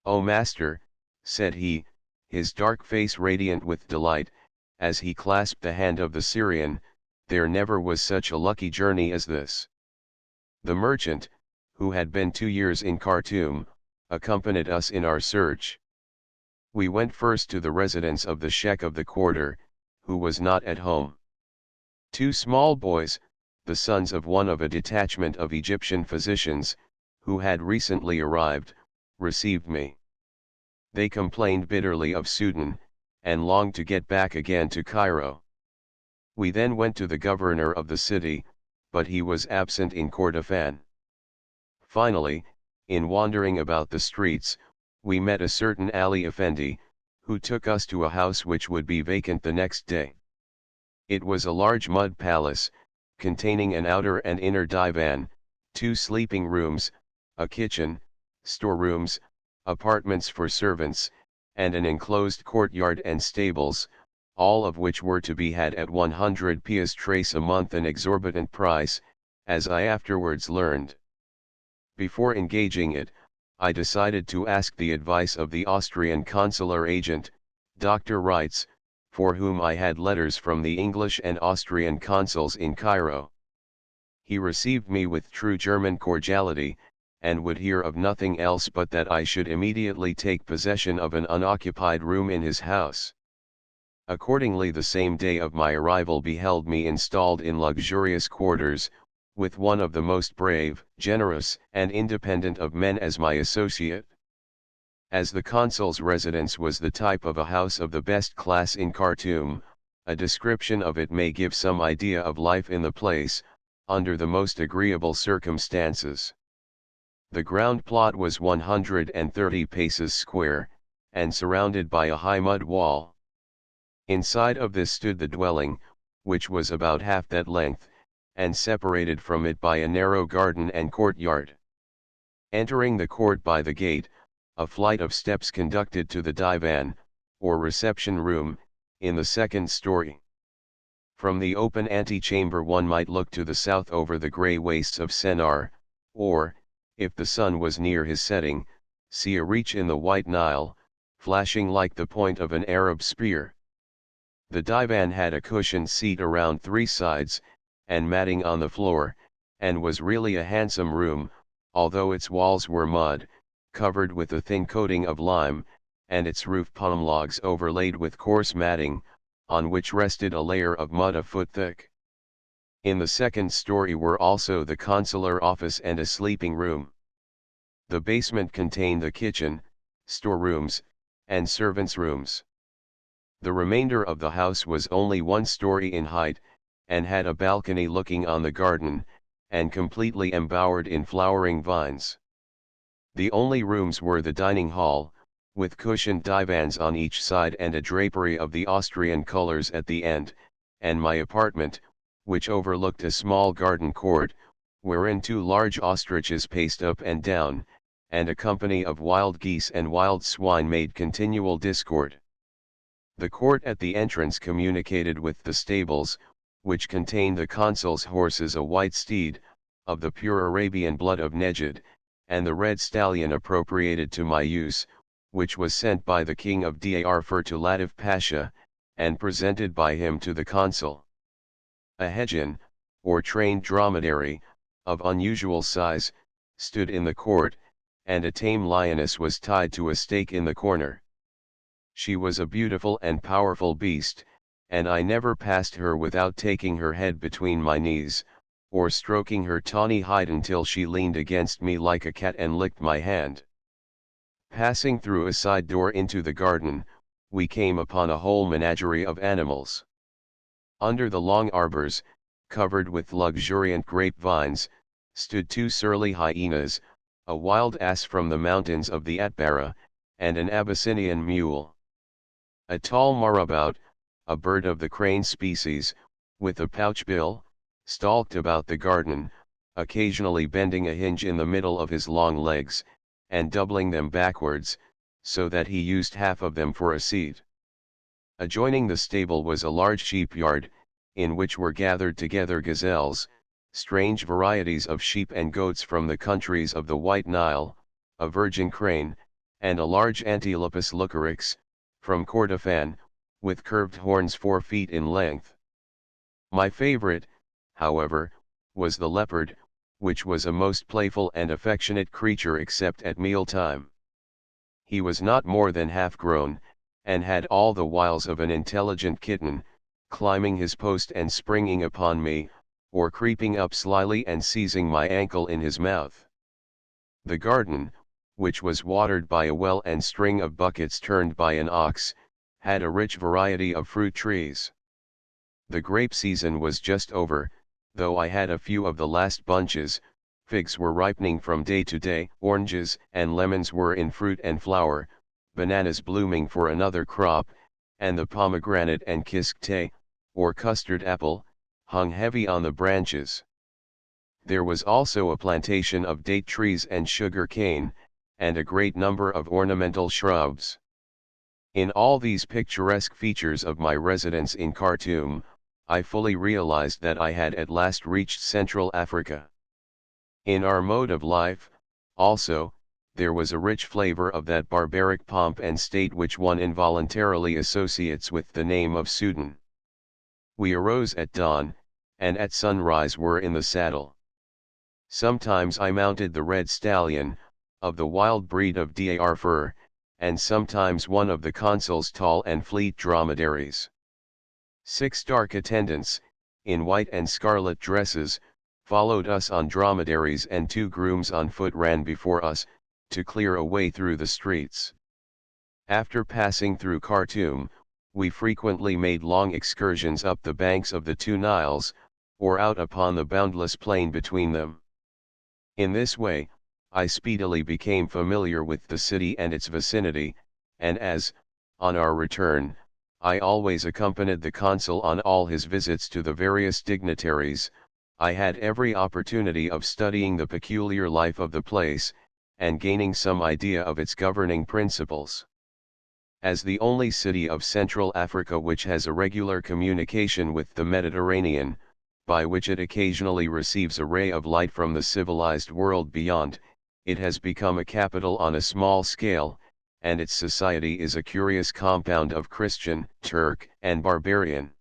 "Oh, master," said he, his dark face radiant with delight, as he clasped the hand of the Syrian. There never was such a lucky journey as this. The merchant, who had been 2 years in Khartoum, accompanied us in our search. We went first to the residence of the sheikh of the quarter, who was not at home. 2 small boys, the sons of one of a detachment of Egyptian physicians, who had recently arrived, received me. They complained bitterly of Sudan, and longed to get back again to Cairo. We then went to the governor of the city, but he was absent in Kordofan. Finally, in wandering about the streets, we met a certain Ali Effendi, who took us to a house which would be vacant the next day. It was a large mud palace, containing an outer and inner divan, 2 sleeping rooms, a kitchen, storerooms, apartments for servants, and an enclosed courtyard and stables, all of which were to be had at 100 piastres a month, an exorbitant price, as I afterwards learned. Before engaging it, I decided to ask the advice of the Austrian consular agent, Dr. Reitz, for whom I had letters from the English and Austrian consuls in Cairo. He received me with true German cordiality, and would hear of nothing else but that I should immediately take possession of an unoccupied room in his house. Accordingly, the same day of my arrival beheld me installed in luxurious quarters, with one of the most brave, generous, and independent of men as my associate. As the consul's residence was the type of a house of the best class in Khartoum, a description of it may give some idea of life in the place, under the most agreeable circumstances. The ground plot was 130 paces square, and surrounded by a high mud wall. Inside of this stood the dwelling, which was about half that length, and separated from it by a narrow garden and courtyard. Entering the court by the gate, a flight of steps conducted to the divan, or reception room, in the 2nd story. From the open antechamber one might look to the south over the grey wastes of Sennar, or, if the sun was near his setting, see a reach in the White Nile, flashing like the point of an Arab spear. The divan had a cushioned seat around 3 sides, and matting on the floor, and was really a handsome room, although its walls were mud, covered with a thin coating of lime, and its roof palm logs overlaid with coarse matting, on which rested a layer of mud a foot thick. In the 2nd story were also the consular office and a sleeping room. The basement contained the kitchen, storerooms, and servants' rooms. The remainder of the house was only 1 story in height, and had a balcony looking on the garden, and completely embowered in flowering vines. The only rooms were the dining hall, with cushioned divans on each side and a drapery of the Austrian colors at the end, and my apartment, which overlooked a small garden court, wherein 2 large ostriches paced up and down, and a company of wild geese and wild swine made continual discord. The court at the entrance communicated with the stables, which contained the consul's horses, a white steed, of the pure Arabian blood of Nejd, and the red stallion appropriated to my use, which was sent by the king of Darfur to Latif Pasha, and presented by him to the consul. A hedjin, or trained dromedary, of unusual size, stood in the court, and a tame lioness was tied to a stake in the corner. She was a beautiful and powerful beast, and I never passed her without taking her head between my knees, or stroking her tawny hide until she leaned against me like a cat and licked my hand. Passing through a side door into the garden, we came upon a whole menagerie of animals. Under the long arbors, covered with luxuriant grapevines, stood 2 surly hyenas, a wild ass from the mountains of the Atbara, and an Abyssinian mule. A tall marabout, a bird of the crane species, with a pouch bill, stalked about the garden, occasionally bending a hinge in the middle of his long legs, and doubling them backwards, so that he used half of them for a seat. Adjoining the stable was a large sheepyard, in which were gathered together gazelles, strange varieties of sheep and goats from the countries of the White Nile, a virgin crane, and a large Antilopus leucoryx, from Kordofan, with curved horns 4 feet in length. My favorite, however, was the leopard, which was a most playful and affectionate creature except at mealtime. He was not more than half grown, and had all the wiles of an intelligent kitten, climbing his post and springing upon me, or creeping up slyly and seizing my ankle in his mouth. The garden, which was watered by a well and string of buckets turned by an ox, had a rich variety of fruit trees. The grape season was just over, though I had a few of the last bunches. Figs were ripening from day to day, oranges and lemons were in fruit and flower, bananas blooming for another crop, and the pomegranate and kiskte, or custard apple, hung heavy on the branches. There was also a plantation of date trees and sugar cane, and a great number of ornamental shrubs. In all these picturesque features of my residence in Khartoum, I fully realized that I had at last reached Central Africa. In our mode of life, also, there was a rich flavor of that barbaric pomp and state which one involuntarily associates with the name of Sudan. We arose at dawn, and at sunrise were in the saddle. Sometimes I mounted the red stallion, of the wild breed of Darfur, and sometimes one of the consul's tall and fleet dromedaries. 6 dark attendants, in white and scarlet dresses, followed us on dromedaries, and 2 grooms on foot ran before us, to clear a way through the streets. After passing through Khartoum, we frequently made long excursions up the banks of the 2 Niles, or out upon the boundless plain between them. In this way, I speedily became familiar with the city and its vicinity, and as, on our return, I always accompanied the consul on all his visits to the various dignitaries, I had every opportunity of studying the peculiar life of the place, and gaining some idea of its governing principles. As the only city of Central Africa which has a regular communication with the Mediterranean, by which it occasionally receives a ray of light from the civilized world beyond, it has become a capital on a small scale, and its society is a curious compound of Christian, Turk, and barbarian.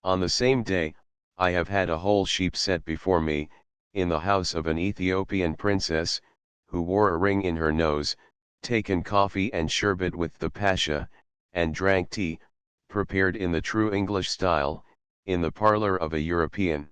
On the same day, I have had a whole sheep set before me, in the house of an Ethiopian princess, who wore a ring in her nose, taken coffee and sherbet with the pasha, and drank tea, prepared in the true English style, in the parlor of a European.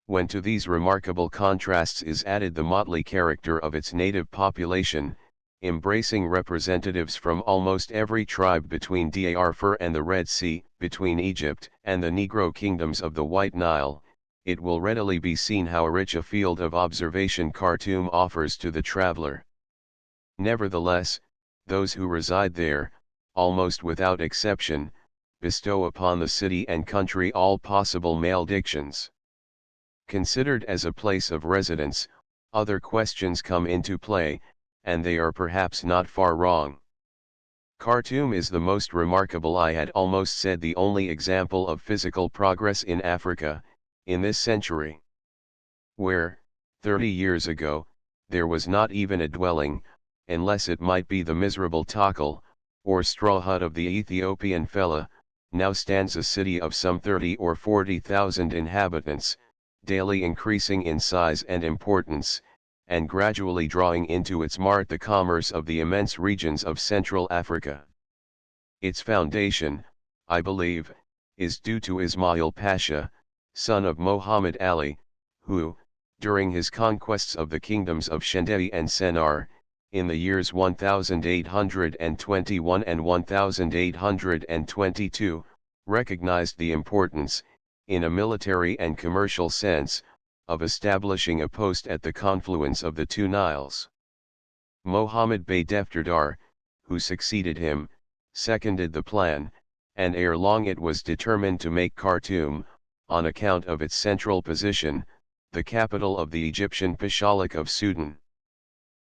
When to these remarkable contrasts is added the motley character of its native population, embracing representatives from almost every tribe between Darfur and the Red Sea, between Egypt and the Negro kingdoms of the White Nile, it will readily be seen how rich a field of observation Khartoum offers to the traveler. Nevertheless, those who reside there, almost without exception, bestow upon the city and country all possible maledictions. Considered as a place of residence, other questions come into play, and they are perhaps not far wrong. Khartoum is the most remarkable, I had almost said the only example of physical progress in Africa, in this century. Where, 30 years ago, there was not even a dwelling, unless it might be the miserable takel, or straw hut of the Ethiopian fellah, now stands a city of some 30 or 40,000 inhabitants, daily increasing in size and importance, and gradually drawing into its mart the commerce of the immense regions of Central Africa. Its foundation, I believe, is due to Ismail Pasha, son of Mohammed Ali, who, during his conquests of the kingdoms of Shendei and Sennar, in the years 1821 and 1822, recognized the importance, in a military and commercial sense, of establishing a post at the confluence of the 2 Niles. Mohammed Bey Defterdar, who succeeded him, seconded the plan, and ere long it was determined to make Khartoum, on account of its central position, the capital of the Egyptian Pashalik of Sudan.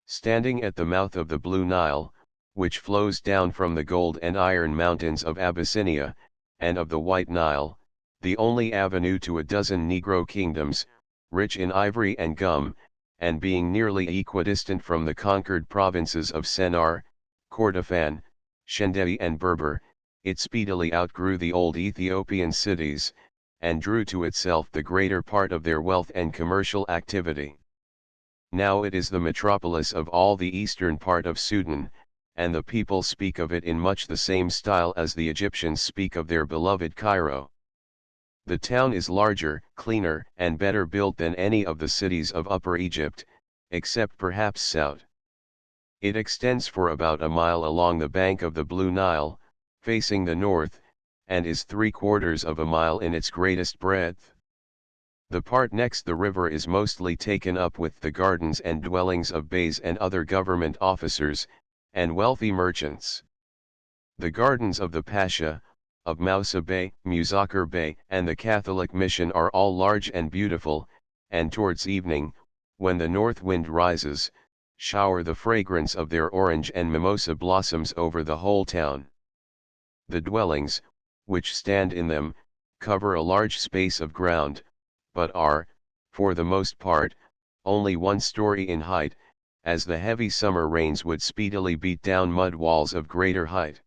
Standing at the mouth of the Blue Nile, which flows down from the gold and iron mountains of Abyssinia, and of the White Nile, the only avenue to a dozen Negro kingdoms, rich in ivory and gum, and being nearly equidistant from the conquered provinces of Sennar, Kordofan, Shendei and Berber, it speedily outgrew the old Ethiopian cities, and drew to itself the greater part of their wealth and commercial activity. Now it is the metropolis of all the eastern part of Sudan, and the people speak of it in much the same style as the Egyptians speak of their beloved Cairo. The town is larger, cleaner, and better built than any of the cities of Upper Egypt, except perhaps Sout. It extends for about a mile along the bank of the Blue Nile, facing the north, and is 3/4 of a mile in its greatest breadth. The part next the river is mostly taken up with the gardens and dwellings of beys and other government officers, and wealthy merchants. The gardens of the Pasha, of Moussa Bey, Muzakkar Bey, and the Catholic mission are all large and beautiful, and towards evening, when the north wind rises, shower the fragrance of their orange and mimosa blossoms over the whole town. The dwellings, which stand in them, cover a large space of ground, but are, for the most part, only 1 story in height, as the heavy summer rains would speedily beat down mud walls of greater height.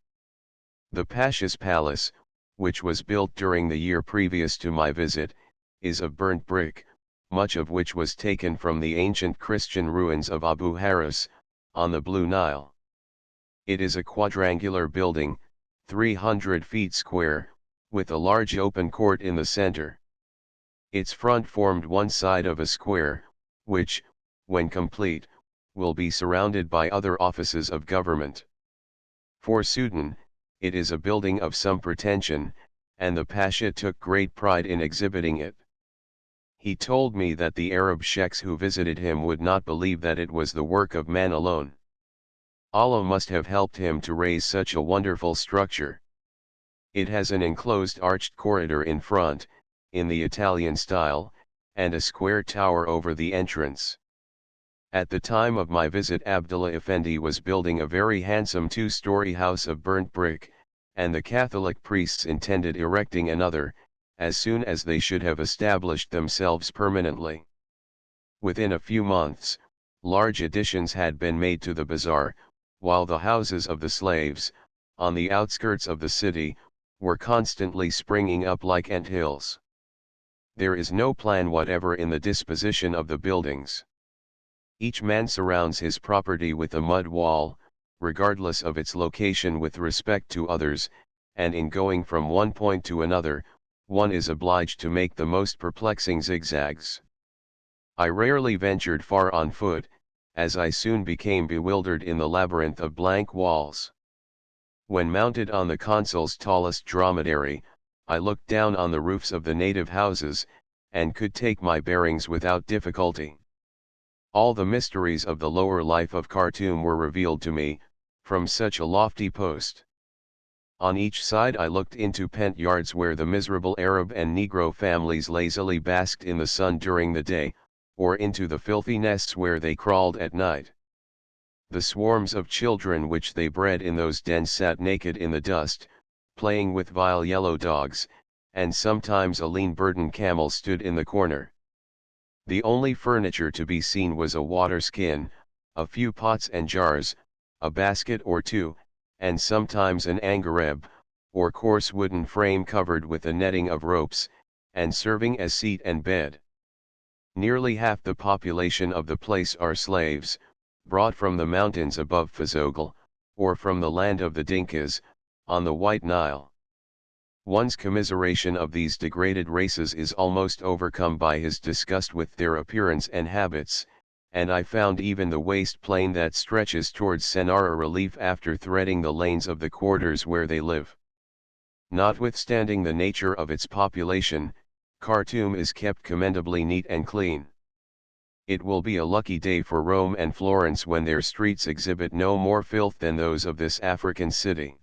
The Pasha's palace, which was built during the year previous to my visit, is of burnt brick, much of which was taken from the ancient Christian ruins of Abu Haris, on the Blue Nile. It is a quadrangular building, 300 feet square, with a large open court in the center. Its front formed one side of a square, which, when complete, will be surrounded by other offices of government. For Sudan, it is a building of some pretension, and the Pasha took great pride in exhibiting it. He told me that the Arab sheikhs who visited him would not believe that it was the work of man alone. Allah must have helped him to raise such a wonderful structure. It has an enclosed arched corridor in front, in the Italian style, and a square tower over the entrance. At the time of my visit Abdullah Effendi was building a very handsome 2-story house of burnt brick, and the Catholic priests intended erecting another, as soon as they should have established themselves permanently. Within a few months, large additions had been made to the bazaar, while the houses of the slaves, on the outskirts of the city, were constantly springing up like ant hills. There is no plan whatever in the disposition of the buildings. Each man surrounds his property with a mud wall, regardless of its location with respect to others, and in going from one point to another, one is obliged to make the most perplexing zigzags. I rarely ventured far on foot, as I soon became bewildered in the labyrinth of blank walls. When mounted on the consul's tallest dromedary, I looked down on the roofs of the native houses, and could take my bearings without difficulty. All the mysteries of the lower life of Khartoum were revealed to me, from such a lofty post. On each side I looked into pent yards where the miserable Arab and Negro families lazily basked in the sun during the day, or into the filthy nests where they crawled at night. The swarms of children which they bred in those dens sat naked in the dust, playing with vile yellow dogs, and sometimes a lean burdened camel stood in the corner. The only furniture to be seen was a water skin, a few pots and jars, a basket or two, and sometimes an angareb, or coarse wooden frame covered with a netting of ropes, and serving as seat and bed. Nearly half the population of the place are slaves, brought from the mountains above Fazogl, or from the land of the Dinkas, on the White Nile. One's commiseration of these degraded races is almost overcome by his disgust with their appearance and habits, and I found even the waste plain that stretches towards Sennar a relief after threading the lanes of the quarters where they live. Notwithstanding the nature of its population, Khartoum is kept commendably neat and clean. It will be a lucky day for Rome and Florence when their streets exhibit no more filth than those of this African city.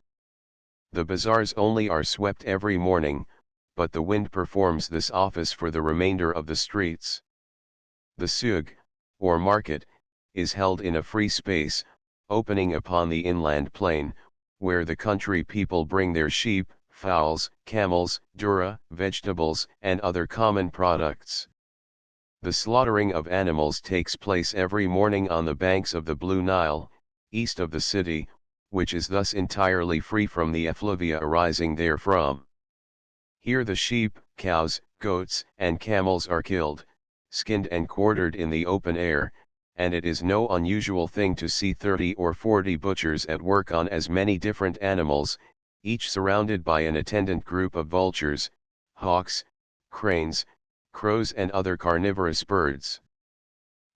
The bazaars only are swept every morning, but the wind performs this office for the remainder of the streets. The souk, or market, is held in a free space, opening upon the inland plain, where the country people bring their sheep, fowls, camels, durra, vegetables, and other common products. The slaughtering of animals takes place every morning on the banks of the Blue Nile, east of the city, which is thus entirely free from the effluvia arising therefrom. Here the sheep, cows, goats, and camels are killed, skinned and quartered in the open air, and it is no unusual thing to see 30 or 40 butchers at work on as many different animals, each surrounded by an attendant group of vultures, hawks, cranes, crows and other carnivorous birds.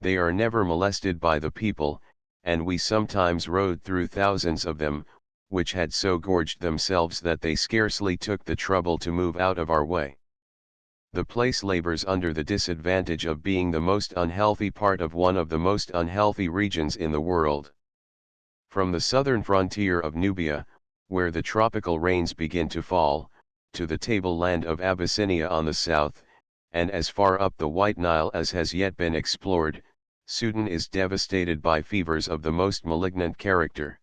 They are never molested by the people, and we sometimes rode through thousands of them, which had so gorged themselves that they scarcely took the trouble to move out of our way. The place labors under the disadvantage of being the most unhealthy part of one of the most unhealthy regions in the world. From the southern frontier of Nubia, where the tropical rains begin to fall, to the tableland of Abyssinia on the south, and as far up the White Nile as has yet been explored, Sudan is devastated by fevers of the most malignant character.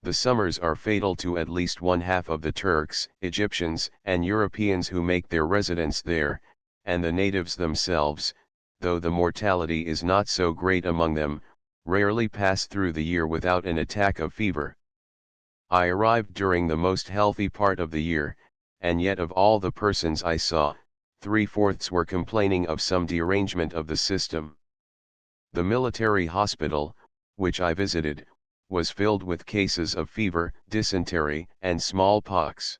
The summers are fatal to at least one half of the Turks, Egyptians, and Europeans who make their residence there, and the natives themselves, though the mortality is not so great among them, rarely pass through the year without an attack of fever. I arrived during the most healthy part of the year, and yet of all the persons I saw, 3/4 were complaining of some derangement of the system. The military hospital, which I visited, was filled with cases of fever, dysentery, and smallpox.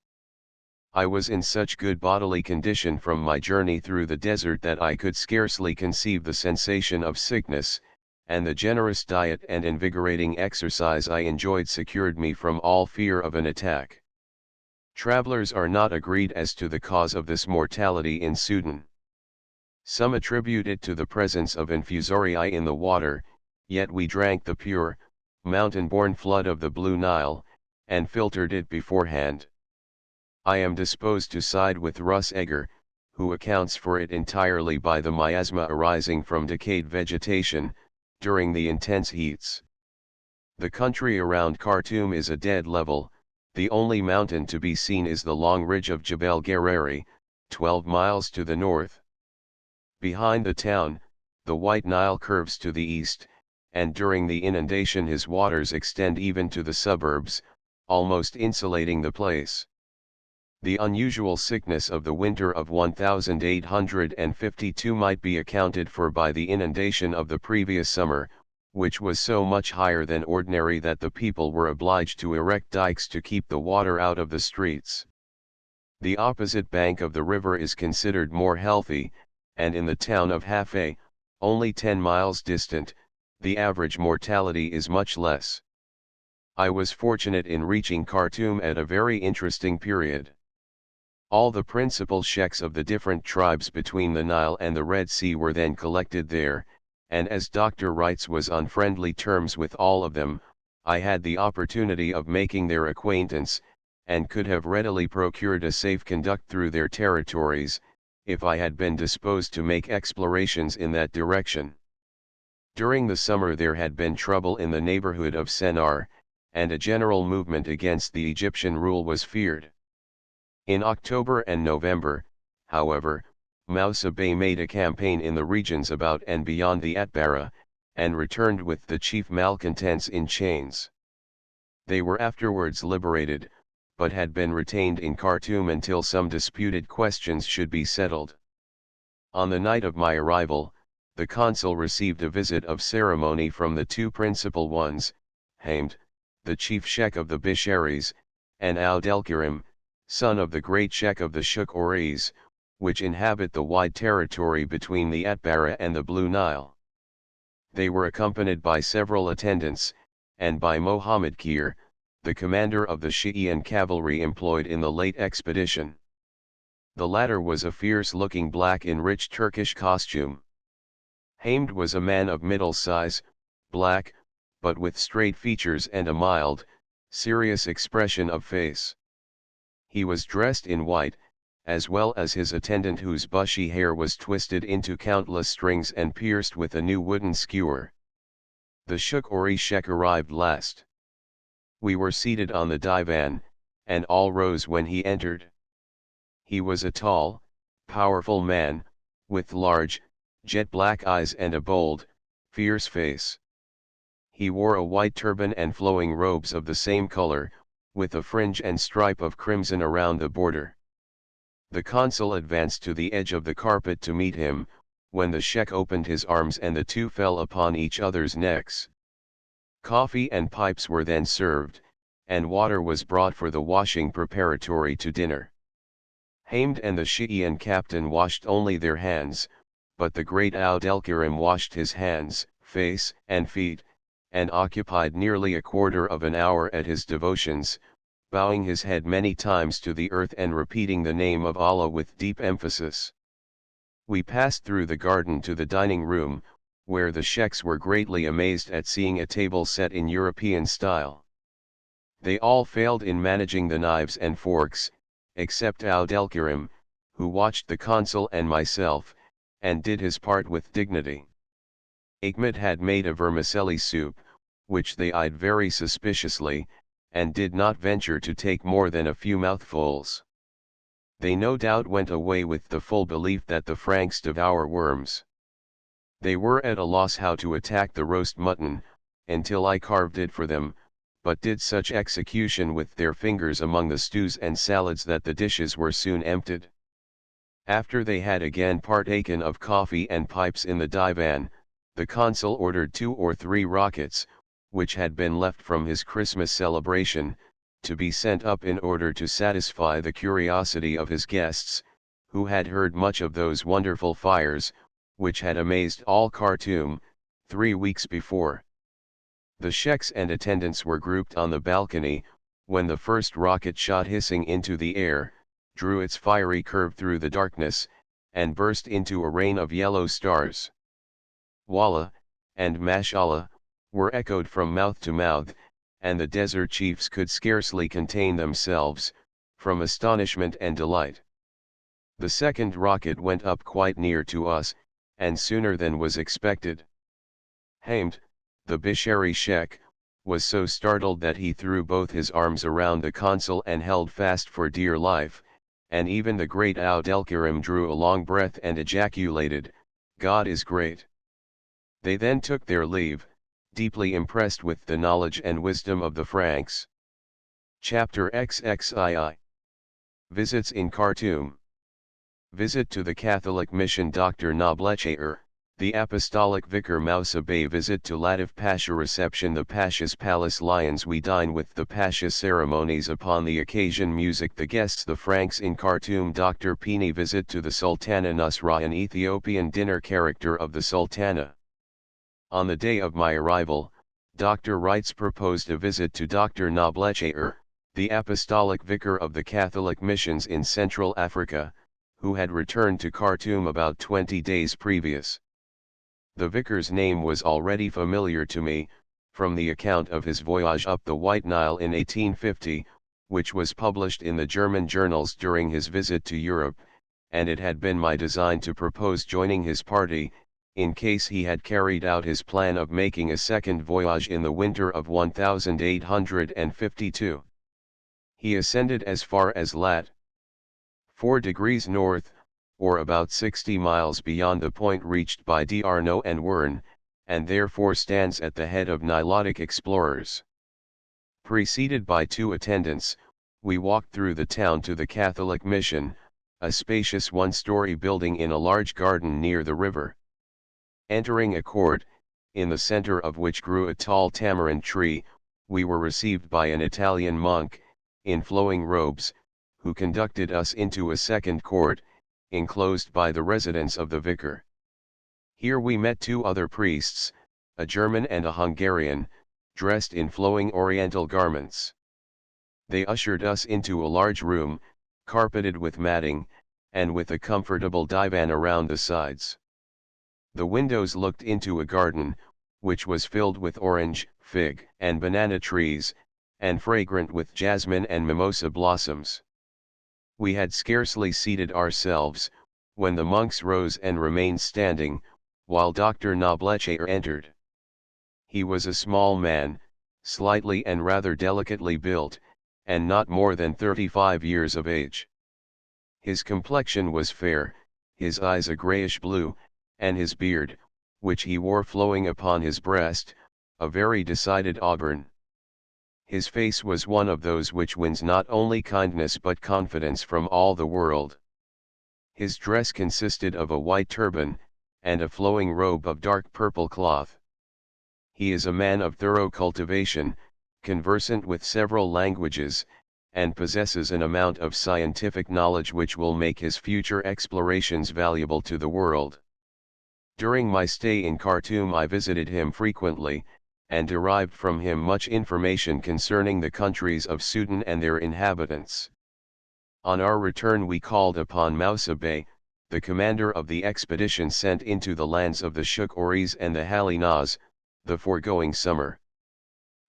I was in such good bodily condition from my journey through the desert that I could scarcely conceive the sensation of sickness, and the generous diet and invigorating exercise I enjoyed secured me from all fear of an attack. Travelers are not agreed as to the cause of this mortality in Sudan. Some attribute it to the presence of infusoriae in the water, yet we drank the pure, mountain-born flood of the Blue Nile, and filtered it beforehand. I am disposed to side with Russ Egger, who accounts for it entirely by the miasma arising from decayed vegetation, during the intense heats. The country around Khartoum is a dead level, the only mountain to be seen is the long ridge of Jebel Gerari, 12 miles to the north. Behind the town, the White Nile curves to the east, and during the inundation his waters extend even to the suburbs, almost insulating the place. The unusual sickness of the winter of 1852 might be accounted for by the inundation of the previous summer, which was so much higher than ordinary that the people were obliged to erect dikes to keep the water out of the streets. The opposite bank of the river is considered more healthy, and in the town of Hafe, only 10 miles distant, the average mortality is much less. I was fortunate in reaching Khartoum at a very interesting period. All the principal sheikhs of the different tribes between the Nile and the Red Sea were then collected there, and as Dr. Wrights was on friendly terms with all of them, I had the opportunity of making their acquaintance, and could have readily procured a safe conduct through their territories, if I had been disposed to make explorations in that direction. During the summer there had been trouble in the neighborhood of Sennar, and a general movement against the Egyptian rule was feared. In October and November, however, Moussa Bey made a campaign in the regions about and beyond the Atbara, and returned with the chief malcontents in chains. They were afterwards liberated, but had been retained in Khartoum until some disputed questions should be settled. On the night of my arrival, the consul received a visit of ceremony from the two principal ones, Hamed, the chief sheikh of the Bisharis, and Al-Delkirim, son of the great sheikh of the Shukouris, which inhabit the wide territory between the Atbara and the Blue Nile. They were accompanied by several attendants, and by Mohammed Kir, the commander of the Shi'ian cavalry employed in the late expedition. The latter was a fierce-looking black in rich Turkish costume. Hamed was a man of middle size, black, but with straight features and a mild, serious expression of face. He was dressed in white, as well as his attendant whose bushy hair was twisted into countless strings and pierced with a new wooden skewer. The Shukori sheikh arrived last. We were seated on the divan, and all rose when he entered. He was a tall, powerful man, with large, jet black eyes and a bold, fierce face. He wore a white turban and flowing robes of the same color, with a fringe and stripe of crimson around the border. The consul advanced to the edge of the carpet to meet him, when the sheikh opened his arms and the two fell upon each other's necks. Coffee and pipes were then served, and water was brought for the washing preparatory to dinner. Hamd and the Shi'ian captain washed only their hands, but the great Abd-el-Karim washed his hands, face, and feet, and occupied nearly a quarter of an hour at his devotions, bowing his head many times to the earth and repeating the name of Allah with deep emphasis. We passed through the garden to the dining room, where the sheikhs were greatly amazed at seeing a table set in European style. They all failed in managing the knives and forks, except Abd-el-Karim, who watched the consul and myself, and did his part with dignity. Ahmed had made a vermicelli soup, which they eyed very suspiciously, and did not venture to take more than a few mouthfuls. They no doubt went away with the full belief that the Franks devour worms. They were at a loss how to attack the roast mutton, until I carved it for them, but did such execution with their fingers among the stews and salads that the dishes were soon emptied. After they had again partaken of coffee and pipes in the divan, the consul ordered 2 or 3 rockets, which had been left from his Christmas celebration, to be sent up in order to satisfy the curiosity of his guests, who had heard much of those wonderful fires, which had amazed all Khartoum, 3 weeks before. The sheikhs and attendants were grouped on the balcony, when the first rocket shot hissing into the air, drew its fiery curve through the darkness, and burst into a rain of yellow stars. Wallah, and Mashallah, were echoed from mouth to mouth, and the desert chiefs could scarcely contain themselves, from astonishment and delight. The second rocket went up quite near to us, and sooner than was expected. Hamd, the Bishari sheikh, was so startled that he threw both his arms around the consul and held fast for dear life, and even the great Abd-el-Karim drew a long breath and ejaculated, "God is great." They then took their leave, deeply impressed with the knowledge and wisdom of the Franks. Chapter XXII. Visits in Khartoum. Visit to the Catholic mission Dr. Nablechair, the Apostolic Vicar Mousa Bey. Visit to Latif Pasha. Reception the Pasha's Palace. Lions we dine with the Pasha. Ceremonies upon the occasion. Music the guests the Franks in Khartoum. Dr. Pini. Visit to the Sultana Nusra. An Ethiopian dinner. Character of the Sultana. On the day of my arrival, Dr. Wrights proposed a visit to Dr. Nablechair, the Apostolic Vicar of the Catholic missions in Central Africa, who had returned to Khartoum about 20 days previous. The vicar's name was already familiar to me, from the account of his voyage up the White Nile in 1850, which was published in the German journals during his visit to Europe, and it had been my design to propose joining his party, in case he had carried out his plan of making a second voyage in the winter of 1852. He ascended as far as lat. 4 degrees north, or about 60 miles beyond the point reached by D'Arnaud and Wern, and therefore stands at the head of Nilotic explorers. Preceded by 2 attendants, we walked through the town to the Catholic mission, a spacious 1-story building in a large garden near the river. Entering a court, in the center of which grew a tall tamarind tree, we were received by an Italian monk, in flowing robes, who conducted us into a second court, enclosed by the residence of the vicar. Here we met 2 other priests, a German and a Hungarian, dressed in flowing oriental garments. They ushered us into a large room, carpeted with matting, and with a comfortable divan around the sides. The windows looked into a garden, which was filled with orange, fig, and banana trees, and fragrant with jasmine and mimosa blossoms. We had scarcely seated ourselves, when the monks rose and remained standing, while Dr. Nablechair entered. He was a small man, slightly and rather delicately built, and not more than 35 years of age. His complexion was fair, his eyes a grayish blue, and his beard, which he wore flowing upon his breast, a very decided auburn. His face was one of those which wins not only kindness but confidence from all the world. His dress consisted of a white turban, and a flowing robe of dark purple cloth. He is a man of thorough cultivation, conversant with several languages, and possesses an amount of scientific knowledge which will make his future explorations valuable to the world. During my stay in Khartoum I visited him frequently, and derived from him much information concerning the countries of Sudan and their inhabitants. On our return we called upon Moussa Bey, the commander of the expedition sent into the lands of the Shukouris and the Halinas, the foregoing summer.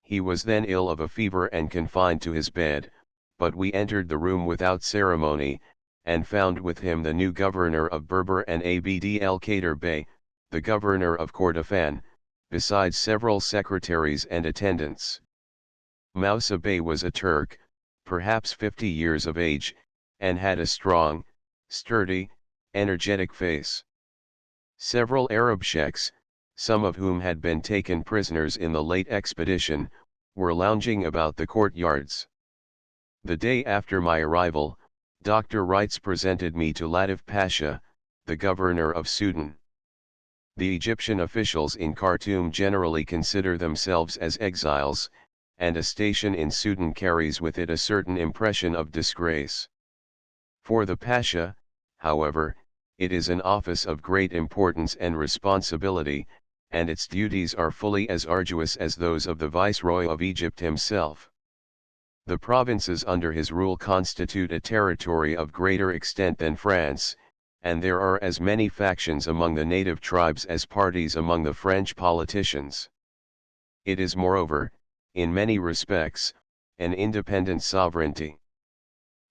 He was then ill of a fever and confined to his bed, but we entered the room without ceremony, and found with him the new governor of Berber and Abd el-Kader Bey, the governor of Kordofan, besides several secretaries and attendants. Moussa Bey was a Turk, perhaps 50 years of age, and had a strong, sturdy, energetic face. Several Arab sheikhs, some of whom had been taken prisoners in the late expedition, were lounging about the courtyards. The day after my arrival, Dr. Wrights presented me to Latif Pasha, the governor of Sudan. The Egyptian officials in Khartoum generally consider themselves as exiles, and a station in Sudan carries with it a certain impression of disgrace. For the Pasha, however, it is an office of great importance and responsibility, and its duties are fully as arduous as those of the Viceroy of Egypt himself. The provinces under his rule constitute a territory of greater extent than France, and there are as many factions among the native tribes as parties among the French politicians. It is moreover, in many respects, an independent sovereignty.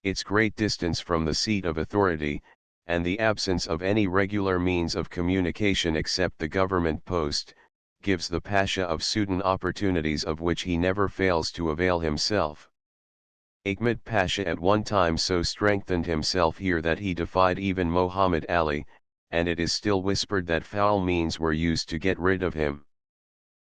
Its great distance from the seat of authority, and the absence of any regular means of communication except the government post, gives the Pasha of Sudan opportunities of which he never fails to avail himself. Ahmed Pasha at one time so strengthened himself here that he defied even Mohammed Ali, and it is still whispered that foul means were used to get rid of him.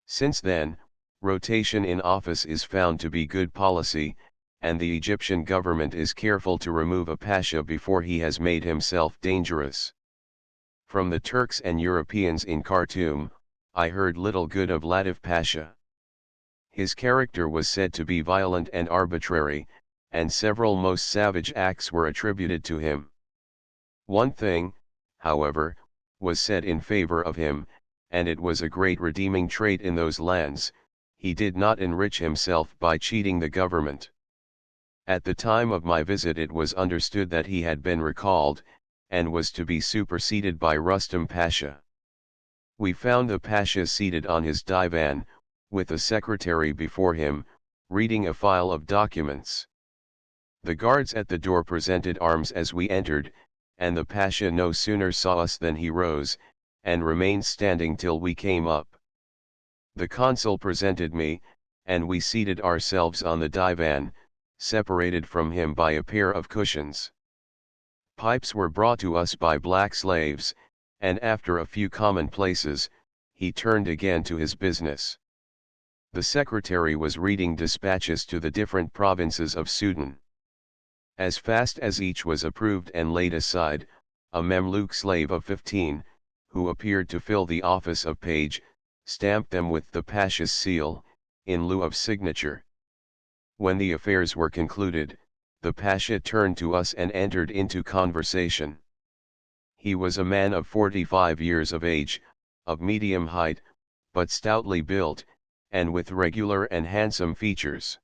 Since then, rotation in office is found to be good policy, and the Egyptian government is careful to remove a pasha before he has made himself dangerous. From the Turks and Europeans in Khartoum, I heard little good of Latif Pasha. His character was said to be violent and arbitrary, and several most savage acts were attributed to him. One thing, however, was said in favor of him, and it was a great redeeming trait in those lands: he did not enrich himself by cheating the government. At the time of my visit it was understood that he had been recalled, and was to be superseded by Rustam Pasha. We found the Pasha seated on his divan, with a secretary before him, reading a file of documents. The guards at the door presented arms as we entered, and the Pasha no sooner saw us than he rose, and remained standing till we came up. The consul presented me, and we seated ourselves on the divan, separated from him by a pair of cushions. Pipes were brought to us by black slaves, and after a few commonplaces, he turned again to his business. The secretary was reading dispatches to the different provinces of Sudan. As fast as each was approved and laid aside, a Memluk slave of 15, who appeared to fill the office of page, stamped them with the Pasha's seal, in lieu of signature. When the affairs were concluded, the Pasha turned to us and entered into conversation. He was a man of 45 years of age, of medium height, but stoutly built, and with regular and handsome features.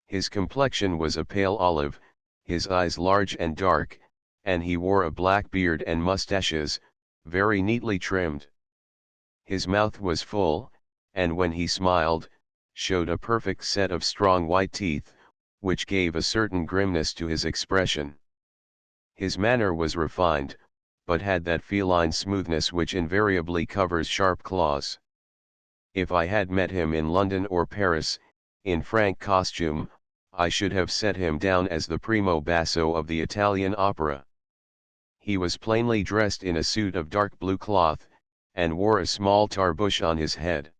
His complexion was a pale olive, his eyes large and dark, and he wore a black beard and mustaches, very neatly trimmed. His mouth was full, and when he smiled, showed a perfect set of strong white teeth, which gave a certain grimness to his expression. His manner was refined, but had that feline smoothness which invariably covers sharp claws. If I had met him in London or Paris, in frank costume, I should have set him down as the primo basso of the Italian opera. He was plainly dressed in a suit of dark blue cloth, and wore a small tarbouch on his head.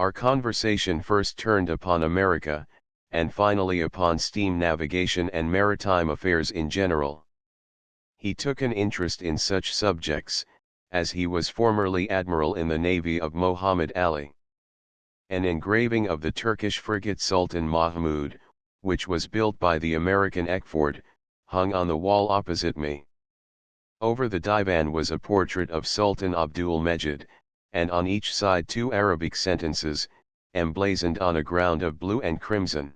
Our conversation first turned upon America, and finally upon steam navigation and maritime affairs in general. He took an interest in such subjects, as he was formerly admiral in the navy of Mohammed Ali. An engraving of the Turkish frigate Sultan Mahmud, which was built by the American Eckford, hung on the wall opposite me. Over the divan was a portrait of Sultan Abdul Mejid, and on each side 2 Arabic sentences, emblazoned on a ground of blue and crimson.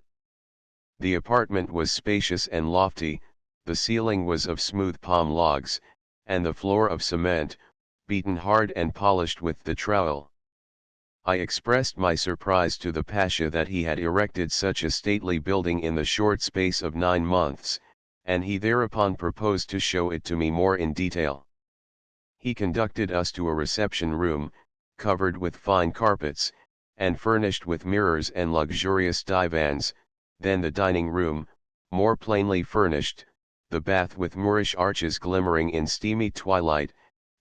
The apartment was spacious and lofty, the ceiling was of smooth palm logs, and the floor of cement, beaten hard and polished with the trowel. I expressed my surprise to the Pasha that he had erected such a stately building in the short space of 9 months, and he thereupon proposed to show it to me more in detail. He conducted us to a reception room, covered with fine carpets, and furnished with mirrors and luxurious divans, then the dining room, more plainly furnished, the bath with Moorish arches glimmering in steamy twilight,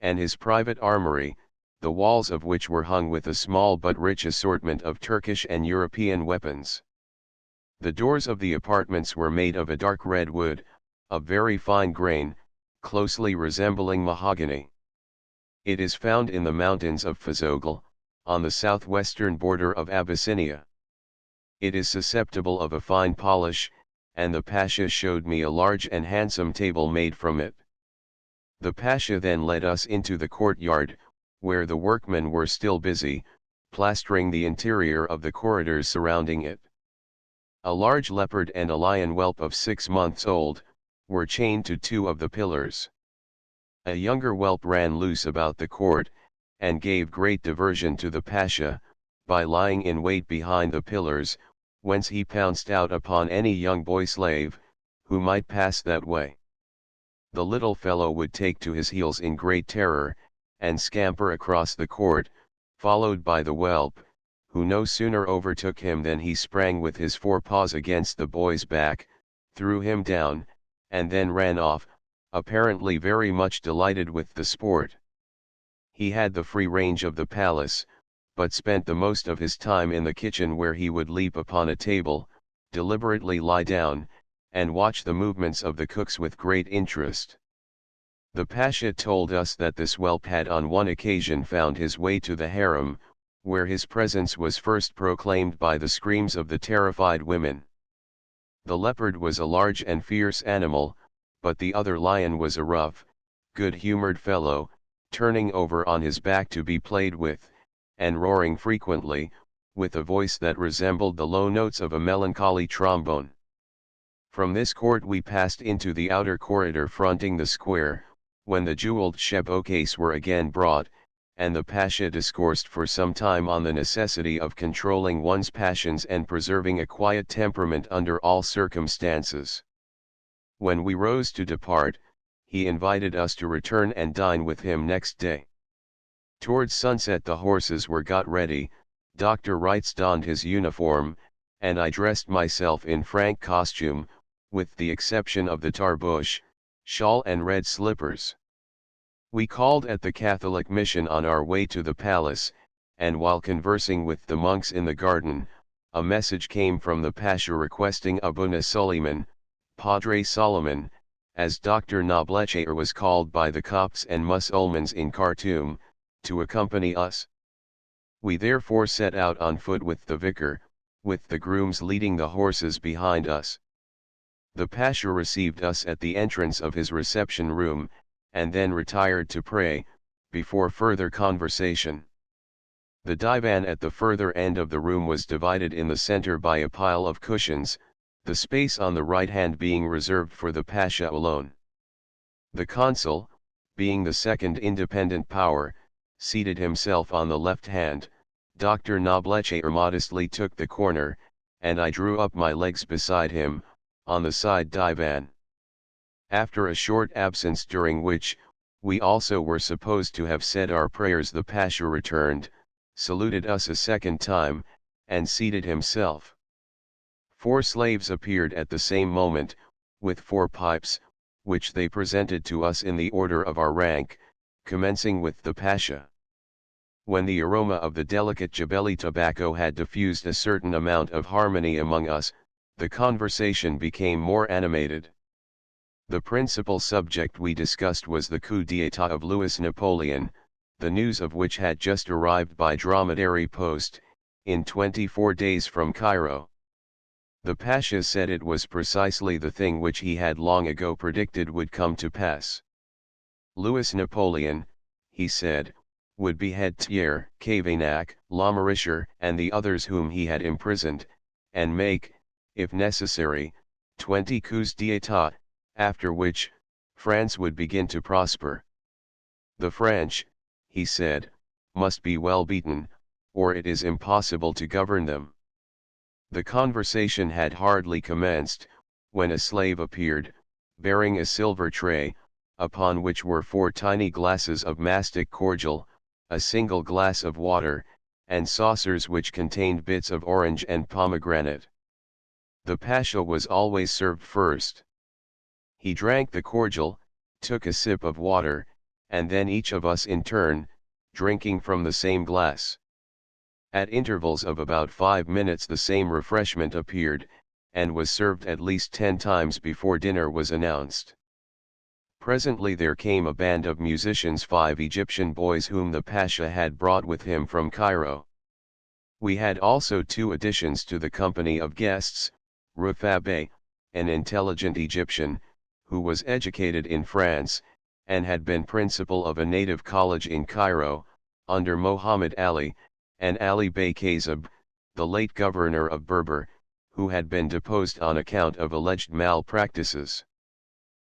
and his private armory, the walls of which were hung with a small but rich assortment of Turkish and European weapons. The doors of the apartments were made of a dark red wood, of very fine grain, closely resembling mahogany. It is found in the mountains of Fazogl, on the southwestern border of Abyssinia. It is susceptible of a fine polish, and the Pasha showed me a large and handsome table made from it. The Pasha then led us into the courtyard, where the workmen were still busy, plastering the interior of the corridors surrounding it. A large leopard and a lion whelp of 6 months old, were chained to 2 of the pillars. A younger whelp ran loose about the court, and gave great diversion to the Pasha, by lying in wait behind the pillars, whence he pounced out upon any young boy slave, who might pass that way. The little fellow would take to his heels in great terror, and scamper across the court, followed by the whelp, who no sooner overtook him than he sprang with his 4 paws against the boy's back, threw him down, and then ran off, apparently very much delighted with the sport. He had the free range of the palace, but spent the most of his time in the kitchen, where he would leap upon a table, deliberately lie down, and watch the movements of the cooks with great interest. The Pasha told us that this whelp had on one occasion found his way to the harem, where his presence was first proclaimed by the screams of the terrified women. The leopard was a large and fierce animal, but the other lion was a rough, good-humored fellow, turning over on his back to be played with, and roaring frequently, with a voice that resembled the low notes of a melancholy trombone. From this court we passed into the outer corridor fronting the square, when the jeweled shebokes were again brought, and the Pasha discoursed for some time on the necessity of controlling one's passions and preserving a quiet temperament under all circumstances. When we rose to depart, he invited us to return and dine with him next day. Towards sunset the horses were got ready, Dr. Wrights donned his uniform, and I dressed myself in frank costume, with the exception of the tarbouch, shawl and red slippers. We called at the Catholic mission on our way to the palace, and while conversing with the monks in the garden, a message came from the Pasha requesting Abuna Suleiman, Padre Solomon, as Dr. Nablechair was called by the Copts and Musulmans in Khartoum, to accompany us. We therefore set out on foot with the vicar, with the grooms leading the horses behind us. The Pasha received us at the entrance of his reception room, and then retired to pray, before further conversation. The divan at the further end of the room was divided in the center by a pile of cushions, the space on the right hand being reserved for the Pasha alone. The consul, being the second independent power, seated himself on the left hand, Dr. Nablechair modestly took the corner, and I drew up my legs beside him, on the side divan. After a short absence during which, we also were supposed to have said our prayers, the Pasha returned, saluted us a second time, and seated himself. 4 slaves appeared at the same moment, with 4 pipes, which they presented to us in the order of our rank, commencing with the Pasha. When the aroma of the delicate Jebeli tobacco had diffused a certain amount of harmony among us, the conversation became more animated. The principal subject we discussed was the coup d'état of Louis Napoleon, the news of which had just arrived by dromedary post, in 24 days from Cairo. The Pasha said it was precisely the thing which he had long ago predicted would come to pass. Louis Napoleon, he said, would behead Thiers, Cavaignac, Lamoricière, and the others whom he had imprisoned, and make, if necessary, 20 coups d'état, after which, France would begin to prosper. The French, he said, must be well beaten, or it is impossible to govern them. The conversation had hardly commenced, when a slave appeared, bearing a silver tray, upon which were 4 tiny glasses of mastic cordial, a single glass of water, and saucers which contained bits of orange and pomegranate. The Pasha was always served first. He drank the cordial, took a sip of water, and then each of us in turn, drinking from the same glass. At intervals of about 5 minutes the same refreshment appeared, and was served at least 10 times before dinner was announced. Presently there came a band of musicians, 5 Egyptian boys whom the Pasha had brought with him from Cairo. We had also 2 additions to the company of guests, Rufa Bey, an intelligent Egyptian, who was educated in France, and had been principal of a native college in Cairo, under Mohammed Ali, and Ali Bey Kazib, the late governor of Berber, who had been deposed on account of alleged malpractices.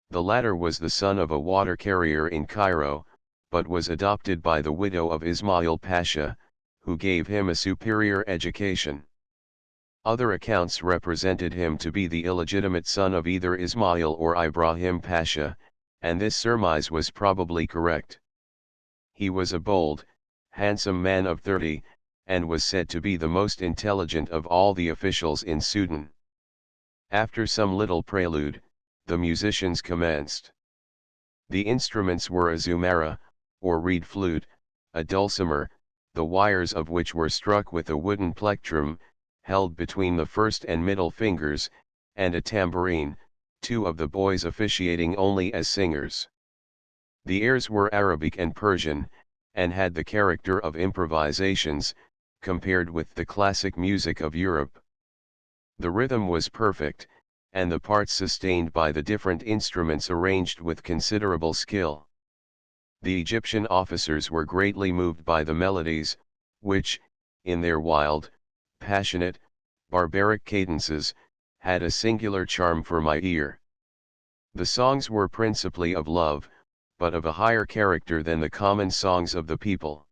The latter was the son of a water carrier in Cairo, but was adopted by the widow of Ismail Pasha, who gave him a superior education. Other accounts represented him to be the illegitimate son of either Ismail or Ibrahim Pasha, and this surmise was probably correct. He was a bold, handsome man of 30, and was said to be the most intelligent of all the officials in Sudan. After some little prelude, the musicians commenced. The instruments were a zumara, or reed flute, a dulcimer, the wires of which were struck with a wooden plectrum, held between the first and middle fingers, and a tambourine, 2 of the boys officiating only as singers. The airs were Arabic and Persian, and had the character of improvisations, compared with the classic music of Europe. The rhythm was perfect, and the parts sustained by the different instruments arranged with considerable skill. The Egyptian officers were greatly moved by the melodies, which, in their wild, passionate, barbaric cadences, had a singular charm for my ear. The songs were principally of love, but of a higher character than the common songs of the people.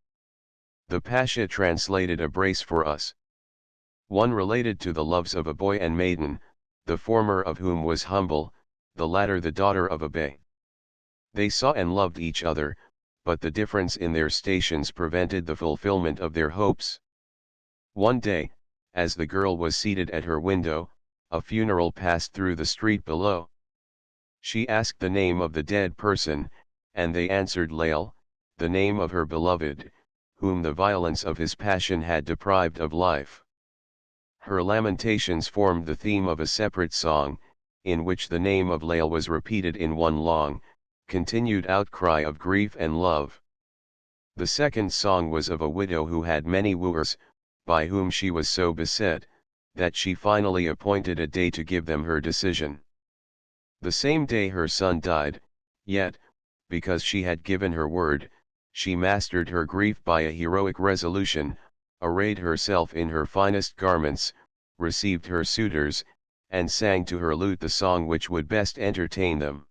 The Pasha translated a brace for us. One related to the loves of a boy and maiden, the former of whom was humble, the latter the daughter of a bey. They saw and loved each other, but the difference in their stations prevented the fulfillment of their hopes. One day, as the girl was seated at her window, a funeral passed through the street below. She asked the name of the dead person, and they answered Lael, the name of her beloved, whom the violence of his passion had deprived of life. Her lamentations formed the theme of a separate song, in which the name of Lael was repeated in one long, continued outcry of grief and love. The second song was of a widow who had many wooers, by whom she was so beset, that she finally appointed a day to give them her decision. The same day her son died, yet, because she had given her word, she mastered her grief by a heroic resolution, arrayed herself in her finest garments, received her suitors, and sang to her lute the song which would best entertain them.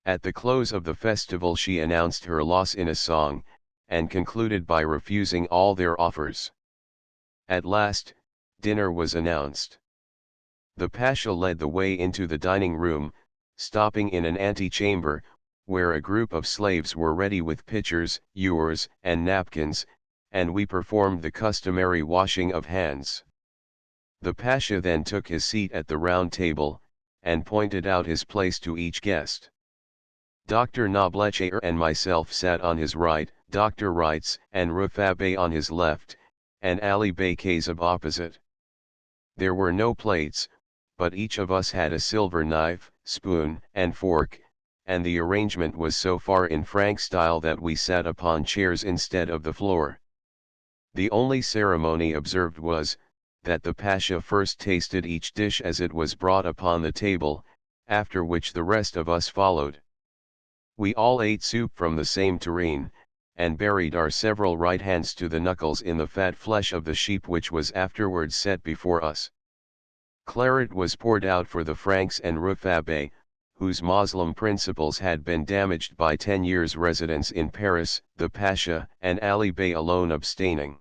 At the close of the festival she announced her loss in a song, and concluded by refusing all their offers. At last, dinner was announced. The Pasha led the way into the dining room, stopping in an antechamber, where a group of slaves were ready with pitchers, ewers, and napkins, and we performed the customary washing of hands. The Pasha then took his seat at the round table, and pointed out his place to each guest. Dr. Noblechair and myself sat on his right, Dr. Wrights and Rufa Bey on his left, and Ali Bey Kazab opposite. There were no plates, but each of us had a silver knife, spoon, and fork, and the arrangement was so far in Frank style that we sat upon chairs instead of the floor. The only ceremony observed was, that the Pasha first tasted each dish as it was brought upon the table, after which the rest of us followed. We all ate soup from the same tureen, and buried our several right hands to the knuckles in the fat flesh of the sheep which was afterwards set before us. Claret was poured out for the Franks and Rufa Bey, whose Moslem principles had been damaged by 10 years' residence in Paris, the Pasha and Ali Bey alone abstaining.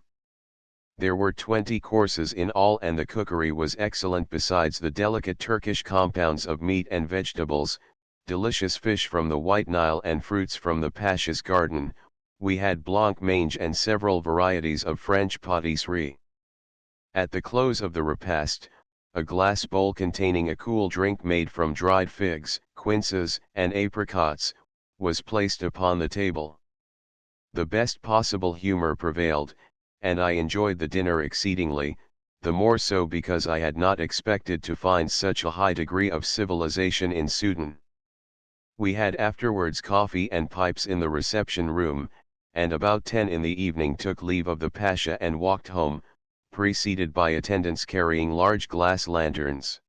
There were 20 courses in all, and the cookery was excellent. Besides the delicate Turkish compounds of meat and vegetables, delicious fish from the White Nile and fruits from the Pasha's garden, we had blanc mange and several varieties of French pâtisserie. At the close of the repast, a glass bowl containing a cool drink made from dried figs, quinces, and apricots, was placed upon the table. The best possible humor prevailed, and I enjoyed the dinner exceedingly, the more so because I had not expected to find such a high degree of civilization in Sudan. We had afterwards coffee and pipes in the reception room, and about 10 in the evening took leave of the Pasha and walked home, preceded by attendants carrying large glass lanterns.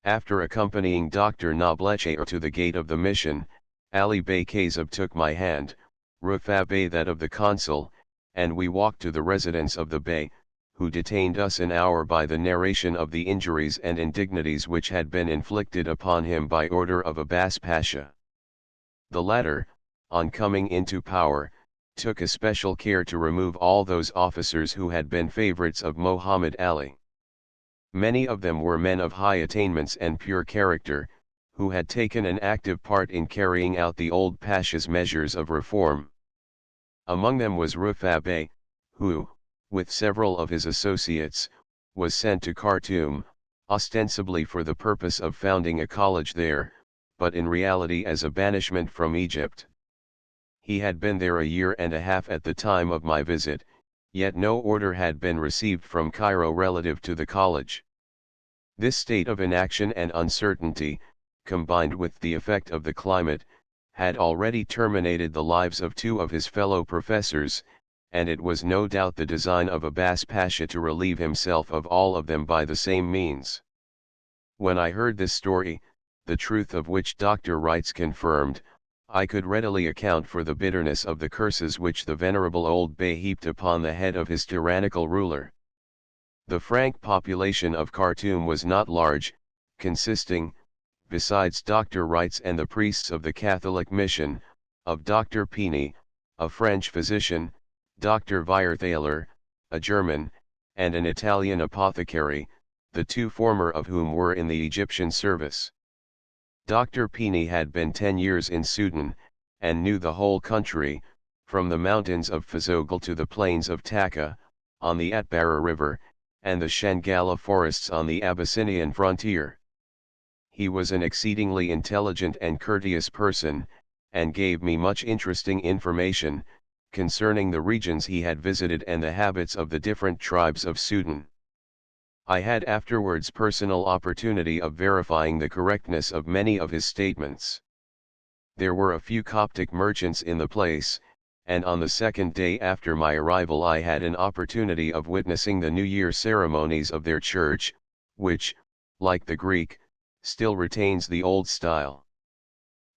After accompanying Dr. Nobleche to the gate of the mission, Ali Bey Kazab took my hand, Rufa Bey that of the consul, and we walked to the residence of the Bey, who detained us an hour by the narration of the injuries and indignities which had been inflicted upon him by order of Abbas Pasha. The latter, on coming into power, took especial care to remove all those officers who had been favorites of Muhammad Ali. Many of them were men of high attainments and pure character, who had taken an active part in carrying out the old Pasha's measures of reform. Among them was Rufa Bey, who, with several of his associates, was sent to Khartoum, ostensibly for the purpose of founding a college there, but in reality as a banishment from Egypt. He had been there a year and a half at the time of my visit, yet no order had been received from Cairo relative to the college. This state of inaction and uncertainty, combined with the effect of the climate, had already terminated the lives of 2 of his fellow professors, and it was no doubt the design of Abbas Pasha to relieve himself of all of them by the same means. When I heard this story, the truth of which Dr. Wrights confirmed, I could readily account for the bitterness of the curses which the venerable old Bey heaped upon the head of his tyrannical ruler. The Frank population of Khartoum was not large, consisting, besides Dr. Wrights and the priests of the Catholic mission, of Dr. Pini, a French physician, Dr. Bayard, a German, and an Italian apothecary, the 2 former of whom were in the Egyptian service. Dr. Pini had been 10 years in Sudan, and knew the whole country, from the mountains of Fazogl to the plains of Taka, on the Atbara River, and the Shangala forests on the Abyssinian frontier. He was an exceedingly intelligent and courteous person, and gave me much interesting information, concerning the regions he had visited and the habits of the different tribes of Sudan. I had afterwards personal opportunity of verifying the correctness of many of his statements. There were a few Coptic merchants in the place, and on the second day after my arrival I had an opportunity of witnessing the New Year ceremonies of their church, which, like the Greek, still retains the old style.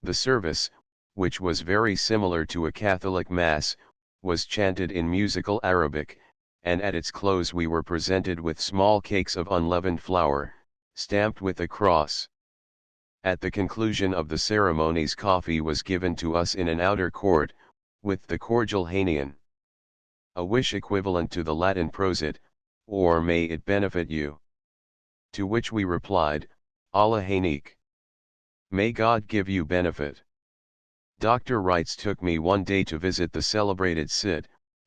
The service, which was very similar to a Catholic Mass, was chanted in musical Arabic, and at its close we were presented with small cakes of unleavened flour, stamped with a cross. At the conclusion of the ceremonies coffee was given to us in an outer court, with the cordial Hainian, a wish equivalent to the Latin prosit, or may it benefit you. To which we replied, Allah Hainik. May God give you benefit. Dr. Wrights took me one day to visit the celebrated Sid,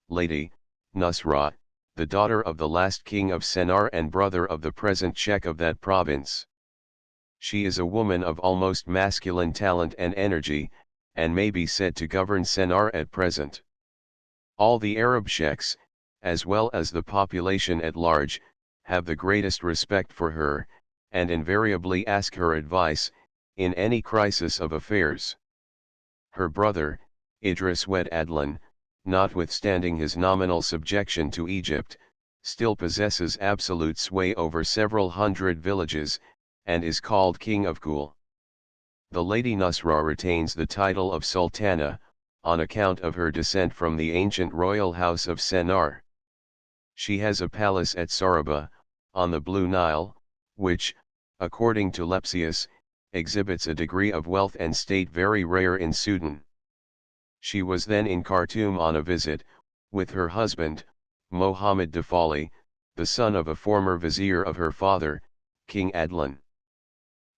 Lady, Nusra, the daughter of the last king of Sennar and brother of the present Sheikh of that province. She is a woman of almost masculine talent and energy, and may be said to govern Sennar at present. All the Arab sheikhs, as well as the population at large, have the greatest respect for her, and invariably ask her advice, in any crisis of affairs. Her brother, Idris Wed Adlan, notwithstanding his nominal subjection to Egypt, still possesses absolute sway over several hundred villages, and is called King of Kul. The Lady Nusra retains the title of Sultana, on account of her descent from the ancient royal house of Sennar. She has a palace at Saraba, on the Blue Nile, which, according to Lepsius, exhibits a degree of wealth and state very rare in Sudan. She was then in Khartoum on a visit, with her husband, Mohammed Dafali, the son of a former vizier of her father, King Adlan.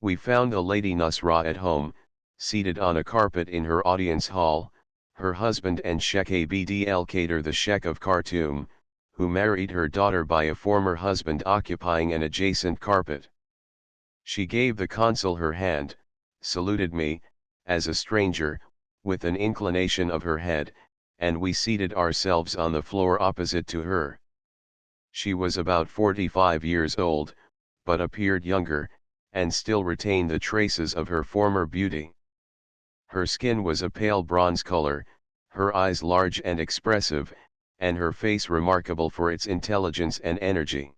We found the Lady Nusra at home, seated on a carpet in her audience hall, her husband and Sheikh Abd el-Kader the Sheikh of Khartoum, who married her daughter by a former husband occupying an adjacent carpet. She gave the consul her hand, saluted me, as a stranger, with an inclination of her head, and we seated ourselves on the floor opposite to her. She was about 45 years old, but appeared younger, and still retained the traces of her former beauty. Her skin was a pale bronze color, her eyes large and expressive, and her face remarkable for its intelligence and energy.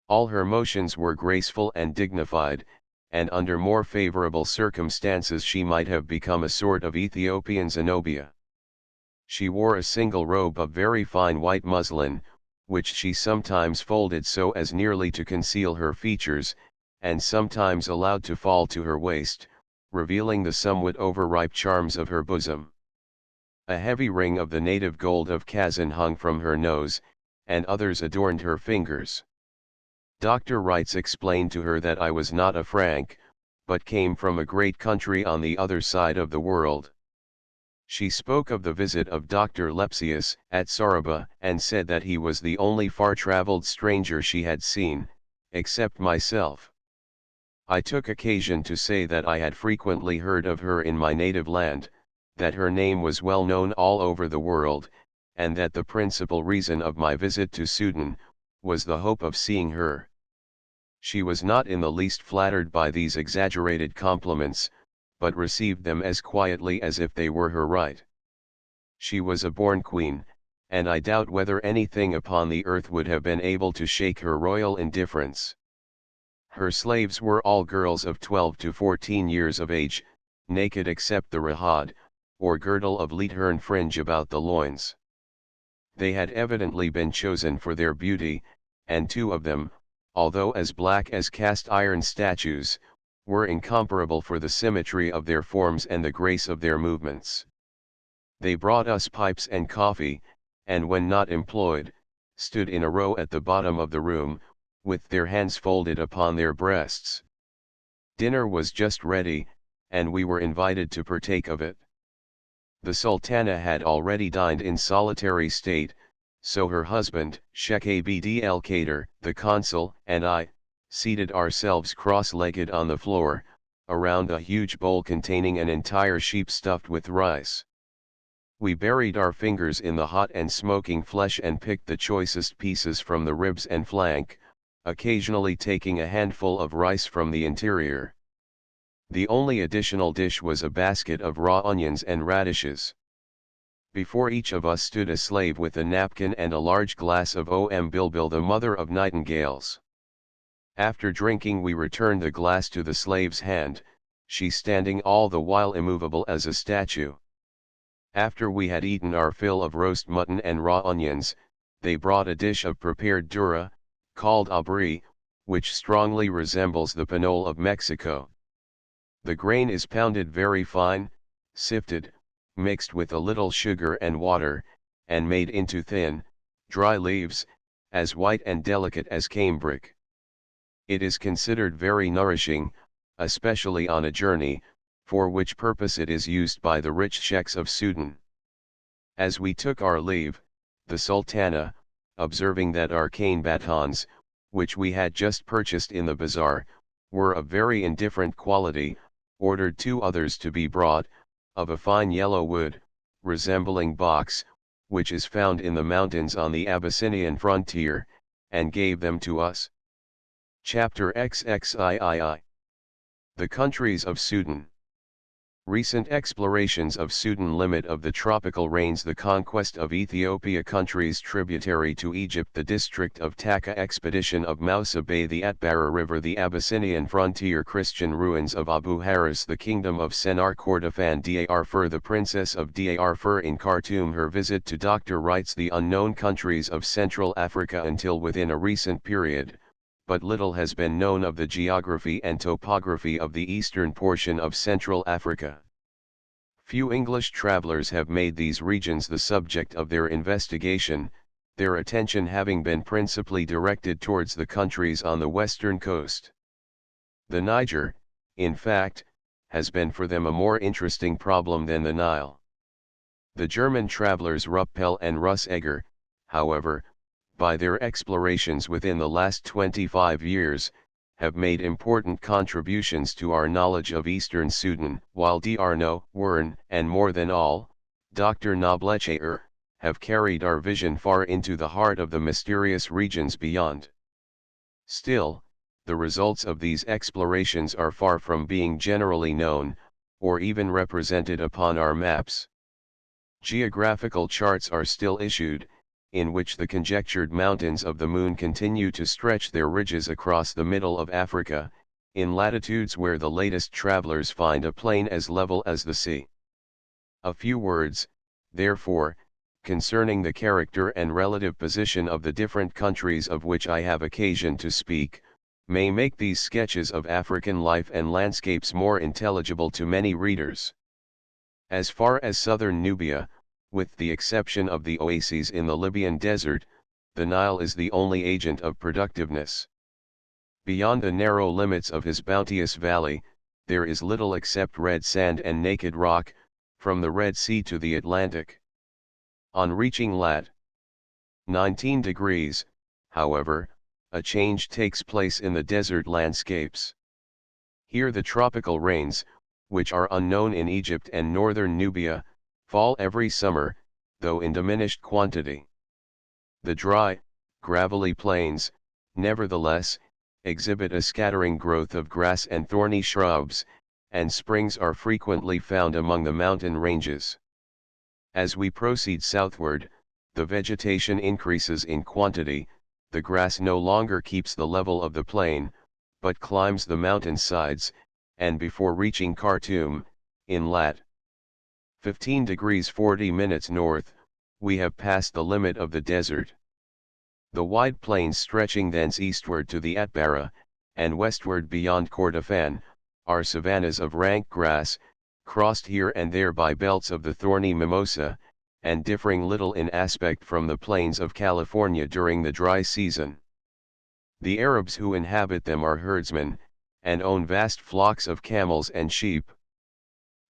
All her motions were graceful and dignified, and under more favorable circumstances she might have become a sort of Ethiopian Zenobia. She wore a single robe of very fine white muslin, which she sometimes folded so as nearly to conceal her features, and sometimes allowed to fall to her waist, revealing the somewhat overripe charms of her bosom. A heavy ring of the native gold of Kazan hung from her nose, and others adorned her fingers. Dr. Wrights explained to her that I was not a Frank, but came from a great country on the other side of the world. She spoke of the visit of Dr. Lepsius at Saraba, and said that he was the only far-traveled stranger she had seen, except myself. I took occasion to say that I had frequently heard of her in my native land, that her name was well known all over the world, and that the principal reason of my visit to Sudan was the hope of seeing her. She was not in the least flattered by these exaggerated compliments, but received them as quietly as if they were her right. She was a born queen, and I doubt whether anything upon the earth would have been able to shake her royal indifference. Her slaves were all girls of 12 to 14 years of age, naked except the rahad, or girdle of leghorn fringe about the loins. They had evidently been chosen for their beauty, and two of them, although as black as cast iron statues, were incomparable for the symmetry of their forms and the grace of their movements. They brought us pipes and coffee, and when not employed, stood in a row at the bottom of the room, with their hands folded upon their breasts. Dinner was just ready, and we were invited to partake of it. The Sultana had already dined in solitary state, so her husband, Sheikh Abd el-Kader, the consul, and I, seated ourselves cross-legged on the floor, around a huge bowl containing an entire sheep stuffed with rice. We buried our fingers in the hot and smoking flesh and picked the choicest pieces from the ribs and flank, occasionally taking a handful of rice from the interior. The only additional dish was a basket of raw onions and radishes. Before each of us stood a slave with a napkin and a large glass of Bilbil, the mother of nightingales. After drinking we returned the glass to the slave's hand, she standing all the while immovable as a statue. After we had eaten our fill of roast mutton and raw onions, they brought a dish of prepared dura, called abri, which strongly resembles the pinole of Mexico. The grain is pounded very fine, sifted, mixed with a little sugar and water, and made into thin, dry leaves, as white and delicate as cambric. It is considered very nourishing, especially on a journey, for which purpose it is used by the rich sheikhs of Sudan. As we took our leave, the Sultana, observing that our cane batons, which we had just purchased in the bazaar, were of very indifferent quality, ordered two others to be brought, of a fine yellow wood, resembling box, which is found in the mountains on the Abyssinian frontier, and gave them to us. Chapter XXIII. The countries of Sudan. Recent explorations of Sudan, limit of the tropical rains, the conquest of Ethiopia, countries tributary to Egypt, the district of Taka, expedition of Mousa Bey, the Atbara River, the Abyssinian frontier, Christian ruins of Abu Haris, the kingdom of Sennar, Kordofan, Darfur, the princess of Darfur in Khartoum, her visit to Dr. Wrights, the unknown countries of Central Africa until within a recent period, but little has been known of the geography and topography of the eastern portion of Central Africa. Few English travelers have made these regions the subject of their investigation, their attention having been principally directed towards the countries on the western coast. The Niger, in fact, has been for them a more interesting problem than the Nile. The German travelers Ruppel and Russegger, however, by their explorations within the last 25 years, have made important contributions to our knowledge of eastern Sudan, while D'Arnaud, Wern, and more than all, Dr. Noblechaer, have carried our vision far into the heart of the mysterious regions beyond. Still, the results of these explorations are far from being generally known, or even represented upon our maps. Geographical charts are still issued, in which the conjectured mountains of the moon continue to stretch their ridges across the middle of Africa, in latitudes where the latest travelers find a plain as level as the sea. A few words, therefore, concerning the character and relative position of the different countries of which I have occasion to speak, may make these sketches of African life and landscapes more intelligible to many readers. As far as southern Nubia, with the exception of the oases in the Libyan desert, the Nile is the only agent of productiveness. Beyond the narrow limits of his bounteous valley, there is little except red sand and naked rock, from the Red Sea to the Atlantic. On reaching lat. 19 degrees, however, a change takes place in the desert landscapes. Here the tropical rains, which are unknown in Egypt and northern Nubia, fall every summer, though in diminished quantity. The dry, gravelly plains, nevertheless, exhibit a scattering growth of grass and thorny shrubs, and springs are frequently found among the mountain ranges. As we proceed southward, the vegetation increases in quantity, the grass no longer keeps the level of the plain, but climbs the mountain sides, and before reaching Khartoum, in lat. 15 degrees 40 minutes north, we have passed the limit of the desert. The wide plains stretching thence eastward to the Atbara, and westward beyond Kordofan, are savannas of rank grass, crossed here and there by belts of the thorny mimosa, and differing little in aspect from the plains of California during the dry season. The Arabs who inhabit them are herdsmen, and own vast flocks of camels and sheep.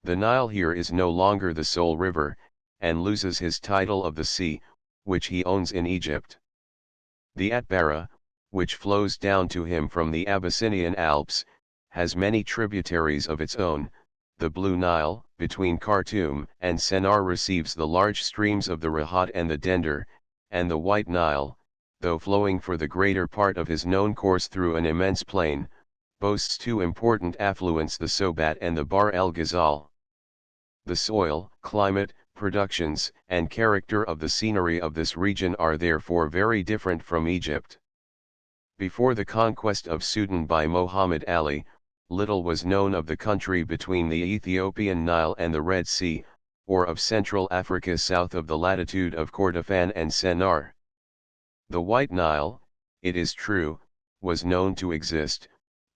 The Nile here is no longer the sole river, and loses his title of the sea, which he owns in Egypt. The Atbara, which flows down to him from the Abyssinian Alps, has many tributaries of its own. The Blue Nile, between Khartoum and Sennar, receives the large streams of the Rahat and the Dender, and the White Nile, though flowing for the greater part of his known course through an immense plain, boasts two important affluents, the Sobat and the Bahr el Ghazal. The soil, climate, productions, and character of the scenery of this region are therefore very different from Egypt. Before the conquest of Sudan by Muhammad Ali, little was known of the country between the Ethiopian Nile and the Red Sea, or of Central Africa south of the latitude of Kordofan and Sennar. The White Nile, it is true, was known to exist,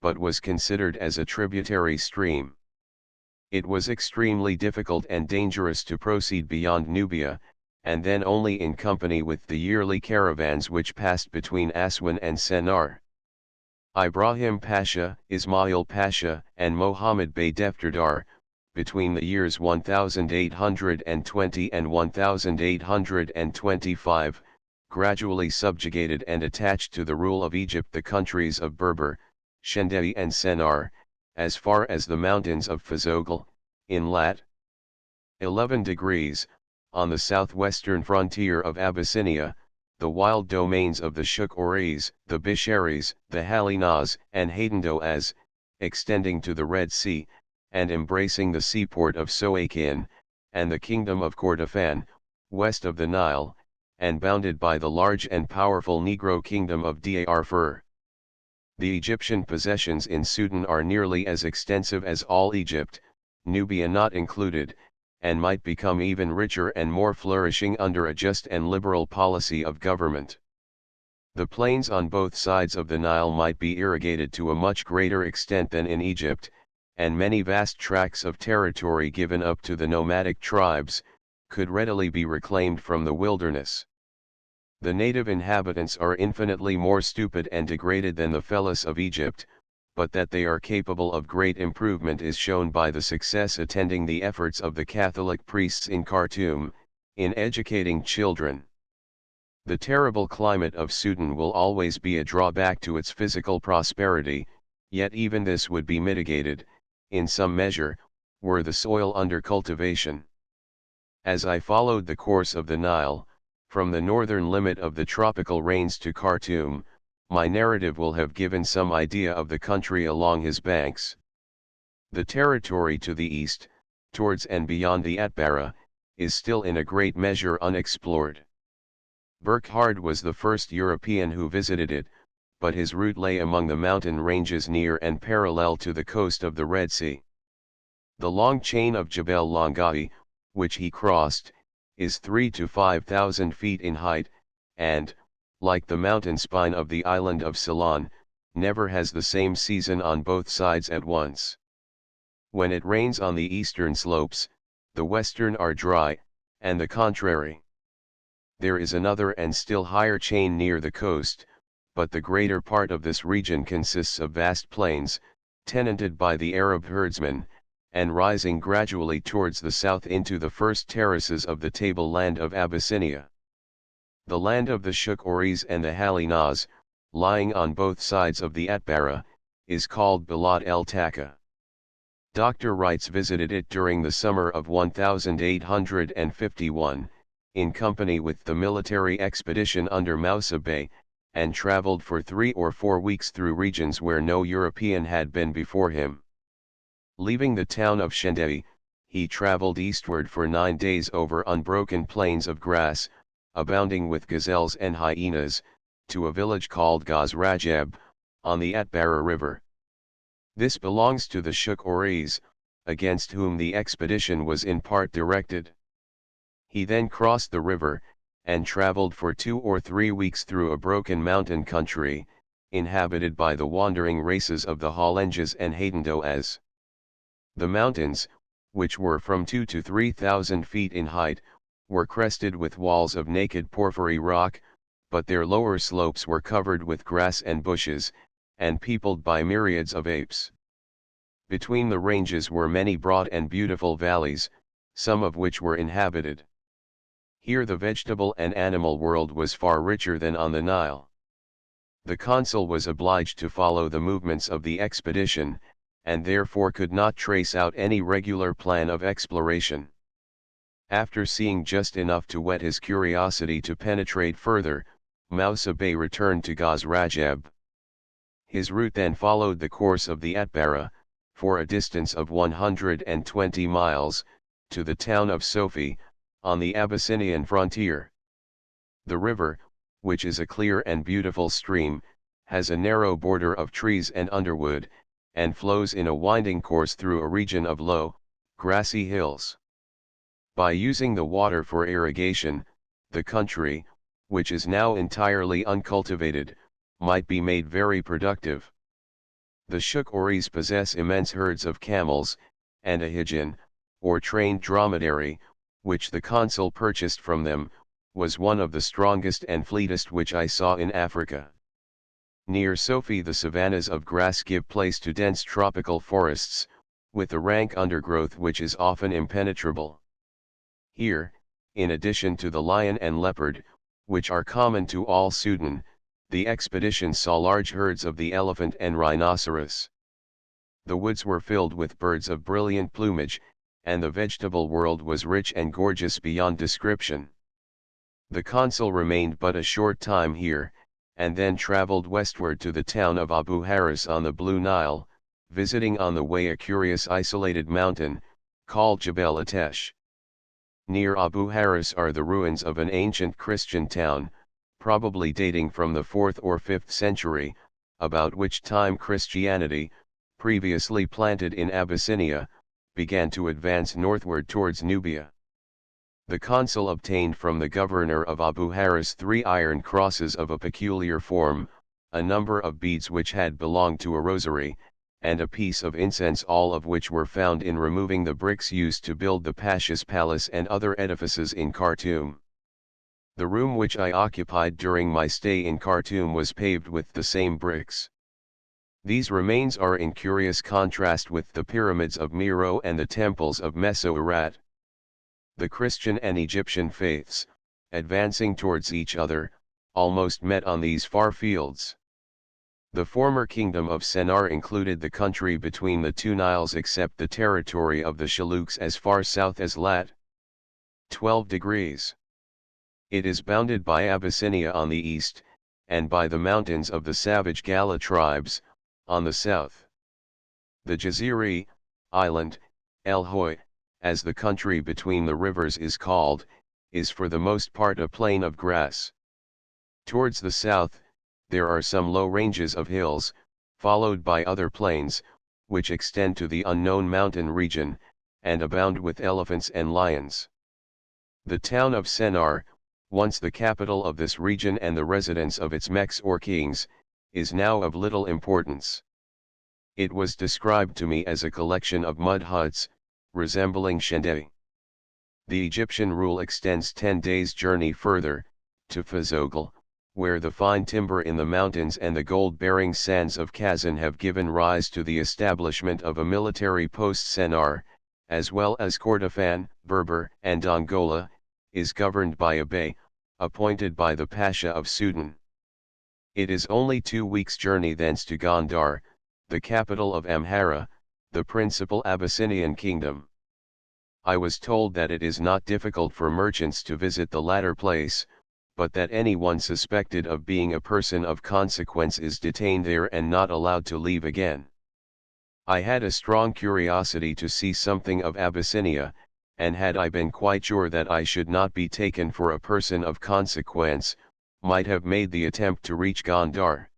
but was considered as a tributary stream. It was extremely difficult and dangerous to proceed beyond Nubia, and then only in company with the yearly caravans which passed between Aswan and Sennar. Ibrahim Pasha, Ismail Pasha, and Mohammed Bey Defterdar, between the years 1820 and 1825, gradually subjugated and attached to the rule of Egypt the countries of Berber, Shendei and Sennar, as far as the mountains of Fazogl, in lat. 11 degrees, on the southwestern frontier of Abyssinia, the wild domains of the Shuk-Oris, the Bisharis, the Halinas, and Hadendoas, extending to the Red Sea, and embracing the seaport of Soakin, and the kingdom of Kordofan, west of the Nile, and bounded by the large and powerful Negro kingdom of Darfur. The Egyptian possessions in Sudan are nearly as extensive as all Egypt, Nubia not included, and might become even richer and more flourishing under a just and liberal policy of government. The plains on both sides of the Nile might be irrigated to a much greater extent than in Egypt, and many vast tracts of territory given up to the nomadic tribes, could readily be reclaimed from the wilderness. The native inhabitants are infinitely more stupid and degraded than the Felis of Egypt, but that they are capable of great improvement is shown by the success attending the efforts of the Catholic priests in Khartoum, in educating children. The terrible climate of Sudan will always be a drawback to its physical prosperity, yet even this would be mitigated, in some measure, were the soil under cultivation. As I followed the course of the Nile, from the northern limit of the tropical rains to Khartoum, my narrative will have given some idea of the country along his banks. The territory to the east, towards and beyond the Atbara, is still in a great measure unexplored. Burckhardt was the first European who visited it, but his route lay among the mountain ranges near and parallel to the coast of the Red Sea. The long chain of Jebel Langai, which he crossed, is 3,000 to 5,000 feet in height, and, like the mountain spine of the island of Ceylon, never has the same season on both sides at once. When it rains on the eastern slopes, the western are dry, and the contrary. There is another and still higher chain near the coast, but the greater part of this region consists of vast plains, tenanted by the Arab herdsmen, and rising gradually towards the south into the first terraces of the tableland of Abyssinia. The land of the Shuk-Oris and the Halinas, lying on both sides of the Atbara, is called Balad el-Taka. Dr. Wrights visited it during the summer of 1851, in company with the military expedition under Moussa Bey, and traveled for 3 or 4 weeks through regions where no European had been before him. Leaving the town of Shendei, he traveled eastward for 9 days over unbroken plains of grass, abounding with gazelles and hyenas, to a village called Gaz Rajab, on the Atbara River. This belongs to the Shuk-Oris, against whom the expedition was in part directed. He then crossed the river, and traveled for 2 or 3 weeks through a broken mountain country, inhabited by the wandering races of the Halenges and Hadendoas. The mountains, which were from 2,000 to 3,000 feet in height, were crested with walls of naked porphyry rock, but their lower slopes were covered with grass and bushes, and peopled by myriads of apes. Between the ranges were many broad and beautiful valleys, some of which were inhabited. Here the vegetable and animal world was far richer than on the Nile. The consul was obliged to follow the movements of the expedition, and therefore could not trace out any regular plan of exploration. After seeing just enough to whet his curiosity to penetrate further, Moussa Bey returned to Gaz Rajab. His route then followed the course of the Atbara, for a distance of 120 miles, to the town of Sophie, on the Abyssinian frontier. The river, which is a clear and beautiful stream, has a narrow border of trees and underwood, and flows in a winding course through a region of low, grassy hills. By using the water for irrigation, the country, which is now entirely uncultivated, might be made very productive. The Shuk-Oris possess immense herds of camels, and a hijin, or trained dromedary, which the consul purchased from them, was one of the strongest and fleetest which I saw in Africa. Near Sophie the savannas of grass give place to dense tropical forests, with a rank undergrowth which is often impenetrable. Here, in addition to the lion and leopard, which are common to all Sudan, the expedition saw large herds of the elephant and rhinoceros. The woods were filled with birds of brilliant plumage, and the vegetable world was rich and gorgeous beyond description. The consul remained but a short time here, and then traveled westward to the town of Abu Haris on the Blue Nile, visiting on the way a curious isolated mountain, called Jebel Atesh. Near Abu Haris are the ruins of an ancient Christian town, probably dating from the 4th or 5th century, about which time Christianity, previously planted in Abyssinia, began to advance northward towards Nubia. The consul obtained from the governor of Abu Haris 3 iron crosses of a peculiar form, a number of beads which had belonged to a rosary, and a piece of incense, all of which were found in removing the bricks used to build the Pasha's palace and other edifices in Khartoum. The room which I occupied during my stay in Khartoum was paved with the same bricks. These remains are in curious contrast with the pyramids of Meroe and the temples of Meso-Erat. The Christian and Egyptian faiths, advancing towards each other, almost met on these far fields. The former kingdom of Sennar included the country between the 2 Niles except the territory of the Shaluks as far south as lat. 12 degrees. It is bounded by Abyssinia on the east, and by the mountains of the savage Gala tribes, on the south. The Jaziri, island, El Hoi, as the country between the rivers is called, is for the most part a plain of grass. Towards the south, there are some low ranges of hills, followed by other plains, which extend to the unknown mountain region, and abound with elephants and lions. The town of Sennar, once the capital of this region and the residence of its mechs or kings, is now of little importance. It was described to me as a collection of mud huts, resembling shendai. The Egyptian rule extends 10 days' journey further, to Fazogl, where the fine timber in the mountains and the gold-bearing sands of Kazan have given rise to the establishment of a military post. Sennar, as well as Kordofan, Berber, and Dongola, is governed by a bey, appointed by the Pasha of Sudan. It is only 2 weeks' journey thence to Gondar, the capital of Amhara, the principal Abyssinian kingdom. I was told that it is not difficult for merchants to visit the latter place, but that anyone suspected of being a person of consequence is detained there and not allowed to leave again. I had a strong curiosity to see something of Abyssinia, and had I been quite sure that I should not be taken for a person of consequence, might have made the attempt to reach Gondar.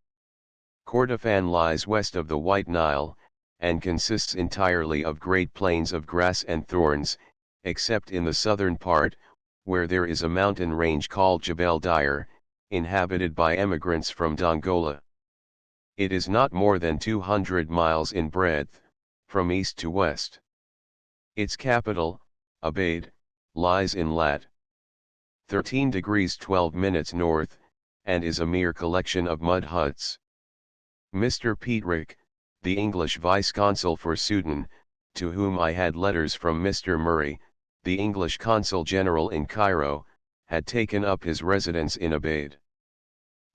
Kordofan lies west of the White Nile, and consists entirely of great plains of grass and thorns, except in the southern part, where there is a mountain range called Jebel Dire, inhabited by emigrants from Dongola. It is not more than 200 miles in breadth, from east to west. Its capital, Abaid, lies in lat. 13 degrees 12 minutes north, and is a mere collection of mud huts. Mr. Petrick, the English vice-consul for Sudan, to whom I had letters from Mr. Murray, the English consul general in Cairo, had taken up his residence in Abaid.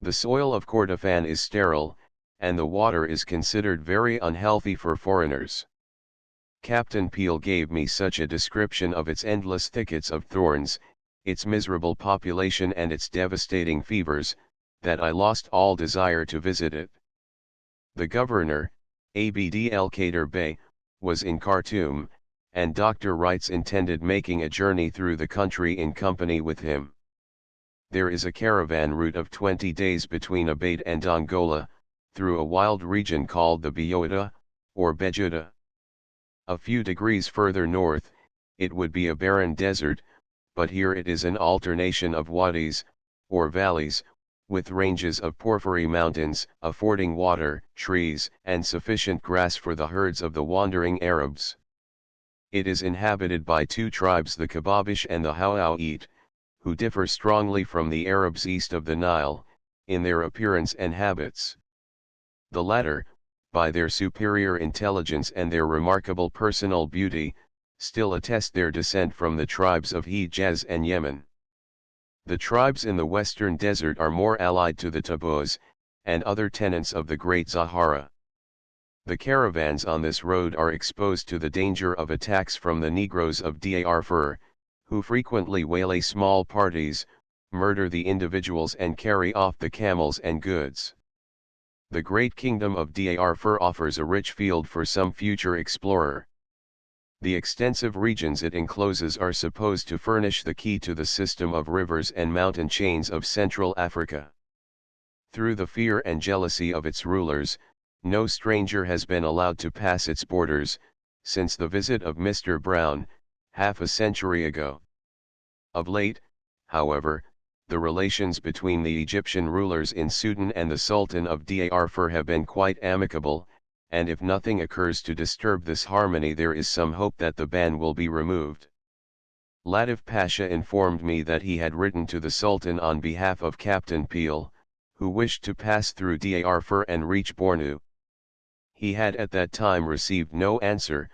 The soil of Kordofan is sterile, and the water is considered very unhealthy for foreigners. Captain Peel gave me such a description of its endless thickets of thorns, its miserable population and its devastating fevers, that I lost all desire to visit it. The governor, Abd el-Kader Bey, was in Khartoum, and Dr. Wrights intended making a journey through the country in company with him. There is a caravan route of 20 days between Abaid and Dongola, through a wild region called the Biota, or Bejuda. A few degrees further north, it would be a barren desert, but here it is an alternation of wadis, or valleys, with ranges of porphyry mountains, affording water, trees, and sufficient grass for the herds of the wandering Arabs. It is inhabited by 2 tribes, the Kababish and the Hawawit, who differ strongly from the Arabs east of the Nile, in their appearance and habits. The latter, by their superior intelligence and their remarkable personal beauty, still attest their descent from the tribes of Hijaz and Yemen. The tribes in the western desert are more allied to the Tabuz, and other tenants of the Great Sahara. The caravans on this road are exposed to the danger of attacks from the Negroes of Darfur, who frequently waylay small parties, murder the individuals and carry off the camels and goods. The great kingdom of Darfur offers a rich field for some future explorer. The extensive regions it encloses are supposed to furnish the key to the system of rivers and mountain chains of Central Africa. Through the fear and jealousy of its rulers, no stranger has been allowed to pass its borders, since the visit of Mr. Brown, half a century ago. Of late, however, the relations between the Egyptian rulers in Sudan and the Sultan of Darfur have been quite amicable, and if nothing occurs to disturb this harmony there is some hope that the ban will be removed. Latif Pasha informed me that he had written to the Sultan on behalf of Captain Peel, who wished to pass through Darfur and reach Bornu. He had at that time received no answer,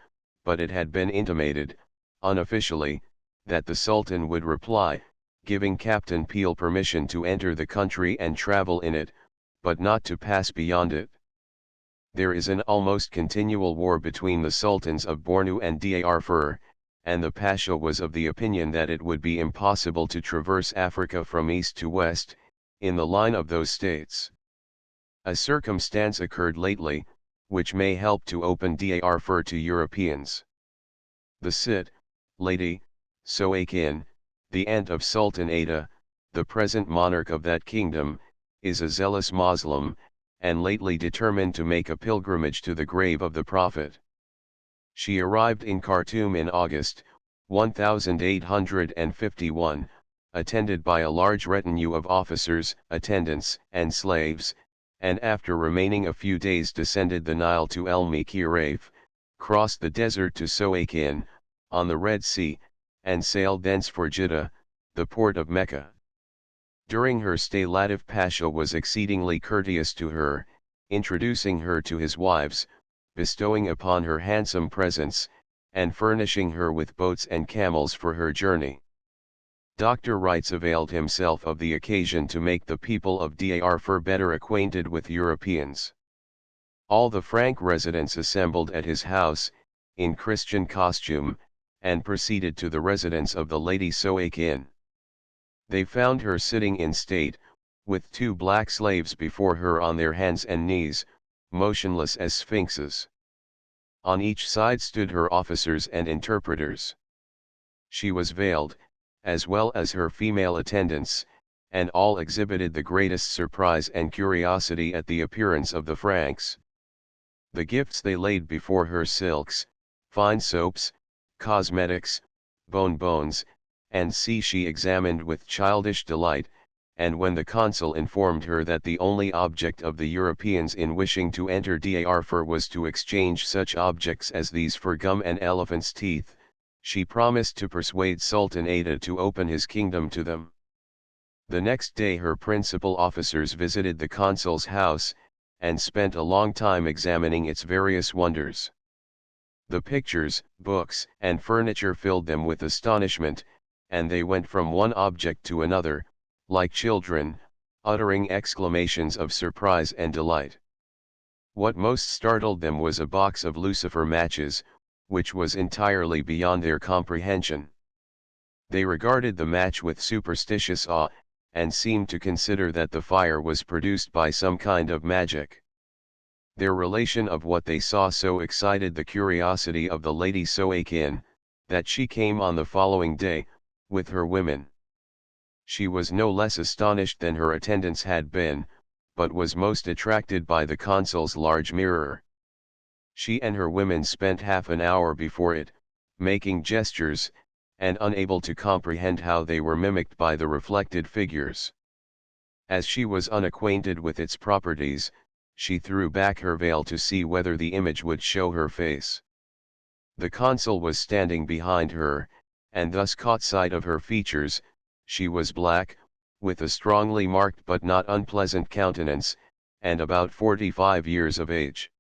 but it had been intimated, unofficially, that the Sultan would reply, giving Captain Peel permission to enter the country and travel in it, but not to pass beyond it. There is an almost continual war between the sultans of Bornu and Darfur, and the Pasha was of the opinion that it would be impossible to traverse Africa from east to west, in the line of those states. A circumstance occurred lately, which may help to open Darfur to Europeans. The Cit, Lady, Soakin, the aunt of Sultan Ada, the present monarch of that kingdom, is a zealous Moslem, and lately determined to make a pilgrimage to the grave of the Prophet. She arrived in Khartoum in August, 1851, attended by a large retinue of officers, attendants, and slaves, and after remaining a few days descended the Nile to El Mikiraf, crossed the desert to Soakin, on the Red Sea, and sailed thence for Jeddah, the port of Mecca. During her stay Latif Pasha was exceedingly courteous to her, introducing her to his wives, bestowing upon her handsome presents, and furnishing her with boats and camels for her journey. Dr. Wrights availed himself of the occasion to make the people of Darfur better acquainted with Europeans. All the Frank residents assembled at his house, in Christian costume, and proceeded to the residence of the Lady Soakin. They found her sitting in state, with two black slaves before her on their hands and knees, motionless as sphinxes. On each side stood her officers and interpreters. She was veiled, as well as her female attendants, and all exhibited the greatest surprise and curiosity at the appearance of the Franks. The gifts they laid before her: silks, fine soaps, cosmetics, bonbons, and she examined with childish delight, and when the consul informed her that the only object of the Europeans in wishing to enter Darfur was to exchange such objects as these for gum and elephant's teeth, she promised to persuade Sultan Ada to open his kingdom to them. The next day her principal officers visited the consul's house, and spent a long time examining its various wonders. The pictures, books, and furniture filled them with astonishment, and they went from one object to another, like children, uttering exclamations of surprise and delight. What most startled them was a box of lucifer matches, which was entirely beyond their comprehension. They regarded the match with superstitious awe, and seemed to consider that the fire was produced by some kind of magic. Their relation of what they saw so excited the curiosity of the Lady Soakin, that she came on the following day, with her women. She was no less astonished than her attendants had been, but was most attracted by the consul's large mirror. She and her women spent half an hour before it, making gestures, and unable to comprehend how they were mimicked by the reflected figures. As she was unacquainted with its properties, she threw back her veil to see whether the image would show her face. The consul was standing behind her, and thus caught sight of her features. She was black, with a strongly marked but not unpleasant countenance, and about 45 years of age.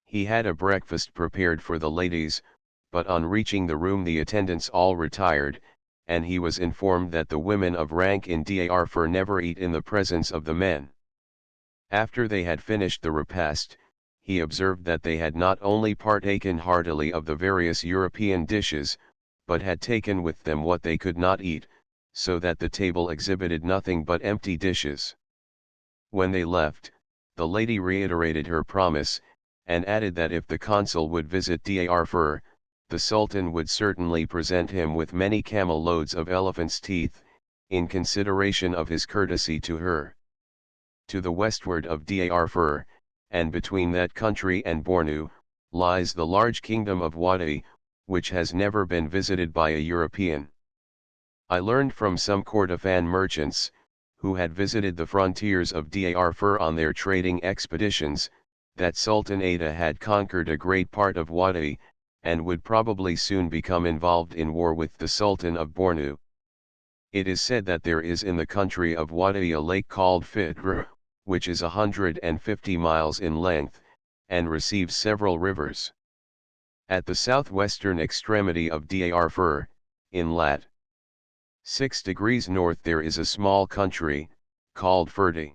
He had a breakfast prepared for the ladies, but on reaching the room the attendants all retired, and he was informed that the women of rank in Darfur never eat in the presence of the men. After they had finished the repast, he observed that they had not only partaken heartily of the various European dishes, but had taken with them what they could not eat, so that the table exhibited nothing but empty dishes. When they left, the lady reiterated her promise, and added that if the consul would visit Darfur, the Sultan would certainly present him with many camel loads of elephant's teeth, in consideration of his courtesy to her. To the westward of Darfur, and between that country and Bornu, lies the large kingdom of Wadi, which has never been visited by a European. I learned from some Kordofan merchants, who had visited the frontiers of Darfur on their trading expeditions, that Sultan Ada had conquered a great part of Wadi, and would probably soon become involved in war with the Sultan of Bornu. It is said that there is in the country of Wadi a lake called Fitr, which is 150 miles in length, and receives several rivers. At the southwestern extremity of Darfur, in lat. 6 degrees north there is a small country, called Ferdi.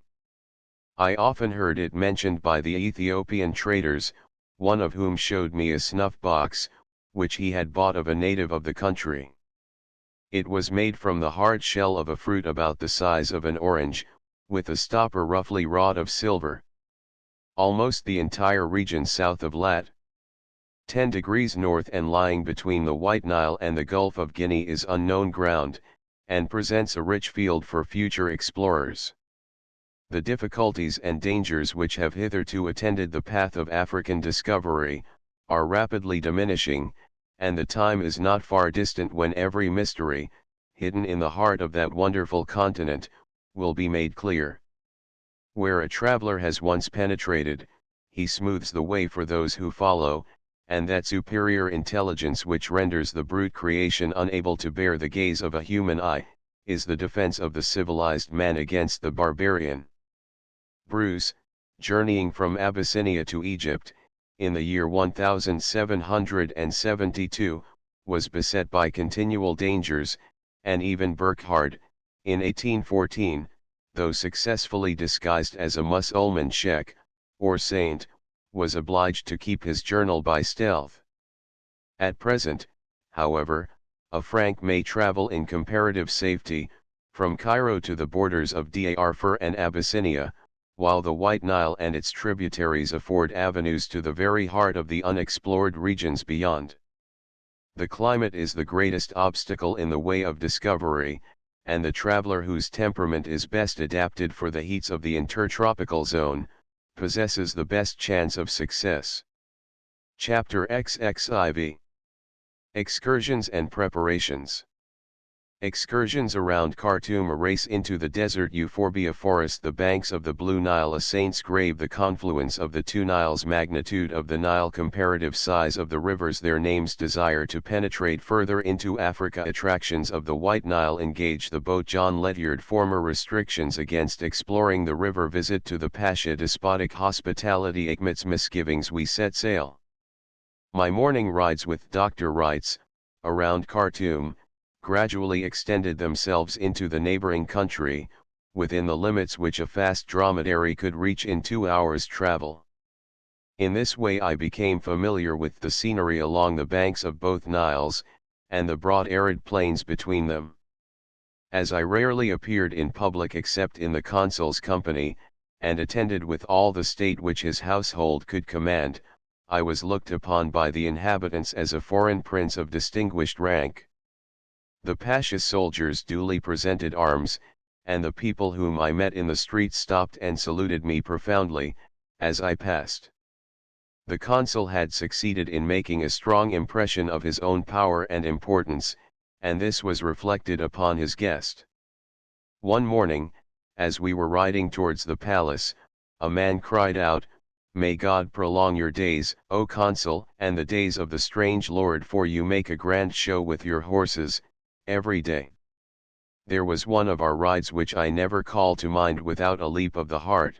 I often heard it mentioned by the Ethiopian traders, one of whom showed me a snuff box, which he had bought of a native of the country. It was made from the hard shell of a fruit about the size of an orange, with a stopper roughly wrought of silver. Almost the entire region south of lat. 10 degrees north and lying between the White Nile and the Gulf of Guinea is unknown ground, and presents a rich field for future explorers. The difficulties and dangers which have hitherto attended the path of African discovery, are rapidly diminishing, and the time is not far distant when every mystery, hidden in the heart of that wonderful continent, will be made clear. Where a traveler has once penetrated, he smooths the way for those who follow, and that superior intelligence which renders the brute creation unable to bear the gaze of a human eye, is the defense of the civilized man against the barbarian. Bruce, journeying from Abyssinia to Egypt, in the year 1772, was beset by continual dangers, and even Burckhardt, in 1814, though successfully disguised as a Mussulman sheikh, or saint, was obliged to keep his journal by stealth. At present, however, a Frank may travel in comparative safety, from Cairo to the borders of Darfur and Abyssinia, while the White Nile and its tributaries afford avenues to the very heart of the unexplored regions beyond. The climate is the greatest obstacle in the way of discovery, and the traveler whose temperament is best adapted for the heats of the intertropical zone, possesses the best chance of success. Chapter XXIV. Excursions and Preparations. Excursions around Khartoum. A race into the desert euphorbia forest. The banks of the Blue Nile. A saint's grave. The confluence of the two Niles. Magnitude of the Nile. Comparative size of the rivers. Their names. Desire to penetrate further into Africa. Attractions of the White Nile. Engage the boat. John Ledyard. Former restrictions against exploring the river. Visit to the Pasha. Despotic hospitality. Ekmet's misgivings. We set sail. My morning rides with Dr. Wrights, around Khartoum, gradually extended themselves into the neighboring country, within the limits which a fast dromedary could reach in 2 hours' travel. In this way I became familiar with the scenery along the banks of both Niles, and the broad arid plains between them. As I rarely appeared in public except in the consul's company, and attended with all the state which his household could command, I was looked upon by the inhabitants as a foreign prince of distinguished rank. The Pasha's soldiers duly presented arms, and the people whom I met in the street stopped and saluted me profoundly, as I passed. The consul had succeeded in making a strong impression of his own power and importance, and this was reflected upon his guest. One morning, as we were riding towards the palace, a man cried out, "May God prolong your days, O consul, and the days of the strange lord, for you make a grand show with your horses, every day." There was one of our rides which I never call to mind without a leap of the heart.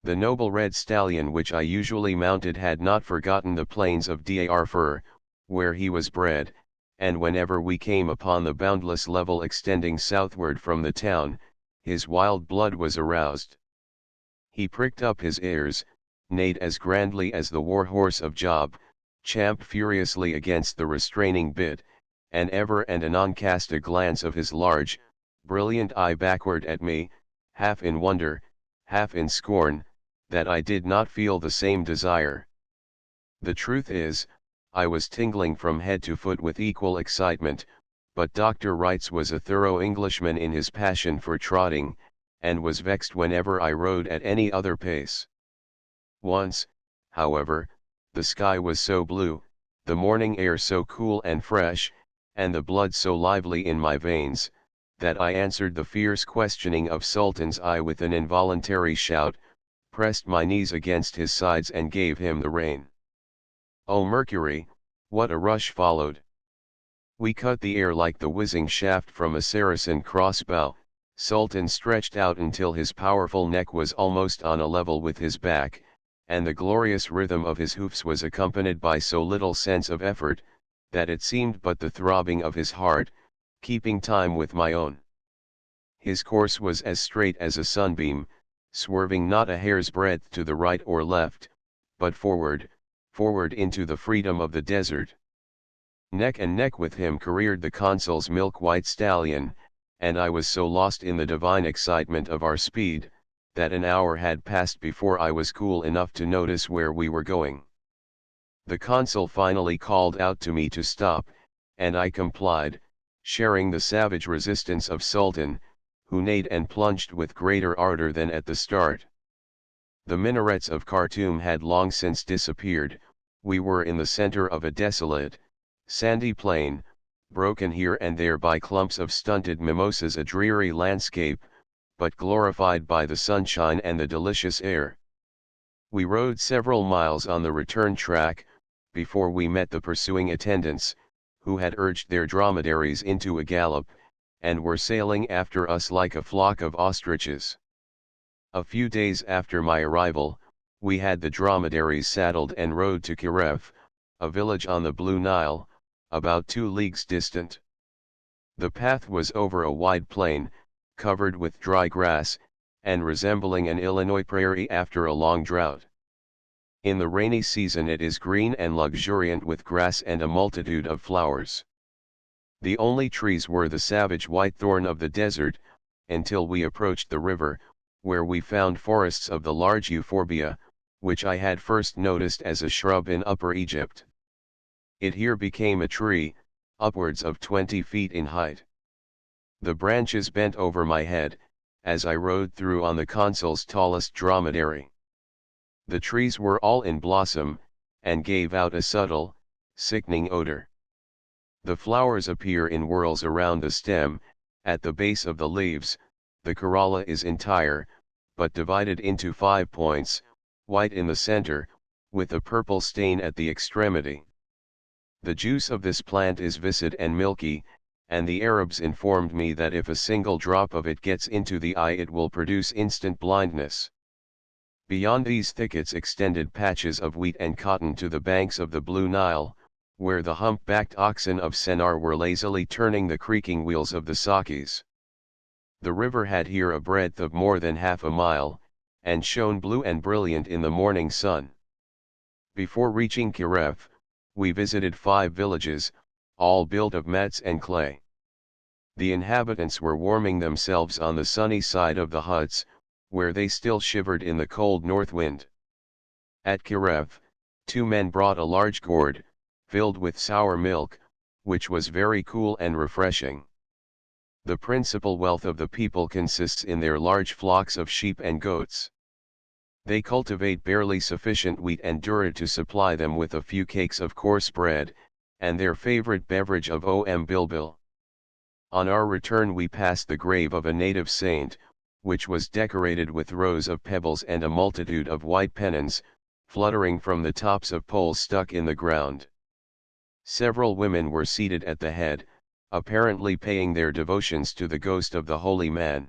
The noble red stallion which I usually mounted had not forgotten the plains of Darfur, where he was bred, and whenever we came upon the boundless level extending southward from the town, his wild blood was aroused. He pricked up his ears, neighed as grandly as the war horse of Job, champed furiously against the restraining bit, and ever and anon cast a glance of his large, brilliant eye backward at me, half in wonder, half in scorn, that I did not feel the same desire. The truth is, I was tingling from head to foot with equal excitement, but Dr. Wrights was a thorough Englishman in his passion for trotting, and was vexed whenever I rode at any other pace. Once, however, the sky was so blue, the morning air so cool and fresh, and the blood so lively in my veins, that I answered the fierce questioning of Sultan's eye with an involuntary shout, pressed my knees against his sides and gave him the rein. Oh Mercury, what a rush followed! We cut the air like the whizzing shaft from a Saracen crossbow. Sultan stretched out until his powerful neck was almost on a level with his back, and the glorious rhythm of his hoofs was accompanied by so little sense of effort, that it seemed but the throbbing of his heart, keeping time with my own. His course was as straight as a sunbeam, swerving not a hair's breadth to the right or left, but forward, forward into the freedom of the desert. Neck and neck with him careered the consul's milk-white stallion, and I was so lost in the divine excitement of our speed, that an hour had passed before I was cool enough to notice where we were going. The consul finally called out to me to stop, and I complied, sharing the savage resistance of Sultan, who neighed and plunged with greater ardor than at the start. The minarets of Khartoum had long since disappeared. We were in the center of a desolate, sandy plain, broken here and there by clumps of stunted mimosas, a dreary landscape, but glorified by the sunshine and the delicious air. We rode several miles on the return track, before we met the pursuing attendants, who had urged their dromedaries into a gallop, and were sailing after us like a flock of ostriches. A few days after my arrival, we had the dromedaries saddled and rode to Kiref, a village on the Blue Nile, about 2 leagues distant. The path was over a wide plain, covered with dry grass, and resembling an Illinois prairie after a long drought. In the rainy season it is green and luxuriant with grass and a multitude of flowers. The only trees were the savage white thorn of the desert, until we approached the river, where we found forests of the large euphorbia, which I had first noticed as a shrub in Upper Egypt. It here became a tree, upwards of 20 feet in height. The branches bent over my head, as I rode through on the consul's tallest dromedary. The trees were all in blossom, and gave out a subtle, sickening odor. The flowers appear in whorls around the stem. At the base of the leaves, the corolla is entire, but divided into 5 points, white in the center, with a purple stain at the extremity. The juice of this plant is viscid and milky, and the Arabs informed me that if a single drop of it gets into the eye it will produce instant blindness. Beyond these thickets extended patches of wheat and cotton to the banks of the Blue Nile, where the hump-backed oxen of Sennar were lazily turning the creaking wheels of the sakis. The river had here a breadth of more than half a mile, and shone blue and brilliant in the morning sun. Before reaching Kiref, we visited 5 villages, all built of mats and clay. The inhabitants were warming themselves on the sunny side of the huts, where they still shivered in the cold north wind. At Kiref, 2 men brought a large gourd, filled with sour milk, which was very cool and refreshing. The principal wealth of the people consists in their large flocks of sheep and goats. They cultivate barely sufficient wheat and durra to supply them with a few cakes of coarse bread, and their favorite beverage of bilbil. On our return we passed the grave of a native saint, which was decorated with rows of pebbles and a multitude of white pennons, fluttering from the tops of poles stuck in the ground. Several women were seated at the head, apparently paying their devotions to the ghost of the holy man.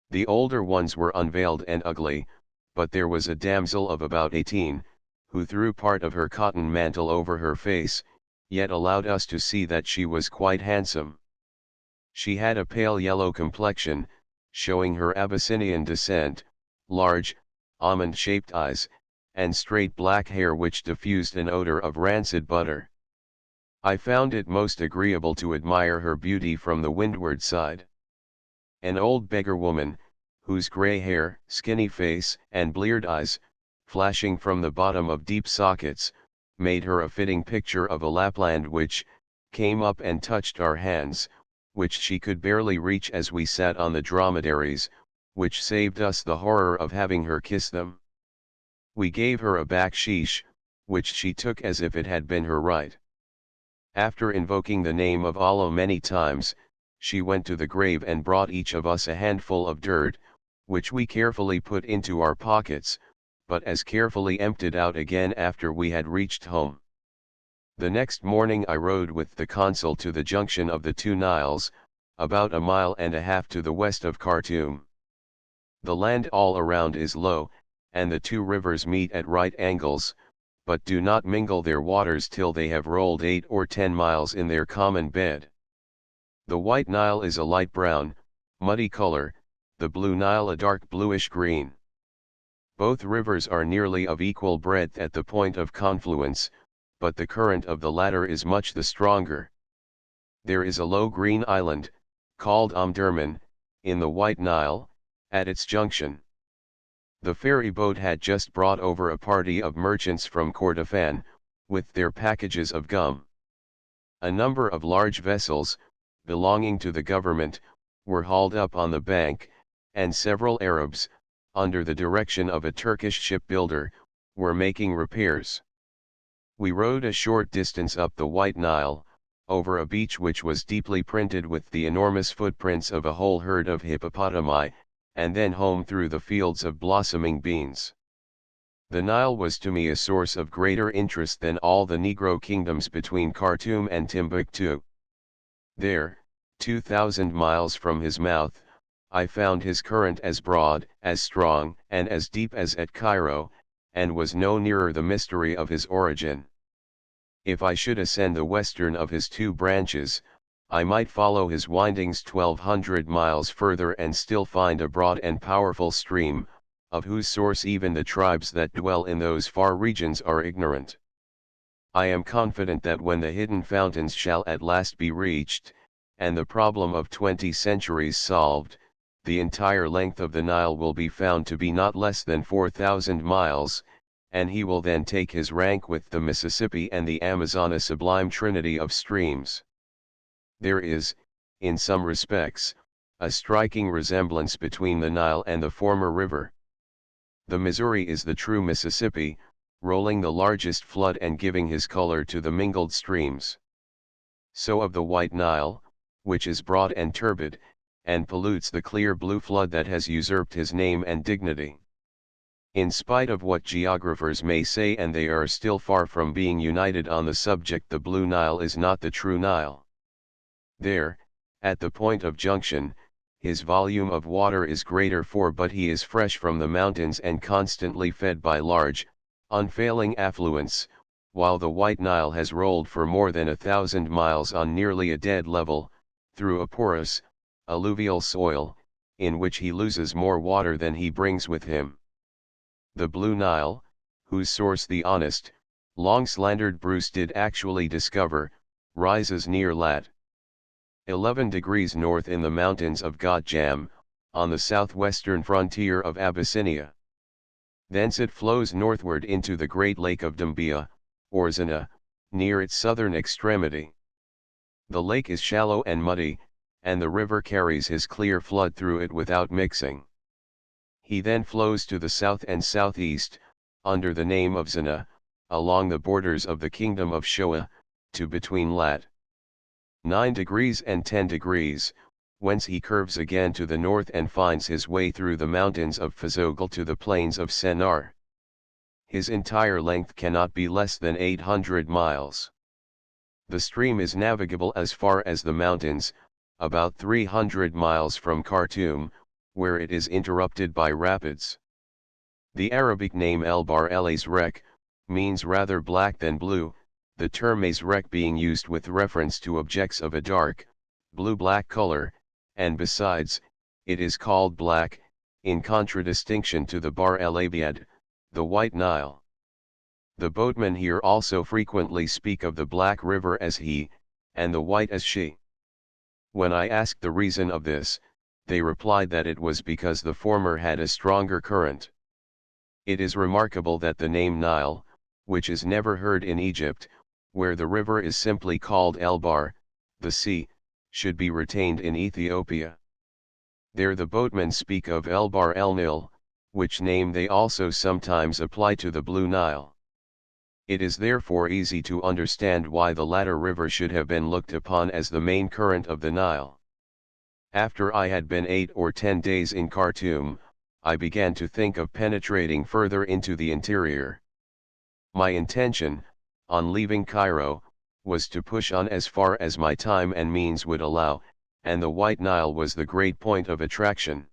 The older ones were unveiled and ugly, but there was a damsel of about 18, who threw part of her cotton mantle over her face, yet allowed us to see that she was quite handsome. She had a pale yellow complexion, showing her Abyssinian descent, large, almond-shaped eyes, and straight black hair which diffused an odor of rancid butter. I found it most agreeable to admire her beauty from the windward side. An old beggar woman, whose grey hair, skinny face, and bleared eyes, flashing from the bottom of deep sockets, made her a fitting picture of a Lapland which, came up and touched our hands, which she could barely reach as we sat on the dromedaries, which saved us the horror of having her kiss them. We gave her a baksheesh, which she took as if it had been her right. After invoking the name of Allah many times, she went to the grave and brought each of us a handful of dirt, which we carefully put into our pockets, but as carefully emptied out again after we had reached home. The next morning I rode with the consul to the junction of the two Niles, about 1.5 miles to the west of Khartoum. The land all around is low, and the two rivers meet at right angles, but do not mingle their waters till they have rolled 8 or 10 miles in their common bed. The White Nile is a light brown, muddy color, the Blue Nile a dark bluish green. Both rivers are nearly of equal breadth at the point of confluence, but the current of the latter is much the stronger. There is a low green island, called Omdurman, in the White Nile, at its junction. The ferry boat had just brought over a party of merchants from Kordofan, with their packages of gum. A number of large vessels, belonging to the government, were hauled up on the bank, and several Arabs, under the direction of a Turkish shipbuilder, were making repairs. We rowed a short distance up the White Nile, over a beach which was deeply printed with the enormous footprints of a whole herd of hippopotami, and then home through the fields of blossoming beans. The Nile was to me a source of greater interest than all the Negro kingdoms between Khartoum and Timbuktu. There, 2,000 miles from his mouth, I found his current as broad, as strong, and as deep as at Cairo, and was no nearer the mystery of his origin. If I should ascend the western of his two branches, I might follow his windings 1,200 miles further and still find a broad and powerful stream, of whose source even the tribes that dwell in those far regions are ignorant. I am confident that when the hidden fountains shall at last be reached, and the problem of 20 centuries solved, the entire length of the Nile will be found to be not less than 4,000 miles, and he will then take his rank with the Mississippi and the Amazon, a sublime trinity of streams. There is, in some respects, a striking resemblance between the Nile and the former river. The Missouri is the true Mississippi, rolling the largest flood and giving his color to the mingled streams. So of the White Nile, which is broad and turbid, and pollutes the clear blue flood that has usurped his name and dignity. In spite of what geographers may say, and they are still far from being united on the subject, the Blue Nile is not the true Nile. There, at the point of junction, his volume of water is greater, but he is fresh from the mountains and constantly fed by large, unfailing affluents, while the White Nile has rolled for more than 1,000 miles on nearly a dead level, through a porous, alluvial soil, in which he loses more water than he brings with him. The Blue Nile, whose source the honest, long-slandered Bruce did actually discover, rises near lat. 11 degrees north in the mountains of Gotjam, on the southwestern frontier of Abyssinia. Thence it flows northward into the great lake of Dambia, or Zana, near its southern extremity. The lake is shallow and muddy, and the river carries his clear flood through it without mixing. He then flows to the south and southeast, under the name of Zana, along the borders of the kingdom of Shoa, to between lat. 9 degrees and 10 degrees, whence he curves again to the north and finds his way through the mountains of Fazogl to the plains of Sennar. His entire length cannot be less than 800 miles. The stream is navigable as far as the mountains, about 300 miles from Khartoum, where it is interrupted by rapids. The Arabic name El Bahr el Azraq means rather black than blue, the term Azraq being used with reference to objects of a dark, blue-black color, and besides, it is called black, in contradistinction to the Bahr el Abyad, the White Nile. The boatmen here also frequently speak of the Black River as he, and the White as she. When I asked the reason of this, they replied that it was because the former had a stronger current. It is remarkable that the name Nile, which is never heard in Egypt, where the river is simply called El Bar, the sea, should be retained in Ethiopia. There the boatmen speak of El Bar El Nil, which name they also sometimes apply to the Blue Nile. It is therefore easy to understand why the latter river should have been looked upon as the main current of the Nile. After I had been 8 or 10 days in Khartoum, I began to think of penetrating further into the interior. My intention, on leaving Cairo, was to push on as far as my time and means would allow, and the White Nile was the great point of attraction.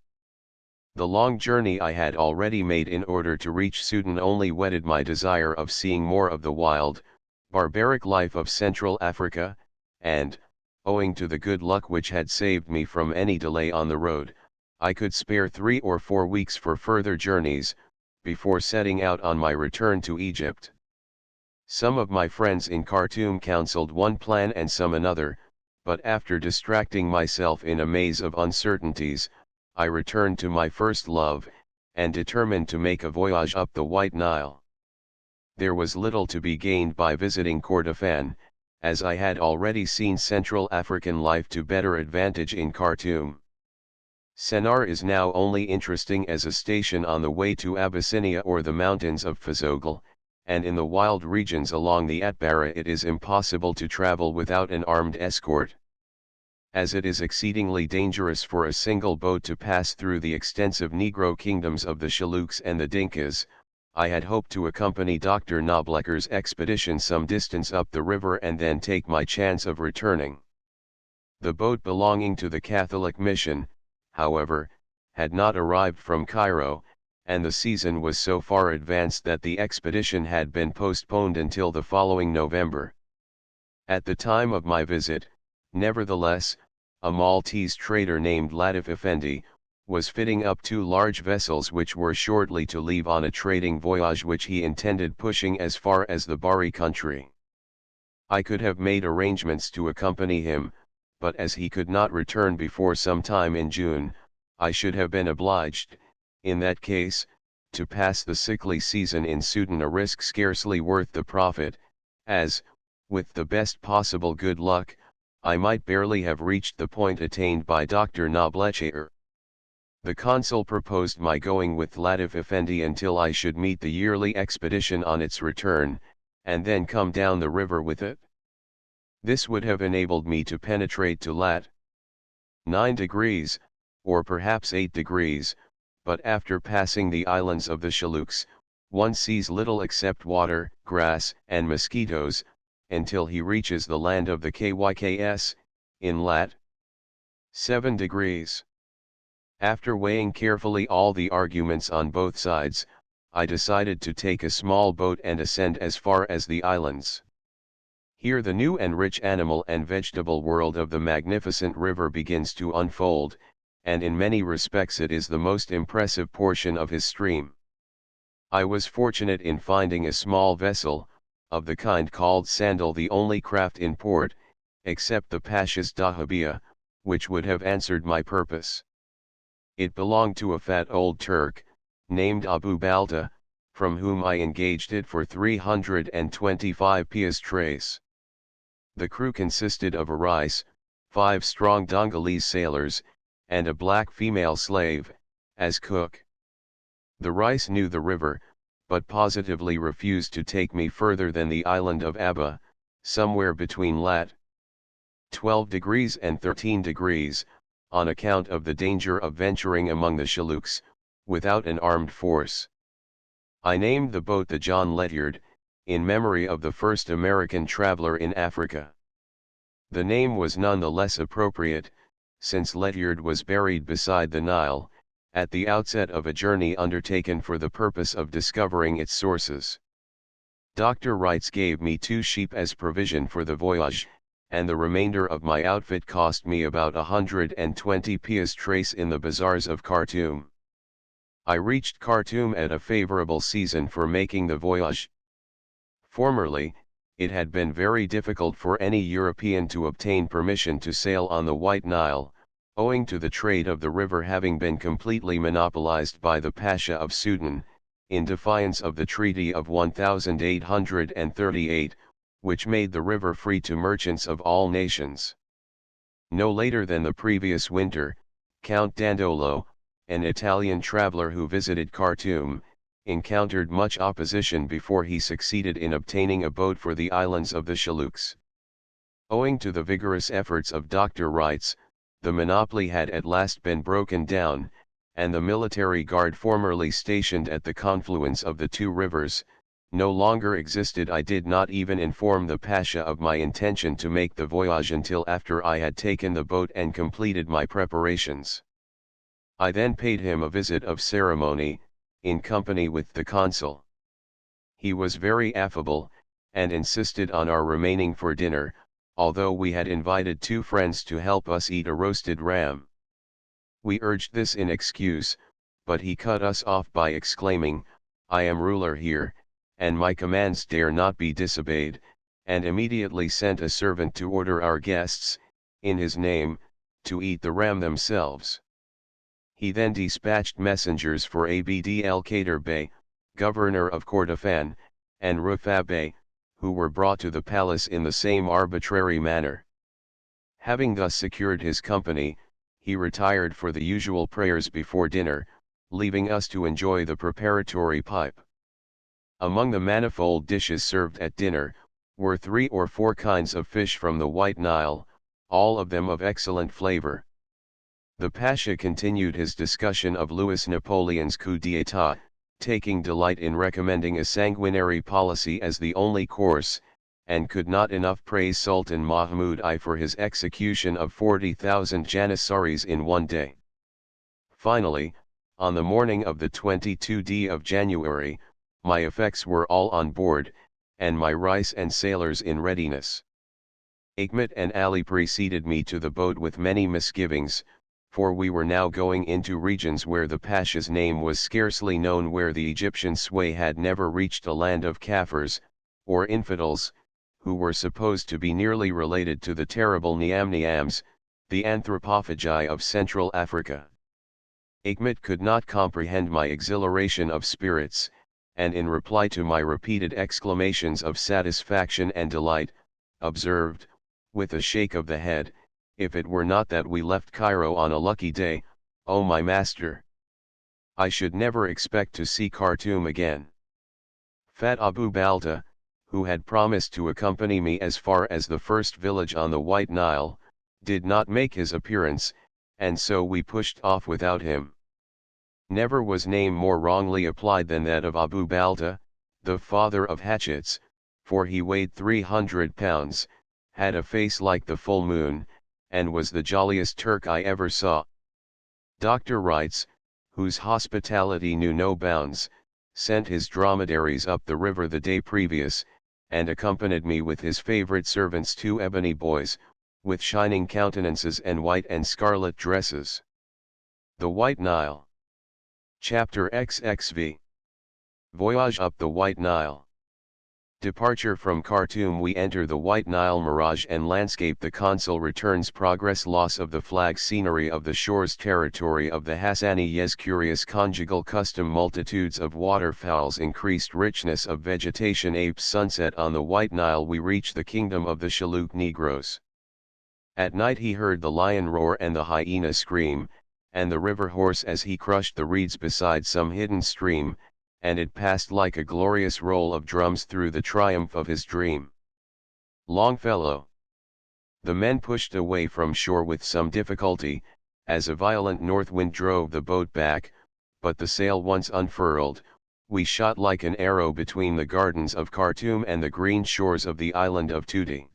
The long journey I had already made in order to reach Sudan only whetted my desire of seeing more of the wild, barbaric life of Central Africa, and, owing to the good luck which had saved me from any delay on the road, I could spare 3 or 4 weeks for further journeys, before setting out on my return to Egypt. Some of my friends in Khartoum counseled one plan and some another, but after distracting myself in a maze of uncertainties, I returned to my first love, and determined to make a voyage up the White Nile. There was little to be gained by visiting Kordofan, as I had already seen Central African life to better advantage in Khartoum. Sennar is now only interesting as a station on the way to Abyssinia or the mountains of Fazogl, and in the wild regions along the Atbara it is impossible to travel without an armed escort. As it is exceedingly dangerous for a single boat to pass through the extensive Negro kingdoms of the Shaluks and the Dinkas, I had hoped to accompany Dr. Knoblecker's expedition some distance up the river and then take my chance of returning. The boat belonging to the Catholic mission, however, had not arrived from Cairo, and the season was so far advanced that the expedition had been postponed until the following November. At the time of my visit, nevertheless, a Maltese trader named Latif Effendi was fitting up 2 large vessels which were shortly to leave on a trading voyage which he intended pushing as far as the Bari country. I could have made arrangements to accompany him, but as he could not return before some time in June, I should have been obliged, in that case, to pass the sickly season in Sudan, a risk scarcely worth the profit, as, with the best possible good luck, I might barely have reached the point attained by Dr. Knoblecher. The consul proposed my going with Latif Effendi until I should meet the yearly expedition on its return, and then come down the river with it. This would have enabled me to penetrate to lat. 9 degrees, or perhaps 8 degrees, but after passing the islands of the Shaluks, one sees little except water, grass, and mosquitoes, until he reaches the land of the Kyks, in lat. 7 degrees. After weighing carefully all the arguments on both sides, I decided to take a small boat and ascend as far as the islands. Here the new and rich animal and vegetable world of the magnificent river begins to unfold, and in many respects it is the most impressive portion of his stream. I was fortunate in finding a small vessel, of the kind called sandal, the only craft in port, except the Pasha's dahabeah, which would have answered my purpose. It belonged to a fat old Turk, named Abu Balda, from whom I engaged it for 325 piastres. The crew consisted of a Rais, 5 strong Dongolese sailors, and a black female slave, as cook. The Rais knew the river, but positively refused to take me further than the island of Abba, somewhere between lat. 12 degrees and 13 degrees, on account of the danger of venturing among the Shaluks, without an armed force. I named the boat the John Ledyard, in memory of the first American traveler in Africa. The name was none the less appropriate, since Ledyard was buried beside the Nile, at the outset of a journey undertaken for the purpose of discovering its sources. Dr. Wrights gave me 2 sheep as provision for the voyage, and the remainder of my outfit cost me about 120 piastres in the bazaars of Khartoum. I reached Khartoum at a favorable season for making the voyage. Formerly, it had been very difficult for any European to obtain permission to sail on the White Nile, owing to the trade of the river having been completely monopolized by the Pasha of Sudan, in defiance of the Treaty of 1838, which made the river free to merchants of all nations. No later than the previous winter, Count Dandolo, an Italian traveler who visited Khartoum, encountered much opposition before he succeeded in obtaining a boat for the islands of the Chaluks. Owing to the vigorous efforts of Dr. Wrights, the monopoly had at last been broken down, and the military guard formerly stationed at the confluence of the two rivers, no longer existed. I did not even inform the Pasha of my intention to make the voyage until after I had taken the boat and completed my preparations. I then paid him a visit of ceremony, in company with the consul. He was very affable, and insisted on our remaining for dinner, although we had invited 2 friends to help us eat a roasted ram. We urged this in excuse, but he cut us off by exclaiming, "I am ruler here, and my commands dare not be disobeyed," and immediately sent a servant to order our guests, in his name, to eat the ram themselves. He then dispatched messengers for Abd el-Kader Bey, governor of Kordofan, and Rufa Bey, who were brought to the palace in the same arbitrary manner. Having thus secured his company, he retired for the usual prayers before dinner, leaving us to enjoy the preparatory pipe. Among the manifold dishes served at dinner, were 3 or 4 kinds of fish from the White Nile, all of them of excellent flavor. The Pasha continued his discussion of Louis Napoleon's coup d'état, taking delight in recommending a sanguinary policy as the only course, and could not enough praise Sultan Mahmud I for his execution of 40,000 Janissaries in one day. Finally, on the morning of the 22d of January, my effects were all on board, and my rice and sailors in readiness. Achmet and Ali preceded me to the boat with many misgivings, for we were now going into regions where the Pasha's name was scarcely known, where the Egyptian sway had never reached a land of Kafirs, or infidels, who were supposed to be nearly related to the terrible Niamniams, the anthropophagi of Central Africa. Achmet could not comprehend my exhilaration of spirits, and in reply to my repeated exclamations of satisfaction and delight, observed, with a shake of the head, "If it were not that we left Cairo on a lucky day, oh my master, I should never expect to see Khartoum again." Fat Abu Balta, who had promised to accompany me as far as the first village on the White Nile, did not make his appearance, and so we pushed off without him. Never was name more wrongly applied than that of Abu Balta, the father of hatchets, for he weighed 300 pounds, had a face like the full moon, and was the jolliest Turk I ever saw. Dr. Wrights, whose hospitality knew no bounds, sent his dromedaries up the river the day previous, and accompanied me with his favorite servants, 2 ebony boys, with shining countenances and white and scarlet dresses. The White Nile. Chapter XXV. Voyage up the White Nile. Departure from Khartoum. We enter the White Nile mirage and landscape. The consul returns. Progress. Loss of the flag. Scenery of the shores. Territory of the Hassaniyes. Curious conjugal custom. Multitudes of waterfowls. Increased richness of vegetation. Apes. Sunset on the White Nile. We reach the kingdom of the Shilluk Negroes. At night he heard the lion roar and the hyena scream, and the river horse as he crushed the reeds beside some hidden stream, and it passed like a glorious roll of drums through the triumph of his dream. Longfellow. The men pushed away from shore with some difficulty, as a violent north wind drove the boat back, but the sail once unfurled, we shot like an arrow between the gardens of Khartoum and the green shores of the island of Tuti.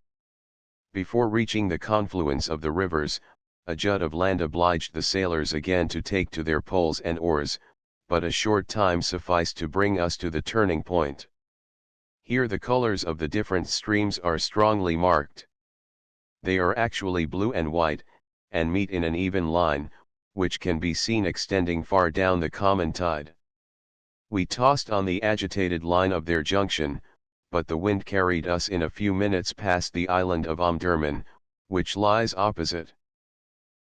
Before reaching the confluence of the rivers, a jut of land obliged the sailors again to take to their poles and oars, but a short time sufficed to bring us to the turning point. Here the colors of the different streams are strongly marked. They are actually blue and white, and meet in an even line, which can be seen extending far down the common tide. We tossed on the agitated line of their junction, but the wind carried us in a few minutes past the island of Omdurman, which lies opposite.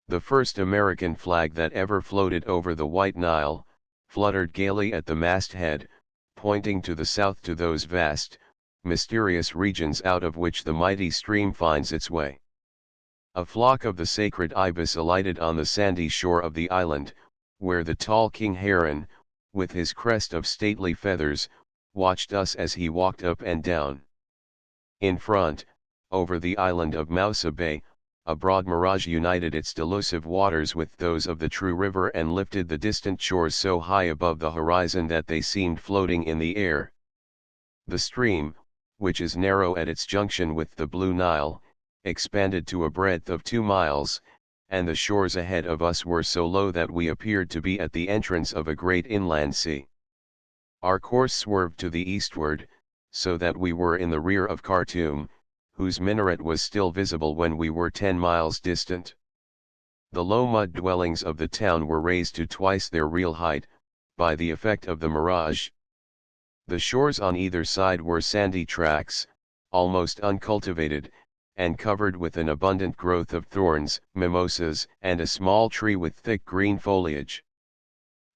The first American flag that ever floated over the White Nile, fluttered gaily at the masthead, pointing to the south to those vast, mysterious regions out of which the mighty stream finds its way. A flock of the sacred ibis alighted on the sandy shore of the island, where the tall king heron, with his crest of stately feathers, watched us as he walked up and down. In front, over the island of Mousa Bay, a broad mirage united its delusive waters with those of the true river and lifted the distant shores so high above the horizon that they seemed floating in the air. The stream, which is narrow at its junction with the Blue Nile, expanded to a breadth of 2 miles, and the shores ahead of us were so low that we appeared to be at the entrance of a great inland sea. Our course swerved to the eastward, so that we were in the rear of Khartoum, whose minaret was still visible when we were 10 miles distant. The low mud dwellings of the town were raised to twice their real height, by the effect of the mirage. The shores on either side were sandy tracts, almost uncultivated, and covered with an abundant growth of thorns, mimosas, and a small tree with thick green foliage.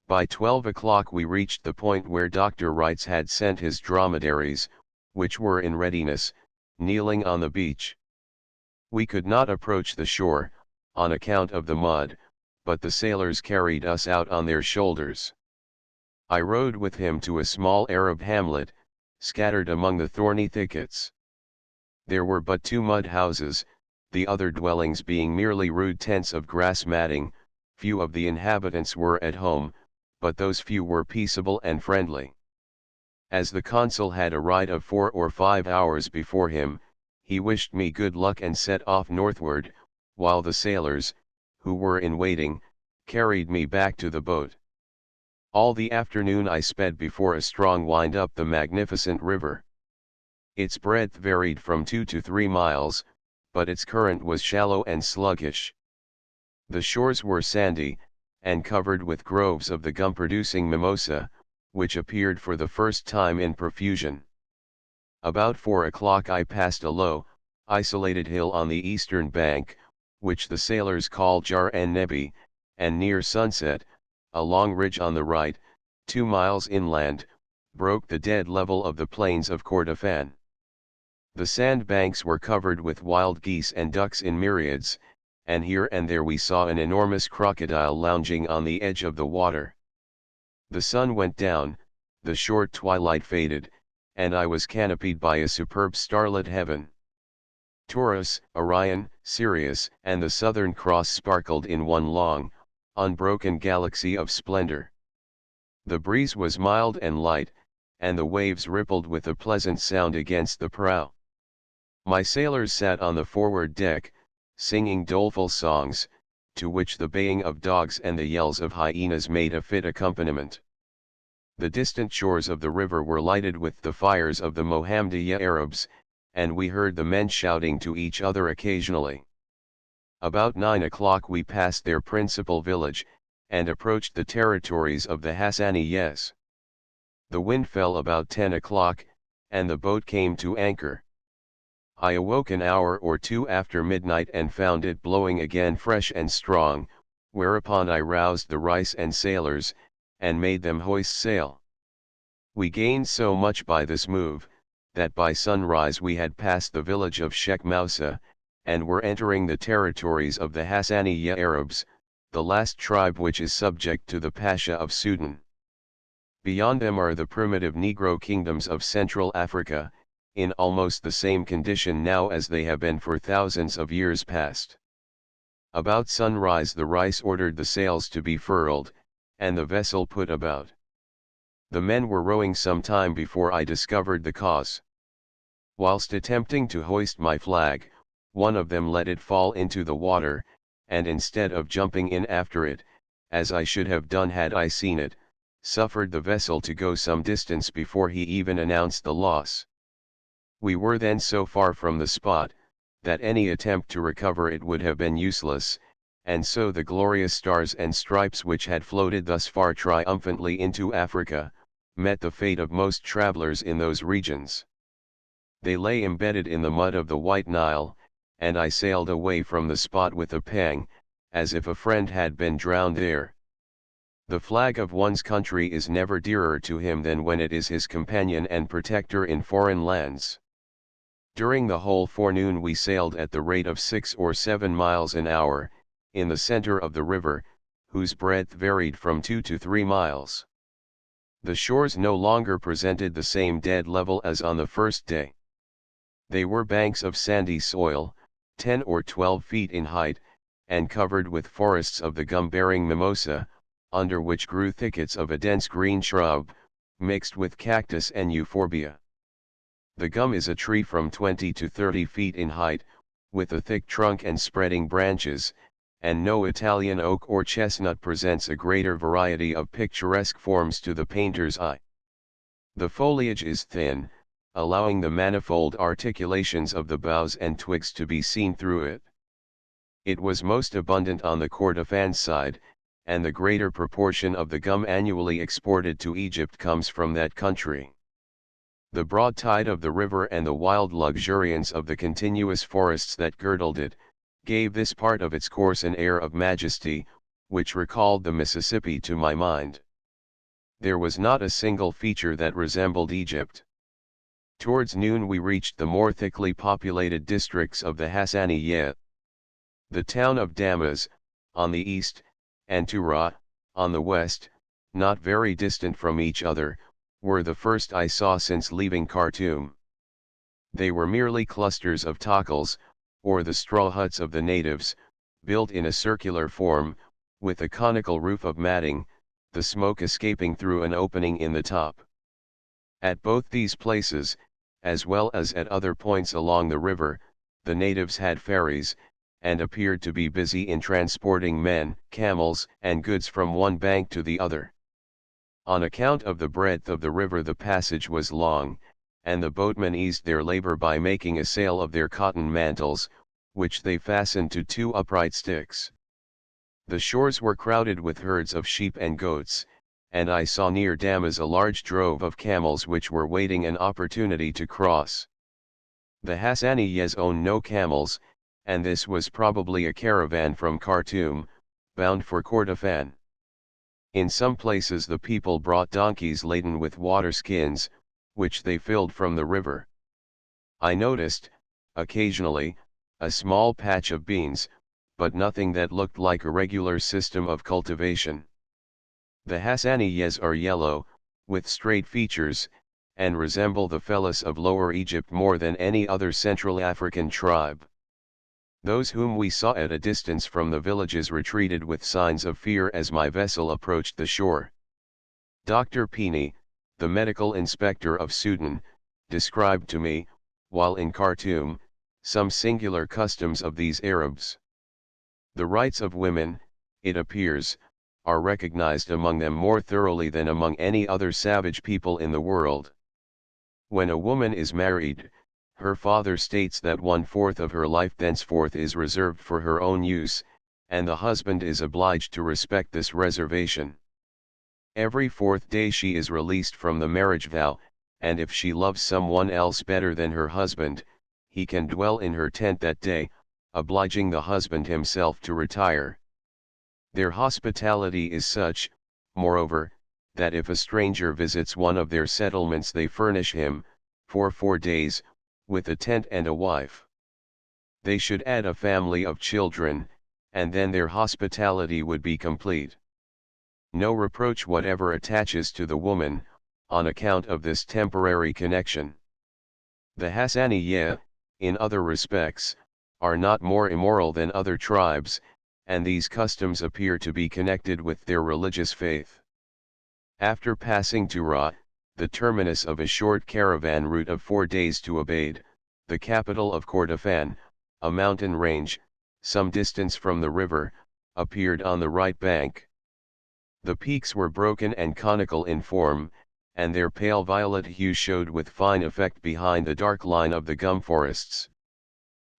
By 12 o'clock we reached the point where Dr. Wrights had sent his dromedaries, which were in readiness, kneeling on the beach. We could not approach the shore, on account of the mud, but the sailors carried us out on their shoulders. I rode with him to a small Arab hamlet, scattered among the thorny thickets. There were but 2 mud houses, the other dwellings being merely rude tents of grass matting. Few of the inhabitants were at home, but those few were peaceable and friendly. As the consul had a ride of 4 or 5 hours before him, he wished me good luck and set off northward, while the sailors, who were in waiting, carried me back to the boat. All the afternoon I sped before a strong wind up the magnificent river. Its breadth varied from 2 to 3 miles, but its current was shallow and sluggish. The shores were sandy, and covered with groves of the gum-producing mimosa, which appeared for the first time in profusion. About 4 o'clock I passed a low, isolated hill on the eastern bank, which the sailors call Jar en Nebi, and near sunset, a long ridge on the right, 2 miles inland, broke the dead level of the plains of Kordofan. The sand banks were covered with wild geese and ducks in myriads, and here and there we saw an enormous crocodile lounging on the edge of the water. The sun went down, the short twilight faded, and I was canopied by a superb starlit heaven. Taurus, Orion, Sirius, and the Southern Cross sparkled in one long, unbroken galaxy of splendor. The breeze was mild and light, and the waves rippled with a pleasant sound against the prow. My sailors sat on the forward deck, singing doleful songs, to which the baying of dogs and the yells of hyenas made a fit accompaniment. The distant shores of the river were lighted with the fires of the Mohammedan Arabs, and we heard the men shouting to each other occasionally. About 9 o'clock we passed their principal village, and approached the territories of the Hassaniyes. The wind fell about 10 o'clock, and the boat came to anchor. I awoke an hour or 2 after midnight and found it blowing again fresh and strong, whereupon I roused the Rice and sailors, and made them hoist sail. We gained so much by this move, that by sunrise we had passed the village of Sheikh Mousa, and were entering the territories of the Hassaniya Arabs, the last tribe which is subject to the Pasha of Sudan. Beyond them are the primitive Negro kingdoms of Central Africa, in almost the same condition now as they have been for thousands of years past. About sunrise the Rice ordered the sails to be furled, and the vessel put about. The men were rowing some time before I discovered the cause. Whilst attempting to hoist my flag, one of them let it fall into the water, and instead of jumping in after it, as I should have done had I seen it, suffered the vessel to go some distance before he even announced the loss. We were then so far from the spot, that any attempt to recover it would have been useless, and so the glorious stars and stripes which had floated thus far triumphantly into Africa, met the fate of most travelers in those regions. They lay embedded in the mud of the White Nile, and I sailed away from the spot with a pang, as if a friend had been drowned there. The flag of one's country is never dearer to him than when it is his companion and protector in foreign lands. During the whole forenoon we sailed at the rate of 6 or 7 miles an hour, in the center of the river, whose breadth varied from 2 to 3 miles. The shores no longer presented the same dead level as on the first day. They were banks of sandy soil, 10 or 12 feet in height, and covered with forests of the gum-bearing mimosa, under which grew thickets of a dense green shrub, mixed with cactus and euphorbia. The gum is a tree from 20 to 30 feet in height, with a thick trunk and spreading branches, and no Italian oak or chestnut presents a greater variety of picturesque forms to the painter's eye. The foliage is thin, allowing the manifold articulations of the boughs and twigs to be seen through it. It was most abundant on the Kordofan side, and the greater proportion of the gum annually exported to Egypt comes from that country. The broad tide of the river and the wild luxuriance of the continuous forests that girdled it, gave this part of its course an air of majesty, which recalled the Mississippi to my mind. There was not a single feature that resembled Egypt. Towards noon we reached the more thickly populated districts of the Hassaniyeh. The town of Damas, on the east, and Tura, on the west, not very distant from each other, were the first I saw since leaving Khartoum. They were merely clusters of takals, or the straw huts of the natives, built in a circular form, with a conical roof of matting, the smoke escaping through an opening in the top. At both these places, as well as at other points along the river, the natives had ferries, and appeared to be busy in transporting men, camels, and goods from one bank to the other. On account of the breadth of the river the passage was long, and the boatmen eased their labor by making a sail of their cotton mantles, which they fastened to 2 upright sticks. The shores were crowded with herds of sheep and goats, and I saw near Damas a large drove of camels which were waiting an opportunity to cross. The Hassaniyehs own no camels, and this was probably a caravan from Khartoum, bound for Kordofan. In some places the people brought donkeys laden with water skins, which they filled from the river. I noticed, occasionally, a small patch of beans, but nothing that looked like a regular system of cultivation. The Hassaniyehs are yellow, with straight features, and resemble the Felis of Lower Egypt more than any other Central African tribe. Those whom we saw at a distance from the villages retreated with signs of fear as my vessel approached the shore. Dr. Pini, the medical inspector of Sudan, described to me, while in Khartoum, some singular customs of these Arabs. The rights of women, it appears, are recognized among them more thoroughly than among any other savage people in the world. When a woman is married, her father states that 1/4 of her life thenceforth is reserved for her own use, and the husband is obliged to respect this reservation. Every 4th day she is released from the marriage vow, and if she loves someone else better than her husband, he can dwell in her tent that day, obliging the husband himself to retire. Their hospitality is such, moreover, that if a stranger visits one of their settlements they furnish him, for 4 days, with a tent and a wife. They should add a family of children, and then their hospitality would be complete. No reproach whatever attaches to the woman, on account of this temporary connection. The Hassaniyeh, in other respects, are not more immoral than other tribes, and these customs appear to be connected with their religious faith. After passing Tura, the terminus of a short caravan route of 4 days to Abaid, the capital of Kordofan, a mountain range, some distance from the river, appeared on the right bank. The peaks were broken and conical in form, and their pale violet hue showed with fine effect behind the dark line of the gum forests.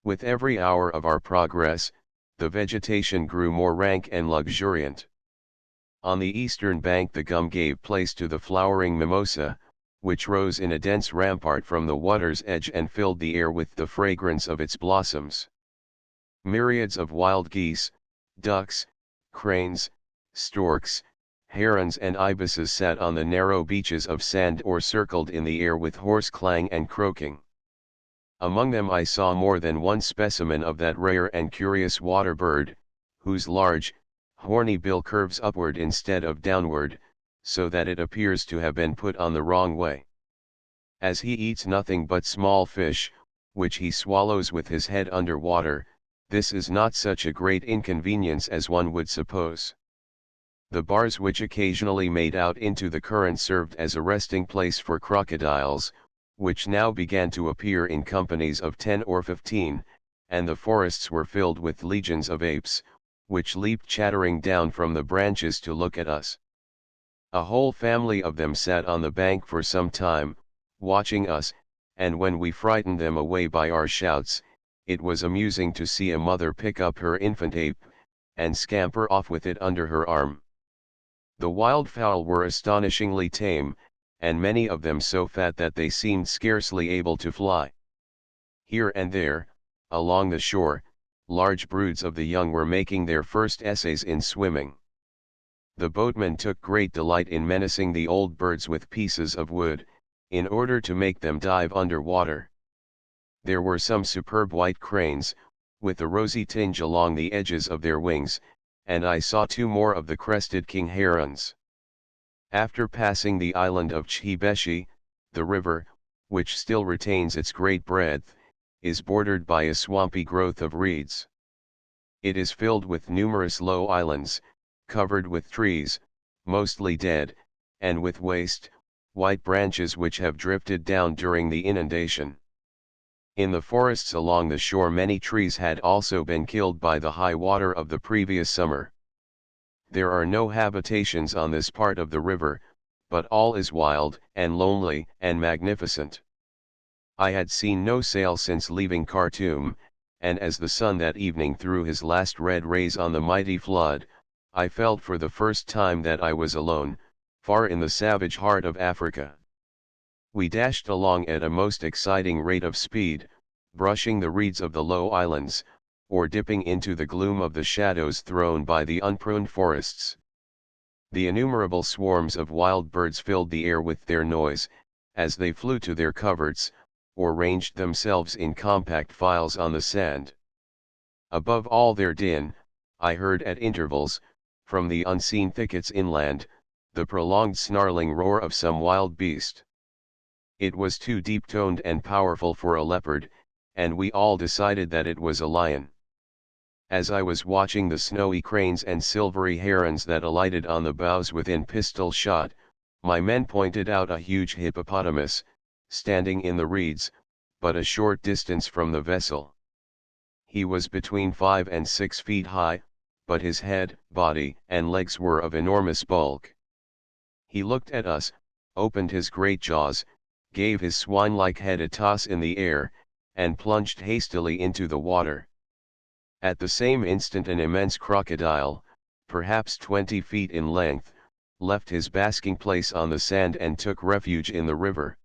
With every hour of our progress, the vegetation grew more rank and luxuriant. On the eastern bank the gum gave place to the flowering mimosa, which rose in a dense rampart from the water's edge and filled the air with the fragrance of its blossoms. Myriads of wild geese, ducks, cranes, storks, herons and ibises sat on the narrow beaches of sand or circled in the air with hoarse clang and croaking. Among them I saw more than one specimen of that rare and curious water bird, whose large, horny bill curves upward instead of downward, so that it appears to have been put on the wrong way. As he eats nothing but small fish, which he swallows with his head under water, this is not such a great inconvenience as one would suppose. The bars which occasionally made out into the current served as a resting place for crocodiles, which now began to appear in companies of 10 or 15, and the forests were filled with legions of apes, which leaped chattering down from the branches to look at us. A whole family of them sat on the bank for some time, watching us, and when we frightened them away by our shouts, it was amusing to see a mother pick up her infant ape, and scamper off with it under her arm. The wildfowl were astonishingly tame, and many of them so fat that they seemed scarcely able to fly. Here and there, along the shore, large broods of the young were making their first essays in swimming. The boatmen took great delight in menacing the old birds with pieces of wood, in order to make them dive under water. There were some superb white cranes, with a rosy tinge along the edges of their wings, and I saw 2 more of the crested king herons. After passing the island of Chibeshi, the river, which still retains its great breadth, is bordered by a swampy growth of reeds. It is filled with numerous low islands, covered with trees, mostly dead, and with white branches which have drifted down during the inundation. In the forests along the shore many trees had also been killed by the high water of the previous summer. There are no habitations on this part of the river, but all is wild, and lonely, and magnificent. I had seen no sail since leaving Khartoum, and as the sun that evening threw his last red rays on the mighty flood, I felt for the first time that I was alone, far in the savage heart of Africa. We dashed along at a most exciting rate of speed, brushing the reeds of the low islands, or dipping into the gloom of the shadows thrown by the unpruned forests. The innumerable swarms of wild birds filled the air with their noise, as they flew to their coverts, or ranged themselves in compact files on the sand. Above all their din, I heard at intervals, from the unseen thickets inland, the prolonged snarling roar of some wild beast. It was too deep-toned and powerful for a leopard, and we all decided that it was a lion. As I was watching the snowy cranes and silvery herons that alighted on the bows within pistol shot, my men pointed out a huge hippopotamus, standing in the reeds, but a short distance from the vessel. He was between 5 and 6 feet high, but his head, body, and legs were of enormous bulk. He looked at us, opened his great jaws, gave his swine-like head a toss in the air, and plunged hastily into the water. At the same instant an immense crocodile, perhaps 20 feet in length, left his basking place on the sand and took refuge in the river.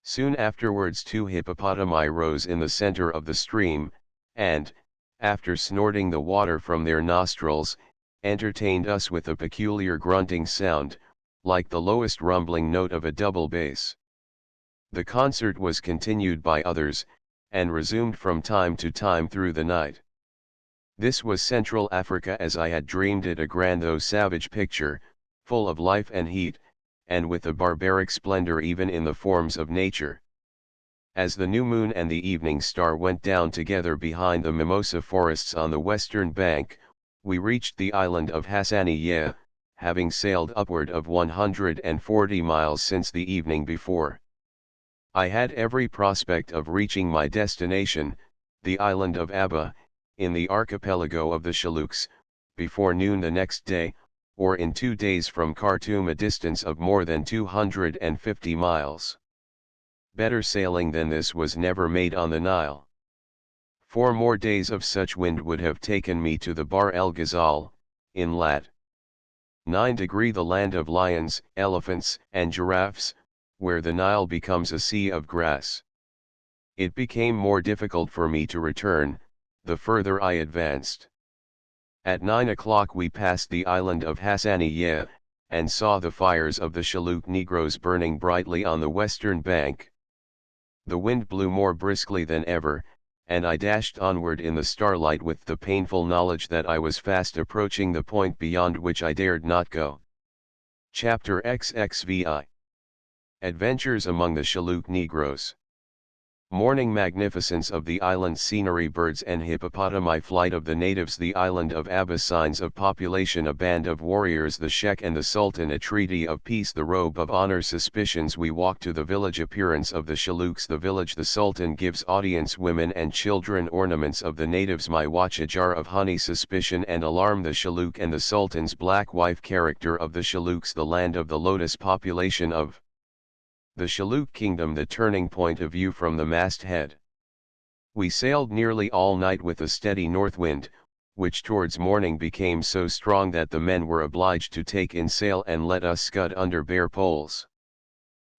Soon afterwards 2 hippopotami rose in the center of the stream, and, after snorting the water from their nostrils, entertained us with a peculiar grunting sound, like the lowest rumbling note of a double bass. The concert was continued by others, and resumed from time to time through the night. This was Central Africa as I had dreamed it, a grand though savage picture, full of life and heat, and with a barbaric splendor even in the forms of nature. As the new moon and the evening star went down together behind the mimosa forests on the western bank, we reached the island of Hassanieh, having sailed upward of 140 miles since the evening before. I had every prospect of reaching my destination, the island of Abba, in the archipelago of the Chaluks, before noon the next day, or in 2 days from Khartoum, a distance of more than 250 miles. Better sailing than this was never made on the Nile. 4 more days of such wind would have taken me to the Bahr el Ghazal, in lat. 9°, the land of lions, elephants, and giraffes, where the Nile becomes a sea of grass. It became more difficult for me to return, the further I advanced. At 9 o'clock we passed the island of Hassanieh, and saw the fires of the Shilluk Negroes burning brightly on the western bank. The wind blew more briskly than ever, and I dashed onward in the starlight with the painful knowledge that I was fast approaching the point beyond which I dared not go. Chapter XXVI. Adventures among the Shilluk Negroes. Morning magnificence of the island scenery, birds and hippopotami, flight of the natives, the island of Abbas, signs of population, a band of warriors, the Sheikh and the Sultan, a treaty of peace, the robe of honor, suspicions. We walk to the village, appearance of the Shilluks, the village, the Sultan gives audience, women and children, ornaments of the natives, my watch, a jar of honey, suspicion and alarm, the Shilluk and the Sultan's black wife, character of the Shilluks, the land of the lotus, population of the Shilluk kingdom, the turning point of view from the masthead. We sailed nearly all night with a steady north wind, which towards morning became so strong that the men were obliged to take in sail and let us scud under bare poles.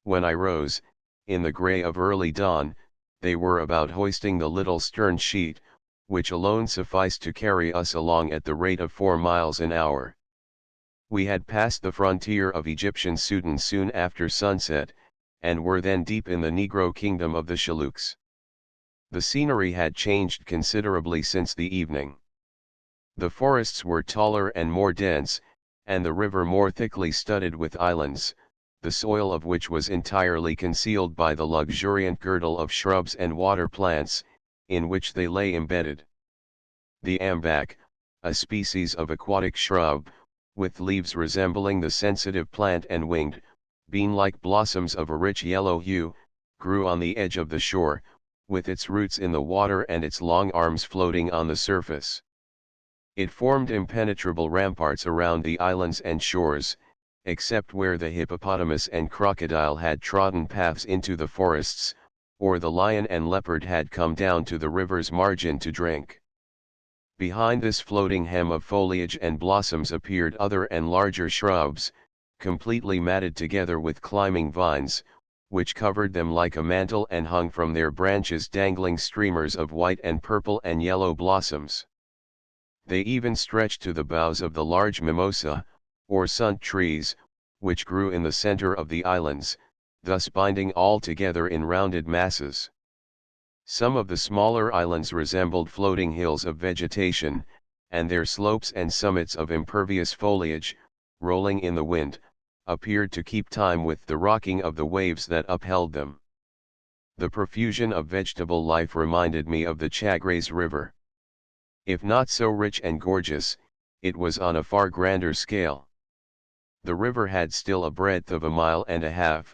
When I rose, in the grey of early dawn, they were about hoisting the little stern sheet, which alone sufficed to carry us along at the rate of 4 miles an hour. We had passed the frontier of Egyptian Sudan soon after sunset, and were then deep in the Negro kingdom of the Shilluks. The scenery had changed considerably since the evening. The forests were taller and more dense, and the river more thickly studded with islands, the soil of which was entirely concealed by the luxuriant girdle of shrubs and water plants, in which they lay embedded. The ambak, a species of aquatic shrub, with leaves resembling the sensitive plant and winged, bean-like blossoms of a rich yellow hue, grew on the edge of the shore, with its roots in the water and its long arms floating on the surface. It formed impenetrable ramparts around the islands and shores, except where the hippopotamus and crocodile had trodden paths into the forests, or the lion and leopard had come down to the river's margin to drink. Behind this floating hem of foliage and blossoms appeared other and larger shrubs, completely matted together with climbing vines, which covered them like a mantle and hung from their branches dangling streamers of white and purple and yellow blossoms. They even stretched to the boughs of the large mimosa, or sunt trees, which grew in the center of the islands, thus binding all together in rounded masses. Some of the smaller islands resembled floating hills of vegetation, and their slopes and summits of impervious foliage, rolling in the wind, appeared to keep time with the rocking of the waves that upheld them. The profusion of vegetable life reminded me of the Chagres River. If not so rich and gorgeous, it was on a far grander scale. The river had still a breadth of 1.5 miles,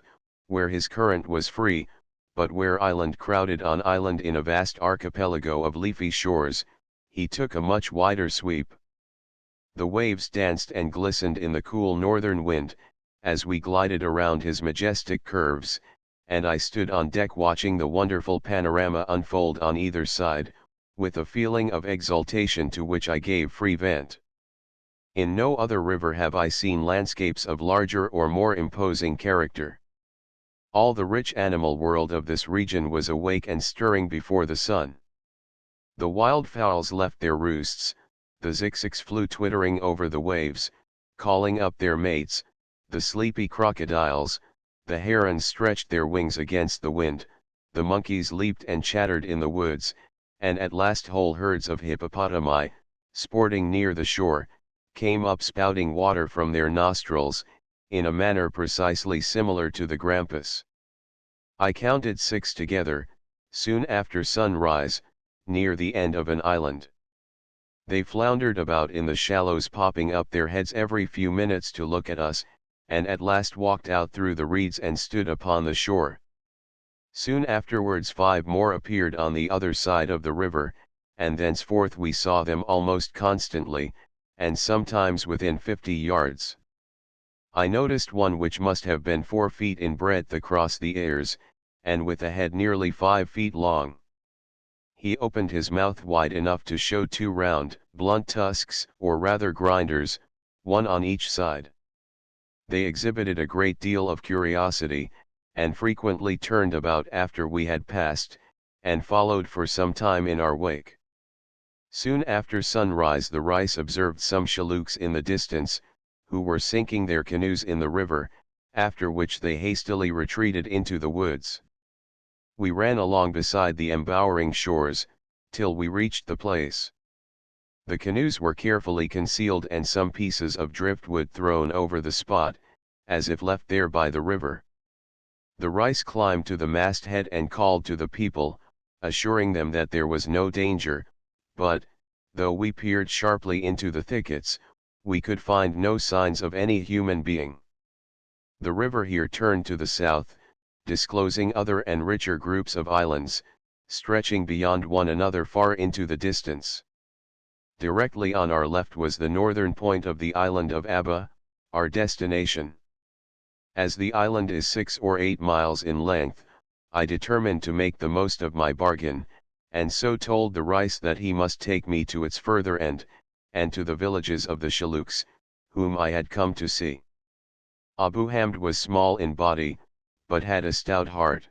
where his current was free, but where island crowded on island in a vast archipelago of leafy shores, he took a much wider sweep. The waves danced and glistened in the cool northern wind, as we glided around his majestic curves, and I stood on deck watching the wonderful panorama unfold on either side, with a feeling of exultation to which I gave free vent. In no other river have I seen landscapes of larger or more imposing character. All the rich animal world of this region was awake and stirring before the sun. The wild fowls left their roosts, the zigzags flew twittering over the waves, calling up their mates, the sleepy crocodiles, the herons stretched their wings against the wind, the monkeys leaped and chattered in the woods, and at last whole herds of hippopotami, sporting near the shore, came up spouting water from their nostrils, in a manner precisely similar to the grampus. I counted 6 together, soon after sunrise, near the end of an island. They floundered about in the shallows, popping up their heads every few minutes to look at us, and at last walked out through the reeds and stood upon the shore. Soon afterwards 5 more appeared on the other side of the river, and thenceforth we saw them almost constantly, and sometimes within 50 yards. I noticed one which must have been 4 feet in breadth across the ears, and with a head nearly 5 feet long. He opened his mouth wide enough to show 2 round, blunt tusks, or rather grinders, one on each side. They exhibited a great deal of curiosity, and frequently turned about after we had passed, and followed for some time in our wake. Soon after sunrise the Rice observed some Shillooks in the distance, who were sinking their canoes in the river, after which they hastily retreated into the woods. We ran along beside the embowering shores, till we reached the place. The canoes were carefully concealed and some pieces of driftwood thrown over the spot, as if left there by the river. The Rice climbed to the masthead and called to the people, assuring them that there was no danger, but, though we peered sharply into the thickets, we could find no signs of any human being. The river here turned to the south, disclosing other and richer groups of islands, stretching beyond one another far into the distance. Directly on our left was the northern point of the island of Aba, our destination. As the island is 6 or 8 miles in length, I determined to make the most of my bargain, and so told the Rice that he must take me to its further end, and to the villages of the Shillooks, whom I had come to see. Abu Hamd was small in body, but had a stout heart.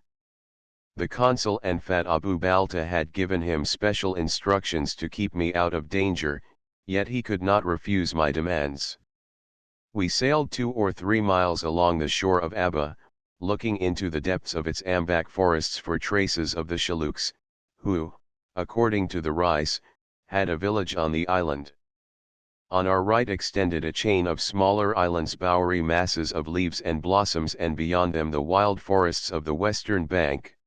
The consul and fat Abu Balta had given him special instructions to keep me out of danger, yet he could not refuse my demands. We sailed 2 or 3 miles along the shore of Aba, looking into the depths of its ambak forests for traces of the Shillooks, who, according to the Rice, had a village on the island. On our right extended a chain of smaller islands, bowery masses of leaves and blossoms, and beyond them the wild forests of the western bank.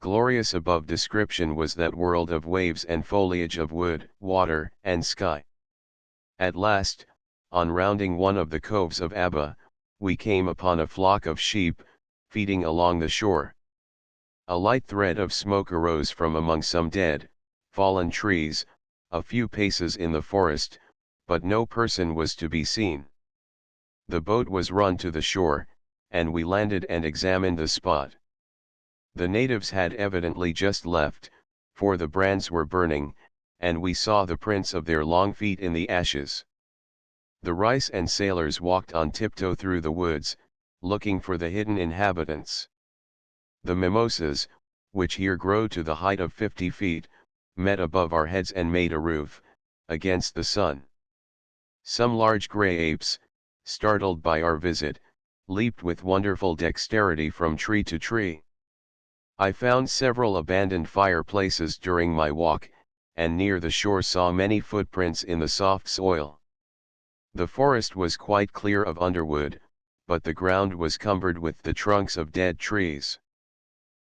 Glorious above description was that world of waves and foliage, of wood, water, and sky. At last, on rounding one of the coves of Aba, we came upon a flock of sheep, feeding along the shore. A light thread of smoke arose from among some dead, fallen trees, a few paces in the forest, but no person was to be seen. The boat was run to the shore, and we landed and examined the spot. The natives had evidently just left, for the brands were burning, and we saw the prints of their long feet in the ashes. The Rice and sailors walked on tiptoe through the woods, looking for the hidden inhabitants. The mimosas, which here grow to the height of 50 feet, met above our heads and made a roof, against the sun. Some large grey apes, startled by our visit, leaped with wonderful dexterity from tree to tree. I found several abandoned fireplaces during my walk, and near the shore saw many footprints in the soft soil. The forest was quite clear of underwood, but the ground was cumbered with the trunks of dead trees.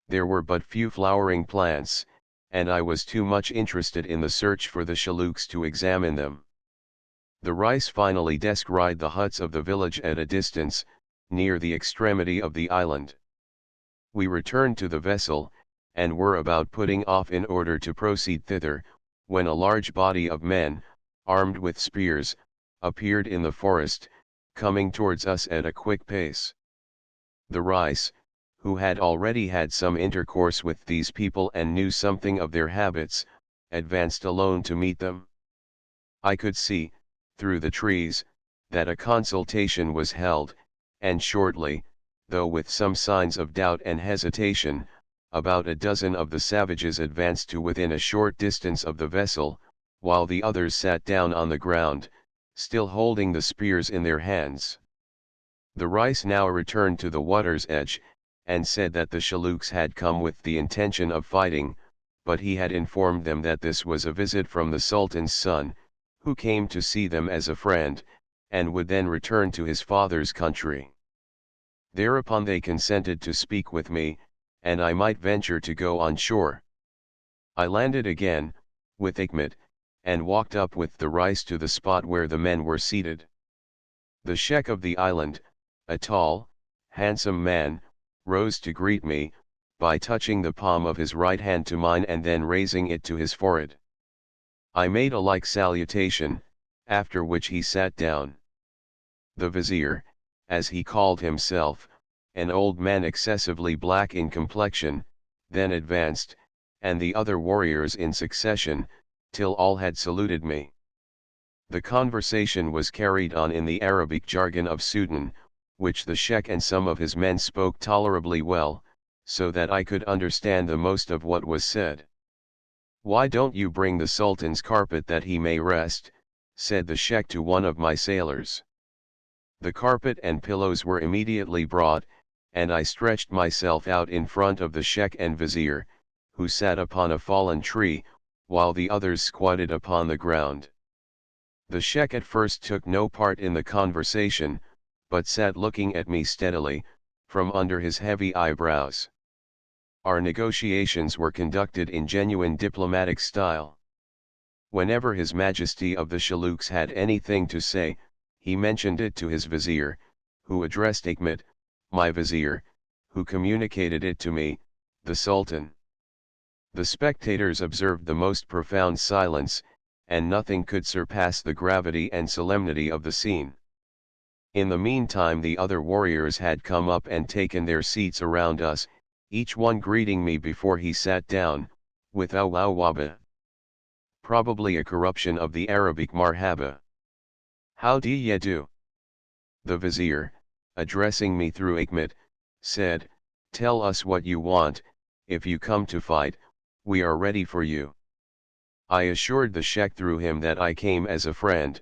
There were but few flowering plants, and I was too much interested in the search for the Shillooks to examine them. The Rice finally descried the huts of the village at a distance, near the extremity of the island. We returned to the vessel, and were about putting off in order to proceed thither, when a large body of men, armed with spears, appeared in the forest, coming towards us at a quick pace. The Rice, who had already had some intercourse with these people and knew something of their habits, advanced alone to meet them. I could see, through the trees, that a consultation was held, and shortly, though with some signs of doubt and hesitation, about a dozen of the savages advanced to within a short distance of the vessel, while the others sat down on the ground, still holding the spears in their hands. The Rice now returned to the water's edge, and said that the Shillooks had come with the intention of fighting, but he had informed them that this was a visit from the Sultan's son, who came to see them as a friend, and would then return to his father's country. Thereupon they consented to speak with me, and I might venture to go on shore. I landed again, with Ikmat, and walked up with the Rice to the spot where the men were seated. The Sheikh of the island, a tall, handsome man, rose to greet me, by touching the palm of his right hand to mine and then raising it to his forehead. I made a like salutation, after which he sat down. The vizier, as he called himself, an old man excessively black in complexion, then advanced, and the other warriors in succession, till all had saluted me. The conversation was carried on in the Arabic jargon of Sudan, which the Sheikh and some of his men spoke tolerably well, so that I could understand the most of what was said. "Why don't you bring the Sultan's carpet that he may rest?" said the Sheikh to one of my sailors. The carpet and pillows were immediately brought, and I stretched myself out in front of the Sheikh and Vizier, who sat upon a fallen tree, while the others squatted upon the ground. The Sheikh at first took no part in the conversation, but sat looking at me steadily, from under his heavy eyebrows. Our negotiations were conducted in genuine diplomatic style. Whenever His Majesty of the Shallooks had anything to say, he mentioned it to his Vizier, who addressed Hikmet, my Vizier, who communicated it to me, the Sultan. The spectators observed the most profound silence, and nothing could surpass the gravity and solemnity of the scene. In the meantime the other warriors had come up and taken their seats around us, each one greeting me before he sat down, with awawaba. Probably a corruption of the Arabic marhaba. "How do ye do?" The Vizier, addressing me through Hikmet, said, "Tell us what you want. If you come to fight, we are ready for you." I assured the Sheikh through him that I came as a friend,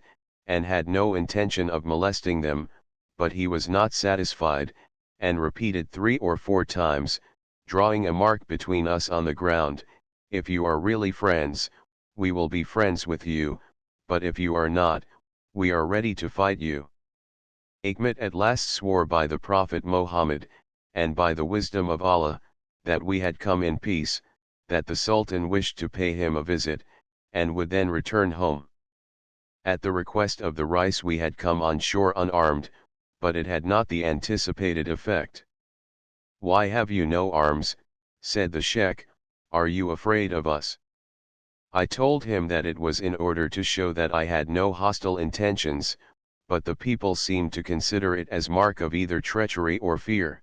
and had no intention of molesting them, but he was not satisfied, and repeated 3 or 4 times, drawing a mark between us on the ground, "If you are really friends, we will be friends with you, but if you are not, we are ready to fight you." Hikmet at last swore by the Prophet Mohammed, and by the wisdom of Allah, that we had come in peace, that the Sultan wished to pay him a visit, and would then return home. At the request of the Rais we had come on shore unarmed, but it had not the anticipated effect. "Why have you no arms?" said the Sheikh, "are you afraid of us?" I told him that it was in order to show that I had no hostile intentions, but the people seemed to consider it as mark of either treachery or fear.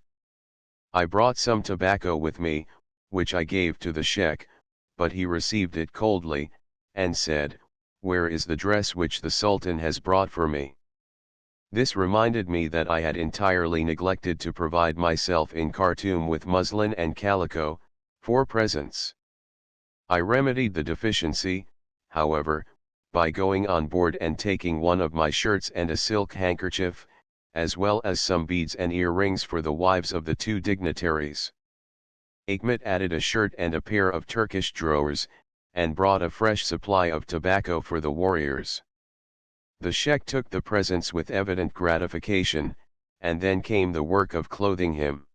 I brought some tobacco with me, which I gave to the Sheikh, but he received it coldly, and said, "Where is the dress which the Sultan has brought for me?" This reminded me that I had entirely neglected to provide myself in Khartoum with muslin and calico, for presents. I remedied the deficiency, however, by going on board and taking one of my shirts and a silk handkerchief, as well as some beads and earrings for the wives of the 2 dignitaries. Hikmet added a shirt and a pair of Turkish drawers, and brought a fresh supply of tobacco for the warriors. The Sheikh took the presents with evident gratification, and then came the work of clothing him.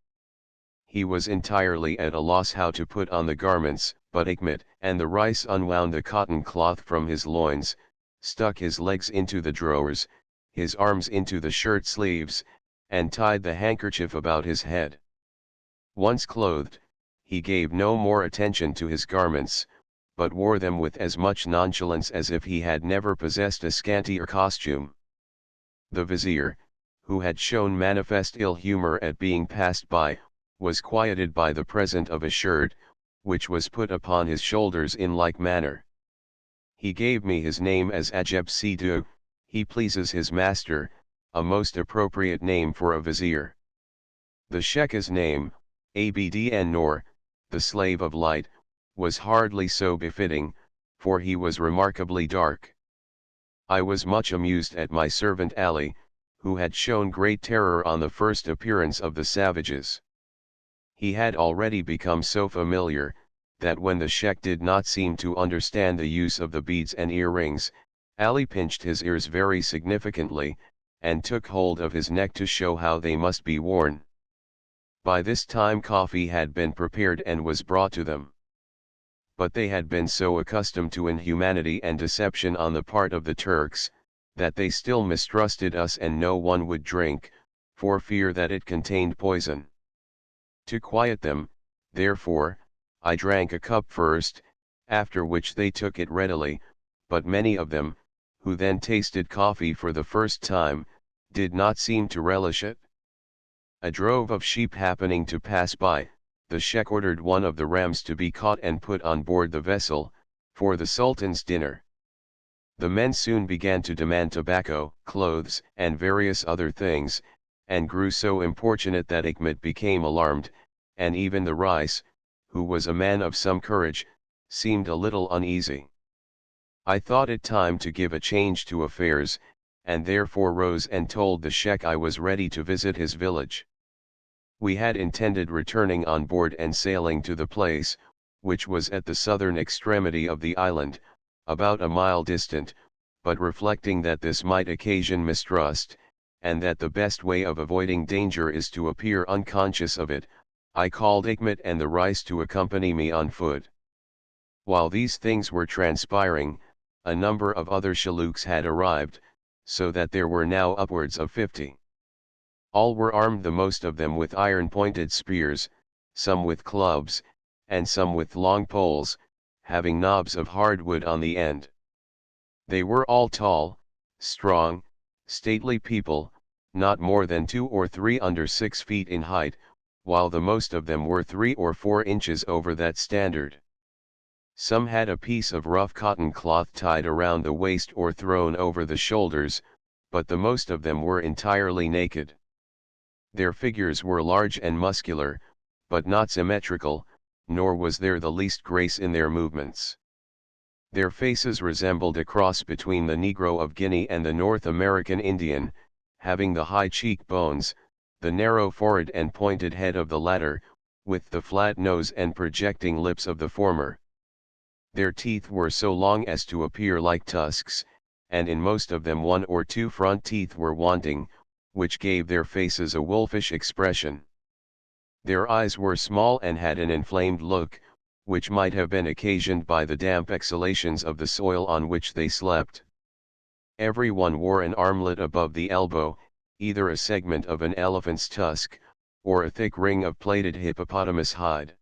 He was entirely at a loss how to put on the garments, but Hikmet and the Rais unwound the cotton cloth from his loins, stuck his legs into the drawers, his arms into the shirt sleeves, and tied the handkerchief about his head. Once clothed, he gave no more attention to his garments, but wore them with as much nonchalance as if he had never possessed a scantier costume. The Vizier, who had shown manifest ill humor at being passed by, was quieted by the present of a shirt, which was put upon his shoulders in like manner. He gave me his name as Ajab Sidu, he pleases his master, a most appropriate name for a Vizier. The Sheikh's name, Abd Noor, the slave of light, was hardly so befitting, for he was remarkably dark. I was much amused at my servant Ali, who had shown great terror on the first appearance of the savages. He had already become so familiar, that when the Sheikh did not seem to understand the use of the beads and earrings, Ali pinched his ears very significantly, and took hold of his neck to show how they must be worn. By this time coffee had been prepared and was brought to them. But they had been so accustomed to inhumanity and deception on the part of the Turks, that they still mistrusted us and no one would drink, for fear that it contained poison. To quiet them, therefore, I drank a cup first, after which they took it readily, but many of them, who then tasted coffee for the first time, did not seem to relish it. A drove of sheep happening to pass by, the Sheikh ordered one of the rams to be caught and put on board the vessel, for the Sultan's dinner. The men soon began to demand tobacco, clothes, and various other things, and grew so importunate that Achmet became alarmed, and even the Rais, who was a man of some courage, seemed a little uneasy. I thought it time to give a change to affairs, and therefore rose and told the Sheikh I was ready to visit his village. We had intended returning on board and sailing to the place, which was at the southern extremity of the island, about a mile distant, but reflecting that this might occasion mistrust, and that the best way of avoiding danger is to appear unconscious of it, I called Achmet and the Rais to accompany me on foot. While these things were transpiring, a number of other shalooks had arrived, so that there were now upwards of 50. All were armed, the most of them with iron-pointed spears, some with clubs, and some with long poles, having knobs of hardwood on the end. They were all tall, strong, stately people, not more than 2 or 3 under 6 feet in height, while the most of them were 3 or 4 inches over that standard. Some had a piece of rough cotton cloth tied around the waist or thrown over the shoulders, but the most of them were entirely naked. Their figures were large and muscular, but not symmetrical, nor was there the least grace in their movements. Their faces resembled a cross between the Negro of Guinea and the North American Indian, having the high cheekbones, the narrow forehead and pointed head of the latter, with the flat nose and projecting lips of the former. Their teeth were so long as to appear like tusks, and in most of them 1 or 2 front teeth were wanting, which gave their faces a wolfish expression. Their eyes were small and had an inflamed look, which might have been occasioned by the damp exhalations of the soil on which they slept. Every one wore an armlet above the elbow, either a segment of an elephant's tusk, or a thick ring of plaited hippopotamus hide.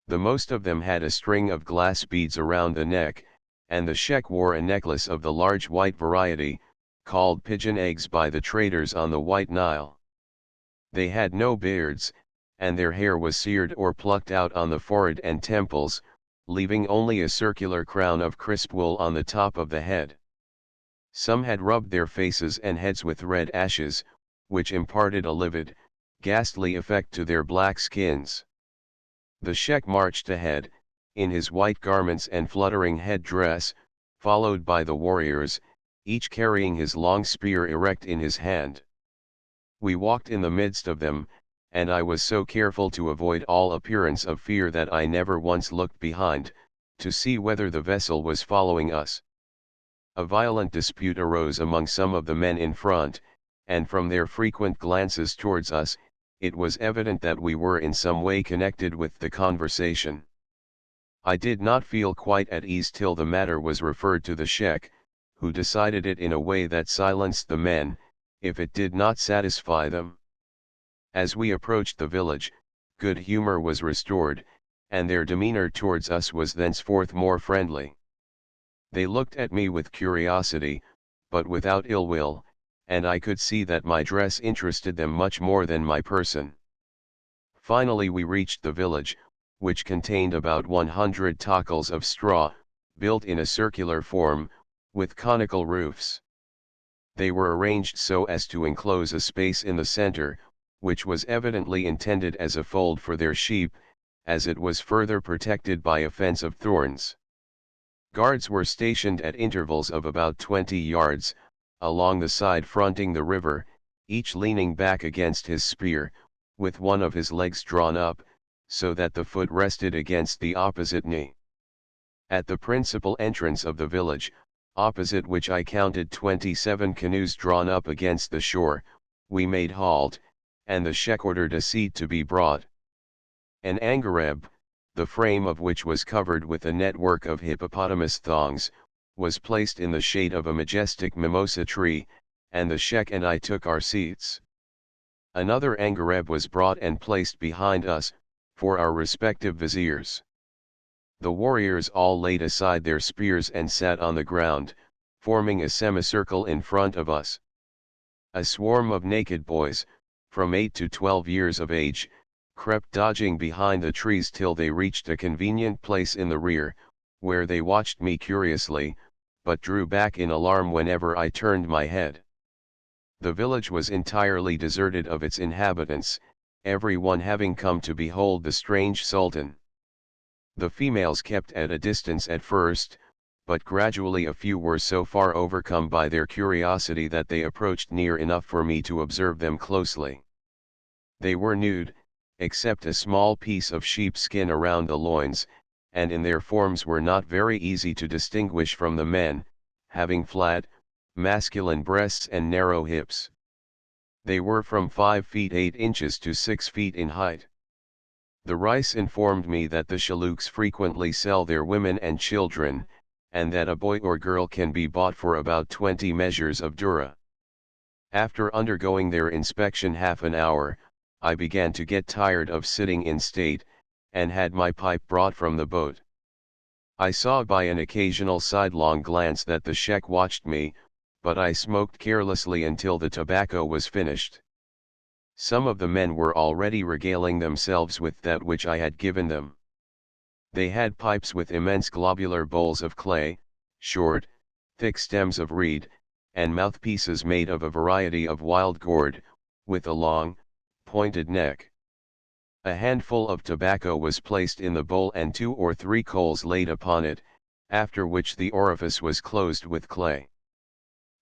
The most of them had a string of glass beads around the neck, and the Sheikh wore a necklace of the large white variety, called pigeon eggs by the traders on the White Nile. They had no beards, and their hair was seared or plucked out on the forehead and temples, leaving only a circular crown of crisp wool on the top of the head. Some had rubbed their faces and heads with red ashes, which imparted a livid, ghastly effect to their black skins. The Sheikh marched ahead, in his white garments and fluttering head dress, followed by the warriors, each carrying his long spear erect in his hand. We walked in the midst of them, and I was so careful to avoid all appearance of fear that I never once looked behind, to see whether the vessel was following us. A violent dispute arose among some of the men in front, and from their frequent glances towards us, it was evident that we were in some way connected with the conversation. I did not feel quite at ease till the matter was referred to the Sheikh, who decided it in a way that silenced the men, if it did not satisfy them. As we approached the village, good humor was restored, and their demeanor towards us was thenceforth more friendly. They looked at me with curiosity, but without ill will, and I could see that my dress interested them much more than my person. Finally we reached the village, which contained about 100 takals of straw, built in a circular form, with conical roofs. They were arranged so as to enclose a space in the center, which was evidently intended as a fold for their sheep, as it was further protected by a fence of thorns. Guards were stationed at intervals of about 20 yards, along the side fronting the river, each leaning back against his spear, with one of his legs drawn up, so that the foot rested against the opposite knee. At the principal entrance of the village, opposite which I counted 27 canoes drawn up against the shore, we made halt, and the Sheikh ordered a seat to be brought. An angareb, the frame of which was covered with a network of hippopotamus thongs, was placed in the shade of a majestic mimosa tree, and the Sheikh and I took our seats. Another angareb was brought and placed behind us, for our respective viziers. The warriors all laid aside their spears and sat on the ground, forming a semicircle in front of us. A swarm of naked boys, from 8 to 12 years of age, crept dodging behind the trees till they reached a convenient place in the rear, where they watched me curiously, but drew back in alarm whenever I turned my head. The village was entirely deserted of its inhabitants, everyone having come to behold the strange sultan. The females kept at a distance at first, but gradually a few were so far overcome by their curiosity that they approached near enough for me to observe them closely. They were nude, except a small piece of sheepskin around the loins, and in their forms were not very easy to distinguish from the men, having flat, masculine breasts and narrow hips. They were from 5 feet 8 inches to 6 feet in height. The Rais informed me that the Shaluks frequently sell their women and children, and that a boy or girl can be bought for about 20 measures of dura. After undergoing their inspection half an hour, I began to get tired of sitting in state, and had my pipe brought from the boat. I saw by an occasional sidelong glance that the Sheikh watched me, but I smoked carelessly until the tobacco was finished. Some of the men were already regaling themselves with that which I had given them. They had pipes with immense globular bowls of clay, short, thick stems of reed, and mouthpieces made of a variety of wild gourd, with a long, pointed neck. A handful of tobacco was placed in the bowl and 2 or 3 coals laid upon it, after which the orifice was closed with clay.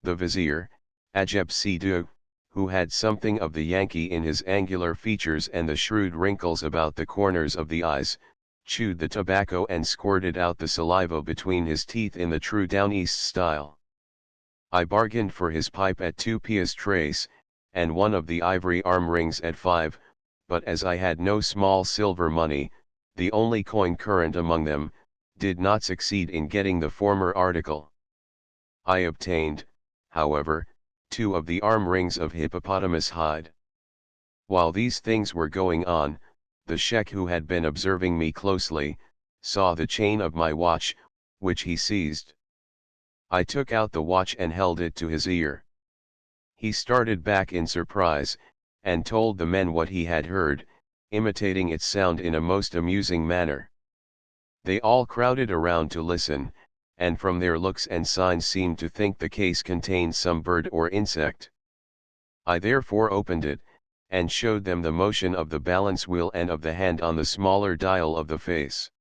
The vizier, Ajab Sidhu, who had something of the Yankee in his angular features and the shrewd wrinkles about the corners of the eyes, chewed the tobacco and squirted out the saliva between his teeth in the true down east style. I bargained for his pipe at 2 piastres, and one of the ivory arm rings at 5, but as I had no small silver money, the only coin current among them, did not succeed in getting the former article. I obtained, however, 2 of the arm rings of hippopotamus hide. While these things were going on, the Sheikh, who had been observing me closely, saw the chain of my watch, which he seized. I took out the watch and held it to his ear. He started back in surprise, and told the men what he had heard, imitating its sound in a most amusing manner. They all crowded around to listen, and from their looks and signs seemed to think the case contained some bird or insect. I therefore opened it, and showed them the motion of the balance wheel and of the hand on the smaller dial of the face.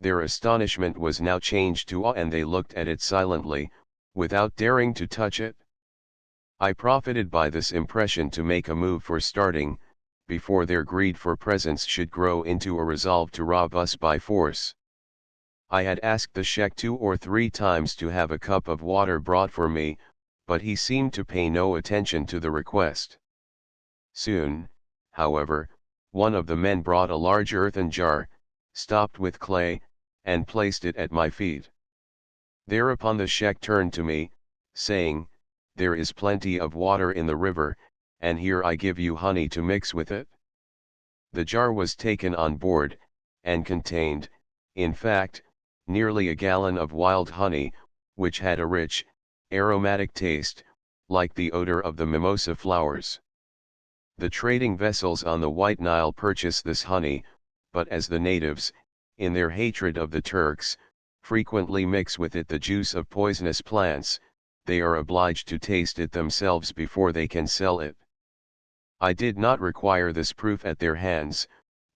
Their astonishment was now changed to awe, and they looked at it silently, without daring to touch it. I profited by this impression to make a move for starting, before their greed for presents should grow into a resolve to rob us by force. I had asked the Sheikh 2 or 3 times to have a cup of water brought for me, but he seemed to pay no attention to the request. Soon, however, one of the men brought a large earthen jar, stopped with clay, and placed it at my feet. Thereupon the Sheikh turned to me, saying, "There is plenty of water in the river, and here I give you honey to mix with it." The jar was taken on board, and contained, in fact, nearly a gallon of wild honey, which had a rich, aromatic taste, like the odor of the mimosa flowers. The trading vessels on the White Nile purchase this honey, but as the natives, in their hatred of the Turks, frequently mix with it the juice of poisonous plants, they are obliged to taste it themselves before they can sell it. I did not require this proof at their hands,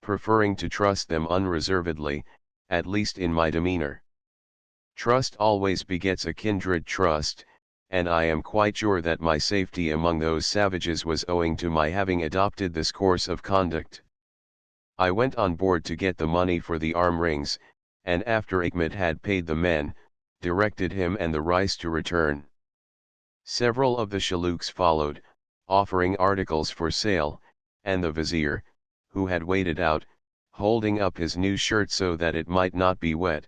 preferring to trust them unreservedly, at least in my demeanor. Trust always begets a kindred trust, and I am quite sure that my safety among those savages was owing to my having adopted this course of conduct. I went on board to get the money for the arm rings, and after Ahmed had paid the men, directed him and the Rais to return. Several of the Shaluks followed, offering articles for sale, and the vizier, who had waded out, holding up his new shirt so that it might not be wet,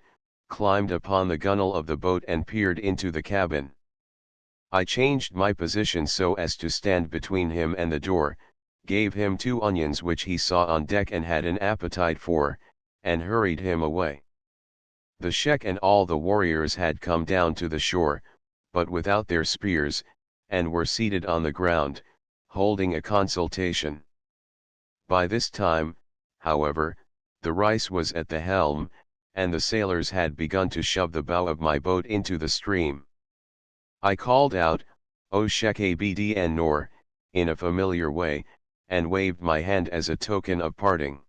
climbed upon the gunwale of the boat and peered into the cabin. I changed my position so as to stand between him and the door, gave him 2 onions which he saw on deck and had an appetite for, and hurried him away. The Sheikh and all the warriors had come down to the shore, but without their spears, and were seated on the ground, holding a consultation. By this time, however, the Rais was at the helm, and the sailors had begun to shove the bow of my boat into the stream. I called out, O Sheikh Abd and Noor, in a familiar way, and waved my hand as a token of parting.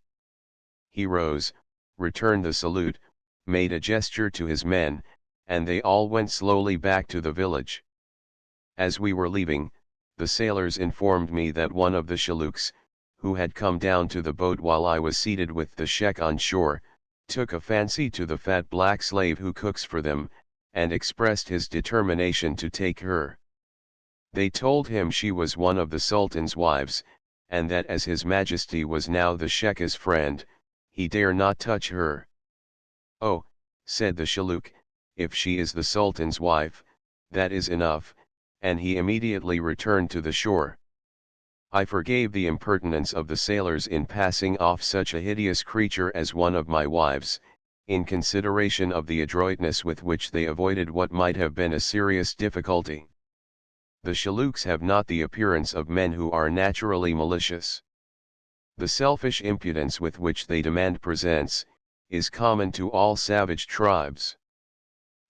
He rose, returned the salute, made a gesture to his men, and they all went slowly back to the village. As we were leaving, the sailors informed me that one of the shallooks, who had come down to the boat while I was seated with the sheikh on shore, took a fancy to the fat black slave who cooks for them, and expressed his determination to take her. They told him she was one of the Sultan's wives, and that as His Majesty was now the Sheikh's friend, he dare not touch her. "Oh," said the Shalouk, "if she is the Sultan's wife, that is enough," and he immediately returned to the shore. I forgave the impertinence of the sailors in passing off such a hideous creature as one of my wives, in consideration of the adroitness with which they avoided what might have been a serious difficulty. The Shalooks have not the appearance of men who are naturally malicious. The selfish impudence with which they demand presents, is common to all savage tribes.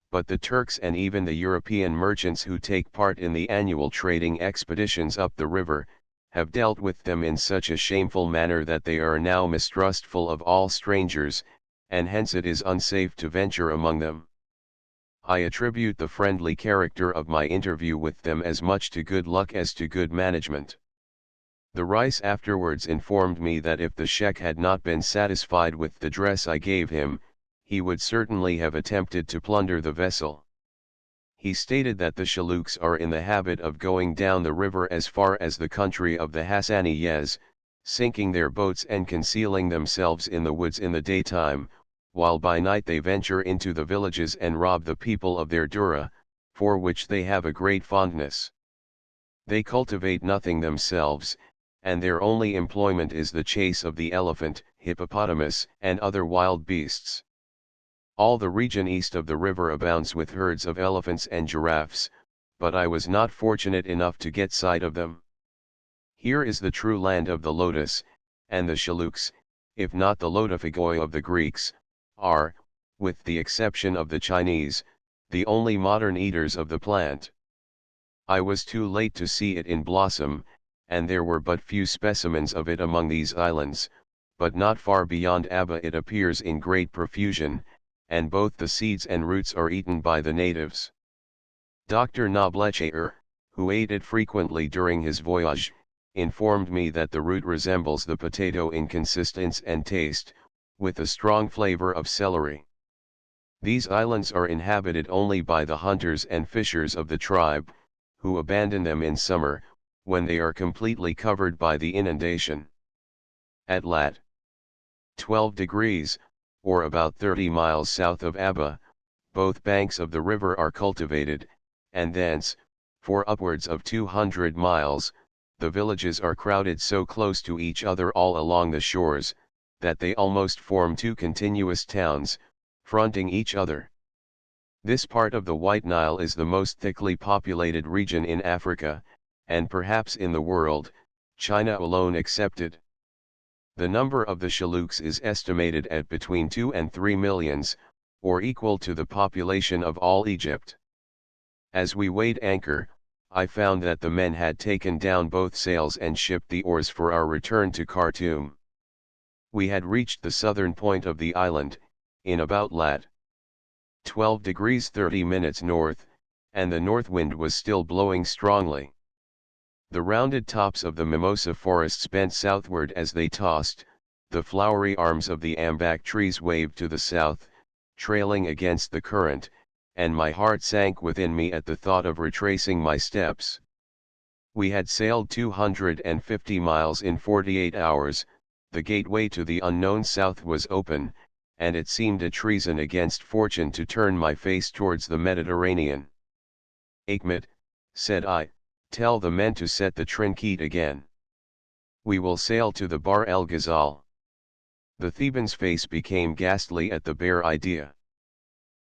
But the Turks and even the European merchants who take part in the annual trading expeditions up the river, have dealt with them in such a shameful manner that they are now mistrustful of all strangers, and hence it is unsafe to venture among them. I attribute the friendly character of my interview with them as much to good luck as to good management. The Rais afterwards informed me that if the Sheikh had not been satisfied with the dress I gave him, he would certainly have attempted to plunder the vessel. He stated that the Shalooks are in the habit of going down the river as far as the country of the Hassaniyes, sinking their boats and concealing themselves in the woods in the daytime, while by night they venture into the villages and rob the people of their dura, for which they have a great fondness. They cultivate nothing themselves, and their only employment is the chase of the elephant, hippopotamus, and other wild beasts. All the region east of the river abounds with herds of elephants and giraffes, but I was not fortunate enough to get sight of them. Here is the true land of the lotus, and the Shalooks, if not the Lotofagoi of the Greeks, are, with the exception of the Chinese, the only modern eaters of the plant. I was too late to see it in blossom, and there were but few specimens of it among these islands, but not far beyond Aba it appears in great profusion, and both the seeds and roots are eaten by the natives. Dr. Noblechaer, who ate it frequently during his voyage, informed me that the root resembles the potato in consistence and taste, with a strong flavor of celery. These islands are inhabited only by the hunters and fishers of the tribe, who abandon them in summer, when they are completely covered by the inundation. At lat. 12 degrees, or about 30 miles south of Aba, both banks of the river are cultivated, and thence, for upwards of 200 miles, the villages are crowded so close to each other all along the shores, that they almost form two continuous towns, fronting each other. This part of the White Nile is the most thickly populated region in Africa, and perhaps in the world, China alone excepted. The number of the Shalooks is estimated at between 2 and 3 millions, or equal to the population of all Egypt. As we weighed anchor, I found that the men had taken down both sails and shipped the oars for our return to Khartoum. We had reached the southern point of the island, in about lat. 12 degrees 30 minutes north, and the north wind was still blowing strongly. The rounded tops of the mimosa forests bent southward as they tossed, the flowery arms of the ambac trees waved to the south, trailing against the current, and my heart sank within me at the thought of retracing my steps. We had sailed 250 miles in 48 hours, the gateway to the unknown south was open, and it seemed a treason against fortune to turn my face towards the Mediterranean. "Achmet," said I, "tell the men to set the trinquete again. We will sail to the Bahr el Ghazal." The Theban's face became ghastly at the bare idea.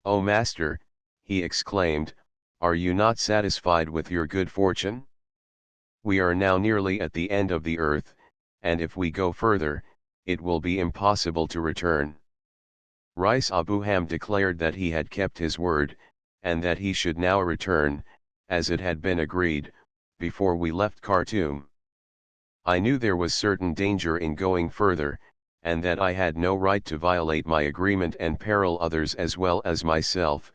"Oh master," he exclaimed, "are you not satisfied with your good fortune? We are now nearly at the end of the earth, and if we go further, it will be impossible to return." Rais Abu Ham declared that he had kept his word, and that he should now return, as it had been agreed, before we left Khartoum. I knew there was certain danger in going further, and that I had no right to violate my agreement and peril others as well as myself,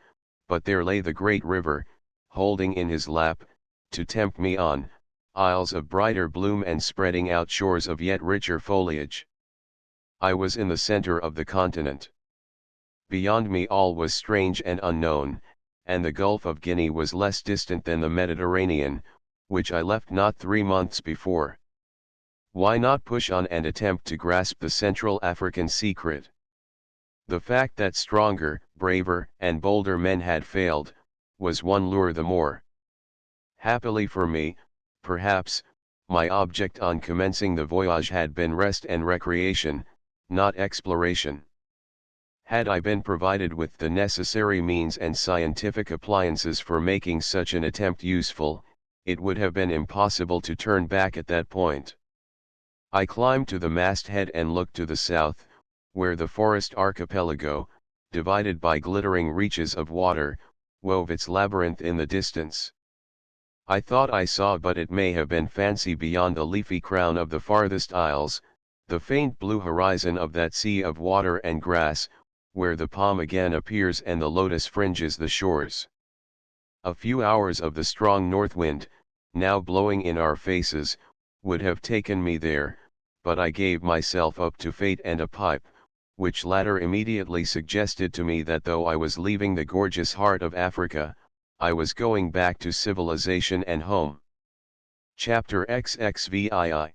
but there lay the great river, holding in his lap, to tempt me on, isles of brighter bloom and spreading out shores of yet richer foliage. I was in the center of the continent. Beyond me all was strange and unknown, and the Gulf of Guinea was less distant than the Mediterranean, which I left not 3 months before. Why not push on and attempt to grasp the Central African secret? The fact that stronger, braver, and bolder men had failed, was one lure the more. Happily for me, perhaps, my object on commencing the voyage had been rest and recreation, not exploration. Had I been provided with the necessary means and scientific appliances for making such an attempt useful, it would have been impossible to turn back at that point. I climbed to the masthead and looked to the south, where the forest archipelago, divided by glittering reaches of water, wove its labyrinth in the distance. I thought I saw, but it may have been fancy, beyond the leafy crown of the farthest isles, the faint blue horizon of that sea of water and grass, where the palm again appears and the lotus fringes the shores. A few hours of the strong north wind, now blowing in our faces, would have taken me there, but I gave myself up to fate and a pipe, which latter immediately suggested to me that though I was leaving the gorgeous heart of Africa, I was going back to civilization and home. Chapter XXVII.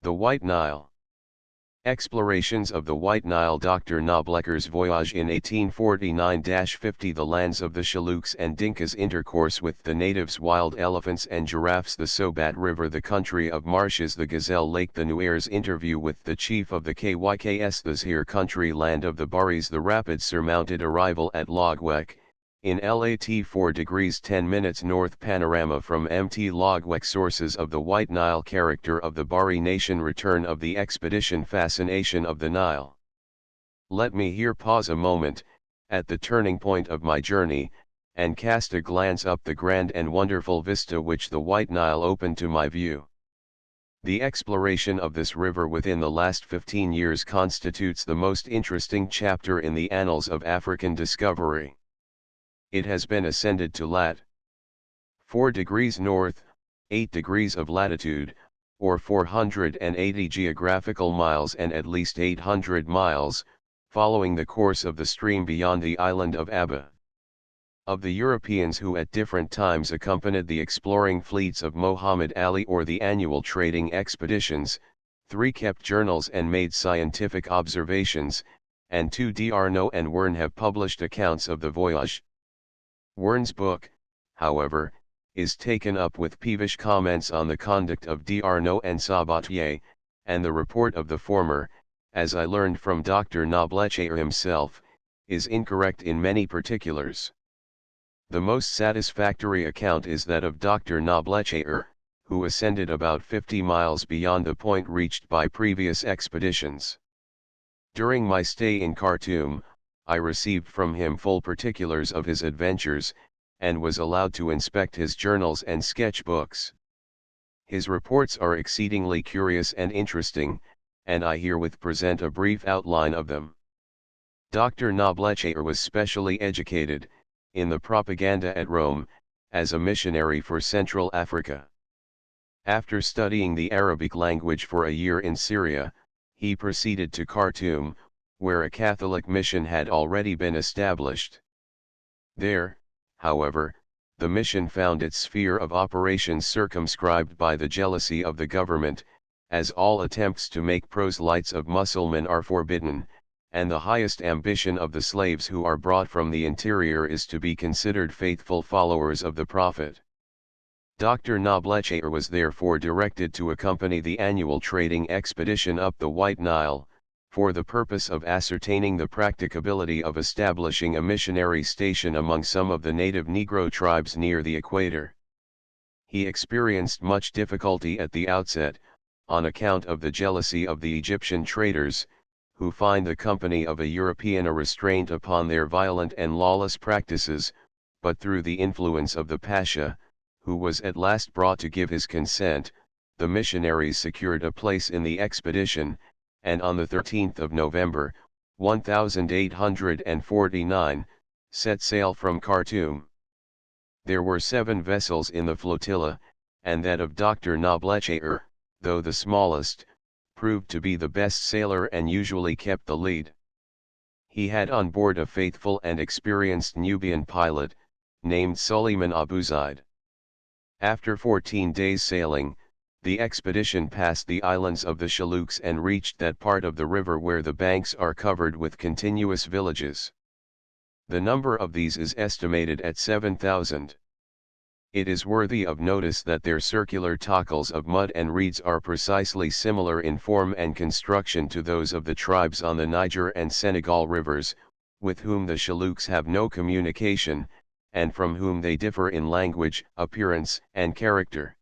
The White Nile. Explorations of the White Nile. Dr. Nobleker's voyage in 1849-50. The lands of the Shaluks and Dinkas. Intercourse with the natives. Wild elephants and giraffes. The Sobat River. The country of marshes. The Gazelle Lake. The Nuers. Interview with the chief of the KYKS. The Zahir country. Land of the Baris. The rapid surmounted. Arrival at Logwek, in LAT 4 degrees 10 minutes north. Panorama from MT Logwek. Sources of the White Nile. Character of the Bari nation. Return of the expedition. Fascination of the Nile. Let me here pause a moment, at the turning point of my journey, and cast a glance up the grand and wonderful vista which the White Nile opened to my view. The exploration of this river within the last 15 years constitutes the most interesting chapter in the annals of African discovery. It has been ascended to lat. 4 degrees north, 8 degrees of latitude, or 480 geographical miles and at least 800 miles, following the course of the stream beyond the island of Aba. Of the Europeans who at different times accompanied the exploring fleets of Muhammad Ali or the annual trading expeditions, 3 kept journals and made scientific observations, and 2 D'Arnaud and Wern have published accounts of the voyage. Wern's book, however, is taken up with peevish comments on the conduct of D'Arnaud and Sabatier, and the report of the former, as I learned from Dr. Noblecher himself, is incorrect in many particulars. The most satisfactory account is that of Dr. Noblecher, who ascended about 50 miles beyond the point reached by previous expeditions. During my stay in Khartoum, I received from him full particulars of his adventures, and was allowed to inspect his journals and sketchbooks. His reports are exceedingly curious and interesting, and I herewith present a brief outline of them. Dr. Noblecher was specially educated, in the propaganda at Rome, as a missionary for Central Africa. After studying the Arabic language for a year in Syria, he proceeded to Khartoum, where a Catholic mission had already been established. There, however, the mission found its sphere of operations circumscribed by the jealousy of the government, as all attempts to make proselytes of Mussulmen are forbidden, and the highest ambition of the slaves who are brought from the interior is to be considered faithful followers of the Prophet. Dr. Noblecher was therefore directed to accompany the annual trading expedition up the White Nile, for the purpose of ascertaining the practicability of establishing a missionary station among some of the native Negro tribes near the equator. He experienced much difficulty at the outset, on account of the jealousy of the Egyptian traders, who find the company of a European a restraint upon their violent and lawless practices, but through the influence of the Pasha, who was at last brought to give his consent, the missionaries secured a place in the expedition, and on the 13th of November, 1849, set sail from Khartoum. There were 7 vessels in the flotilla, and that of Dr. Noblechaer, though the smallest, proved to be the best sailor and usually kept the lead. He had on board a faithful and experienced Nubian pilot, named Suleiman Abu Zaid. After 14 days sailing, the expedition passed the islands of the Chaluks and reached that part of the river where the banks are covered with continuous villages. The number of these is estimated at 7,000. It is worthy of notice that their circular tackles of mud and reeds are precisely similar in form and construction to those of the tribes on the Niger and Senegal rivers, with whom the Chaluks have no communication, and from whom they differ in language, appearance, and character.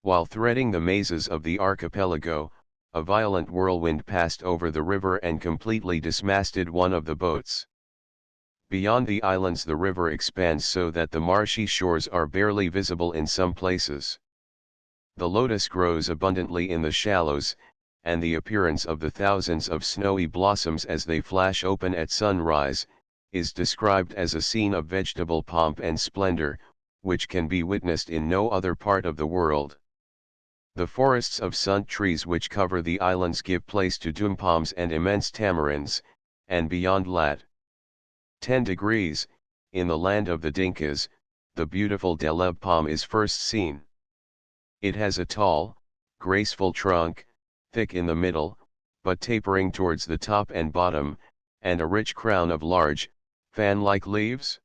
While threading the mazes of the archipelago, a violent whirlwind passed over the river and completely dismasted one of the boats. Beyond the islands the river expands so that the marshy shores are barely visible in some places. The lotus grows abundantly in the shallows, and the appearance of the thousands of snowy blossoms as they flash open at sunrise, is described as a scene of vegetable pomp and splendor, which can be witnessed in no other part of the world. The forests of sunt trees which cover the islands give place to dum palms and immense tamarinds, and beyond lat. 10 degrees, in the land of the Dinkas, the beautiful Deleb palm is first seen. It has a tall, graceful trunk, thick in the middle, but tapering towards the top and bottom, and a rich crown of large, fan-like leaves.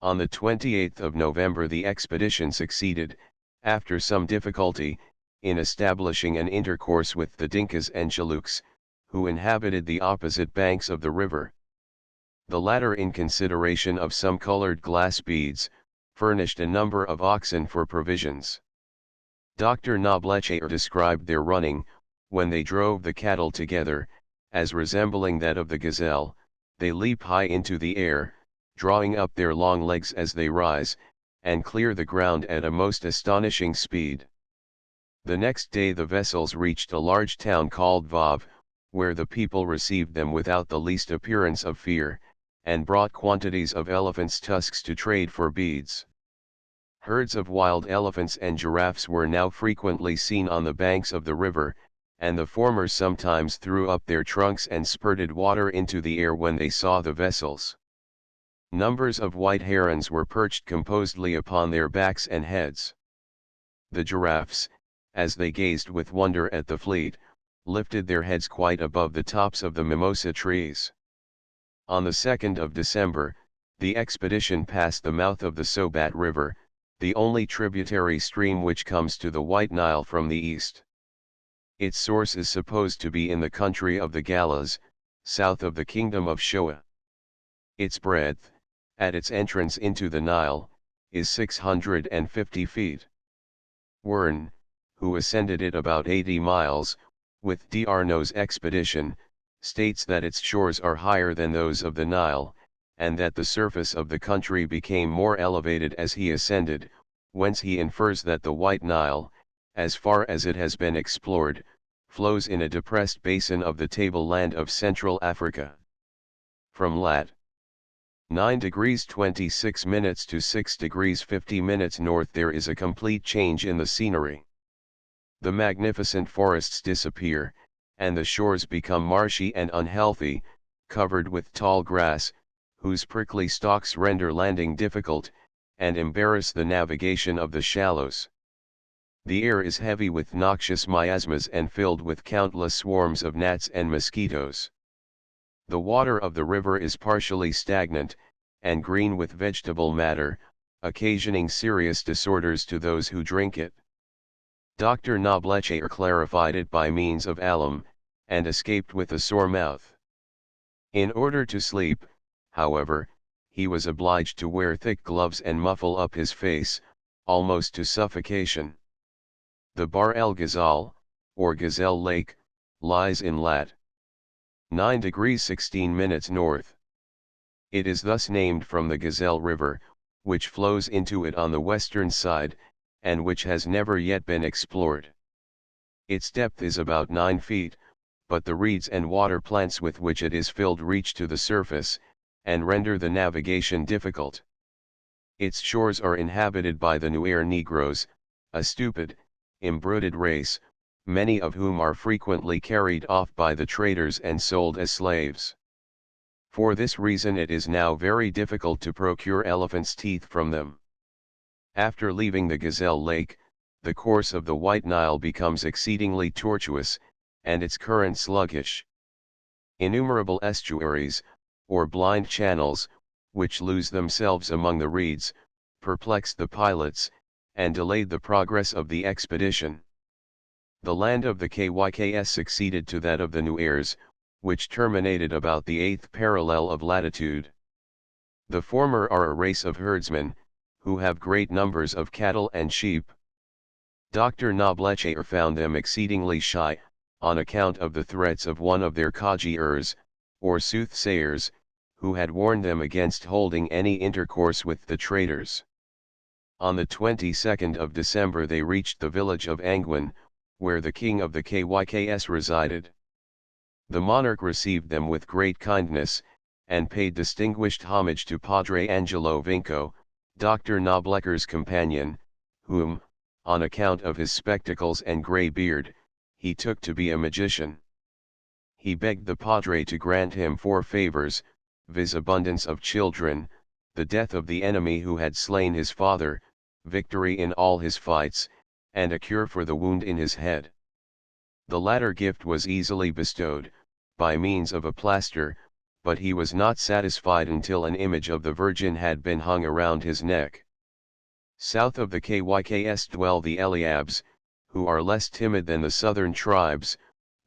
On the 28th of November the expedition succeeded, after some difficulty, in establishing an intercourse with the Dinkas and Chaluks, who inhabited the opposite banks of the river. The latter, in consideration of some colored glass beads, furnished a number of oxen for provisions. Dr. Noblechaer described their running, when they drove the cattle together, as resembling that of the gazelle. They leap high into the air, drawing up their long legs as they rise, and clear the ground at a most astonishing speed. The next day the vessels reached a large town called Vav, where the people received them without the least appearance of fear, and brought quantities of elephants' tusks to trade for beads. Herds of wild elephants and giraffes were now frequently seen on the banks of the river, and the former sometimes threw up their trunks and spurted water into the air when they saw the vessels. Numbers of white herons were perched composedly upon their backs and heads. The giraffes, as they gazed with wonder at the fleet, lifted their heads quite above the tops of the mimosa trees. On the 2nd of December, the expedition passed the mouth of the Sobat River, the only tributary stream which comes to the White Nile from the east. Its source is supposed to be in the country of the Galas, south of the kingdom of Shoa. Its breadth, at its entrance into the Nile, is 650 feet. Wern, who ascended it about 80 miles, with D'Arnaud's expedition, states that its shores are higher than those of the Nile, and that the surface of the country became more elevated as he ascended, whence he infers that the White Nile, as far as it has been explored, flows in a depressed basin of the tableland of Central Africa. From lat. 9 degrees 26 minutes to 6 degrees 50 minutes north there is a complete change in the scenery. The magnificent forests disappear, and the shores become marshy and unhealthy, covered with tall grass, whose prickly stalks render landing difficult, and embarrass the navigation of the shallows. The air is heavy with noxious miasmas and filled with countless swarms of gnats and mosquitoes. The water of the river is partially stagnant, and green with vegetable matter, occasioning serious disorders to those who drink it. Dr. Noblechaer clarified it by means of alum, and escaped with a sore mouth. In order to sleep, however, he was obliged to wear thick gloves and muffle up his face, almost to suffocation. The Bahr el Ghazal, or Gazelle Lake, lies in lat. 9 degrees 16 minutes north. It is thus named from the Gazelle River, which flows into it on the western side, and which has never yet been explored. Its depth is about 9 feet, but the reeds and water plants with which it is filled reach to the surface, and render the navigation difficult. Its shores are inhabited by the Nuer Negroes, a stupid, imbruted race, many of whom are frequently carried off by the traders and sold as slaves. For this reason it is now very difficult to procure elephants' teeth from them. After leaving the Gazelle Lake, the course of the White Nile becomes exceedingly tortuous, and its current sluggish. Innumerable estuaries, or blind channels, which lose themselves among the reeds, perplexed the pilots, and delayed the progress of the expedition. The land of the Kyks succeeded to that of the Nuers, which terminated about the 8th parallel of latitude. The former are a race of herdsmen, who have great numbers of cattle and sheep. Dr. Noblecher found them exceedingly shy, on account of the threats of one of their Kajiers, or soothsayers, who had warned them against holding any intercourse with the traders. On the 22nd of December they reached the village of Angwin, where the king of the Kyks resided. The monarch received them with great kindness, and paid distinguished homage to Padre Angelo Vinco, Dr. Noblecher's companion, whom, on account of his spectacles and grey beard, he took to be a magician. He begged the Padre to grant him 4 favors, viz. Abundance of children, the death of the enemy who had slain his father, victory in all his fights, and a cure for the wound in his head. The latter gift was easily bestowed, by means of a plaster, but he was not satisfied until an image of the Virgin had been hung around his neck. South of the Kyks dwell the Eliabs, who are less timid than the southern tribes,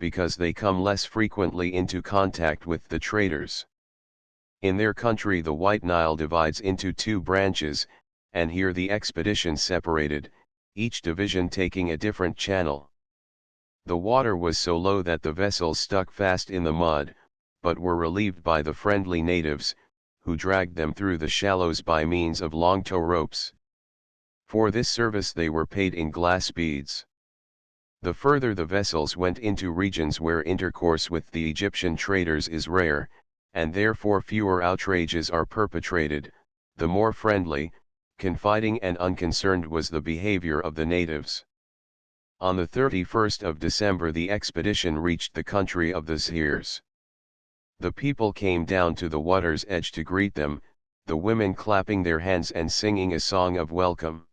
because they come less frequently into contact with the traders. In their country the White Nile divides into 2 branches, and here the expedition separated, each division taking a different channel. The water was so low that the vessels stuck fast in the mud, but were relieved by the friendly natives, who dragged them through the shallows by means of long tow ropes. For this service they were paid in glass beads. The further the vessels went into regions where intercourse with the Egyptian traders is rare, and therefore fewer outrages are perpetrated, the more friendly, confiding and unconcerned was the behavior of the natives. On the 31st of December the expedition reached the country of the Zhirs. The people came down to the water's edge to greet them, the women clapping their hands and singing a song of welcome.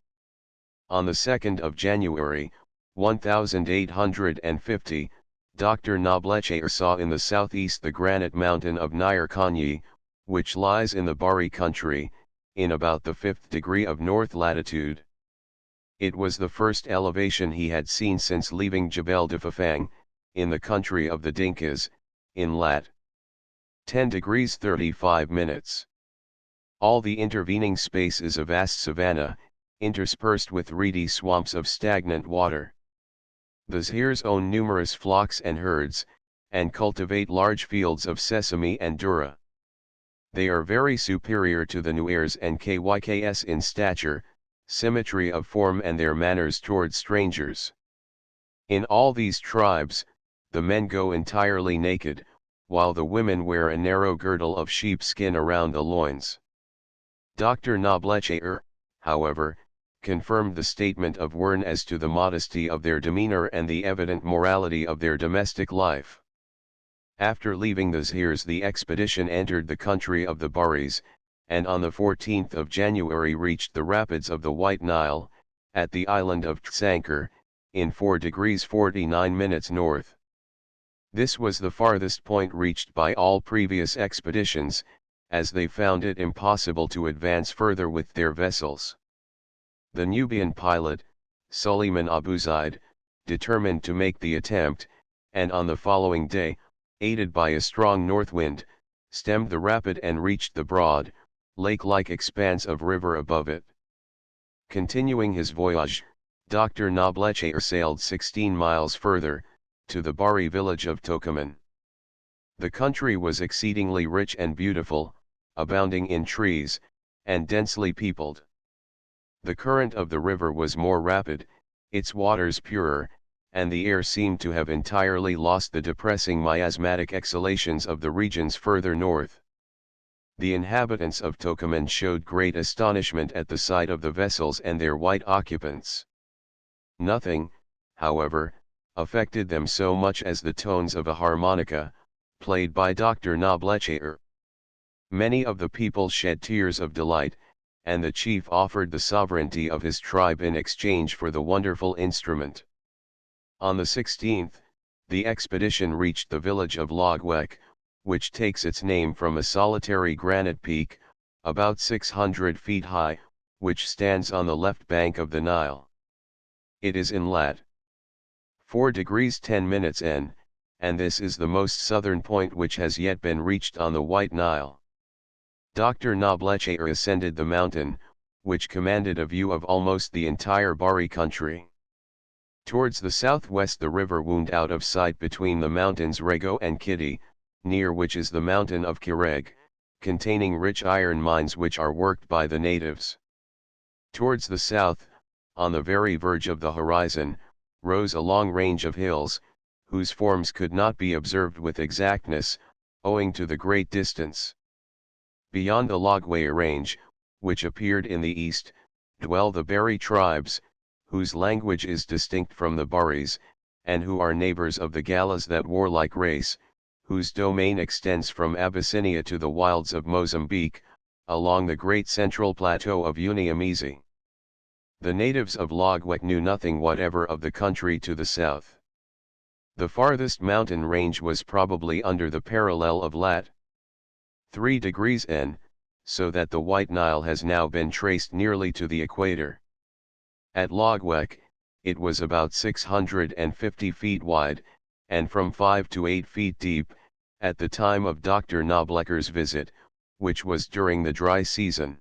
On the 2nd of January, 1850, Dr. Noblecher saw in the southeast the granite mountain of Nyarkani, which lies in the Bari country, in about the 5th degree of north latitude. It was the first elevation he had seen since leaving Jebel de Fafang, in the country of the Dinkas, in lat. 10 degrees 35 minutes. All the intervening space is a vast savanna, interspersed with reedy swamps of stagnant water. The Zhirs own numerous flocks and herds, and cultivate large fields of sesame and dhurra. They are very superior to the Nuers and Kyks in stature, symmetry of form and their manners towards strangers. In all these tribes, the men go entirely naked, while the women wear a narrow girdle of sheepskin around the loins. Dr. Noblecher, however, confirmed the statement of Wern as to the modesty of their demeanor and the evident morality of their domestic life. After leaving the Zhirs the expedition entered the country of the Baris, and on the 14th of January reached the rapids of the White Nile, at the island of Tsankar, in 4 degrees 49 minutes north. This was the farthest point reached by all previous expeditions, as they found it impossible to advance further with their vessels. The Nubian pilot, Suleiman Abu Zaid, determined to make the attempt, and on the following day, aided by a strong north wind, stemmed the rapid and reached the broad, lake-like expanse of river above it. Continuing his voyage, Dr. Noblecher sailed 16 miles further, to the Bari village of Tokaman. The country was exceedingly rich and beautiful, abounding in trees, and densely peopled. The current of the river was more rapid, its waters purer, and the air seemed to have entirely lost the depressing miasmatic exhalations of the regions further north. The inhabitants of Tocumen showed great astonishment at the sight of the vessels and their white occupants. Nothing, however, affected them so much as the tones of a harmonica, played by Dr. Noblechaer. Many of the people shed tears of delight, and the chief offered the sovereignty of his tribe in exchange for the wonderful instrument. On the 16th, the expedition reached the village of Logwek, which takes its name from a solitary granite peak, about 600 feet high, which stands on the left bank of the Nile. It is in lat. 4 degrees 10 minutes N, and this is the most southern point which has yet been reached on the White Nile. Dr. Noblechaer ascended the mountain, which commanded a view of almost the entire Bari country. Towards the southwest the river wound out of sight between the mountains Rego and Kiti, near which is the mountain of Kireg, containing rich iron mines which are worked by the natives. Towards the south, on the very verge of the horizon, rose a long range of hills, whose forms could not be observed with exactness, owing to the great distance. Beyond the Logway range, which appeared in the east, dwell the Bari tribes, whose language is distinct from the Baris, and who are neighbors of the Galas, that warlike race, whose domain extends from Abyssinia to the wilds of Mozambique, along the great central plateau of Uniamezi. The natives of Logwek knew nothing whatever of the country to the south. The farthest mountain range was probably under the parallel of lat. 3 degrees N, so that the White Nile has now been traced nearly to the equator. At Logwek, it was about 650 feet wide, and from 5 to 8 feet deep, at the time of Dr. Noblechaer's visit, which was during the dry season.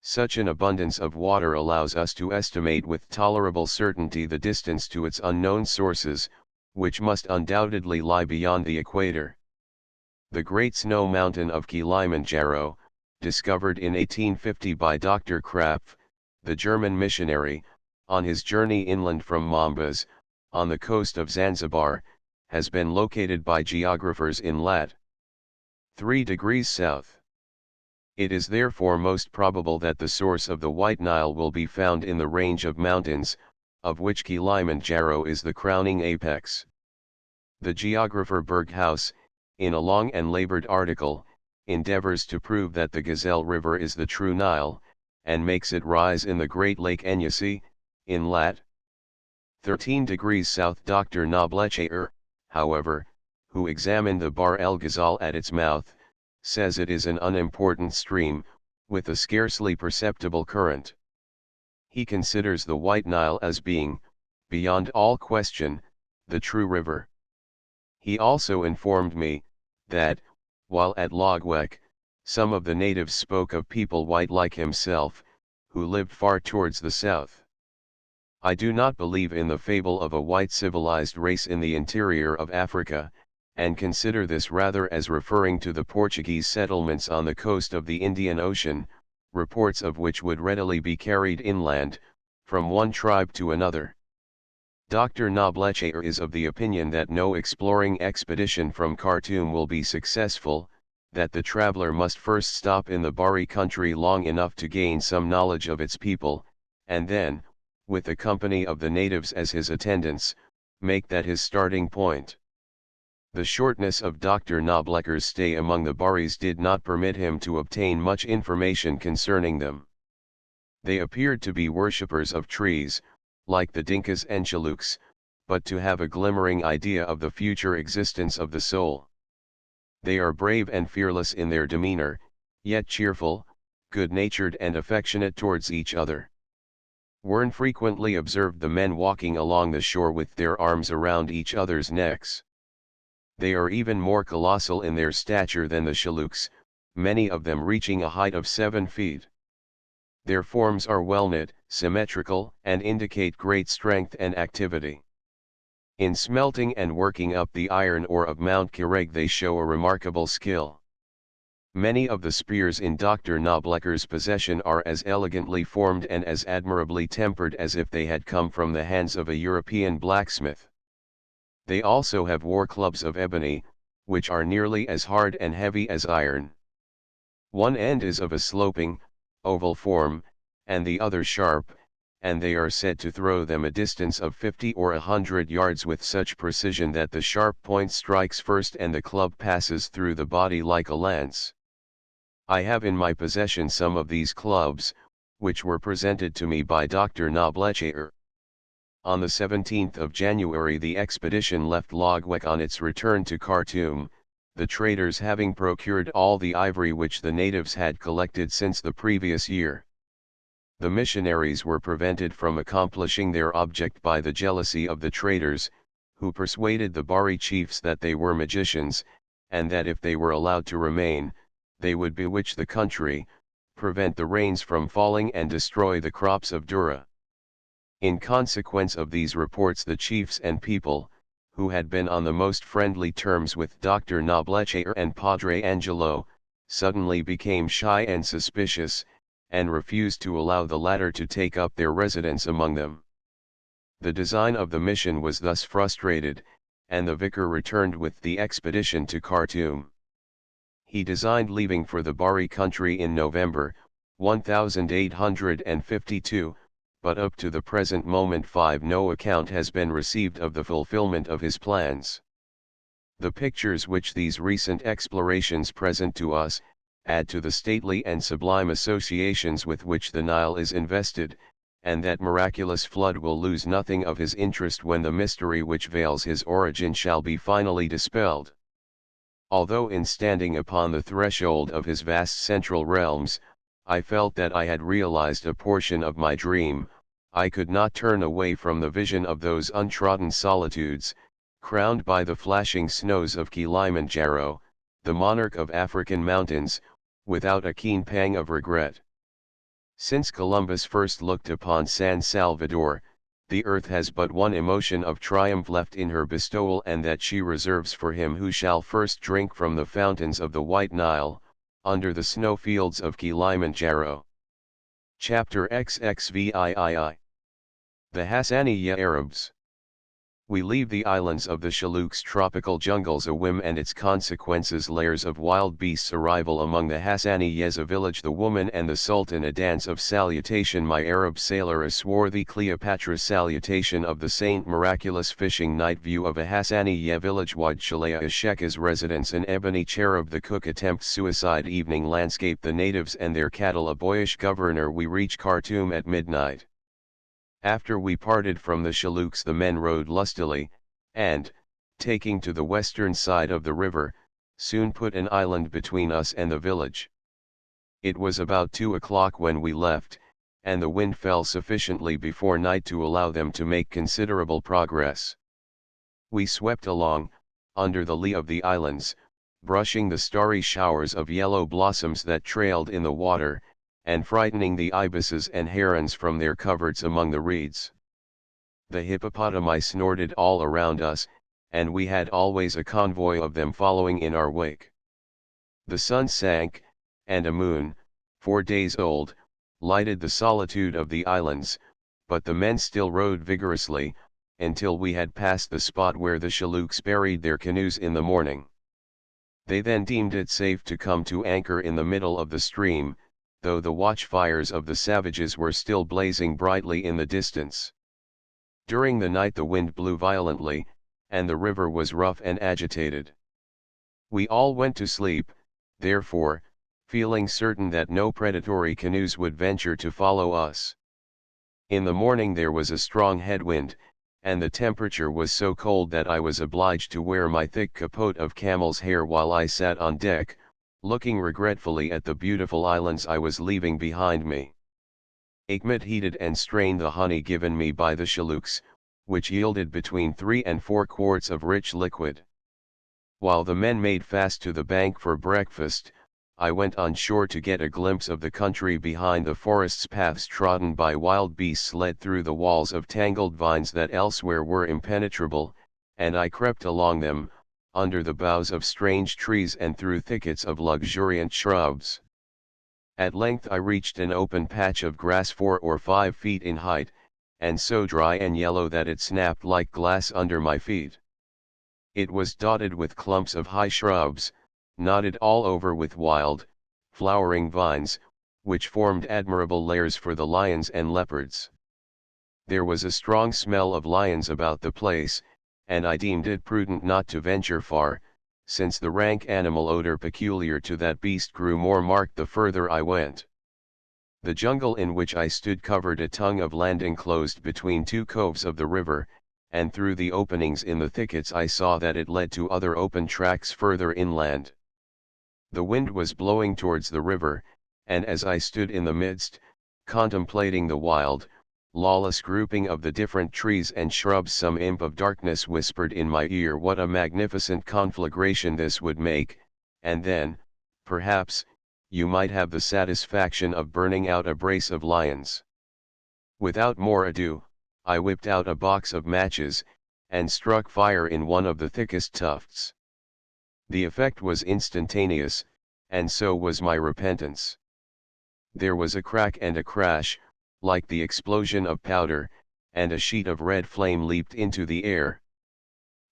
Such an abundance of water allows us to estimate with tolerable certainty the distance to its unknown sources, which must undoubtedly lie beyond the equator. The great snow mountain of Kilimanjaro, discovered in 1850 by Dr. Krapf, the German missionary, on his journey inland from Mombas, on the coast of Zanzibar, has been located by geographers in lat. 3 degrees south. It is therefore most probable that the source of the White Nile will be found in the range of mountains, of which Kilimanjaro is the crowning apex. The geographer Berghaus, in a long and labored article, endeavors to prove that the Gazelle River is the true Nile, and makes it rise in the Great Lake Enyasi, in lat. 13 degrees south. Dr. Noblechaer, however, who examined the Bahr el Ghazal at its mouth, says it is an unimportant stream, with a scarcely perceptible current. He considers the White Nile as being, beyond all question, the true river. He also informed me, that, while at Logwek, some of the natives spoke of people white like himself, who lived far towards the south. I do not believe in the fable of a white civilized race in the interior of Africa, and consider this rather as referring to the Portuguese settlements on the coast of the Indian Ocean, reports of which would readily be carried inland, from one tribe to another. Dr. Noblechaer is of the opinion that no exploring expedition from Khartoum will be successful, that the traveler must first stop in the Bari country long enough to gain some knowledge of its people, and then, with a company of the natives as his attendants, make that his starting point. The shortness of Dr. Noblechaer's stay among the Baris did not permit him to obtain much information concerning them. They appeared to be worshippers of trees, like the Dinkas and Chaluks, but to have a glimmering idea of the future existence of the soul. They are brave and fearless in their demeanor, yet cheerful, good-natured and affectionate towards each other. Wern frequently observed the men walking along the shore with their arms around each other's necks. They are even more colossal in their stature than the Chaluks, many of them reaching a height of 7 feet. Their forms are well knit, symmetrical, and indicate great strength and activity. In smelting and working up the iron ore of Mount Kireg they show a remarkable skill. Many of the spears in Dr. Knoblecker's possession are as elegantly formed and as admirably tempered as if they had come from the hands of a European blacksmith. They also have war clubs of ebony, which are nearly as hard and heavy as iron. One end is of a sloping, oval form, and the other sharp, and they are said to throw them a distance of 50 or 100 yards with such precision that the sharp point strikes first and the club passes through the body like a lance. I have in my possession some of these clubs, which were presented to me by Dr. Knoblecher. On the 17th of January the expedition left Logwek on its return to Khartoum, the traders having procured all the ivory which the natives had collected since the previous year. The missionaries were prevented from accomplishing their object by the jealousy of the traders, who persuaded the Bari chiefs that they were magicians, and that if they were allowed to remain, they would bewitch the country, prevent the rains from falling and destroy the crops of Dura. In consequence of these reports the chiefs and people, who had been on the most friendly terms with Dr. Knoblecher and Padre Angelo, suddenly became shy and suspicious, and refused to allow the latter to take up their residence among them. The design of the mission was thus frustrated, and the vicar returned with the expedition to Khartoum. He designed leaving for the Bari country in November, 1852, but up to the present moment no account has been received of the fulfillment of his plans. The pictures which these recent explorations present to us, add to the stately and sublime associations with which the Nile is invested, and that miraculous flood will lose nothing of his interest when the mystery which veils his origin shall be finally dispelled. Although in standing upon the threshold of his vast central realms, I felt that I had realized a portion of my dream, I could not turn away from the vision of those untrodden solitudes, crowned by the flashing snows of Kilimanjaro, the monarch of African mountains, without a keen pang of regret. Since Columbus first looked upon San Salvador, the earth has but one emotion of triumph left in her bestowal, and that she reserves for him who shall first drink from the fountains of the White Nile, under the snowfields of Kilimanjaro. Chapter XXVIII. The Hassaniya Arabs. We leave the islands of the Shalouk's tropical jungles a whim and its consequences layers of wild beasts arrival among the Hassaniyas a village the woman and the sultan a dance of salutation my Arab sailor a swarthy Cleopatra salutation of the saint miraculous fishing night view of a Hassaniya village Wad Shalaya a Sheka's residence an ebony cherub the cook attempts suicide evening landscape the natives and their cattle a boyish governor we reach Khartoum at midnight. After we parted from the Shalouks the men rowed lustily, and, taking to the western side of the river, soon put an island between us and the village. It was about 2 o'clock when we left, and the wind fell sufficiently before night to allow them to make considerable progress. We swept along, under the lee of the islands, brushing the starry showers of yellow blossoms that trailed in the water, and frightening the ibises and herons from their coverts among the reeds. The hippopotami snorted all around us, and we had always a convoy of them following in our wake. The sun sank, and a moon, 4 days old, lighted the solitude of the islands, but the men still rowed vigorously, until we had passed the spot where the Shalouks buried their canoes in the morning. They then deemed it safe to come to anchor in the middle of the stream, though the watchfires of the savages were still blazing brightly in the distance. During the night the wind blew violently, and the river was rough and agitated. We all went to sleep, therefore, feeling certain that no predatory canoes would venture to follow us. In the morning there was a strong headwind, and the temperature was so cold that I was obliged to wear my thick capote of camel's hair while I sat on deck, looking regretfully at the beautiful islands I was leaving behind me. Achmet heated and strained the honey given me by the Shalouks, which yielded between 3 and 4 quarts of rich liquid. While the men made fast to the bank for breakfast, I went on shore to get a glimpse of the country behind the forest's paths trodden by wild beasts led through the walls of tangled vines that elsewhere were impenetrable, and I crept along them, under the boughs of strange trees and through thickets of luxuriant shrubs. At length I reached an open patch of grass 4 or 5 feet in height, and so dry and yellow that it snapped like glass under my feet. It was dotted with clumps of high shrubs, knotted all over with wild, flowering vines, which formed admirable lairs for the lions and leopards. There was a strong smell of lions about the place, and I deemed it prudent not to venture far, since the rank animal odor peculiar to that beast grew more marked the further I went. The jungle in which I stood covered a tongue of land enclosed between 2 coves of the river, and through the openings in the thickets I saw that it led to other open tracts further inland. The wind was blowing towards the river, and as I stood in the midst, contemplating the wild, lawless grouping of the different trees and shrubs, some imp of darkness whispered in my ear what a magnificent conflagration this would make, and then, perhaps, you might have the satisfaction of burning out a brace of lions. Without more ado, I whipped out a box of matches, and struck fire in one of the thickest tufts. The effect was instantaneous, and so was my repentance. There was a crack and a crash, like the explosion of powder, and a sheet of red flame leaped into the air.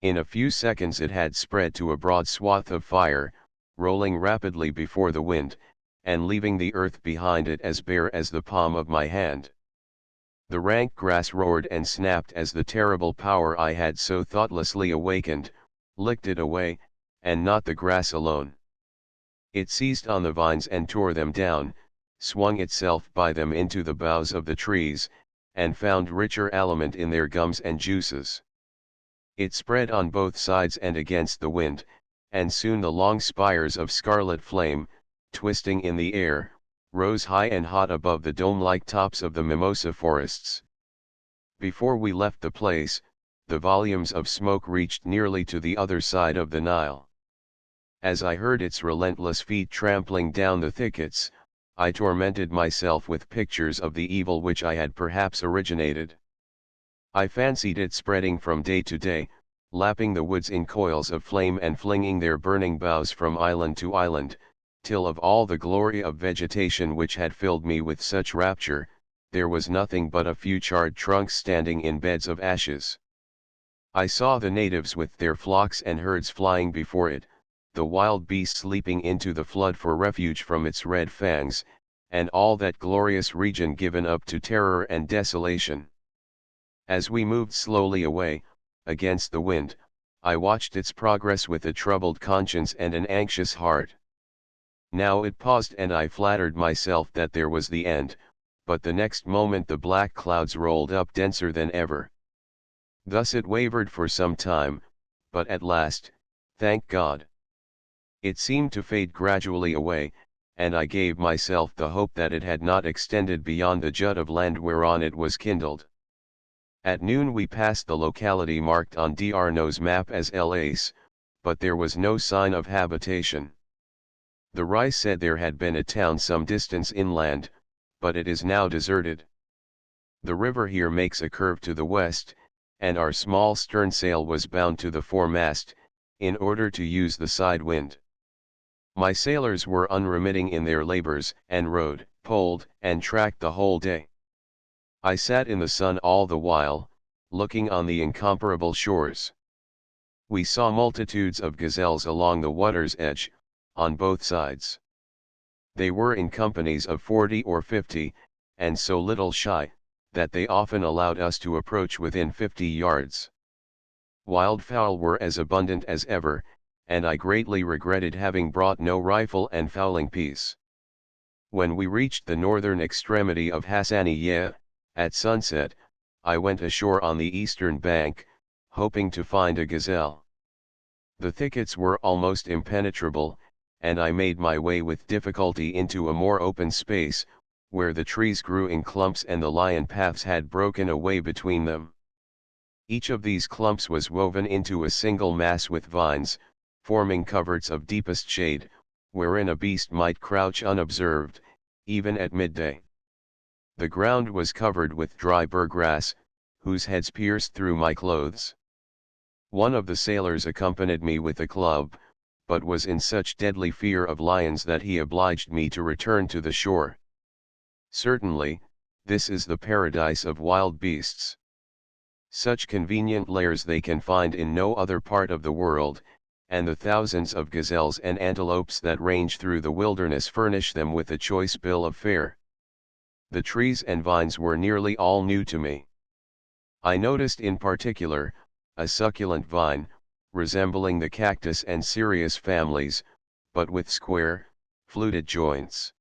In a few seconds it had spread to a broad swath of fire, rolling rapidly before the wind, and leaving the earth behind it as bare as the palm of my hand. The rank grass roared and snapped as the terrible power I had so thoughtlessly awakened, licked it away, and not the grass alone. It seized on the vines and tore them down, swung itself by them into the boughs of the trees, and found richer aliment in their gums and juices. It spread on both sides and against the wind, and soon the long spires of scarlet flame, twisting in the air, rose high and hot above the dome-like tops of the mimosa forests. Before we left the place, the volumes of smoke reached nearly to the other side of the Nile. As I heard its relentless feet trampling down the thickets, I tormented myself with pictures of the evil which I had perhaps originated. I fancied it spreading from day to day, lapping the woods in coils of flame and flinging their burning boughs from island to island, till of all the glory of vegetation which had filled me with such rapture, there was nothing but a few charred trunks standing in beds of ashes. I saw the natives with their flocks and herds flying before it, the wild beasts leaping into the flood for refuge from its red fangs, and all that glorious region given up to terror and desolation. As we moved slowly away, against the wind, I watched its progress with a troubled conscience and an anxious heart. Now it paused and I flattered myself that there was the end, but the next moment the black clouds rolled up denser than ever. Thus it wavered for some time, but at last, thank God, it seemed to fade gradually away, and I gave myself the hope that it had not extended beyond the jut of land whereon it was kindled. At noon we passed the locality marked on D'Arnaud's map as El Ace, but there was no sign of habitation. The Rai said there had been a town some distance inland, but it is now deserted. The river here makes a curve to the west, and our small stern sail was bound to the foremast, in order to use the side wind. My sailors were unremitting in their labors, and rowed, poled, and tracked the whole day. I sat in the sun all the while, looking on the incomparable shores. We saw multitudes of gazelles along the water's edge, on both sides. They were in companies of 40 or 50, and so little shy, that they often allowed us to approach within 50 yards. Wildfowl were as abundant as ever, and I greatly regretted having brought no rifle and fowling piece. When we reached the northern extremity of Hassanieh, at sunset, I went ashore on the eastern bank, hoping to find a gazelle. The thickets were almost impenetrable, and I made my way with difficulty into a more open space, where the trees grew in clumps and the lion paths had broken away between them. Each of these clumps was woven into a single mass with vines, forming coverts of deepest shade, wherein a beast might crouch unobserved, even at midday. The ground was covered with dry burr grass, whose heads pierced through my clothes. One of the sailors accompanied me with a club, but was in such deadly fear of lions that he obliged me to return to the shore. Certainly, this is the paradise of wild beasts. Such convenient lairs they can find in no other part of the world, and the thousands of gazelles and antelopes that range through the wilderness furnish them with a choice bill of fare. The trees and vines were nearly all new to me. I noticed in particular, a succulent vine, resembling the cactus and cereus families, but with square, fluted joints.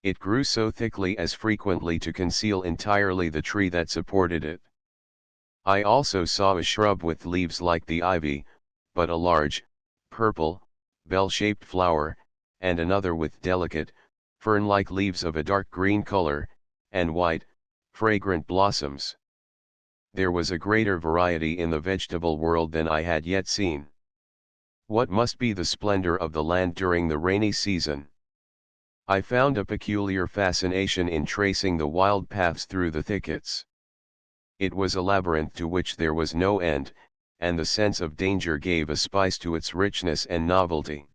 It grew so thickly as frequently to conceal entirely the tree that supported it. I also saw a shrub with leaves like the ivy, but a large, purple, bell-shaped flower, and another with delicate, fern-like leaves of a dark green color, and white, fragrant blossoms. There was a greater variety in the vegetable world than I had yet seen. What must be the splendor of the land during the rainy season? I found a peculiar fascination in tracing the wild paths through the thickets. It was a labyrinth to which there was no end, and the sense of danger gave a spice to its richness and novelty.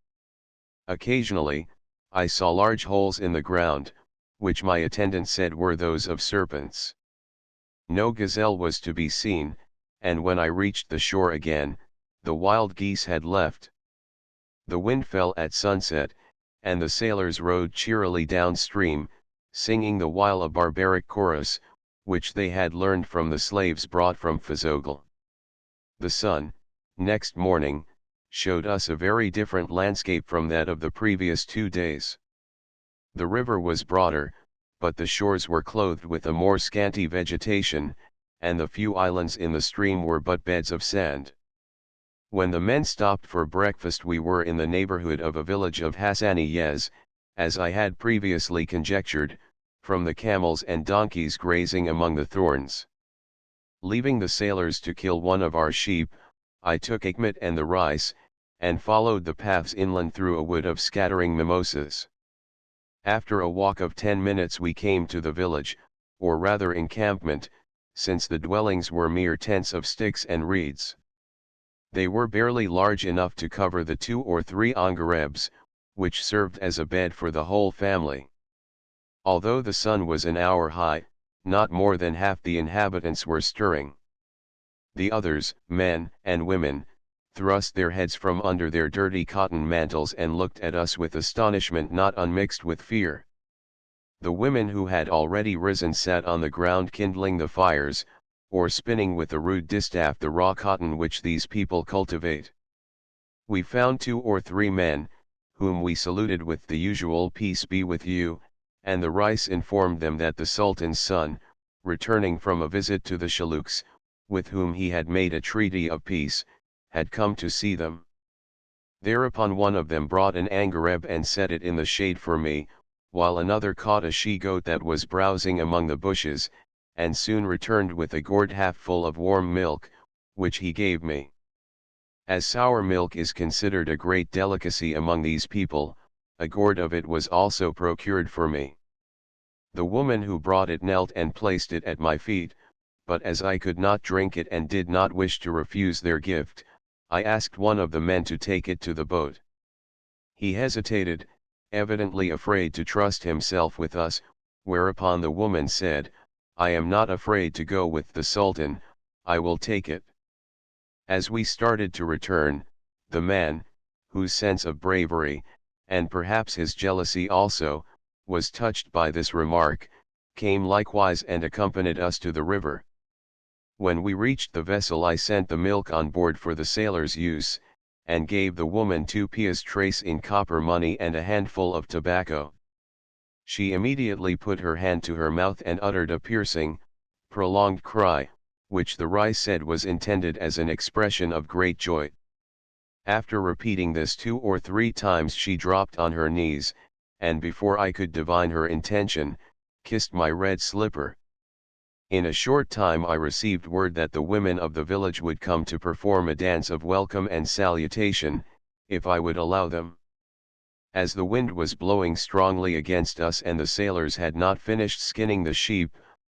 Occasionally, I saw large holes in the ground, which my attendant said were those of serpents. No gazelle was to be seen, and when I reached the shore again, the wild geese had left. The wind fell at sunset, and the sailors rowed cheerily downstream, singing the while a barbaric chorus, which they had learned from the slaves brought from Fazogl. The sun, next morning, showed us a very different landscape from that of the previous 2 days. The river was broader, but the shores were clothed with a more scanty vegetation, and the few islands in the stream were but beds of sand. When the men stopped for breakfast we were in the neighborhood of a village of Hassaniyez, as I had previously conjectured, from the camels and donkeys grazing among the thorns. Leaving the sailors to kill one of our sheep, I took Achmet and the rice, and followed the paths inland through a wood of scattering mimosas. After a walk of 10 minutes we came to the village, or rather encampment, since the dwellings were mere tents of sticks and reeds. They were barely large enough to cover the 2 or 3 angarebs, which served as a bed for the whole family. Although the sun was an hour high, not more than half the inhabitants were stirring. The others, men and women, thrust their heads from under their dirty cotton mantles and looked at us with astonishment not unmixed with fear. The women who had already risen sat on the ground kindling the fires, or spinning with a rude distaff the raw cotton which these people cultivate. We found 2 or 3 men, whom we saluted with the usual "Peace be with you," and the Rais informed them that the Sultan's son, returning from a visit to the Shaluks, with whom he had made a treaty of peace, had come to see them. Thereupon one of them brought an angareb and set it in the shade for me, while another caught a she-goat that was browsing among the bushes, and soon returned with a gourd half full of warm milk, which he gave me. As sour milk is considered a great delicacy among these people, a gourd of it was also procured for me. The woman who brought it knelt and placed it at my feet, but as I could not drink it and did not wish to refuse their gift, I asked one of the men to take it to the boat. He hesitated, evidently afraid to trust himself with us, whereupon the woman said, "I am not afraid to go with the Sultan, I will take it." As we started to return, the man, whose sense of bravery, and perhaps his jealousy also, was touched by this remark, came likewise and accompanied us to the river. When we reached the vessel I sent the milk on board for the sailors' use, and gave the woman 2 piastres in copper money and a handful of tobacco. She immediately put her hand to her mouth and uttered a piercing, prolonged cry, which the Rais said was intended as an expression of great joy. After repeating this 2 or 3 times she dropped on her knees, and before I could divine her intention, kissed my red slipper. In a short time I received word that the women of the village would come to perform a dance of welcome and salutation, if I would allow them. As the wind was blowing strongly against us and the sailors had not finished skinning the sheep,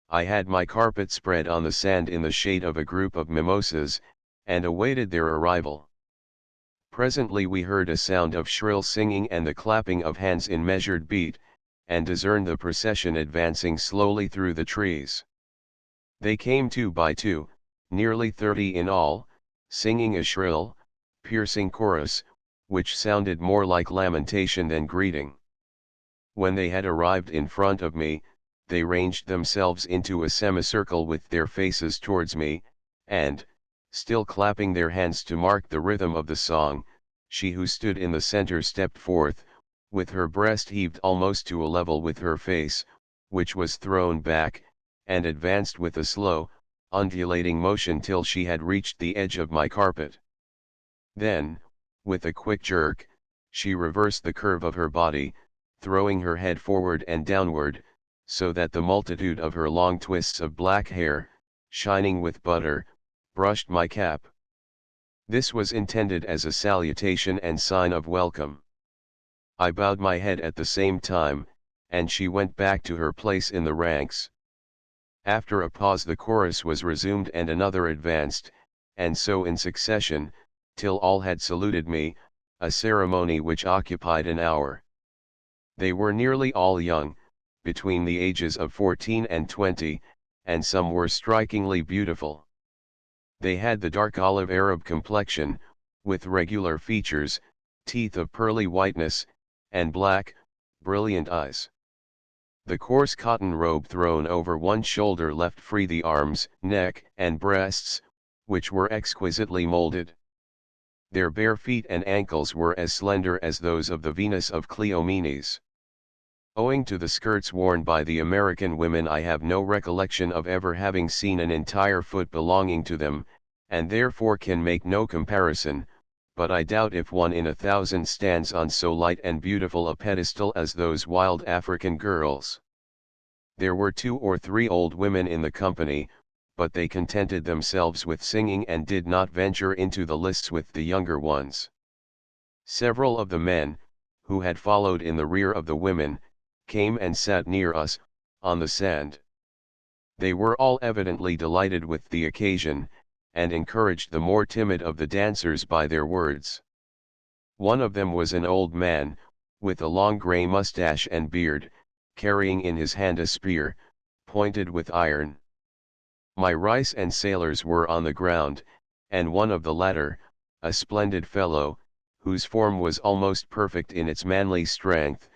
I had my carpet spread on the sand in the shade of a group of mimosas, and awaited their arrival. Presently we heard a sound of shrill singing and the clapping of hands in measured beat, and discerned the procession advancing slowly through the trees. They came 2 by 2, nearly 30 in all, singing a shrill, piercing chorus, which sounded more like lamentation than greeting. When they had arrived in front of me, they ranged themselves into a semicircle with their faces towards me, and, still clapping their hands to mark the rhythm of the song, she who stood in the center stepped forth, with her breast heaved almost to a level with her face, which was thrown back, and advanced with a slow, undulating motion till she had reached the edge of my carpet. Then, with a quick jerk, she reversed the curve of her body, throwing her head forward and downward, so that the multitude of her long twists of black hair, shining with butter, brushed my cap. This was intended as a salutation and sign of welcome. I bowed my head at the same time, and she went back to her place in the ranks. After a pause the chorus was resumed and another advanced, and so in succession, till all had saluted me, a ceremony which occupied an hour. They were nearly all young, between the ages of 14 and 20, and some were strikingly beautiful. They had the dark olive Arab complexion, with regular features, teeth of pearly whiteness, and black, brilliant eyes. The coarse cotton robe thrown over one shoulder left free the arms, neck, and breasts, which were exquisitely molded. Their bare feet and ankles were as slender as those of the Venus of Cleomenes. Owing to the skirts worn by the American women, I have no recollection of ever having seen an entire foot belonging to them, and therefore can make no comparison, but I doubt if 1 in 1,000 stands on so light and beautiful a pedestal as those wild African girls. There were 2 or 3 old women in the company, but they contented themselves with singing and did not venture into the lists with the younger ones. Several of the men, who had followed in the rear of the women, came and sat near us, on the sand. They were all evidently delighted with the occasion, and encouraged the more timid of the dancers by their words. One of them was an old man, with a long grey moustache and beard, carrying in his hand a spear, pointed with iron. My rice and sailors were on the ground, and one of the latter, a splendid fellow, whose form was almost perfect in its manly strength,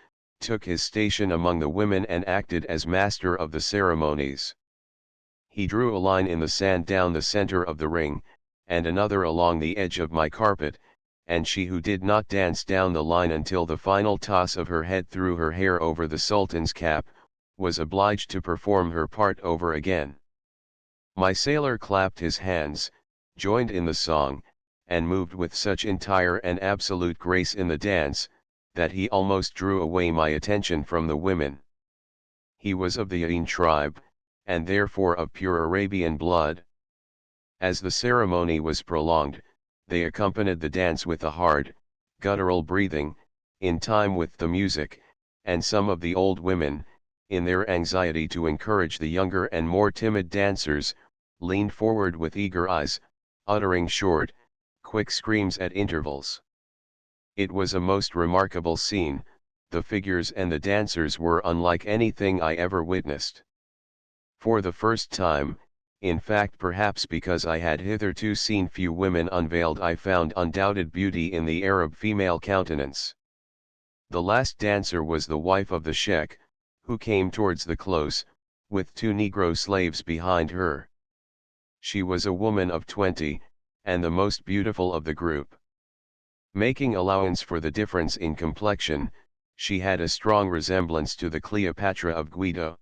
took his station among the women and acted as master of the ceremonies. He drew a line in the sand down the center of the ring, and another along the edge of my carpet, and she who did not dance down the line until the final toss of her head threw her hair over the Sultan's cap, was obliged to perform her part over again. My sailor clapped his hands, joined in the song, and moved with such entire and absolute grace in the dance, that he almost drew away my attention from the women. He was of the Ain tribe, and therefore of pure Arabian blood. As the ceremony was prolonged, they accompanied the dance with a hard, guttural breathing, in time with the music, and some of the old women, in their anxiety to encourage the younger and more timid dancers, leaned forward with eager eyes, uttering short, quick screams at intervals. It was a most remarkable scene. The figures and the dancers were unlike anything I ever witnessed. For the first time, in fact perhaps because I had hitherto seen few women unveiled, I found undoubted beauty in the Arab female countenance. The last dancer was the wife of the Sheikh, who came towards the close, with 2 Negro slaves behind her. She was a woman of 20, and the most beautiful of the group. Making allowance for the difference in complexion, she had a strong resemblance to the Cleopatra of Guido.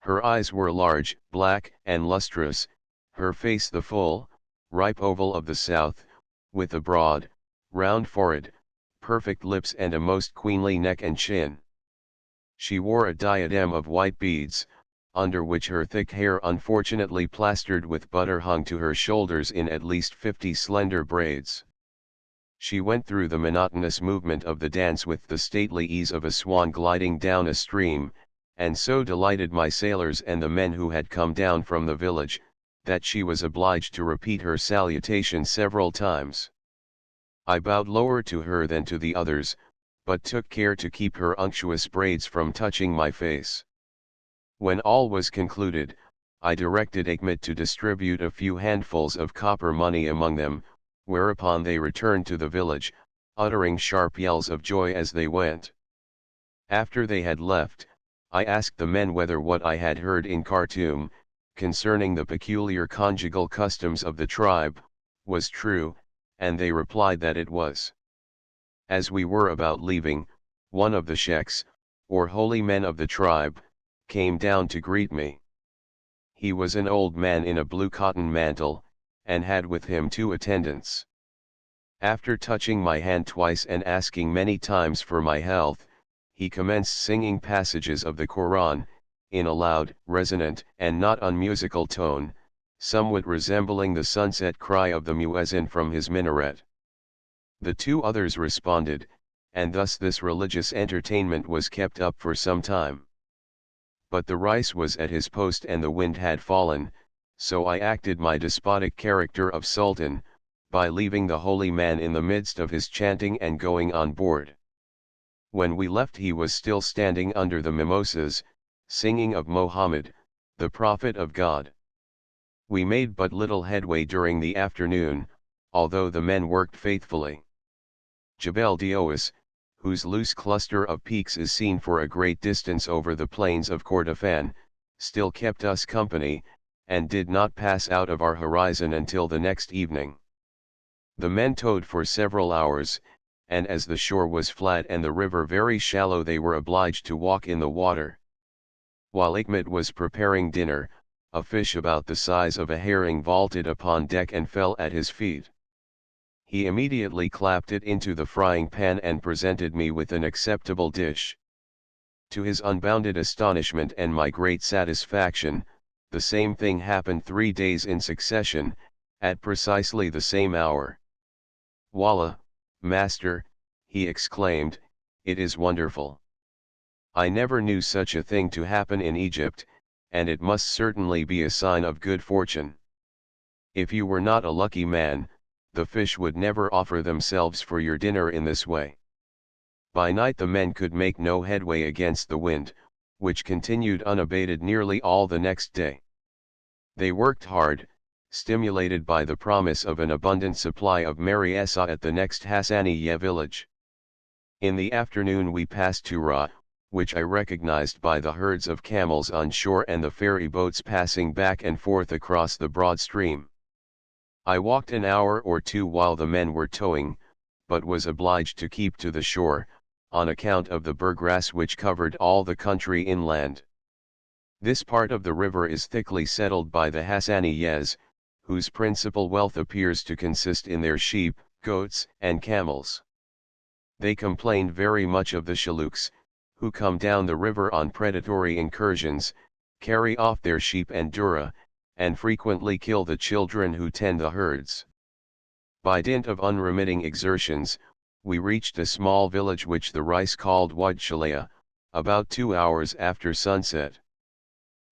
Her eyes were large, black, and lustrous, her face the full, ripe oval of the South, with a broad, round forehead, perfect lips and a most queenly neck and chin. She wore a diadem of white beads, under which her thick hair unfortunately plastered with butter hung to her shoulders in at least 50 slender braids. She went through the monotonous movement of the dance with the stately ease of a swan gliding down a stream, and so delighted my sailors and the men who had come down from the village, that she was obliged to repeat her salutation several times. I bowed lower to her than to the others, but took care to keep her unctuous braids from touching my face. When all was concluded, I directed Achmet to distribute a few handfuls of copper money among them, whereupon they returned to the village, uttering sharp yells of joy as they went. After they had left, I asked the men whether what I had heard in Khartoum, concerning the peculiar conjugal customs of the tribe, was true, and they replied that it was. As we were about leaving, one of the sheikhs, or holy men of the tribe, came down to greet me. He was an old man in a blue cotton mantle, and had with him 2 attendants. After touching my hand twice and asking many times for my health, he commenced singing passages of the Quran, in a loud, resonant, and not unmusical tone, somewhat resembling the sunset cry of the muezzin from his minaret. The 2 others responded, and thus this religious entertainment was kept up for some time. But the rice was at his post and the wind had fallen, so I acted my despotic character of sultan, by leaving the holy man in the midst of his chanting and going on board. When we left he was still standing under the mimosas, singing of Mohammed, the Prophet of God. We made but little headway during the afternoon, although the men worked faithfully. Jebel Diois, whose loose cluster of peaks is seen for a great distance over the plains of Kordofan, still kept us company, and did not pass out of our horizon until the next evening. The men towed for several hours, and as the shore was flat and the river very shallow they were obliged to walk in the water. While Achmet was preparing dinner, a fish about the size of a herring vaulted upon deck and fell at his feet. He immediately clapped it into the frying pan and presented me with an acceptable dish. To his unbounded astonishment and my great satisfaction, the same thing happened 3 days in succession, at precisely the same hour. "Wallah, master," he exclaimed, "it is wonderful. I never knew such a thing to happen in Egypt, and it must certainly be a sign of good fortune. If you were not a lucky man, the fish would never offer themselves for your dinner in this way." By night the men could make no headway against the wind, which continued unabated nearly all the next day. They worked hard, stimulated by the promise of an abundant supply of Mari Essa at the next Hassaniye village. In the afternoon we passed Tura, which I recognized by the herds of camels on shore and the ferry boats passing back and forth across the broad stream. I walked an hour or 2 while the men were towing, but was obliged to keep to the shore, on account of the burgrass which covered all the country inland. This part of the river is thickly settled by the Hassaniyes, whose principal wealth appears to consist in their sheep, goats, and camels. They complain very much of the Shaluks, who come down the river on predatory incursions, carry off their sheep and dura, and frequently kill the children who tend the herds. By dint of unremitting exertions, we reached a small village which the Rice called Wad Shalaya, about 2 hours after sunset.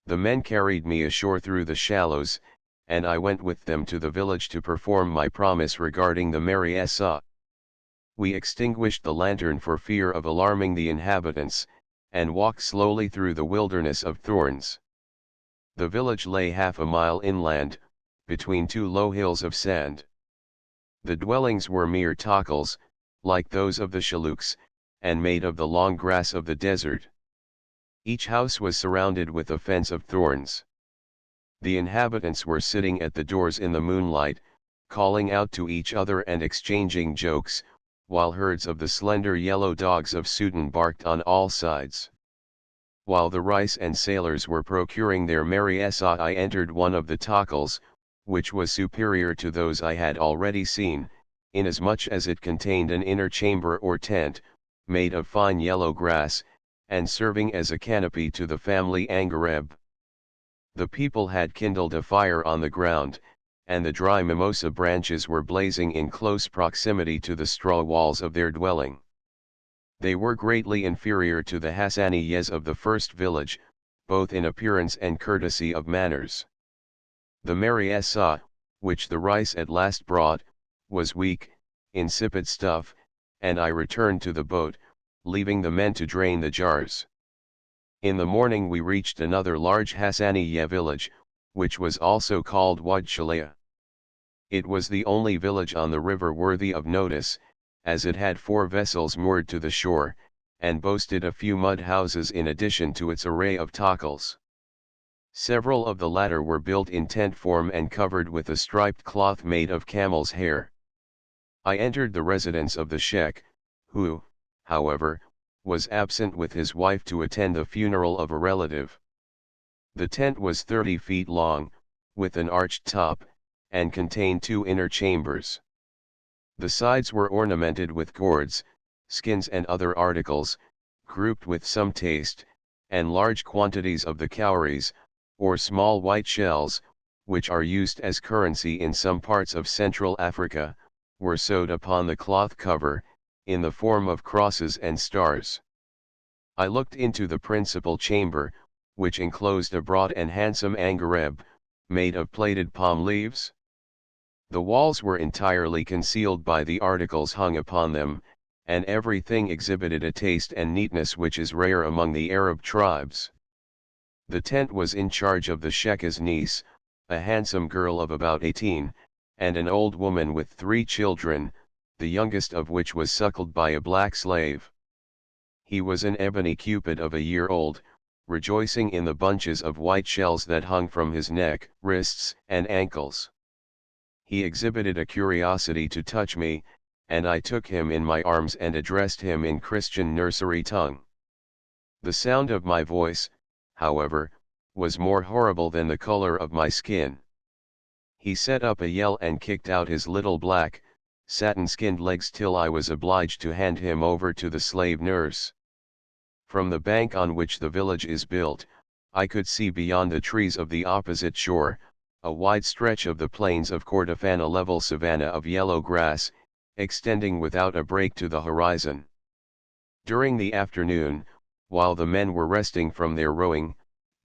The men carried me ashore through the shallows, and I went with them to the village to perform my promise regarding the Mari Essa. We extinguished the lantern for fear of alarming the inhabitants, and walked slowly through the wilderness of thorns. The village lay half a mile inland, between 2 low hills of sand. The dwellings were mere takals, like those of the Shaluks, and made of the long grass of the desert. Each house was surrounded with a fence of thorns. The inhabitants were sitting at the doors in the moonlight, calling out to each other and exchanging jokes, while herds of the slender yellow dogs of Sudan barked on all sides. While the rice and sailors were procuring their Mari Essa, I entered one of the takals, which was superior to those I had already seen, inasmuch as it contained an inner chamber or tent, made of fine yellow grass, and serving as a canopy to the family angareb. The people had kindled a fire on the ground, and the dry mimosa branches were blazing in close proximity to the straw walls of their dwelling. They were greatly inferior to the Hassaniyes of the first village, both in appearance and courtesy of manners. The mariessa, which the rice at last brought, was weak, insipid stuff, and I returned to the boat, leaving the men to drain the jars. In the morning we reached another large Hassaniya village, which was also called Wad Shalaya. It was the only village on the river worthy of notice, as it had 4 vessels moored to the shore, and boasted a few mud houses in addition to its array of takals. Several of the latter were built in tent form and covered with a striped cloth made of camel's hair. I entered the residence of the sheikh, who, however, was absent with his wife to attend the funeral of a relative. The tent was 30 feet long, with an arched top, and contained 2 inner chambers. The sides were ornamented with gourds, skins and other articles, grouped with some taste, and large quantities of the cowries, or small white shells, which are used as currency in some parts of Central Africa, were sewed upon the cloth cover, in the form of crosses and stars. I looked into the principal chamber, which enclosed a broad and handsome angareb, made of plaited palm leaves. The walls were entirely concealed by the articles hung upon them, and everything exhibited a taste and neatness which is rare among the Arab tribes. The tent was in charge of the Sheikh's niece, a handsome girl of about 18, and an old woman with 3 children, the youngest of which was suckled by a black slave. He was an ebony cupid of a year old, rejoicing in the bunches of white shells that hung from his neck, wrists, and ankles. He exhibited a curiosity to touch me, and I took him in my arms and addressed him in Christian nursery tongue. The sound of my voice, however, was more horrible than the color of my skin. He set up a yell and kicked out his little black, satin-skinned legs till I was obliged to hand him over to the slave nurse. From the bank on which the village is built, I could see beyond the trees of the opposite shore, a wide stretch of the plains of Kordofan, a level savanna of yellow grass, extending without a break to the horizon. During the afternoon, while the men were resting from their rowing,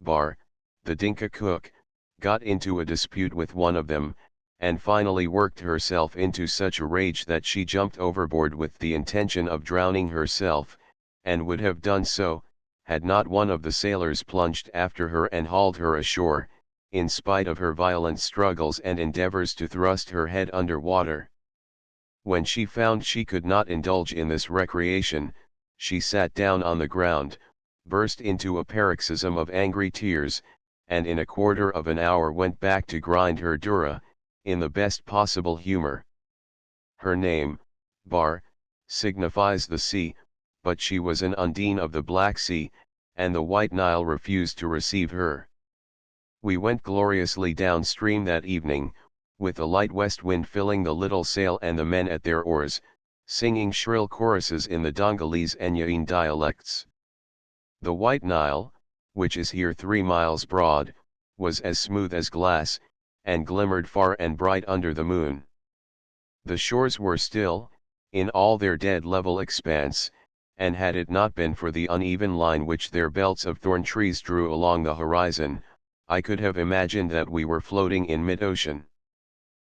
Bar, the Dinka cook, got into a dispute with one of them, and finally worked herself into such a rage that she jumped overboard with the intention of drowning herself, and would have done so, had not one of the sailors plunged after her and hauled her ashore, in spite of her violent struggles and endeavors to thrust her head under water. When she found she could not indulge in this recreation, she sat down on the ground, burst into a paroxysm of angry tears, and in a quarter of an hour went back to grind her durra, in the best possible humor. Her name, Bar, signifies the sea, but she was an Undine of the Black Sea, and the White Nile refused to receive her. We went gloriously downstream that evening, with a light west wind filling the little sail and the men at their oars, singing shrill choruses in the Dongalese and Yain dialects. The White Nile, which is here 3 miles broad, was as smooth as glass, and glimmered far and bright under the moon. The shores were still, in all their dead level expanse, and had it not been for the uneven line which their belts of thorn trees drew along the horizon, I could have imagined that we were floating in mid-ocean.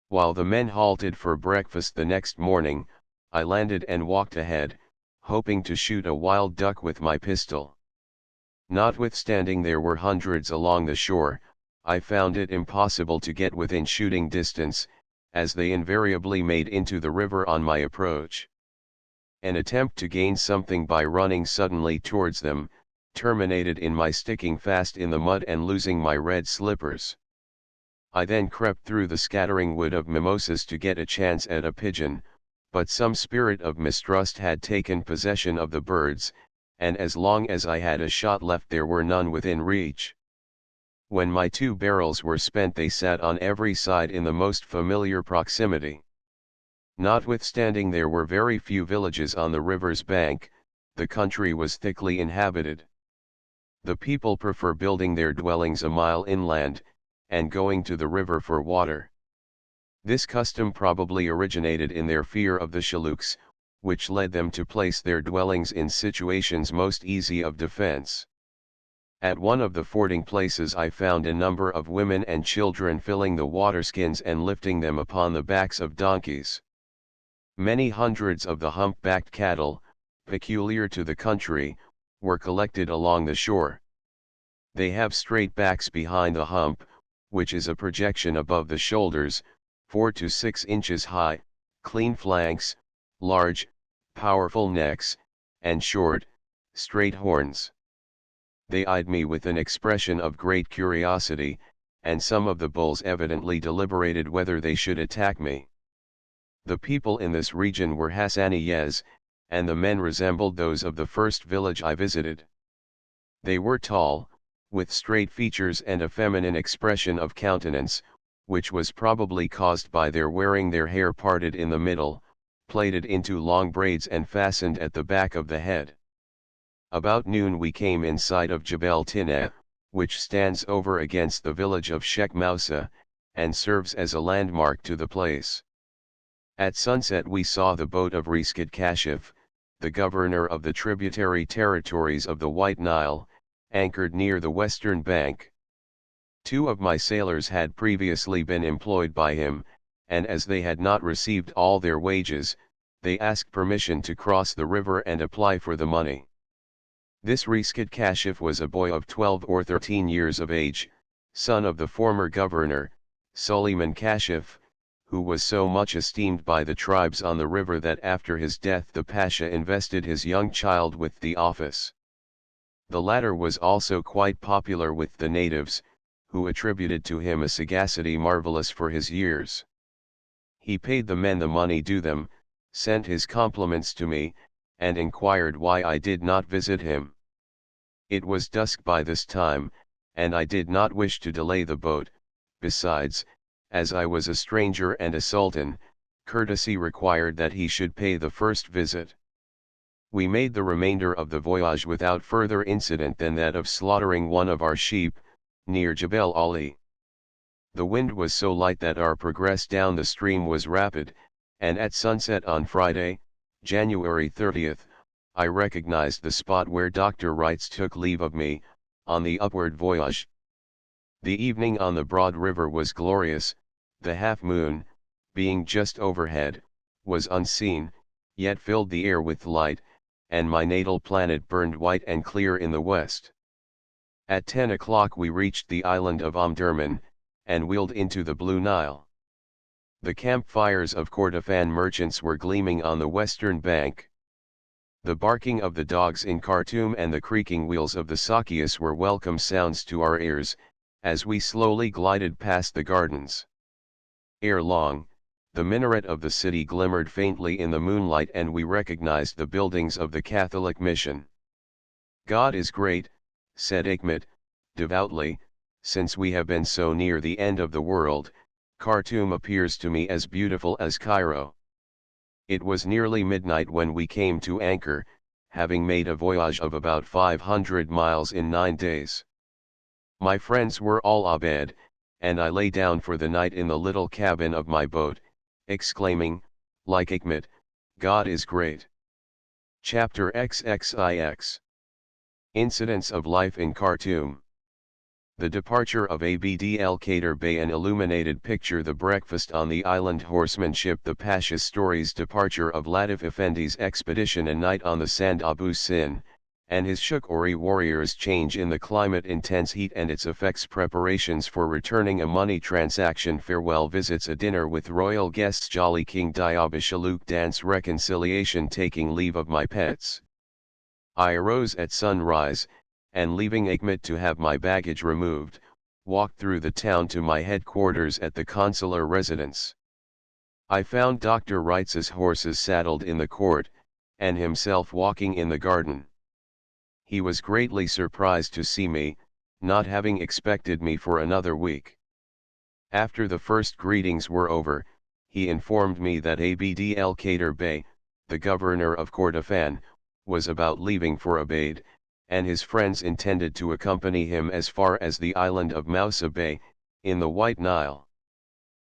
While the men halted for breakfast the next morning, I landed and walked ahead, hoping to shoot a wild duck with my pistol. Notwithstanding there were hundreds along the shore, I found it impossible to get within shooting distance, as they invariably made into the river on my approach. An attempt to gain something by running suddenly towards them, terminated in my sticking fast in the mud and losing my red slippers. I then crept through the scattering wood of mimosas to get a chance at a pigeon, but some spirit of mistrust had taken possession of the birds, and as long as I had a shot left there were none within reach. When my 2 barrels were spent they sat on every side in the most familiar proximity. Notwithstanding there were very few villages on the river's bank, the country was thickly inhabited. The people prefer building their dwellings a mile inland, and going to the river for water. This custom probably originated in their fear of the chaluks, which led them to place their dwellings in situations most easy of defense. At one of the fording places I found a number of women and children filling the waterskins and lifting them upon the backs of donkeys. Many hundreds of the hump-backed cattle, peculiar to the country, were collected along the shore. They have straight backs behind the hump, which is a projection above the shoulders, 4 to 6 inches high, clean flanks, large, powerful necks, and short, straight horns. They eyed me with an expression of great curiosity, and some of the bulls evidently deliberated whether they should attack me. The people in this region were Hassaniyes, and the men resembled those of the first village I visited. They were tall, with straight features and a feminine expression of countenance, which was probably caused by their wearing their hair parted in the middle, plaited into long braids and fastened at the back of the head. About noon we came in sight of Jebel Tineh, which stands over against the village of Sheikh Moussa, and serves as a landmark to the place. At sunset we saw the boat of Riskid Kashif, the governor of the tributary territories of the White Nile, anchored near the western bank. 2 of my sailors had previously been employed by him, and as they had not received all their wages, they asked permission to cross the river and apply for the money. This Riskid Kashif was a boy of 12 or 13 years of age, son of the former governor, Suleiman Kashif, who was so much esteemed by the tribes on the river that after his death the Pasha invested his young child with the office. The latter was also quite popular with the natives, who attributed to him a sagacity marvelous for his years. He paid the men the money due them, sent his compliments to me, and inquired why I did not visit him. It was dusk by this time, and I did not wish to delay the boat. Besides, as I was a stranger and a sultan, courtesy required that he should pay the first visit. We made the remainder of the voyage without further incident than that of slaughtering one of our sheep, near Jebel Ali. The wind was so light that our progress down the stream was rapid, and at sunset on Friday, January 30th, I recognized the spot where Dr. Wrights took leave of me, on the upward voyage. The evening on the broad river was glorious, the half-moon, being just overhead, was unseen, yet filled the air with light, and my natal planet burned white and clear in the west. At 10 o'clock we reached the island of Omdurman, and wheeled into the Blue Nile. The campfires of Kordofan merchants were gleaming on the western bank. The barking of the dogs in Khartoum and the creaking wheels of the Sakias were welcome sounds to our ears, as we slowly glided past the gardens. Ere long, the minaret of the city glimmered faintly in the moonlight and we recognized the buildings of the Catholic mission. God is great, said Hikmet, devoutly, since we have been so near the end of the world, Khartoum appears to me as beautiful as Cairo. It was nearly midnight when we came to anchor, having made a voyage of about 500 miles in 9 days. My friends were all abed, and I lay down for the night in the little cabin of my boat, exclaiming, like Hikmet, God is great. Chapter XXIX. Incidents of life in Khartoum. The departure of Abd el-Kader Bey, an illuminated picture. The breakfast on the island, horsemanship. The Pasha's stories. Departure of Latif Effendi's expedition. A night on the sand. Abu Sin and his Shukori warriors. Change in the climate, intense heat and its effects. Preparations for returning. A money transaction. Farewell visits. A dinner with royal guests. Jolly King Diabashaluk dance. Reconciliation. Taking leave of my pets. I arose at sunrise, and leaving Hikmet to have my baggage removed, walked through the town to my headquarters at the consular residence. I found Dr. Wrights's horses saddled in the court, and himself walking in the garden. He was greatly surprised to see me, not having expected me for another week. After the first greetings were over, he informed me that Abd el-Kader Bey, the governor of Kordofan, was about leaving for Abade, and his friends intended to accompany him as far as the island of Moussa Bay, in the White Nile.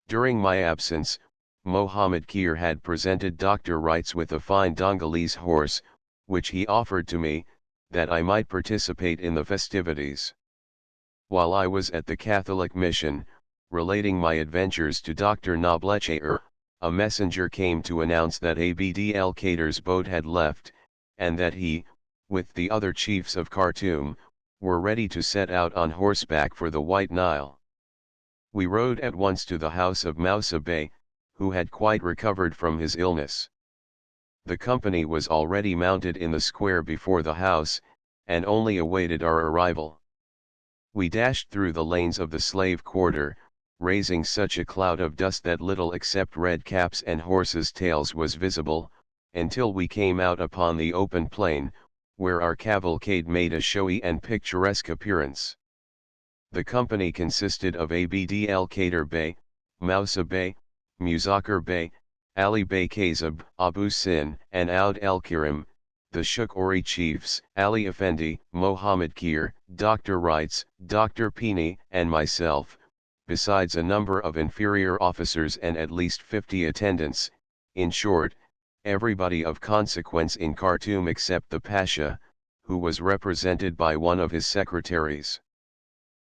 During my absence, Mohammed Kir had presented Dr. Wrights with a fine Dongolese horse, which he offered to me, that I might participate in the festivities. While I was at the Catholic mission, relating my adventures to Dr. Noblechair, a messenger came to announce that Abd el-Kader's boat had left, and that he, with the other chiefs of Khartoum, were ready to set out on horseback for the White Nile. We rode at once to the house of Moussa Bey, who had quite recovered from his illness. The company was already mounted in the square before the house, and only awaited our arrival. We dashed through the lanes of the slave quarter, raising such a cloud of dust that little except red caps and horses' tails was visible, until we came out upon the open plain, where our cavalcade made a showy and picturesque appearance. The company consisted of Abd el-Kader Bey, Moussa Bey, Muzakkar Bey, Ali Bey Kazib, Abu Sin, and Oud el-Kirim, the Shukori chiefs, Ali Effendi, Mohammed Kir, Dr. Wrights, Dr. Pini, and myself, besides a number of inferior officers and at least 50 attendants, in short, everybody of consequence in Khartoum except the Pasha, who was represented by one of his secretaries.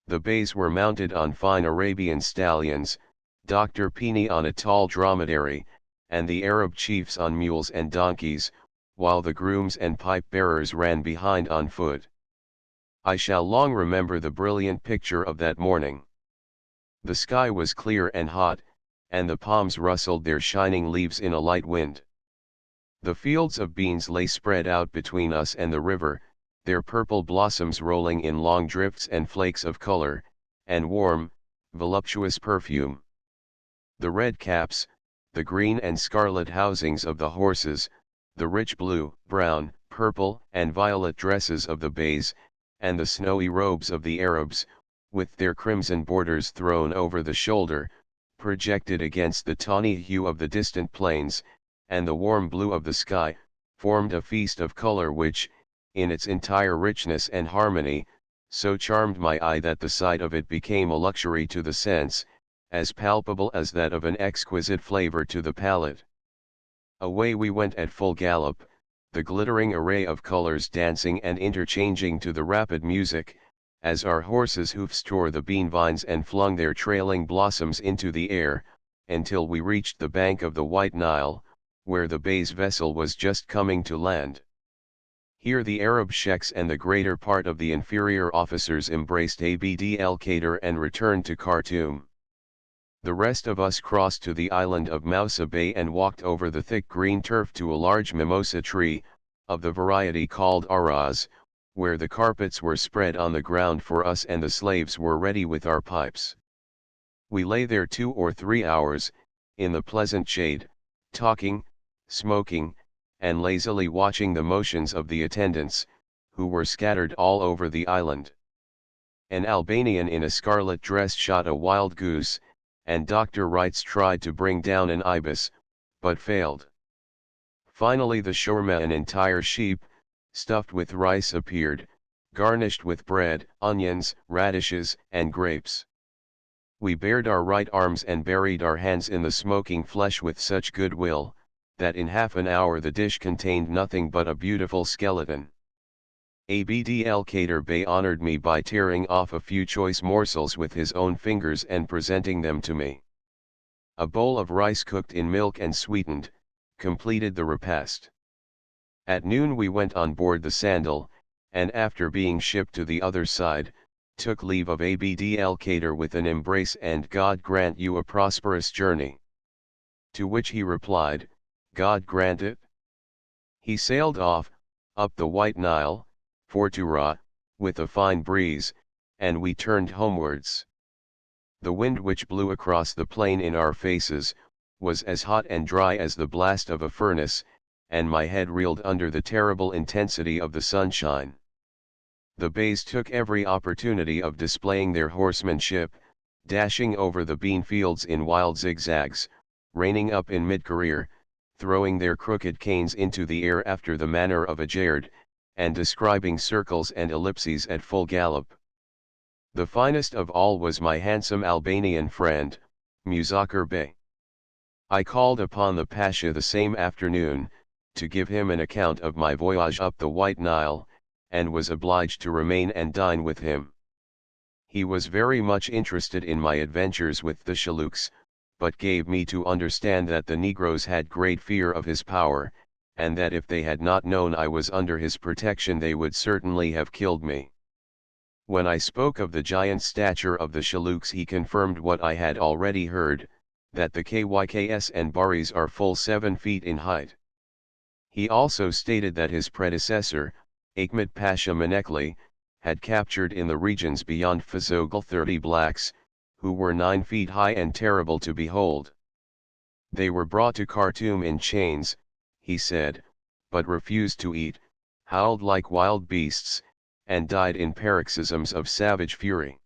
The Beys were mounted on fine Arabian stallions, Dr. Pini on a tall dromedary, and the Arab chiefs on mules and donkeys, while the grooms and pipe-bearers ran behind on foot. I shall long remember the brilliant picture of that morning. The sky was clear and hot, and the palms rustled their shining leaves in a light wind. The fields of beans lay spread out between us and the river, their purple blossoms rolling in long drifts and flakes of color, and warm, voluptuous perfume. The red caps, the green and scarlet housings of the horses, the rich blue, brown, purple, and violet dresses of the Beys, and the snowy robes of the Arabs, with their crimson borders thrown over the shoulder, projected against the tawny hue of the distant plains, and the warm blue of the sky, formed a feast of color which, in its entire richness and harmony, so charmed my eye that the sight of it became a luxury to the sense, as palpable as that of an exquisite flavor to the palate. Away we went at full gallop, the glittering array of colors dancing and interchanging to the rapid music, as our horses' hoofs tore the bean vines and flung their trailing blossoms into the air, until we reached the bank of the White Nile, where the Bey's vessel was just coming to land. Here the Arab sheikhs and the greater part of the inferior officers embraced Abd el-Kader and returned to Khartoum. The rest of us crossed to the island of Moussa Bey and walked over the thick green turf to a large mimosa tree, of the variety called araz, where the carpets were spread on the ground for us and the slaves were ready with our pipes. We lay there 2 or 3 hours, in the pleasant shade, talking, smoking, and lazily watching the motions of the attendants, who were scattered all over the island. An Albanian in a scarlet dress shot a wild goose, and Dr. Wrights tried to bring down an ibis, but failed. Finally the shawarma, an entire sheep, stuffed with rice, appeared, garnished with bread, onions, radishes, and grapes. We bared our right arms and buried our hands in the smoking flesh with such good will, that in half an hour the dish contained nothing but a beautiful skeleton. Abd el-Kader Bey honored me by tearing off a few choice morsels with his own fingers and presenting them to me. A bowl of rice cooked in milk and sweetened, completed the repast. At noon we went on board the Sandal, and after being shipped to the other side, took leave of Abd el-Kader with an embrace and "God grant you a prosperous journey." To which he replied, "God grant it." He sailed off, up the White Nile, for Tura, with a fine breeze, and we turned homewards. The wind which blew across the plain in our faces, was as hot and dry as the blast of a furnace, and my head reeled under the terrible intensity of the sunshine. The Beys took every opportunity of displaying their horsemanship, dashing over the bean fields in wild zigzags, reining up in mid-career, throwing their crooked canes into the air after the manner of a Bayard, and describing circles and ellipses at full gallop. The finest of all was my handsome Albanian friend, Muzakkar Bey. I called upon the Pasha the same afternoon, to give him an account of my voyage up the White Nile, and was obliged to remain and dine with him. He was very much interested in my adventures with the Shillooks, but gave me to understand that the negroes had great fear of his power, and that if they had not known I was under his protection they would certainly have killed me. When I spoke of the giant stature of the Shillooks he confirmed what I had already heard, that the Kyks and Baris are full 7 feet in height. He also stated that his predecessor, Ahmed Pasha Menekli, had captured in the regions beyond Fazogl 30 blacks, who were 9 feet high and terrible to behold. They were brought to Khartoum in chains, he said, but refused to eat, howled like wild beasts, and died in paroxysms of savage fury.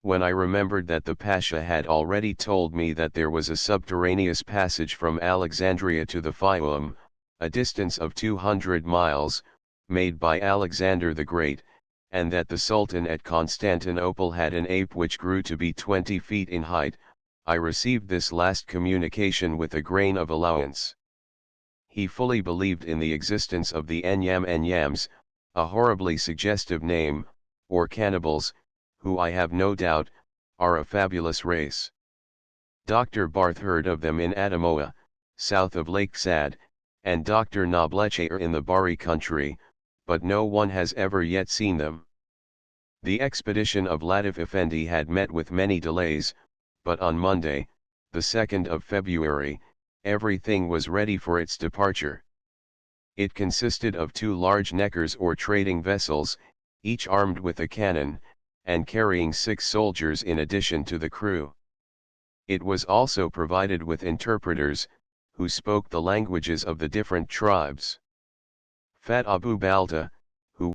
When I remembered that the Pasha had already told me that there was a subterraneous passage from Alexandria to the Fayum, a distance of 200 miles, made by Alexander the Great, and that the Sultan at Constantinople had an ape which grew to be 20 feet in height, I received this last communication with a grain of allowance. He fully believed in the existence of the Enyams, a horribly suggestive name, or cannibals, who I have no doubt, are a fabulous race. Dr. Barth heard of them in Adamoa, south of Lake Sad, and Dr. Noblechair in the Bari country, but no one has ever yet seen them. The expedition of Latif Effendi had met with many delays, but on Monday, the 2nd of February, everything was ready for its departure. It consisted of 2 large neckers or trading vessels, each armed with a cannon, and carrying 6 soldiers in addition to the crew. It was also provided with interpreters, who spoke the languages of the different tribes. Fat Abu Balta,